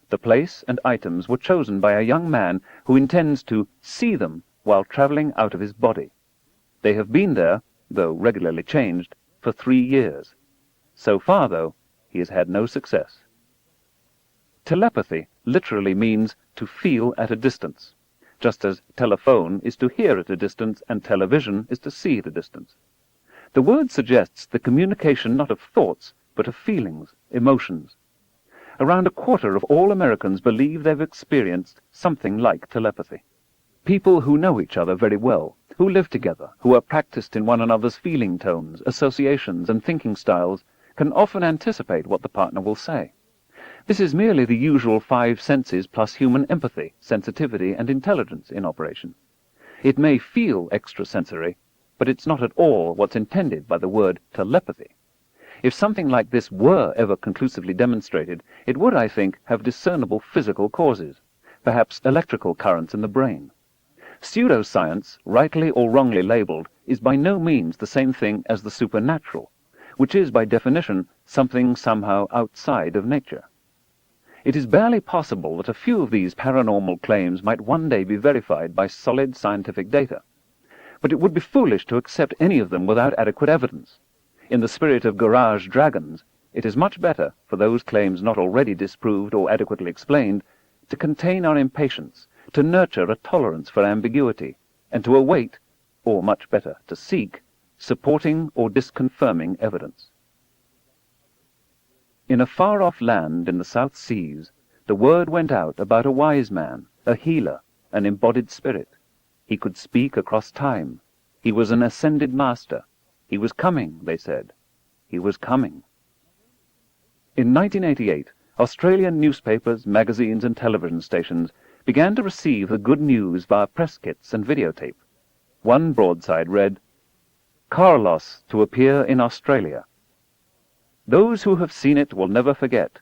The place and items were chosen by a young man who intends to see them while traveling out of his body. They have been there, though regularly changed, for 3 years. So far, though, he has had no success. Telepathy literally means to feel at a distance, just as telephone is to hear at a distance and television is to see at a distance. The word suggests the communication not of thoughts, but of feelings, emotions. Around a quarter of all Americans believe they've experienced something like telepathy. People who know each other very well, who live together, who are practiced in one another's feeling tones, associations, and thinking styles, can often anticipate what the partner will say. This is merely the usual 5 senses plus human empathy, sensitivity, and intelligence in operation. It may feel extrasensory, but it's not at all what's intended by the word telepathy. If something like this were ever conclusively demonstrated, it would, I think, have discernible physical causes, perhaps electrical currents in the brain. Pseudoscience, rightly or wrongly labeled, is by no means the same thing as the supernatural, which is, by definition, something somehow outside of nature. It is barely possible that a few of these paranormal claims might one day be verified by solid scientific data. But it would be foolish to accept any of them without adequate evidence. In the spirit of garage dragons, it is much better, for those claims not already disproved or adequately explained, to contain our impatience, to nurture a tolerance for ambiguity, and to await, or much better, to seek, supporting or disconfirming evidence. In a far-off land in the South Seas, the word went out about a wise man, a healer, an embodied spirit. He could speak across time. He was an ascended master. He was coming, they said. He was coming. In 1988, Australian newspapers, magazines, and television stations began to receive the good news via press kits and videotape. One broadside read, "Carlos to appear in Australia." Those who have seen it will never forget.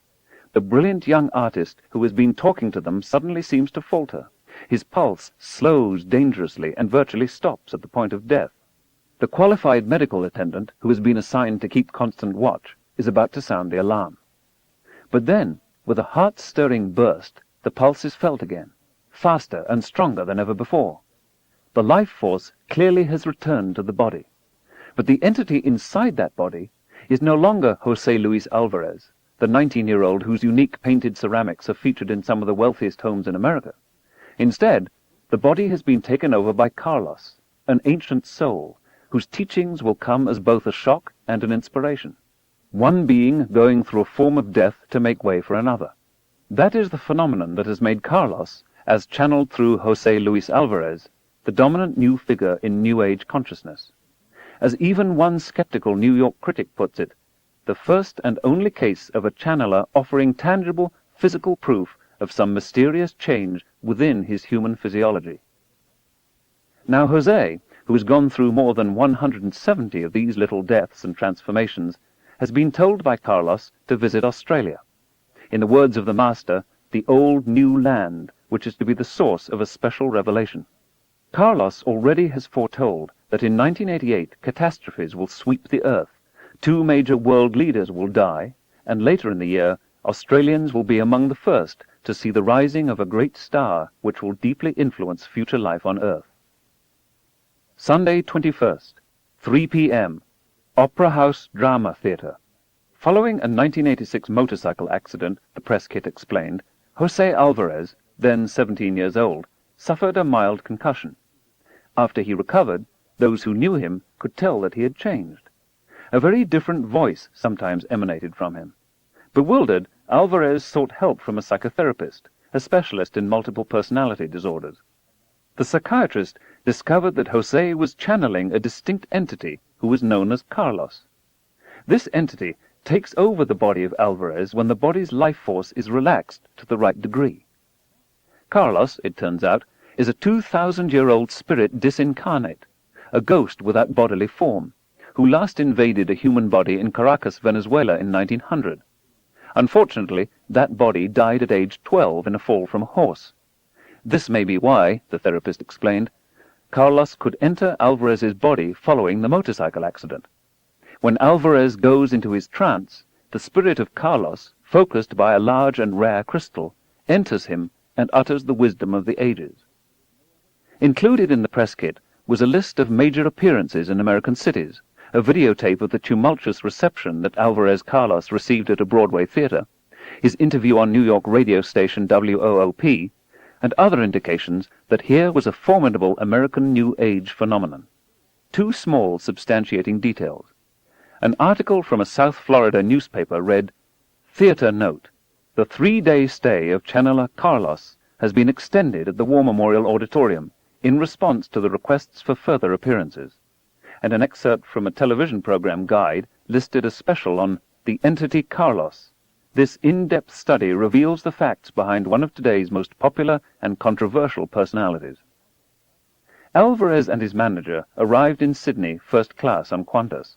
The brilliant young artist who has been talking to them suddenly seems to falter. His pulse slows dangerously and virtually stops at the point of death. The qualified medical attendant who has been assigned to keep constant watch is about to sound the alarm. But then, with a heart-stirring burst, the pulse is felt again, faster and stronger than ever before. The life force clearly has returned to the body. But the entity inside that body is no longer José Luis Alvarez, the 19-year-old whose unique painted ceramics are featured in some of the wealthiest homes in America. Instead, the body has been taken over by Carlos, an ancient soul, whose teachings will come as both a shock and an inspiration. One being going through a form of death to make way for another. That is the phenomenon that has made Carlos, as channeled through José Luis Alvarez, the dominant new figure in New Age consciousness. As even one skeptical New York critic puts it, the first and only case of a channeler offering tangible, physical proof of some mysterious change within his human physiology. Now José, who has gone through more than 170 of these little deaths and transformations, has been told by Carlos to visit Australia. In the words of the Master, the old new land, which is to be the source of a special revelation. Carlos already has foretold that in 1988 catastrophes will sweep the earth, 2 major world leaders will die, and later in the year Australians will be among the first to see the rising of a great star which will deeply influence future life on earth. Sunday 21st, 3 p.m., Opera House Drama Theatre. Following a 1986 motorcycle accident, the press kit explained, José Alvarez, then 17 years old, suffered a mild concussion. After he recovered, those who knew him could tell that he had changed. A very different voice sometimes emanated from him. Bewildered, Alvarez sought help from a psychotherapist, a specialist in multiple personality disorders. The psychiatrist discovered that José was channeling a distinct entity who was known as Carlos. This entity takes over the body of Alvarez when the body's life force is relaxed to the right degree. Carlos, it turns out, is a 2,000-year-old spirit disincarnate, a ghost without bodily form, who last invaded a human body in Caracas, Venezuela in 1900. Unfortunately, that body died at age 12 in a fall from a horse. This may be why, the therapist explained, Carlos could enter Alvarez's body following the motorcycle accident. When Alvarez goes into his trance, the spirit of Carlos, focused by a large and rare crystal, enters him and utters the wisdom of the ages. Included in the press kit was a list of major appearances in American cities, a videotape of the tumultuous reception that Alvarez Carlos received at a Broadway theater, his interview on New York radio station WOOP, and other indications that here was a formidable American New Age phenomenon. Two small substantiating details. An article from a South Florida newspaper read, "Theater note. The 3-day stay of channeler Carlos has been extended at the War Memorial Auditorium in response to the requests for further appearances," and an excerpt from a television program guide listed a special on the entity Carlos. This in-depth study reveals the facts behind one of today's most popular and controversial personalities. Alvarez and his manager arrived in Sydney first class on Qantas.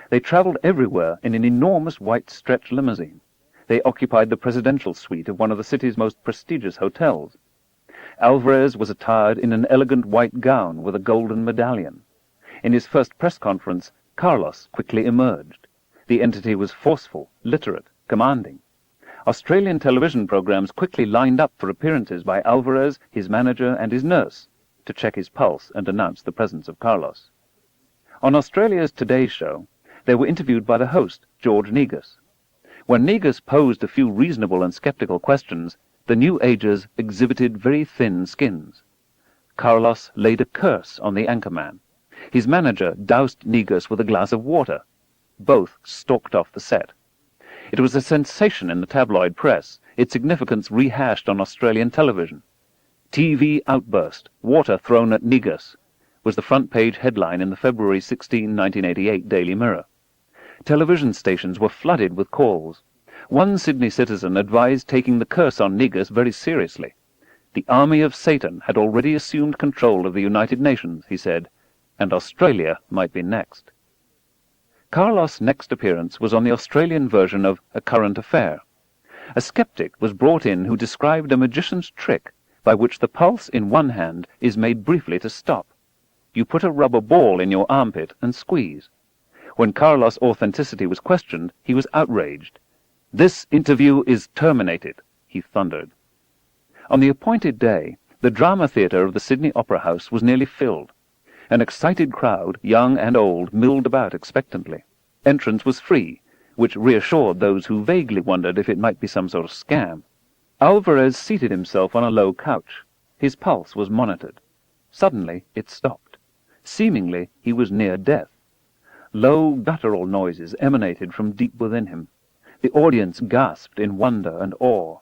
They traveled everywhere in an enormous white stretch limousine. They occupied the presidential suite of one of the city's most prestigious hotels. Alvarez was attired in an elegant white gown with a golden medallion. In his first press conference, Carlos quickly emerged. The entity was forceful, literate, commanding. Australian television programs quickly lined up for appearances by Alvarez, his manager, and his nurse to check his pulse and announce the presence of Carlos. On Australia's Today show, they were interviewed by the host, George Negus. When Negus posed a few reasonable and skeptical questions, the New Agers exhibited very thin skins. Carlos laid a curse on the anchorman. His manager doused Negus with a glass of water. Both stalked off the set. It was a sensation in the tabloid press, its significance rehashed on Australian television. "TV outburst, water thrown at Negus," was the front-page headline in the February 16, 1988 Daily Mirror. Television stations were flooded with calls. One Sydney citizen advised taking the curse on Negus very seriously. The army of Satan had already assumed control of the United Nations, he said, and Australia might be next. Carlos' next appearance was on the Australian version of A Current Affair. A skeptic was brought in who described a magician's trick by which the pulse in one hand is made briefly to stop. You put a rubber ball in your armpit and squeeze. When Carlos' authenticity was questioned, he was outraged. "This interview is terminated," he thundered. On the appointed day, the drama theatre of the Sydney Opera House was nearly filled. An excited crowd, young and old, milled about expectantly. Entrance was free, which reassured those who vaguely wondered if it might be some sort of scam. Alvarez seated himself on a low couch. His pulse was monitored. Suddenly it stopped. Seemingly he was near death. Low guttural noises emanated from deep within him. The audience gasped in wonder and awe.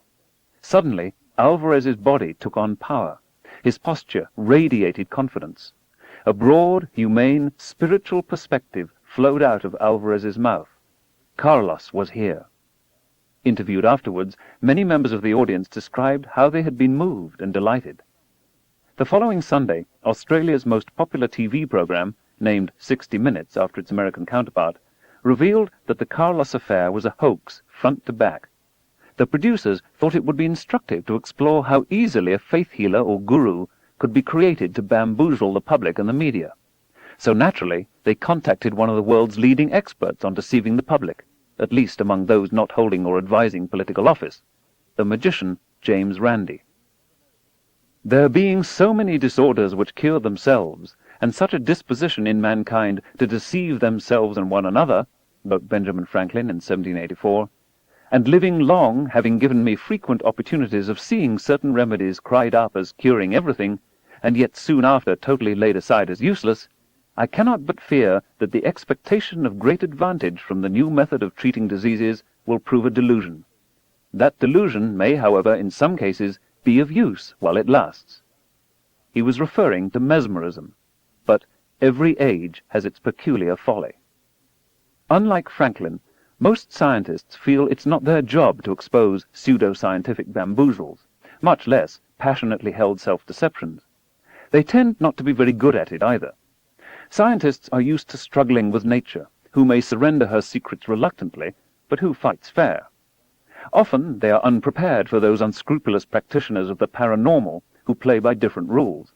Suddenly Alvarez's body took on power. His posture radiated confidence. A broad, humane, spiritual perspective flowed out of Alvarez's mouth. Carlos was here. Interviewed afterwards, many members of the audience described how they had been moved and delighted. The following Sunday, Australia's most popular TV program, named 60 Minutes after its American counterpart, revealed that the Carlos affair was a hoax front to back. The producers thought it would be instructive to explore how easily a faith healer or guru could be created to bamboozle the public and the media. So naturally, they contacted one of the world's leading experts on deceiving the public, at least among those not holding or advising political office, the magician James Randi. "There being so many disorders which cure themselves, and such a disposition in mankind to deceive themselves and one another," wrote Benjamin Franklin in 1784, "and living long, having given me frequent opportunities of seeing certain remedies cried up as curing everything, and yet soon after totally laid aside as useless, I cannot but fear that the expectation of great advantage from the new method of treating diseases will prove a delusion. That delusion may, however, in some cases, be of use while it lasts." He was referring to mesmerism, but every age has its peculiar folly. Unlike Franklin, most scientists feel it's not their job to expose pseudo-scientific bamboozles, much less passionately held self-deceptions. They tend not to be very good at it either. Scientists are used to struggling with nature, who may surrender her secrets reluctantly, but who fights fair. Often they are unprepared for those unscrupulous practitioners of the paranormal who play by different rules.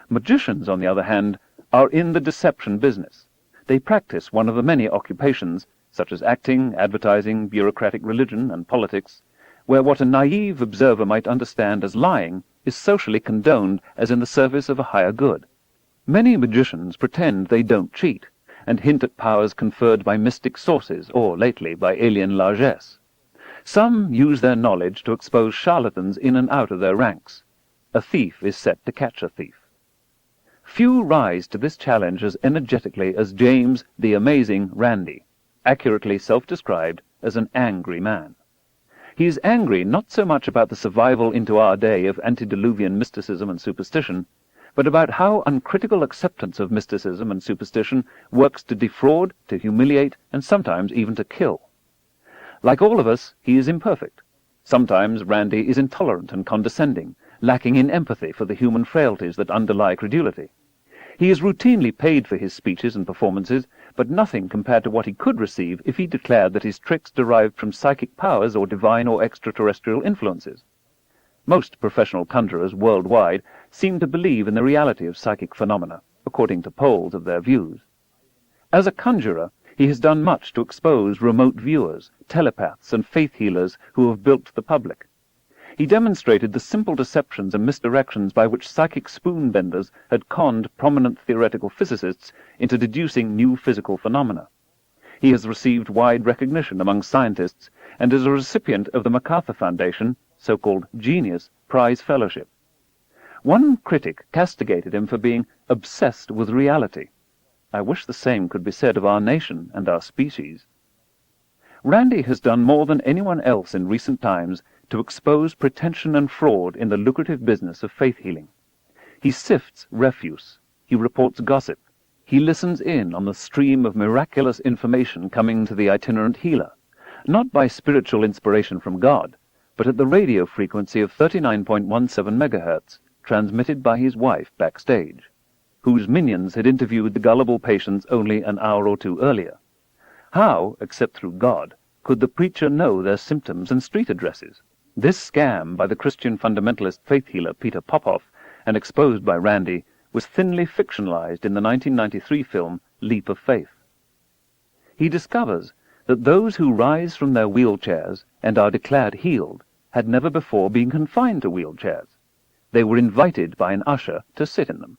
Magicians, on the other hand, are in the deception business. They practice one of the many occupations, such as acting, advertising, bureaucratic religion, and politics, where what a naive observer might understand as lying is socially condoned as in the service of a higher good. Many magicians pretend they don't cheat, and hint at powers conferred by mystic sources or, lately, by alien largesse. Some use their knowledge to expose charlatans in and out of their ranks. A thief is set to catch a thief. Few rise to this challenge as energetically as James the Amazing Randi, accurately self-described as an angry man. He is angry not so much about the survival into our day of antediluvian mysticism and superstition, but about how uncritical acceptance of mysticism and superstition works to defraud, to humiliate, and sometimes even to kill. Like all of us, he is imperfect. Sometimes Randi is intolerant and condescending, lacking in empathy for the human frailties that underlie credulity. He is routinely paid for his speeches and performances, but nothing compared to what he could receive if he declared that his tricks derived from psychic powers or divine or extraterrestrial influences. Most professional conjurers worldwide seem to believe in the reality of psychic phenomena, according to polls of their views. As a conjurer, he has done much to expose remote viewers, telepaths, and faith healers who have bilked the public. He demonstrated the simple deceptions and misdirections by which psychic spoon-benders had conned prominent theoretical physicists into deducing new physical phenomena. He has received wide recognition among scientists and is a recipient of the MacArthur Foundation, so-called Genius Prize Fellowship. One critic castigated him for being obsessed with reality. I wish the same could be said of our nation and our species. Randi has done more than anyone else in recent times to expose pretension and fraud in the lucrative business of faith healing. He sifts refuse. He reports gossip. He listens in on the stream of miraculous information coming to the itinerant healer, not by spiritual inspiration from God, but at the radio frequency of 39.17 megahertz, transmitted by his wife backstage, whose minions had interviewed the gullible patients only an hour or two earlier. How, except through God, could the preacher know their symptoms and street addresses? This scam by the Christian fundamentalist faith healer Peter Popoff, and exposed by Randi, was thinly fictionalized in the 1993 film Leap of Faith. He discovers that those who rise from their wheelchairs and are declared healed had never before been confined to wheelchairs. They were invited by an usher to sit in them.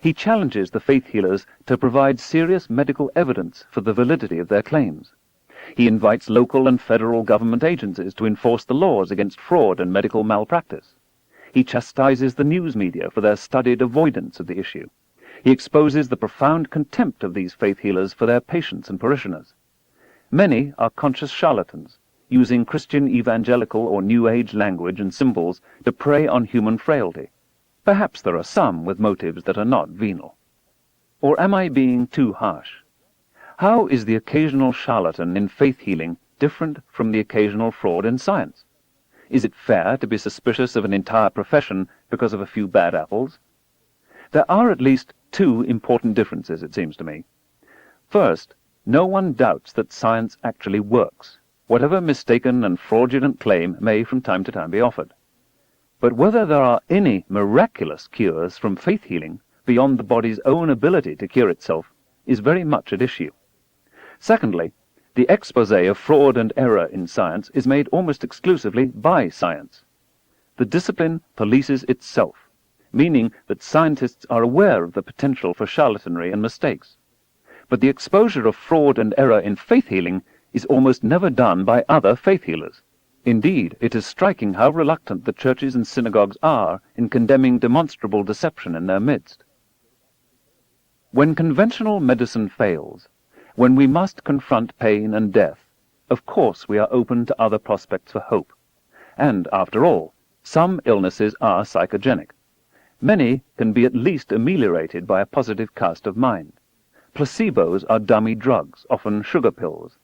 He challenges the faith healers to provide serious medical evidence for the validity of their claims. He invites local and federal government agencies to enforce the laws against fraud and medical malpractice. He chastises the news media for their studied avoidance of the issue. He exposes the profound contempt of these faith healers for their patients and parishioners. Many are conscious charlatans, using Christian evangelical or New Age language and symbols to prey on human frailty. Perhaps there are some with motives that are not venal. Or am I being too harsh? How is the occasional charlatan in faith healing different from the occasional fraud in science? Is it fair to be suspicious of an entire profession because of a few bad apples? There are at least two important differences, it seems to me. First, no one doubts that science actually works, whatever mistaken and fraudulent claim may from time to time be offered. But whether there are any miraculous cures from faith healing beyond the body's own ability to cure itself is very much at issue. Secondly, the exposé of fraud and error in science is made almost exclusively by science. The discipline polices itself, meaning that scientists are aware of the potential for charlatanry and mistakes. But the exposure of fraud and error in faith healing is almost never done by other faith healers. Indeed, it is striking how reluctant the churches and synagogues are in condemning demonstrable deception in their midst. When conventional medicine fails, when we must confront pain and death, of course we are open to other prospects for hope. And, after all, some illnesses are psychogenic. Many can be at least ameliorated by a positive cast of mind. Placebos are dummy drugs, often sugar pills.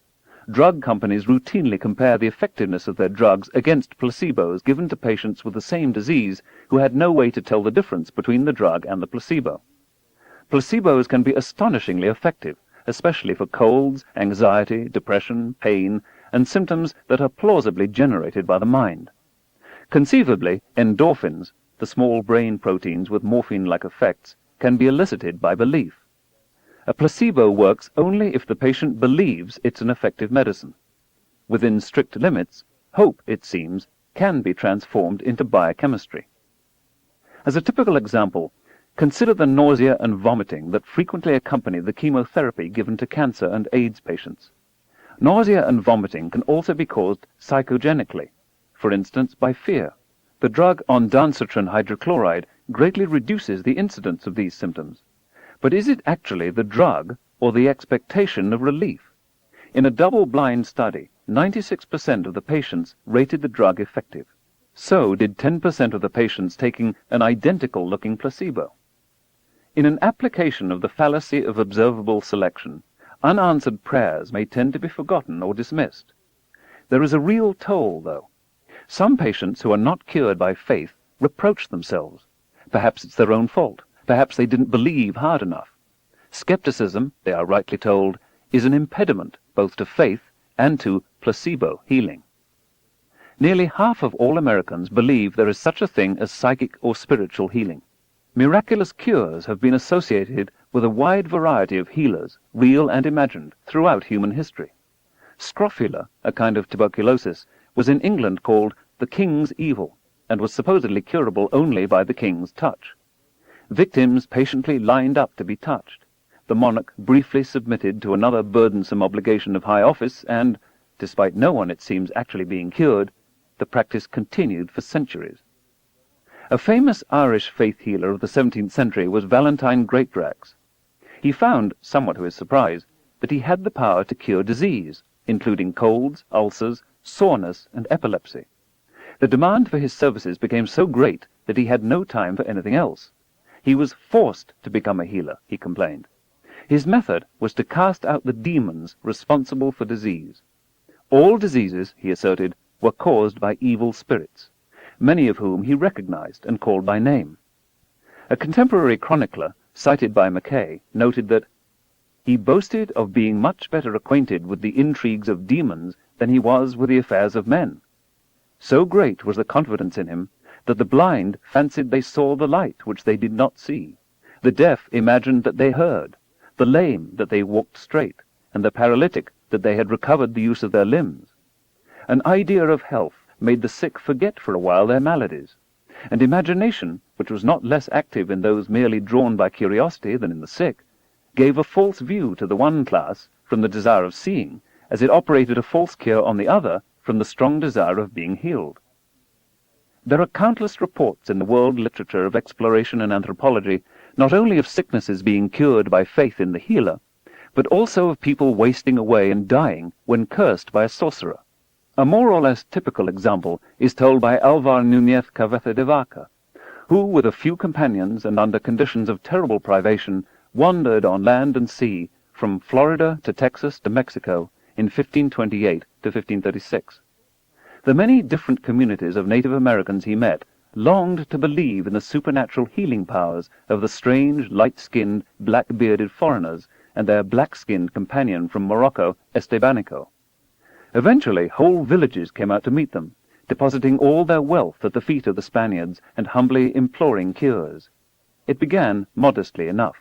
Drug companies routinely compare the effectiveness of their drugs against placebos given to patients with the same disease who had no way to tell the difference between the drug and the placebo. Placebos can be astonishingly effective, especially for colds, anxiety, depression, pain, and symptoms that are plausibly generated by the mind. Conceivably, endorphins, the small brain proteins with morphine-like effects, can be elicited by belief. A placebo works only if the patient believes it's an effective medicine. Within strict limits, hope, it seems, can be transformed into biochemistry. As a typical example, Consider the nausea and vomiting that frequently accompany the chemotherapy given to cancer and AIDS patients. Nausea and vomiting can also be caused psychogenically, for instance by fear. The drug ondansetron hydrochloride greatly reduces the incidence of these symptoms. But is it actually the drug or the expectation of relief? In a double-blind study, 96% of the patients rated the drug effective. So did 10% of the patients taking an identical-looking placebo. In an application of the fallacy of observable selection, unanswered prayers may tend to be forgotten or dismissed. There is a real toll, though. Some patients who are not cured by faith reproach themselves. Perhaps it's their own fault. Perhaps they didn't believe hard enough. Skepticism, they are rightly told, is an impediment both to faith and to placebo healing. Nearly half of all Americans believe there is such a thing as psychic or spiritual healing. Miraculous cures have been associated with a wide variety of healers, real and imagined, throughout human history. Scrofula, a kind of tuberculosis, was in England called the king's evil, and was supposedly curable only by the king's touch. Victims patiently lined up to be touched. The monarch briefly submitted to another burdensome obligation of high office, and, despite no one, it seems, actually being cured, the practice continued for centuries. A famous Irish faith healer of the 17th century was Valentine Greatdrags. He found, somewhat to his surprise, that he had the power to cure disease, including colds, ulcers, soreness, and epilepsy. The demand for his services became so great that he had no time for anything else. He was forced to become a healer, he complained. His method was to cast out the demons responsible for disease. All diseases, he asserted, were caused by evil spirits, many of whom he recognized and called by name. A contemporary chronicler, cited by Mackay, noted that he boasted of being much better acquainted with the intrigues of demons than he was with the affairs of men. So great was the confidence in him that the blind fancied they saw the light which they did not see, the deaf imagined that they heard, the lame that they walked straight, and the paralytic that they had recovered the use of their limbs. An idea of health made the sick forget for a while their maladies, and imagination, which was not less active in those merely drawn by curiosity than in the sick, gave a false view to the one class from the desire of seeing, as it operated a false cure on the other from the strong desire of being healed. There are countless reports in the world literature of exploration and anthropology, not only of sicknesses being cured by faith in the healer, but also of people wasting away and dying when cursed by a sorcerer. A more or less typical example is told by Alvar Núñez Cabeza de Vaca, who, with a few companions and under conditions of terrible privation, wandered on land and sea from Florida to Texas to Mexico in 1528 to 1536. The many different communities of Native Americans he met longed to believe in the supernatural healing powers of the strange, light-skinned, black-bearded foreigners and their black-skinned companion from Morocco, Estebanico. Eventually, whole villages came out to meet them, depositing all their wealth at the feet of the Spaniards and humbly imploring cures. It began modestly enough.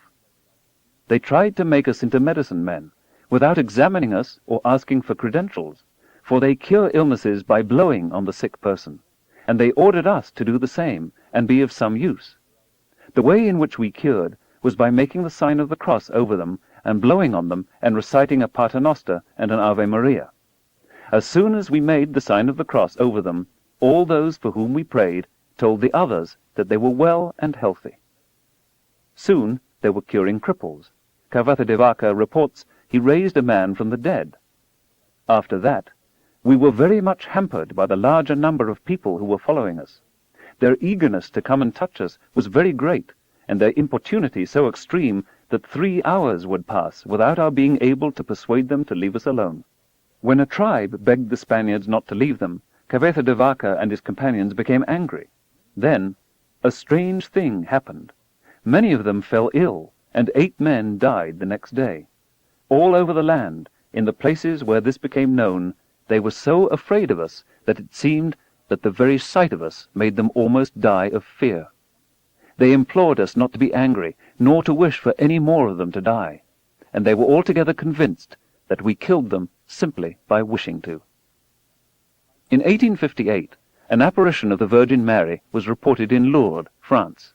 They tried to make us into medicine men, without examining us or asking for credentials, for they cure illnesses by blowing on the sick person, and they ordered us to do the same and be of some use. The way in which we cured was by making the sign of the cross over them and blowing on them and reciting a Paternoster and an Ave Maria. As soon as we made the sign of the cross over them, all those for whom we prayed told the others that they were well and healthy. Soon they were curing cripples. Cabeza de Vaca reports he raised a man from the dead. After that, we were very much hampered by the larger number of people who were following us. Their eagerness to come and touch us was very great, and their importunity so extreme that 3 hours would pass without our being able to persuade them to leave us alone. When a tribe begged the Spaniards not to leave them, Cabeza de Vaca and his companions became angry. Then a strange thing happened. Many of them fell ill, and 8 men died the next day. All over the land, in the places where this became known, they were so afraid of us that it seemed that the very sight of us made them almost die of fear. They implored us not to be angry, nor to wish for any more of them to die, and they were altogether convinced that we killed them simply by wishing to. In 1858, an apparition of the Virgin Mary was reported in Lourdes, France.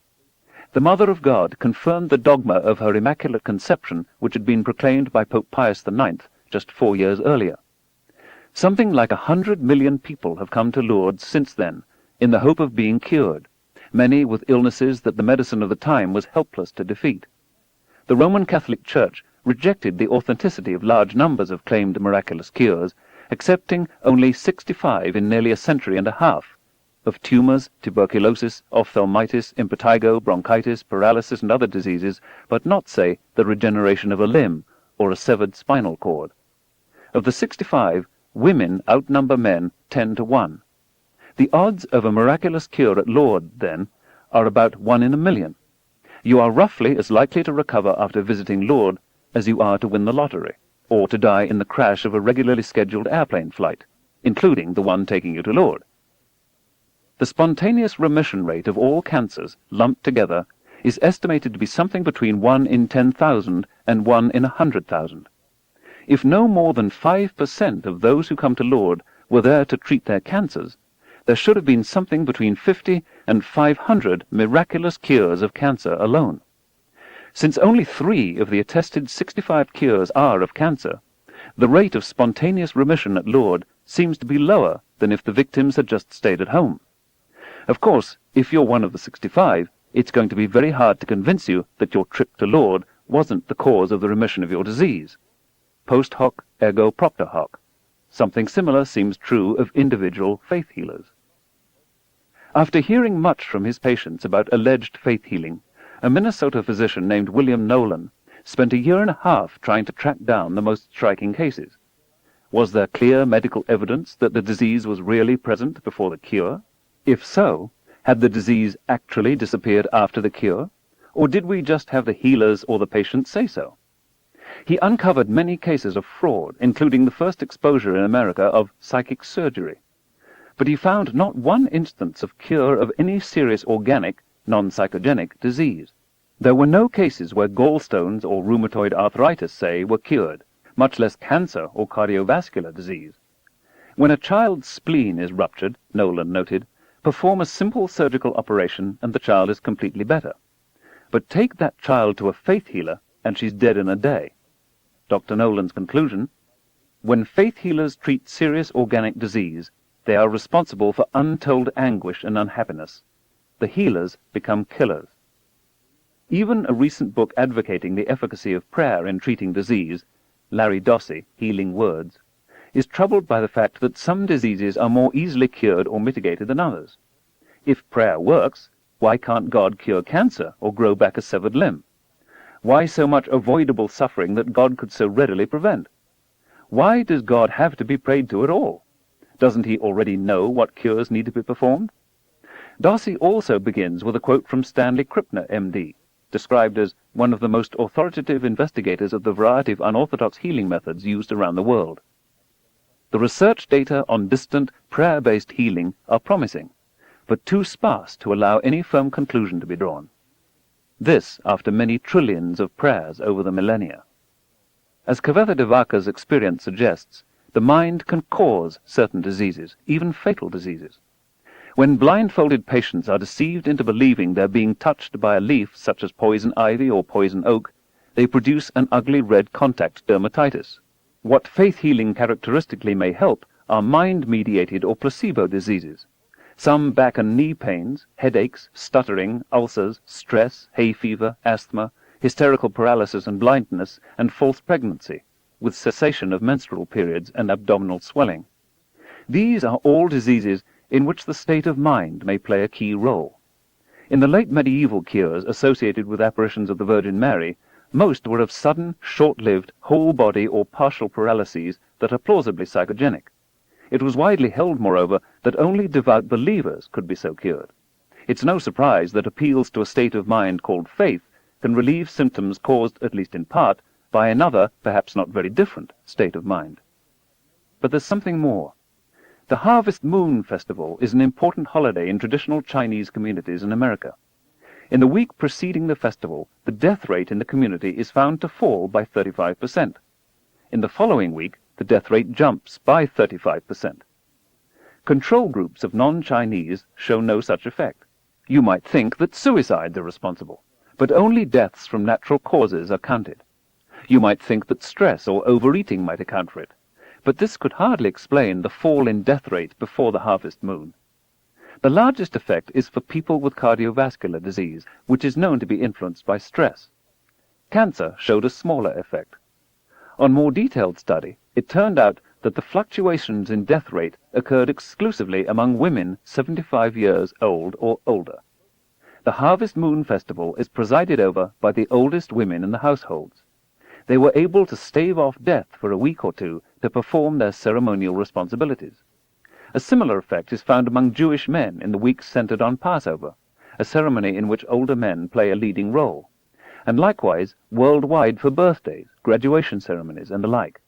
The Mother of God confirmed the dogma of her Immaculate Conception, which had been proclaimed by Pope Pius IX just 4 years earlier. Something like 100 million people have come to Lourdes since then, in the hope of being cured, many with illnesses that the medicine of the time was helpless to defeat. The Roman Catholic Church rejected the authenticity of large numbers of claimed miraculous cures, accepting only 65 in nearly a century and a half, of tumors, tuberculosis, ophthalmitis, impetigo, bronchitis, paralysis, and other diseases, but not, say, the regeneration of a limb or a severed spinal cord. Of the 65, women outnumber men 10 to 1. The odds of a miraculous cure at Lourdes, then, are about 1 in a million. You are roughly as likely to recover after visiting Lourdes as you are to win the lottery, or to die in the crash of a regularly scheduled airplane flight, including the one taking you to Lourdes. The spontaneous remission rate of all cancers, lumped together, is estimated to be something between 1 in 10,000 and 1 in 100,000. If no more than 5% of those who come to Lourdes were there to treat their cancers, there should have been something between 50 and 500 miraculous cures of cancer alone. Since only 3 of the attested 65 cures are of cancer, the rate of spontaneous remission at Lourdes seems to be lower than if the victims had just stayed at home. Of course, if you're one of the 65, it's going to be very hard to convince you that your trip to Lourdes wasn't the cause of the remission of your disease. Post hoc ergo propter hoc. Something similar seems true of individual faith healers. After hearing much from his patients about alleged faith healing, a Minnesota physician named William Nolan spent a year and a half trying to track down the most striking cases. Was there clear medical evidence that the disease was really present before the cure? If so, had the disease actually disappeared after the cure, or did we just have the healers or the patients say so? He uncovered many cases of fraud, including the first exposure in America of psychic surgery. But he found not one instance of cure of any serious organic, non-psychogenic disease. There were no cases where gallstones or rheumatoid arthritis, say, were cured, much less cancer or cardiovascular disease. When a child's spleen is ruptured, Nolan noted, perform a simple surgical operation and the child is completely better. But take that child to a faith healer and she's dead in a day. Dr. Nolan's conclusion: when faith healers treat serious organic disease, they are responsible for untold anguish and unhappiness. The healers become killers. Even a recent book advocating the efficacy of prayer in treating disease, Larry Dossey, Healing Words, is troubled by the fact that some diseases are more easily cured or mitigated than others. If prayer works, why can't God cure cancer or grow back a severed limb? Why so much avoidable suffering that God could so readily prevent? Why does God have to be prayed to at all? Doesn't he already know what cures need to be performed? Dossey also begins with a quote from Stanley Krippner, M.D., described as one of the most authoritative investigators of the variety of unorthodox healing methods used around the world. The research data on distant, prayer-based healing are promising, but too sparse to allow any firm conclusion to be drawn. This after many trillions of prayers over the millennia. As Kaveta Devaka's experience suggests, the mind can cause certain diseases, even fatal diseases. When blindfolded patients are deceived into believing they're being touched by a leaf such as poison ivy or poison oak, they produce an ugly red contact dermatitis. What faith healing characteristically may help are mind-mediated or placebo diseases. Some back and knee pains, headaches, stuttering, ulcers, stress, hay fever, asthma, hysterical paralysis and blindness, and false pregnancy, with cessation of menstrual periods and abdominal swelling. These are all diseases in which the state of mind may play a key role. In the late medieval cures associated with apparitions of the Virgin Mary, most were of sudden, short-lived, whole-body or partial paralyses that are plausibly psychogenic. It was widely held, moreover, that only devout believers could be so cured. It's no surprise that appeals to a state of mind called faith can relieve symptoms caused, at least in part, by another, perhaps not very different, state of mind. But there's something more. The Harvest Moon Festival is an important holiday in traditional Chinese communities in America. In the week preceding the festival, the death rate in the community is found to fall by 35%. In the following week, the death rate jumps by 35%. Control groups of non-Chinese show no such effect. You might think that suicides are responsible, but only deaths from natural causes are counted. You might think that stress or overeating might account for it, but this could hardly explain the fall in death rate before the harvest moon. The largest effect is for people with cardiovascular disease, which is known to be influenced by stress. Cancer showed a smaller effect. On more detailed study, it turned out that the fluctuations in death rate occurred exclusively among women 75 years old or older. The Harvest Moon Festival is presided over by the oldest women in the households. They were able to stave off death for a week or two to perform their ceremonial responsibilities. A similar effect is found among Jewish men in the weeks centered on Passover, a ceremony in which older men play a leading role, and likewise worldwide for birthdays, graduation ceremonies, and the like.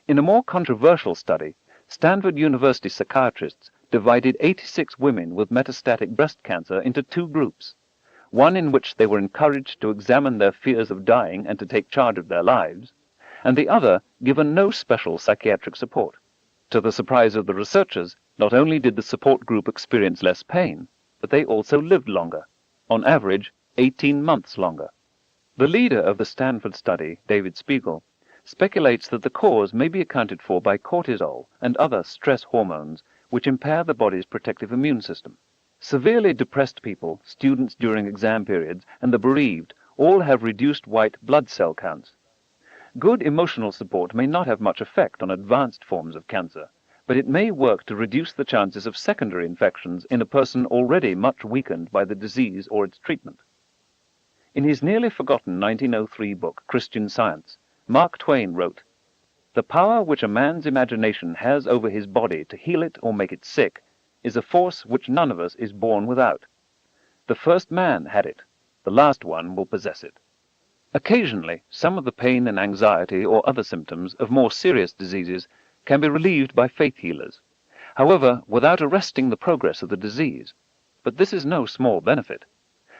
In a more controversial study, Stanford University psychiatrists divided 86 women with metastatic breast cancer into two groups, one in which they were encouraged to examine their fears of dying and to take charge of their lives, and the other given no special psychiatric support. To the surprise of the researchers, not only did the support group experience less pain, but they also lived longer, on average 18 months longer. The leader of the Stanford study, David Spiegel, speculates that the cause may be accounted for by cortisol and other stress hormones which impair the body's protective immune system. Severely depressed people, students during exam periods, and the bereaved all have reduced white blood cell counts. Good emotional support may not have much effect on advanced forms of cancer, but it may work to reduce the chances of secondary infections in a person already much weakened by the disease or its treatment. In his nearly forgotten 1903 book, Christian Science, Mark Twain wrote, "The power which a man's imagination has over his body to heal it or make it sick is a force which none of us is born without. The first man had it, the last one will possess it." Occasionally, some of the pain and anxiety or other symptoms of more serious diseases can be relieved by faith healers, however, without arresting the progress of the disease. But this is no small benefit.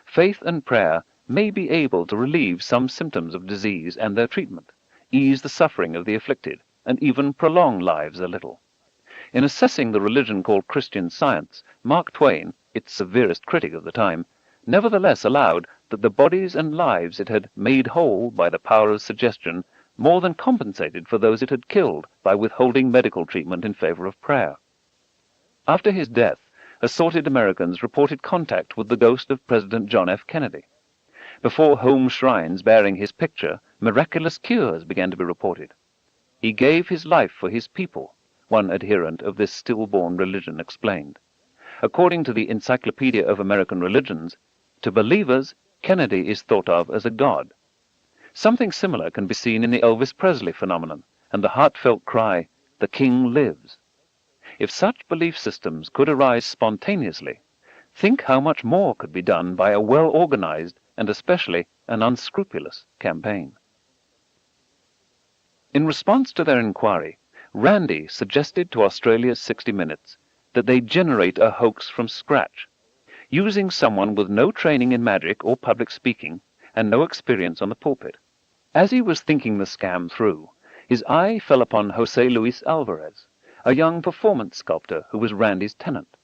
Faith and prayer may be able to relieve some symptoms of disease and their treatment, ease the suffering of the afflicted, and even prolong lives a little. In assessing the religion called Christian Science, Mark Twain, its severest critic of the time, nevertheless allowed that the bodies and lives it had made whole by the power of suggestion more than compensated for those it had killed by withholding medical treatment in favor of prayer. After his death, assorted Americans reported contact with the ghost of President John F. Kennedy. Before home shrines bearing his picture, miraculous cures began to be reported. "He gave his life for his people," one adherent of this stillborn religion explained. According to the Encyclopedia of American Religions, to believers, Kennedy is thought of as a god. Something similar can be seen in the Elvis Presley phenomenon and the heartfelt cry, "The King lives." If such belief systems could arise spontaneously, think how much more could be done by a well-organized and especially an unscrupulous campaign. In response to their inquiry, Randy suggested to Australia's 60 Minutes that they generate a hoax from scratch, using someone with no training in magic or public speaking and no experience on the pulpit. As he was thinking the scam through, his eye fell upon José Luis Alvarez, a young performance sculptor who was Randy's tenant.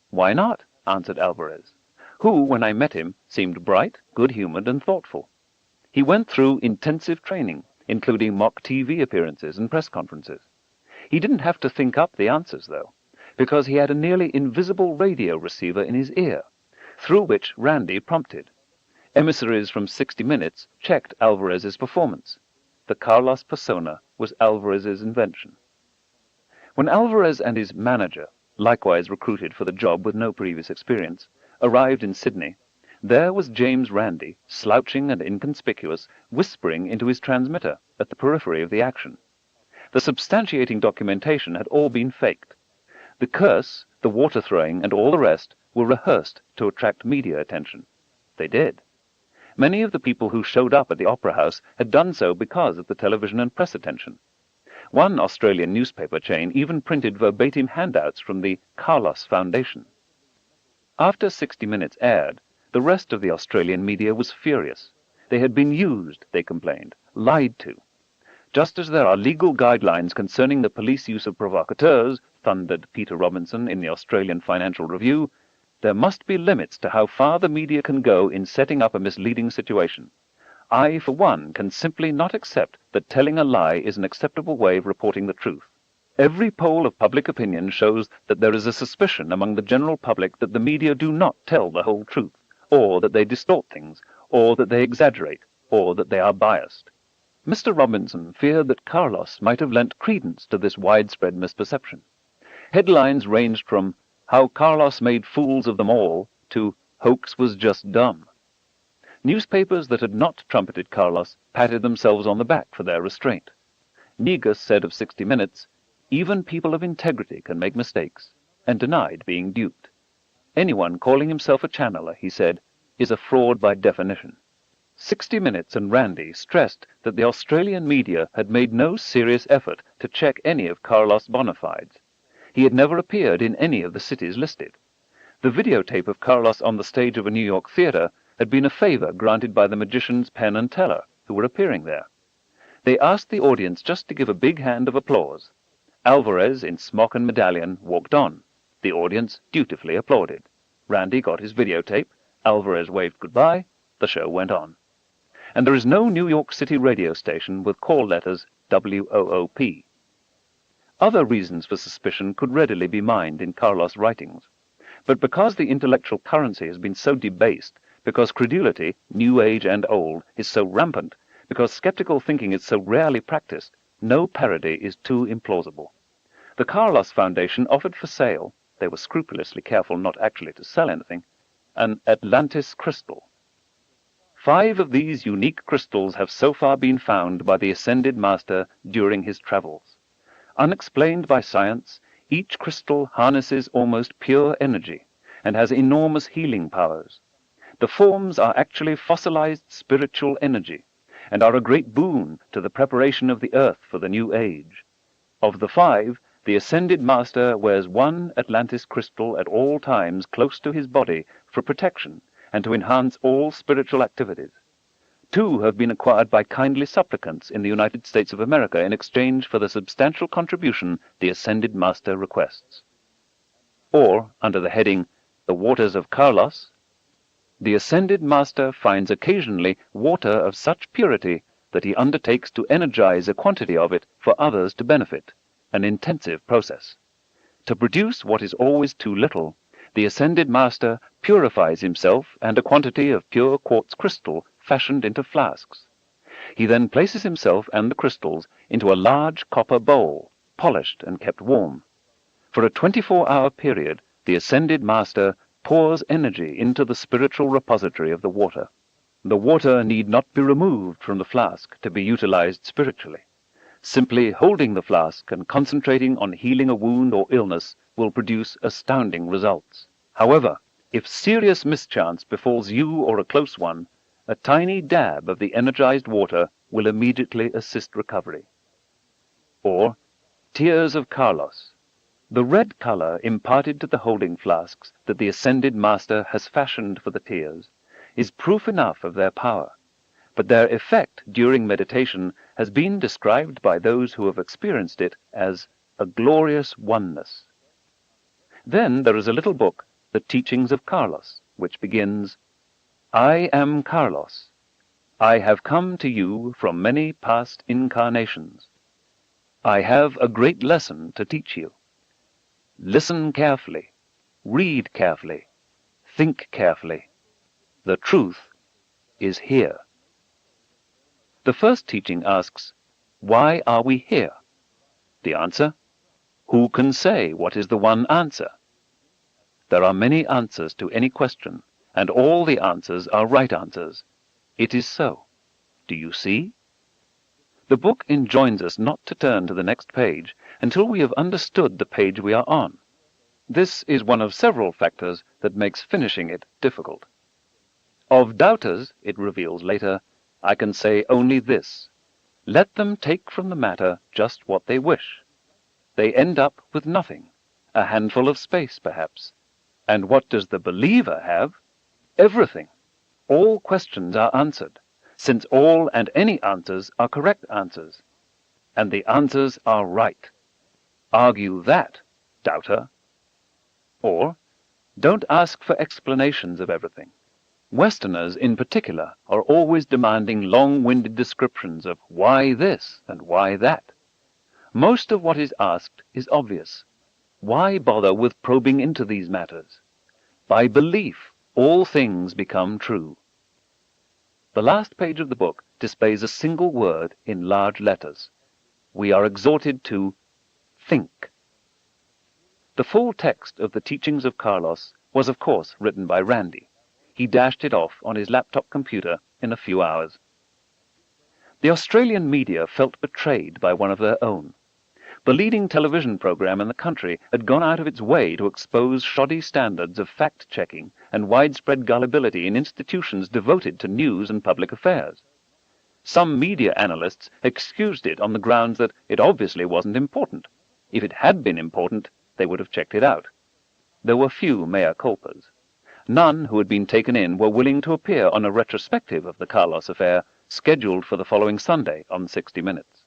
"Why not?" answered Alvarez, who, when I met him, seemed bright, good-humored, and thoughtful. He went through intensive training, including mock TV appearances and press conferences. He didn't have to think up the answers, though, because he had a nearly invisible radio receiver in his ear, through which Randy prompted. Emissaries from 60 Minutes checked Alvarez's performance. The Carlos persona was Alvarez's invention. When Alvarez and his manager, likewise recruited for the job with no previous experience, arrived in Sydney, there was James Randy, slouching and inconspicuous, whispering into his transmitter at the periphery of the action. The substantiating documentation had all been faked. The curse, the water throwing, and all the rest were rehearsed to attract media attention. They did. Many of the people who showed up at the Opera House had done so because of the television and press attention. One Australian newspaper chain even printed verbatim handouts from the Carlos Foundation. After 60 Minutes aired, the rest of the Australian media was furious. They had been used, they complained, lied to. Just as there are legal guidelines concerning the police use of provocateurs, thundered Peter Robinson in the Australian Financial Review, There must be limits to how far the media can go in setting up a misleading situation. I, for one, can simply not accept that telling a lie is an acceptable way of reporting the truth. Every poll of public opinion shows that there is a suspicion among the general public that the media do not tell the whole truth, or that they distort things, or that they exaggerate, or that they are biased. Mr. Robinson feared that Carlos might have lent credence to this widespread misperception. Headlines ranged from "How Carlos Made Fools of Them All" to "Hoax Was Just Dumb." Newspapers that had not trumpeted Carlos patted themselves on the back for their restraint. Negus said of 60 Minutes, "Even people of integrity can make mistakes," and denied being duped. Anyone calling himself a channeler, he said, is a fraud by definition. 60 Minutes and Randy stressed that the Australian media had made no serious effort to check any of Carlos' bona fides. He had never appeared in any of the cities listed. The videotape of Carlos on the stage of a New York theater had been a favor granted by the magicians Penn and Teller, who were appearing there. They asked the audience just to give a big hand of applause. Alvarez, in smock and medallion, walked on. The audience dutifully applauded. Randy got his videotape. Alvarez waved goodbye. The show went on. And there is no New York City radio station with call letters WOOP. Other reasons for suspicion could readily be mined in Carlos' writings. But because the intellectual currency has been so debased, because credulity, New Age and old, is so rampant, because skeptical thinking is so rarely practiced, no parody is too implausible. The Carlos Foundation offered for sale, they were scrupulously careful not actually to sell anything, an Atlantis crystal. 5 of these unique crystals have so far been found by the Ascended Master during his travels. Unexplained by science, each crystal harnesses almost pure energy and has enormous healing powers. The forms are actually fossilized spiritual energy and are a great boon to the preparation of the earth for the new age. Of the 5, the Ascended Master wears 1 Atlantis crystal at all times close to his body for protection and to enhance all spiritual activities. 2 have been acquired by kindly supplicants in the United States of America in exchange for the substantial contribution the Ascended Master requests. Or, under the heading, The Waters of Carlos, the Ascended Master finds occasionally water of such purity that he undertakes to energize a quantity of it for others to benefit, an intensive process. To produce what is always too little, the Ascended Master purifies himself and a quantity of pure quartz crystal fashioned into flasks. He then places himself and the crystals into a large copper bowl, polished and kept warm. For a 24-hour period, the Ascended Master pours energy into the spiritual repository of the water. The water need not be removed from the flask to be utilized spiritually. Simply holding the flask and concentrating on healing a wound or illness will produce astounding results. However, if serious mischance befalls you or a close one, a tiny dab of the energized water will immediately assist recovery. Or, Tears of Carlos. The red color imparted to the holding flasks that the Ascended Master has fashioned for the tears is proof enough of their power, but their effect during meditation has been described by those who have experienced it as a glorious oneness. Then there is a little book, The Teachings of Carlos, which begins, I am Carlos. I have come to you from many past incarnations. I have a great lesson to teach you. Listen carefully, read carefully, think carefully. The truth is here. The first teaching asks, why are we here? The answer, who can say what is the one answer? There are many answers to any question, and all the answers are right answers. It is so. Do you see? The book enjoins us not to turn to the next page until we have understood the page we are on. This is one of several factors that makes finishing it difficult. Of doubters, it reveals later, I can say only this. Let them take from the matter just what they wish. They end up with nothing, a handful of space, perhaps. And what does the believer have? Everything. All questions are answered, since all and any answers are correct answers. And the answers are right. Argue that, doubter. Or, Don't ask for explanations of everything. Westerners, in particular, are always demanding long-winded descriptions of why this and why that. Most of what is asked is obvious. Why bother with probing into these matters? By belief, all things become true. The last page of the book displays a single word in large letters. We are exhorted to think. The full text of the teachings of Carlos was, of course, written by Randy. He dashed it off on his laptop computer in a few hours. The Australian media felt betrayed by one of their own. The leading television program in the country had gone out of its way to expose shoddy standards of fact-checking and widespread gullibility in institutions devoted to news and public affairs. Some media analysts excused it on the grounds that it obviously wasn't important. If it had been important, they would have checked it out. There were few mea culpas. None who had been taken in were willing to appear on a retrospective of the Carlos affair, scheduled for the following Sunday on 60 Minutes.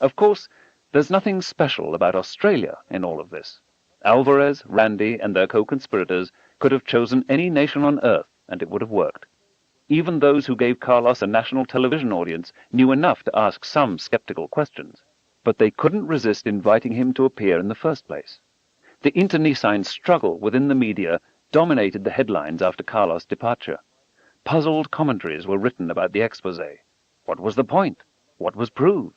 Of course, there's nothing special about Australia in all of this. Alvarez, Randy, and their co-conspirators could have chosen any nation on earth, and it would have worked. Even those who gave Carlos a national television audience knew enough to ask some skeptical questions, but they couldn't resist inviting him to appear in the first place. The internecine struggle within the media dominated the headlines after Carlos' departure. Puzzled commentaries were written about the exposé. What was the point? What was proved?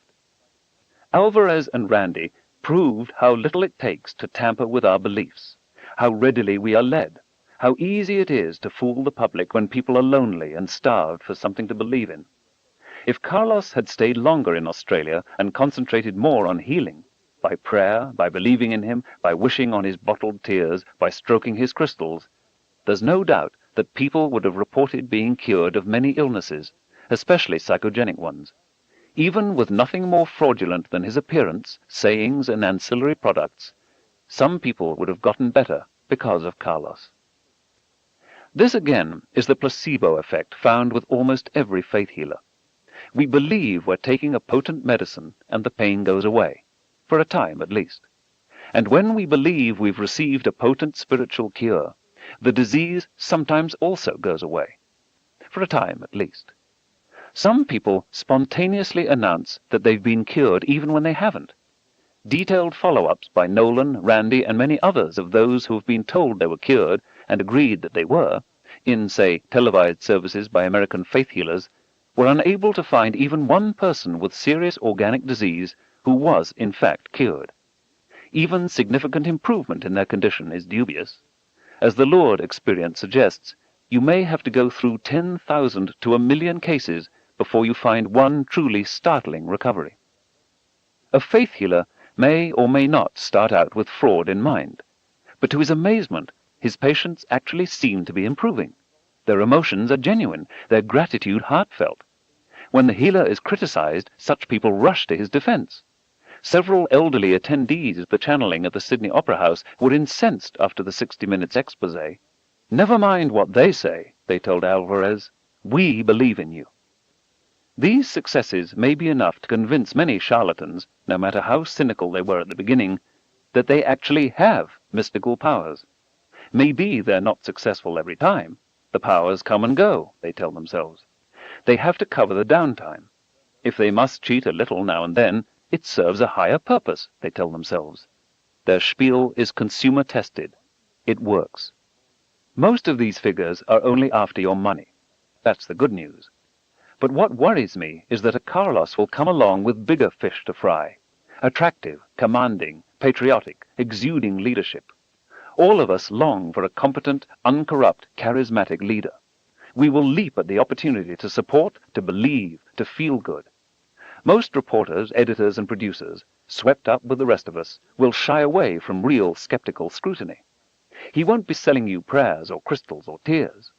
Alvarez and Randy proved how little it takes to tamper with our beliefs, how readily we are led, how easy it is to fool the public when people are lonely and starved for something to believe in. If Carlos had stayed longer in Australia and concentrated more on healing, by prayer, by believing in him, by wishing on his bottled tears, by stroking his crystals, there's no doubt that people would have reported being cured of many illnesses, especially psychogenic ones. Even with nothing more fraudulent than his appearance, sayings, and ancillary products, some people would have gotten better because of Carlos. This again is the placebo effect found with almost every faith healer. We believe we're taking a potent medicine and the pain goes away, for a time at least. And when we believe we've received a potent spiritual cure, the disease sometimes also goes away, for a time at least. Some people spontaneously announce that they've been cured even when they haven't. Detailed follow-ups by Nolan, Randy, and many others of those who have been told they were cured and agreed that they were, in, say, televised services by American faith healers, were unable to find even one person with serious organic disease who was, in fact, cured. Even significant improvement in their condition is dubious. As the Lourdes experience suggests, you may have to go through 10,000 to 1,000,000 cases before you find one truly startling recovery. A faith healer may or may not start out with fraud in mind, but to his amazement, his patients actually seem to be improving. Their emotions are genuine, their gratitude heartfelt. When the healer is criticized, such people rush to his defense. Several elderly attendees of the channeling at the Sydney Opera House were incensed after the 60 Minutes exposé. "Never mind what they say," they told Alvarez. "We believe in you." These successes may be enough to convince many charlatans, no matter how cynical they were at the beginning, that they actually have mystical powers. Maybe they're not successful every time. The powers come and go, they tell themselves. They have to cover the downtime. If they must cheat a little now and then, it serves a higher purpose, they tell themselves. Their spiel is consumer-tested. It works. Most of these figures are only after your money. That's the good news. But what worries me is that a Carlos will come along with bigger fish to fry. Attractive, commanding, patriotic, exuding leadership. All of us long for a competent, uncorrupt, charismatic leader. We will leap at the opportunity to support, to believe, to feel good. Most reporters, editors, and producers, swept up with the rest of us, will shy away from real skeptical scrutiny. He won't be selling you prayers or crystals or tears.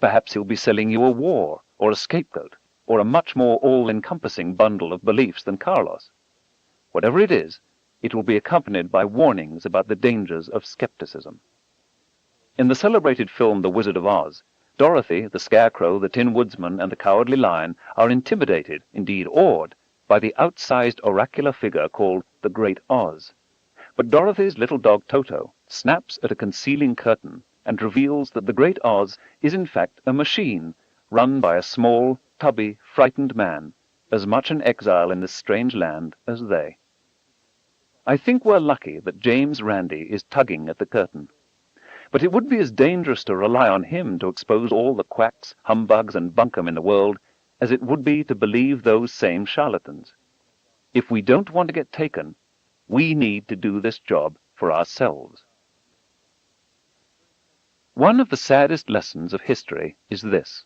Perhaps he'll be selling you a war or a scapegoat, or a much more all-encompassing bundle of beliefs than Carlos. Whatever it is, it will be accompanied by warnings about the dangers of skepticism. In the celebrated film The Wizard of Oz, Dorothy, the Scarecrow, the Tin Woodsman, and the Cowardly Lion are intimidated, indeed awed, by the outsized oracular figure called the Great Oz. But Dorothy's little dog Toto snaps at a concealing curtain and reveals that the Great Oz is in fact a machine run by a small, tubby, frightened man, as much an exile in this strange land as they. I think we're lucky that James Randi is tugging at the curtain. But it would be as dangerous to rely on him to expose all the quacks, humbugs, and bunkum in the world as it would be to believe those same charlatans. If we don't want to get taken, we need to do this job for ourselves. One of the saddest lessons of history is this.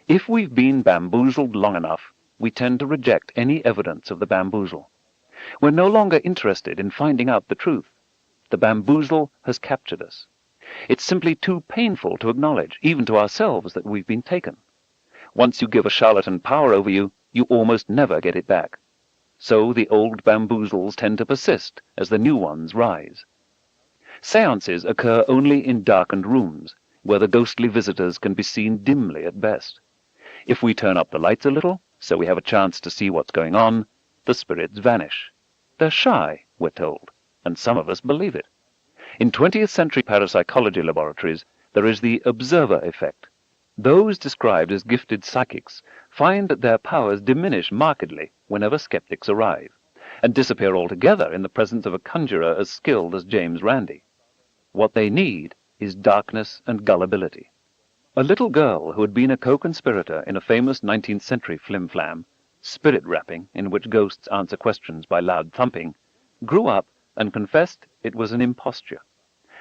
If we've been bamboozled long enough, we tend to reject any evidence of the bamboozle. We're no longer interested in finding out the truth. The bamboozle has captured us. It's simply too painful to acknowledge, even to ourselves, that we've been taken. Once you give a charlatan power over you, you almost never get it back. So the old bamboozles tend to persist as the new ones rise. Seances occur only in darkened rooms, where the ghostly visitors can be seen dimly at best. If we turn up the lights a little, so we have a chance to see what's going on, the spirits vanish. They're shy, we're told, and some of us believe it. In 20th century parapsychology laboratories, there is the observer effect. Those described as gifted psychics find that their powers diminish markedly whenever skeptics arrive, and disappear altogether in the presence of a conjurer as skilled as James Randi. What they need is darkness and gullibility. A little girl who had been a co-conspirator in a famous 19th century flim-flam, spirit rapping, in which ghosts answer questions by loud thumping, grew up and confessed it was an imposture.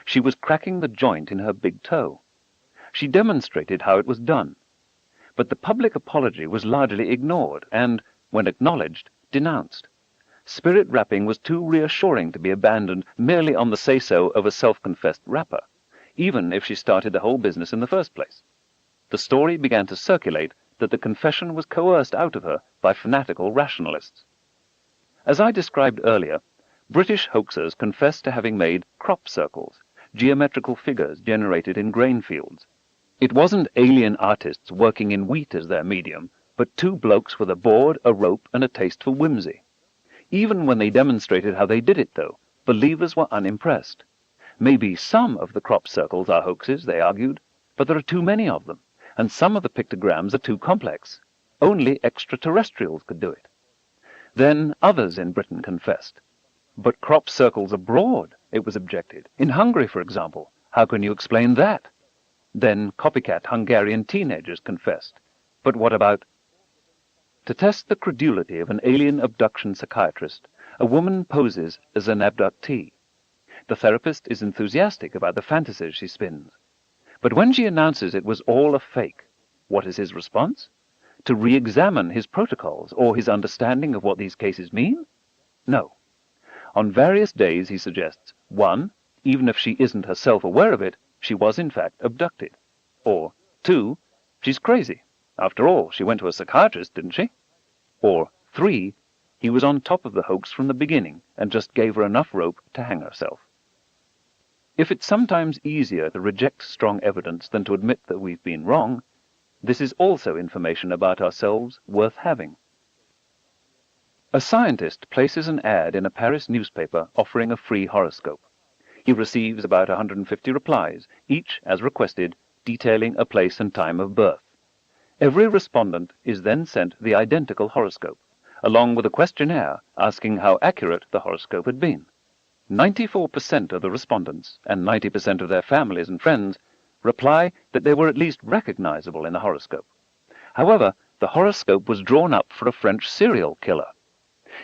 She was cracking the joint in her big toe. She demonstrated how it was done. But the public apology was largely ignored and, when acknowledged, denounced. Spirit rapping was too reassuring to be abandoned merely on the say-so of a self-confessed rapper, even if she started the whole business in the first place. The story began to circulate that the confession was coerced out of her by fanatical rationalists. As I described earlier, British hoaxers confessed to having made crop circles, geometrical figures generated in grain fields. It wasn't alien artists working in wheat as their medium, but two blokes with a board, a rope, and a taste for whimsy. Even when they demonstrated how they did it, though, believers were unimpressed. Maybe some of the crop circles are hoaxes, they argued, but there are too many of them, and some of the pictograms are too complex. Only extraterrestrials could do it. Then others in Britain confessed. But crop circles abroad, it was objected. In Hungary, for example, how can you explain that? Then copycat Hungarian teenagers confessed. But what about... To test the credulity of an alien abduction psychiatrist, a woman poses as an abductee. The therapist is enthusiastic about the fantasies she spins. But when she announces it was all a fake, what is his response? To re-examine his protocols or his understanding of what these cases mean? No. On various days, he suggests, 1, even if she isn't herself aware of it, she was in fact abducted. Or 2, she's crazy. After all, she went to a psychiatrist, didn't she? Or 3, he was on top of the hoax from the beginning and just gave her enough rope to hang herself. If it's sometimes easier to reject strong evidence than to admit that we've been wrong, this is also information about ourselves worth having. A scientist places an ad in a Paris newspaper offering a free horoscope. He receives about 150 replies, each, as requested, detailing a place and time of birth. Every respondent is then sent the identical horoscope, along with a questionnaire asking how accurate the horoscope had been. 94% of the respondents, and 90% of their families and friends, reply that they were at least recognizable in the horoscope. However, the horoscope was drawn up for a French serial killer.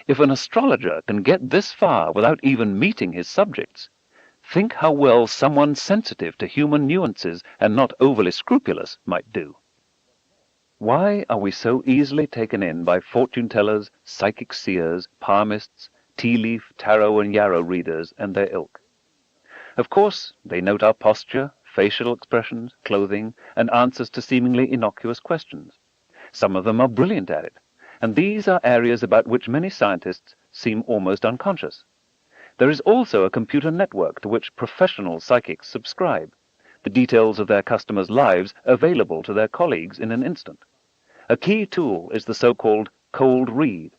If an astrologer can get this far without even meeting his subjects, think how well someone sensitive to human nuances and not overly scrupulous might do. Why are we so easily taken in by fortune-tellers, psychic seers, palmists, tea-leaf, tarot and yarrow readers and their ilk? Of course, they note our posture, facial expressions, clothing, and answers to seemingly innocuous questions. Some of them are brilliant at it, and these are areas about which many scientists seem almost unconscious. There is also a computer network to which professional psychics subscribe, the details of their customers' lives available to their colleagues in an instant. A key tool is the so-called cold read,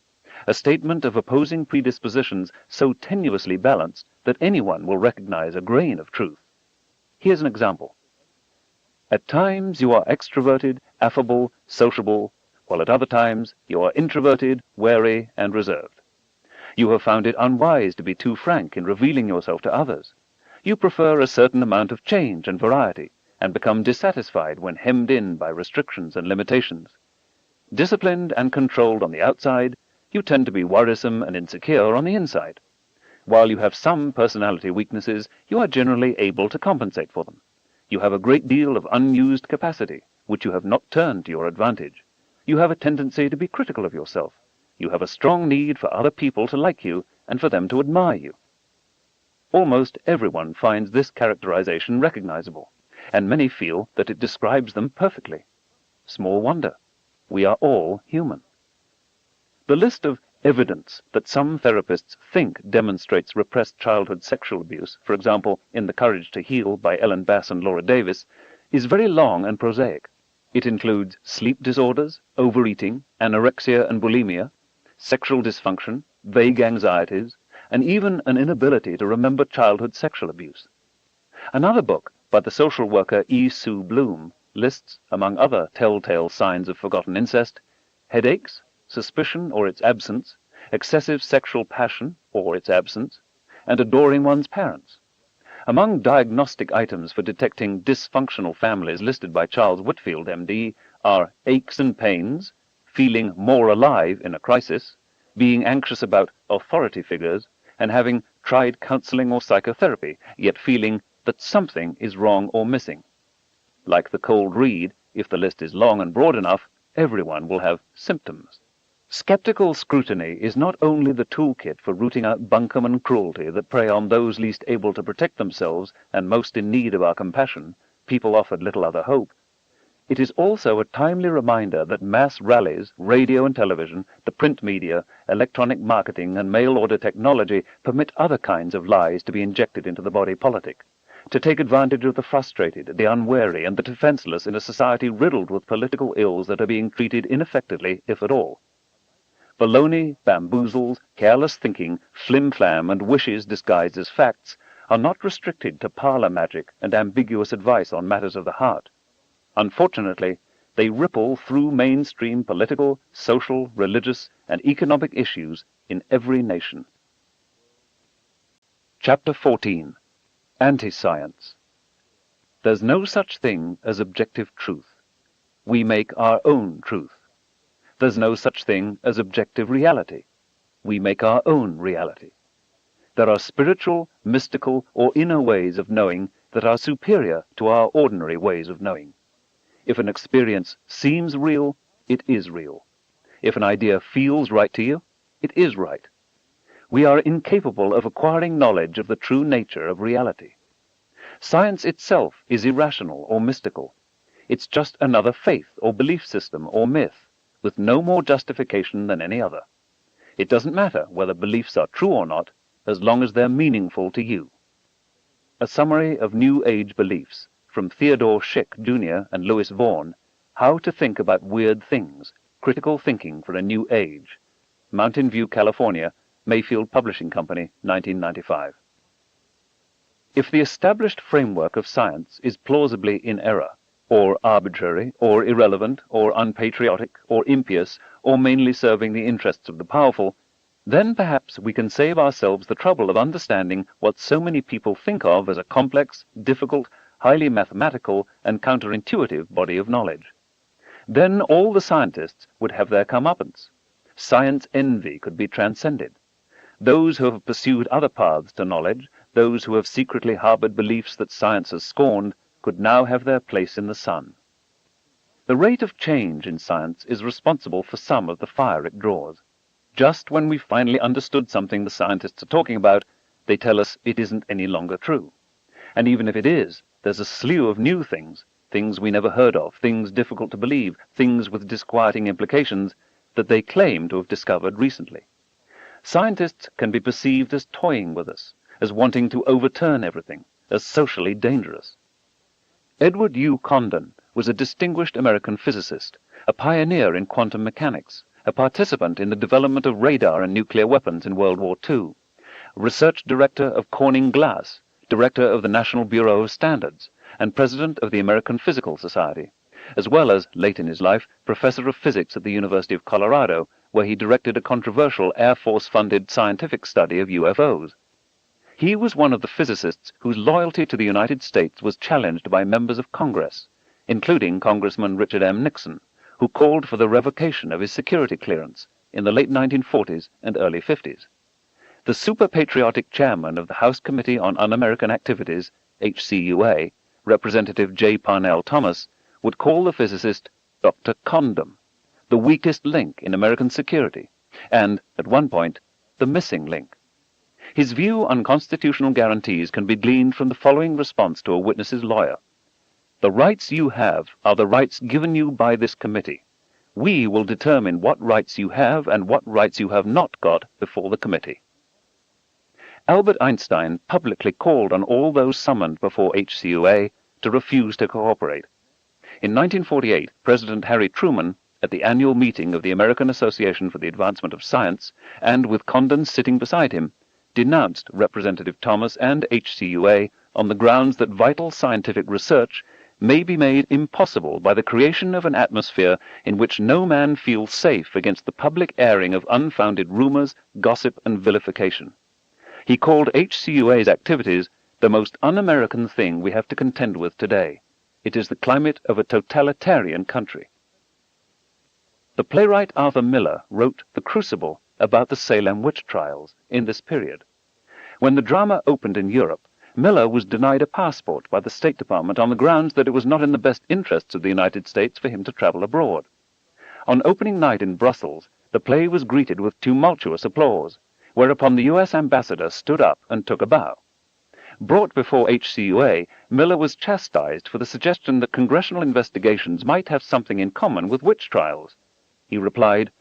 a statement of opposing predispositions so tenuously balanced that anyone will recognize a grain of truth. Here's an example. At times you are extroverted, affable, sociable, while at other times you are introverted, wary, and reserved. You have found it unwise to be too frank in revealing yourself to others. You prefer a certain amount of change and variety, and become dissatisfied when hemmed in by restrictions and limitations. Disciplined and controlled on the outside, you tend to be worrisome and insecure on the inside. While you have some personality weaknesses, you are generally able to compensate for them. You have a great deal of unused capacity, which you have not turned to your advantage. You have a tendency to be critical of yourself. You have a strong need for other people to like you and for them to admire you. Almost everyone finds this characterization recognizable, and many feel that it describes them perfectly. Small wonder. We are all human. The list of evidence that some therapists think demonstrates repressed childhood sexual abuse, for example, in The Courage to Heal by Ellen Bass and Laura Davis, is very long and prosaic. It includes sleep disorders, overeating, anorexia and bulimia, sexual dysfunction, vague anxieties, and even an inability to remember childhood sexual abuse. Another book by the social worker E. Sue Bloom lists, among other telltale signs of forgotten incest, headaches, suspicion or its absence, excessive sexual passion or its absence, and adoring one's parents. Among diagnostic items for detecting dysfunctional families listed by Charles Whitfield, MD, are aches and pains, feeling more alive in a crisis, being anxious about authority figures, and having tried counseling or psychotherapy, yet feeling that something is wrong or missing. Like the cold read, if the list is long and broad enough, everyone will have symptoms. Skeptical scrutiny is not only the toolkit for rooting out bunkum and cruelty that prey on those least able to protect themselves and most in need of our compassion, people offered little other hope. It is also a timely reminder that mass rallies, radio and television, the print media, electronic marketing, and mail-order technology permit other kinds of lies to be injected into the body politic, to take advantage of the frustrated, the unwary, and the defenseless in a society riddled with political ills that are being treated ineffectively, if at all. Baloney, bamboozles, careless thinking, flim-flam, and wishes disguised as facts are not restricted to parlor magic and ambiguous advice on matters of the heart. Unfortunately, they ripple through mainstream political, social, religious, and economic issues in every nation. Chapter 14. Anti-Science. There's no such thing as objective truth. We make our own truth. There's no such thing as objective reality. We make our own reality. There are spiritual, mystical, or inner ways of knowing that are superior to our ordinary ways of knowing. If an experience seems real, it is real. If an idea feels right to you, it is right. We are incapable of acquiring knowledge of the true nature of reality. Science itself is irrational or mystical. It's just another faith or belief system or myth, with no more justification than any other. It doesn't matter whether beliefs are true or not, as long as they're meaningful to you. A summary of New Age beliefs from Theodore Schick, Jr. and Lewis Vaughan, How to Think About Weird Things, Critical Thinking for a New Age. Mountain View, California, Mayfield Publishing Company, 1995. If the established framework of science is plausibly in error, or arbitrary, or irrelevant, or unpatriotic, or impious, or mainly serving the interests of the powerful, then perhaps we can save ourselves the trouble of understanding what so many people think of as a complex, difficult, highly mathematical, and counterintuitive body of knowledge. Then all the scientists would have their comeuppance. Science envy could be transcended. Those who have pursued other paths to knowledge, those who have secretly harbored beliefs that science has scorned, could now have their place in the sun. The rate of change in science is responsible for some of the fire it draws. Just when we finally understood something the scientists are talking about, they tell us it isn't any longer true. And even if it is, there's a slew of new things, things we never heard of, things difficult to believe, things with disquieting implications, that they claim to have discovered recently. Scientists can be perceived as toying with us, as wanting to overturn everything, as socially dangerous. Edward U. Condon was a distinguished American physicist, a pioneer in quantum mechanics, a participant in the development of radar and nuclear weapons in World War II, research director of Corning Glass, director of the National Bureau of Standards, and president of the American Physical Society, as well as, late in his life, professor of physics at the University of Colorado, where he directed a controversial Air Force-funded scientific study of UFOs. He was one of the physicists whose loyalty to the United States was challenged by members of Congress, including Congressman Richard M. Nixon, who called for the revocation of his security clearance in the late 1940s and early 50s. The super-patriotic chairman of the House Committee on Un-American Activities, HCUA, Representative J. Parnell Thomas, would call the physicist Dr. Condom, the weakest link in American security, and, at one point, the missing link. His view on constitutional guarantees can be gleaned from the following response to a witness's lawyer. "The rights you have are the rights given you by this committee. We will determine what rights you have and what rights you have not got before the committee." Albert Einstein publicly called on all those summoned before HCUA to refuse to cooperate. In 1948, President Harry Truman, at the annual meeting of the American Association for the Advancement of Science, and with Condon sitting beside him, denounced Representative Thomas and HCUA on the grounds that vital scientific research may be made impossible by the creation of an atmosphere in which no man feels safe against the public airing of unfounded rumors, gossip, and vilification. He called HCUA's activities the most un-American thing we have to contend with today. It is the climate of a totalitarian country. The playwright Arthur Miller wrote The Crucible about the Salem witch trials in this period. When the drama opened in Europe, Miller was denied a passport by the State Department on the grounds that it was not in the best interests of the United States for him to travel abroad. On opening night in Brussels, the play was greeted with tumultuous applause, whereupon the U.S. ambassador stood up and took a bow. Brought before HCUA, Miller was chastised for the suggestion that congressional investigations might have something in common with witch trials. He replied,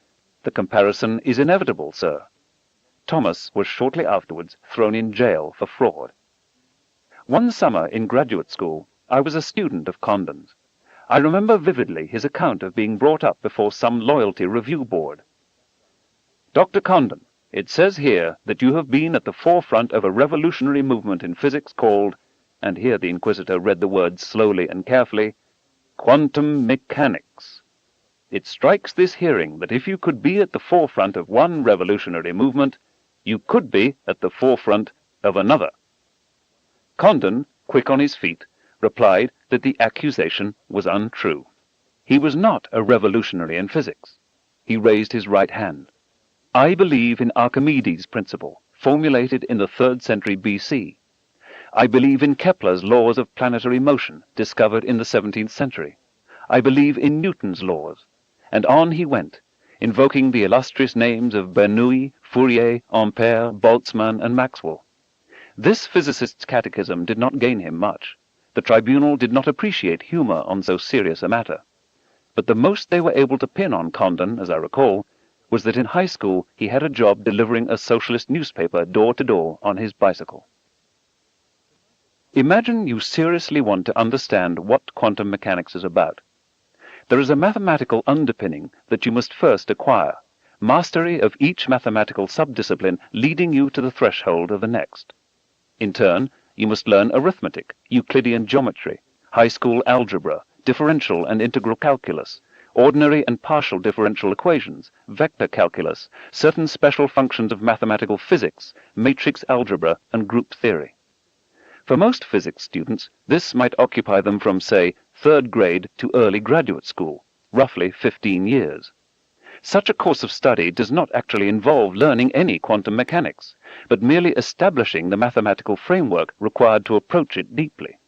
"The comparison is inevitable, sir." Thomas was shortly afterwards thrown in jail for fraud. One summer in graduate school, I was a student of Condon's. I remember vividly his account of being brought up before some loyalty review board. "Dr. Condon, it says here that you have been at the forefront of a revolutionary movement in physics called," and here the Inquisitor read the words slowly and carefully, "quantum mechanics. It strikes this hearing that if you could be at the forefront of one revolutionary movement, you could be at the forefront of another." Condon, quick on his feet, replied that the accusation was untrue. He was not a revolutionary in physics. He raised his right hand. "I believe in Archimedes' principle, formulated in the 3rd century BC. I believe in Kepler's laws of planetary motion, discovered in the 17th century. I believe in Newton's laws." And on he went, invoking the illustrious names of Bernoulli, Fourier, Ampère, Boltzmann, and Maxwell. This physicist's catechism did not gain him much. The tribunal did not appreciate humor on so serious a matter. But the most they were able to pin on Condon, as I recall, was that in high school he had a job delivering a socialist newspaper door to door on his bicycle. Imagine you seriously want to understand what quantum mechanics is about. There is a mathematical underpinning that you must first acquire, mastery of each mathematical subdiscipline leading you to the threshold of the next. In turn, you must learn arithmetic, Euclidean geometry, high school algebra, differential and integral calculus, ordinary and partial differential equations, vector calculus, certain special functions of mathematical physics, matrix algebra, and group theory. For most physics students, this might occupy them from, say, 3rd grade to early graduate school, roughly 15 years. Such a course of study does not actually involve learning any quantum mechanics, but merely establishing the mathematical framework required to approach it deeply.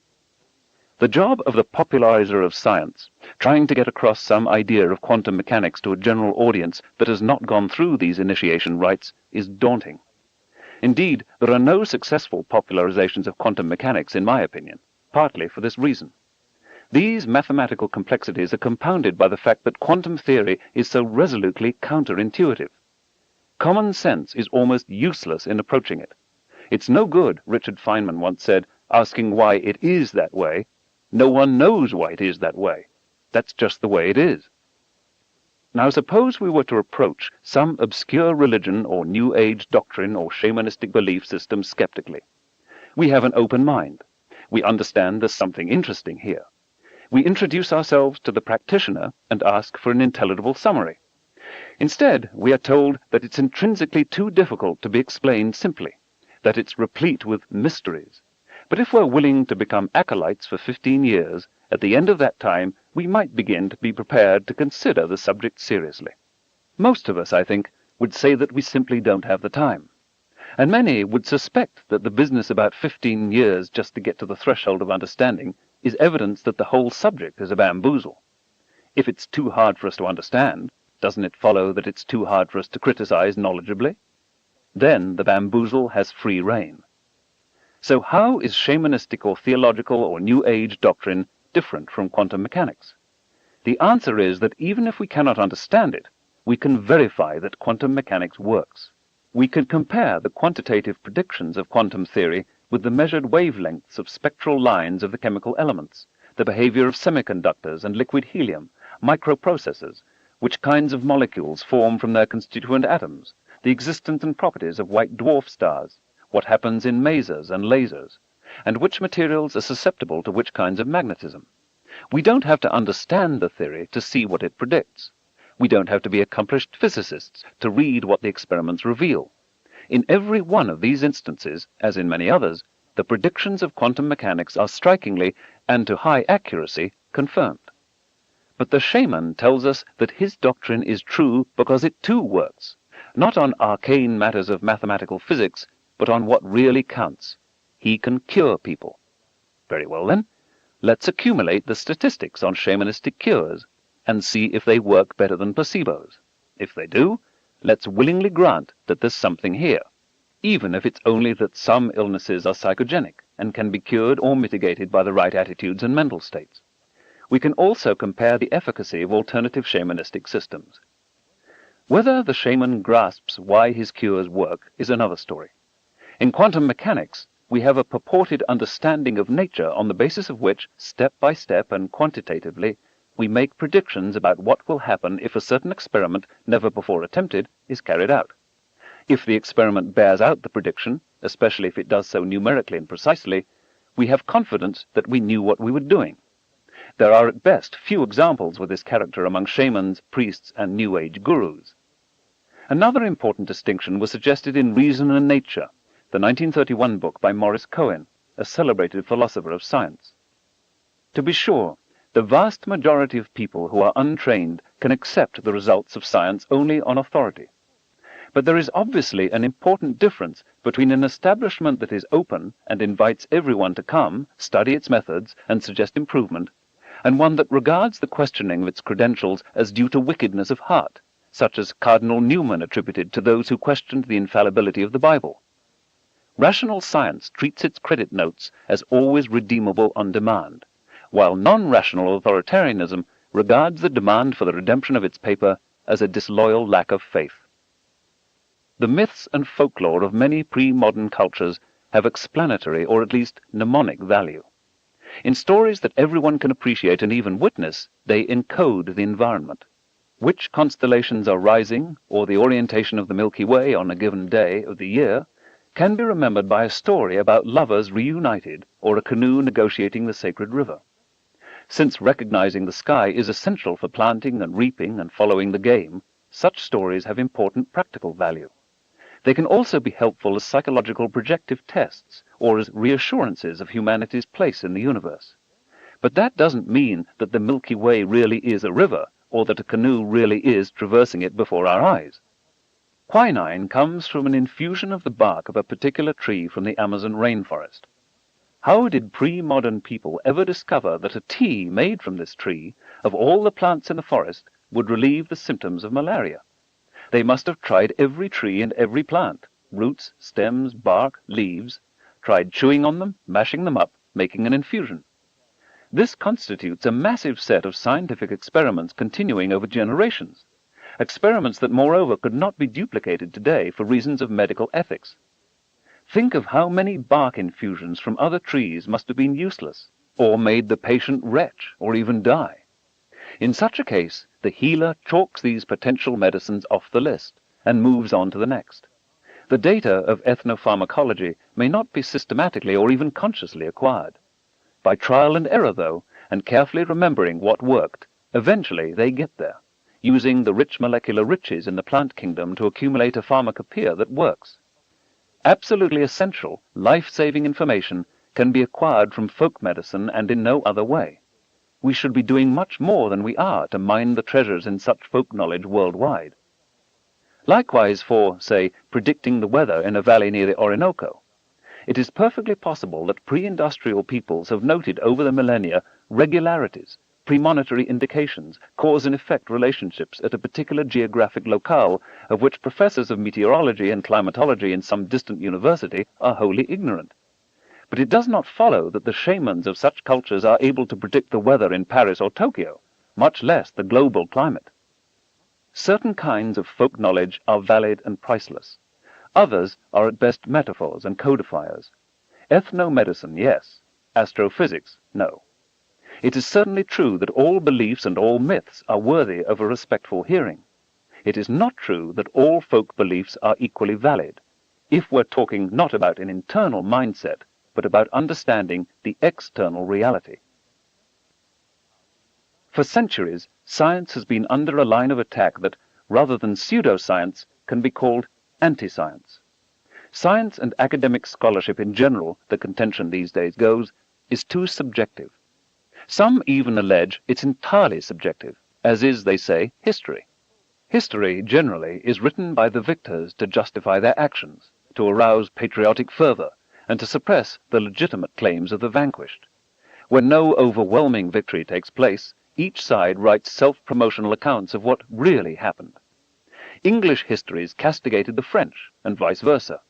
The job of the popularizer of science, trying to get across some idea of quantum mechanics to a general audience that has not gone through these initiation rites, is daunting. Indeed, there are no successful popularizations of quantum mechanics, in my opinion, partly for this reason. These mathematical complexities are compounded by the fact that quantum theory is so resolutely counterintuitive. Common sense is almost useless in approaching it. It's no good, Richard Feynman once said, asking why it is that way. No one knows why it is that way. That's just the way it is. Now suppose we were to approach some obscure religion or New Age doctrine or shamanistic belief system skeptically. We have an open mind. We understand there's something interesting here. We introduce ourselves to the practitioner and ask for an intelligible summary. Instead, we are told that it's intrinsically too difficult to be explained simply, that it's replete with mysteries. But if we're willing to become acolytes for 15 years, at the end of that time, we might begin to be prepared to consider the subject seriously. Most of us, I think, would say that we simply don't have the time. And many would suspect that the business about 15 years just to get to the threshold of understanding is evidence that the whole subject is a bamboozle. If it's too hard for us to understand, doesn't it follow that it's too hard for us to criticize knowledgeably? Then the bamboozle has free rein. So how is shamanistic or theological or New Age doctrine different from quantum mechanics? The answer is that even if we cannot understand it, we can verify that quantum mechanics works. We can compare the quantitative predictions of quantum theory with the measured wavelengths of spectral lines of the chemical elements, the behavior of semiconductors and liquid helium, microprocessors, which kinds of molecules form from their constituent atoms, the existence and properties of white dwarf stars, what happens in masers and lasers, and which materials are susceptible to which kinds of magnetism. We don't have to understand the theory to see what it predicts. We don't have to be accomplished physicists to read what the experiments reveal. In every one of these instances, as in many others, the predictions of quantum mechanics are strikingly, and to high accuracy, confirmed. But the shaman tells us that his doctrine is true because it too works, not on arcane matters of mathematical physics, but on what really counts. He can cure people. Very well then, let's accumulate the statistics on shamanistic cures and see if they work better than placebos. If they do, let's willingly grant that there's something here, even if it's only that some illnesses are psychogenic and can be cured or mitigated by the right attitudes and mental states. We can also compare the efficacy of alternative shamanistic systems. Whether the shaman grasps why his cures work is another story. In quantum mechanics, we have a purported understanding of nature on the basis of which, step by step and quantitatively, we make predictions about what will happen if a certain experiment, never before attempted, is carried out. If the experiment bears out the prediction, especially if it does so numerically and precisely, we have confidence that we knew what we were doing. There are at best few examples with this character among shamans, priests, and New Age gurus. Another important distinction was suggested in Reason and Nature, the 1931 book by Maurice Cohen, a celebrated philosopher of science. To be sure, the vast majority of people who are untrained can accept the results of science only on authority. But there is obviously an important difference between an establishment that is open and invites everyone to come, study its methods, and suggest improvement, and one that regards the questioning of its credentials as due to wickedness of heart, such as Cardinal Newman attributed to those who questioned the infallibility of the Bible. Rational science treats its credit notes as always redeemable on demand, while non-rational authoritarianism regards the demand for the redemption of its paper as a disloyal lack of faith. The myths and folklore of many pre-modern cultures have explanatory or at least mnemonic value. In stories that everyone can appreciate and even witness, they encode the environment. Which constellations are rising, or the orientation of the Milky Way on a given day of the year, can be remembered by a story about lovers reunited or a canoe negotiating the sacred river. Since recognizing the sky is essential for planting and reaping and following the game, such stories have important practical value. They can also be helpful as psychological projective tests or as reassurances of humanity's place in the universe. But that doesn't mean that the Milky Way really is a river or that a canoe really is traversing it before our eyes. Quinine comes from an infusion of the bark of a particular tree from the Amazon rainforest. How did pre-modern people ever discover that a tea made from this tree, of all the plants in the forest, would relieve the symptoms of malaria? They must have tried every tree and every plant, roots, stems, bark, leaves, tried chewing on them, mashing them up, making an infusion. This constitutes a massive set of scientific experiments continuing over generations, experiments that moreover could not be duplicated today for reasons of medical ethics. Think of how many bark infusions from other trees must have been useless, or made the patient retch, or even die. In such a case, the healer chalks these potential medicines off the list and moves on to the next. The data of ethnopharmacology may not be systematically or even consciously acquired. By trial and error, though, and carefully remembering what worked, eventually they get there, using the rich molecular riches in the plant kingdom to accumulate a pharmacopoeia that works. Absolutely essential, life-saving information can be acquired from folk medicine and in no other way. We should be doing much more than we are to mine the treasures in such folk knowledge worldwide. Likewise for, say, predicting the weather in a valley near the Orinoco. It is perfectly possible that pre-industrial peoples have noted over the millennia regularities, premonitory indications, cause and effect relationships at a particular geographic locale of which professors of meteorology and climatology in some distant university are wholly ignorant. But it does not follow that the shamans of such cultures are able to predict the weather in Paris or Tokyo, much less the global climate. Certain kinds of folk knowledge are valid and priceless. Others are at best metaphors and codifiers. Ethnomedicine, yes. Astrophysics, no. It is certainly true that all beliefs and all myths are worthy of a respectful hearing. It is not true that all folk beliefs are equally valid, if we're talking not about an internal mindset, but about understanding the external reality. For centuries, science has been under a line of attack that, rather than pseudoscience, can be called anti-science. Science and academic scholarship in general, the contention these days goes, is too subjective. Some even allege it's entirely subjective, as is, they say, history. History, generally, is written by the victors to justify their actions, to arouse patriotic fervor, and to suppress the legitimate claims of the vanquished. When no overwhelming victory takes place, each side writes self-promotional accounts of what really happened. English histories castigated the French, and vice versa.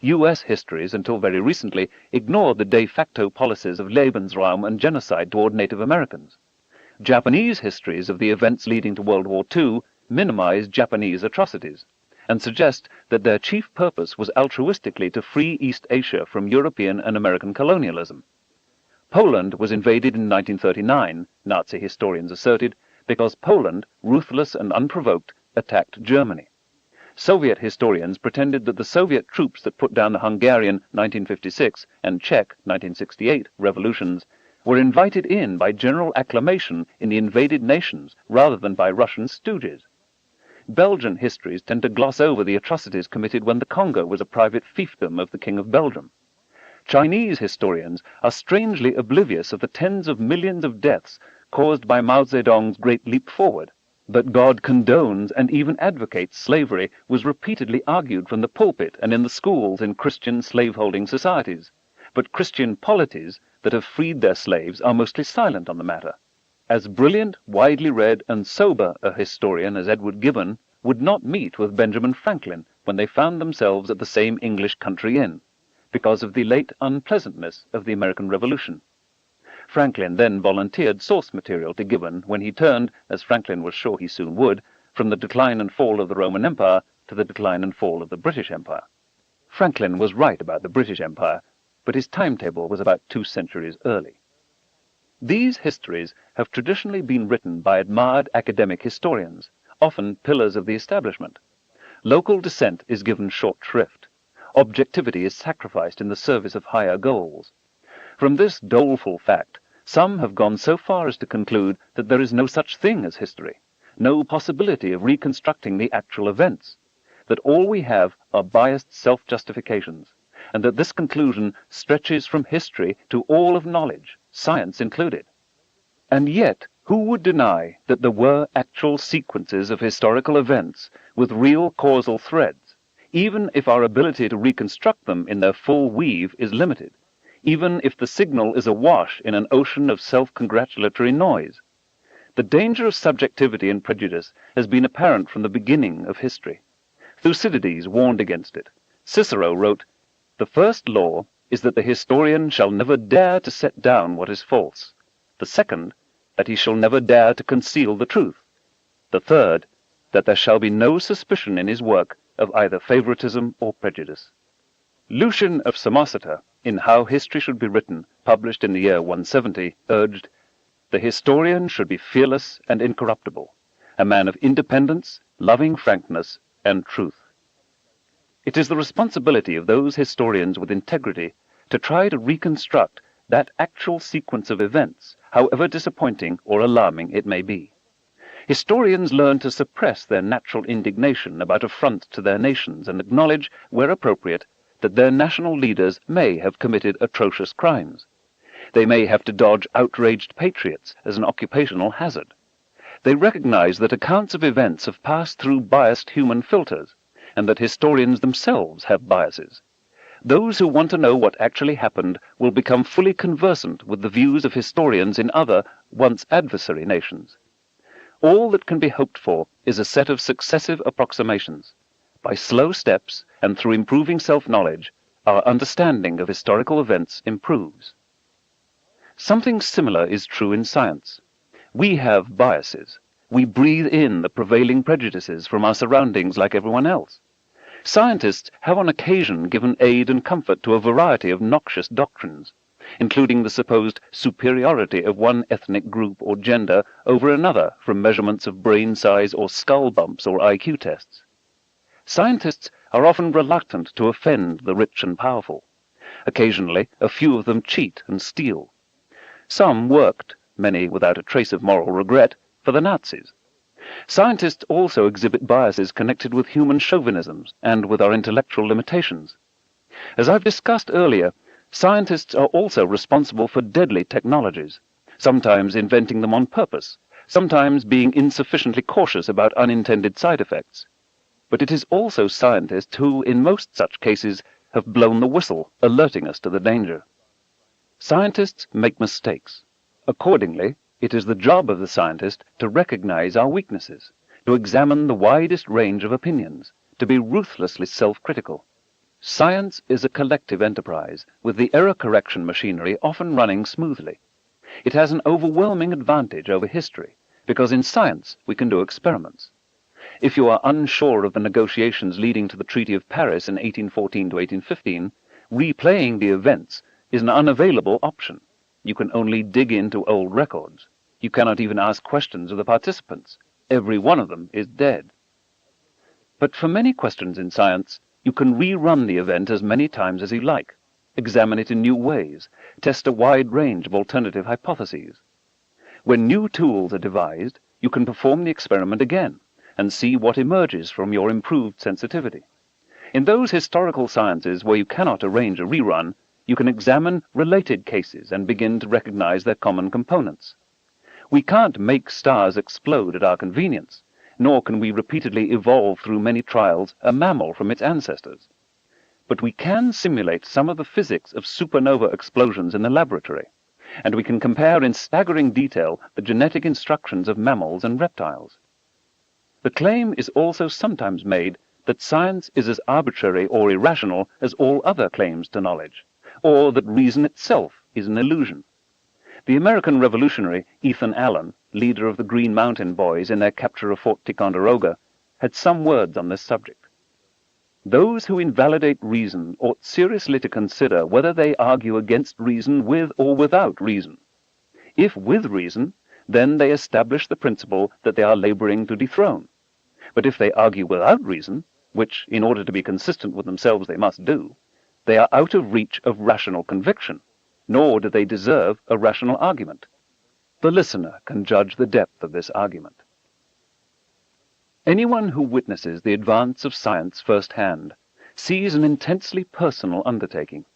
U.S. histories, until very recently, ignored the de facto policies of Lebensraum and genocide toward Native Americans. Japanese histories of the events leading to World War II minimize Japanese atrocities, and suggest that their chief purpose was altruistically to free East Asia from European and American colonialism. Poland was invaded in 1939, Nazi historians asserted, because Poland, ruthless and unprovoked, attacked Germany. Soviet historians pretended that the Soviet troops that put down the Hungarian 1956 and Czech 1968 revolutions were invited in by general acclamation in the invaded nations rather than by Russian stooges. Belgian histories tend to gloss over the atrocities committed when the Congo was a private fiefdom of the King of Belgium. Chinese historians are strangely oblivious of the tens of millions of deaths caused by Mao Zedong's Great Leap Forward. That God condones and even advocates slavery was repeatedly argued from the pulpit and in the schools in Christian slaveholding societies. But Christian polities that have freed their slaves are mostly silent on the matter. As brilliant, widely read, and sober a historian as Edward Gibbon would not meet with Benjamin Franklin when they found themselves at the same English country inn, because of the late unpleasantness of the American Revolution. Franklin then volunteered source material to Gibbon when he turned, as Franklin was sure he soon would, from the decline and fall of the Roman Empire to the decline and fall of the British Empire. Franklin was right about the British Empire, but his timetable was about 2 centuries early. These histories have traditionally been written by admired academic historians, often pillars of the establishment. Local dissent is given short shrift. Objectivity is sacrificed in the service of higher goals. From this doleful fact, some have gone so far as to conclude that there is no such thing as history, no possibility of reconstructing the actual events, that all we have are biased self-justifications, and that this conclusion stretches from history to all of knowledge, science included. And yet, who would deny that there were actual sequences of historical events with real causal threads, even if our ability to reconstruct them in their full weave is limited, even if the signal is awash in an ocean of self-congratulatory noise? The danger of subjectivity and prejudice has been apparent from the beginning of history. Thucydides warned against it. Cicero wrote, "The first law is that the historian shall never dare to set down what is false. The second, that he shall never dare to conceal the truth. The third, that there shall be no suspicion in his work of either favoritism or prejudice." Lucian of Samosata, in How History Should Be Written, published in the year 170, urged, The historian should be fearless and incorruptible, a man of independence, loving frankness, and truth. It is the responsibility of those historians with integrity to try to reconstruct that actual sequence of events, however disappointing or alarming it may be. Historians learn to suppress their natural indignation about affront to their nations and acknowledge, where appropriate, that their national leaders may have committed atrocious crimes. They may have to dodge outraged patriots as an occupational hazard. They recognize that accounts of events have passed through biased human filters, and that historians themselves have biases. Those who want to know what actually happened will become fully conversant with the views of historians in other, once adversary nations. All that can be hoped for is a set of successive approximations. By slow steps and through improving self-knowledge, our understanding of historical events improves. Something similar is true in science. We have biases. We breathe in the prevailing prejudices from our surroundings like everyone else. Scientists have on occasion given aid and comfort to a variety of noxious doctrines, including the supposed superiority of one ethnic group or gender over another from measurements of brain size or skull bumps or IQ tests. Scientists are often reluctant to offend the rich and powerful. Occasionally, a few of them cheat and steal. Some worked, many without a trace of moral regret, for the Nazis. Scientists also exhibit biases connected with human chauvinisms and with our intellectual limitations. As I've discussed earlier, scientists are also responsible for deadly technologies, sometimes inventing them on purpose, sometimes being insufficiently cautious about unintended side effects. But it is also scientists who, in most such cases, have blown the whistle, alerting us to the danger. Scientists make mistakes. Accordingly, it is the job of the scientist to recognize our weaknesses, to examine the widest range of opinions, to be ruthlessly self-critical. Science is a collective enterprise, with the error correction machinery often running smoothly. It has an overwhelming advantage over history, because in science we can do experiments. If you are unsure of the negotiations leading to the Treaty of Paris in 1814 to 1815, replaying the events is an unavailable option. You can only dig into old records. You cannot even ask questions of the participants. Every one of them is dead. But for many questions in science, you can rerun the event as many times as you like, examine it in new ways, test a wide range of alternative hypotheses. When new tools are devised, you can perform the experiment again and see what emerges from your improved sensitivity. In those historical sciences where you cannot arrange a rerun, you can examine related cases and begin to recognize their common components. We can't make stars explode at our convenience, nor can we repeatedly evolve through many trials a mammal from its ancestors. But we can simulate some of the physics of supernova explosions in the laboratory, and we can compare in staggering detail the genetic instructions of mammals and reptiles. The claim is also sometimes made that science is as arbitrary or irrational as all other claims to knowledge, or that reason itself is an illusion. The American revolutionary Ethan Allen, leader of the Green Mountain Boys in their capture of Fort Ticonderoga, had some words on this subject. Those who invalidate reason ought seriously to consider whether they argue against reason with or without reason. If with reason, then they establish the principle that they are laboring to dethrone. But if they argue without reason, which, in order to be consistent with themselves, they must do, they are out of reach of rational conviction, nor do they deserve a rational argument. The listener can judge the depth of this argument. Anyone who witnesses the advance of science firsthand sees an intensely personal undertaking.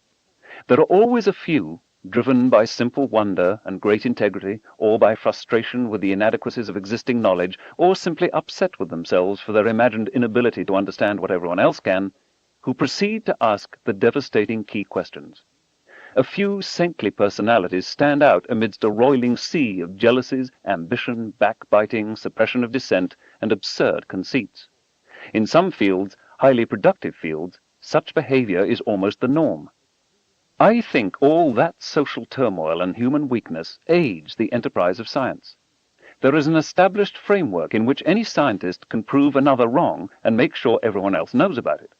There are always a few, driven by simple wonder and great integrity, or by frustration with the inadequacies of existing knowledge, or simply upset with themselves for their imagined inability to understand what everyone else can, who proceed to ask the devastating key questions. A few saintly personalities stand out amidst a roiling sea of jealousies, ambition, backbiting, suppression of dissent, and absurd conceits. In some fields, highly productive fields, such behavior is almost the norm. I think all that social turmoil and human weakness aids the enterprise of science. There is an established framework in which any scientist can prove another wrong and make sure everyone else knows about it.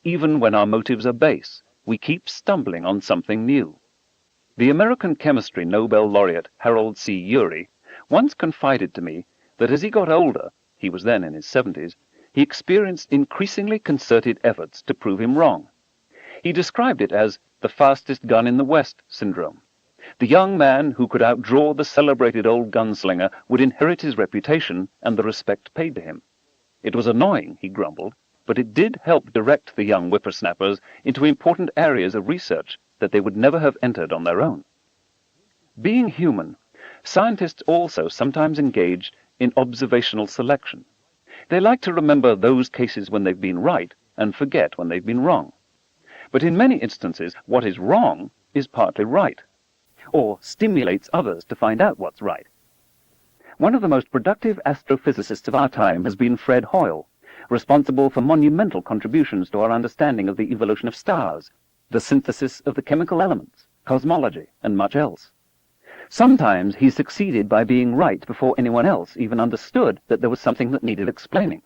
Even when our motives are base, we keep stumbling on something new. The American chemistry Nobel laureate Harold C. Urey once confided to me that as he got older, he was then in his 70s, he experienced increasingly concerted efforts to prove him wrong. He described it as the fastest gun in the West syndrome. The young man who could outdraw the celebrated old gunslinger would inherit his reputation and the respect paid to him. It was annoying, he grumbled, but it did help direct the young whippersnappers into important areas of research that they would never have entered on their own. Being human, scientists also sometimes engaged in observational selection. They like to remember those cases when they've been right and forget when they've been wrong. But in many instances, what is wrong is partly right, or stimulates others to find out what's right. One of the most productive astrophysicists of our time has been Fred Hoyle, responsible for monumental contributions to our understanding of the evolution of stars, the synthesis of the chemical elements, cosmology, and much else. Sometimes he succeeded by being right before anyone else even understood that there was something that needed explaining.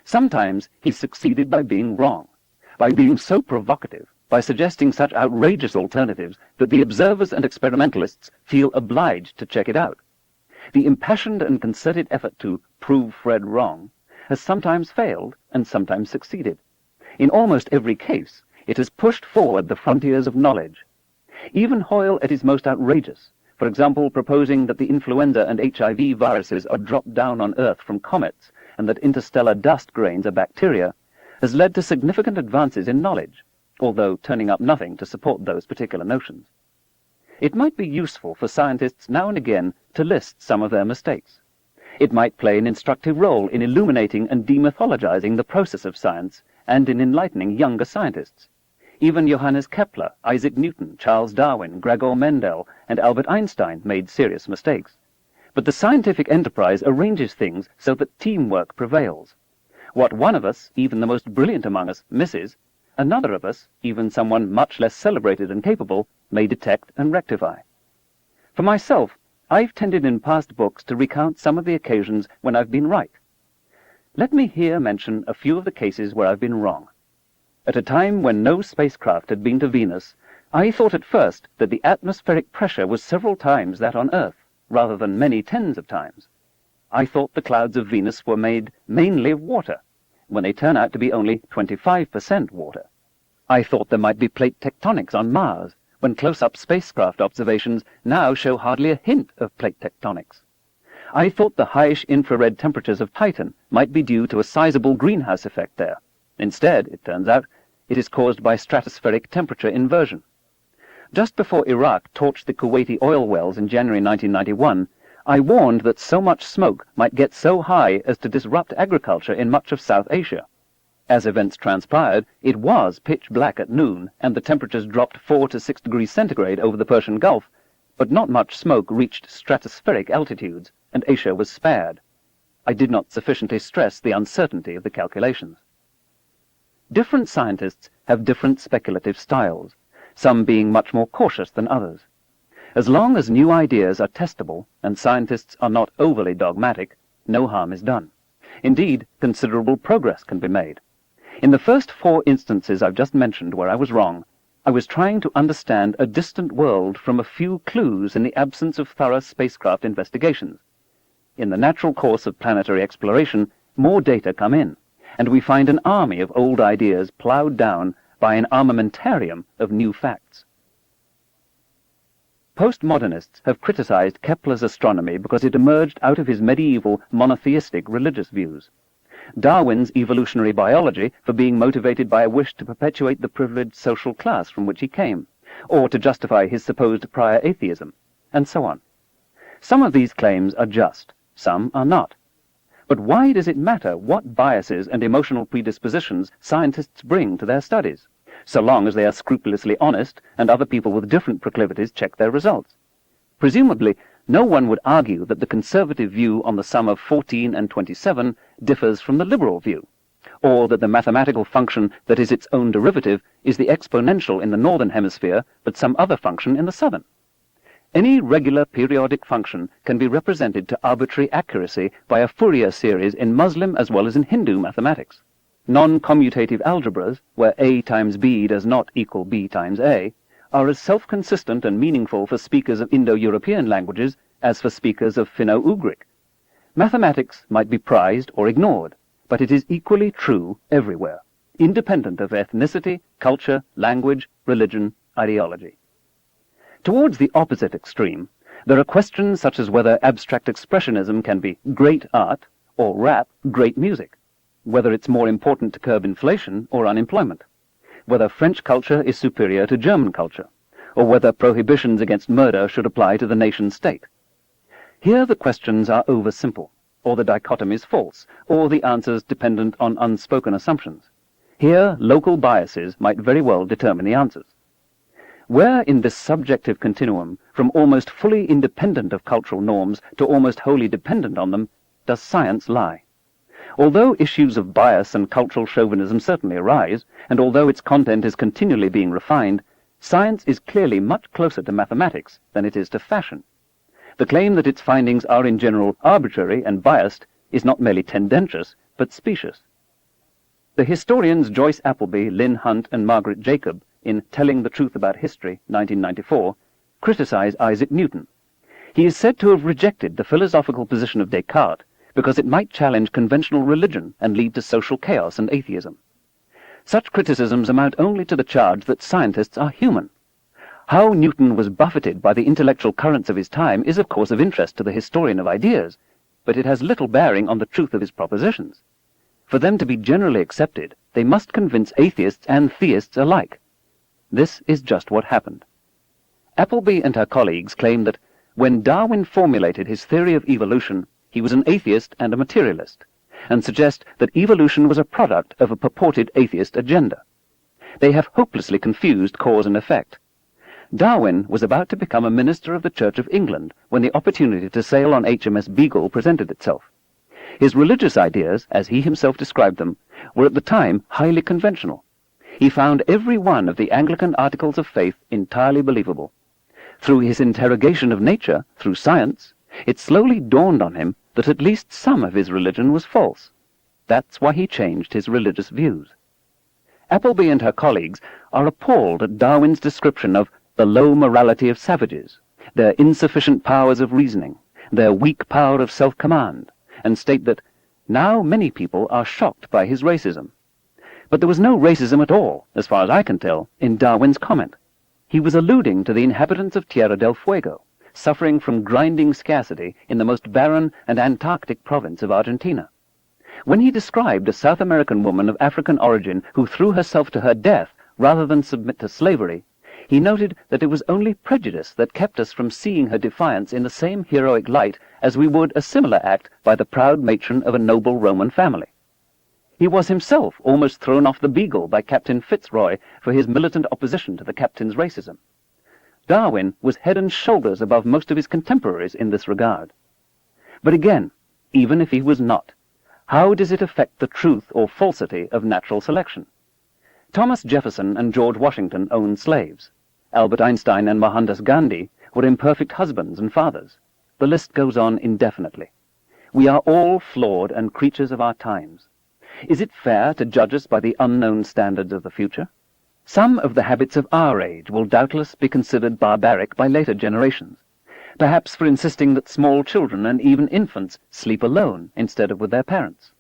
Sometimes he succeeded by being wrong, by being so provocative, by suggesting such outrageous alternatives that the observers and experimentalists feel obliged to check it out. The impassioned and concerted effort to prove Fred wrong has sometimes failed and sometimes succeeded. In almost every case, it has pushed forward the frontiers of knowledge. Even Hoyle at his most outrageous, for example, proposing that the influenza and HIV viruses are dropped down on Earth from comets and that interstellar dust grains are bacteria, has led to significant advances in knowledge, although turning up nothing to support those particular notions. It might be useful for scientists now and again to list some of their mistakes. It might play an instructive role in illuminating and demythologizing the process of science and in enlightening younger scientists. Even Johannes Kepler, Isaac Newton, Charles Darwin, Gregor Mendel, and Albert Einstein made serious mistakes. But the scientific enterprise arranges things so that teamwork prevails. What one of us, even the most brilliant among us, misses, another of us, even someone much less celebrated and capable, may detect and rectify. For myself, I've tended in past books to recount some of the occasions when I've been right. Let me here mention a few of the cases where I've been wrong. At a time when no spacecraft had been to Venus, I thought at first that the atmospheric pressure was several times that on Earth, rather than many tens of times. I thought the clouds of Venus were made mainly of water, when they turn out to be only 25% water. I thought there might be plate tectonics on Mars, when close-up spacecraft observations now show hardly a hint of plate tectonics. I thought the highish infrared temperatures of Titan might be due to a sizable greenhouse effect there. Instead, it turns out, it is caused by stratospheric temperature inversion. Just before Iraq torched the Kuwaiti oil wells in January 1991, I warned that so much smoke might get so high as to disrupt agriculture in much of South Asia. As events transpired, it was pitch black at noon, and the temperatures dropped 4 to 6 degrees centigrade over the Persian Gulf, but not much smoke reached stratospheric altitudes, and Asia was spared. I did not sufficiently stress the uncertainty of the calculations. Different scientists have different speculative styles, some being much more cautious than others. As long as new ideas are testable and scientists are not overly dogmatic, no harm is done. Indeed, considerable progress can be made. In the first 4 instances I've just mentioned where I was wrong, I was trying to understand a distant world from a few clues in the absence of thorough spacecraft investigations. In the natural course of planetary exploration, more data come in, and we find an army of old ideas ploughed down by an armamentarium of new facts. Postmodernists have criticized Kepler's astronomy because it emerged out of his medieval monotheistic religious views. Darwin's evolutionary biology for being motivated by a wish to perpetuate the privileged social class from which he came, or to justify his supposed prior atheism, and so on. Some of these claims are just, some are not. But why does it matter what biases and emotional predispositions scientists bring to their studies, so long as they are scrupulously honest and other people with different proclivities check their results? Presumably, no one would argue that the conservative view on the sum of 14 and 27 differs from the liberal view, or that the mathematical function that is its own derivative is the exponential in the northern hemisphere but some other function in the southern. Any regular periodic function can be represented to arbitrary accuracy by a Fourier series in Muslim as well as in Hindu mathematics. Non-commutative algebras, where A times B does not equal B times A, are as self-consistent and meaningful for speakers of Indo-European languages as for speakers of Finno-Ugric. Mathematics might be prized or ignored, but it is equally true everywhere, independent of ethnicity, culture, language, religion, ideology. Towards the opposite extreme, there are questions such as whether abstract expressionism can be great art or rap great music, whether it's more important to curb inflation or unemployment, whether French culture is superior to German culture, or whether prohibitions against murder should apply to the nation-state. Here the questions are oversimple, or the dichotomies false, or the answers dependent on unspoken assumptions. Here local biases might very well determine the answers. Where in this subjective continuum, from almost fully independent of cultural norms to almost wholly dependent on them, does science lie? Although issues of bias and cultural chauvinism certainly arise, and although its content is continually being refined, science is clearly much closer to mathematics than it is to fashion. The claim that its findings are in general arbitrary and biased is not merely tendentious, but specious. The historians Joyce Appleby, Lynn Hunt, and Margaret Jacob, in Telling the Truth About History, 1994, criticize Isaac Newton. He is said to have rejected the philosophical position of Descartes because it might challenge conventional religion and lead to social chaos and atheism. Such criticisms amount only to the charge that scientists are human. How Newton was buffeted by the intellectual currents of his time is of course of interest to the historian of ideas, but it has little bearing on the truth of his propositions. For them to be generally accepted, they must convince atheists and theists alike. This is just what happened. Appleby and her colleagues claim that when Darwin formulated his theory of evolution, he was an atheist and a materialist, and suggest that evolution was a product of a purported atheist agenda. They have hopelessly confused cause and effect. Darwin was about to become a minister of the Church of England when the opportunity to sail on HMS Beagle presented itself. His religious ideas, as he himself described them, were at the time highly conventional. He found every one of the Anglican Articles of Faith entirely believable. Through his interrogation of nature, through science, it slowly dawned on him that at least some of his religion was false. That's why he changed his religious views. Appleby and her colleagues are appalled at Darwin's description of the low morality of savages, their insufficient powers of reasoning, their weak power of self-command, and state that now many people are shocked by his racism. But there was no racism at all, as far as I can tell, in Darwin's comment. He was alluding to the inhabitants of Tierra del Fuego, suffering from grinding scarcity in the most barren and Antarctic province of Argentina. When he described a South American woman of African origin who threw herself to her death rather than submit to slavery, he noted that it was only prejudice that kept us from seeing her defiance in the same heroic light as we would a similar act by the proud matron of a noble Roman family. He was himself almost thrown off the Beagle by Captain Fitzroy for his militant opposition to the captain's racism. Darwin was head and shoulders above most of his contemporaries in this regard. But again, even if he was not, how does it affect the truth or falsity of natural selection? Thomas Jefferson and George Washington owned slaves. Albert Einstein and Mohandas Gandhi were imperfect husbands and fathers. The list goes on indefinitely. We are all flawed and creatures of our times. Is it fair to judge us by the unknown standards of the future? Some of the habits of our age will doubtless be considered barbaric by later generations, perhaps for insisting that small children and even infants sleep alone instead of with their parents,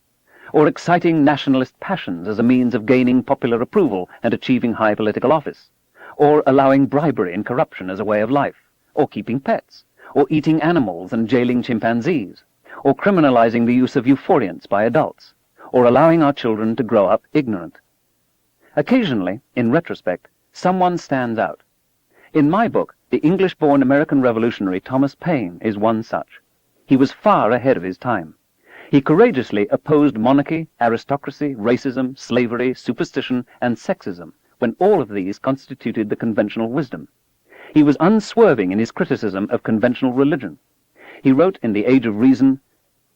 or exciting nationalist passions as a means of gaining popular approval and achieving high political office, or allowing bribery and corruption as a way of life, or keeping pets, or eating animals and jailing chimpanzees, or criminalizing the use of euphoriants by adults, or allowing our children to grow up ignorant. Occasionally, in retrospect, someone stands out. In my book, the English-born American revolutionary Thomas Paine is one such. He was far ahead of his time. He courageously opposed monarchy, aristocracy, racism, slavery, superstition, and sexism, when all of these constituted the conventional wisdom. He was unswerving in his criticism of conventional religion. He wrote in The Age of Reason,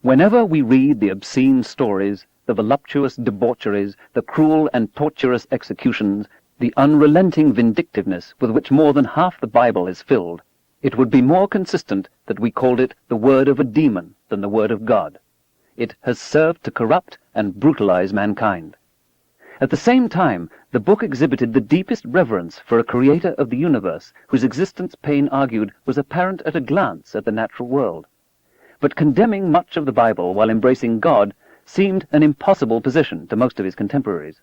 "Whenever we read the obscene stories, the voluptuous debaucheries, the cruel and torturous executions, the unrelenting vindictiveness with which more than half the Bible is filled, it would be more consistent that we called it the word of a demon than the word of God. It has served to corrupt and brutalize mankind." At the same time, the book exhibited the deepest reverence for a creator of the universe whose existence Paine argued was apparent at a glance at the natural world. But condemning much of the Bible while embracing God seemed an impossible position to most of his contemporaries.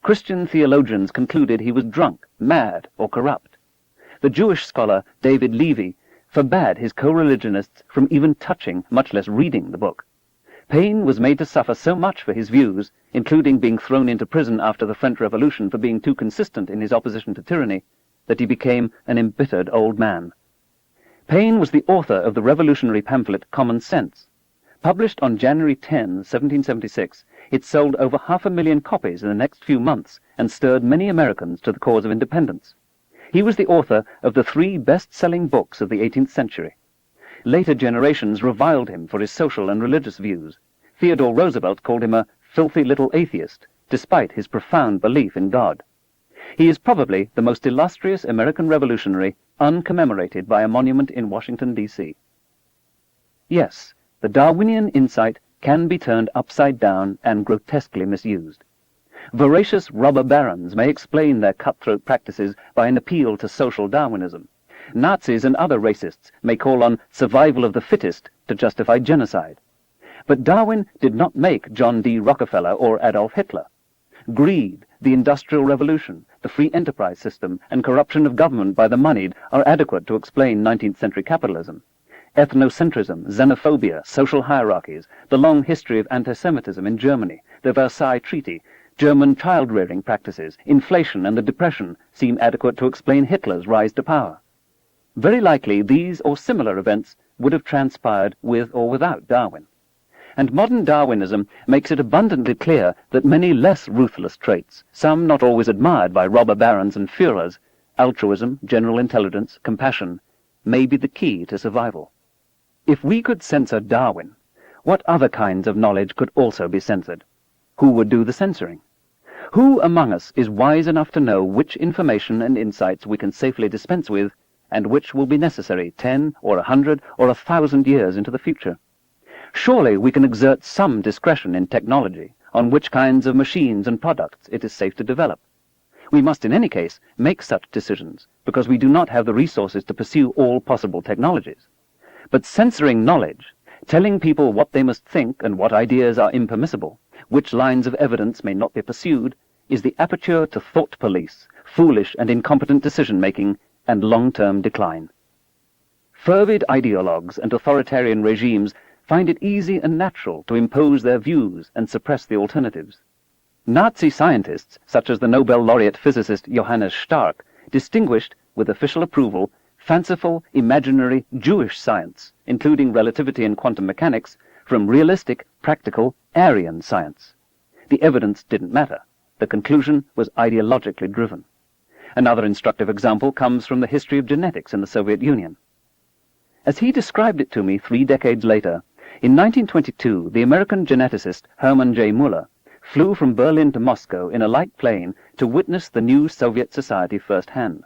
Christian theologians concluded he was drunk, mad, or corrupt. The Jewish scholar David Levy forbade his co-religionists from even touching, much less reading, the book. Paine was made to suffer so much for his views, including being thrown into prison after the French Revolution for being too consistent in his opposition to tyranny, that he became an embittered old man. Paine was the author of the revolutionary pamphlet Common Sense. Published on January 10, 1776, it sold over 500,000 copies in the next few months and stirred many Americans to the cause of independence. He was the author of the 3 best-selling books of the 18th century. Later generations reviled him for his social and religious views. Theodore Roosevelt called him a filthy little atheist, despite his profound belief in God. He is probably the most illustrious American revolutionary uncommemorated by a monument in Washington, D.C. Yes, the Darwinian insight can be turned upside down and grotesquely misused. Voracious robber barons may explain their cutthroat practices by an appeal to social Darwinism. Nazis and other racists may call on survival of the fittest to justify genocide. But Darwin did not make John D. Rockefeller or Adolf Hitler. Greed, the Industrial Revolution, the free enterprise system, and corruption of government by the moneyed are adequate to explain 19th century capitalism. Ethnocentrism, xenophobia, social hierarchies, the long history of anti-Semitism in Germany, the Versailles Treaty, German child-rearing practices, inflation, and the Depression seem adequate to explain Hitler's rise to power. Very likely these or similar events would have transpired with or without Darwin. And modern Darwinism makes it abundantly clear that many less ruthless traits, some not always admired by robber barons and Führers, altruism, general intelligence, compassion, may be the key to survival. If we could censor Darwin, what other kinds of knowledge could also be censored? Who would do the censoring? Who among us is wise enough to know which information and insights we can safely dispense with, and which will be necessary 10 or 100 or 1,000 years into the future? Surely we can exert some discretion in technology on which kinds of machines and products it is safe to develop. We must in any case make such decisions, because we do not have the resources to pursue all possible technologies. But censoring knowledge, telling people what they must think and what ideas are impermissible, which lines of evidence may not be pursued, is the aperture to thought police, foolish and incompetent decision-making, and long-term decline. Fervid ideologues and authoritarian regimes find it easy and natural to impose their views and suppress the alternatives. Nazi scientists, such as the Nobel laureate physicist Johannes Stark, distinguished, with official approval, fanciful, imaginary, Jewish science, including relativity and quantum mechanics, from realistic, practical, Aryan science. The evidence didn't matter. The conclusion was ideologically driven. Another instructive example comes from the history of genetics in the Soviet Union. As he described it to me 3 decades later, in 1922, the American geneticist Hermann J. Muller flew from Berlin to Moscow in a light plane to witness the new Soviet society firsthand.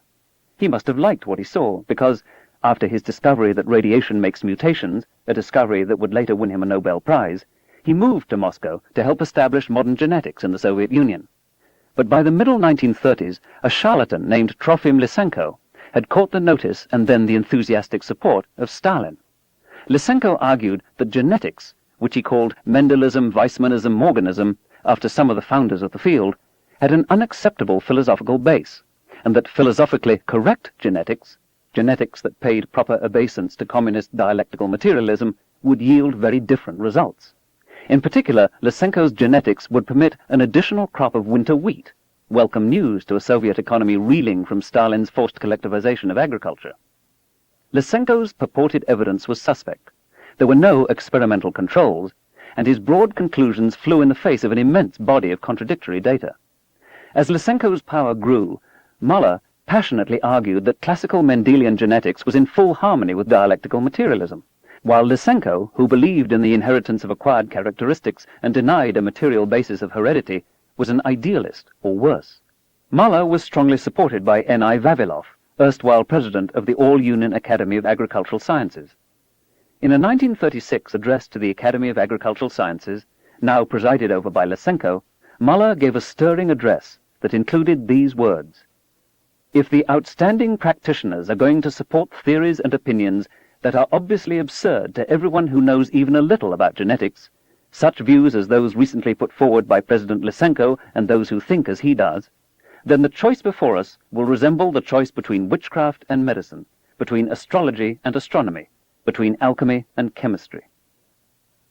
He must have liked what he saw, because, after his discovery that radiation makes mutations, a discovery that would later win him a Nobel Prize, he moved to Moscow to help establish modern genetics in the Soviet Union. But by the middle 1930s, a charlatan named Trofim Lysenko had caught the notice and then the enthusiastic support of Stalin. Lysenko argued that genetics, which he called Mendelism, Weissmannism, Morganism, after some of the founders of the field, had an unacceptable philosophical base, and that philosophically correct genetics, genetics that paid proper obeisance to communist dialectical materialism, would yield very different results. In particular, Lysenko's genetics would permit an additional crop of winter wheat, welcome news to a Soviet economy reeling from Stalin's forced collectivization of agriculture. Lysenko's purported evidence was suspect. There were no experimental controls, and his broad conclusions flew in the face of an immense body of contradictory data. As Lysenko's power grew, Muller passionately argued that classical Mendelian genetics was in full harmony with dialectical materialism, while Lysenko, who believed in the inheritance of acquired characteristics and denied a material basis of heredity, was an idealist, or worse. Muller was strongly supported by N.I. Vavilov, erstwhile president of the All-Union Academy of Agricultural Sciences. In a 1936 address to the Academy of Agricultural Sciences, now presided over by Lysenko, Muller gave a stirring address that included these words: "If the outstanding practitioners are going to support theories and opinions that are obviously absurd to everyone who knows even a little about genetics, such views as those recently put forward by President Lysenko and those who think as he does, then the choice before us will resemble the choice between witchcraft and medicine, between astrology and astronomy, between alchemy and chemistry."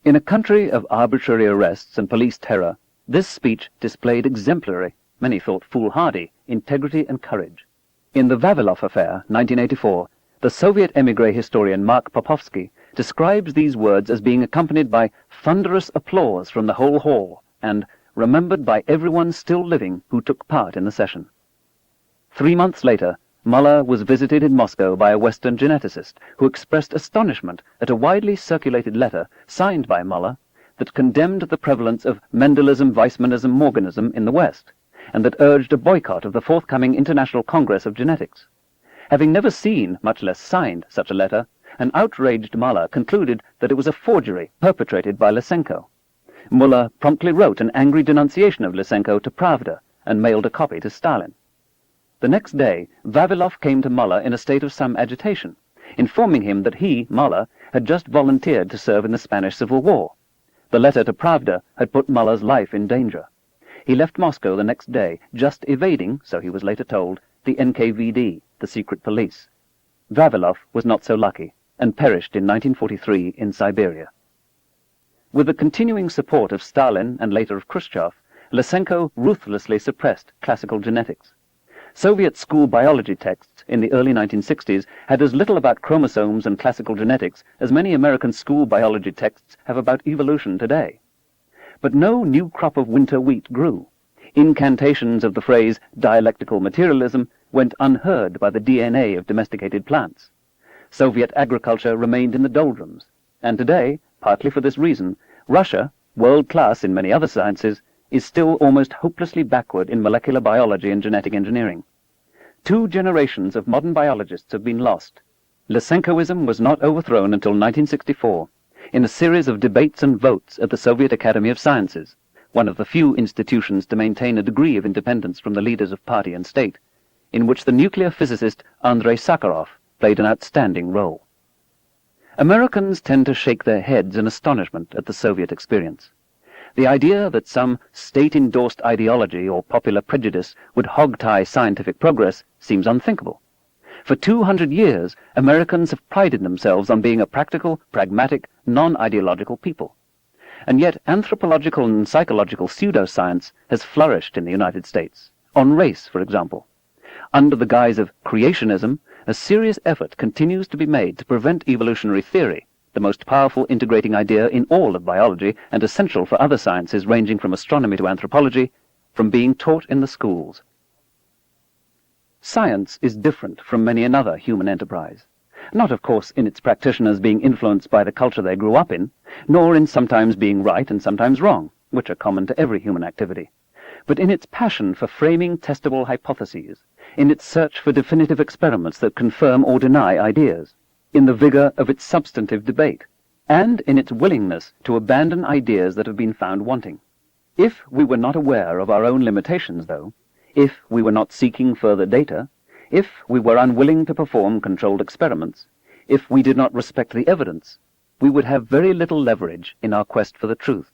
In a country of arbitrary arrests and police terror, this speech displayed exemplary, many thought foolhardy, integrity and courage. In the Vavilov affair, 1984, the Soviet émigré historian Mark Popovsky describes these words as being accompanied by thunderous applause from the whole hall and remembered by everyone still living who took part in the session. 3 months later, Muller was visited in Moscow by a Western geneticist who expressed astonishment at a widely circulated letter signed by Muller that condemned the prevalence of Mendelism, Weissmannism, Morganism in the West, and that urged a boycott of the forthcoming International Congress of Genetics. Having never seen, much less signed, such a letter, an outraged Muller concluded that it was a forgery perpetrated by Lysenko. Muller promptly wrote an angry denunciation of Lysenko to Pravda and mailed a copy to Stalin. The next day, Vavilov came to Muller in a state of some agitation, informing him that he, Muller, had just volunteered to serve in the Spanish Civil War. The letter to Pravda had put Muller's life in danger. He left Moscow the next day, just evading, so he was later told, the NKVD, the secret police. Vavilov was not so lucky, and perished in 1943 in Siberia. With the continuing support of Stalin and later of Khrushchev, Lysenko ruthlessly suppressed classical genetics. Soviet school biology texts in the early 1960s had as little about chromosomes and classical genetics as many American school biology texts have about evolution today. But no new crop of winter wheat grew. Incantations of the phrase dialectical materialism went unheard by the DNA of domesticated plants. Soviet agriculture remained in the doldrums, and today, partly for this reason, Russia, world-class in many other sciences, is still almost hopelessly backward in molecular biology and genetic engineering. 2 generations of modern biologists have been lost. Lysenkoism was not overthrown until 1964, in a series of debates and votes at the Soviet Academy of Sciences, one of the few institutions to maintain a degree of independence from the leaders of party and state, in which the nuclear physicist Andrei Sakharov played an outstanding role. Americans tend to shake their heads in astonishment at the Soviet experience. The idea that some state-endorsed ideology or popular prejudice would hog-tie scientific progress seems unthinkable. For 200 years, Americans have prided themselves on being a practical, pragmatic, non-ideological people. And yet anthropological and psychological pseudoscience has flourished in the United States, on race, for example. Under the guise of creationism, a serious effort continues to be made to prevent evolutionary theory, the most powerful integrating idea in all of biology and essential for other sciences ranging from astronomy to anthropology, from being taught in the schools. Science is different from many another human enterprise, not of course in its practitioners being influenced by the culture they grew up in, nor in sometimes being right and sometimes wrong, which are common to every human activity, but in its passion for framing testable hypotheses, in its search for definitive experiments that confirm or deny ideas, in the vigor of its substantive debate, and in its willingness to abandon ideas that have been found wanting. If we were not aware of our own limitations, though, if we were not seeking further data, if we were unwilling to perform controlled experiments, if we did not respect the evidence, we would have very little leverage in our quest for the truth.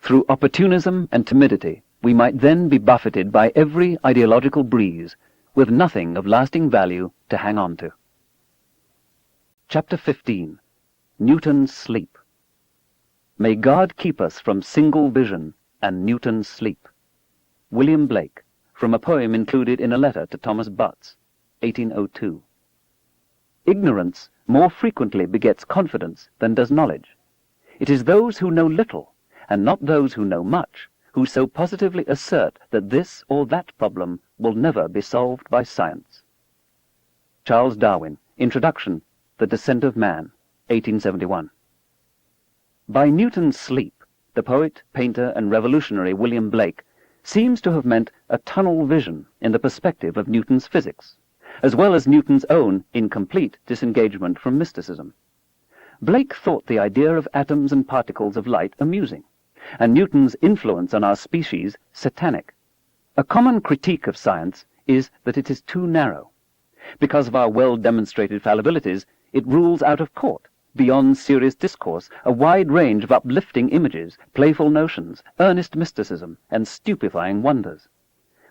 Through opportunism and timidity, we might then be buffeted by every ideological breeze, with nothing of lasting value to hang on to. Chapter 15. Newton's Sleep. May God keep us from single vision and Newton's sleep. William Blake, from a poem included in a letter to Thomas Butts, 1802. Ignorance more frequently begets confidence than does knowledge. It is those who know little, and not those who know much, who so positively assert that this or that problem will never be solved by science. Charles Darwin, Introduction, The Descent of Man, 1871. By Newton's sleep, the poet, painter, and revolutionary William Blake seems to have meant a tunnel vision in the perspective of Newton's physics, as well as Newton's own incomplete disengagement from mysticism. Blake thought the idea of atoms and particles of light amusing, and Newton's influence on our species satanic. A common critique of science is that it is too narrow. Because of our well-demonstrated fallibilities, it rules out of court, beyond serious discourse, a wide range of uplifting images, playful notions, earnest mysticism, and stupefying wonders.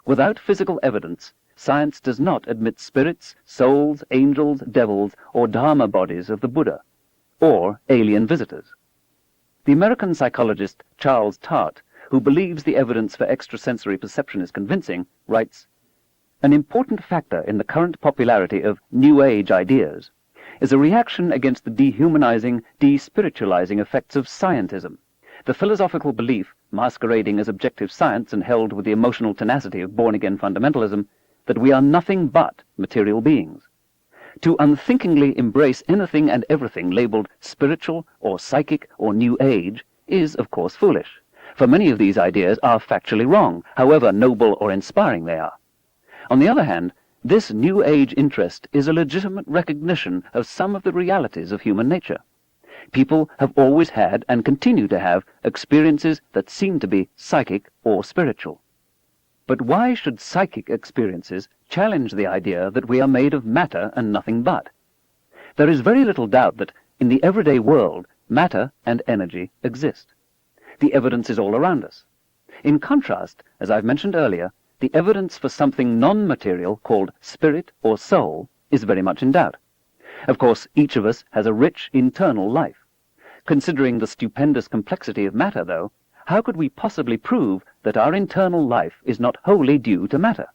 Without physical evidence, science does not admit spirits, souls, angels, devils, or dharma bodies of the Buddha, or alien visitors. The American psychologist Charles Tart, who believes the evidence for extrasensory perception is convincing, writes, "An important factor in the current popularity of New Age ideas is a reaction against the dehumanizing, despiritualizing effects of scientism, the philosophical belief, masquerading as objective science and held with the emotional tenacity of born-again fundamentalism, that we are nothing but material beings. To unthinkingly embrace anything and everything labeled spiritual or psychic or New Age is, of course, foolish, for many of these ideas are factually wrong, however noble or inspiring they are. On the other hand, this New Age interest is a legitimate recognition of some of the realities of human nature. People have always had and continue to have experiences that seem to be psychic or spiritual. But why should psychic experiences challenge the idea that we are made of matter and nothing but? There is very little doubt that, in the everyday world, matter and energy exist. The evidence is all around us. In contrast, as I've mentioned earlier, the evidence for something non-material called spirit or soul is very much in doubt. Of course, each of us has a rich internal life. Considering the stupendous complexity of matter, though, how could we possibly prove that our internal life is not wholly due to matter?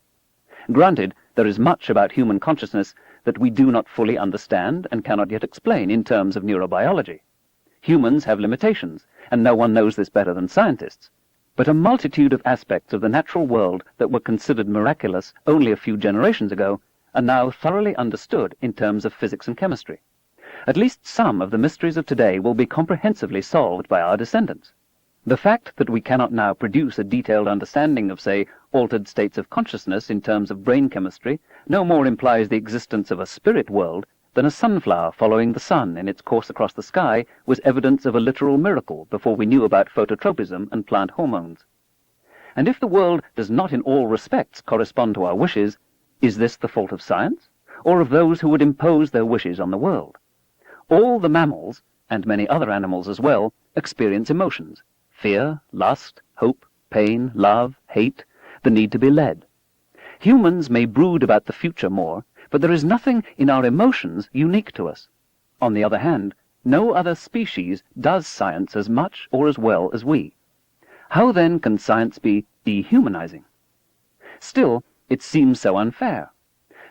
Granted, there is much about human consciousness that we do not fully understand and cannot yet explain in terms of neurobiology. Humans have limitations, and no one knows this better than scientists. But a multitude of aspects of the natural world that were considered miraculous only a few generations ago are now thoroughly understood in terms of physics and chemistry. At least some of the mysteries of today will be comprehensively solved by our descendants. The fact that we cannot now produce a detailed understanding of, say, altered states of consciousness in terms of brain chemistry no more implies the existence of a spirit world than a sunflower following the sun in its course across the sky was evidence of a literal miracle before we knew about phototropism and plant hormones. And if the world does not in all respects correspond to our wishes, is this the fault of science, or of those who would impose their wishes on the world? All the mammals, and many other animals as well, experience emotions: fear, lust, hope, pain, love, hate, the need to be led. Humans may brood about the future more, but there is nothing in our emotions unique to us. On the other hand, no other species does science as much or as well as we. How then can science be dehumanizing? Still, it seems so unfair.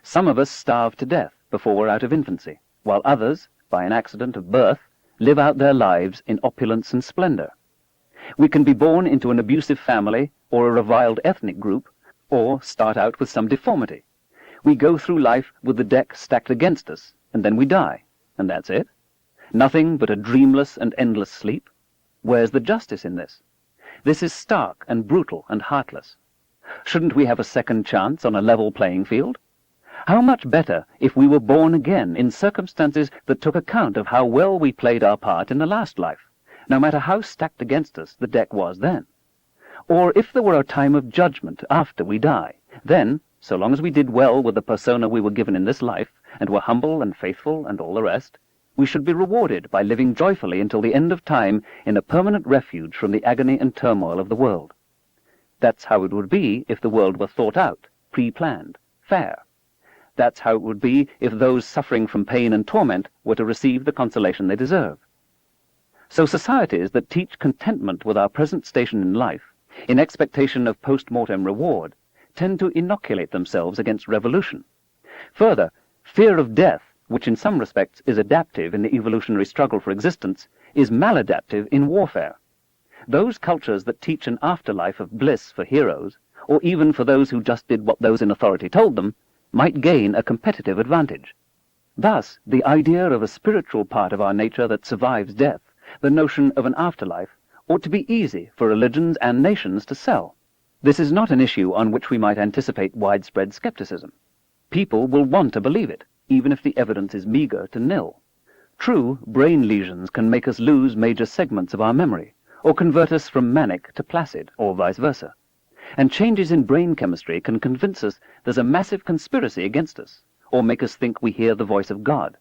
Some of us starve to death before we're out of infancy, while others, by an accident of birth, live out their lives in opulence and splendor. We can be born into an abusive family or a reviled ethnic group, or start out with some deformity. We go through life with the deck stacked against us, and then we die, and that's it. Nothing but a dreamless and endless sleep. Where's the justice in this? This is stark and brutal and heartless. Shouldn't we have a second chance on a level playing field? How much better if we were born again in circumstances that took account of how well we played our part in the last life, no matter how stacked against us the deck was then. Or if there were a time of judgment after we die, then, so long as we did well with the persona we were given in this life, and were humble and faithful and all the rest, we should be rewarded by living joyfully until the end of time in a permanent refuge from the agony and turmoil of the world. That's how it would be if the world were thought out, pre-planned, fair. That's how it would be if those suffering from pain and torment were to receive the consolation they deserve. So societies that teach contentment with our present station in life, in expectation of post-mortem reward, tend to inoculate themselves against revolution. Further, fear of death, which in some respects is adaptive in the evolutionary struggle for existence, is maladaptive in warfare. Those cultures that teach an afterlife of bliss for heroes, or even for those who just did what those in authority told them, might gain a competitive advantage. Thus, the idea of a spiritual part of our nature that survives death, the notion of an afterlife, ought to be easy for religions and nations to sell. This is not an issue on which we might anticipate widespread skepticism. People will want to believe it, even if the evidence is meager to nil. True, brain lesions can make us lose major segments of our memory, or convert us from manic to placid, or vice versa. And changes in brain chemistry can convince us there's a massive conspiracy against us, or make us think we hear the voice of God.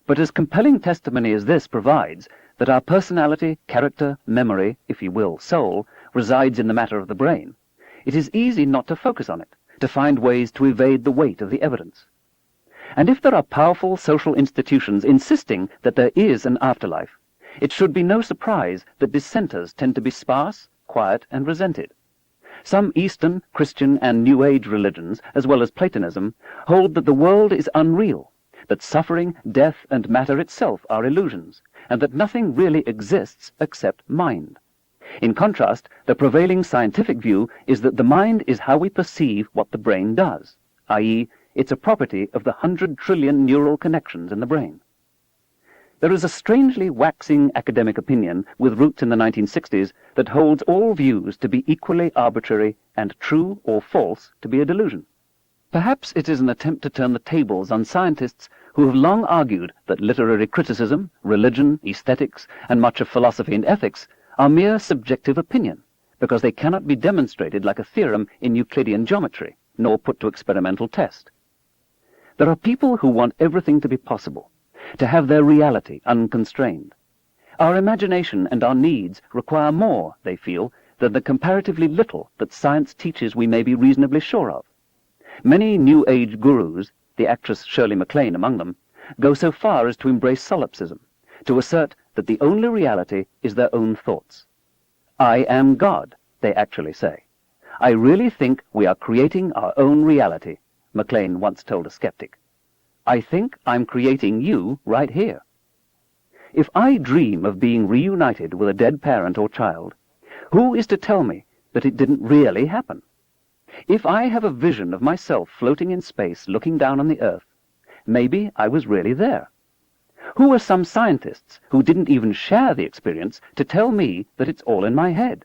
But as compelling testimony as this provides that our personality, character, memory, if you will, soul, resides in the matter of the brain, it is easy not to focus on it, to find ways to evade the weight of the evidence. And if there are powerful social institutions insisting that there is an afterlife, it should be no surprise that dissenters tend to be sparse, quiet, and resented. Some Eastern, Christian, and New Age religions, as well as Platonism, hold that the world is unreal, that suffering, death, and matter itself are illusions, and that nothing really exists except mind. In contrast, the prevailing scientific view is that the mind is how we perceive what the brain does, i.e., it's a property of the 100 trillion neural connections in the brain. There is a strangely waxing academic opinion with roots in the 1960s that holds all views to be equally arbitrary and true or false to be a delusion. Perhaps it is an attempt to turn the tables on scientists who have long argued that literary criticism, religion, aesthetics, and much of philosophy and ethics are mere subjective opinion, because they cannot be demonstrated like a theorem in Euclidean geometry, nor put to experimental test. There are people who want everything to be possible, to have their reality unconstrained. Our imagination and our needs require more, they feel, than the comparatively little that science teaches we may be reasonably sure of. Many New Age gurus, the actress Shirley MacLaine among them, go so far as to embrace solipsism, to assert that the only reality is their own thoughts. I am God, they actually say. I really think we are creating our own reality, MacLaine once told a skeptic. I think I'm creating you right here. If I dream of being reunited with a dead parent or child, who is to tell me that it didn't really happen? If I have a vision of myself floating in space looking down on the earth, maybe I was really there. Who are some scientists who didn't even share the experience to tell me that it's all in my head?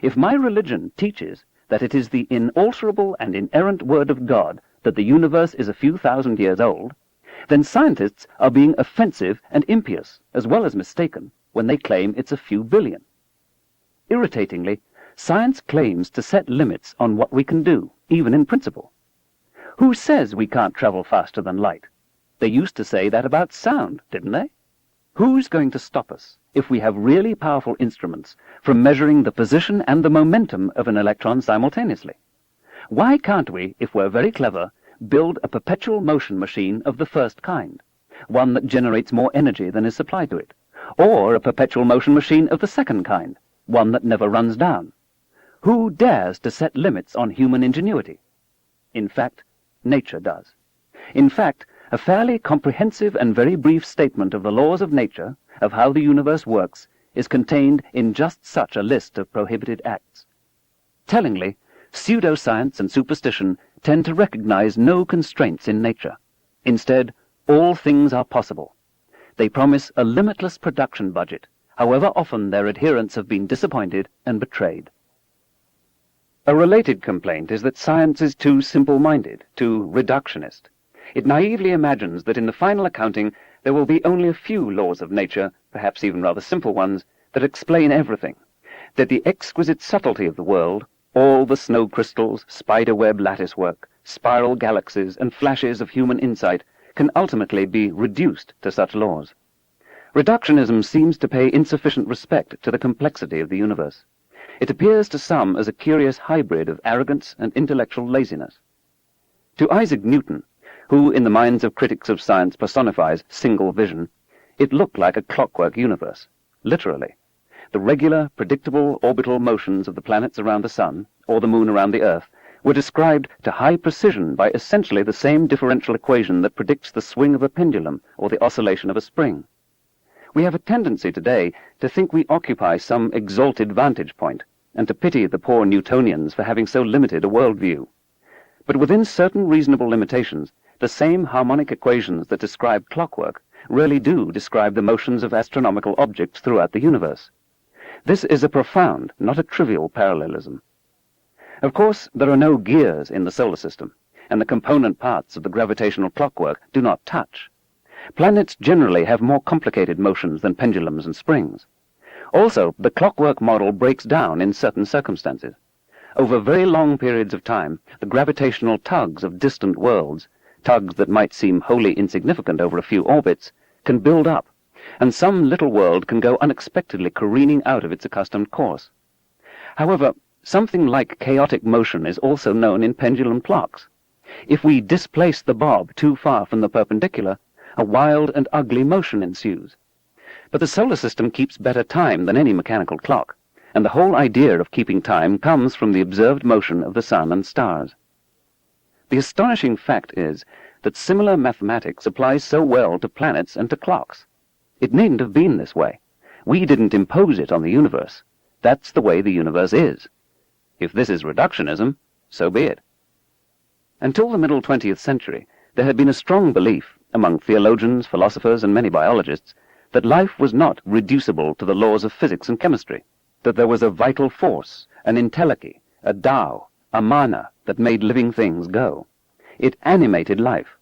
If my religion teaches that it is the inalterable and inerrant word of God that the universe is a few thousand years old, then scientists are being offensive and impious, as well as mistaken, when they claim it's a few billion. Irritatingly, science claims to set limits on what we can do, even in principle. Who says we can't travel faster than light? They used to say that about sound, didn't they? Who's going to stop us if we have really powerful instruments from measuring the position and the momentum of an electron simultaneously? Why can't we, if we're very clever, build a perpetual motion machine of the first kind, one that generates more energy than is supplied to it, or a perpetual motion machine of the second kind, one that never runs down? Who dares to set limits on human ingenuity? In fact, nature does. In fact, a fairly comprehensive and very brief statement of the laws of nature, of how the universe works, is contained in just such a list of prohibited acts. Tellingly, pseudoscience and superstition tend to recognize no constraints in nature. Instead, all things are possible. They promise a limitless production budget, however often their adherents have been disappointed and betrayed. A related complaint is that science is too simple-minded, too reductionist. It naively imagines that in the final accounting there will be only a few laws of nature, perhaps even rather simple ones, that explain everything, that the exquisite subtlety of the world, all the snow crystals, spider-web latticework, spiral galaxies, and flashes of human insight can ultimately be reduced to such laws. Reductionism seems to pay insufficient respect to the complexity of the universe. It appears to some as a curious hybrid of arrogance and intellectual laziness. To Isaac Newton, who in the minds of critics of science personifies single vision, it looked like a clockwork universe, literally. The regular, predictable orbital motions of the planets around the Sun, or the Moon around the Earth, were described to high precision by essentially the same differential equation that predicts the swing of a pendulum or the oscillation of a spring. We have a tendency today to think we occupy some exalted vantage point, and to pity the poor Newtonians for having so limited a worldview. But within certain reasonable limitations, the same harmonic equations that describe clockwork really do describe the motions of astronomical objects throughout the universe. This is a profound, not a trivial parallelism. Of course, there are no gears in the solar system, and the component parts of the gravitational clockwork do not touch. Planets generally have more complicated motions than pendulums and springs. Also, the clockwork model breaks down in certain circumstances. Over very long periods of time, the gravitational tugs of distant worlds, tugs that might seem wholly insignificant over a few orbits, can build up, and some little world can go unexpectedly careening out of its accustomed course. However, something like chaotic motion is also known in pendulum clocks. If we displace the bob too far from the perpendicular, a wild and ugly motion ensues. But the solar system keeps better time than any mechanical clock, and the whole idea of keeping time comes from the observed motion of the sun and stars. The astonishing fact is that similar mathematics applies so well to planets and to clocks. It needn't have been this way. We didn't impose it on the universe. That's the way the universe is. If this is reductionism, so be it. Until the middle 20th century, there had been a strong belief, among theologians, philosophers, and many biologists, that life was not reducible to the laws of physics and chemistry, that there was a vital force, an entelechy, a Tao, a mana that made living things go. It animated life.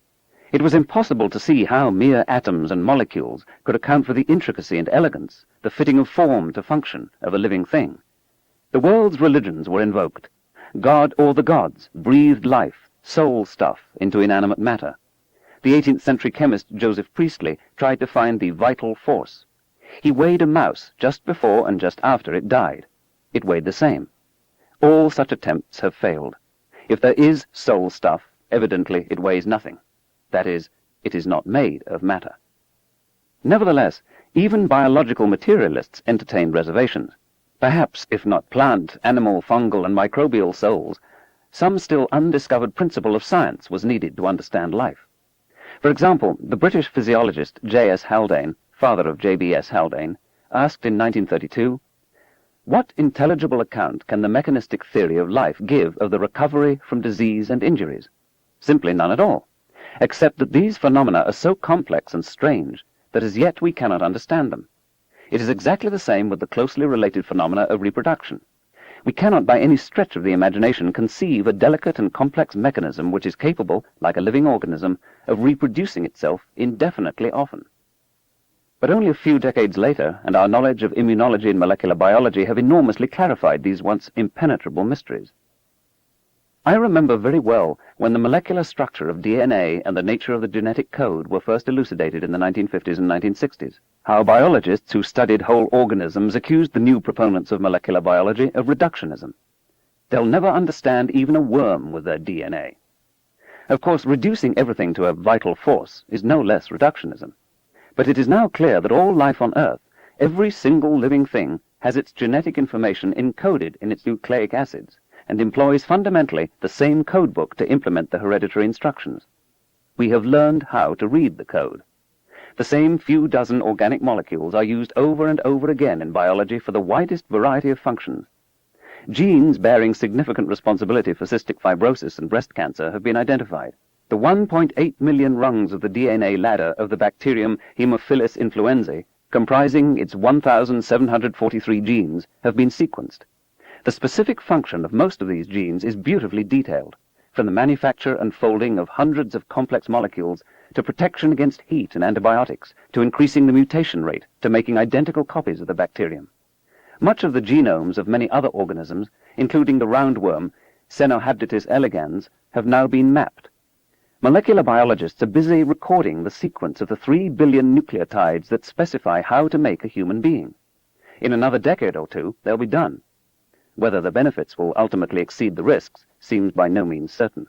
It was impossible to see how mere atoms and molecules could account for the intricacy and elegance, the fitting of form to function, of a living thing. The world's religions were invoked. God or the gods breathed life, soul stuff, into inanimate matter. The 18th century chemist Joseph Priestley tried to find the vital force. He weighed a mouse just before and just after it died. It weighed the same. All such attempts have failed. If there is soul stuff, evidently it weighs nothing. That is, it is not made of matter. Nevertheless, even biological materialists entertained reservations. Perhaps, if not plant, animal, fungal, and microbial souls, some still undiscovered principle of science was needed to understand life. For example, the British physiologist J.S. Haldane, father of J.B.S. Haldane, asked in 1932, "What intelligible account can the mechanistic theory of life give of the recovery from disease and injuries?" Simply none at all, except that these phenomena are so complex and strange that as yet we cannot understand them. It is exactly the same with the closely related phenomena of reproduction. We cannot by any stretch of the imagination conceive a delicate and complex mechanism which is capable, like a living organism, of reproducing itself indefinitely often. But only a few decades later, and our knowledge of immunology and molecular biology have enormously clarified these once impenetrable mysteries. I remember very well when the molecular structure of DNA and the nature of the genetic code were first elucidated in the 1950s and 1960s, how biologists who studied whole organisms accused the new proponents of molecular biology of reductionism. They'll never understand even a worm with their DNA. Of course, reducing everything to a vital force is no less reductionism. But it is now clear that all life on Earth, every single living thing, has its genetic information encoded in its nucleic acids, and employs fundamentally the same codebook to implement the hereditary instructions. We have learned how to read the code. The same few dozen organic molecules are used over and over again in biology for the widest variety of functions. Genes bearing significant responsibility for cystic fibrosis and breast cancer have been identified. The 1.8 million rungs of the DNA ladder of the bacterium Haemophilus influenzae, comprising its 1,743 genes, have been sequenced. The specific function of most of these genes is beautifully detailed, from the manufacture and folding of hundreds of complex molecules to protection against heat and antibiotics, to increasing the mutation rate, to making identical copies of the bacterium. Much of the genomes of many other organisms, including the roundworm Cenohabditis elegans, have now been mapped. Molecular biologists are busy recording the sequence of the 3 billion nucleotides that specify how to make a human being. In another decade or two, they'll be done. Whether the benefits will ultimately exceed the risks seems by no means certain.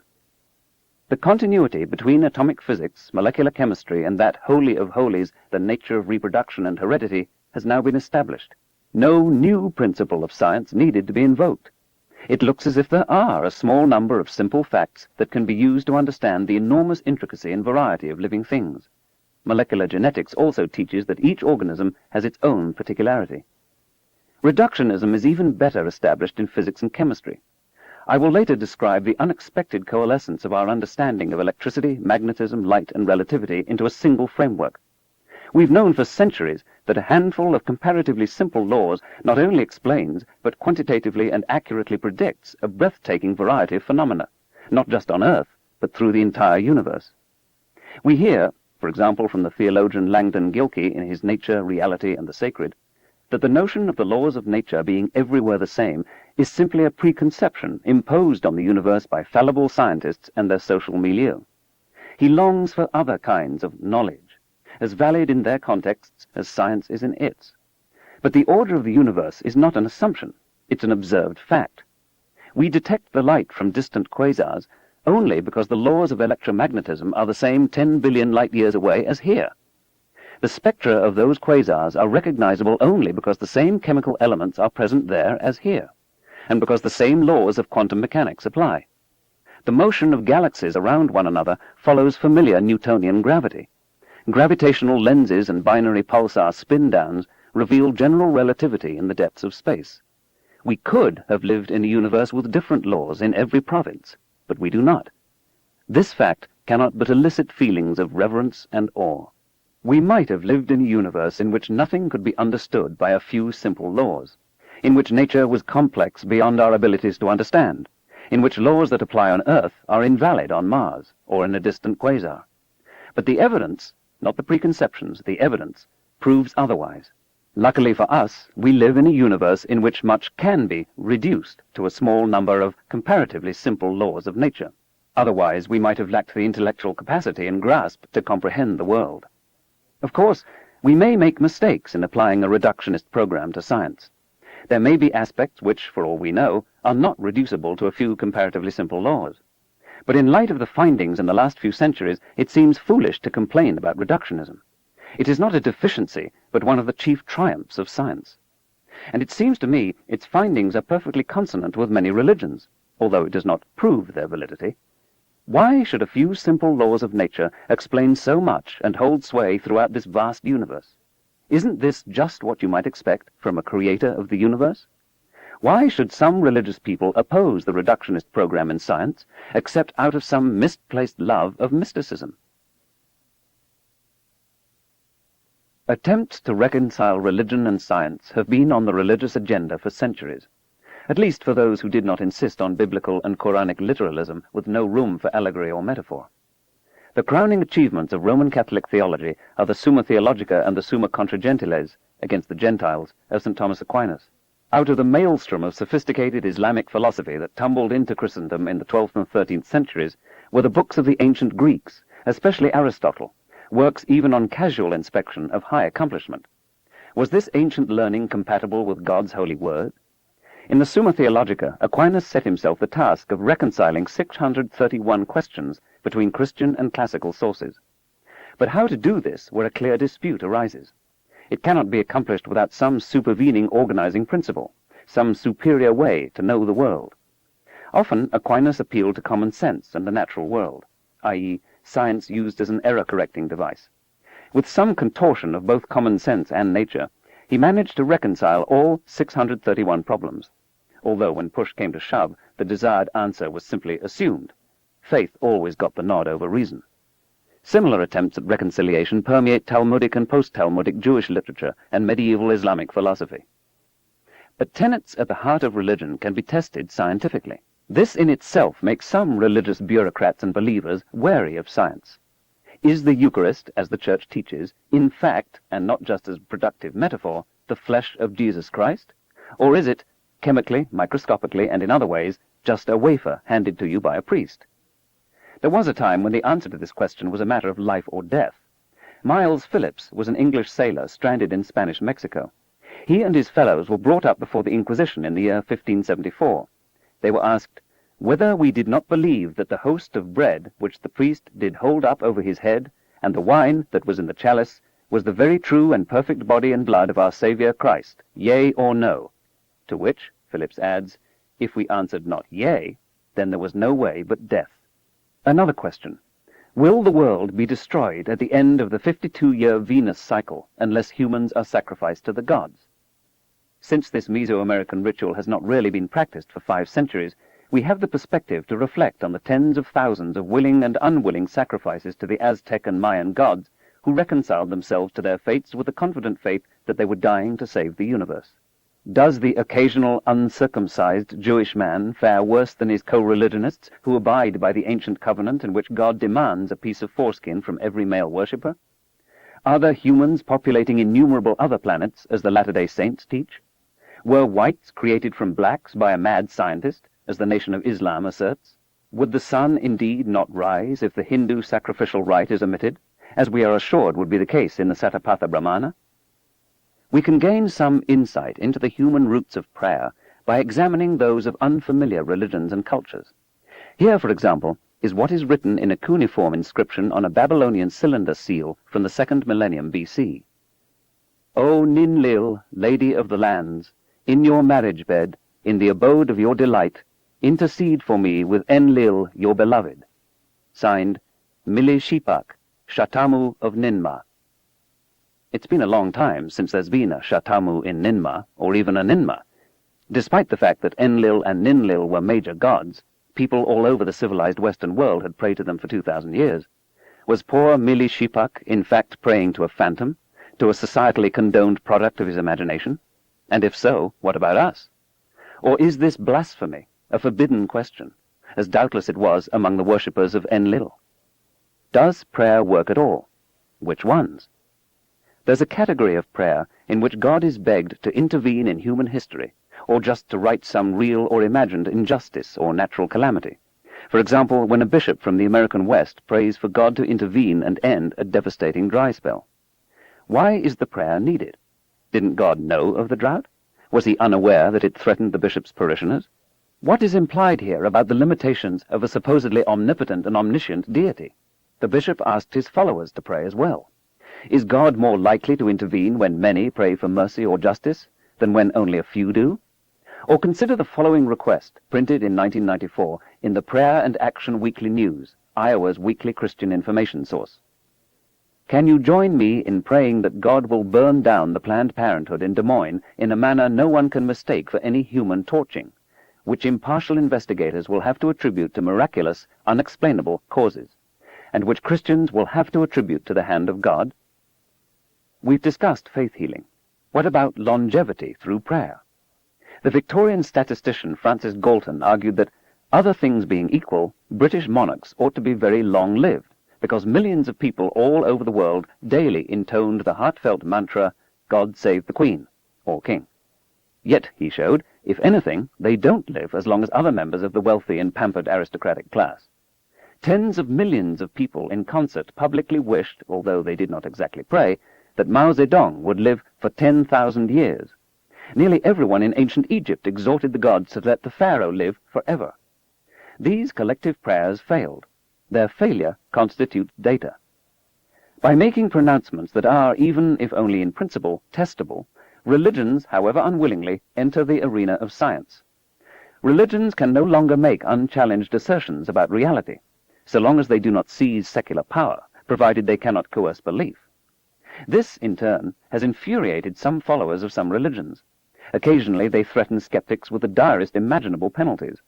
The continuity between atomic physics, molecular chemistry, and that holy of holies, the nature of reproduction and heredity, has now been established. No new principle of science needed to be invoked. It looks as if there are a small number of simple facts that can be used to understand the enormous intricacy and variety of living things. Molecular genetics also teaches that each organism has its own particularity. Reductionism is even better established in physics and chemistry. I will later describe the unexpected coalescence of our understanding of electricity, magnetism, light, and relativity into a single framework. We've known for centuries that a handful of comparatively simple laws not only explains, but quantitatively and accurately predicts a breathtaking variety of phenomena, not just on Earth, but through the entire universe. We hear, for example from the theologian Langdon Gilkey in his Nature, Reality, and the Sacred, that the notion of the laws of nature being everywhere the same is simply a preconception imposed on the universe by fallible scientists and their social milieu. He longs for other kinds of knowledge, as valid in their contexts as science is in its. But the order of the universe is not an assumption, it's an observed fact. We detect the light from distant quasars only because the laws of electromagnetism are the same 10 billion light-years away as here. The spectra of those quasars are recognizable only because the same chemical elements are present there as here, and because the same laws of quantum mechanics apply. The motion of galaxies around one another follows familiar Newtonian gravity. Gravitational lenses and binary pulsar spin-downs reveal general relativity in the depths of space. We could have lived in a universe with different laws in every province, but we do not. This fact cannot but elicit feelings of reverence and awe. We might have lived in a universe in which nothing could be understood by a few simple laws, in which nature was complex beyond our abilities to understand, in which laws that apply on Earth are invalid on Mars or in a distant quasar. But the evidence, not the preconceptions, the evidence, proves otherwise. Luckily for us, we live in a universe in which much can be reduced to a small number of comparatively simple laws of nature. Otherwise, we might have lacked the intellectual capacity and grasp to comprehend the world. Of course, we may make mistakes in applying a reductionist program to science. There may be aspects which, for all we know, are not reducible to a few comparatively simple laws. But in light of the findings in the last few centuries, it seems foolish to complain about reductionism. It is not a deficiency, but one of the chief triumphs of science. And it seems to me its findings are perfectly consonant with many religions, although it does not prove their validity. Why should a few simple laws of nature explain so much and hold sway throughout this vast universe? Isn't this just what you might expect from a creator of the universe? Why should some religious people oppose the reductionist program in science, except out of some misplaced love of mysticism? Attempts to reconcile religion and science have been on the religious agenda for centuries, at least for those who did not insist on biblical and Quranic literalism with no room for allegory or metaphor. The crowning achievements of Roman Catholic theology are the Summa Theologica and the Summa Contra Gentiles, against the Gentiles, of St. Thomas Aquinas. Out of the maelstrom of sophisticated Islamic philosophy that tumbled into Christendom in the 12th and 13th centuries were the books of the ancient Greeks, especially Aristotle, works even on casual inspection of high accomplishment. Was this ancient learning compatible with God's holy word? In the Summa Theologica, Aquinas set himself the task of reconciling 631 questions between Christian and classical sources. But how to do this where a clear dispute arises? It cannot be accomplished without some supervening organizing principle, some superior way to know the world. Often Aquinas appealed to common sense and the natural world, i.e., science used as an error-correcting device. With some contortion of both common sense and nature, he managed to reconcile all 631 problems, although when push came to shove, the desired answer was simply assumed. Faith always got the nod over reason. Similar attempts at reconciliation permeate Talmudic and post-Talmudic Jewish literature and medieval Islamic philosophy. But tenets at the heart of religion can be tested scientifically. This in itself makes some religious bureaucrats and believers wary of science. Is the Eucharist, as the Church teaches, in fact, and not just as productive metaphor, the flesh of Jesus Christ? Or is it, chemically, microscopically, and in other ways, just a wafer handed to you by a priest? There was a time when the answer to this question was a matter of life or death. Miles Phillips was an English sailor stranded in Spanish Mexico. He and his fellows were brought up before the Inquisition in the year 1574. They were asked, whether we did not believe that the host of bread which the priest did hold up over his head, and the wine that was in the chalice, was the very true and perfect body and blood of our Saviour Christ, yea or no? To which, Phillips adds, if we answered not yea, then there was no way but death. Another question. Will the world be destroyed at the end of the 52-year Venus cycle unless humans are sacrificed to the gods? Since this Mesoamerican ritual has not really been practiced for 5 centuries, we have the perspective to reflect on the tens of thousands of willing and unwilling sacrifices to the Aztec and Mayan gods who reconciled themselves to their fates with the confident faith that they were dying to save the universe. Does the occasional uncircumcised Jewish man fare worse than his co-religionists who abide by the ancient covenant in which God demands a piece of foreskin from every male worshipper? Are there humans populating innumerable other planets, as the Latter-day Saints teach? Were whites created from blacks by a mad scientist, as the Nation of Islam asserts? Would the sun indeed not rise if the Hindu sacrificial rite is omitted, as we are assured would be the case in the Satapatha Brahmana? We can gain some insight into the human roots of prayer by examining those of unfamiliar religions and cultures. Here, for example, is what is written in a cuneiform inscription on a Babylonian cylinder seal from the 2nd millennium BC. O Ninlil, Lady of the Lands, in your marriage bed, in the abode of your delight, intercede for me with Enlil, your beloved. Signed, Mili Shipak, Shatamu of Ninmah. It's been a long time since there's been a Shatamu in Ninmah, or even a Ninmah. Despite the fact that Enlil and Ninlil were major gods, people all over the civilized Western world had prayed to them for 2,000 years. Was poor Mili Shipak in fact praying to a phantom, to a societally condoned product of his imagination? And if so, what about us? Or is this blasphemy, a forbidden question, as doubtless it was among the worshippers of Enlil? Does prayer work at all? Which ones? There's a category of prayer in which God is begged to intervene in human history, or just to right some real or imagined injustice or natural calamity. For example, when a bishop from the American West prays for God to intervene and end a devastating dry spell. Why is the prayer needed? Didn't God know of the drought? Was he unaware that it threatened the bishop's parishioners? What is implied here about the limitations of a supposedly omnipotent and omniscient deity? The bishop asked his followers to pray as well. Is God more likely to intervene when many pray for mercy or justice than when only a few do? Or consider the following request, printed in 1994 in the Prayer and Action Weekly News, Iowa's weekly Christian information source. Can you join me in praying that God will burn down the Planned Parenthood in Des Moines in a manner no one can mistake for any human torching, which impartial investigators will have to attribute to miraculous, unexplainable causes, and which Christians will have to attribute to the hand of God? We've discussed faith healing. What about longevity through prayer? The Victorian statistician Francis Galton argued that, other things being equal, British monarchs ought to be very long-lived, because millions of people all over the world daily intoned the heartfelt mantra, God save the Queen, or King. Yet, he showed, if anything, they don't live as long as other members of the wealthy and pampered aristocratic class. Tens of millions of people in concert publicly wished, although they did not exactly pray, that Mao Zedong would live for 10,000 years. Nearly everyone in ancient Egypt exhorted the gods to let the pharaoh live forever. These collective prayers failed. Their failure constitutes data. By making pronouncements that are, even if only in principle, testable, religions, however unwillingly, enter the arena of science. Religions can no longer make unchallenged assertions about reality, so long as they do not seize secular power, provided they cannot coerce belief. This, in turn, has infuriated some followers of some religions. Occasionally they threaten skeptics with the direst imaginable penalties.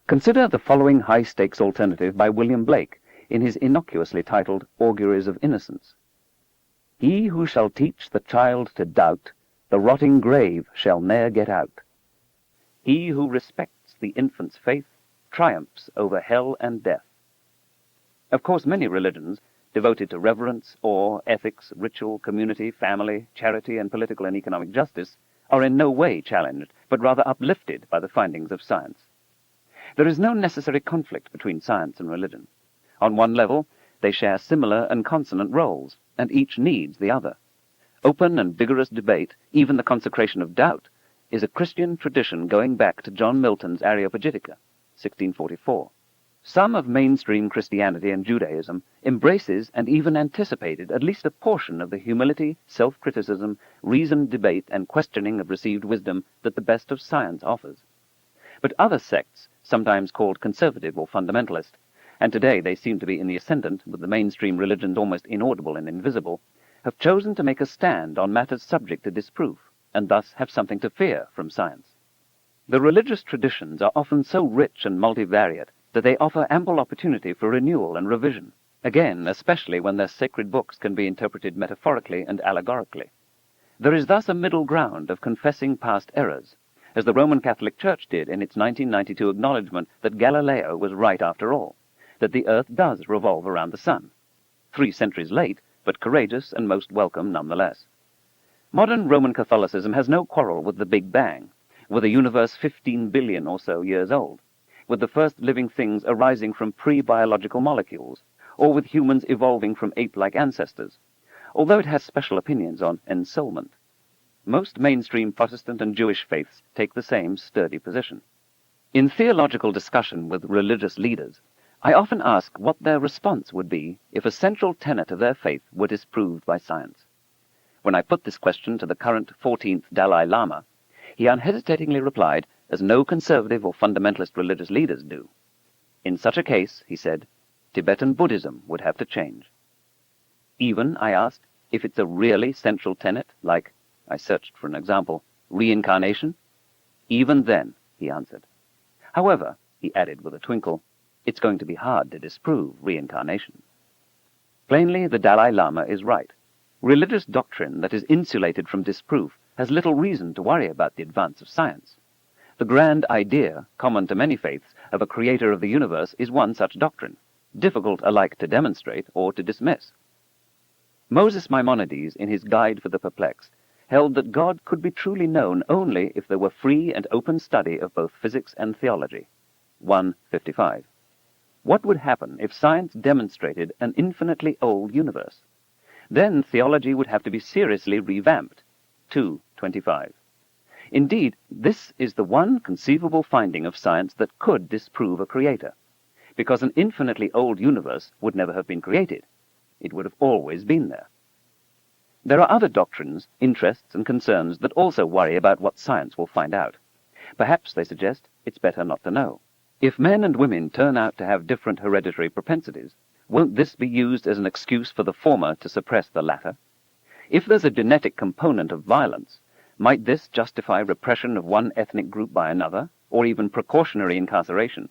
Consider the following high-stakes alternative by William Blake in his innocuously titled Auguries of Innocence. He who shall teach the child to doubt, the rotting grave shall ne'er get out. He who respects the infant's faith triumphs over hell and death. Of course, many religions, devoted to reverence, awe, ethics, ritual, community, family, charity, and political and economic justice, are in no way challenged, but rather uplifted by the findings of science. There is no necessary conflict between science and religion. On one level, they share similar and consonant roles, and each needs the other. Open and vigorous debate, even the consecration of doubt, is a Christian tradition going back to John Milton's Areopagitica, 1644. Some of mainstream Christianity and Judaism embraces and even anticipated at least a portion of the humility, self-criticism, reasoned debate, and questioning of received wisdom that the best of science offers. But other sects, sometimes called conservative or fundamentalist, and today they seem to be in the ascendant, with the mainstream religions almost inaudible and invisible, have chosen to make a stand on matters subject to disproof, and thus have something to fear from science. The religious traditions are often so rich and multivariate that they offer ample opportunity for renewal and revision, again, especially when their sacred books can be interpreted metaphorically and allegorically. There is thus a middle ground of confessing past errors, as the Roman Catholic Church did in its 1992 acknowledgement that Galileo was right after all, that the earth does revolve around the sun. 3 centuries late, but courageous and most welcome nonetheless. Modern Roman Catholicism has no quarrel with the Big Bang, with a universe 15 billion or so years old, with the first living things arising from pre-biological molecules, or with humans evolving from ape-like ancestors, although it has special opinions on ensoulment. Most mainstream Protestant and Jewish faiths take the same sturdy position. In theological discussion with religious leaders, I often ask what their response would be if a central tenet of their faith were disproved by science. When I put this question to the current 14th Dalai Lama, he unhesitatingly replied, as no conservative or fundamentalist religious leaders do. In such a case, he said, Tibetan Buddhism would have to change. Even, I asked, if it's a really central tenet, like, I searched for an example, reincarnation? Even then, he answered. However, he added with a twinkle, it's going to be hard to disprove reincarnation. Plainly, the Dalai Lama is right. Religious doctrine that is insulated from disproof has little reason to worry about the advance of science. The grand idea, common to many faiths, of a creator of the universe is one such doctrine, difficult alike to demonstrate or to dismiss. Moses Maimonides, in his Guide for the Perplexed, held that God could be truly known only if there were free and open study of both physics and theology. 1:55. What would happen if science demonstrated an infinitely old universe? Then theology would have to be seriously revamped. 2:25. Indeed, this is the one conceivable finding of science that could disprove a creator, because an infinitely old universe would never have been created. It would have always been there. There are other doctrines, interests, and concerns that also worry about what science will find out. Perhaps, they suggest, it's better not to know. If men and women turn out to have different hereditary propensities, won't this be used as an excuse for the former to suppress the latter? If there's a genetic component of violence, might this justify repression of one ethnic group by another, or even precautionary incarceration?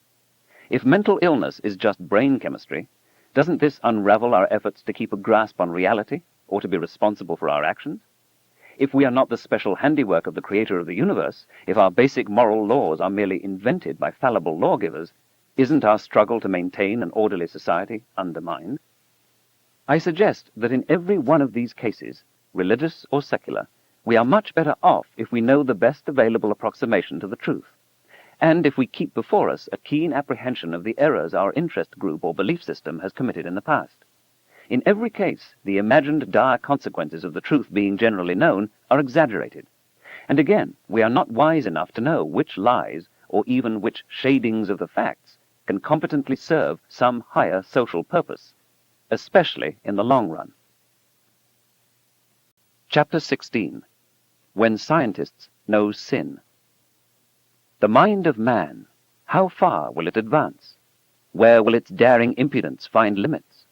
If mental illness is just brain chemistry, doesn't this unravel our efforts to keep a grasp on reality, or to be responsible for our actions? If we are not the special handiwork of the creator of the universe, if our basic moral laws are merely invented by fallible lawgivers, isn't our struggle to maintain an orderly society undermined? I suggest that in every one of these cases, religious or secular, we are much better off if we know the best available approximation to the truth, and if we keep before us a keen apprehension of the errors our interest group or belief system has committed in the past. In every case, the imagined dire consequences of the truth being generally known are exaggerated. And again, we are not wise enough to know which lies, or even which shadings of the facts, can competently serve some higher social purpose, especially in the long run. Chapter 16. When Scientists Know Sin. The mind of man, how far will it advance? Where will its daring impudence find limits?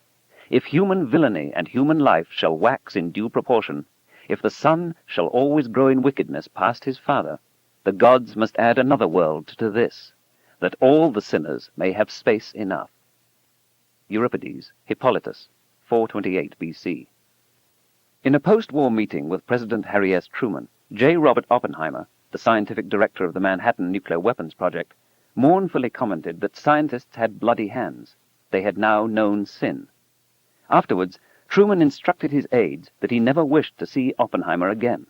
If human villainy and human life shall wax in due proportion, if the son shall always grow in wickedness past his father, the gods must add another world to this, that all the sinners may have space enough. Euripides, Hippolytus, 428 B.C. In a post-war meeting with President Harry S. Truman, J. Robert Oppenheimer, the scientific director of the Manhattan Nuclear Weapons Project, mournfully commented that scientists had bloody hands. They had now known sin. Afterwards, Truman instructed his aides that he never wished to see Oppenheimer again.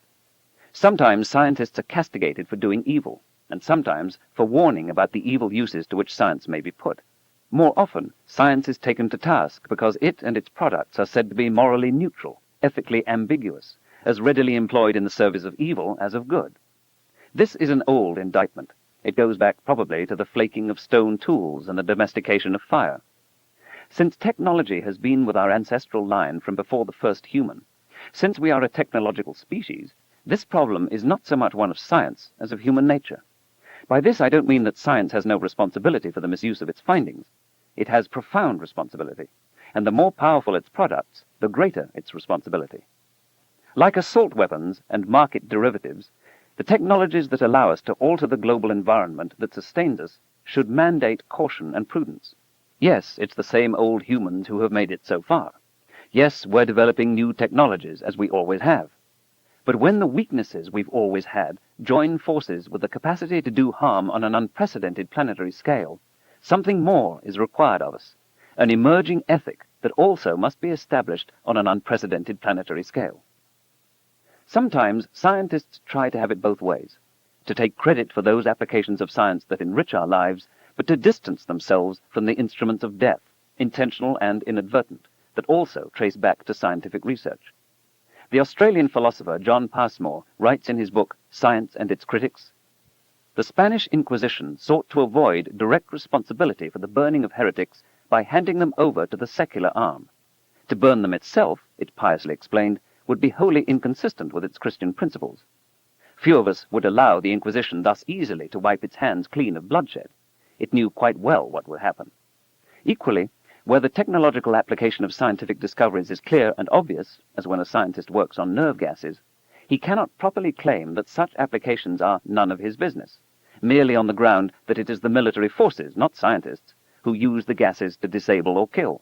Sometimes scientists are castigated for doing evil, and sometimes for warning about the evil uses to which science may be put. More often, science is taken to task because it and its products are said to be morally neutral, ethically ambiguous, as readily employed in the service of evil as of good. This is an old indictment. It goes back probably to the flaking of stone tools and the domestication of fire. Since technology has been with our ancestral line from before the first human, since we are a technological species, this problem is not so much one of science as of human nature. By this I don't mean that science has no responsibility for the misuse of its findings. It has profound responsibility, and the more powerful its products, the greater its responsibility. Like assault weapons and market derivatives, the technologies that allow us to alter the global environment that sustains us should mandate caution and prudence. Yes, it's the same old humans who have made it so far. Yes, we're developing new technologies, as we always have. But when the weaknesses we've always had join forces with the capacity to do harm on an unprecedented planetary scale, something more is required of us, an emerging ethic that also must be established on an unprecedented planetary scale. Sometimes scientists try to have it both ways, to take credit for those applications of science that enrich our lives, but to distance themselves from the instruments of death, intentional and inadvertent, that also trace back to scientific research. The Australian philosopher John Passmore writes in his book Science and Its Critics, "The Spanish Inquisition sought to avoid direct responsibility for the burning of heretics by handing them over to the secular arm. To burn them itself, it piously explained, would be wholly inconsistent with its Christian principles. Few of us would allow the Inquisition thus easily to wipe its hands clean of bloodshed. It knew quite well what would happen. Equally, where the technological application of scientific discoveries is clear and obvious, as when a scientist works on nerve gases, he cannot properly claim that such applications are none of his business, merely on the ground that it is the military forces, not scientists, who use the gases to disable or kill.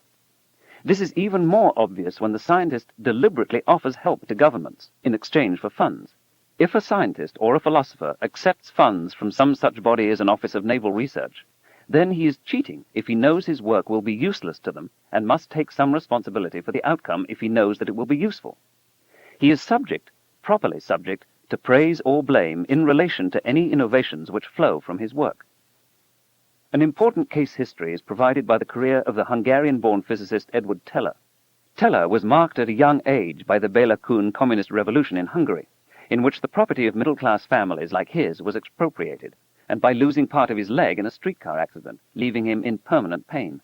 This is even more obvious when the scientist deliberately offers help to governments in exchange for funds. If a scientist or a philosopher accepts funds from some such body as an Office of Naval Research, then he is cheating if he knows his work will be useless to them and must take some responsibility for the outcome if he knows that it will be useful. He is subject, properly subject, to praise or blame in relation to any innovations which flow from his work. An important case history is provided by the career of the Hungarian-born physicist Edward Teller. Teller was marked at a young age by the Bela Kun communist revolution in Hungary, in which the property of middle-class families like his was expropriated, and by losing part of his leg in a streetcar accident, leaving him in permanent pain.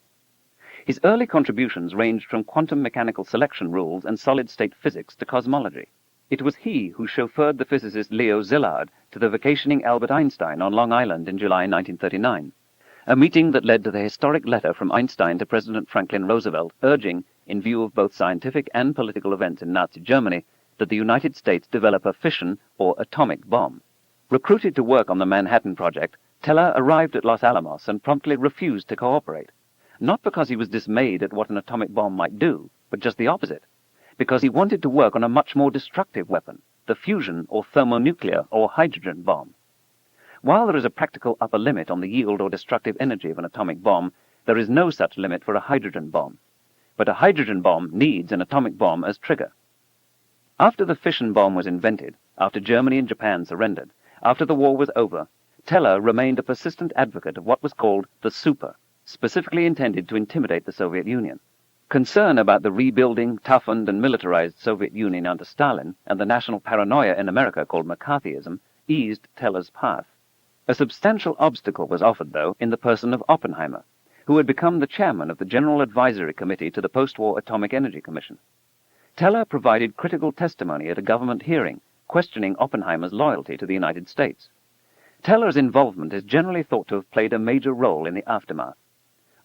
His early contributions ranged from quantum mechanical selection rules and solid-state physics to cosmology. It was he who chauffeured the physicist Leo Szilard to the vacationing Albert Einstein on Long Island in July 1939, a meeting that led to the historic letter from Einstein to President Franklin Roosevelt urging, in view of both scientific and political events in Nazi Germany, that the United States develop a fission or atomic bomb. Recruited to work on the Manhattan Project, Teller arrived at Los Alamos and promptly refused to cooperate, not because he was dismayed at what an atomic bomb might do, but just the opposite, because he wanted to work on a much more destructive weapon, the fusion or thermonuclear or hydrogen bomb. While there is a practical upper limit on the yield or destructive energy of an atomic bomb, there is no such limit for a hydrogen bomb. But a hydrogen bomb needs an atomic bomb as trigger. After the fission bomb was invented, after Germany and Japan surrendered, after the war was over, Teller remained a persistent advocate of what was called the super, specifically intended to intimidate the Soviet Union. Concern about the rebuilding, toughened, and militarized Soviet Union under Stalin and the national paranoia in America called McCarthyism eased Teller's path. A substantial obstacle was offered, though, in the person of Oppenheimer, who had become the chairman of the General Advisory Committee to the Post-War Atomic Energy Commission. Teller provided critical testimony at a government hearing, questioning Oppenheimer's loyalty to the United States. Teller's involvement is generally thought to have played a major role in the aftermath.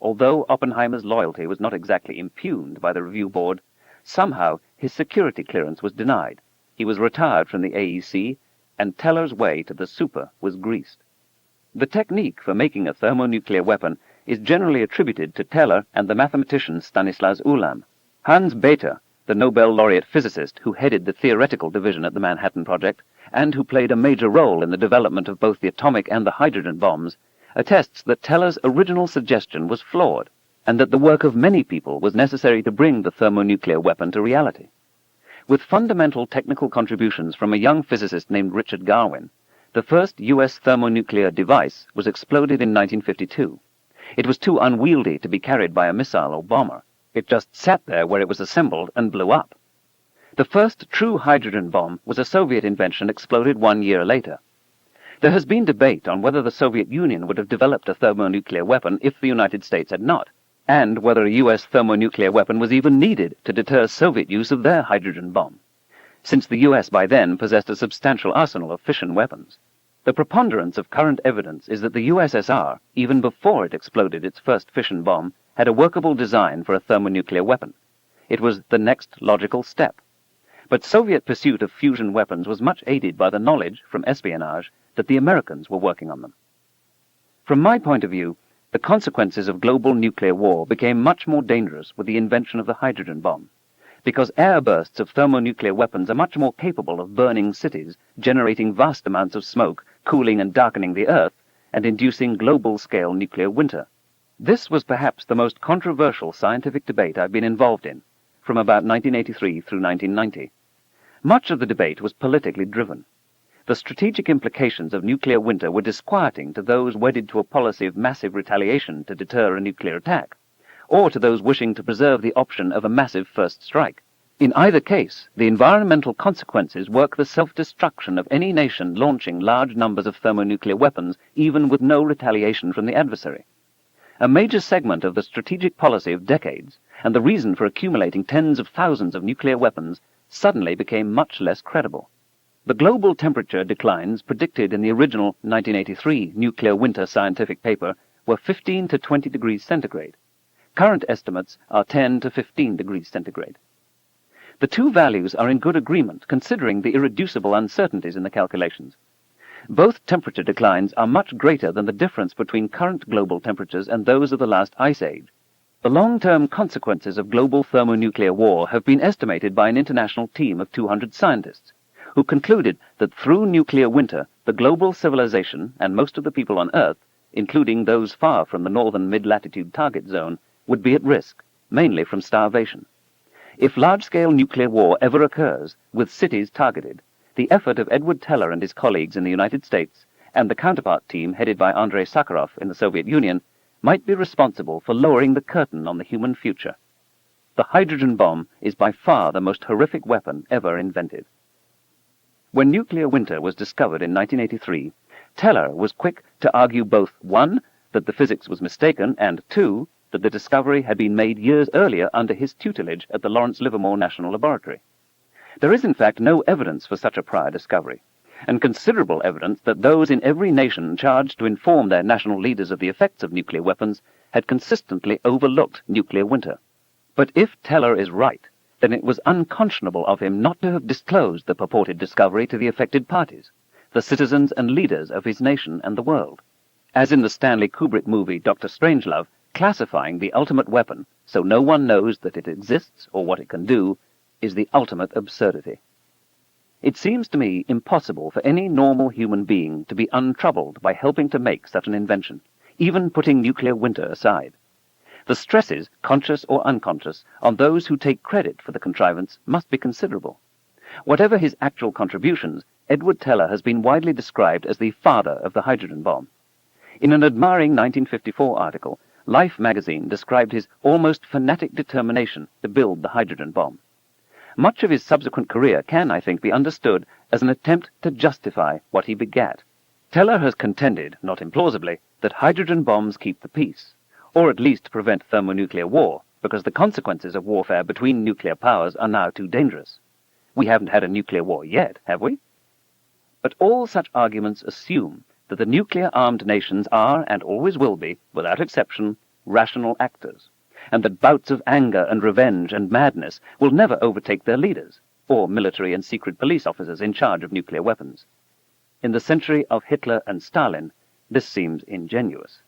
Although Oppenheimer's loyalty was not exactly impugned by the review board, somehow his security clearance was denied. He was retired from the AEC, and Teller's way to the super was greased. The technique for making a thermonuclear weapon is generally attributed to Teller and the mathematician Stanislas Ulam. Hans Bethe, the Nobel laureate physicist who headed the theoretical division at the Manhattan Project, and who played a major role in the development of both the atomic and the hydrogen bombs, attests that Teller's original suggestion was flawed, and that the work of many people was necessary to bring the thermonuclear weapon to reality. With fundamental technical contributions from a young physicist named Richard Garwin, the first U.S. thermonuclear device was exploded in 1952. It was too unwieldy to be carried by a missile or bomber. It just sat there where it was assembled and blew up. The first true hydrogen bomb was a Soviet invention exploded 1 year later. There has been debate on whether the Soviet Union would have developed a thermonuclear weapon if the United States had not, and whether a U.S. thermonuclear weapon was even needed to deter Soviet use of their hydrogen bomb, since the U.S. by then possessed a substantial arsenal of fission weapons. The preponderance of current evidence is that the USSR, even before it exploded its first fission bomb, had a workable design for a thermonuclear weapon. It was the next logical step. But Soviet pursuit of fusion weapons was much aided by the knowledge, from espionage, that the Americans were working on them. From my point of view, the consequences of global nuclear war became much more dangerous with the invention of the hydrogen bomb, because air bursts of thermonuclear weapons are much more capable of burning cities, generating vast amounts of smoke, cooling and darkening the Earth, and inducing global-scale nuclear winter. This was perhaps the most controversial scientific debate I've been involved in, from about 1983 through 1990. Much of the debate was politically driven. The strategic implications of nuclear winter were disquieting to those wedded to a policy of massive retaliation to deter a nuclear attack, or to those wishing to preserve the option of a massive first strike. In either case, the environmental consequences work the self-destruction of any nation launching large numbers of thermonuclear weapons, even with no retaliation from the adversary. A major segment of the strategic policy of decades, and the reason for accumulating tens of thousands of nuclear weapons, suddenly became much less credible. The global temperature declines predicted in the original 1983 nuclear winter scientific paper were 15 to 20 degrees centigrade. Current estimates are 10 to 15 degrees centigrade. The two values are in good agreement, considering the irreducible uncertainties in the calculations. Both temperature declines are much greater than the difference between current global temperatures and those of the last ice age. The long-term consequences of global thermonuclear war have been estimated by an international team of 200 scientists, who concluded that through nuclear winter, the global civilization and most of the people on Earth, including those far from the northern mid-latitude target zone, would be at risk, mainly from starvation. If large-scale nuclear war ever occurs, with cities targeted, the effort of Edward Teller and his colleagues in the United States and the counterpart team headed by Andrei Sakharov in the Soviet Union might be responsible for lowering the curtain on the human future. The hydrogen bomb is by far the most horrific weapon ever invented. When nuclear winter was discovered in 1983, Teller was quick to argue both, 1, that the physics was mistaken, and 2, that the discovery had been made years earlier under his tutelage at the Lawrence Livermore National Laboratory. There is in fact no evidence for such a prior discovery, and considerable evidence that those in every nation charged to inform their national leaders of the effects of nuclear weapons had consistently overlooked nuclear winter. But if Teller is right, then it was unconscionable of him not to have disclosed the purported discovery to the affected parties, the citizens and leaders of his nation and the world. As in the Stanley Kubrick movie Dr. Strangelove, classifying the ultimate weapon so no one knows that it exists or what it can do is the ultimate absurdity. It seems to me impossible for any normal human being to be untroubled by helping to make such an invention, even putting nuclear winter aside. The stresses, conscious or unconscious, on those who take credit for the contrivance must be considerable. Whatever his actual contributions, Edward Teller has been widely described as the father of the hydrogen bomb. In an admiring 1954 article, Life magazine described his almost fanatic determination to build the hydrogen bomb. Much of his subsequent career can, I think, be understood as an attempt to justify what he begat. Teller has contended, not implausibly, that hydrogen bombs keep the peace, or at least prevent thermonuclear war, because the consequences of warfare between nuclear powers are now too dangerous. We haven't had a nuclear war yet, have we? But all such arguments assume that the nuclear-armed nations are, and always will be, without exception, rational actors, and that bouts of anger and revenge and madness will never overtake their leaders, or military and secret police officers in charge of nuclear weapons. In the century of Hitler and Stalin, this seems ingenuous.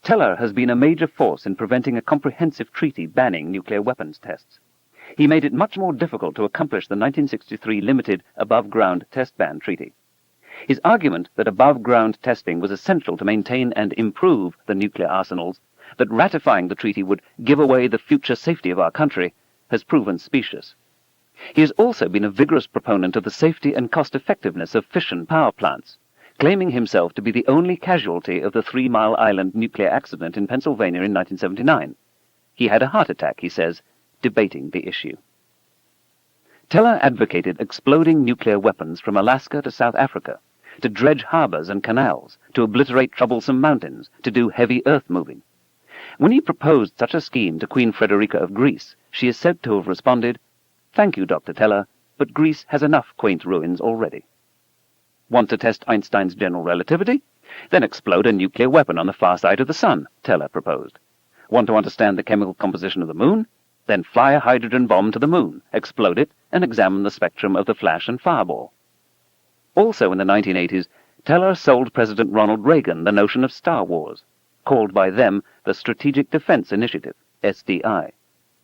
Teller has been a major force in preventing a comprehensive treaty banning nuclear weapons tests. He made it much more difficult to accomplish the 1963 limited above-ground test ban treaty. His argument that above-ground testing was essential to maintain and improve the nuclear arsenals, that ratifying the treaty would give away the future safety of our country, has proven specious. He has also been a vigorous proponent of the safety and cost-effectiveness of fission power plants, claiming himself to be the only casualty of the 3 Mile Island nuclear accident in Pennsylvania in 1979. He had a heart attack, he says, debating the issue. Teller advocated exploding nuclear weapons from Alaska to South Africa, to dredge harbors and canals, to obliterate troublesome mountains, to do heavy earth-moving. When he proposed such a scheme to Queen Frederica of Greece, she is said to have responded, "Thank you, Dr. Teller, but Greece has enough quaint ruins already." Want to test Einstein's general relativity? Then explode a nuclear weapon on the far side of the sun, Teller proposed. Want to understand the chemical composition of the moon? Then fly a hydrogen bomb to the moon, explode it, and examine the spectrum of the flash and fireball. Also in the 1980s, Teller sold President Ronald Reagan the notion of Star Wars, called by them the Strategic Defense Initiative, SDI.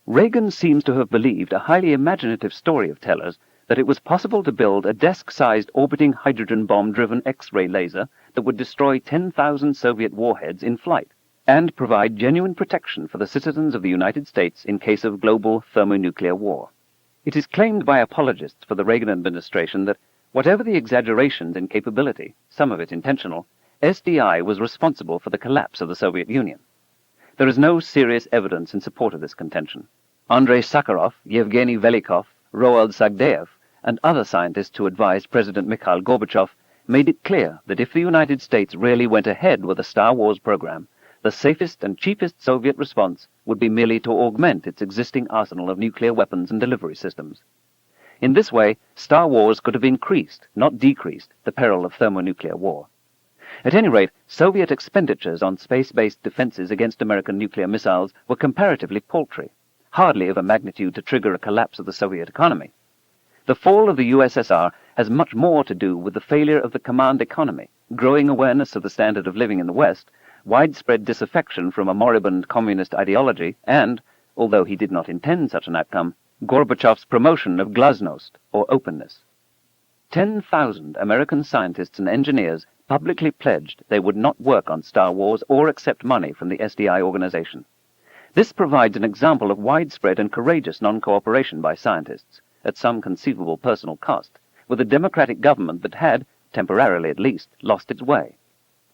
Reagan seems to have believed a highly imaginative story of Teller's that it was possible to build a desk-sized orbiting hydrogen bomb-driven X-ray laser that would destroy 10,000 Soviet warheads in flight. and provide genuine protection for the citizens of the United States in case of global thermonuclear war. It is claimed by apologists for the Reagan administration that, whatever the exaggerations in capability, some of it intentional, SDI was responsible for the collapse of the Soviet Union. There is no serious evidence in support of this contention. Andrei Sakharov, Yevgeny Velikov, Roald Sagdeev, and other scientists who advised President Mikhail Gorbachev made it clear that if the United States really went ahead with the Star Wars program, the safest and cheapest Soviet response would be merely to augment its existing arsenal of nuclear weapons and delivery systems. In this way, Star Wars could have increased, not decreased, the peril of thermonuclear war. At any rate, Soviet expenditures on space-based defenses against American nuclear missiles were comparatively paltry, hardly of a magnitude to trigger a collapse of the Soviet economy. The fall of the USSR has much more to do with the failure of the command economy, growing awareness of the standard of living in the West, widespread disaffection from a moribund communist ideology, and, although he did not intend such an outcome, Gorbachev's promotion of glasnost, or openness. 10,000 American scientists and engineers publicly pledged they would not work on Star Wars or accept money from the SDI organization. This provides an example of widespread and courageous non-cooperation by scientists, at some conceivable personal cost, with a democratic government that had, temporarily at least, lost its way.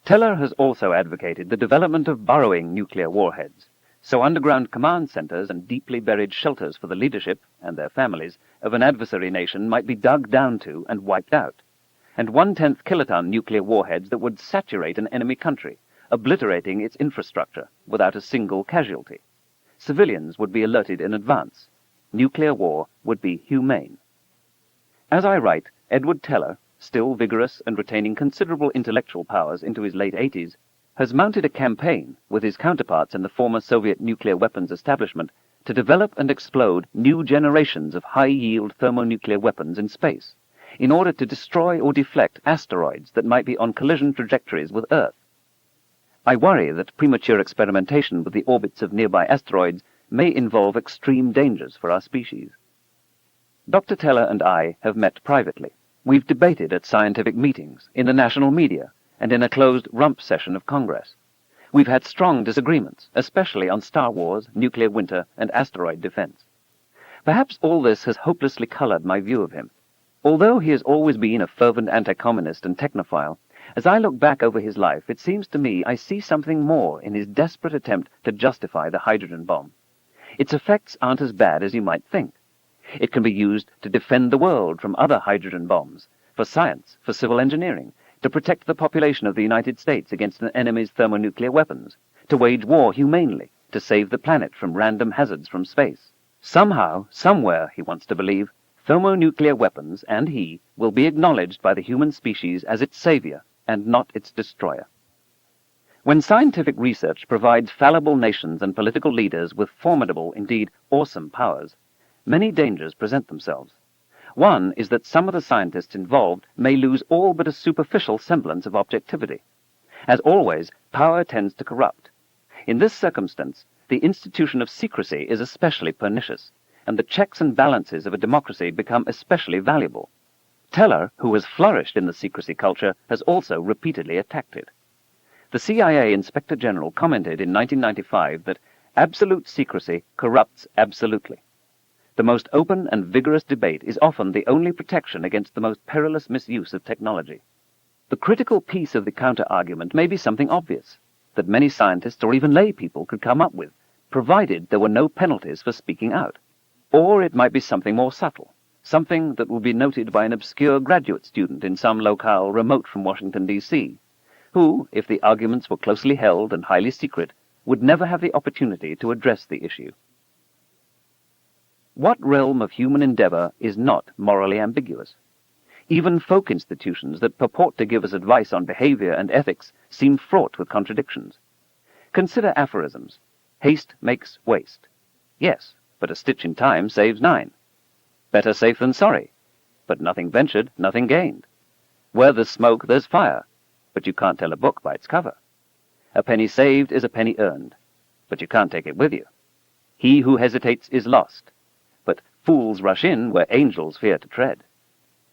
Teller has also advocated the development of burrowing nuclear warheads, so underground command centers and deeply buried shelters for the leadership, and their families, of an adversary nation might be dug down to and wiped out, and 1/10 kiloton nuclear warheads that would saturate an enemy country, obliterating its infrastructure without a single casualty. Civilians would be alerted in advance. Nuclear war would be humane. As I write, Edward Teller, still vigorous and retaining considerable intellectual powers into his late 80s, has mounted a campaign with his counterparts in the former Soviet nuclear weapons establishment to develop and explode new generations of high-yield thermonuclear weapons in space, in order to destroy or deflect asteroids that might be on collision trajectories with Earth. I worry that premature experimentation with the orbits of nearby asteroids may involve extreme dangers for our species. Dr. Teller and I have met privately. We've debated at scientific meetings, in the national media, and in a closed rump session of Congress. We've had strong disagreements, especially on Star Wars, nuclear winter, and asteroid defense. Perhaps all this has hopelessly colored my view of him. Although he has always been a fervent anti-communist and technophile, as I look back over his life, it seems to me I see something more in his desperate attempt to justify the hydrogen bomb. Its effects aren't as bad as you might think. It can be used to defend the world from other hydrogen bombs, for science, for civil engineering, to protect the population of the United States against an enemy's thermonuclear weapons, to wage war humanely, to save the planet from random hazards from space. Somehow, somewhere, he wants to believe, thermonuclear weapons, and he, will be acknowledged by the human species as its savior and not its destroyer. When scientific research provides fallible nations and political leaders with formidable, indeed awesome powers, many dangers present themselves. One is that some of the scientists involved may lose all but a superficial semblance of objectivity. As always, power tends to corrupt. In this circumstance, the institution of secrecy is especially pernicious, and the checks and balances of a democracy become especially valuable. Teller, who has flourished in the secrecy culture, has also repeatedly attacked it. The CIA Inspector General commented in 1995 that absolute secrecy corrupts absolutely. The most open and vigorous debate is often the only protection against the most perilous misuse of technology. The critical piece of the counter-argument may be something obvious, that many scientists or even lay people could come up with, provided there were no penalties for speaking out. Or it might be something more subtle, something that would be noted by an obscure graduate student in some locale remote from Washington, D.C., who, if the arguments were closely held and highly secret, would never have the opportunity to address the issue. What realm of human endeavor is not morally ambiguous? Even folk institutions that purport to give us advice on behavior and ethics seem fraught with contradictions. Consider aphorisms. Haste makes waste. Yes, but a stitch in time saves 9. Better safe than sorry. But nothing ventured, nothing gained. Where there's smoke, there's fire. But you can't tell a book by its cover. A penny saved is a penny earned, but you can't take it with you. He who hesitates is lost, but fools rush in where angels fear to tread.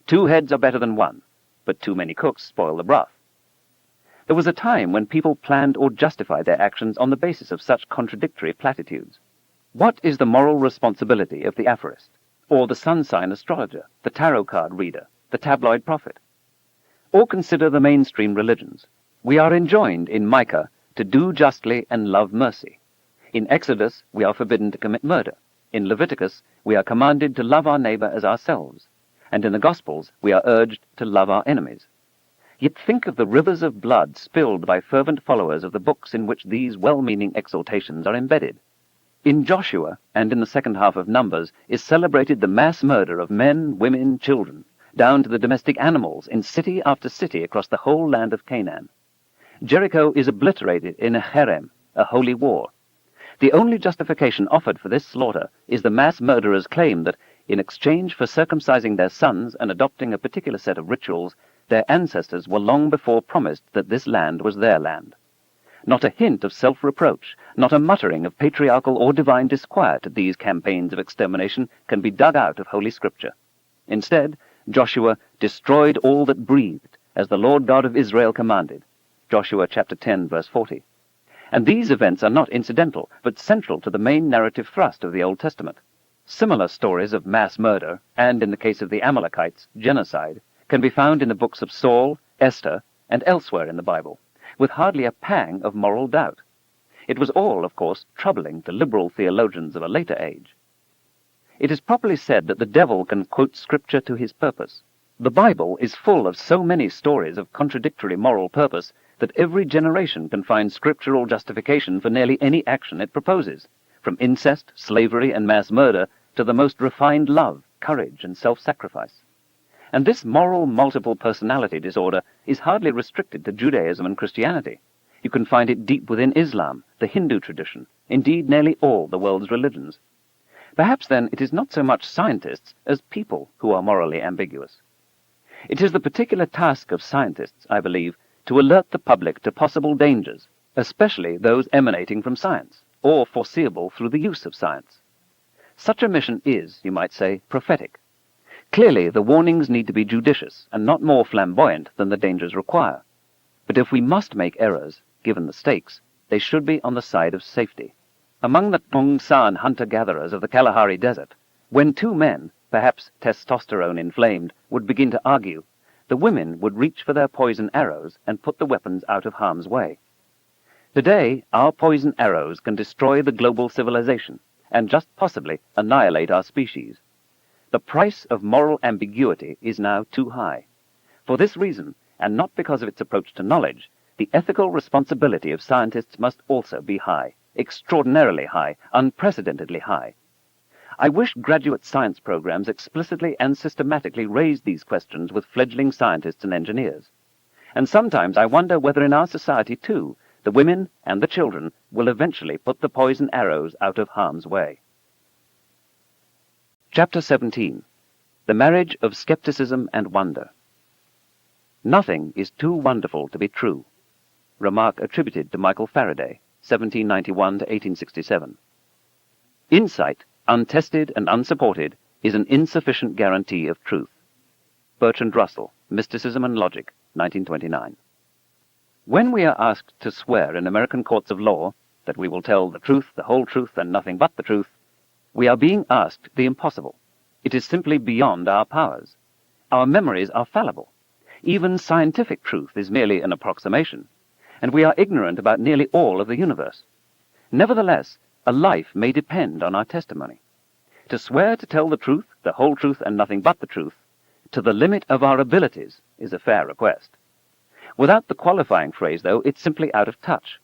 2 heads are better than 1, but too many cooks spoil the broth. There was a time when people planned or justified their actions on the basis of such contradictory platitudes. What is the moral responsibility of the aphorist, or the sun sign astrologer, the tarot card reader, the tabloid prophet? Or consider the mainstream religions. We are enjoined in Micah to do justly and love mercy. In Exodus, we are forbidden to commit murder. In Leviticus, we are commanded to love our neighbor as ourselves. And in the Gospels, we are urged to love our enemies. Yet think of the rivers of blood spilled by fervent followers of the books in which these well-meaning exhortations are embedded. In Joshua, and in the second half of Numbers, is celebrated the mass murder of men, women, children, down to the domestic animals in city after city across the whole land of Canaan. Jericho is obliterated in a herem, a holy war. The only justification offered for this slaughter is the mass murderers' claim that, in exchange for circumcising their sons and adopting a particular set of rituals, their ancestors were long before promised that this land was their land. Not a hint of self-reproach, not a muttering of patriarchal or divine disquiet at these campaigns of extermination can be dug out of Holy Scripture. Instead, Joshua destroyed all that breathed, as the Lord God of Israel commanded. Joshua chapter 10, verse 40. And these events are not incidental, but central to the main narrative thrust of the Old Testament. Similar stories of mass murder, and in the case of the Amalekites, genocide, can be found in the books of Saul, Esther, and elsewhere in the Bible, with hardly a pang of moral doubt. It was all, of course, troubling to liberal theologians of a later age. It is properly said that the devil can quote Scripture to his purpose. The Bible is full of so many stories of contradictory moral purpose that every generation can find scriptural justification for nearly any action it proposes, from incest, slavery, and mass murder to the most refined love, courage, and self-sacrifice. And this moral multiple personality disorder is hardly restricted to Judaism and Christianity. You can find it deep within Islam, the Hindu tradition, indeed nearly all the world's religions. Perhaps then it is not so much scientists as people who are morally ambiguous. It is the particular task of scientists, I believe, to alert the public to possible dangers, especially those emanating from science, or foreseeable through the use of science. Such a mission is, you might say, prophetic. Clearly, the warnings need to be judicious and not more flamboyant than the dangers require. But if we must make errors, given the stakes, they should be on the side of safety. Among the Tong San hunter-gatherers of the Kalahari Desert, when two men, perhaps testosterone inflamed, would begin to argue, the women would reach for their poison arrows and put the weapons out of harm's way. Today, our poison arrows can destroy the global civilization and just possibly annihilate our species. The price of moral ambiguity is now too high. For this reason, and not because of its approach to knowledge, the ethical responsibility of scientists must also be high, extraordinarily high, unprecedentedly high. I wish graduate science programs explicitly and systematically raised these questions with fledgling scientists and engineers. And sometimes I wonder whether in our society, too, the women and the children will eventually put the poison arrows out of harm's way. Chapter 17. The Marriage of Skepticism and Wonder. Nothing is too wonderful to be true. Remark attributed to Michael Faraday, 1791 to 1867. Insight, untested and unsupported, is an insufficient guarantee of truth. Bertrand Russell, Mysticism and Logic, 1929. When we are asked to swear in American courts of law that we will tell the truth, the whole truth, and nothing but the truth, we are being asked the impossible. It is simply beyond our powers. Our memories are fallible. Even scientific truth is merely an approximation, and we are ignorant about nearly all of the universe. Nevertheless, a life may depend on our testimony. To swear to tell the truth, the whole truth, and nothing but the truth, to the limit of our abilities, is a fair request. Without the qualifying phrase, though, it's simply out of touch.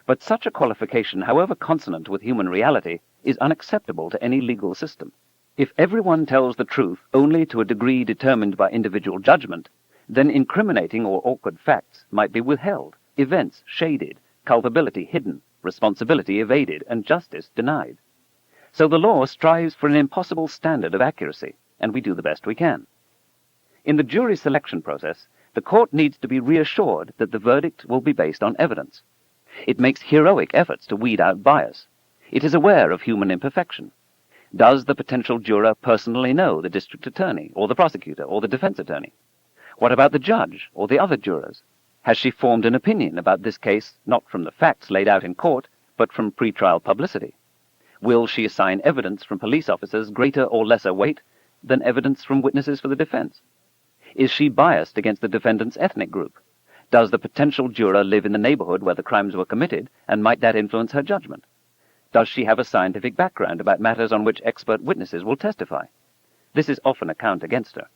But such a qualification, however consonant with human reality, is unacceptable to any legal system. If everyone tells the truth only to a degree determined by individual judgment, then incriminating or awkward facts might be withheld, events shaded, culpability hidden, responsibility evaded, and justice denied. So the law strives for an impossible standard of accuracy, and we do the best we can. In the jury selection process, the court needs to be reassured that the verdict will be based on evidence. It makes heroic efforts to weed out bias. It is aware of human imperfection. Does the potential juror personally know the district attorney, or the prosecutor, or the defense attorney? What about the judge, or the other jurors? Has she formed an opinion about this case, not from the facts laid out in court, but from pre-trial publicity? Will she assign evidence from police officers greater or lesser weight than evidence from witnesses for the defense? Is she biased against the defendant's ethnic group? Does the potential juror live in the neighborhood where the crimes were committed, and might that influence her judgment? Does she have a scientific background about matters on which expert witnesses will testify? This is often a count against her.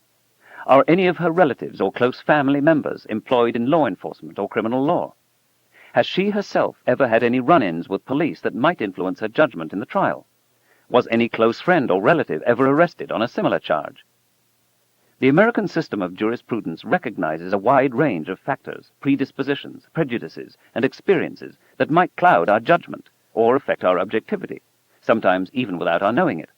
Are any of her relatives or close family members employed in law enforcement or criminal law? Has she herself ever had any run-ins with police that might influence her judgment in the trial? Was any close friend or relative ever arrested on a similar charge? The American system of jurisprudence recognizes a wide range of factors, predispositions, prejudices, and experiences that might cloud our judgment or affect our objectivity, sometimes even without our knowing it.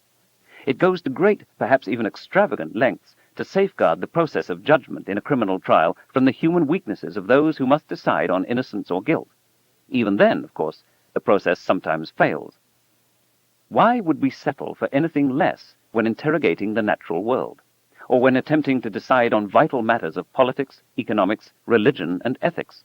It goes to great, perhaps even extravagant lengths to safeguard the process of judgment in a criminal trial from the human weaknesses of those who must decide on innocence or guilt. Even then, of course, the process sometimes fails. Why would we settle for anything less when interrogating the natural world, or when attempting to decide on vital matters of politics, economics, religion, and ethics?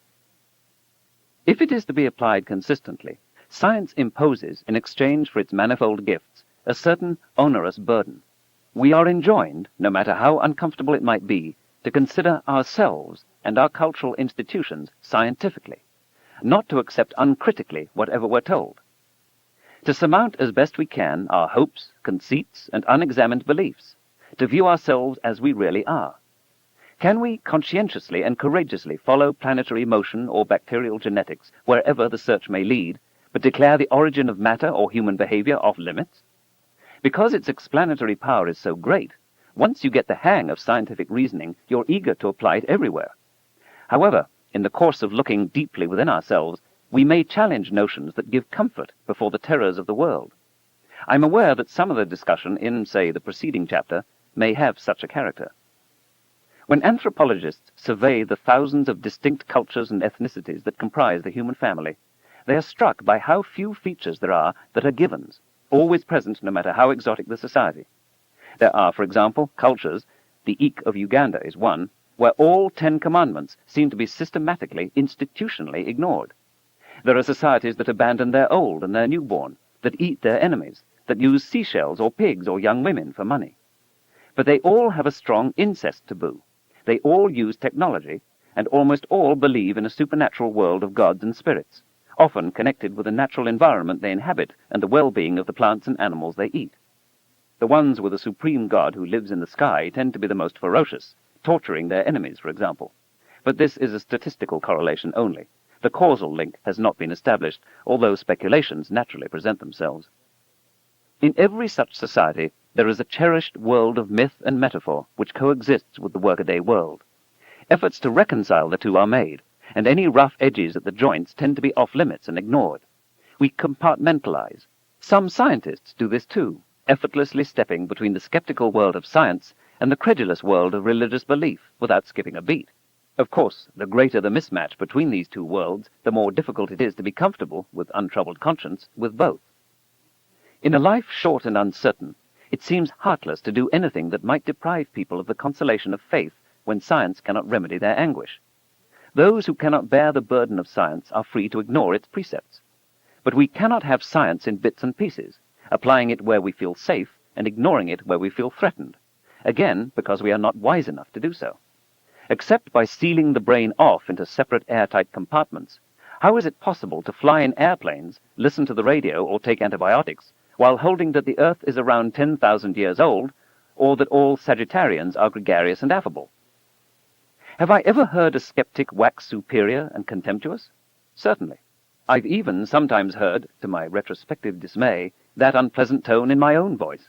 If it is to be applied consistently, science imposes, in exchange for its manifold gifts, a certain onerous burden. We are enjoined, no matter how uncomfortable it might be, to consider ourselves and our cultural institutions scientifically, not to accept uncritically whatever we're told. To surmount as best we can our hopes, conceits, and unexamined beliefs, to view ourselves as we really are. Can we conscientiously and courageously follow planetary motion or bacterial genetics wherever the search may lead, but declare the origin of matter or human behavior off limits? Because its explanatory power is so great, once you get the hang of scientific reasoning, you're eager to apply it everywhere. However, in the course of looking deeply within ourselves, we may challenge notions that give comfort before the terrors of the world. I'm aware that some of the discussion in, say, the preceding chapter may have such a character. When anthropologists survey the thousands of distinct cultures and ethnicities that comprise the human family, they are struck by how few features there are that are givens, always present no matter how exotic the society. There are, for example, cultures, the Ik of Uganda is one, where all 10 commandments seem to be systematically, institutionally ignored. There are societies that abandon their old and their newborn, that eat their enemies, that use seashells or pigs or young women for money. But they all have a strong incest taboo. They all use technology, and almost all believe in a supernatural world of gods and spirits, often connected with the natural environment they inhabit and the well-being of the plants and animals they eat. The ones with a supreme god who lives in the sky tend to be the most ferocious, torturing their enemies, for example. But this is a statistical correlation only. The causal link has not been established, although speculations naturally present themselves. In every such society, there is a cherished world of myth and metaphor which coexists with the workaday world. Efforts to reconcile the two are made, and any rough edges at the joints tend to be off-limits and ignored. We compartmentalize. Some scientists do this too, effortlessly stepping between the skeptical world of science and the credulous world of religious belief without skipping a beat. Of course, the greater the mismatch between these two worlds, the more difficult it is to be comfortable, with untroubled conscience, with both. In a life short and uncertain, it seems heartless to do anything that might deprive people of the consolation of faith when science cannot remedy their anguish. Those who cannot bear the burden of science are free to ignore its precepts. But we cannot have science in bits and pieces, applying it where we feel safe and ignoring it where we feel threatened, again because we are not wise enough to do so. Except by sealing the brain off into separate airtight compartments, how is it possible to fly in airplanes, listen to the radio, or take antibiotics, while holding that the Earth is around 10,000 years old, or that all Sagittarians are gregarious and affable? Have I ever heard a skeptic wax superior and contemptuous? Certainly. I've even sometimes heard, to my retrospective dismay, that unpleasant tone in my own voice.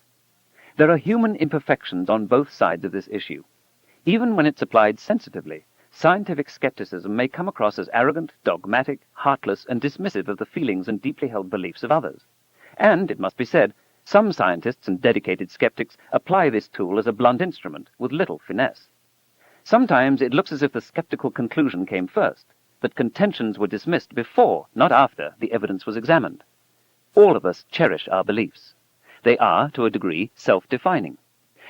There are human imperfections on both sides of this issue. Even when it's applied sensitively, scientific skepticism may come across as arrogant, dogmatic, heartless, and dismissive of the feelings and deeply held beliefs of others. And, it must be said, some scientists and dedicated skeptics apply this tool as a blunt instrument with little finesse. Sometimes it looks as if the skeptical conclusion came first, that contentions were dismissed before, not after, the evidence was examined. All of us cherish our beliefs. They are, to a degree, self-defining.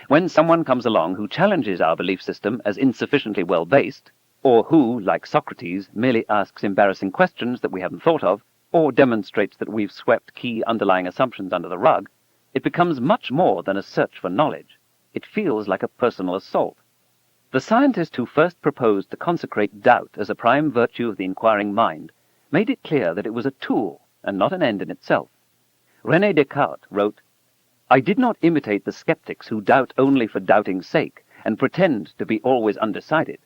When someone comes along who challenges our belief system as insufficiently well-based, or who, like Socrates, merely asks embarrassing questions that we haven't thought of, or demonstrates that we've swept key underlying assumptions under the rug, it becomes much more than a search for knowledge. It feels like a personal assault. The scientist who first proposed to consecrate doubt as a prime virtue of the inquiring mind made it clear that it was a tool and not an end in itself. René Descartes wrote, "I did not imitate the skeptics who doubt only for doubting's sake and pretend to be always undecided.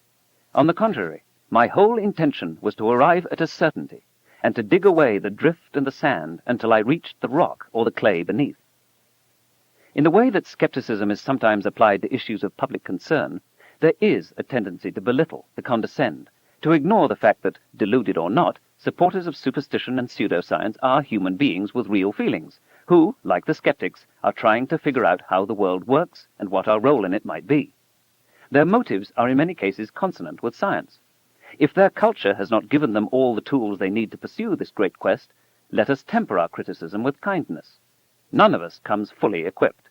On the contrary, my whole intention was to arrive at a certainty, and to dig away the drift and the sand until I reached the rock or the clay beneath." In the way that skepticism is sometimes applied to issues of public concern, there is a tendency to belittle, to condescend, to ignore the fact that, deluded or not, supporters of superstition and pseudoscience are human beings with real feelings, who, like the skeptics, are trying to figure out how the world works and what our role in it might be. Their motives are in many cases consonant with science. If their culture has not given them all the tools they need to pursue this great quest, let us temper our criticism with kindness. None of us comes fully equipped.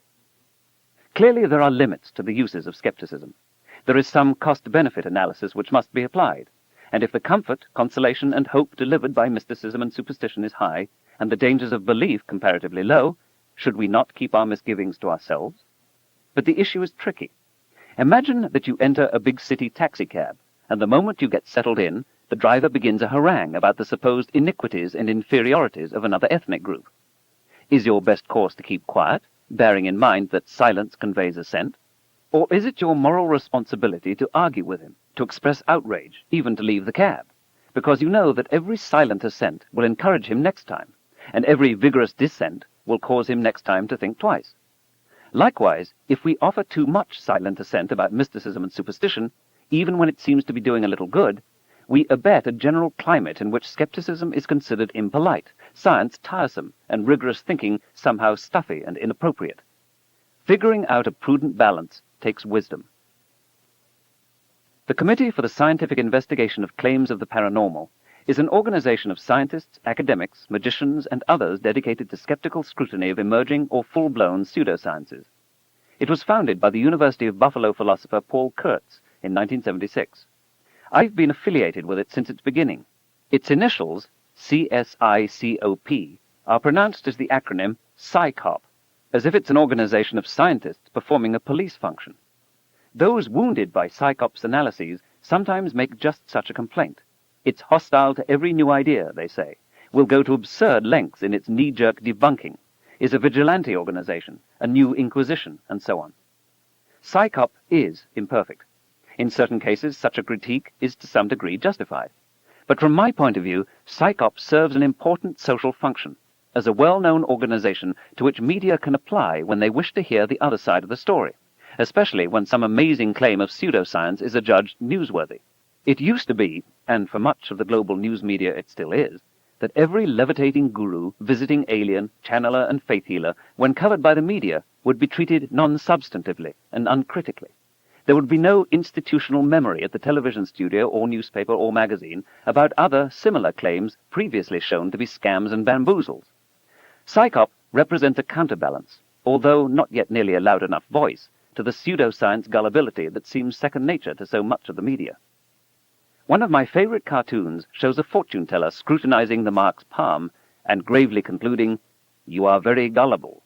Clearly there are limits to the uses of skepticism. There is some cost-benefit analysis which must be applied, and if the comfort, consolation, and hope delivered by mysticism and superstition is high, and the dangers of belief comparatively low, should we not keep our misgivings to ourselves? But the issue is tricky. Imagine that you enter a big city taxicab, and the moment you get settled in, the driver begins a harangue about the supposed iniquities and inferiorities of another ethnic group. Is your best course to keep quiet, bearing in mind that silence conveys assent? Or is it your moral responsibility to argue with him, to express outrage, even to leave the cab, because you know that every silent assent will encourage him next time, and every vigorous dissent will cause him next time to think twice? Likewise, if we offer too much silent assent about mysticism and superstition, even when it seems to be doing a little good, we abet a general climate in which skepticism is considered impolite, science tiresome, and rigorous thinking somehow stuffy and inappropriate. Figuring out a prudent balance takes wisdom. The Committee for the Scientific Investigation of Claims of the Paranormal is an organization of scientists, academics, magicians, and others dedicated to skeptical scrutiny of emerging or full-blown pseudosciences. It was founded by the University of Buffalo philosopher Paul Kurtz in 1976. I've been affiliated with it since its beginning. Its initials, CSICOP, are pronounced as the acronym PsyCop, as if it's an organization of scientists performing a police function. Those wounded by PsyCop's analyses sometimes make just such a complaint. It's hostile to every new idea, they say, will go to absurd lengths in its knee-jerk debunking, is a vigilante organization, a new inquisition, and so on. PsyCop is imperfect. In certain cases, such a critique is to some degree justified. But from my point of view, PsyCop serves an important social function, as a well-known organization to which media can apply when they wish to hear the other side of the story, especially when some amazing claim of pseudoscience is adjudged newsworthy. It used to be, and for much of the global news media it still is, that every levitating guru, visiting alien, channeler, and faith healer, when covered by the media, would be treated non-substantively and uncritically. There would be no institutional memory at the television studio or newspaper or magazine about other similar claims previously shown to be scams and bamboozles. PsyCop represents a counterbalance, although not yet nearly a loud enough voice, to the pseudoscience gullibility that seems second nature to so much of the media. One of my favorite cartoons shows a fortune teller scrutinizing the mark's palm and gravely concluding, "You are very gullible."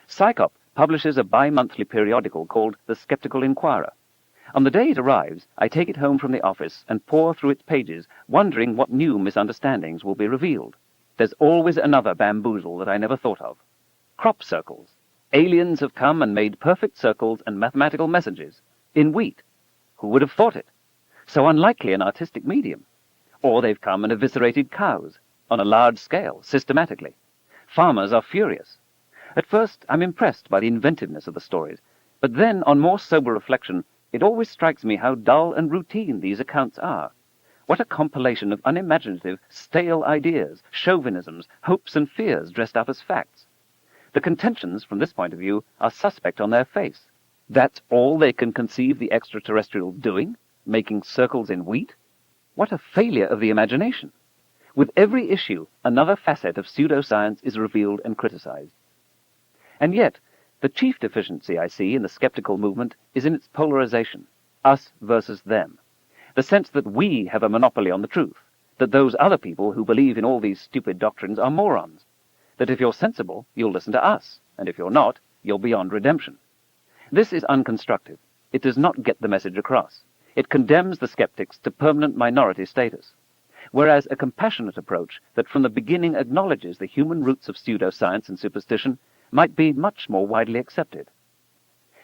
PsyCop publishes a bi-monthly periodical called The Skeptical Inquirer. On the day it arrives, I take it home from the office and pore through its pages, wondering what new misunderstandings will be revealed. There's always another bamboozle that I never thought of. Crop circles. Aliens have come and made perfect circles and mathematical messages. In wheat. Who would have thought it? So unlikely an artistic medium. Or they've come and eviscerated cows, on a large scale, systematically. Farmers are furious. At first, I'm impressed by the inventiveness of the stories, but then, on more sober reflection, it always strikes me how dull and routine these accounts are. What a compilation of unimaginative, stale ideas, chauvinisms, hopes and fears dressed up as facts. The contentions, from this point of view, are suspect on their face. That's all they can conceive the extraterrestrial doing? Making circles in wheat? What a failure of the imagination! With every issue, another facet of pseudoscience is revealed and criticized. And yet, the chief deficiency I see in the skeptical movement is in its polarization, us versus them. the sense that we have a monopoly on the truth, that those other people who believe in all these stupid doctrines are morons, that if you're sensible, you'll listen to us, and if you're not, you're beyond redemption. This is unconstructive. It does not get the message across. It condemns the skeptics to permanent minority status, whereas a compassionate approach that from the beginning acknowledges the human roots of pseudoscience and superstition might be much more widely accepted.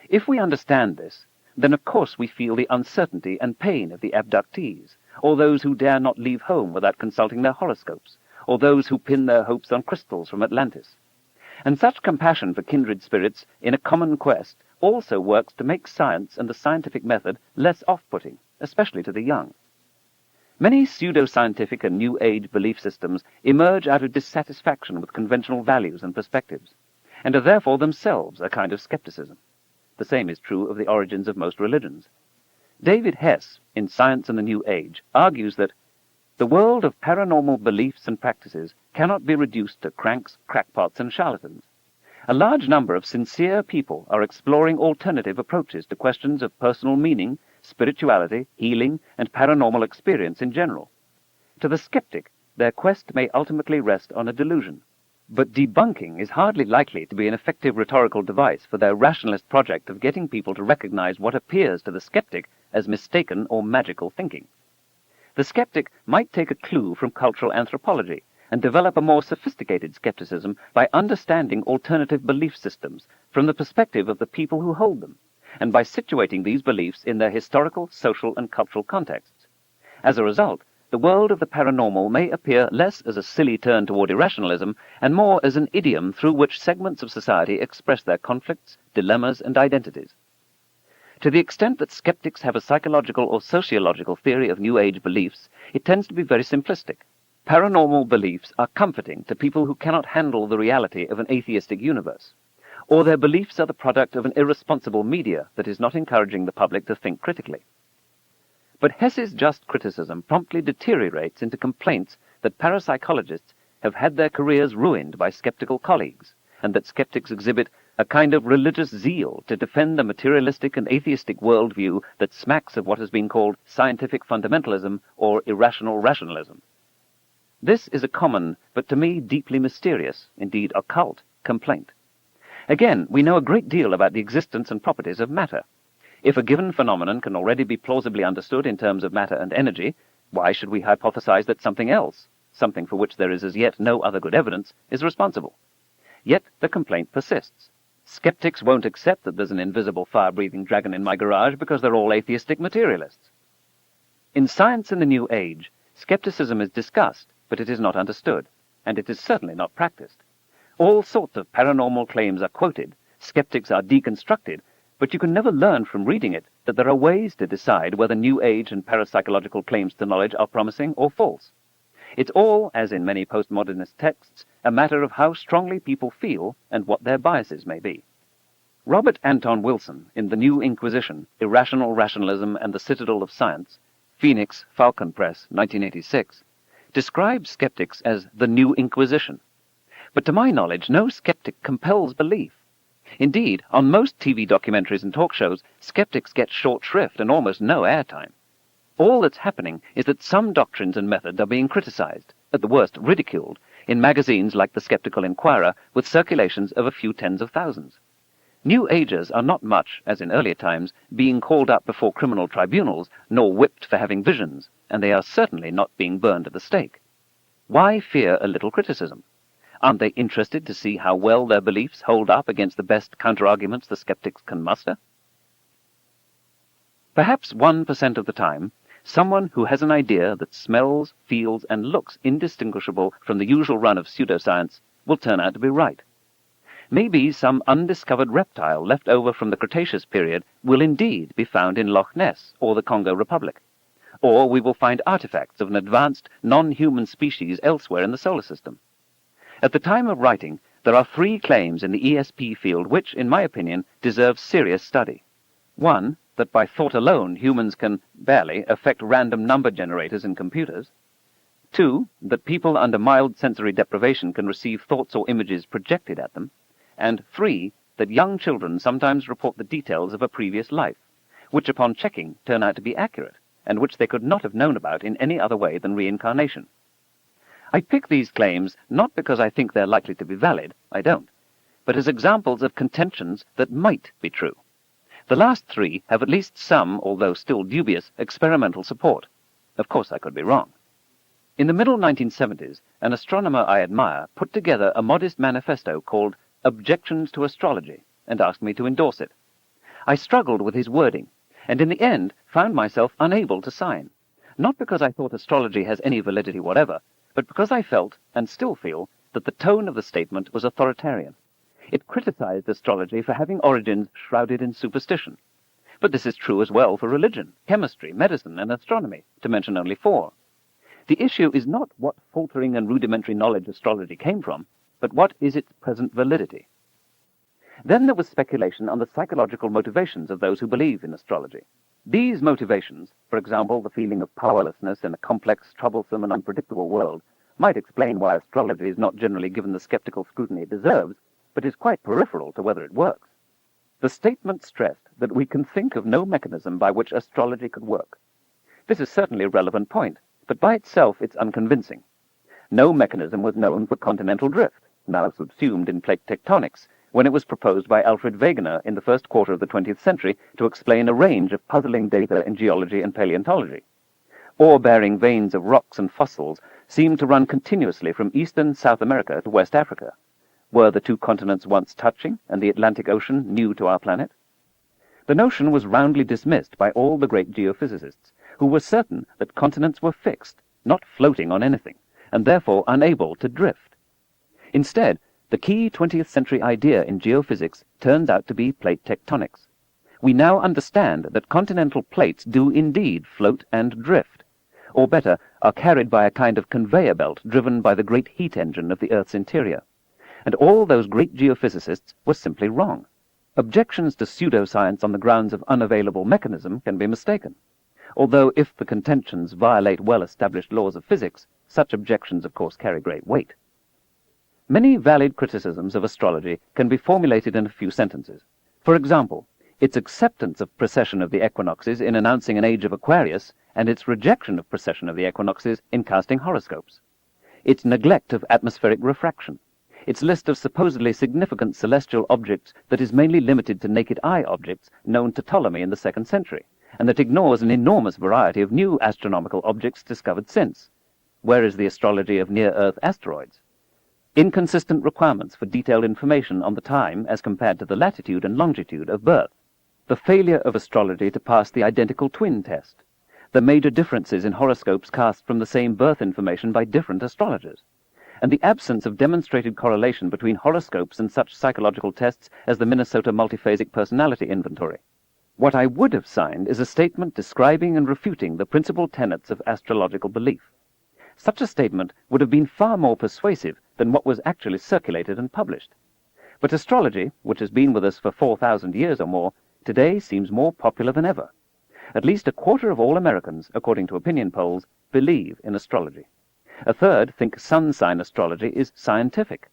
If we understand this, then of course we feel the uncertainty and pain of the abductees, or those who dare not leave home without consulting their horoscopes, or those who pin their hopes on crystals from Atlantis. And such compassion for kindred spirits in a common quest also works to make science and the scientific method less off-putting, especially to the young. Many pseudoscientific and New Age belief systems emerge out of dissatisfaction with conventional values and perspectives, and are therefore themselves a kind of skepticism. The same is true of the origins of most religions. David Hess, in Science and the New Age, argues that the world of paranormal beliefs and practices cannot be reduced to cranks, crackpots, and charlatans. A large number of sincere people are exploring alternative approaches to questions of personal meaning, spirituality, healing, and paranormal experience in general. To the skeptic, their quest may ultimately rest on a delusion. But debunking is hardly likely to be an effective rhetorical device for their rationalist project of getting people to recognize what appears to the skeptic as mistaken or magical thinking. The skeptic might take a clue from cultural anthropology and develop a more sophisticated skepticism by understanding alternative belief systems from the perspective of the people who hold them, and by situating these beliefs in their historical, social, and cultural contexts. As a result, the world of the paranormal may appear less as a silly turn toward irrationalism and more as an idiom through which segments of society express their conflicts, dilemmas, and identities. To the extent that skeptics have a psychological or sociological theory of New Age beliefs, it tends to be very simplistic. Paranormal beliefs are comforting to people who cannot handle the reality of an atheistic universe, or their beliefs are the product of an irresponsible media that is not encouraging the public to think critically. But Hess's just criticism promptly deteriorates into complaints that parapsychologists have had their careers ruined by skeptical colleagues, and that skeptics exhibit a kind of religious zeal to defend the materialistic and atheistic worldview that smacks of what has been called scientific fundamentalism or irrational rationalism. This is a common, but to me deeply mysterious, indeed occult, complaint. Again, we know a great deal about the existence and properties of matter. If a given phenomenon can already be plausibly understood in terms of matter and energy, why should we hypothesize that something else, something for which there is as yet no other good evidence, is responsible? Yet the complaint persists. Skeptics won't accept that there's an invisible fire-breathing dragon in my garage because they're all atheistic materialists. In Science and the New Age, skepticism is discussed, but it is not understood, and it is certainly not practiced. All sorts of paranormal claims are quoted, skeptics are deconstructed, but you can never learn from reading it that there are ways to decide whether New Age and parapsychological claims to knowledge are promising or false. It's all, as in many postmodernist texts, a matter of how strongly people feel and what their biases may be. Robert Anton Wilson, in The New Inquisition, Irrational Rationalism and the Citadel of Science, Phoenix, Falcon Press, 1986, describes skeptics as the New Inquisition. But to my knowledge, no skeptic compels belief. Indeed, on most TV documentaries and talk shows, skeptics get short shrift and almost no airtime. All that's happening is that some doctrines and methods are being criticized, at the worst ridiculed, in magazines like The Skeptical Inquirer, with circulations of a few tens of thousands. New Agers are not much, as in earlier times, being called up before criminal tribunals, nor whipped for having visions, and they are certainly not being burned at the stake. Why fear a little criticism? Aren't they interested to see how well their beliefs hold up against the best counter-arguments the skeptics can muster? Perhaps 1% of the time, someone who has an idea that smells, feels, and looks indistinguishable from the usual run of pseudoscience will turn out to be right. Maybe some undiscovered reptile left over from the Cretaceous period will indeed be found in Loch Ness or the Congo Republic. Or we will find artifacts of an advanced, non-human species elsewhere in the solar system. At the time of writing, there are 3 claims in the ESP field which, in my opinion, deserve serious study. 1, that by thought alone humans can, barely, affect random number generators in computers. 2, that people under mild sensory deprivation can receive thoughts or images projected at them. And 3, that young children sometimes report the details of a previous life, which upon checking turn out to be accurate, and which they could not have known about in any other way than reincarnation. I pick these claims not because I think they're likely to be valid, I don't, but as examples of contentions that might be true. The last three have at least some, although still dubious, experimental support. Of course, I could be wrong. In the middle 1970s, an astronomer I admire put together a modest manifesto called Objections to Astrology and asked me to endorse it. I struggled with his wording, and in the end found myself unable to sign, not because I thought astrology has any validity whatever, but because I felt, and still feel, that the tone of the statement was authoritarian. It criticized astrology for having origins shrouded in superstition. But this is true as well for religion, chemistry, medicine, and astronomy, to mention only four. The issue is not what faltering and rudimentary knowledge astrology came from, but what is its present validity. Then there was speculation on the psychological motivations of those who believe in astrology. These motivations, for example, the feeling of powerlessness in a complex, troublesome, and unpredictable world, might explain why astrology is not generally given the skeptical scrutiny it deserves, but is quite peripheral to whether it works. The statement stressed that we can think of no mechanism by which astrology could work. This is certainly a relevant point, but by itself it's unconvincing. No mechanism was known for continental drift, now subsumed in plate tectonics, when it was proposed by Alfred Wegener in the first quarter of the 20th century to explain a range of puzzling data in geology and paleontology. Ore-bearing veins of rocks and fossils seemed to run continuously from eastern South America to West Africa. Were the two continents once touching, and the Atlantic Ocean new to our planet? The notion was roundly dismissed by all the great geophysicists, who were certain that continents were fixed, not floating on anything, and therefore unable to drift. Instead, the key 20th century idea in geophysics turns out to be plate tectonics. We now understand that continental plates do indeed float and drift, or better, are carried by a kind of conveyor belt driven by the great heat engine of the Earth's interior. And all those great geophysicists were simply wrong. Objections to pseudoscience on the grounds of unavailable mechanism can be mistaken, although if the contentions violate well-established laws of physics, such objections of course carry great weight. Many valid criticisms of astrology can be formulated in a few sentences. For example, its acceptance of precession of the equinoxes in announcing an age of Aquarius, and its rejection of precession of the equinoxes in casting horoscopes. Its neglect of atmospheric refraction. Its list of supposedly significant celestial objects that is mainly limited to naked eye objects known to Ptolemy in the 2nd century, and that ignores an enormous variety of new astronomical objects discovered since. Where is the astrology of near-Earth asteroids? Inconsistent requirements for detailed information on the time as compared to the latitude and longitude of birth. The failure of astrology to pass the identical twin test. The major differences in horoscopes cast from the same birth information by different astrologers. And the absence of demonstrated correlation between horoscopes and such psychological tests as the Minnesota Multiphasic Personality Inventory. What I would have signed is a statement describing and refuting the principal tenets of astrological belief. Such a statement would have been far more persuasive than what was actually circulated and published. But astrology, which has been with us for 4,000 years or more, today seems more popular than ever. At least a quarter of all Americans, according to opinion polls, believe in astrology. A third think sun sign astrology is scientific.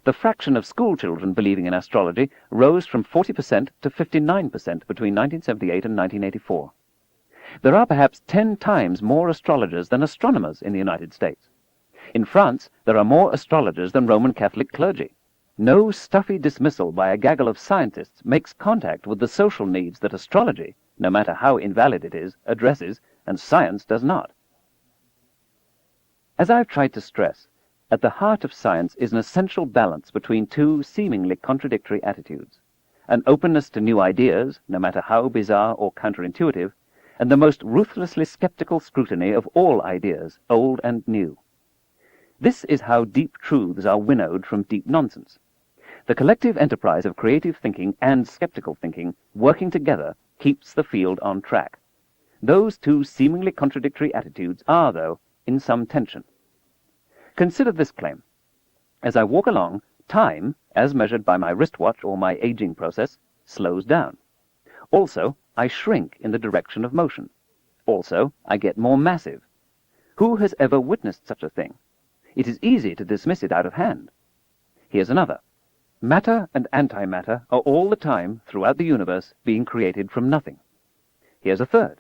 The fraction of school children believing in astrology rose from 40% to 59% between 1978 and 1984. There are perhaps 10 times more astrologers than astronomers in the United States. In France, there are more astrologers than Roman Catholic clergy. No stuffy dismissal by a gaggle of scientists makes contact with the social needs that astrology, no matter how invalid it is, addresses, and science does not. As I've tried to stress, at the heart of science is an essential balance between two seemingly contradictory attitudes: an openness to new ideas, no matter how bizarre or counterintuitive, and the most ruthlessly skeptical scrutiny of all ideas, old and new. This is how deep truths are winnowed from deep nonsense. The collective enterprise of creative thinking and skeptical thinking working together keeps the field on track. Those two seemingly contradictory attitudes are, though, in some tension. Consider this claim. As I walk along, time, as measured by my wristwatch or my aging process, slows down. Also, I shrink in the direction of motion. Also, I get more massive. Who has ever witnessed such a thing? It is easy to dismiss it out of hand. Here's another. Matter and antimatter are all the time, throughout the universe, being created from nothing. Here's a third.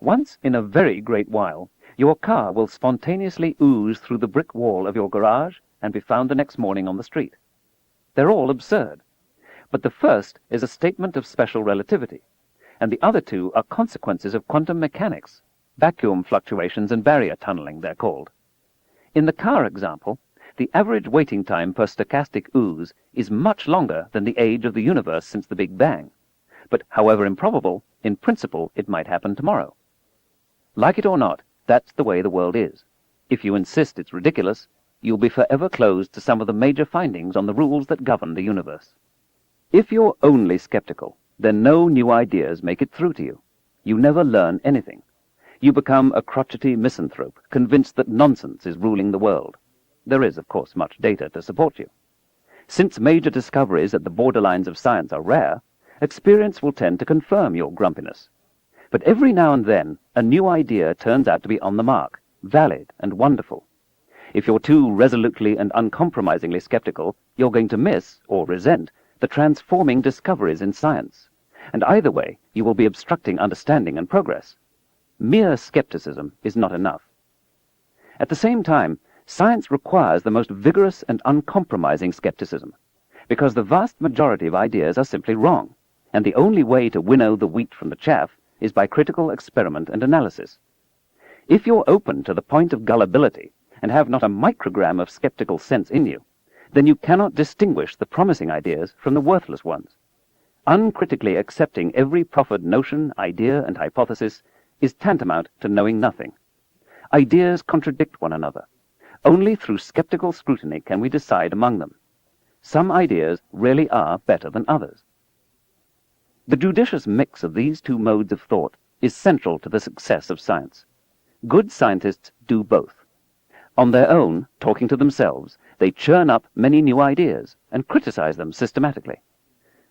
Once in a very great while, your car will spontaneously ooze through the brick wall of your garage and be found the next morning on the street. They're all absurd. But the first is a statement of special relativity, and the other two are consequences of quantum mechanics. Vacuum fluctuations and barrier tunneling, they're called. In the car example, the average waiting time per stochastic ooze is much longer than the age of the universe since the Big Bang. But however improbable, in principle it might happen tomorrow. Like it or not, that's the way the world is. If you insist it's ridiculous, you'll be forever closed to some of the major findings on the rules that govern the universe. If you're only skeptical, then no new ideas make it through to you. You never learn anything. You become a crotchety misanthrope, convinced that nonsense is ruling the world. There is, of course, much data to support you. Since major discoveries at the borderlines of science are rare, experience will tend to confirm your grumpiness. But every now and then, a new idea turns out to be on the mark, valid and wonderful. If you're too resolutely and uncompromisingly skeptical, you're going to miss, or resent, the transforming discoveries in science. And either way, you will be obstructing understanding and progress. Mere skepticism is not enough. At the same time, science requires the most vigorous and uncompromising skepticism, because the vast majority of ideas are simply wrong, and the only way to winnow the wheat from the chaff is by critical experiment and analysis. If you're open to the point of gullibility and have not a microgram of skeptical sense in you, then you cannot distinguish the promising ideas from the worthless ones. Uncritically accepting every proffered notion, idea, and hypothesis is tantamount to knowing nothing. Ideas contradict one another. Only through skeptical scrutiny can we decide among them. Some ideas really are better than others. The judicious mix of these two modes of thought is central to the success of science. Good scientists do both. On their own, talking to themselves, they churn up many new ideas and criticize them systematically.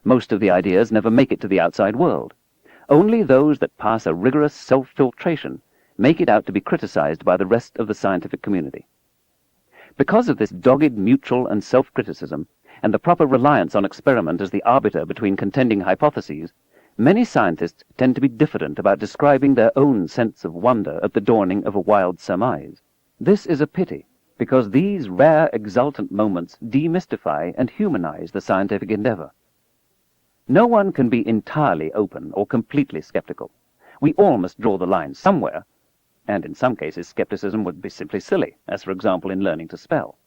Most of the ideas never make it to the outside world. Only those that pass a rigorous self-filtration make it out to be criticized by the rest of the scientific community. Because of this dogged mutual and self-criticism, and the proper reliance on experiment as the arbiter between contending hypotheses, many scientists tend to be diffident about describing their own sense of wonder at the dawning of a wild surmise. This is a pity, because these rare exultant moments demystify and humanize the scientific endeavor. No one can be entirely open or completely skeptical. We all must draw the line somewhere, and in some cases skepticism would be simply silly, as for example in learning to spell.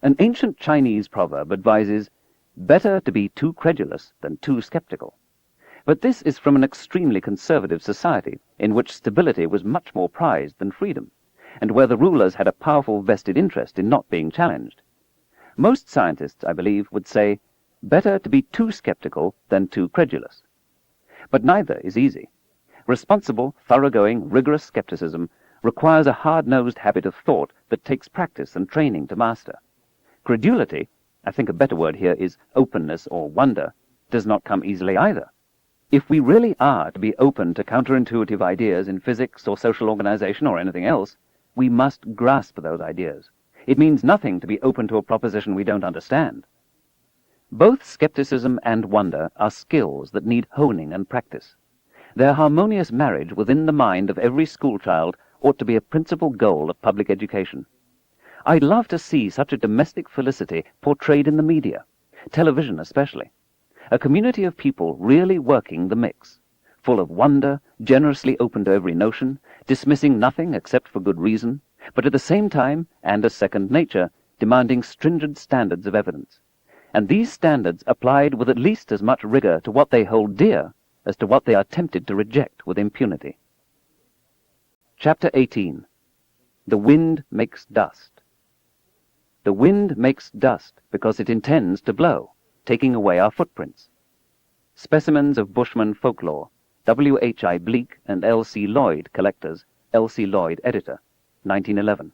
An ancient Chinese proverb advises, "Better to be too credulous than too skeptical." But this is from an extremely conservative society, in which stability was much more prized than freedom, and where the rulers had a powerful vested interest in not being challenged. Most scientists, I believe, would say, better to be too skeptical than too credulous. But neither is easy. Responsible, thoroughgoing, rigorous skepticism requires a hard-nosed habit of thought that takes practice and training to master. Credulity, I think a better word here is openness or wonder, does not come easily either. If we really are to be open to counterintuitive ideas in physics or social organization or anything else, we must grasp those ideas. It means nothing to be open to a proposition we don't understand. Both skepticism and wonder are skills that need honing and practice. Their harmonious marriage within the mind of every schoolchild ought to be a principal goal of public education. I'd love to see such a domestic felicity portrayed in the media, television especially. A community of people really working the mix, full of wonder, generously open to every notion, dismissing nothing except for good reason, but at the same time, and as second nature, demanding stringent standards of evidence. And these standards applied with at least as much rigor to what they hold dear as to what they are tempted to reject with impunity. Chapter 18. The wind makes dust. The wind makes dust because it intends to blow, taking away our footprints. Specimens of Bushman Folklore, W. H. I. Bleak and L. C. Lloyd, collectors, L. C. Lloyd, editor, 1911.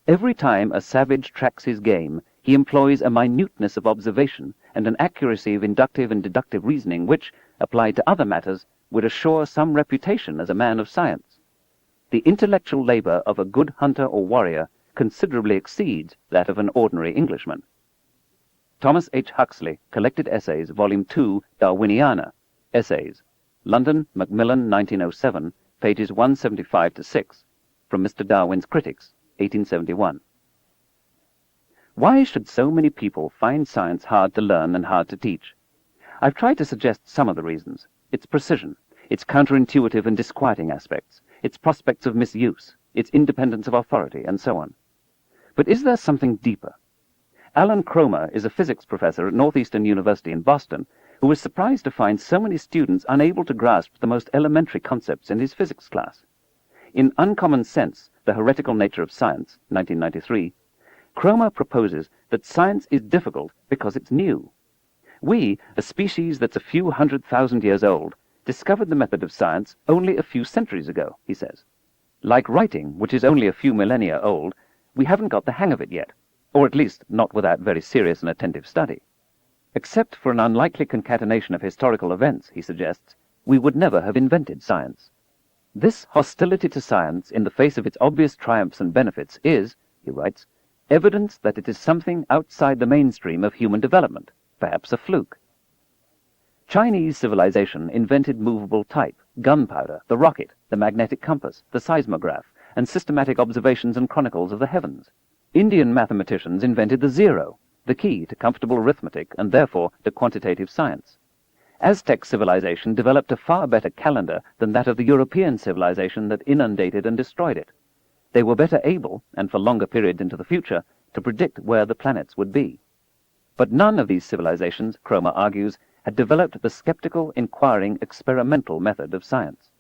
Every time a savage tracks his game, he employs a minuteness of observation and an accuracy of inductive and deductive reasoning which, applied to other matters, would assure some reputation as a man of science. The intellectual labor of a good hunter or warrior considerably exceeds that of an ordinary Englishman. Thomas H. Huxley, Collected Essays, Volume 2, Darwiniana, Essays, London, Macmillan, 1907, pages 175-6, from Mr. Darwin's Critics, 1871. Why should so many people find science hard to learn and hard to teach? I've tried to suggest some of the reasons. Its precision, its counterintuitive and disquieting aspects, its prospects of misuse, its independence of authority, and so on. But is there something deeper? Alan Cromer is a physics professor at Northeastern University in Boston who was surprised to find so many students unable to grasp the most elementary concepts in his physics class. In Uncommon Sense, The Heretical Nature of Science, 1993, Cromer proposes that science is difficult because it's new. We, a species that's a few 100,000 years old, discovered the method of science only a few centuries ago, he says. Like writing, which is only a few millennia old, we haven't got the hang of it yet, or at least not without very serious and attentive study. Except for an unlikely concatenation of historical events, he suggests, we would never have invented science. This hostility to science in the face of its obvious triumphs and benefits is, he writes, evidence that it is something outside the mainstream of human development, perhaps a fluke. Chinese civilization invented movable type, gunpowder, the rocket, the magnetic compass, the seismograph, and systematic observations and chronicles of the heavens. Indian mathematicians invented the zero, the key to comfortable arithmetic and therefore to quantitative science. Aztec civilization developed a far better calendar than that of the European civilization that inundated and destroyed it. They were better able, and for longer periods into the future, to predict where the planets would be. But none of these civilizations, Cromer argues, had developed the skeptical, inquiring, experimental method of science.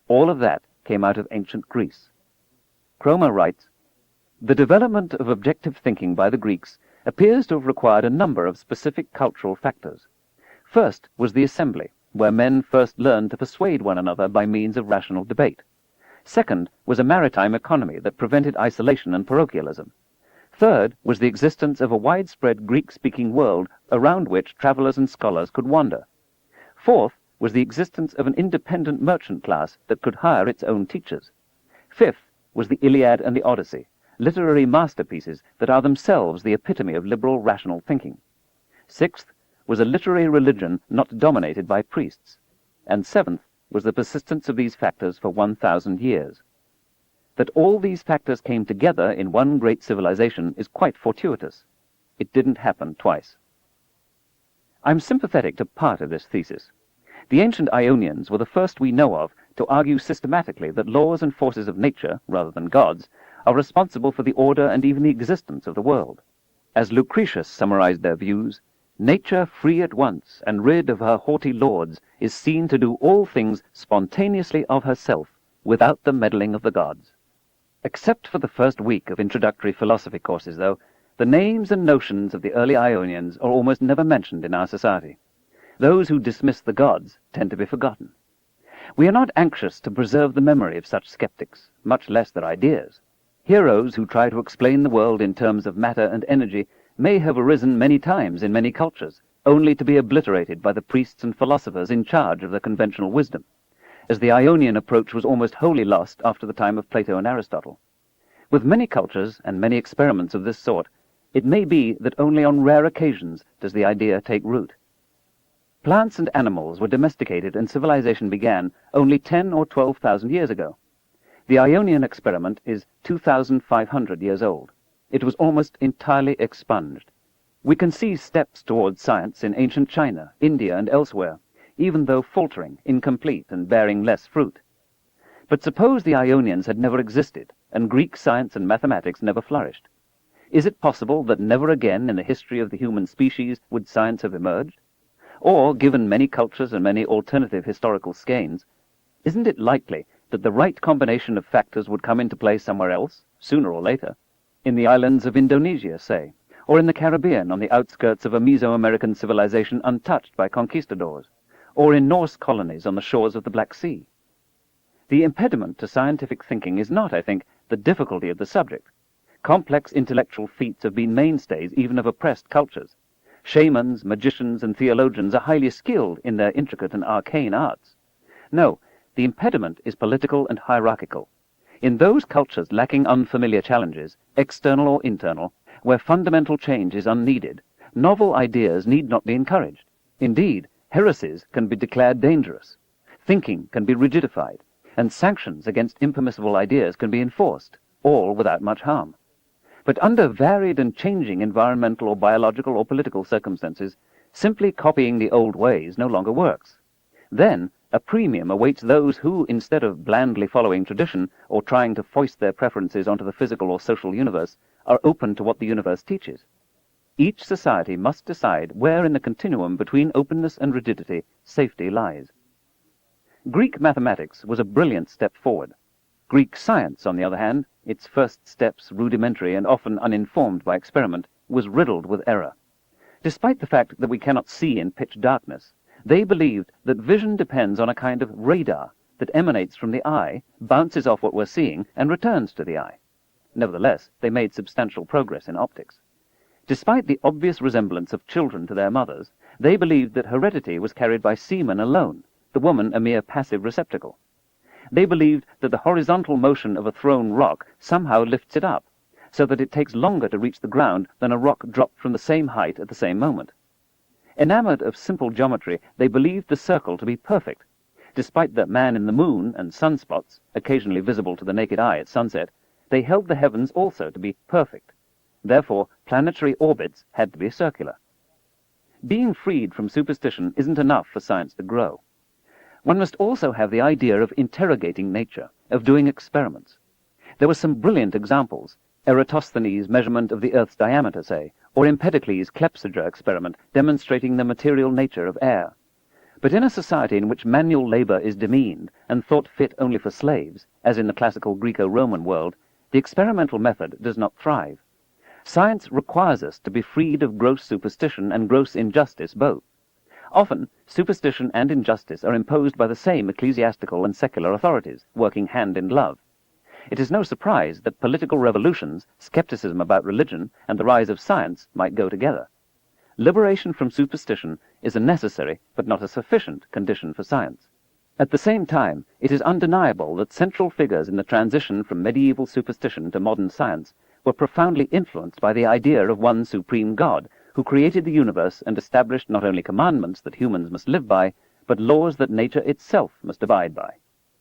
All of that came out of ancient Greece. Cromer writes, the development of objective thinking by the Greeks appears to have required a number of specific cultural factors. First was the assembly, where men first learned to persuade one another by means of rational debate. Second was a maritime economy that prevented isolation and parochialism. Third was the existence of a widespread Greek-speaking world around which travelers and scholars could wander. Fourth was the existence of an independent merchant class that could hire its own teachers. Fifth was the Iliad and the Odyssey, literary masterpieces that are themselves the epitome of liberal rational thinking. Sixth was a literary religion not dominated by priests. And seventh was the persistence of these factors for 1,000 years. That all these factors came together in one great civilization is quite fortuitous. It didn't happen twice. I'm sympathetic to part of this thesis. The ancient Ionians were the first we know of to argue systematically that laws and forces of nature, rather than gods, are responsible for the order and even the existence of the world. As Lucretius summarized their views, nature free at once and rid of her haughty lords is seen to do all things spontaneously of herself, without the meddling of the gods. Except for the first week of introductory philosophy courses, though, the names and notions of the early Ionians are almost never mentioned in our society. Those who dismiss the gods tend to be forgotten. We are not anxious to preserve the memory of such skeptics, much less their ideas. Heroes who try to explain the world in terms of matter and energy may have arisen many times in many cultures, only to be obliterated by the priests and philosophers in charge of the conventional wisdom, as the Ionian approach was almost wholly lost after the time of Plato and Aristotle. With many cultures and many experiments of this sort, it may be that only on rare occasions does the idea take root. Plants and animals were domesticated and civilization began only 10 or 12,000 years ago. The Ionian experiment is 2,500 years old. It was almost entirely expunged. We can see steps towards science in ancient China, India, and elsewhere, even though faltering, incomplete, and bearing less fruit. But suppose the Ionians had never existed, and Greek science and mathematics never flourished. Is it possible that never again in the history of the human species would science have emerged? Or, given many cultures and many alternative historical skeins, isn't it likely that the right combination of factors would come into play somewhere else, sooner or later? In the islands of Indonesia, say, or in the Caribbean on the outskirts of a Mesoamerican civilization untouched by conquistadors, or in Norse colonies on the shores of the Black Sea. The impediment to scientific thinking is not, I think, the difficulty of the subject. Complex intellectual feats have been mainstays even of oppressed cultures. Shamans, magicians, and theologians are highly skilled in their intricate and arcane arts. No, the impediment is political and hierarchical. In those cultures lacking unfamiliar challenges, external or internal, where fundamental change is unneeded, novel ideas need not be encouraged. Indeed, heresies can be declared dangerous. Thinking can be rigidified, and sanctions against impermissible ideas can be enforced, all without much harm. But under varied and changing environmental or biological or political circumstances, simply copying the old ways no longer works. Then a premium awaits those who, instead of blandly following tradition or trying to foist their preferences onto the physical or social universe, are open to what the universe teaches. Each society must decide where in the continuum between openness and rigidity safety lies. Greek mathematics was a brilliant step forward. Greek science, on the other hand, its first steps rudimentary and often uninformed by experiment, was riddled with error. Despite the fact that we cannot see in pitch darkness, they believed that vision depends on a kind of radar that emanates from the eye, bounces off what we're seeing, and returns to the eye. Nevertheless, they made substantial progress in optics. Despite the obvious resemblance of children to their mothers, they believed that heredity was carried by semen alone, the woman a mere passive receptacle. They believed that the horizontal motion of a thrown rock somehow lifts it up, so that it takes longer to reach the ground than a rock dropped from the same height at the same moment. Enamored of simple geometry, they believed the circle to be perfect. Despite the man in the moon and sunspots, occasionally visible to the naked eye at sunset, they held the heavens also to be perfect. Therefore, planetary orbits had to be circular. Being freed from superstition isn't enough for science to grow. One must also have the idea of interrogating nature, of doing experiments. There were some brilliant examples, Eratosthenes' measurement of the Earth's diameter, say, or Empedocles' clepsydra experiment demonstrating the material nature of air. But in a society in which manual labor is demeaned and thought fit only for slaves, as in the classical Greco-Roman world, the experimental method does not thrive. Science requires us to be freed of gross superstition and gross injustice both. Often, superstition and injustice are imposed by the same ecclesiastical and secular authorities, working hand in glove. It is no surprise that political revolutions, skepticism about religion, and the rise of science might go together. Liberation from superstition is a necessary, but not a sufficient, condition for science. At the same time, it is undeniable that central figures in the transition from medieval superstition to modern science were profoundly influenced by the idea of one supreme God, who created the universe and established not only commandments that humans must live by, but laws that nature itself must abide by.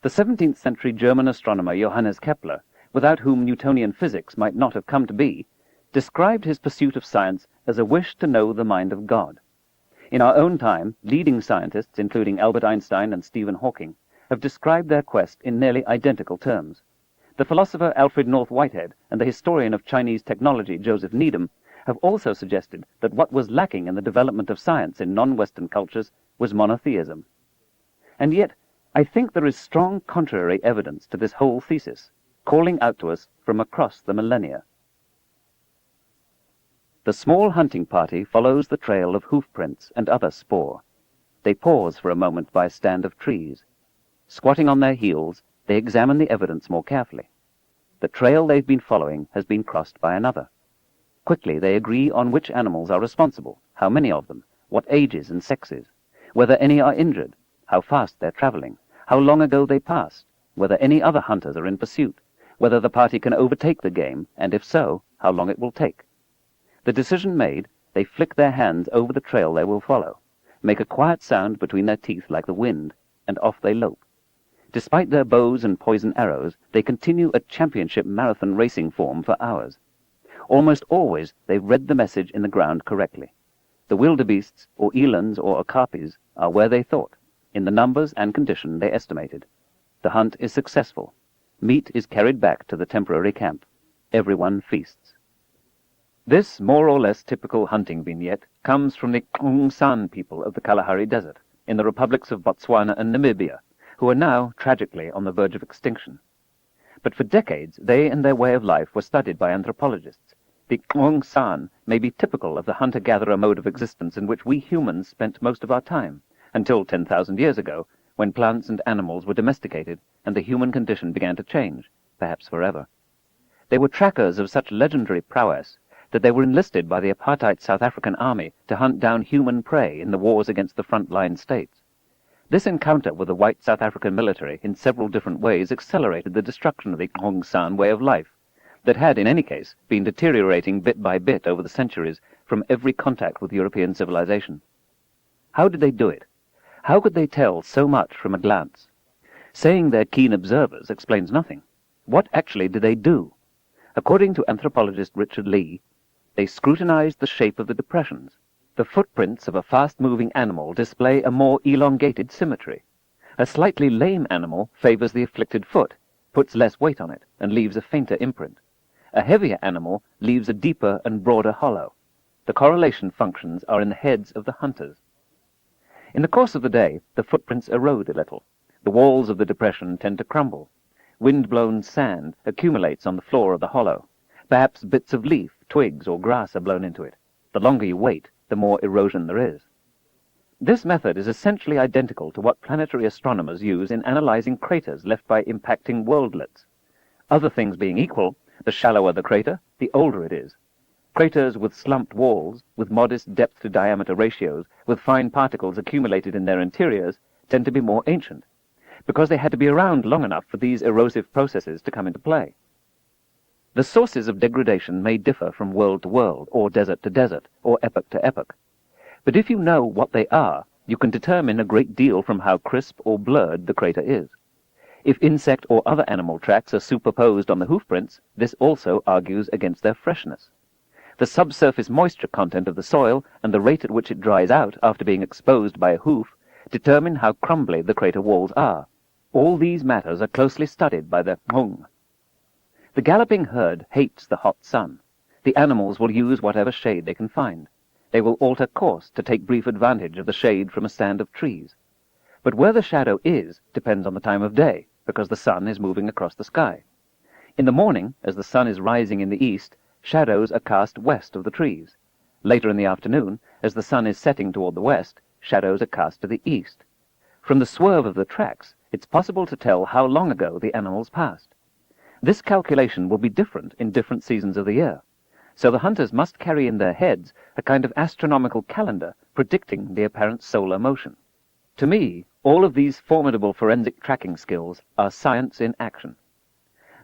The 17th century German astronomer Johannes Kepler, without whom Newtonian physics might not have come to be, described his pursuit of science as a wish to know the mind of God. In our own time, leading scientists, including Albert Einstein and Stephen Hawking, have described their quest in nearly identical terms. The philosopher Alfred North Whitehead and the historian of Chinese technology Joseph Needham have also suggested that what was lacking in the development of science in non-Western cultures was monotheism. And yet, I think there is strong contrary evidence to this whole thesis, calling out to us from across the millennia. The small hunting party follows the trail of hoof prints and other spoor. They pause for a moment by a stand of trees. Squatting on their heels, they examine the evidence more carefully. The trail they've been following has been crossed by another. Quickly they agree on which animals are responsible, how many of them, what ages and sexes, whether any are injured, how fast they're traveling, how long ago they passed, whether any other hunters are in pursuit, whether the party can overtake the game, and if so, how long it will take. The decision made, they flick their hands over the trail they will follow, make a quiet sound between their teeth like the wind, and off they lope. Despite their bows and poison arrows, they continue a championship marathon racing form for hours. Almost always they've read the message in the ground correctly. The wildebeests, or elands, or okapis, are where they thought, in the numbers and condition they estimated. The hunt is successful. Meat is carried back to the temporary camp. Everyone feasts. This more or less typical hunting vignette comes from the K'ung San people of the Kalahari Desert, in the republics of Botswana and Namibia, who are now, tragically, on the verge of extinction. But for decades, they and their way of life were studied by anthropologists. The K'ung San may be typical of the hunter-gatherer mode of existence in which we humans spent most of our time, until 10,000 years ago, when plants and animals were domesticated and the human condition began to change, perhaps forever. They were trackers of such legendary prowess that they were enlisted by the apartheid South African army to hunt down human prey in the wars against the front-line states. This encounter with the white South African military in several different ways accelerated the destruction of the K'ung San way of life, that had, in any case, been deteriorating bit by bit over the centuries from every contact with European civilization. How did they do it? How could they tell so much from a glance? Saying they're keen observers explains nothing. What actually do they do? According to anthropologist Richard Lee, they scrutinized the shape of the depressions. The footprints of a fast-moving animal display a more elongated symmetry. A slightly lame animal favors the afflicted foot, puts less weight on it, and leaves a fainter imprint. A heavier animal leaves a deeper and broader hollow. The correlation functions are in the heads of the hunters. In the course of the day, the footprints erode a little. The walls of the depression tend to crumble. Wind-blown sand accumulates on the floor of the hollow. Perhaps bits of leaf, twigs, or grass are blown into it. The longer you wait, the more erosion there is. This method is essentially identical to what planetary astronomers use in analyzing craters left by impacting worldlets. Other things being equal, the shallower the crater, the older it is. Craters with slumped walls, with modest depth-to-diameter ratios, with fine particles accumulated in their interiors, tend to be more ancient, because they had to be around long enough for these erosive processes to come into play. The sources of degradation may differ from world to world, or desert to desert, or epoch to epoch. But if you know what they are, you can determine a great deal from how crisp or blurred the crater is. If insect or other animal tracks are superposed on the hoofprints, this also argues against their freshness. The subsurface moisture content of the soil and the rate at which it dries out after being exposed by a hoof determine how crumbly the crater walls are. All these matters are closely studied by the Hung. The galloping herd hates the hot sun. The animals will use whatever shade they can find. They will alter course to take brief advantage of the shade from a stand of trees. But where the shadow is depends on the time of day, because the sun is moving across the sky. In the morning, as the sun is rising in the east, shadows are cast west of the trees. Later in the afternoon, as the sun is setting toward the west, shadows are cast to the east. From the swerve of the tracks, it's possible to tell how long ago the animals passed. This calculation will be different in different seasons of the year, so the hunters must carry in their heads a kind of astronomical calendar predicting the apparent solar motion. To me, all of these formidable forensic tracking skills are science in action.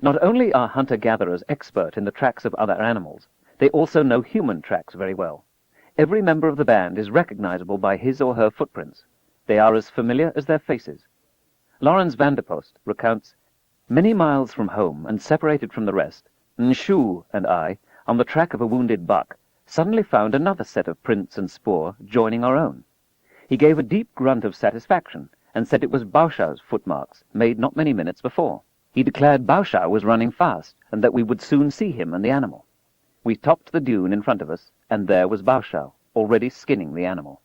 Not only are hunter-gatherers expert in the tracks of other animals, they also know human tracks very well. Every member of the band is recognizable by his or her footprints. They are as familiar as their faces. Lawrence Vanderpost recounts, "Many miles from home and separated from the rest, Nshu and I, on the track of a wounded buck, suddenly found another set of prints and spoor joining our own. He gave a deep grunt of satisfaction and said it was Bauscha's footmarks, made not many minutes before. He declared Bauscha was running fast and that we would soon see him and the animal. We topped the dune in front of us, and there was Bauscha, already skinning the animal."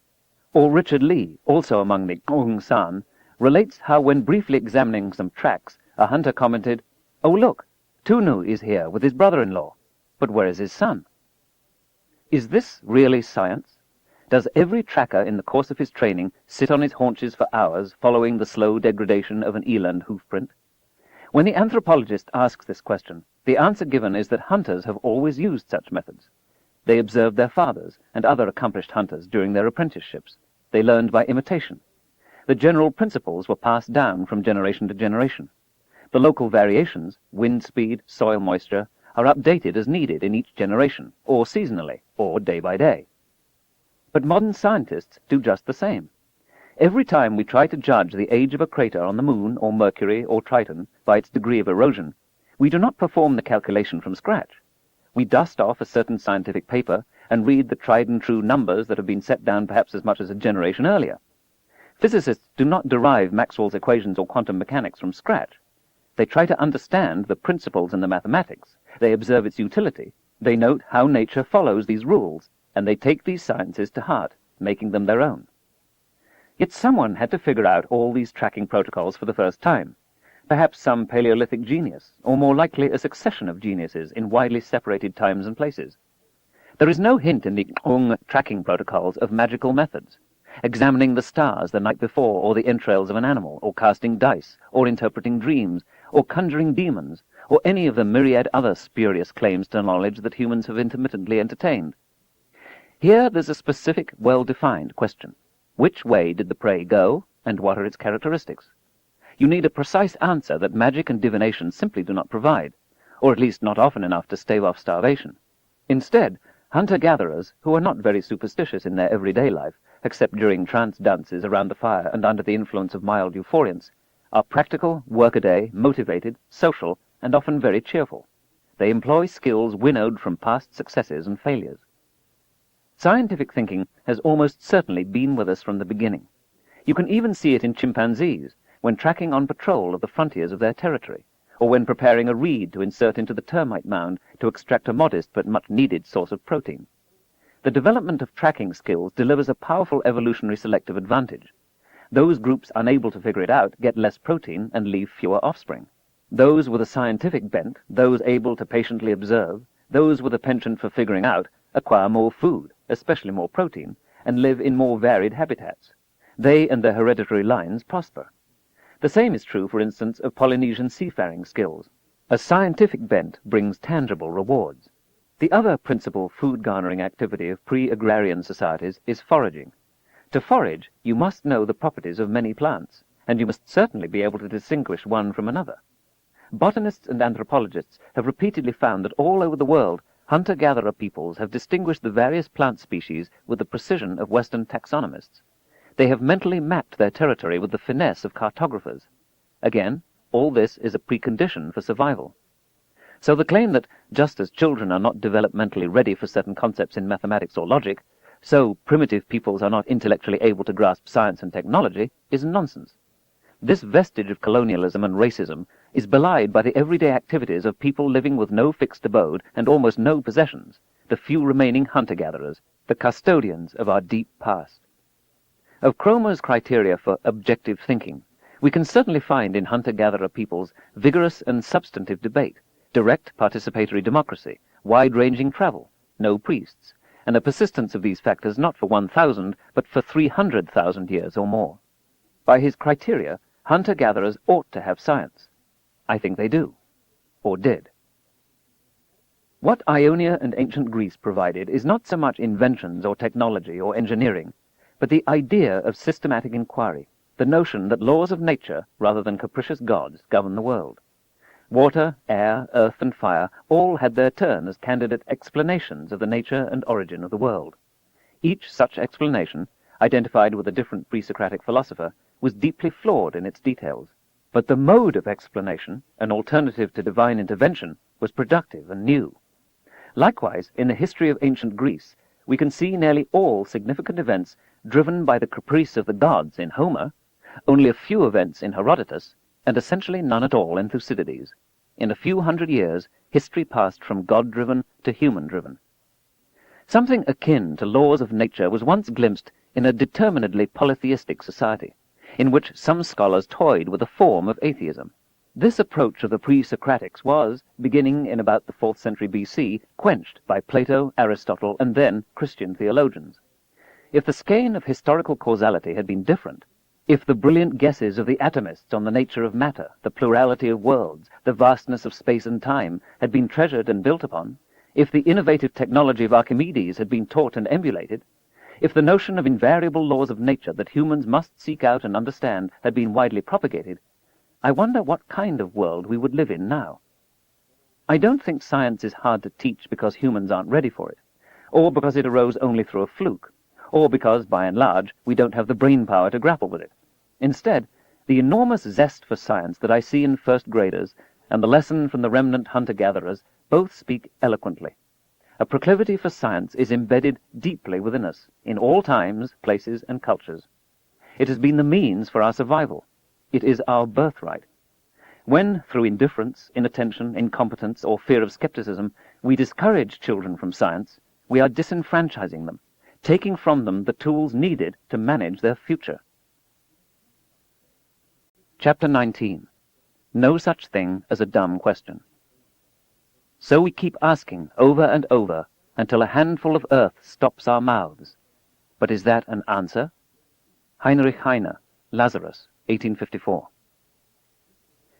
Or Richard Lee, also among the Kung San, relates how when briefly examining some tracks, a hunter commented, "Oh look, Tunu is here with his brother-in-law. But where is his son?" Is this really science? Does every tracker in the course of his training sit on his haunches for hours following the slow degradation of an eland hoofprint? When the anthropologist asks this question, the answer given is that hunters have always used such methods. They observed their fathers and other accomplished hunters during their apprenticeships. They learned by imitation. The general principles were passed down from generation to generation. The local variations, wind speed, soil moisture, are updated as needed in each generation, or seasonally, or day by day. But modern scientists do just the same. Every time we try to judge the age of a crater on the Moon, or Mercury, or Triton by its degree of erosion, we do not perform the calculation from scratch. We dust off a certain scientific paper and read the tried-and-true numbers that have been set down perhaps as much as a generation earlier. Physicists do not derive Maxwell's equations or quantum mechanics from scratch. They try to understand the principles in the mathematics. They observe its utility. They note how nature follows these rules, and they take these sciences to heart, making them their own. Yet someone had to figure out all these tracking protocols for the first time. Perhaps some Paleolithic genius, or more likely a succession of geniuses in widely separated times and places. There is no hint in the Hung tracking protocols of magical methods, examining the stars the night before, or the entrails of an animal, or casting dice, or interpreting dreams, or conjuring demons, or any of the myriad other spurious claims to knowledge that humans have intermittently entertained. Here there's a specific, well-defined question. Which way did the prey go, and what are its characteristics? You need a precise answer that magic and divination simply do not provide, or at least not often enough to stave off starvation. Instead, hunter-gatherers, who are not very superstitious in their everyday life, except during trance dances around the fire and under the influence of mild euphoriants, are practical, workaday, motivated, social, and often very cheerful. They employ skills winnowed from past successes and failures. Scientific thinking has almost certainly been with us from the beginning. You can even see it in chimpanzees when tracking on patrol of the frontiers of their territory, or when preparing a reed to insert into the termite mound to extract a modest but much-needed source of protein. The development of tracking skills delivers a powerful evolutionary selective advantage. Those groups unable to figure it out get less protein and leave fewer offspring. Those with a scientific bent, those able to patiently observe, those with a penchant for figuring out, acquire more food, especially more protein, and live in more varied habitats. They and their hereditary lines prosper. The same is true, for instance, of Polynesian seafaring skills. A scientific bent brings tangible rewards. The other principal food-garnering activity of pre-agrarian societies is foraging. To forage, you must know the properties of many plants, and you must certainly be able to distinguish one from another. Botanists and anthropologists have repeatedly found that all over the world, hunter-gatherer peoples have distinguished the various plant species with the precision of Western taxonomists. They have mentally mapped their territory with the finesse of cartographers. Again, all this is a precondition for survival. So the claim that, just as children are not developmentally ready for certain concepts in mathematics or logic, so primitive peoples are not intellectually able to grasp science and technology, is nonsense. This vestige of colonialism and racism is belied by the everyday activities of people living with no fixed abode and almost no possessions, the few remaining hunter-gatherers, the custodians of our deep past. Of Cromer's criteria for objective thinking, we can certainly find in hunter-gatherer peoples vigorous and substantive debate, direct participatory democracy, wide-ranging travel, no priests, and a persistence of these factors not for 1,000, but for 300,000 years or more. By his criteria, hunter-gatherers ought to have science. I think they do, or did. What Ionia and ancient Greece provided is not so much inventions or technology or engineering, but the idea of systematic inquiry, the notion that laws of nature, rather than capricious gods, govern the world. Water, air, earth, and fire all had their turn as candidate explanations of the nature and origin of the world. Each such explanation, identified with a different pre-Socratic philosopher, was deeply flawed in its details. But the mode of explanation, an alternative to divine intervention, was productive and new. Likewise, in the history of ancient Greece, we can see nearly all significant events driven by the caprice of the gods in Homer, only a few events in Herodotus, and essentially none at all in Thucydides. In a few hundred years, history passed from God-driven to human-driven. Something akin to laws of nature was once glimpsed in a determinedly polytheistic society, in which some scholars toyed with a form of atheism. This approach of the pre-Socratics was, beginning in about the 4th century BC, quenched by Plato, Aristotle, and then Christian theologians. If the skein of historical causality had been different, if the brilliant guesses of the atomists on the nature of matter, the plurality of worlds, the vastness of space and time had been treasured and built upon, if the innovative technology of Archimedes had been taught and emulated, if the notion of invariable laws of nature that humans must seek out and understand had been widely propagated, I wonder what kind of world we would live in now. I don't think science is hard to teach because humans aren't ready for it, or because it arose only through a fluke, or because, by and large, we don't have the brain power to grapple with it. Instead, the enormous zest for science that I see in first graders and the lesson from the remnant hunter-gatherers both speak eloquently. A proclivity for science is embedded deeply within us, in all times, places, and cultures. It has been the means for our survival. It is our birthright. When, through indifference, inattention, incompetence, or fear of skepticism, we discourage children from science, we are disenfranchising them, taking from them the tools needed to manage their future. Chapter 19. No such thing as a dumb question. So we keep asking over and over until a handful of earth stops our mouths. But is that an answer? Heinrich Heine, Lazarus, 1854.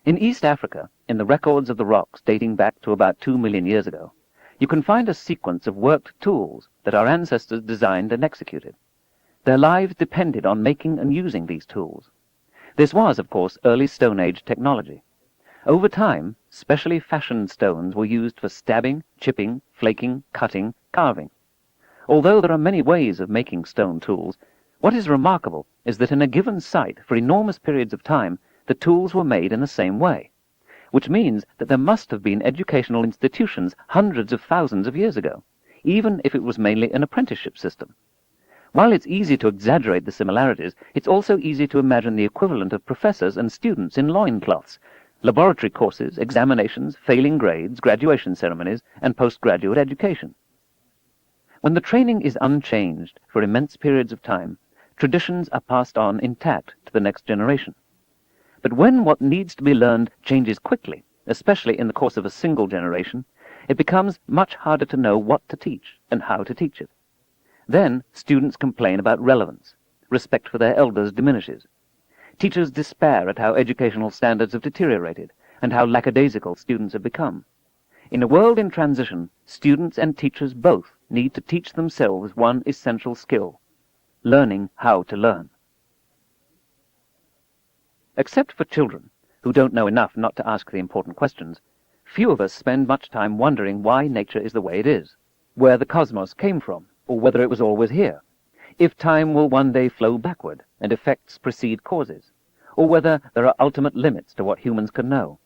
In East Africa, in the records of the rocks dating back to about 2 million years ago, you can find a sequence of worked tools that our ancestors designed and executed. Their lives depended on making and using these tools. This was, of course, early Stone Age technology. Over time, specially fashioned stones were used for stabbing, chipping, flaking, cutting, carving. Although there are many ways of making stone tools, What is remarkable is that in a given site, for enormous periods of time, the tools were made in the same way, which means that there must have been educational institutions hundreds of thousands of years ago, even if it was mainly an apprenticeship system. While it's easy to exaggerate the similarities, it's also easy to imagine the equivalent of professors and students in loincloths, laboratory courses, examinations, failing grades, graduation ceremonies, and postgraduate education. When the training is unchanged for immense periods of time, traditions are passed on intact to the next generation. But when what needs to be learned changes quickly, especially in the course of a single generation, it becomes much harder to know what to teach and how to teach it. Then students complain about relevance. Respect for their elders diminishes. Teachers despair at how educational standards have deteriorated and how lackadaisical students have become. In a world in transition, students and teachers both need to teach themselves one essential skill: learning how to learn. Except for children, who don't know enough not to ask the important questions, few of us spend much time wondering why nature is the way it is, where the cosmos came from, or whether it was always here, if time will one day flow backward and effects precede causes, or whether there are ultimate limits to what humans can know.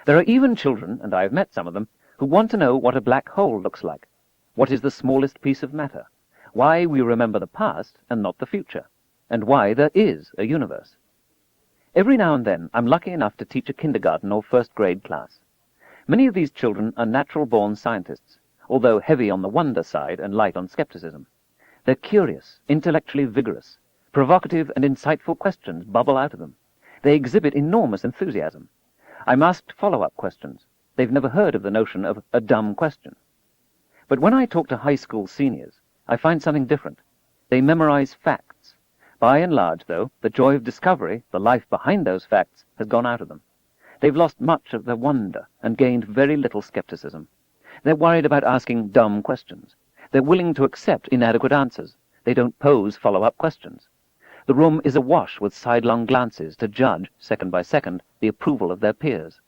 There are even children, and I have met some of them, who want to know what a black hole looks like, what is the smallest piece of matter, why we remember the past and not the future, and why there is a universe. Every now and then I'm lucky enough to teach a kindergarten or first grade class. Many of these children are natural-born scientists, although heavy on the wonder side and light on skepticism. They're curious, intellectually vigorous. Provocative and insightful questions bubble out of them. They exhibit enormous enthusiasm. I'm asked follow-up questions. They've never heard of the notion of a dumb question. But when I talk to high school seniors, I find something different. They memorize facts. By and large, though, the joy of discovery, the life behind those facts, has gone out of them. They've lost much of their wonder and gained very little skepticism. They're worried about asking dumb questions. They're willing to accept inadequate answers. They don't pose follow-up questions. The room is awash with sidelong glances to judge, second by second, the approval of their peers.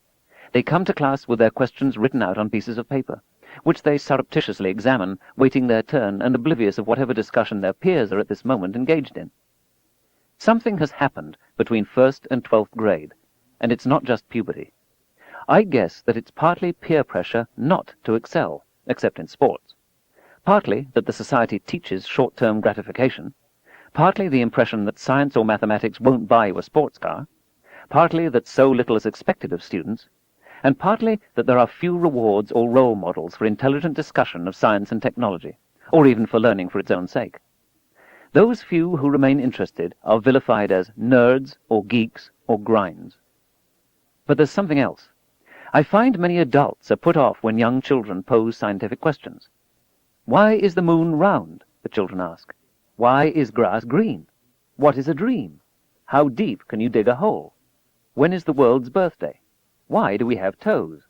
They come to class with their questions written out on pieces of paper, which they surreptitiously examine, waiting their turn and oblivious of whatever discussion their peers are at this moment engaged in. Something has happened between 1st and 12th grade, and it's not just puberty. I guess that it's partly peer pressure not to excel, except in sports. Partly that the society teaches short-term gratification. Partly the impression that science or mathematics won't buy you a sports car. Partly that so little is expected of students. And partly that there are few rewards or role models for intelligent discussion of science and technology, or even for learning for its own sake. Those few who remain interested are vilified as nerds or geeks or grinds. But there's something else. I find many adults are put off when young children pose scientific questions. Why is the moon round? The children ask. Why is grass green? What is a dream? How deep can you dig a hole? When is the world's birthday? Why do we have toes?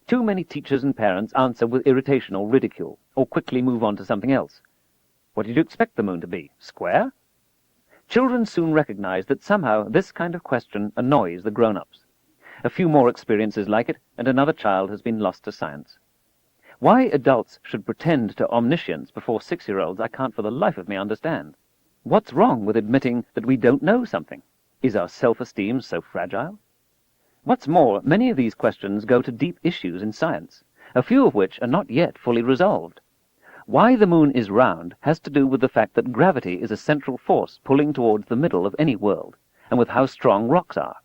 Too many teachers and parents answer with irritation or ridicule, or quickly move on to something else. What did you expect the moon to be? Square? Children soon recognize that somehow this kind of question annoys the grown-ups. A few more experiences like it, and another child has been lost to science. Why adults should pretend to omniscience before 6-year-olds I can't for the life of me understand. What's wrong with admitting that we don't know something? Is our self-esteem so fragile? What's more, many of these questions go to deep issues in science, a few of which are not yet fully resolved. Why the moon is round has to do with the fact that gravity is a central force pulling towards the middle of any world, and with how strong rocks are.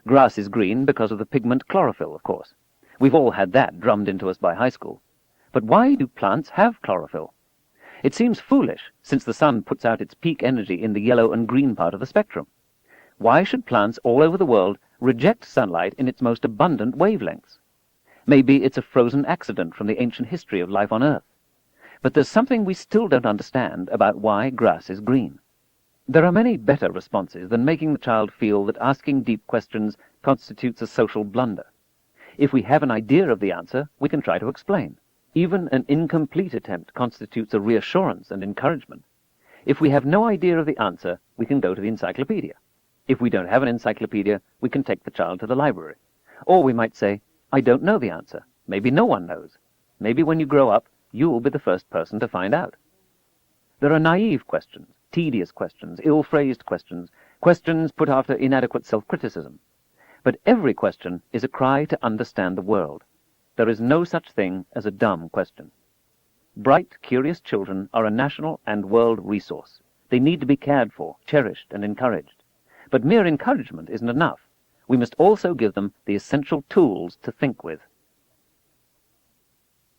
Grass is green because of the pigment chlorophyll, of course. We've all had that drummed into us by high school. But why do plants have chlorophyll? It seems foolish, since the sun puts out its peak energy in the yellow and green part of the spectrum. Why should plants all over the world reject sunlight in its most abundant wavelengths? Maybe it's a frozen accident from the ancient history of life on Earth. But there's something we still don't understand about why grass is green. There are many better responses than making the child feel that asking deep questions constitutes a social blunder. If we have an idea of the answer, we can try to explain. Even an incomplete attempt constitutes a reassurance and encouragement. If we have no idea of the answer, we can go to the encyclopedia. If we don't have an encyclopedia, we can take the child to the library. Or we might say, I don't know the answer. Maybe no one knows. Maybe when you grow up, you'll be the first person to find out. There are naive questions, tedious questions, ill-phrased questions, questions put after inadequate self-criticism. But every question is a cry to understand the world. There is no such thing as a dumb question. Bright, curious children are a national and world resource. They need to be cared for, cherished, and encouraged. But mere encouragement isn't enough. We must also give them the essential tools to think with.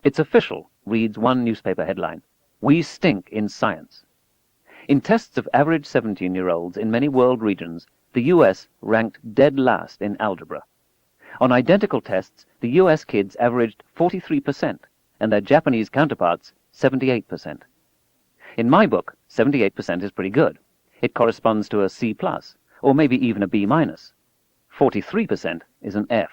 "It's official," reads one newspaper headline. "We stink in science." In tests of average 17-year-olds in many world regions, the US ranked dead last in algebra. On identical tests, the US kids averaged 43%, and their Japanese counterparts 78%. In my book, 78% is pretty good. It corresponds to a C+, or maybe even a B-. 43% is an F.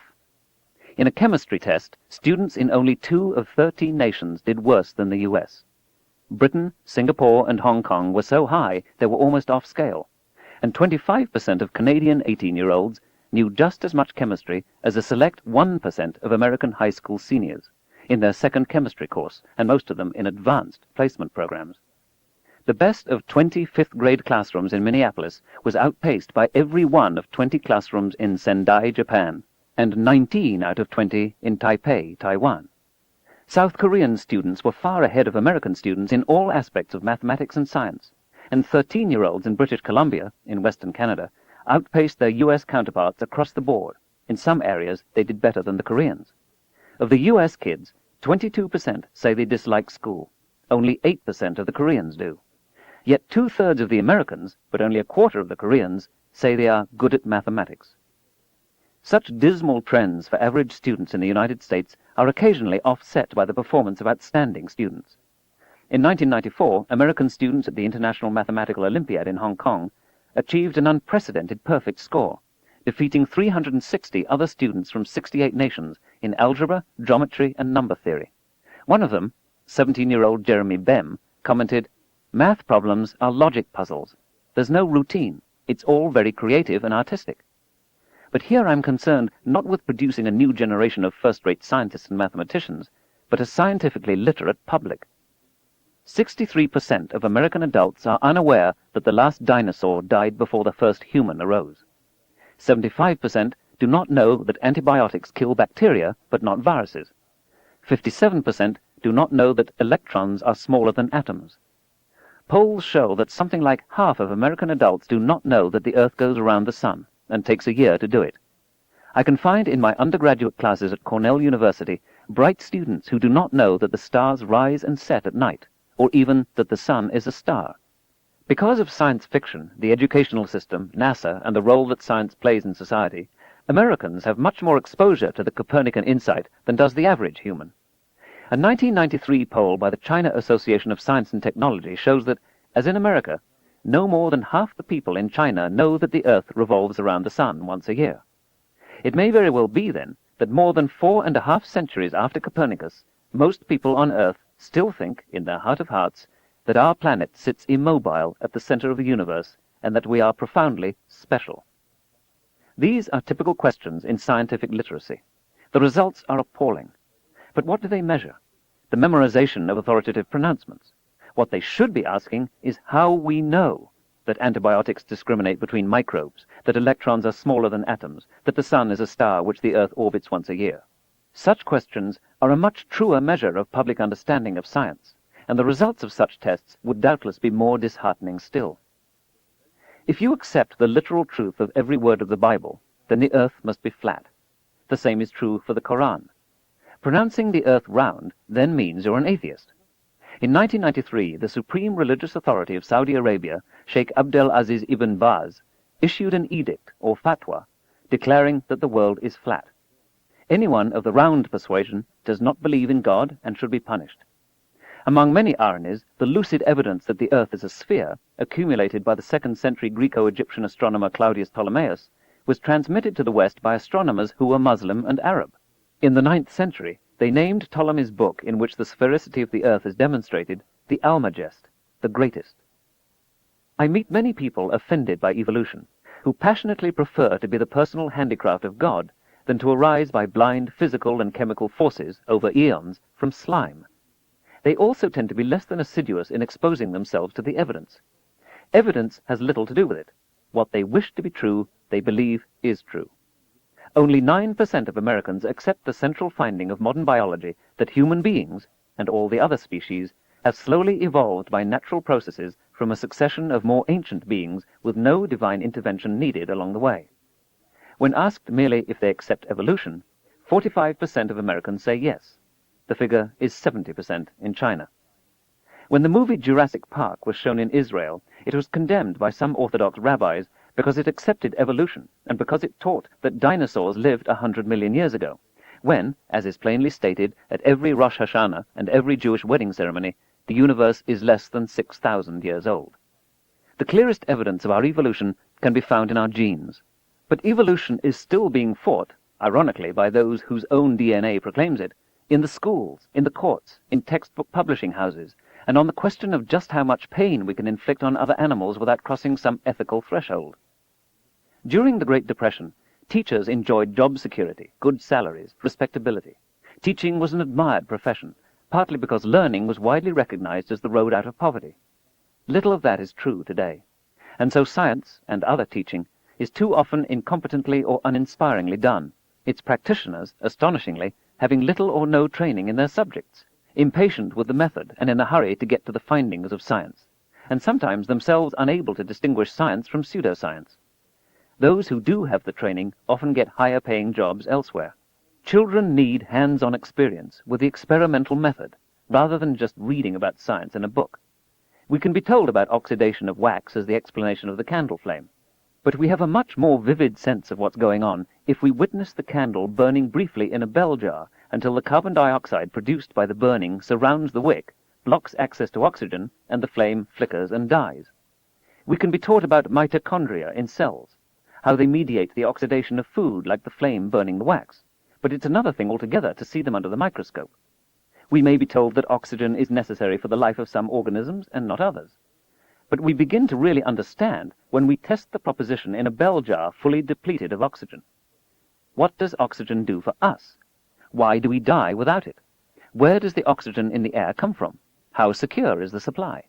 In a chemistry test, students in only 2 of 13 nations did worse than the US. Britain, Singapore, and Hong Kong were so high they were almost off scale, and 25% of Canadian 18-year-olds knew just as much chemistry as a select 1% of American high school seniors in their second chemistry course, and most of them in advanced placement programs. The best of 20 fifth-grade classrooms in Minneapolis was outpaced by every one of 20 classrooms in Sendai, Japan, and 19 out of 20 in Taipei, Taiwan. South Korean students were far ahead of American students in all aspects of mathematics and science, and 13-year-olds in British Columbia, in Western Canada, outpaced their US counterparts across the board. In some areas, they did better than the Koreans. Of the US kids, 22% say they dislike school. Only 8% of the Koreans do. Yet 2/3 of the Americans, but only a quarter of the Koreans, say they are good at mathematics. Such dismal trends for average students in the United States are occasionally offset by the performance of outstanding students. In 1994, American students at the International Mathematical Olympiad in Hong Kong achieved an unprecedented perfect score, defeating 360 other students from 68 nations in algebra, geometry, and number theory. One of them, 17-year-old Jeremy Bem, commented, "Math problems are logic puzzles. There's no routine. It's all very creative and artistic." But here I'm concerned not with producing a new generation of first-rate scientists and mathematicians, but a scientifically literate public. 63% of American adults are unaware that the last dinosaur died before the first human arose. 75% do not know that antibiotics kill bacteria, but not viruses. 57% do not know that electrons are smaller than atoms. Polls show that something like half of American adults do not know that the Earth goes around the sun, and takes a year to do it. I can find in my undergraduate classes at Cornell University bright students who do not know that the stars rise and set at night, or even that the sun is a star. Because of science fiction, the educational system, NASA, and the role that science plays in society, Americans have much more exposure to the Copernican insight than does the average human. A 1993 poll by the China Association of Science and Technology shows that, as in America, no more than half the people in China know that the Earth revolves around the sun once a year. It may very well be, then, that more than 4.5 centuries after Copernicus, most people on Earth still think, in their heart of hearts, that our planet sits immobile at the center of the universe, and that we are profoundly special. These are typical questions in scientific literacy. The results are appalling. But what do they measure? The memorization of authoritative pronouncements. What they should be asking is how we know that antibiotics discriminate between microbes, that electrons are smaller than atoms, that the sun is a star which the Earth orbits once a year. Such questions are a much truer measure of public understanding of science, and the results of such tests would doubtless be more disheartening still. If you accept the literal truth of every word of the Bible, then the Earth must be flat. The same is true for the Koran. Pronouncing the Earth round then means you're an atheist. In 1993, the supreme religious authority of Saudi Arabia, Sheikh Abdel Aziz ibn Baz, issued an edict, or fatwa, declaring that the world is flat. Anyone of the round persuasion does not believe in God and should be punished. Among many ironies, the lucid evidence that the Earth is a sphere, accumulated by the 2nd century Greco-Egyptian astronomer Claudius Ptolemaeus, was transmitted to the West by astronomers who were Muslim and Arab. In the 9th century, they named Ptolemy's book, in which the sphericity of the Earth is demonstrated, the Almagest, the greatest. I meet many people offended by evolution, who passionately prefer to be the personal handicraft of God than to arise by blind physical and chemical forces over eons from slime. They also tend to be less than assiduous in exposing themselves to the evidence. Evidence has little to do with it. What they wish to be true, they believe is true. Only 9% of Americans accept the central finding of modern biology that human beings, and all the other species, have slowly evolved by natural processes from a succession of more ancient beings with no divine intervention needed along the way. When asked merely if they accept evolution, 45% of Americans say yes. The figure is 70% in China. When the movie Jurassic Park was shown in Israel, it was condemned by some Orthodox rabbis because it accepted evolution and because it taught that dinosaurs lived 100 million years ago, when, as is plainly stated at every Rosh Hashanah and every Jewish wedding ceremony, the universe is less than 6,000 years old. The clearest evidence of our evolution can be found in our genes. But evolution is still being fought, ironically by those whose own DNA proclaims it, in the schools, in the courts, in textbook publishing houses, and on the question of just how much pain we can inflict on other animals without crossing some ethical threshold. During the Great Depression, teachers enjoyed job security, good salaries, respectability. Teaching was an admired profession, partly because learning was widely recognized as the road out of poverty. Little of that is true today, and so science, and other teaching, is too often incompetently or uninspiringly done, its practitioners, astonishingly, having little or no training in their subjects, impatient with the method and in a hurry to get to the findings of science, and sometimes themselves unable to distinguish science from pseudoscience. Those who do have the training often get higher-paying jobs elsewhere. Children need hands-on experience with the experimental method, rather than just reading about science in a book. We can be told about oxidation of wax as the explanation of the candle flame, but we have a much more vivid sense of what's going on if we witness the candle burning briefly in a bell jar until the carbon dioxide produced by the burning surrounds the wick, blocks access to oxygen, and the flame flickers and dies. We can be taught about mitochondria in cells, how they mediate the oxidation of food like the flame burning the wax, but it's another thing altogether to see them under the microscope. We may be told that oxygen is necessary for the life of some organisms and not others. But we begin to really understand when we test the proposition in a bell jar fully depleted of oxygen. What does oxygen do for us? Why do we die without it? Where does the oxygen in the air come from? How secure is the supply?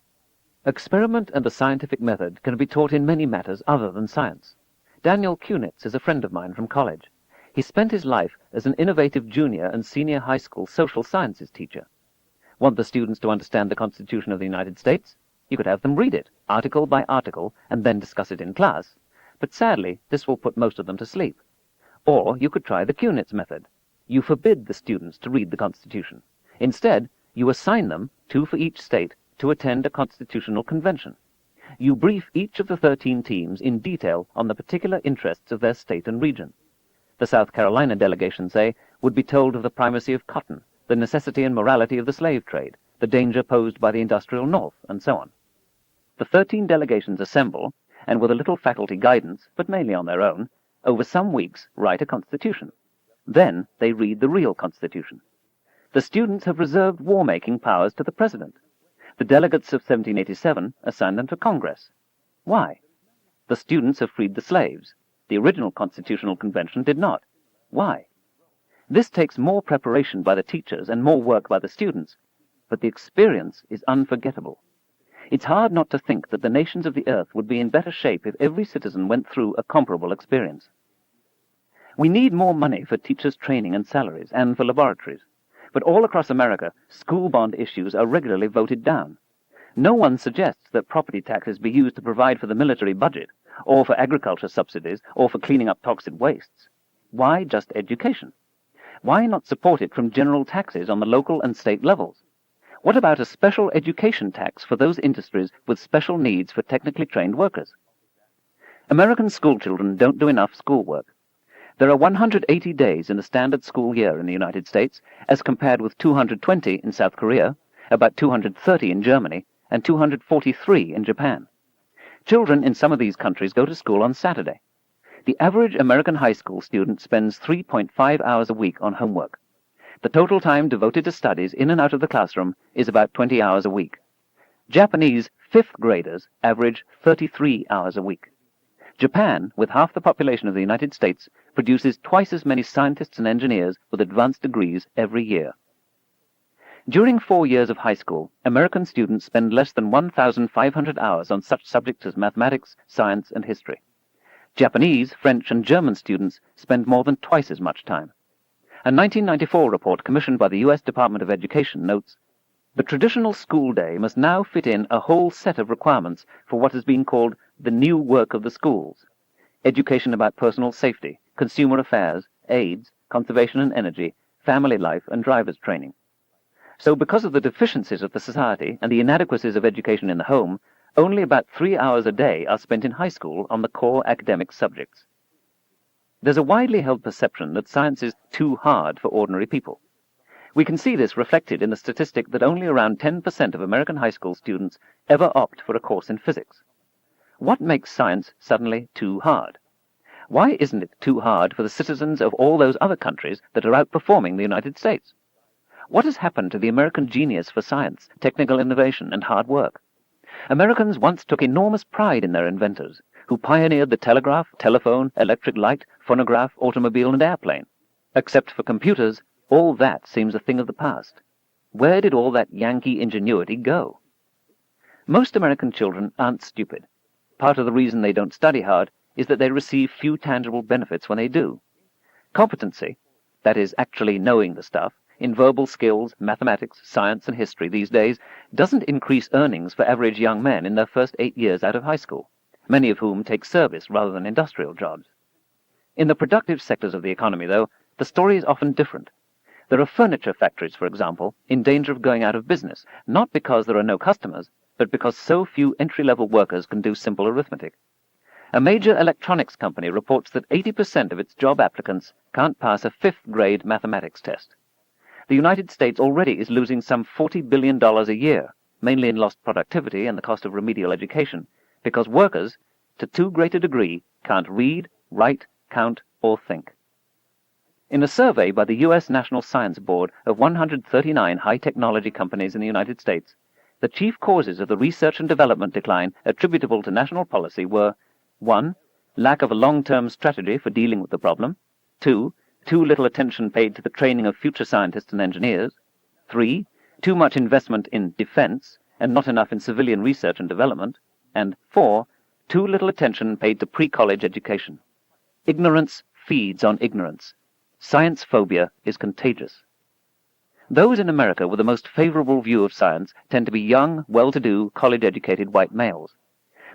Experiment and the scientific method can be taught in many matters other than science. Daniel Kunitz is a friend of mine from college. He spent his life as an innovative junior and senior high school social sciences teacher. Want the students to understand the Constitution of the United States? You could have them read it, article by article, and then discuss it in class. But sadly, this will put most of them to sleep. Or you could try the Kunitz method. You forbid the students to read the Constitution. Instead, you assign them, 2 for each state, to attend a constitutional convention. You brief each of the 13 teams in detail on the particular interests of their state and region. The South Carolina delegation, say, would be told of the primacy of cotton, the necessity and morality of the slave trade, the danger posed by the industrial North, and so on. The 13 delegations assemble, and with a little faculty guidance, but mainly on their own, over some weeks write a constitution. Then they read the real constitution. The students have reserved war-making powers to the president. The delegates of 1787 assign them to Congress. Why? The students have freed the slaves. The original Constitutional Convention did not. Why? This takes more preparation by the teachers and more work by the students, but the experience is unforgettable. It's hard not to think that the nations of the earth would be in better shape if every citizen went through a comparable experience. We need more money for teachers' training and salaries, and for laboratories. But all across America, school bond issues are regularly voted down. No one suggests that property taxes be used to provide for the military budget, or for agriculture subsidies, or for cleaning up toxic wastes. Why just education? Why not support it from general taxes on the local and state levels? What about a special education tax for those industries with special needs for technically trained workers? American schoolchildren don't do enough schoolwork. There are 180 days in the standard school year in the United States, as compared with 220 in South Korea, about 230 in Germany, and 243 in Japan. Children in some of these countries go to school on Saturday. The average American high school student spends 3.5 hours a week on homework. The total time devoted to studies in and out of the classroom is about 20 hours a week. Japanese 5th graders average 33 hours a week. Japan, with half the population of the United States, produces twice as many scientists and engineers with advanced degrees every year. During 4 years of high school, American students spend less than 1,500 hours on such subjects as mathematics, science, and history. Japanese, French, and German students spend more than twice as much time. A 1994 report commissioned by the U.S. Department of Education notes, "The traditional school day must now fit in a whole set of requirements for what has been called the new work of the schools: education about personal safety, consumer affairs, AIDS, conservation and energy, family life, and driver's training." So because of the deficiencies of the society and the inadequacies of education in the home, only about 3 hours a day are spent in high school on the core academic subjects. There's a widely held perception that science is too hard for ordinary people. We can see this reflected in the statistic that only around 10% of American high school students ever opt for a course in physics. What makes science suddenly too hard? Why isn't it too hard for the citizens of all those other countries that are outperforming the United States? What has happened to the American genius for science, technical innovation, and hard work? Americans once took enormous pride in their inventors, who pioneered the telegraph, telephone, electric light, phonograph, automobile, and airplane. Except for computers, all that seems a thing of the past. Where did all that Yankee ingenuity go? Most American children aren't stupid. Part of the reason they don't study hard is that they receive few tangible benefits when they do. Competency, that is, actually knowing the stuff, in verbal skills, mathematics, science, and history these days, doesn't increase earnings for average young men in their first 8 years out of high school, many of whom take service rather than industrial jobs. In the productive sectors of the economy, though, the story is often different. There are furniture factories, for example, in danger of going out of business, not because there are no customers, but because so few entry-level workers can do simple arithmetic. A major electronics company reports that 80% of its job applicants can't pass a 5th-grade mathematics test. The United States already is losing some $40 billion a year, mainly in lost productivity and the cost of remedial education, because workers, to too great a degree, can't read, write, count, or think. In a survey by the U.S. National Science Board of 139 high-technology companies in the United States, the chief causes of the research and development decline attributable to national policy were 1. Lack of a long-term strategy for dealing with the problem. 2. Too little attention paid to the training of future scientists and engineers. 3. Too much investment in defense and not enough in civilian research and development. And 4. Too little attention paid to pre-college education. Ignorance feeds on ignorance. Science phobia is contagious. Those in America with the most favorable view of science tend to be young, well-to-do, college-educated white males.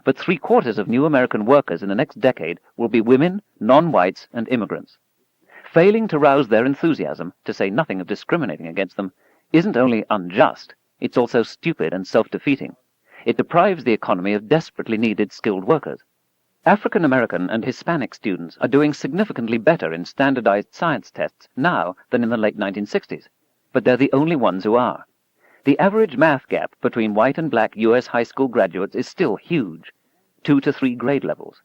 But 3/4 of new American workers in the next decade will be women, non-whites, and immigrants. Failing to rouse their enthusiasm, to say nothing of discriminating against them, isn't only unjust, it's also stupid and self-defeating. It deprives the economy of desperately needed skilled workers. African American and Hispanic students are doing significantly better in standardized science tests now than in the late 1960s, but they're the only ones who are. The average math gap between white and black U.S. high school graduates is still huge, 2 to 3 grade levels.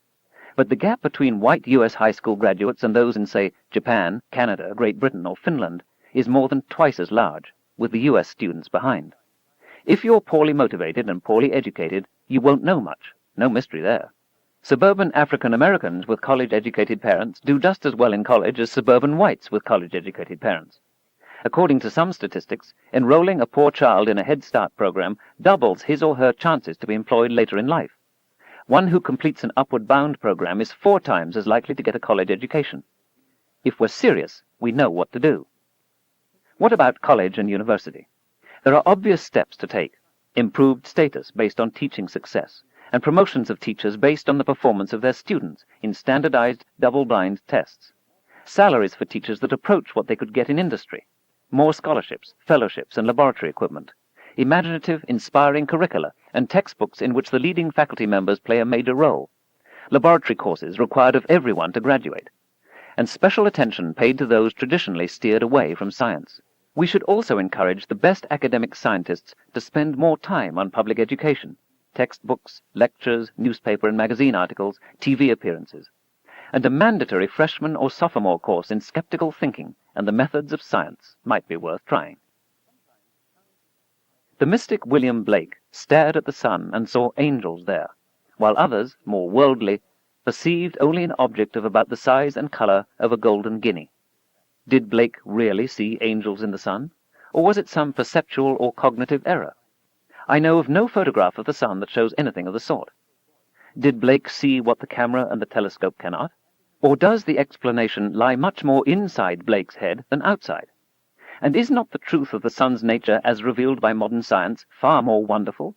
But the gap between white U.S. high school graduates and those in, say, Japan, Canada, Great Britain, or Finland is more than twice as large, with the U.S. students behind. If you're poorly motivated and poorly educated, you won't know much. No mystery there. Suburban African Americans with college-educated parents do just as well in college as suburban whites with college-educated parents. According to some statistics, enrolling a poor child in a Head Start program doubles his or her chances to be employed later in life. One who completes an Upward Bound program is 4 times as likely to get a college education. If we're serious, we know what to do. What about college and university? There are obvious steps to take: improved status based on teaching success, and promotions of teachers based on the performance of their students in standardized, double-blind tests. Salaries for teachers that approach what they could get in industry. More scholarships, fellowships, and laboratory equipment. Imaginative, inspiring curricula, and textbooks in which the leading faculty members play a major role. Laboratory courses required of everyone to graduate. And special attention paid to those traditionally steered away from science. We should also encourage the best academic scientists to spend more time on public education, textbooks, lectures, newspaper and magazine articles, TV appearances, and a mandatory freshman or sophomore course in skeptical thinking and the methods of science might be worth trying. The mystic William Blake stared at the sun and saw angels there, while others, more worldly, perceived only an object of about the size and color of a golden guinea. Did Blake really see angels in the sun? Or was it some perceptual or cognitive error? I know of no photograph of the sun that shows anything of the sort. Did Blake see what the camera and the telescope cannot? Or does the explanation lie much more inside Blake's head than outside? And is not the truth of the sun's nature, as revealed by modern science, far more wonderful?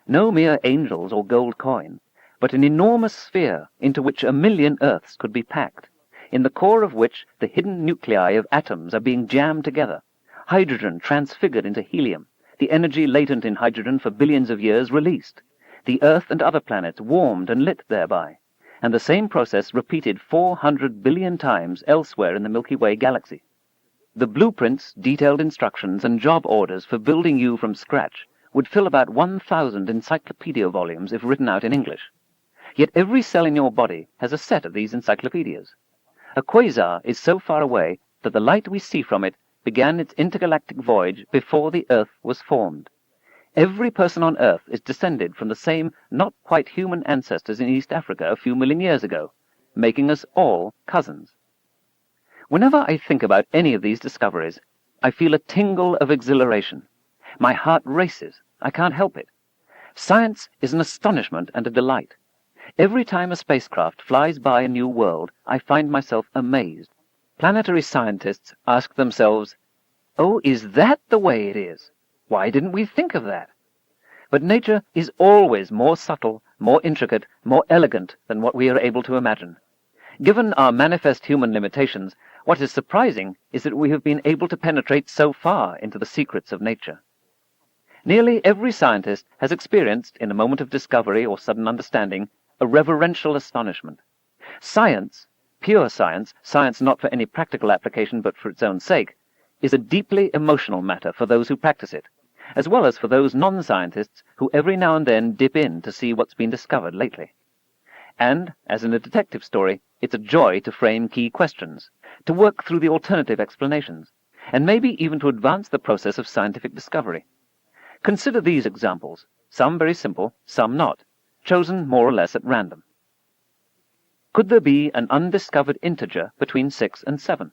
No mere angels or gold coin, but an enormous sphere into which 1,000,000 Earths could be packed, in the core of which the hidden nuclei of atoms are being jammed together, hydrogen transfigured into helium, the energy latent in hydrogen for billions of years released, the Earth and other planets warmed and lit thereby, and the same process repeated 400 billion times elsewhere in the Milky Way galaxy. The blueprints, detailed instructions, and job orders for building you from scratch would fill about 1,000 encyclopedia volumes if written out in English. Yet every cell in your body has a set of these encyclopedias. A quasar is so far away that the light we see from it began its intergalactic voyage before the Earth was formed. Every person on Earth is descended from the same not quite human ancestors in East Africa a few million years ago, making us all cousins. Whenever I think about any of these discoveries, I feel a tingle of exhilaration. My heart races. I can't help it. Science is an astonishment and a delight. Every time a spacecraft flies by a new world, I find myself amazed. Planetary scientists ask themselves, "Oh, is that the way it is? Why didn't we think of that?" But nature is always more subtle, more intricate, more elegant than what we are able to imagine. Given our manifest human limitations, what is surprising is that we have been able to penetrate so far into the secrets of nature. Nearly every scientist has experienced, in a moment of discovery or sudden understanding, a reverential astonishment. Science, pure science, science not for any practical application but for its own sake, is a deeply emotional matter for those who practice it, as well as for those non-scientists who every now and then dip in to see what's been discovered lately. And, as in a detective story, it's a joy to frame key questions, to work through the alternative explanations, and maybe even to advance the process of scientific discovery. Consider these examples, some very simple, some not, chosen more or less at random. Could there be an undiscovered integer between 6 and 7?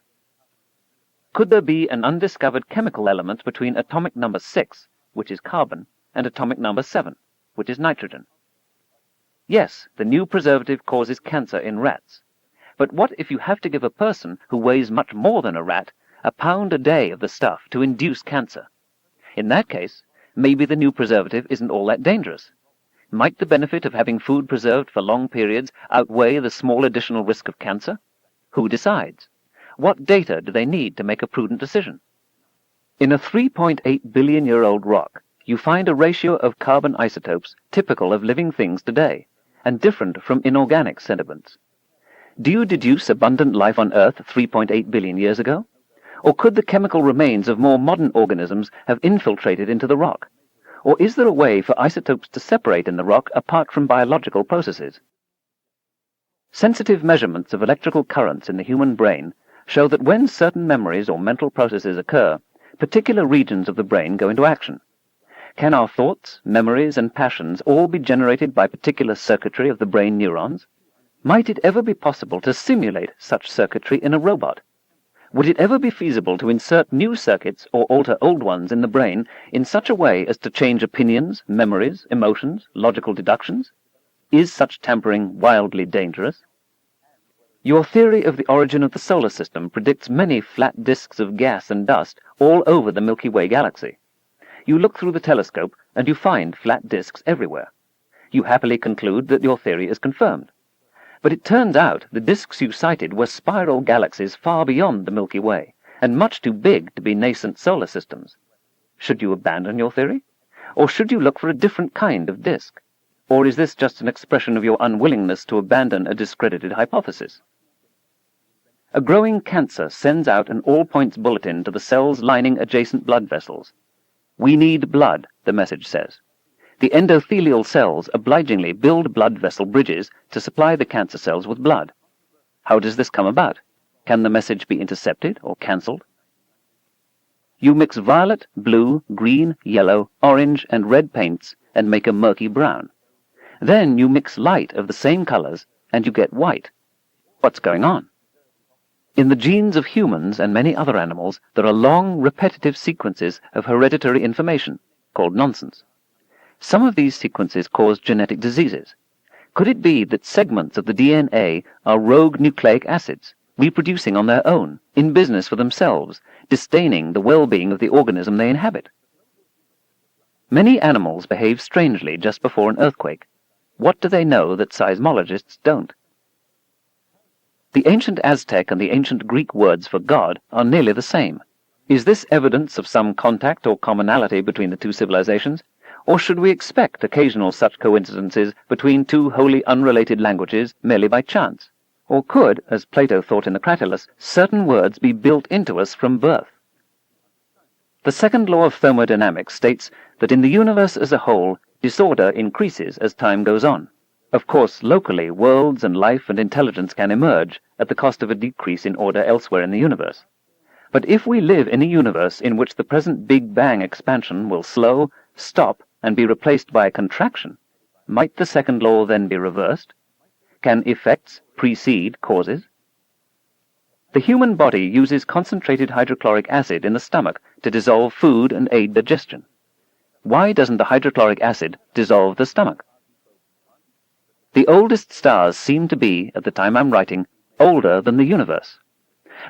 Could there be an undiscovered chemical element between atomic number 6, which is carbon, and atomic number 7, which is nitrogen? Yes, the new preservative causes cancer in rats. But what if you have to give a person who weighs much more than a rat a pound a day of the stuff to induce cancer? In that case, maybe the new preservative isn't all that dangerous. Might the benefit of having food preserved for long periods outweigh the small additional risk of cancer? Who decides? What data do they need to make a prudent decision? In a 3.8 billion-year-old rock, you find a ratio of carbon isotopes typical of living things today, and different from inorganic sediments. Do you deduce abundant life on Earth 3.8 billion years ago? Or could the chemical remains of more modern organisms have infiltrated into the rock? Or is there a way for isotopes to separate in the rock apart from biological processes? Sensitive measurements of electrical currents in the human brain show that when certain memories or mental processes occur, particular regions of the brain go into action. Can our thoughts, memories, and passions all be generated by particular circuitry of the brain neurons? Might it ever be possible to simulate such circuitry in a robot? Would it ever be feasible to insert new circuits or alter old ones in the brain in such a way as to change opinions, memories, emotions, logical deductions? Is such tampering wildly dangerous? Your theory of the origin of the solar system predicts many flat disks of gas and dust all over the Milky Way galaxy. You look through the telescope and you find flat disks everywhere. You happily conclude that your theory is confirmed. But it turns out the disks you cited were spiral galaxies far beyond the Milky Way, and much too big to be nascent solar systems. Should you abandon your theory? Or should you look for a different kind of disk? Or is this just an expression of your unwillingness to abandon a discredited hypothesis? A growing cancer sends out an all-points bulletin to the cells lining adjacent blood vessels. "We need blood," the message says. The endothelial cells obligingly build blood vessel bridges to supply the cancer cells with blood. How does this come about? Can the message be intercepted or cancelled? You mix violet, blue, green, yellow, orange, and red paints and make a murky brown. Then you mix light of the same colors and you get white. What's going on? In the genes of humans and many other animals, there are long, repetitive sequences of hereditary information, called nonsense. Some of these sequences cause genetic diseases. Could it be that segments of the DNA are rogue nucleic acids, reproducing on their own, in business for themselves, disdaining the well-being of the organism they inhabit? Many animals behave strangely just before an earthquake. What do they know that seismologists don't? The ancient Aztec and the ancient Greek words for God are nearly the same. Is this evidence of some contact or commonality between the two civilizations? Or should we expect occasional such coincidences between two wholly unrelated languages merely by chance? Or could, as Plato thought in the Cratylus, certain words be built into us from birth? The second law of thermodynamics states that in the universe as a whole, disorder increases as time goes on. Of course, locally, worlds and life and intelligence can emerge at the cost of a decrease in order elsewhere in the universe. But if we live in a universe in which the present Big Bang expansion will slow, stop, and be replaced by a contraction, might the second law then be reversed? Can effects precede causes? The human body uses concentrated hydrochloric acid in the stomach to dissolve food and aid digestion. Why doesn't the hydrochloric acid dissolve the stomach? The oldest stars seem to be, at the time I'm writing, older than the universe.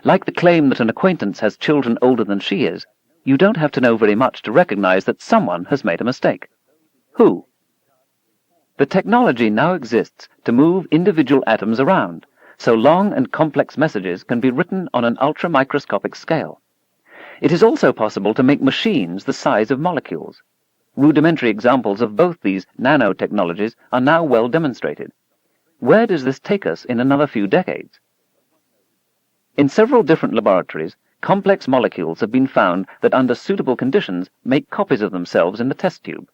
Like the claim that an acquaintance has children older than she is, you don't have to know very much to recognize that someone has made a mistake. Who? The technology now exists to move individual atoms around, so long and complex messages can be written on an ultra-microscopic scale. It is also possible to make machines the size of molecules. Rudimentary examples of both these nanotechnologies are now well demonstrated. Where does this take us in another few decades? In several different laboratories, complex molecules have been found that under suitable conditions make copies of themselves in the test tube.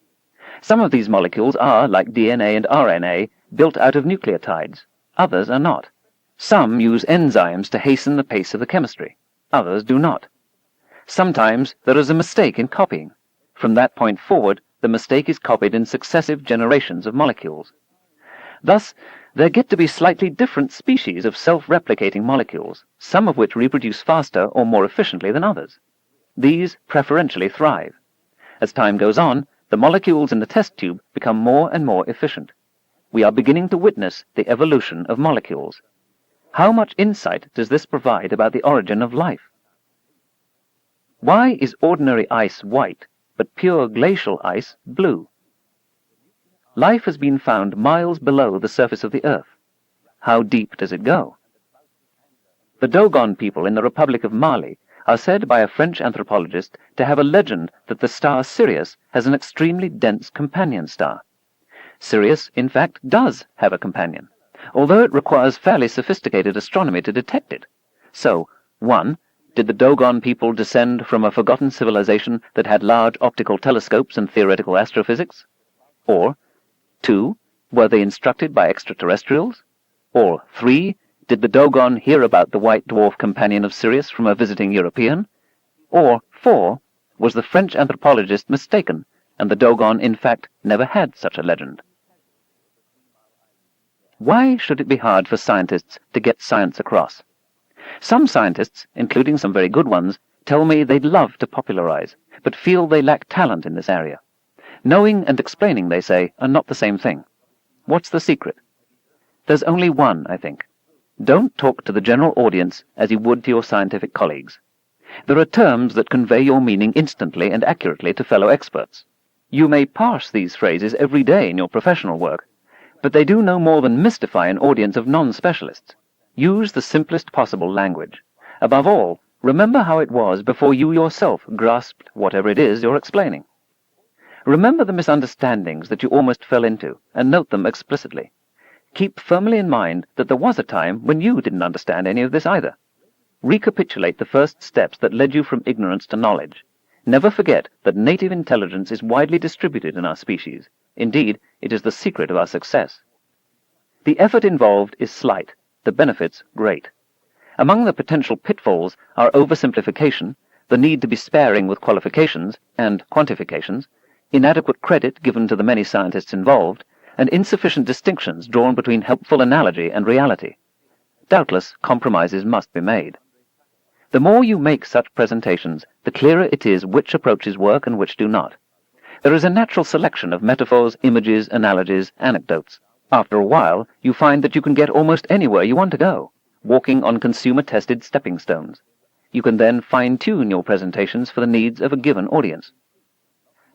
Some of these molecules are, like DNA and RNA, built out of nucleotides. Others are not. Some use enzymes to hasten the pace of the chemistry. Others do not. Sometimes there is a mistake in copying. From that point forward, the mistake is copied in successive generations of molecules. Thus, there get to be slightly different species of self-replicating molecules, some of which reproduce faster or more efficiently than others. These preferentially thrive. As time goes on, the molecules in the test tube become more and more efficient. We are beginning to witness the evolution of molecules. How much insight does this provide about the origin of life? Why is ordinary ice white, but pure glacial ice blue? Life has been found miles below the surface of the Earth. How deep does it go? The Dogon people in the Republic of Mali are said by a French anthropologist to have a legend that the star Sirius has an extremely dense companion star. Sirius, in fact, does have a companion, although it requires fairly sophisticated astronomy to detect it. So, 1. Did the Dogon people descend from a forgotten civilization that had large optical telescopes and theoretical astrophysics? Or, 2. Were they instructed by extraterrestrials? Or, 3. Did the Dogon hear about the white dwarf companion of Sirius from a visiting European? Or, 4. Was the French anthropologist mistaken, and the Dogon, in fact, never had such a legend? Why should it be hard for scientists to get science across? Some scientists, including some very good ones, tell me they'd love to popularize, but feel they lack talent in this area. Knowing and explaining, they say, are not the same thing. What's the secret? There's only one, I think. Don't talk to the general audience as you would to your scientific colleagues. There are terms that convey your meaning instantly and accurately to fellow experts. You may parse these phrases every day in your professional work, but they do no more than mystify an audience of non-specialists. Use the simplest possible language. Above all, remember how it was before you yourself grasped whatever it is you're explaining. Remember the misunderstandings that you almost fell into, and note them explicitly. Keep firmly in mind that there was a time when you didn't understand any of this either. Recapitulate the first steps that led you from ignorance to knowledge. Never forget that native intelligence is widely distributed in our species. Indeed, it is the secret of our success. The effort involved is slight, the benefits great. Among the potential pitfalls are oversimplification, the need to be sparing with qualifications and quantifications, inadequate credit given to the many scientists involved, and insufficient distinctions drawn between helpful analogy and reality. Doubtless, compromises must be made. The more you make such presentations, the clearer it is which approaches work and which do not. There is a natural selection of metaphors, images, analogies, anecdotes. After a while, you find that you can get almost anywhere you want to go, walking on consumer-tested stepping stones. You can then fine-tune your presentations for the needs of a given audience.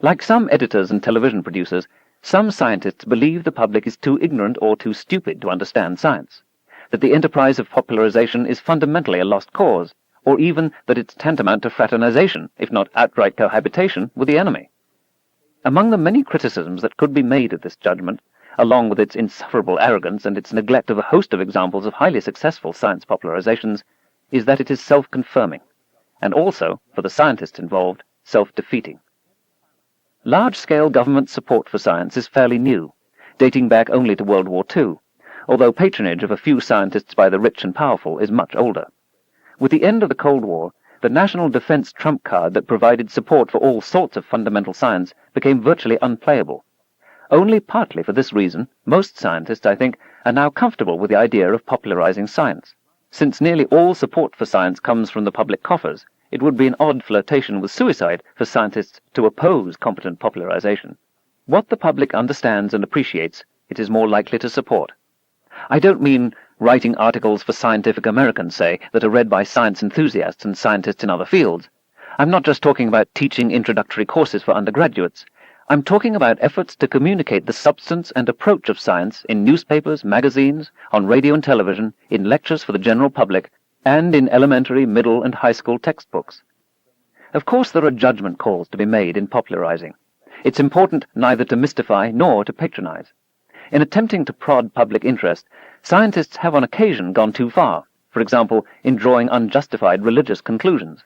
Like some editors and television producers, some scientists believe the public is too ignorant or too stupid to understand science, that the enterprise of popularization is fundamentally a lost cause, or even that it's tantamount to fraternization, if not outright cohabitation, with the enemy. Among the many criticisms that could be made of this judgment, along with its insufferable arrogance and its neglect of a host of examples of highly successful science popularizations, is that it is self-confirming, and also, for the scientists involved, self-defeating. Large-scale government support for science is fairly new, dating back only to World War II, although patronage of a few scientists by the rich and powerful is much older. With the end of the Cold War, the national defense trump card that provided support for all sorts of fundamental science became virtually unplayable. Only partly for this reason, most scientists, I think, are now comfortable with the idea of popularizing science. Since nearly all support for science comes from the public coffers, it would be an odd flirtation with suicide for scientists to oppose competent popularization. What the public understands and appreciates, it is more likely to support. I don't mean writing articles for Scientific American, say, that are read by science enthusiasts and scientists in other fields. I'm not just talking about teaching introductory courses for undergraduates. I'm talking about efforts to communicate the substance and approach of science in newspapers, magazines, on radio and television, in lectures for the general public, and in elementary, middle, and high school textbooks. Of course, there are judgment calls to be made in popularizing. It's important neither to mystify nor to patronize. In attempting to prod public interest, scientists have on occasion gone too far, for example, in drawing unjustified religious conclusions.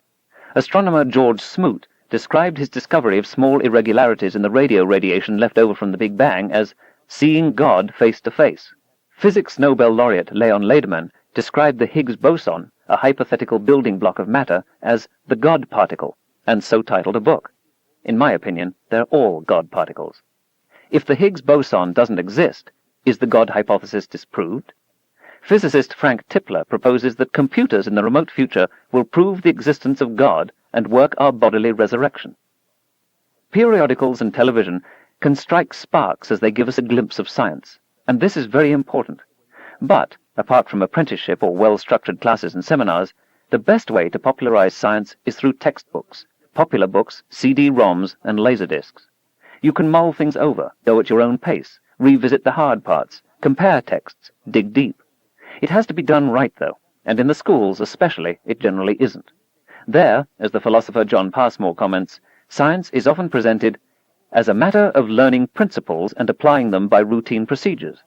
Astronomer George Smoot described his discovery of small irregularities in the radio radiation left over from the Big Bang as seeing God face to face. Physics Nobel laureate Leon Lederman described the Higgs boson, a hypothetical building block of matter, as the God particle, and so titled a book. In my opinion, they're all God particles. If the Higgs boson doesn't exist, is the God hypothesis disproved? Physicist Frank Tipler proposes that computers in the remote future will prove the existence of God and work our bodily resurrection. Periodicals and television can strike sparks as they give us a glimpse of science, and this is very important. But, apart from apprenticeship or well-structured classes and seminars, the best way to popularize science is through textbooks, popular books, CD-ROMs, and laserdiscs. You can mull things over, go at your own pace, revisit the hard parts, compare texts, dig deep. It has to be done right, though, and in the schools especially, it generally isn't. There, as the philosopher John Passmore comments, science is often presented as a matter of learning principles and applying them by routine procedures.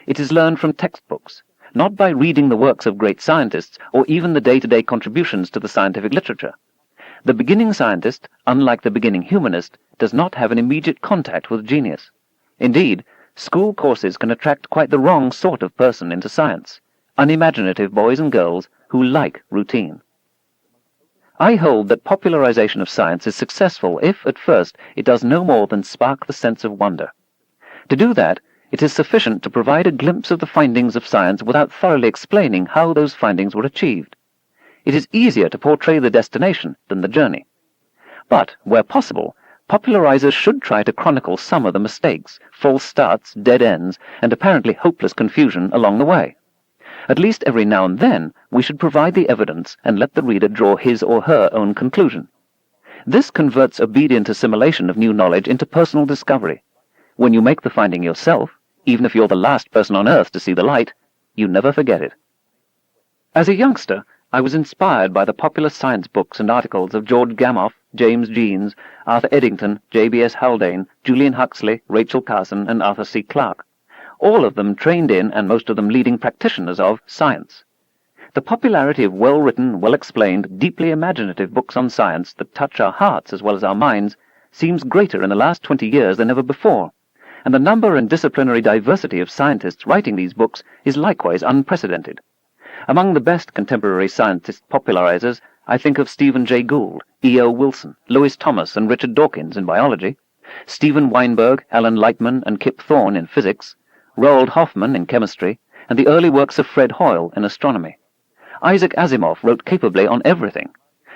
It is learned from textbooks, not by reading the works of great scientists or even the day-to-day contributions to the scientific literature. The beginning scientist, unlike the beginning humanist, does not have an immediate contact with genius. Indeed, school courses can attract quite the wrong sort of person into science, unimaginative boys and girls who like routine. I hold that popularization of science is successful if, at first, it does no more than spark the sense of wonder. To do that, it is sufficient to provide a glimpse of the findings of science without thoroughly explaining how those findings were achieved. It is easier to portray the destination than the journey. But, where possible, popularizers should try to chronicle some of the mistakes, false starts, dead ends, and apparently hopeless confusion along the way. At least every now and then, we should provide the evidence and let the reader draw his or her own conclusion. This converts obedient assimilation of new knowledge into personal discovery. When you make the finding yourself, even if you're the last person on earth to see the light, you never forget it. As a youngster, I was inspired by the popular science books and articles of George Gamow, James Jeans, Arthur Eddington, J.B.S. Haldane, Julian Huxley, Rachel Carson, and Arthur C. Clarke, all of them trained in, and most of them leading practitioners of, science. The popularity of well-written, well-explained, deeply imaginative books on science that touch our hearts as well as our minds seems greater in the last 20 years than ever before, and the number and disciplinary diversity of scientists writing these books is likewise unprecedented. Among the best contemporary scientist popularizers, I think of Stephen Jay Gould, E.O. Wilson, Lewis Thomas, and Richard Dawkins in biology, Stephen Weinberg, Alan Lightman, and Kip Thorne in physics, Roald Hoffmann in chemistry, and the early works of Fred Hoyle in astronomy. Isaac Asimov wrote capably on everything,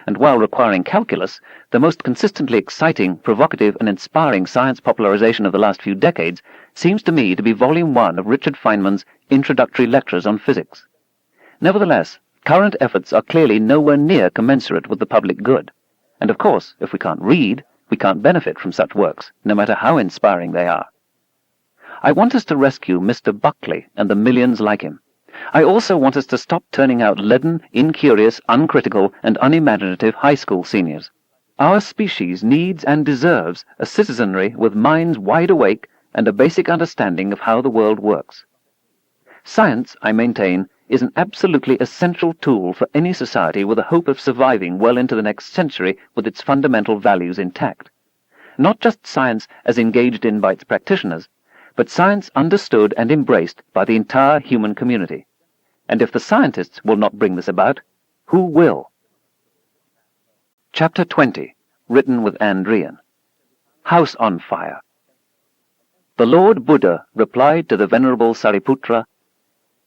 and while requiring calculus, the most consistently exciting, provocative, and inspiring science popularization of the last few decades seems to me to be Volume 1 of Richard Feynman's Introductory Lectures on Physics. Nevertheless, current efforts are clearly nowhere near commensurate with the public good, and of course, if we can't read, we can't benefit from such works, no matter how inspiring they are. I want us to rescue Mr. Buckley and the millions like him. I also want us to stop turning out leaden, incurious, uncritical, and unimaginative high school seniors. Our species needs and deserves a citizenry with minds wide awake and a basic understanding of how the world works. Science, I maintain, is an absolutely essential tool for any society with a hope of surviving well into the next century with its fundamental values intact. Not just science as engaged in by its practitioners, but science understood and embraced by the entire human community. And if the scientists will not bring this about, who will? Chapter 20, written with Anne Drian. House on Fire. The Lord Buddha replied to the Venerable Sariputra,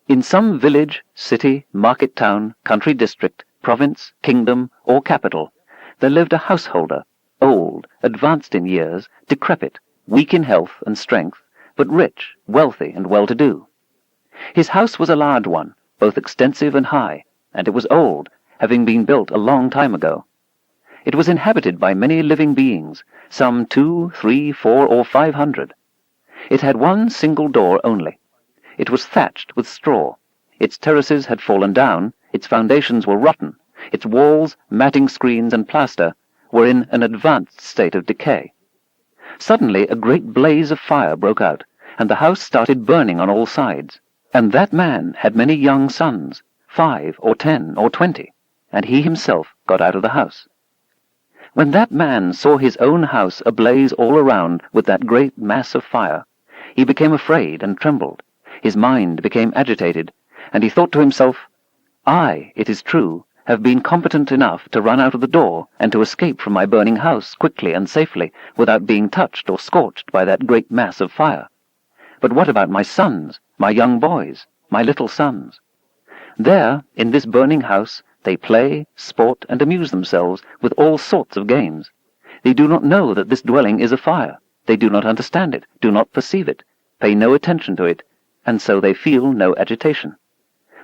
"In some village, city, market town, country district, province, kingdom, or capital, there lived a householder, old, advanced in years, decrepit, weak in health and strength, but rich, wealthy, and well-to-do. His house was a large one, both extensive and high, and it was old, having been built a long time ago. It was inhabited by many living beings, some 2, 3, 4, or 500. It had one single door only. It was thatched with straw. Its terraces had fallen down, its foundations were rotten, its walls, matting screens, and plaster were in an advanced state of decay. Suddenly a great blaze of fire broke out, and the house started burning on all sides. And that man had many young sons, 5 or 10 or 20, and he himself got out of the house. When that man saw his own house ablaze all around with that great mass of fire, he became afraid and trembled. His mind became agitated, and he thought to himself, I, it is true, have been competent enough to run out of the door and to escape from my burning house quickly and safely without being touched or scorched by that great mass of fire. But what about my sons, my young boys, my little sons? There, in this burning house, they play, sport, and amuse themselves with all sorts of games. They do not know that this dwelling is afire. They do not understand it, do not perceive it, pay no attention to it, and so they feel no agitation.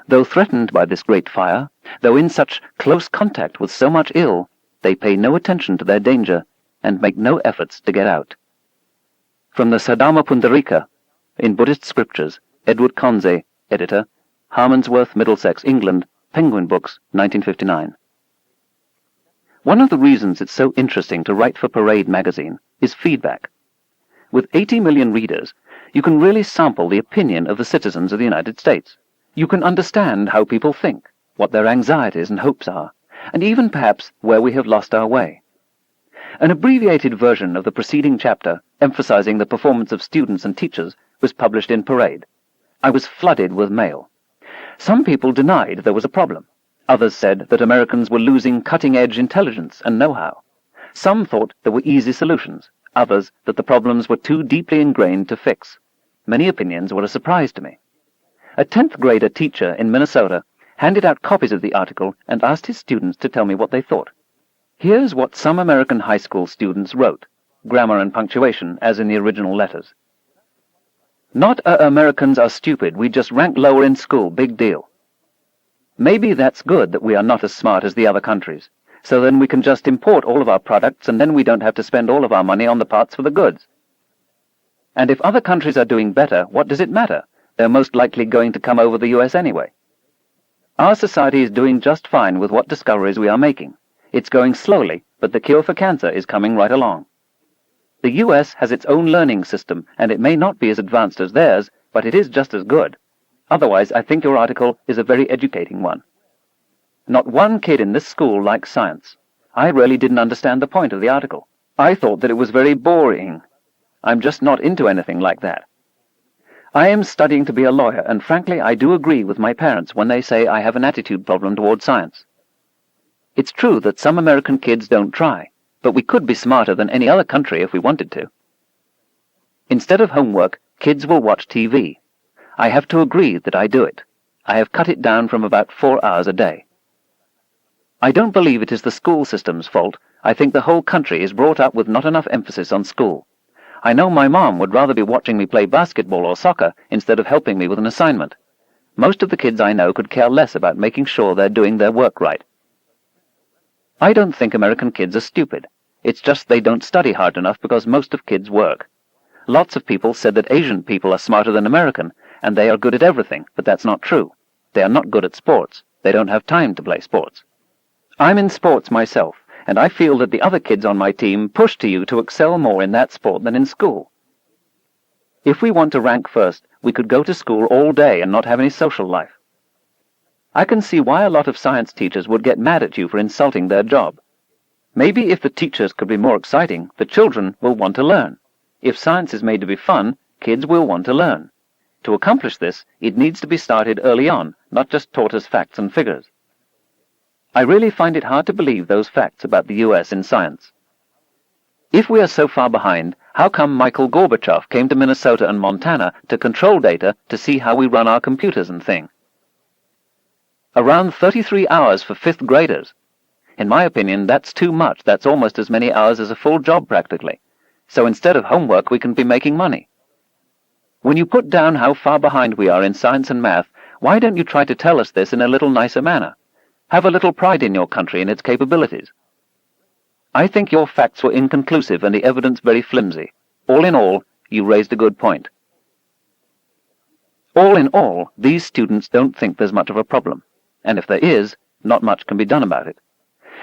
Though threatened by this great fire, though in such close contact with so much ill, they pay no attention to their danger and make no efforts to get out." From the Saddharma Pundarika, in Buddhist Scriptures, Edward Conze, editor, Harmondsworth, Middlesex, England, Penguin Books, 1959. One of the reasons it's so interesting to write for Parade magazine is feedback. With 80 million readers, you can really sample the opinion of the citizens of the United States. You can understand how people think, what their anxieties and hopes are, and even perhaps where we have lost our way. An abbreviated version of the preceding chapter, emphasizing the performance of students and teachers, was published in Parade. I was flooded with mail. Some people denied there was a problem. Others said that Americans were losing cutting-edge intelligence and know-how. Some thought there were easy solutions, others that the problems were too deeply ingrained to fix. Many opinions were a surprise to me. A 10th grader teacher in Minnesota handed out copies of the article and asked his students to tell me what they thought. Here's what some American high school students wrote, grammar and punctuation as in the original letters. "Not Americans are stupid, we just rank lower in school, big deal. Maybe that's good that we are not as smart as the other countries, so then we can just import all of our products and then we don't have to spend all of our money on the parts for the goods. And if other countries are doing better, what does it matter? They're most likely going to come over the US anyway. Our society is doing just fine with what discoveries we are making. It's going slowly, but the cure for cancer is coming right along. The US has its own learning system, and it may not be as advanced as theirs, but it is just as good. Otherwise, I think your article is a very educating one. Not one kid in this school likes science. I really didn't understand the point of the article. I thought that it was very boring. I'm just not into anything like that. I am studying to be a lawyer, and frankly, I do agree with my parents when they say I have an attitude problem toward science. It's true that some American kids don't try, but we could be smarter than any other country if we wanted to. Instead of homework, kids will watch TV. I have to agree that I do it. I have cut it down from about 4 hours a day. I don't believe it is the school system's fault. I think the whole country is brought up with not enough emphasis on school. I know my mom would rather be watching me play basketball or soccer instead of helping me with an assignment. Most of the kids I know could care less about making sure they're doing their work right. I don't think American kids are stupid. It's just they don't study hard enough because most of kids work. Lots of people said that Asian people are smarter than American, and they are good at everything, but that's not true. They are not good at sports. They don't have time to play sports. I'm in sports myself, and I feel that the other kids on my team push to you to excel more in that sport than in school. If we want to rank first, we could go to school all day and not have any social life. I can see why a lot of science teachers would get mad at you for insulting their job. Maybe if the teachers could be more exciting, the children will want to learn. If science is made to be fun, kids will want to learn. To accomplish this, it needs to be started early on, not just taught as facts and figures. I really find it hard to believe those facts about the US in science. If we are so far behind, how come Michael Gorbachev came to Minnesota and Montana to control data to see how we run our computers and thing? Around 33 hours for 5th graders. In my opinion, that's too much. That's almost as many hours as a full job practically. So instead of homework, we can be making money. When you put down how far behind we are in science and math, why don't you try to tell us this in a little nicer manner? Have a little pride in your country and its capabilities. I think your facts were inconclusive and the evidence very flimsy. All in all, you raised a good point. All in all, these students don't think there's much of a problem, and if there is, not much can be done about it.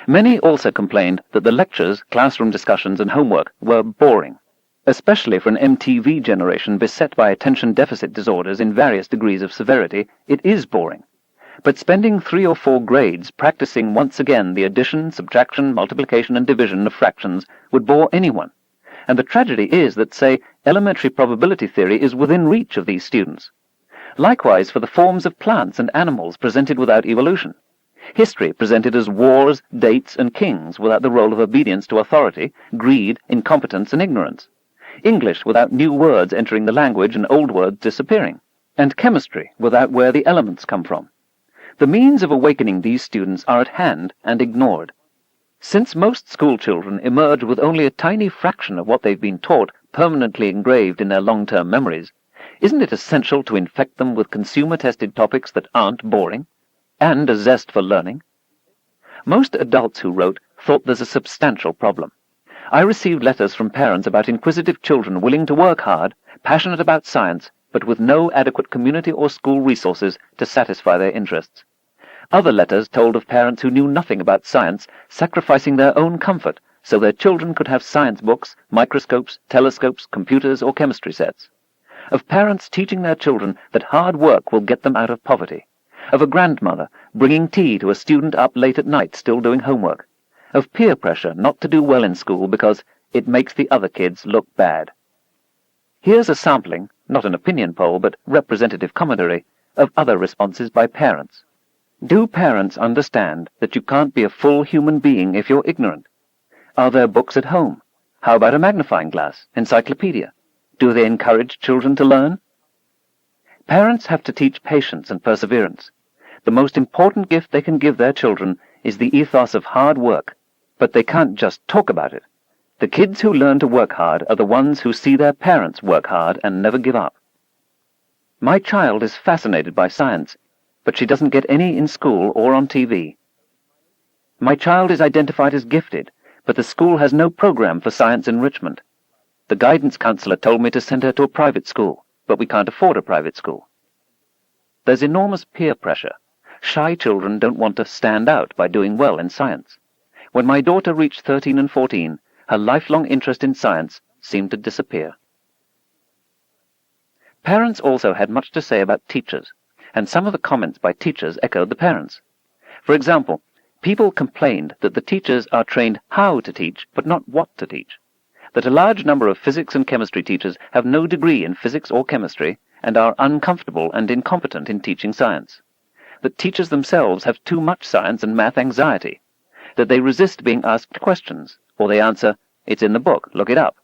Many also complained that the lectures, classroom discussions, and homework were boring, especially for an MTV generation beset by attention deficit disorders in various degrees of severity. It is boring. But spending 3 or 4 grades practicing once again the addition, subtraction, multiplication, and division of fractions would bore anyone. And the tragedy is that, say, elementary probability theory is within reach of these students. Likewise for the forms of plants and animals presented without evolution. History presented as wars, dates, and kings without the role of obedience to authority, greed, incompetence, and ignorance. English without new words entering the language and old words disappearing. And chemistry without where the elements come from. The means of awakening these students are at hand and ignored. Since most school children emerge with only a tiny fraction of what they've been taught permanently engraved in their long-term memories, isn't it essential to infect them with consumer-tested topics that aren't boring, and a zest for learning? Most adults who wrote thought there's a substantial problem. I received letters from parents about inquisitive children willing to work hard, passionate about science, but with no adequate community or school resources to satisfy their interests. Other letters told of parents who knew nothing about science, sacrificing their own comfort so their children could have science books, microscopes, telescopes, computers, or chemistry sets. Of parents teaching their children that hard work will get them out of poverty. Of a grandmother bringing tea to a student up late at night still doing homework. Of peer pressure not to do well in school because it makes the other kids look bad. Here's a sampling, not an opinion poll, but representative commentary, of other responses by parents. Do parents understand that you can't be a full human being if you're ignorant? Are there books at home? How about a magnifying glass, encyclopedia? Do they encourage children to learn? Parents have to teach patience and perseverance. The most important gift they can give their children is the ethos of hard work, but they can't just talk about it. The kids who learn to work hard are the ones who see their parents work hard and never give up. My child is fascinated by science, but she doesn't get any in school or on TV. My child is identified as gifted, but the school has no program for science enrichment. The guidance counselor told me to send her to a private school, but we can't afford a private school. There's enormous peer pressure. Shy children don't want to stand out by doing well in science. When my daughter reached 13 and 14, her lifelong interest in science seemed to disappear. Parents also had much to say about teachers, and some of the comments by teachers echoed the parents. For example, people complained that the teachers are trained how to teach, but not what to teach. That a large number of physics and chemistry teachers have no degree in physics or chemistry and are uncomfortable and incompetent in teaching science. That teachers themselves have too much science and math anxiety. That they resist being asked questions, or they answer, "It's in the book, look it up."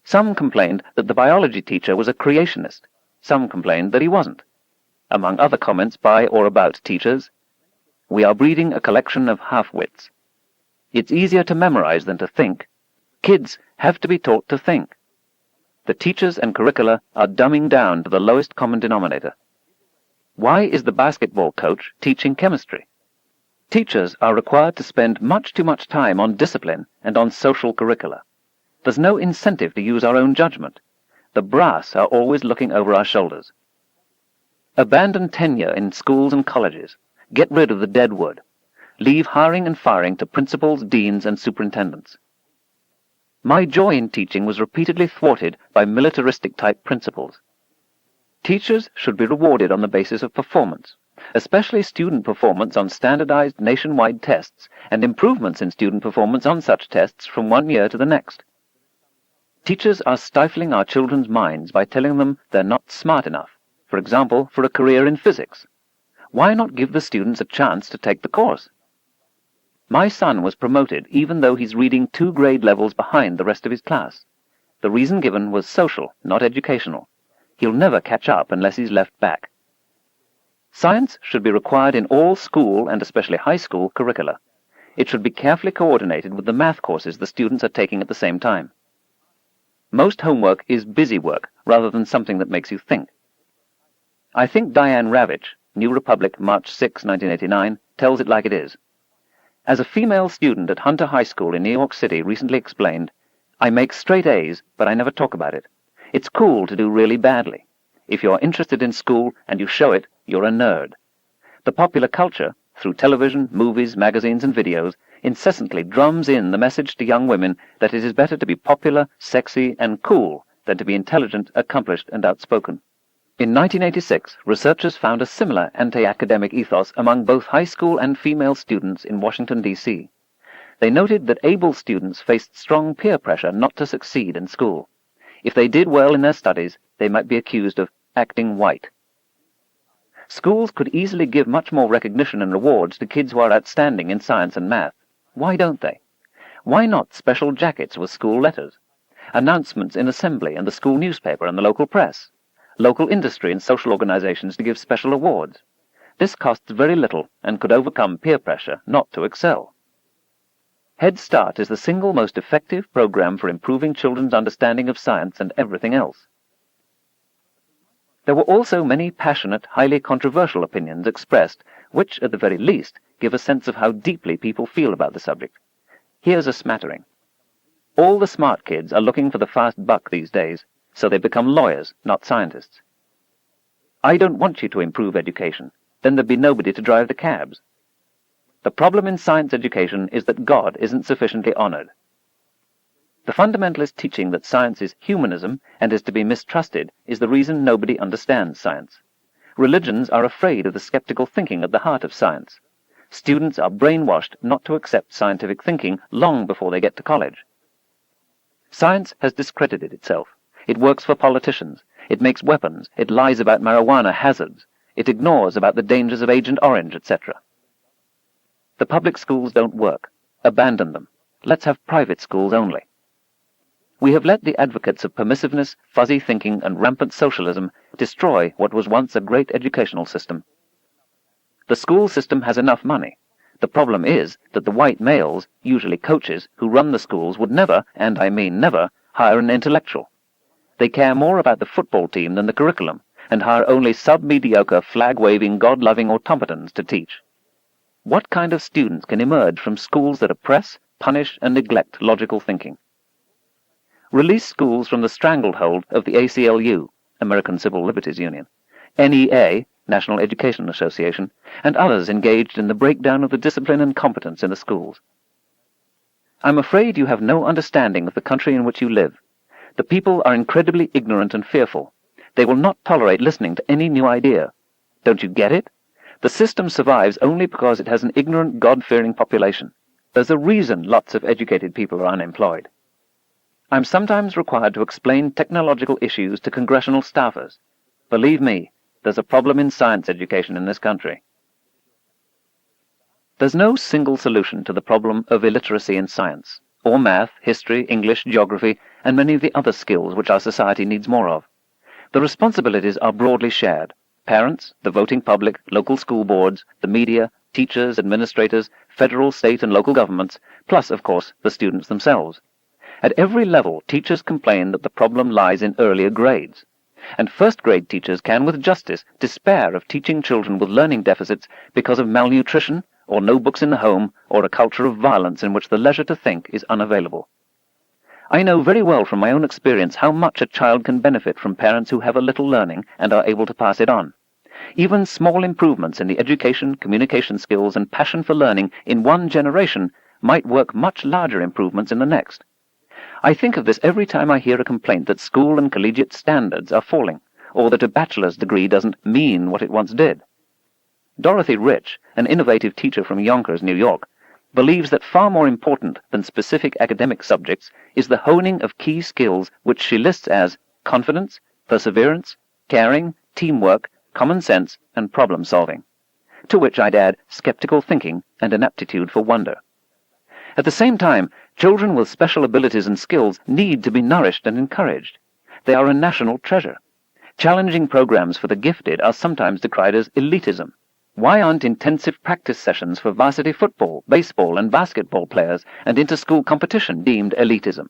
Some complained that the biology teacher was a creationist. Some complained that he wasn't. Among other comments by or about teachers, "We are breeding a collection of half-wits. It's easier to memorize than to think. Kids have to be taught to think. The teachers and curricula are dumbing down to the lowest common denominator. Why is the basketball coach teaching chemistry? Teachers are required to spend much too much time on discipline and on social curricula. There's no incentive to use our own judgment. The brass are always looking over our shoulders. Abandon tenure in schools and colleges. Get rid of the dead wood. Leave hiring and firing to principals, deans, and superintendents. My joy in teaching was repeatedly thwarted by militaristic-type principles. Teachers should be rewarded on the basis of performance, especially student performance on standardized nationwide tests and improvements in student performance on such tests from one year to the next. Teachers are stifling our children's minds by telling them they're not smart enough, for example, for a career in physics. Why not give the students a chance to take the course? My son was promoted even though he's reading 2 grade levels behind the rest of his class. The reason given was social, not educational. He'll never catch up unless he's left back. Science should be required in all school and especially high school curricula. It should be carefully coordinated with the math courses the students are taking at the same time. Most homework is busy work rather than something that makes you think. I think Diane Ravitch, New Republic, March 6, 1989, tells it like it is. As a female student at Hunter High School in New York City recently explained, "I make straight A's, but I never talk about it. It's cool to do really badly. If you're interested in school and you show it, you're a nerd." The popular culture, through television, movies, magazines, and videos, incessantly drums in the message to young women that it is better to be popular, sexy, and cool than to be intelligent, accomplished, and outspoken. In 1986, researchers found a similar anti-academic ethos among both high school and female students in Washington, D.C. They noted that able students faced strong peer pressure not to succeed in school. If they did well in their studies, they might be accused of acting white. Schools could easily give much more recognition and rewards to kids who are outstanding in science and math. Why don't they? Why not special jackets with school letters? Announcements in assembly and the school newspaper and the local press? Local industry and social organizations to give special awards. This costs very little and could overcome peer pressure not to excel. Head Start is the single most effective program for improving children's understanding of science and everything else. There were also many passionate, highly controversial opinions expressed, which, at the very least, give a sense of how deeply people feel about the subject. Here's a smattering. All the smart kids are looking for the fast buck these days, so they become lawyers, not scientists. I don't want you to improve education. Then there'd be nobody to drive the cabs. The problem in science education is that God isn't sufficiently honored. The fundamentalist teaching that science is humanism and is to be mistrusted is the reason nobody understands science. Religions are afraid of the skeptical thinking at the heart of science. Students are brainwashed not to accept scientific thinking long before they get to college. Science has discredited itself. It works for politicians. It makes weapons. It lies about marijuana hazards. It ignores about the dangers of Agent Orange, etc. The public schools don't work. Abandon them. Let's have private schools only. We have let the advocates of permissiveness, fuzzy thinking, and rampant socialism destroy what was once a great educational system. The school system has enough money. The problem is that the white males, usually coaches, who run the schools would never, and I mean never, hire an intellectual. They care more about the football team than the curriculum, and hire only sub-mediocre, flag-waving, God-loving automatons to teach. What kind of students can emerge from schools that oppress, punish, and neglect logical thinking? Release schools from the stranglehold of the ACLU, American Civil Liberties Union, NEA, National Education Association, and others engaged in the breakdown of the discipline and competence in the schools. I'm afraid you have no understanding of the country in which you live. The people are incredibly ignorant and fearful. They will not tolerate listening to any new idea. Don't you get it? The system survives only because it has an ignorant, God-fearing population. There's a reason lots of educated people are unemployed. I'm sometimes required to explain technological issues to congressional staffers. Believe me, there's a problem in science education in this country. There's no single solution to the problem of illiteracy in science, or math, history, English, geography, and many of the other skills which our society needs more of. The responsibilities are broadly shared. Parents, the voting public, local school boards, the media, teachers, administrators, federal, state, and local governments, plus, of course, the students themselves. At every level, teachers complain that the problem lies in earlier grades. And first-grade teachers can, with justice, despair of teaching children with learning deficits because of malnutrition, or no books in the home, or a culture of violence in which the leisure to think is unavailable. I know very well from my own experience how much a child can benefit from parents who have a little learning and are able to pass it on. Even small improvements in the education, communication skills, and passion for learning in one generation might work much larger improvements in the next. I think of this every time I hear a complaint that school and collegiate standards are falling, or that a bachelor's degree doesn't mean what it once did. Dorothy Rich, an innovative teacher from Yonkers, New York, believes that far more important than specific academic subjects is the honing of key skills which she lists as confidence, perseverance, caring, teamwork, common sense, and problem-solving, to which I'd add skeptical thinking and an aptitude for wonder. At the same time, children with special abilities and skills need to be nourished and encouraged. They are a national treasure. Challenging programs for the gifted are sometimes decried as elitism. Why aren't intensive practice sessions for varsity football, baseball, and basketball players and inter-school competition deemed elitism?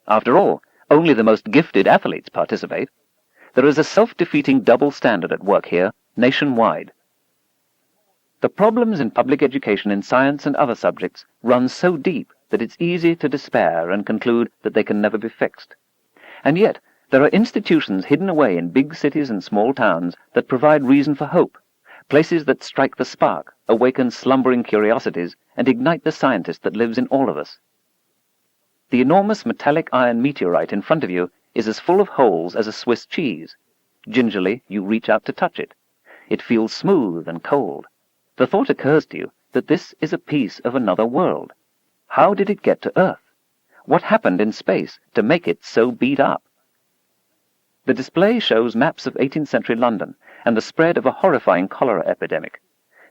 After all, only the most gifted athletes participate. There is a self-defeating double standard at work here, nationwide. The problems in public education in science and other subjects run so deep that it's easy to despair and conclude that they can never be fixed. And yet, there are institutions hidden away in big cities and small towns that provide reason for hope, places that strike the spark, awaken slumbering curiosities, and ignite the scientist that lives in all of us. The enormous metallic iron meteorite in front of you is as full of holes as a Swiss cheese. Gingerly, you reach out to touch it. It feels smooth and cold. The thought occurs to you that this is a piece of another world. How did it get to Earth? What happened in space to make it so beat up? The display shows maps of 18th century London and the spread of a horrifying cholera epidemic.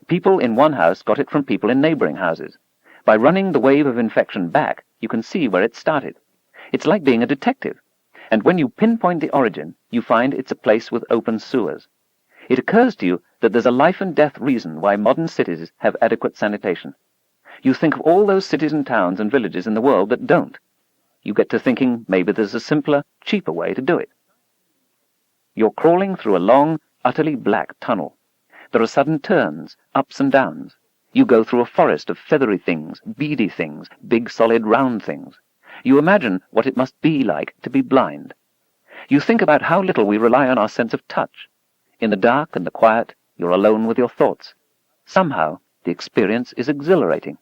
People in one house got it from people in neighboring houses. By running the wave of infection back, you can see where it started. It's like being a detective, and when you pinpoint the origin, you find it's a place with open sewers. It occurs to you that there's a life-and-death reason why modern cities have adequate sanitation. You think of all those cities and towns and villages in the world that don't. You get to thinking maybe there's a simpler, cheaper way to do it. You're crawling through a long, utterly black tunnel. There are sudden turns, ups and downs. You go through a forest of feathery things, beady things, big solid round things. You imagine what it must be like to be blind. You think about how little we rely on our sense of touch. In the dark and the quiet, you're alone with your thoughts. Somehow, the experience is exhilarating.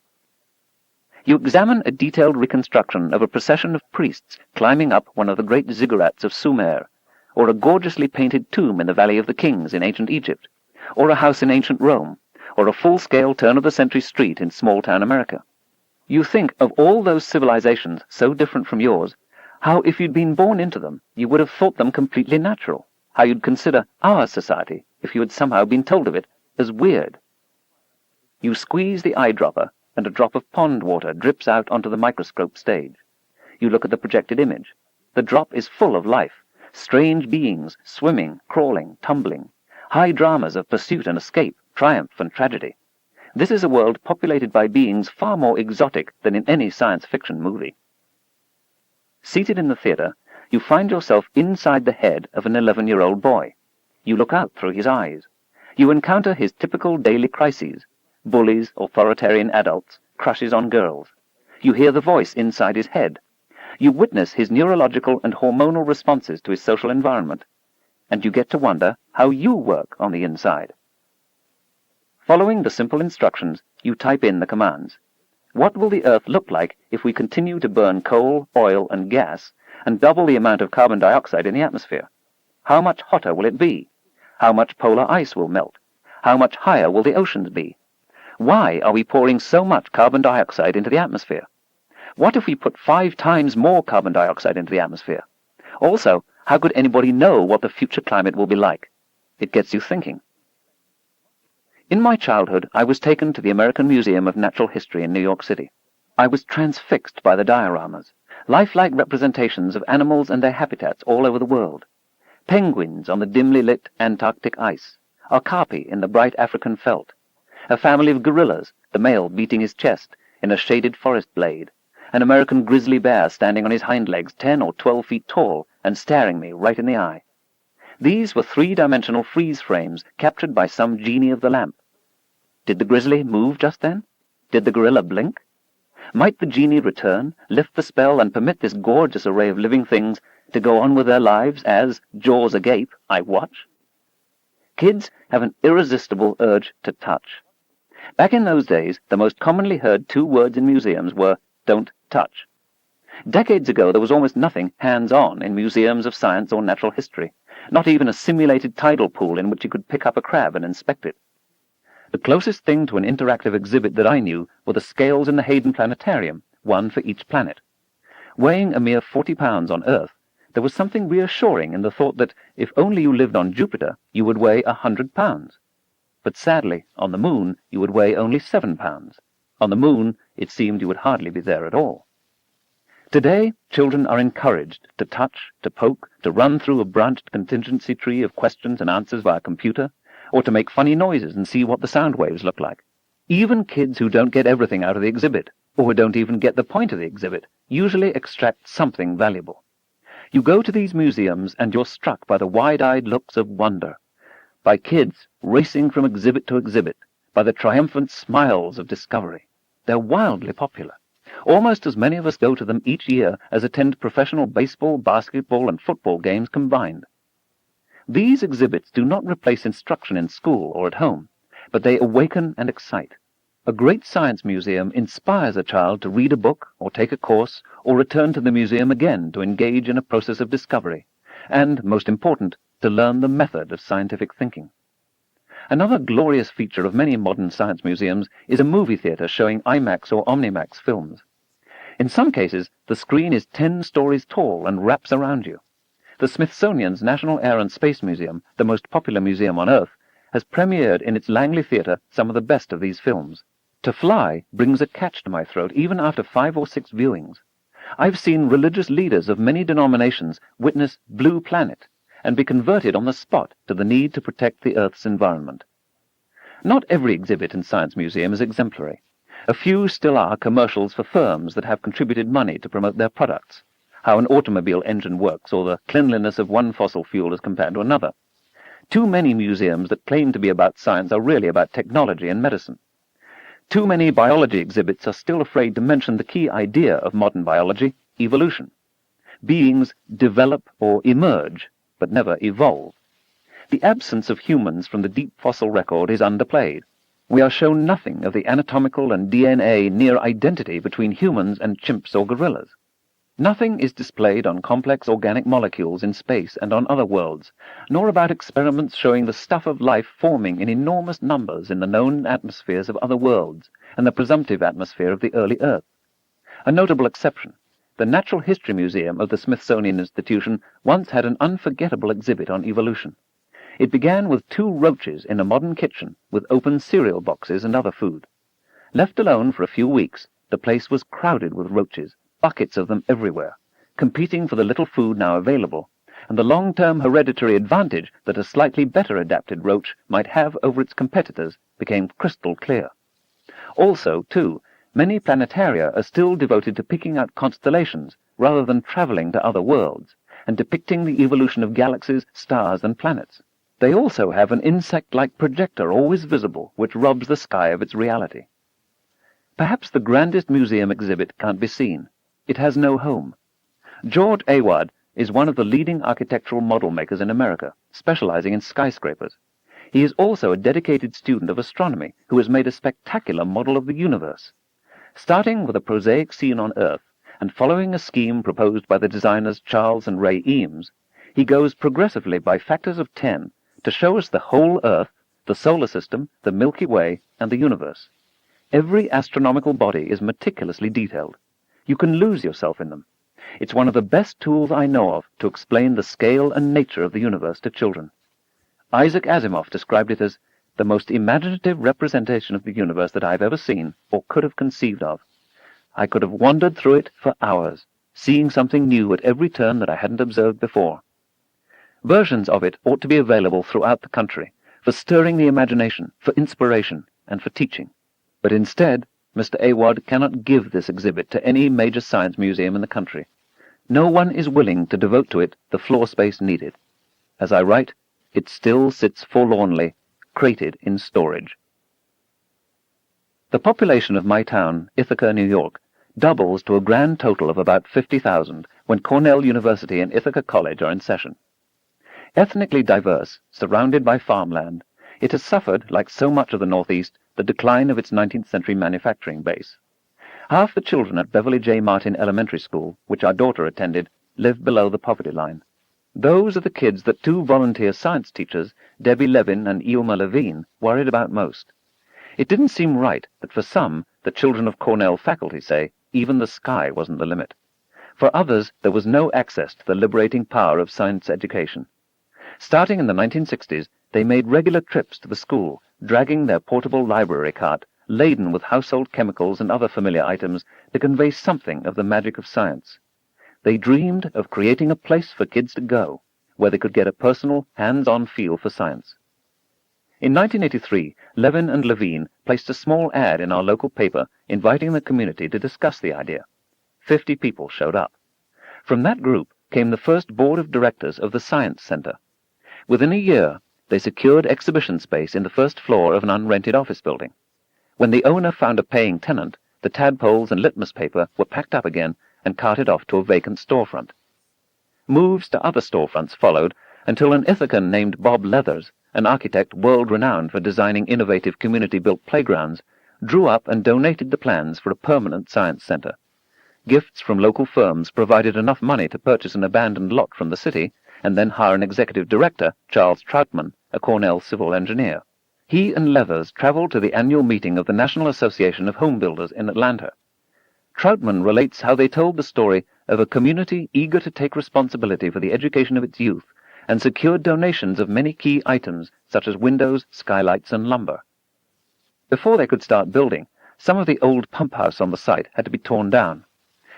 You examine a detailed reconstruction of a procession of priests climbing up one of the great ziggurats of Sumer, or a gorgeously painted tomb in the Valley of the Kings in ancient Egypt, or a house in ancient Rome, or a full-scale turn-of-the-century street in small-town America. You think of all those civilizations so different from yours, how if you'd been born into them, you would have thought them completely natural, how you'd consider our society, if you had somehow been told of it, as weird. You squeeze the eyedropper, and a drop of pond water drips out onto the microscope stage. You look at the projected image. The drop is full of life, strange beings, swimming, crawling, tumbling, high dramas of pursuit and escape, triumph and tragedy. This is a world populated by beings far more exotic than in any science fiction movie. Seated in the theater, you find yourself inside the head of an 11-year-old boy. You look out through his eyes. You encounter his typical daily crises: bullies, authoritarian adults, crushes on girls. You hear the voice inside his head. You witness his neurological and hormonal responses to his social environment. And you get to wonder how you work on the inside. Following the simple instructions, you type in the commands. What will the Earth look like if we continue to burn coal, oil, and gas, and double the amount of carbon dioxide in the atmosphere? How much hotter will it be? How much polar ice will melt? How much higher will the oceans be? Why are we pouring so much carbon dioxide into the atmosphere? What if we put 5 times more carbon dioxide into the atmosphere? Also, how could anybody know what the future climate will be like? It gets you thinking. In my childhood, I was taken to the American Museum of Natural History in New York City. I was transfixed by the dioramas, lifelike representations of animals and their habitats all over the world. Penguins on the dimly lit Antarctic ice, okapi in the bright African felt, a family of gorillas, the male beating his chest in a shaded forest glade, an American grizzly bear standing on his hind legs 10 or 12 feet tall and staring me right in the eye. These were three-dimensional freeze frames captured by some genie of the lamp. Did the grizzly move just then? Did the gorilla blink? Might the genie return, lift the spell, and permit this gorgeous array of living things to go on with their lives as, jaws agape, I watch? Kids have an irresistible urge to touch. Back in those days, the most commonly heard 2 words in museums were, "Don't touch." Decades ago, there was almost nothing hands-on in museums of science or natural history, not even a simulated tidal pool in which you could pick up a crab and inspect it. The closest thing to an interactive exhibit that I knew were the scales in the Hayden Planetarium, one for each planet. Weighing a mere 40 pounds on Earth, there was something reassuring in the thought that if only you lived on Jupiter, you would weigh 100 pounds. But sadly, on the Moon, you would weigh only 7 pounds. On the Moon, it seemed you would hardly be there at all. Today, children are encouraged to touch, to poke, to run through a branched contingency tree of questions and answers via computer, or to make funny noises and see what the sound waves look like. Even kids who don't get everything out of the exhibit, or who don't even get the point of the exhibit, usually extract something valuable. You go to these museums and you're struck by the wide-eyed looks of wonder, by kids racing from exhibit to exhibit, by the triumphant smiles of discovery. They're wildly popular. Almost as many of us go to them each year as attend professional baseball, basketball, and football games combined. These exhibits do not replace instruction in school or at home, but they awaken and excite. A great science museum inspires a child to read a book, or take a course, or return to the museum again to engage in a process of discovery, and, most important, to learn the method of scientific thinking. Another glorious feature of many modern science museums is a movie theater showing IMAX or Omnimax films. In some cases, the screen is 10 stories tall and wraps around you. The Smithsonian's National Air and Space Museum, the most popular museum on Earth, has premiered in its Langley Theatre some of the best of these films. To fly brings a catch to my throat even after 5 or 6 viewings. I've seen religious leaders of many denominations witness Blue Planet and be converted on the spot to the need to protect the Earth's environment. Not every exhibit in Science Museum is exemplary. A few still are commercials for firms that have contributed money to promote their products, how an automobile engine works, or the cleanliness of one fossil fuel as compared to another. Too many museums that claim to be about science are really about technology and medicine. Too many biology exhibits are still afraid to mention the key idea of modern biology, evolution. Beings develop or emerge, but never evolve. The absence of humans from the deep fossil record is underplayed. We are shown nothing of the anatomical and DNA near identity between humans and chimps or gorillas. Nothing is displayed on complex organic molecules in space and on other worlds, nor about experiments showing the stuff of life forming in enormous numbers in the known atmospheres of other worlds and the presumptive atmosphere of the early Earth. A notable exception, the Natural History Museum of the Smithsonian Institution once had an unforgettable exhibit on evolution. It began with 2 roaches in a modern kitchen with open cereal boxes and other food. Left alone for a few weeks, the place was crowded with roaches, buckets of them everywhere, competing for the little food now available, and the long-term hereditary advantage that a slightly better adapted roach might have over its competitors became crystal clear. Also, too, many planetaria are still devoted to picking out constellations rather than traveling to other worlds, and depicting the evolution of galaxies, stars, and planets. They also have an insect-like projector always visible, which robs the sky of its reality. Perhaps the grandest museum exhibit can't be seen. It has no home. George Awad is one of the leading architectural model makers in America, specializing in skyscrapers. He is also a dedicated student of astronomy who has made a spectacular model of the universe. Starting with a prosaic scene on Earth and following a scheme proposed by the designers Charles and Ray Eames, he goes progressively by factors of 10 to show us the whole Earth, the solar system, the Milky Way, and the universe. Every astronomical body is meticulously detailed. You can lose yourself in them. It's one of the best tools I know of to explain the scale and nature of the universe to children. Isaac Asimov described it as the most imaginative representation of the universe that I've ever seen or could have conceived of. I could have wandered through it for hours, seeing something new at every turn that I hadn't observed before. Versions of it ought to be available throughout the country, for stirring the imagination, for inspiration, and for teaching. But instead, Mr. Awad cannot give this exhibit to any major science museum in the country. No one is willing to devote to it the floor space needed. As I write, it still sits forlornly, crated in storage. The population of my town, Ithaca, New York, doubles to a grand total of about 50,000 when Cornell University and Ithaca College are in session. Ethnically diverse, surrounded by farmland, it has suffered, like so much of the Northeast, the decline of its 19th century manufacturing base. Half the children at Beverly J. Martin Elementary School, which our daughter attended, live below the poverty line. Those are the kids that two volunteer science teachers, Debbie Levin and Eilma Levine, worried about most. It didn't seem right that for some, the children of Cornell faculty say, even the sky wasn't the limit. For others, there was no access to the liberating power of science education. Starting in the 1960s, they made regular trips to the school, dragging their portable library cart, laden with household chemicals and other familiar items, to convey something of the magic of science. They dreamed of creating a place for kids to go, where they could get a personal, hands-on feel for science. In 1983, Levin and Levine placed a small ad in our local paper inviting the community to discuss the idea. 50 people showed up. From that group came the first board of directors of the Science Center. Within a year, they secured exhibition space in the first floor of an unrented office building. When the owner found a paying tenant, the tadpoles and litmus paper were packed up again and carted off to a vacant storefront. Moves to other storefronts followed until an Ithacan named Bob Leathers, an architect world-renowned for designing innovative community-built playgrounds, drew up and donated the plans for a permanent science center. Gifts from local firms provided enough money to purchase an abandoned lot from the city and then hire an executive director, Charles Troutman, a Cornell civil engineer. He and Leathers traveled to the annual meeting of the National Association of Home Builders in Atlanta. Troutman relates how they told the story of a community eager to take responsibility for the education of its youth and secured donations of many key items such as windows, skylights, and lumber. Before they could start building, some of the old pump house on the site had to be torn down.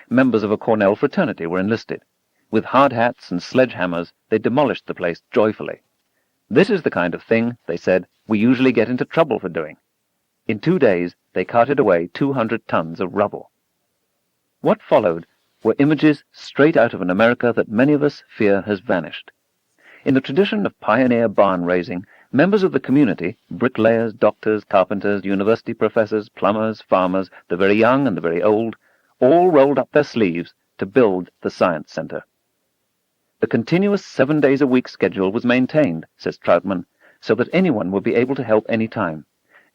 Members of a Cornell fraternity were enlisted. With hard hats and sledgehammers, they demolished the place joyfully. This is the kind of thing, they said, we usually get into trouble for doing. In 2 days, they carted away 200 tons of rubble. What followed were images straight out of an America that many of us fear has vanished. In the tradition of pioneer barn raising, members of the community, bricklayers, doctors, carpenters, university professors, plumbers, farmers, the very young and the very old, all rolled up their sleeves to build the Science Center. The continuous 7-days-a-week schedule was maintained, says Troutman, so that anyone would be able to help any time.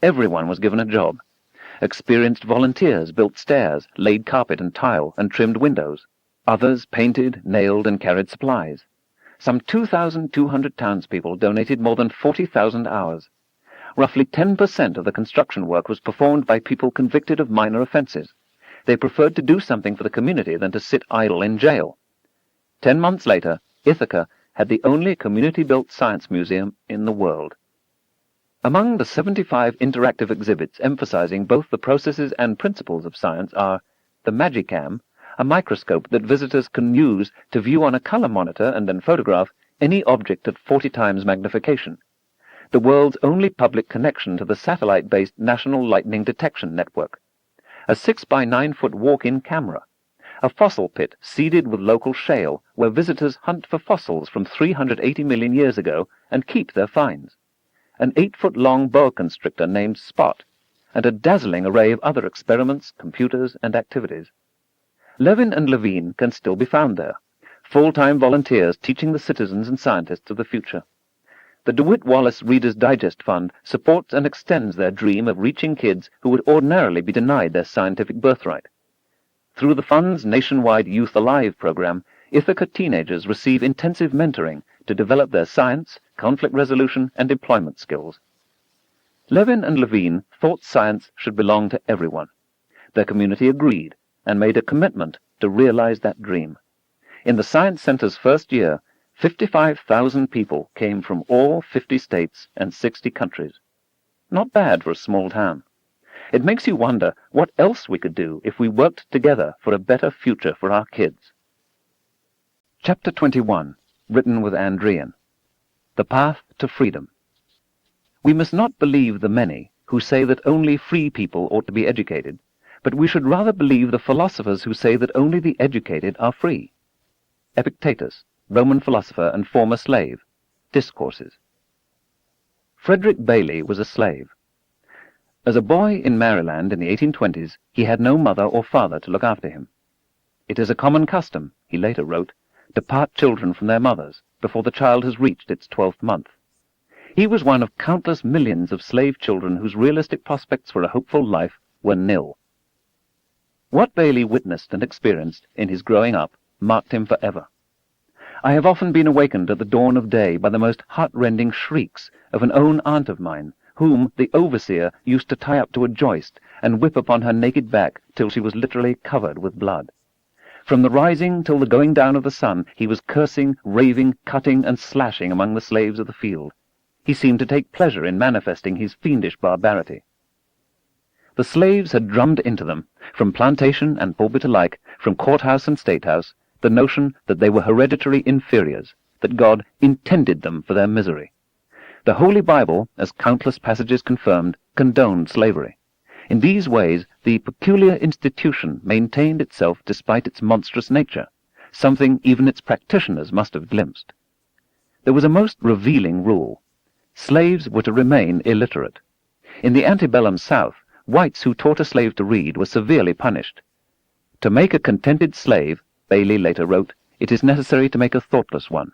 Everyone was given a job. Experienced volunteers built stairs, laid carpet and tile, and trimmed windows. Others painted, nailed, and carried supplies. Some 2,200 townspeople donated more than 40,000 hours. Roughly 10% of the construction work was performed by people convicted of minor offenses. They preferred to do something for the community than to sit idle in jail. 10 months later, Ithaca had the only community-built science museum in the world. Among the 75 interactive exhibits emphasizing both the processes and principles of science are the Magicam, a microscope that visitors can use to view on a color monitor and then photograph any object at 40 times magnification, the world's only public connection to the satellite-based National Lightning Detection Network, a 6-by-9-foot walk-in camera, a fossil pit seeded with local shale where visitors hunt for fossils from 380 million years ago and keep their finds, an 8-foot-long boa constrictor named Spot, and a dazzling array of other experiments, computers, and activities. Levin and Levine can still be found there, full-time volunteers teaching the citizens and scientists of the future. The DeWitt Wallace Reader's Digest Fund supports and extends their dream of reaching kids who would ordinarily be denied their scientific birthright. Through the fund's nationwide Youth Alive program, Ithaca teenagers receive intensive mentoring to develop their science, conflict resolution, and employment skills. Levin and Levine thought science should belong to everyone. Their community agreed and made a commitment to realize that dream. In the Science Center's first year, 55,000 people came from all 50 states and 60 countries. Not bad for a small town. It makes you wonder what else we could do if we worked together for a better future for our kids. Chapter 21, written with Andrean. The Path to Freedom. We must not believe the many who say that only free people ought to be educated, but we should rather believe the philosophers who say that only the educated are free. Epictetus, Roman philosopher and former slave. Discourses. Frederick Bailey was a slave. As a boy in Maryland in the 1820s, he had no mother or father to look after him. It is a common custom, he later wrote, to part children from their mothers before the child has reached its 12th month. He was one of countless millions of slave children whose realistic prospects for a hopeful life were nil. What Bailey witnessed and experienced in his growing up marked him forever. I have often been awakened at the dawn of day by the most heart-rending shrieks of an own aunt of mine, whom the overseer used to tie up to a joist and whip upon her naked back till she was literally covered with blood. From the rising till the going down of the sun, he was cursing, raving, cutting, and slashing among the slaves of the field. He seemed to take pleasure in manifesting his fiendish barbarity. The slaves had drummed into them, from plantation and pulpit alike, from courthouse and statehouse, the notion that they were hereditary inferiors, that God intended them for their misery. The Holy Bible, as countless passages confirmed, condoned slavery. In these ways, the peculiar institution maintained itself despite its monstrous nature, something even its practitioners must have glimpsed. There was a most revealing rule. Slaves were to remain illiterate. In the antebellum South, whites who taught a slave to read were severely punished. To make a contented slave, Bailey later wrote, it is necessary to make a thoughtless one.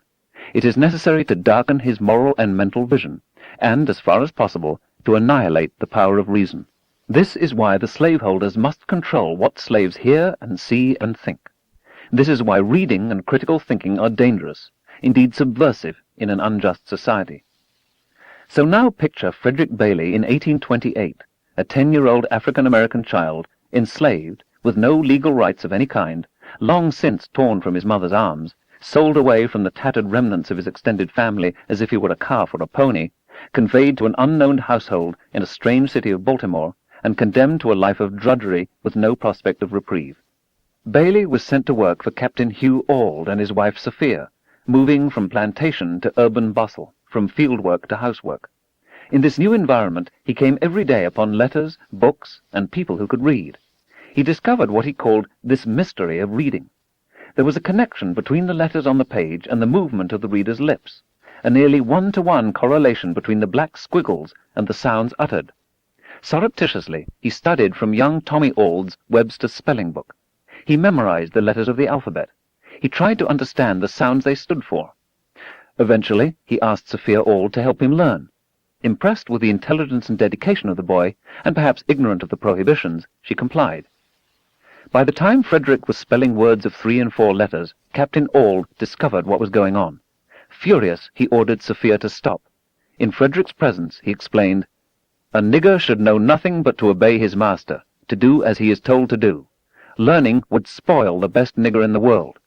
It is necessary to darken his moral and mental vision, and, as far as possible, to annihilate the power of reason. This is why the slaveholders must control what slaves hear and see and think. This is why reading and critical thinking are dangerous, indeed subversive, in an unjust society. So now picture Frederick Bailey in 1828, a 10-year-old African-American child, enslaved, with no legal rights of any kind, long since torn from his mother's arms, sold away from the tattered remnants of his extended family as if he were a calf or a pony, conveyed to an unknown household in a strange city of Baltimore, and condemned to a life of drudgery with no prospect of reprieve. Bailey was sent to work for Captain Hugh Auld and his wife Sophia, moving from plantation to urban bustle, from field work to housework. In this new environment he came every day upon letters, books, and people who could read. He discovered what he called this mystery of reading. There was a connection between the letters on the page and the movement of the reader's lips, a nearly one-to-one correlation between the black squiggles and the sounds uttered. Surreptitiously, he studied from young Tommy Auld's Webster's spelling book. He memorized the letters of the alphabet. He tried to understand the sounds they stood for. Eventually, he asked Sophia Auld to help him learn. Impressed with the intelligence and dedication of the boy, and perhaps ignorant of the prohibitions, she complied. By the time Frederick was spelling words of 3 and 4 letters, Captain Auld discovered what was going on. Furious, he ordered Sophia to stop. In Frederick's presence, he explained, "A nigger should know nothing but to obey his master, to do as he is told to do. Learning would spoil the best nigger in the world.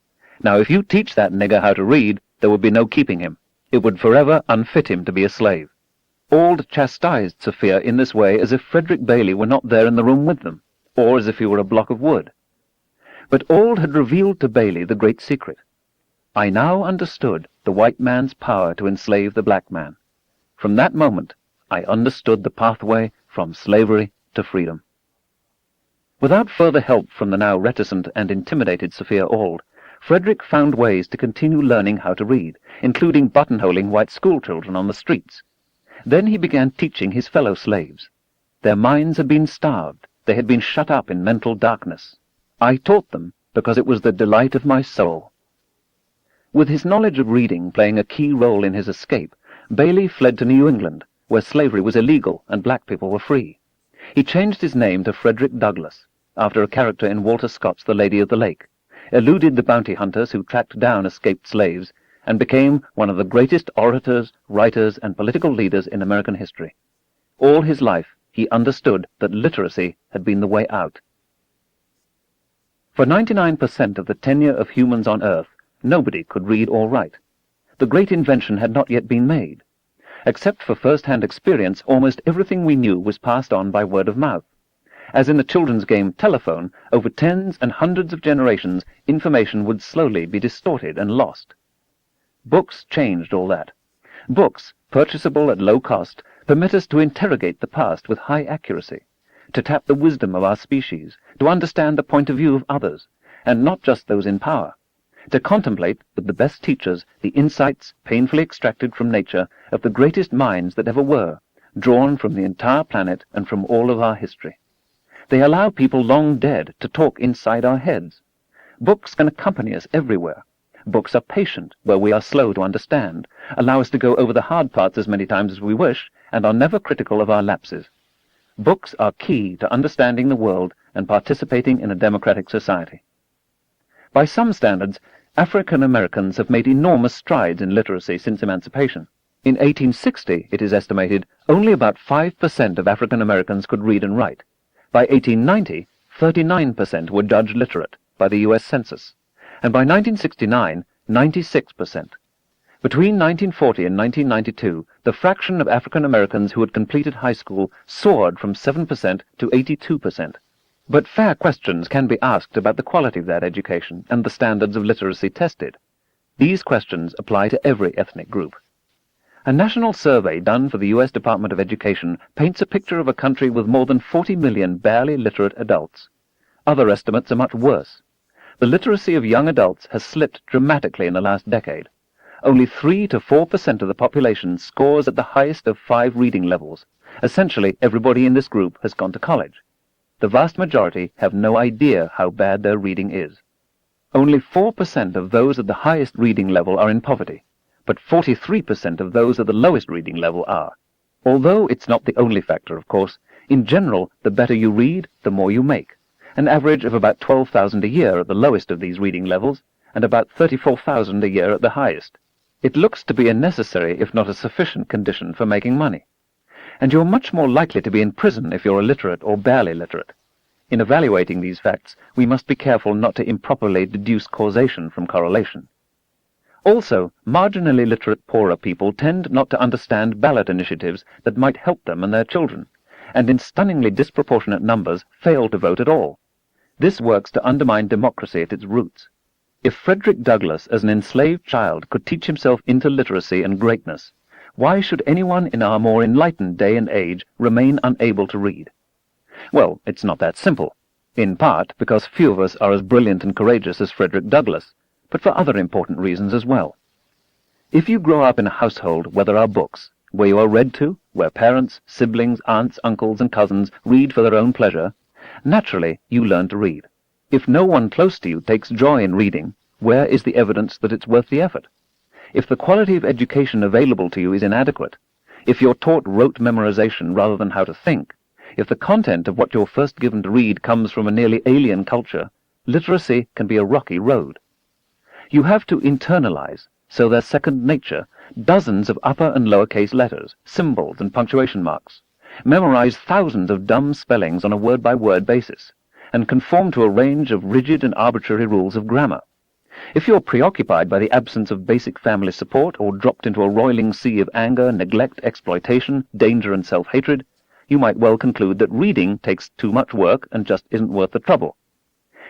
Now if you teach that nigger how to read, there would be no keeping him. It would forever unfit him to be a slave." Auld chastised Sophia in this way as if Frederick Bailey were not there in the room with them, or as if he were a block of wood. But Auld had revealed to Bailey the great secret. I now understood the white man's power to enslave the black man. From that moment, I understood the pathway from slavery to freedom. Without further help from the now reticent and intimidated Sophia Auld, Frederick found ways to continue learning how to read, including buttonholing white schoolchildren on the streets. Then he began teaching his fellow slaves. Their minds had been starved. They had been shut up in mental darkness. I taught them because it was the delight of my soul. With his knowledge of reading playing a key role in his escape, Bailey fled to New England, where slavery was illegal and black people were free. He changed his name to Frederick Douglass, after a character in Walter Scott's The Lady of the Lake, eluded the bounty hunters who tracked down escaped slaves, and became one of the greatest orators, writers, and political leaders in American history. All his life, he understood that literacy had been the way out. For 99% of the tenure of humans on Earth, nobody could read or write. The great invention had not yet been made. Except for first-hand experience, almost everything we knew was passed on by word of mouth. As in the children's game telephone, over tens and hundreds of generations, information would slowly be distorted and lost. Books changed all that. Books, purchasable at low cost, permit us to interrogate the past with high accuracy, to tap the wisdom of our species, to understand the point of view of others, and not just those in power, to contemplate, with the best teachers, the insights painfully extracted from nature of the greatest minds that ever were, drawn from the entire planet and from all of our history. They allow people long dead to talk inside our heads. Books can accompany us everywhere. Books are patient where we are slow to understand, allow us to go over the hard parts as many times as we wish, and are never critical of our lapses. Books are key to understanding the world and participating in a democratic society. By some standards, African Americans have made enormous strides in literacy since emancipation. In 1860, it is estimated, only about 5% of African Americans could read and write. By 1890, 39% were judged literate by the U.S. Census, and by 1969, 96%. Between 1940 and 1992, the fraction of African Americans who had completed high school soared from 7% to 82%. But fair questions can be asked about the quality of that education and the standards of literacy tested. These questions apply to every ethnic group. A national survey done for the U.S. Department of Education paints a picture of a country with more than 40 million barely literate adults. Other estimates are much worse. The literacy of young adults has slipped dramatically in the last decade. Only 3 to 4% of the population scores at the highest of 5 reading levels. Essentially, everybody in this group has gone to college. The vast majority have no idea how bad their reading is. Only 4% of those at the highest reading level are in poverty, but 43% of those at the lowest reading level are. Although it's not the only factor, of course, in general, the better you read, the more you make. An average of about $12,000 a year at the lowest of these reading levels, and about $34,000 a year at the highest. It looks to be a necessary, if not a sufficient, condition for making money. And you're much more likely to be in prison if you're illiterate or barely literate. In evaluating these facts, we must be careful not to improperly deduce causation from correlation. Also, marginally literate poorer people tend not to understand ballot initiatives that might help them and their children, and in stunningly disproportionate numbers fail to vote at all. This works to undermine democracy at its roots. If Frederick Douglass, as an enslaved child, could teach himself into literacy and greatness, why should anyone in our more enlightened day and age remain unable to read? Well, it's not that simple, in part because few of us are as brilliant and courageous as Frederick Douglass, but for other important reasons as well. If you grow up in a household where there are books, where you are read to, where parents, siblings, aunts, uncles, and cousins read for their own pleasure, naturally you learn to read. If no one close to you takes joy in reading, where is the evidence that it's worth the effort? If the quality of education available to you is inadequate, if you're taught rote memorization rather than how to think, if the content of what you're first given to read comes from a nearly alien culture, literacy can be a rocky road. You have to internalize, so they're second nature, dozens of upper and lowercase letters, symbols, and punctuation marks, memorize thousands of dumb spellings on a word-by-word basis, and conform to a range of rigid and arbitrary rules of grammar. If you're preoccupied by the absence of basic family support or dropped into a roiling sea of anger, neglect, exploitation, danger, and self-hatred, you might well conclude that reading takes too much work and just isn't worth the trouble.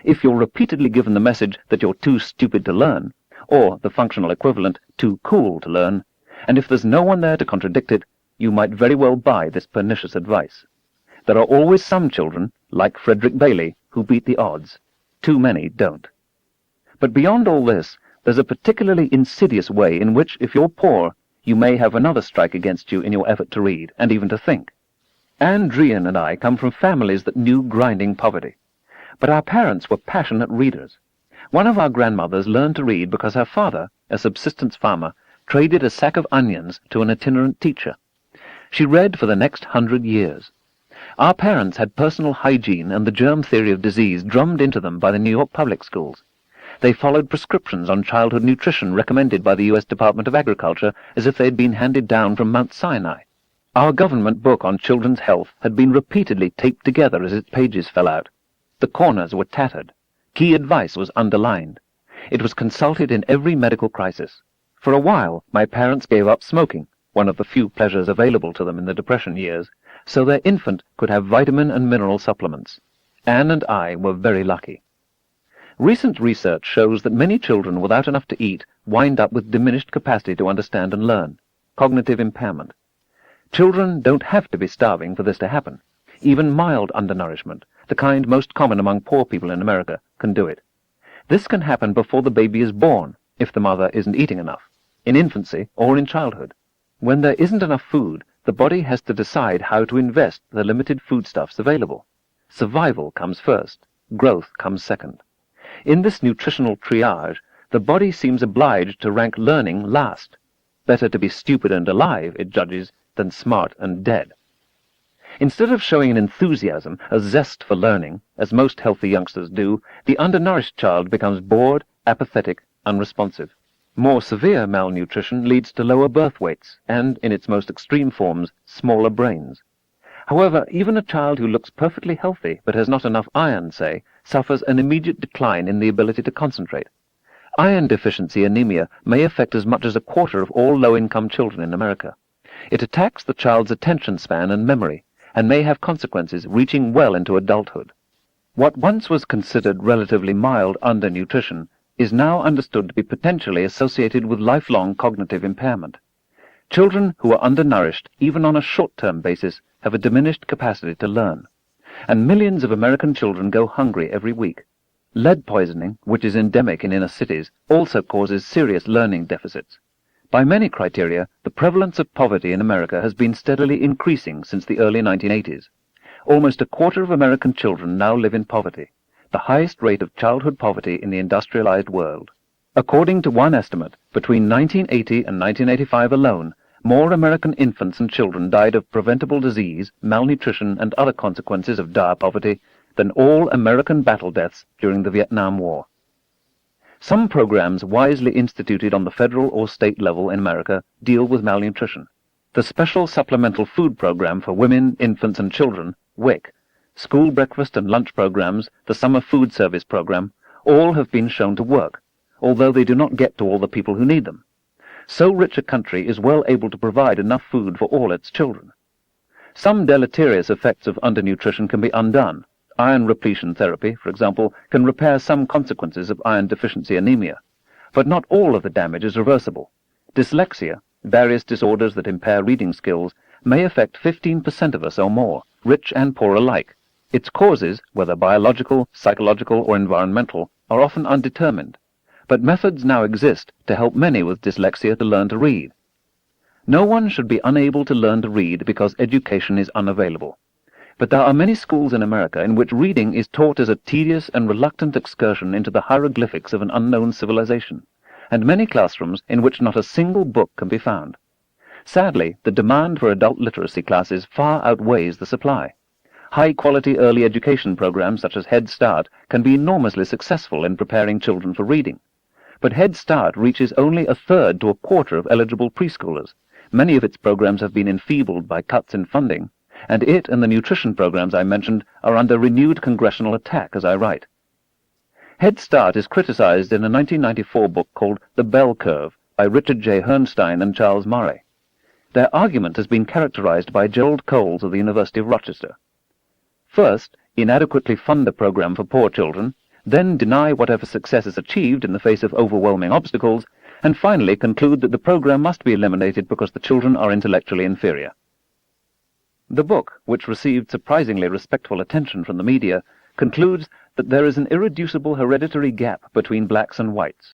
If you're repeatedly given the message that you're too stupid to learn, or the functional equivalent, too cool to learn, and if there's no one there to contradict it, you might very well buy this pernicious advice. There are always some children, like Frederick Bailey, who beat the odds. Too many don't. But beyond all this, there's a particularly insidious way in which, if you're poor, you may have another strike against you in your effort to read, and even to think. Anne Drian and I come from families that knew grinding poverty. But our parents were passionate readers. One of our grandmothers learned to read because her father, a subsistence farmer, traded a sack of onions to an itinerant teacher. She read for the next 100 years. Our parents had personal hygiene and the germ theory of disease drummed into them by the New York public schools. They followed prescriptions on childhood nutrition recommended by the U.S. Department of Agriculture as if they had been handed down from Mount Sinai. Our government book on children's health had been repeatedly taped together as its pages fell out. The corners were tattered. Key advice was underlined. It was consulted in every medical crisis. For a while, my parents gave up smoking, one of the few pleasures available to them in the Depression years, so their infant could have vitamin and mineral supplements. Anne and I were very lucky. Recent research shows that many children without enough to eat wind up with diminished capacity to understand and learn, cognitive impairment. Children don't have to be starving for this to happen. Even mild undernourishment, the kind most common among poor people in America, can do it. This can happen before the baby is born, if the mother isn't eating enough, in infancy or in childhood. When there isn't enough food, the body has to decide how to invest the limited foodstuffs available. Survival comes first, growth comes second. In this nutritional triage, the body seems obliged to rank learning last. Better to be stupid and alive, it judges, than smart and dead. Instead of showing an enthusiasm, a zest for learning, as most healthy youngsters do, the undernourished child becomes bored, apathetic, unresponsive. More severe malnutrition leads to lower birth weights and, in its most extreme forms, smaller brains. However, even a child who looks perfectly healthy but has not enough iron, say, suffers an immediate decline in the ability to concentrate. Iron deficiency anemia may affect as much as a quarter of all low-income children in America. It attacks the child's attention span and memory, and may have consequences reaching well into adulthood. What once was considered relatively mild undernutrition is now understood to be potentially associated with lifelong cognitive impairment. Children who are undernourished, even on a short-term basis, have a diminished capacity to learn, and millions of American children go hungry every week. Lead poisoning, which is endemic in inner cities, also causes serious learning deficits. By many criteria, the prevalence of poverty in America has been steadily increasing since the early 1980s. Almost a quarter of American children now live in poverty, the highest rate of childhood poverty in the industrialized world. According to one estimate, between 1980 and 1985 alone, more American infants and children died of preventable disease, malnutrition, and other consequences of dire poverty than all American battle deaths during the Vietnam War. Some programs wisely instituted on the federal or state level in America deal with malnutrition. The Special Supplemental Food Program for Women, Infants, and Children, WIC, school breakfast and lunch programs, the Summer Food Service Program, all have been shown to work, although they do not get to all the people who need them. So rich a country is well able to provide enough food for all its children. Some deleterious effects of undernutrition can be undone. Iron repletion therapy, for example, can repair some consequences of iron deficiency anemia. But not all of the damage is reversible. Dyslexia, various disorders that impair reading skills, may affect 15% of us or more, rich and poor alike. Its causes, whether biological, psychological, or environmental, are often undetermined. But methods now exist to help many with dyslexia to learn to read. No one should be unable to learn to read because education is unavailable. But there are many schools in America in which reading is taught as a tedious and reluctant excursion into the hieroglyphics of an unknown civilization, and many classrooms in which not a single book can be found. Sadly, the demand for adult literacy classes far outweighs the supply. High-quality early education programs such as Head Start can be enormously successful in preparing children for reading. But Head Start reaches only a third to a quarter of eligible preschoolers. Many of its programs have been enfeebled by cuts in funding, and it and the nutrition programs I mentioned are under renewed congressional attack as I write. Head Start is criticized in a 1994 book called The Bell Curve by Richard J. Herrnstein and Charles Murray. Their argument has been characterized by Gerald Coles of the University of Rochester. First, inadequately fund a program for poor children, then deny whatever success is achieved in the face of overwhelming obstacles, and finally conclude that the program must be eliminated because the children are intellectually inferior. The book, which received surprisingly respectful attention from the media, concludes that there is an irreducible hereditary gap between blacks and whites.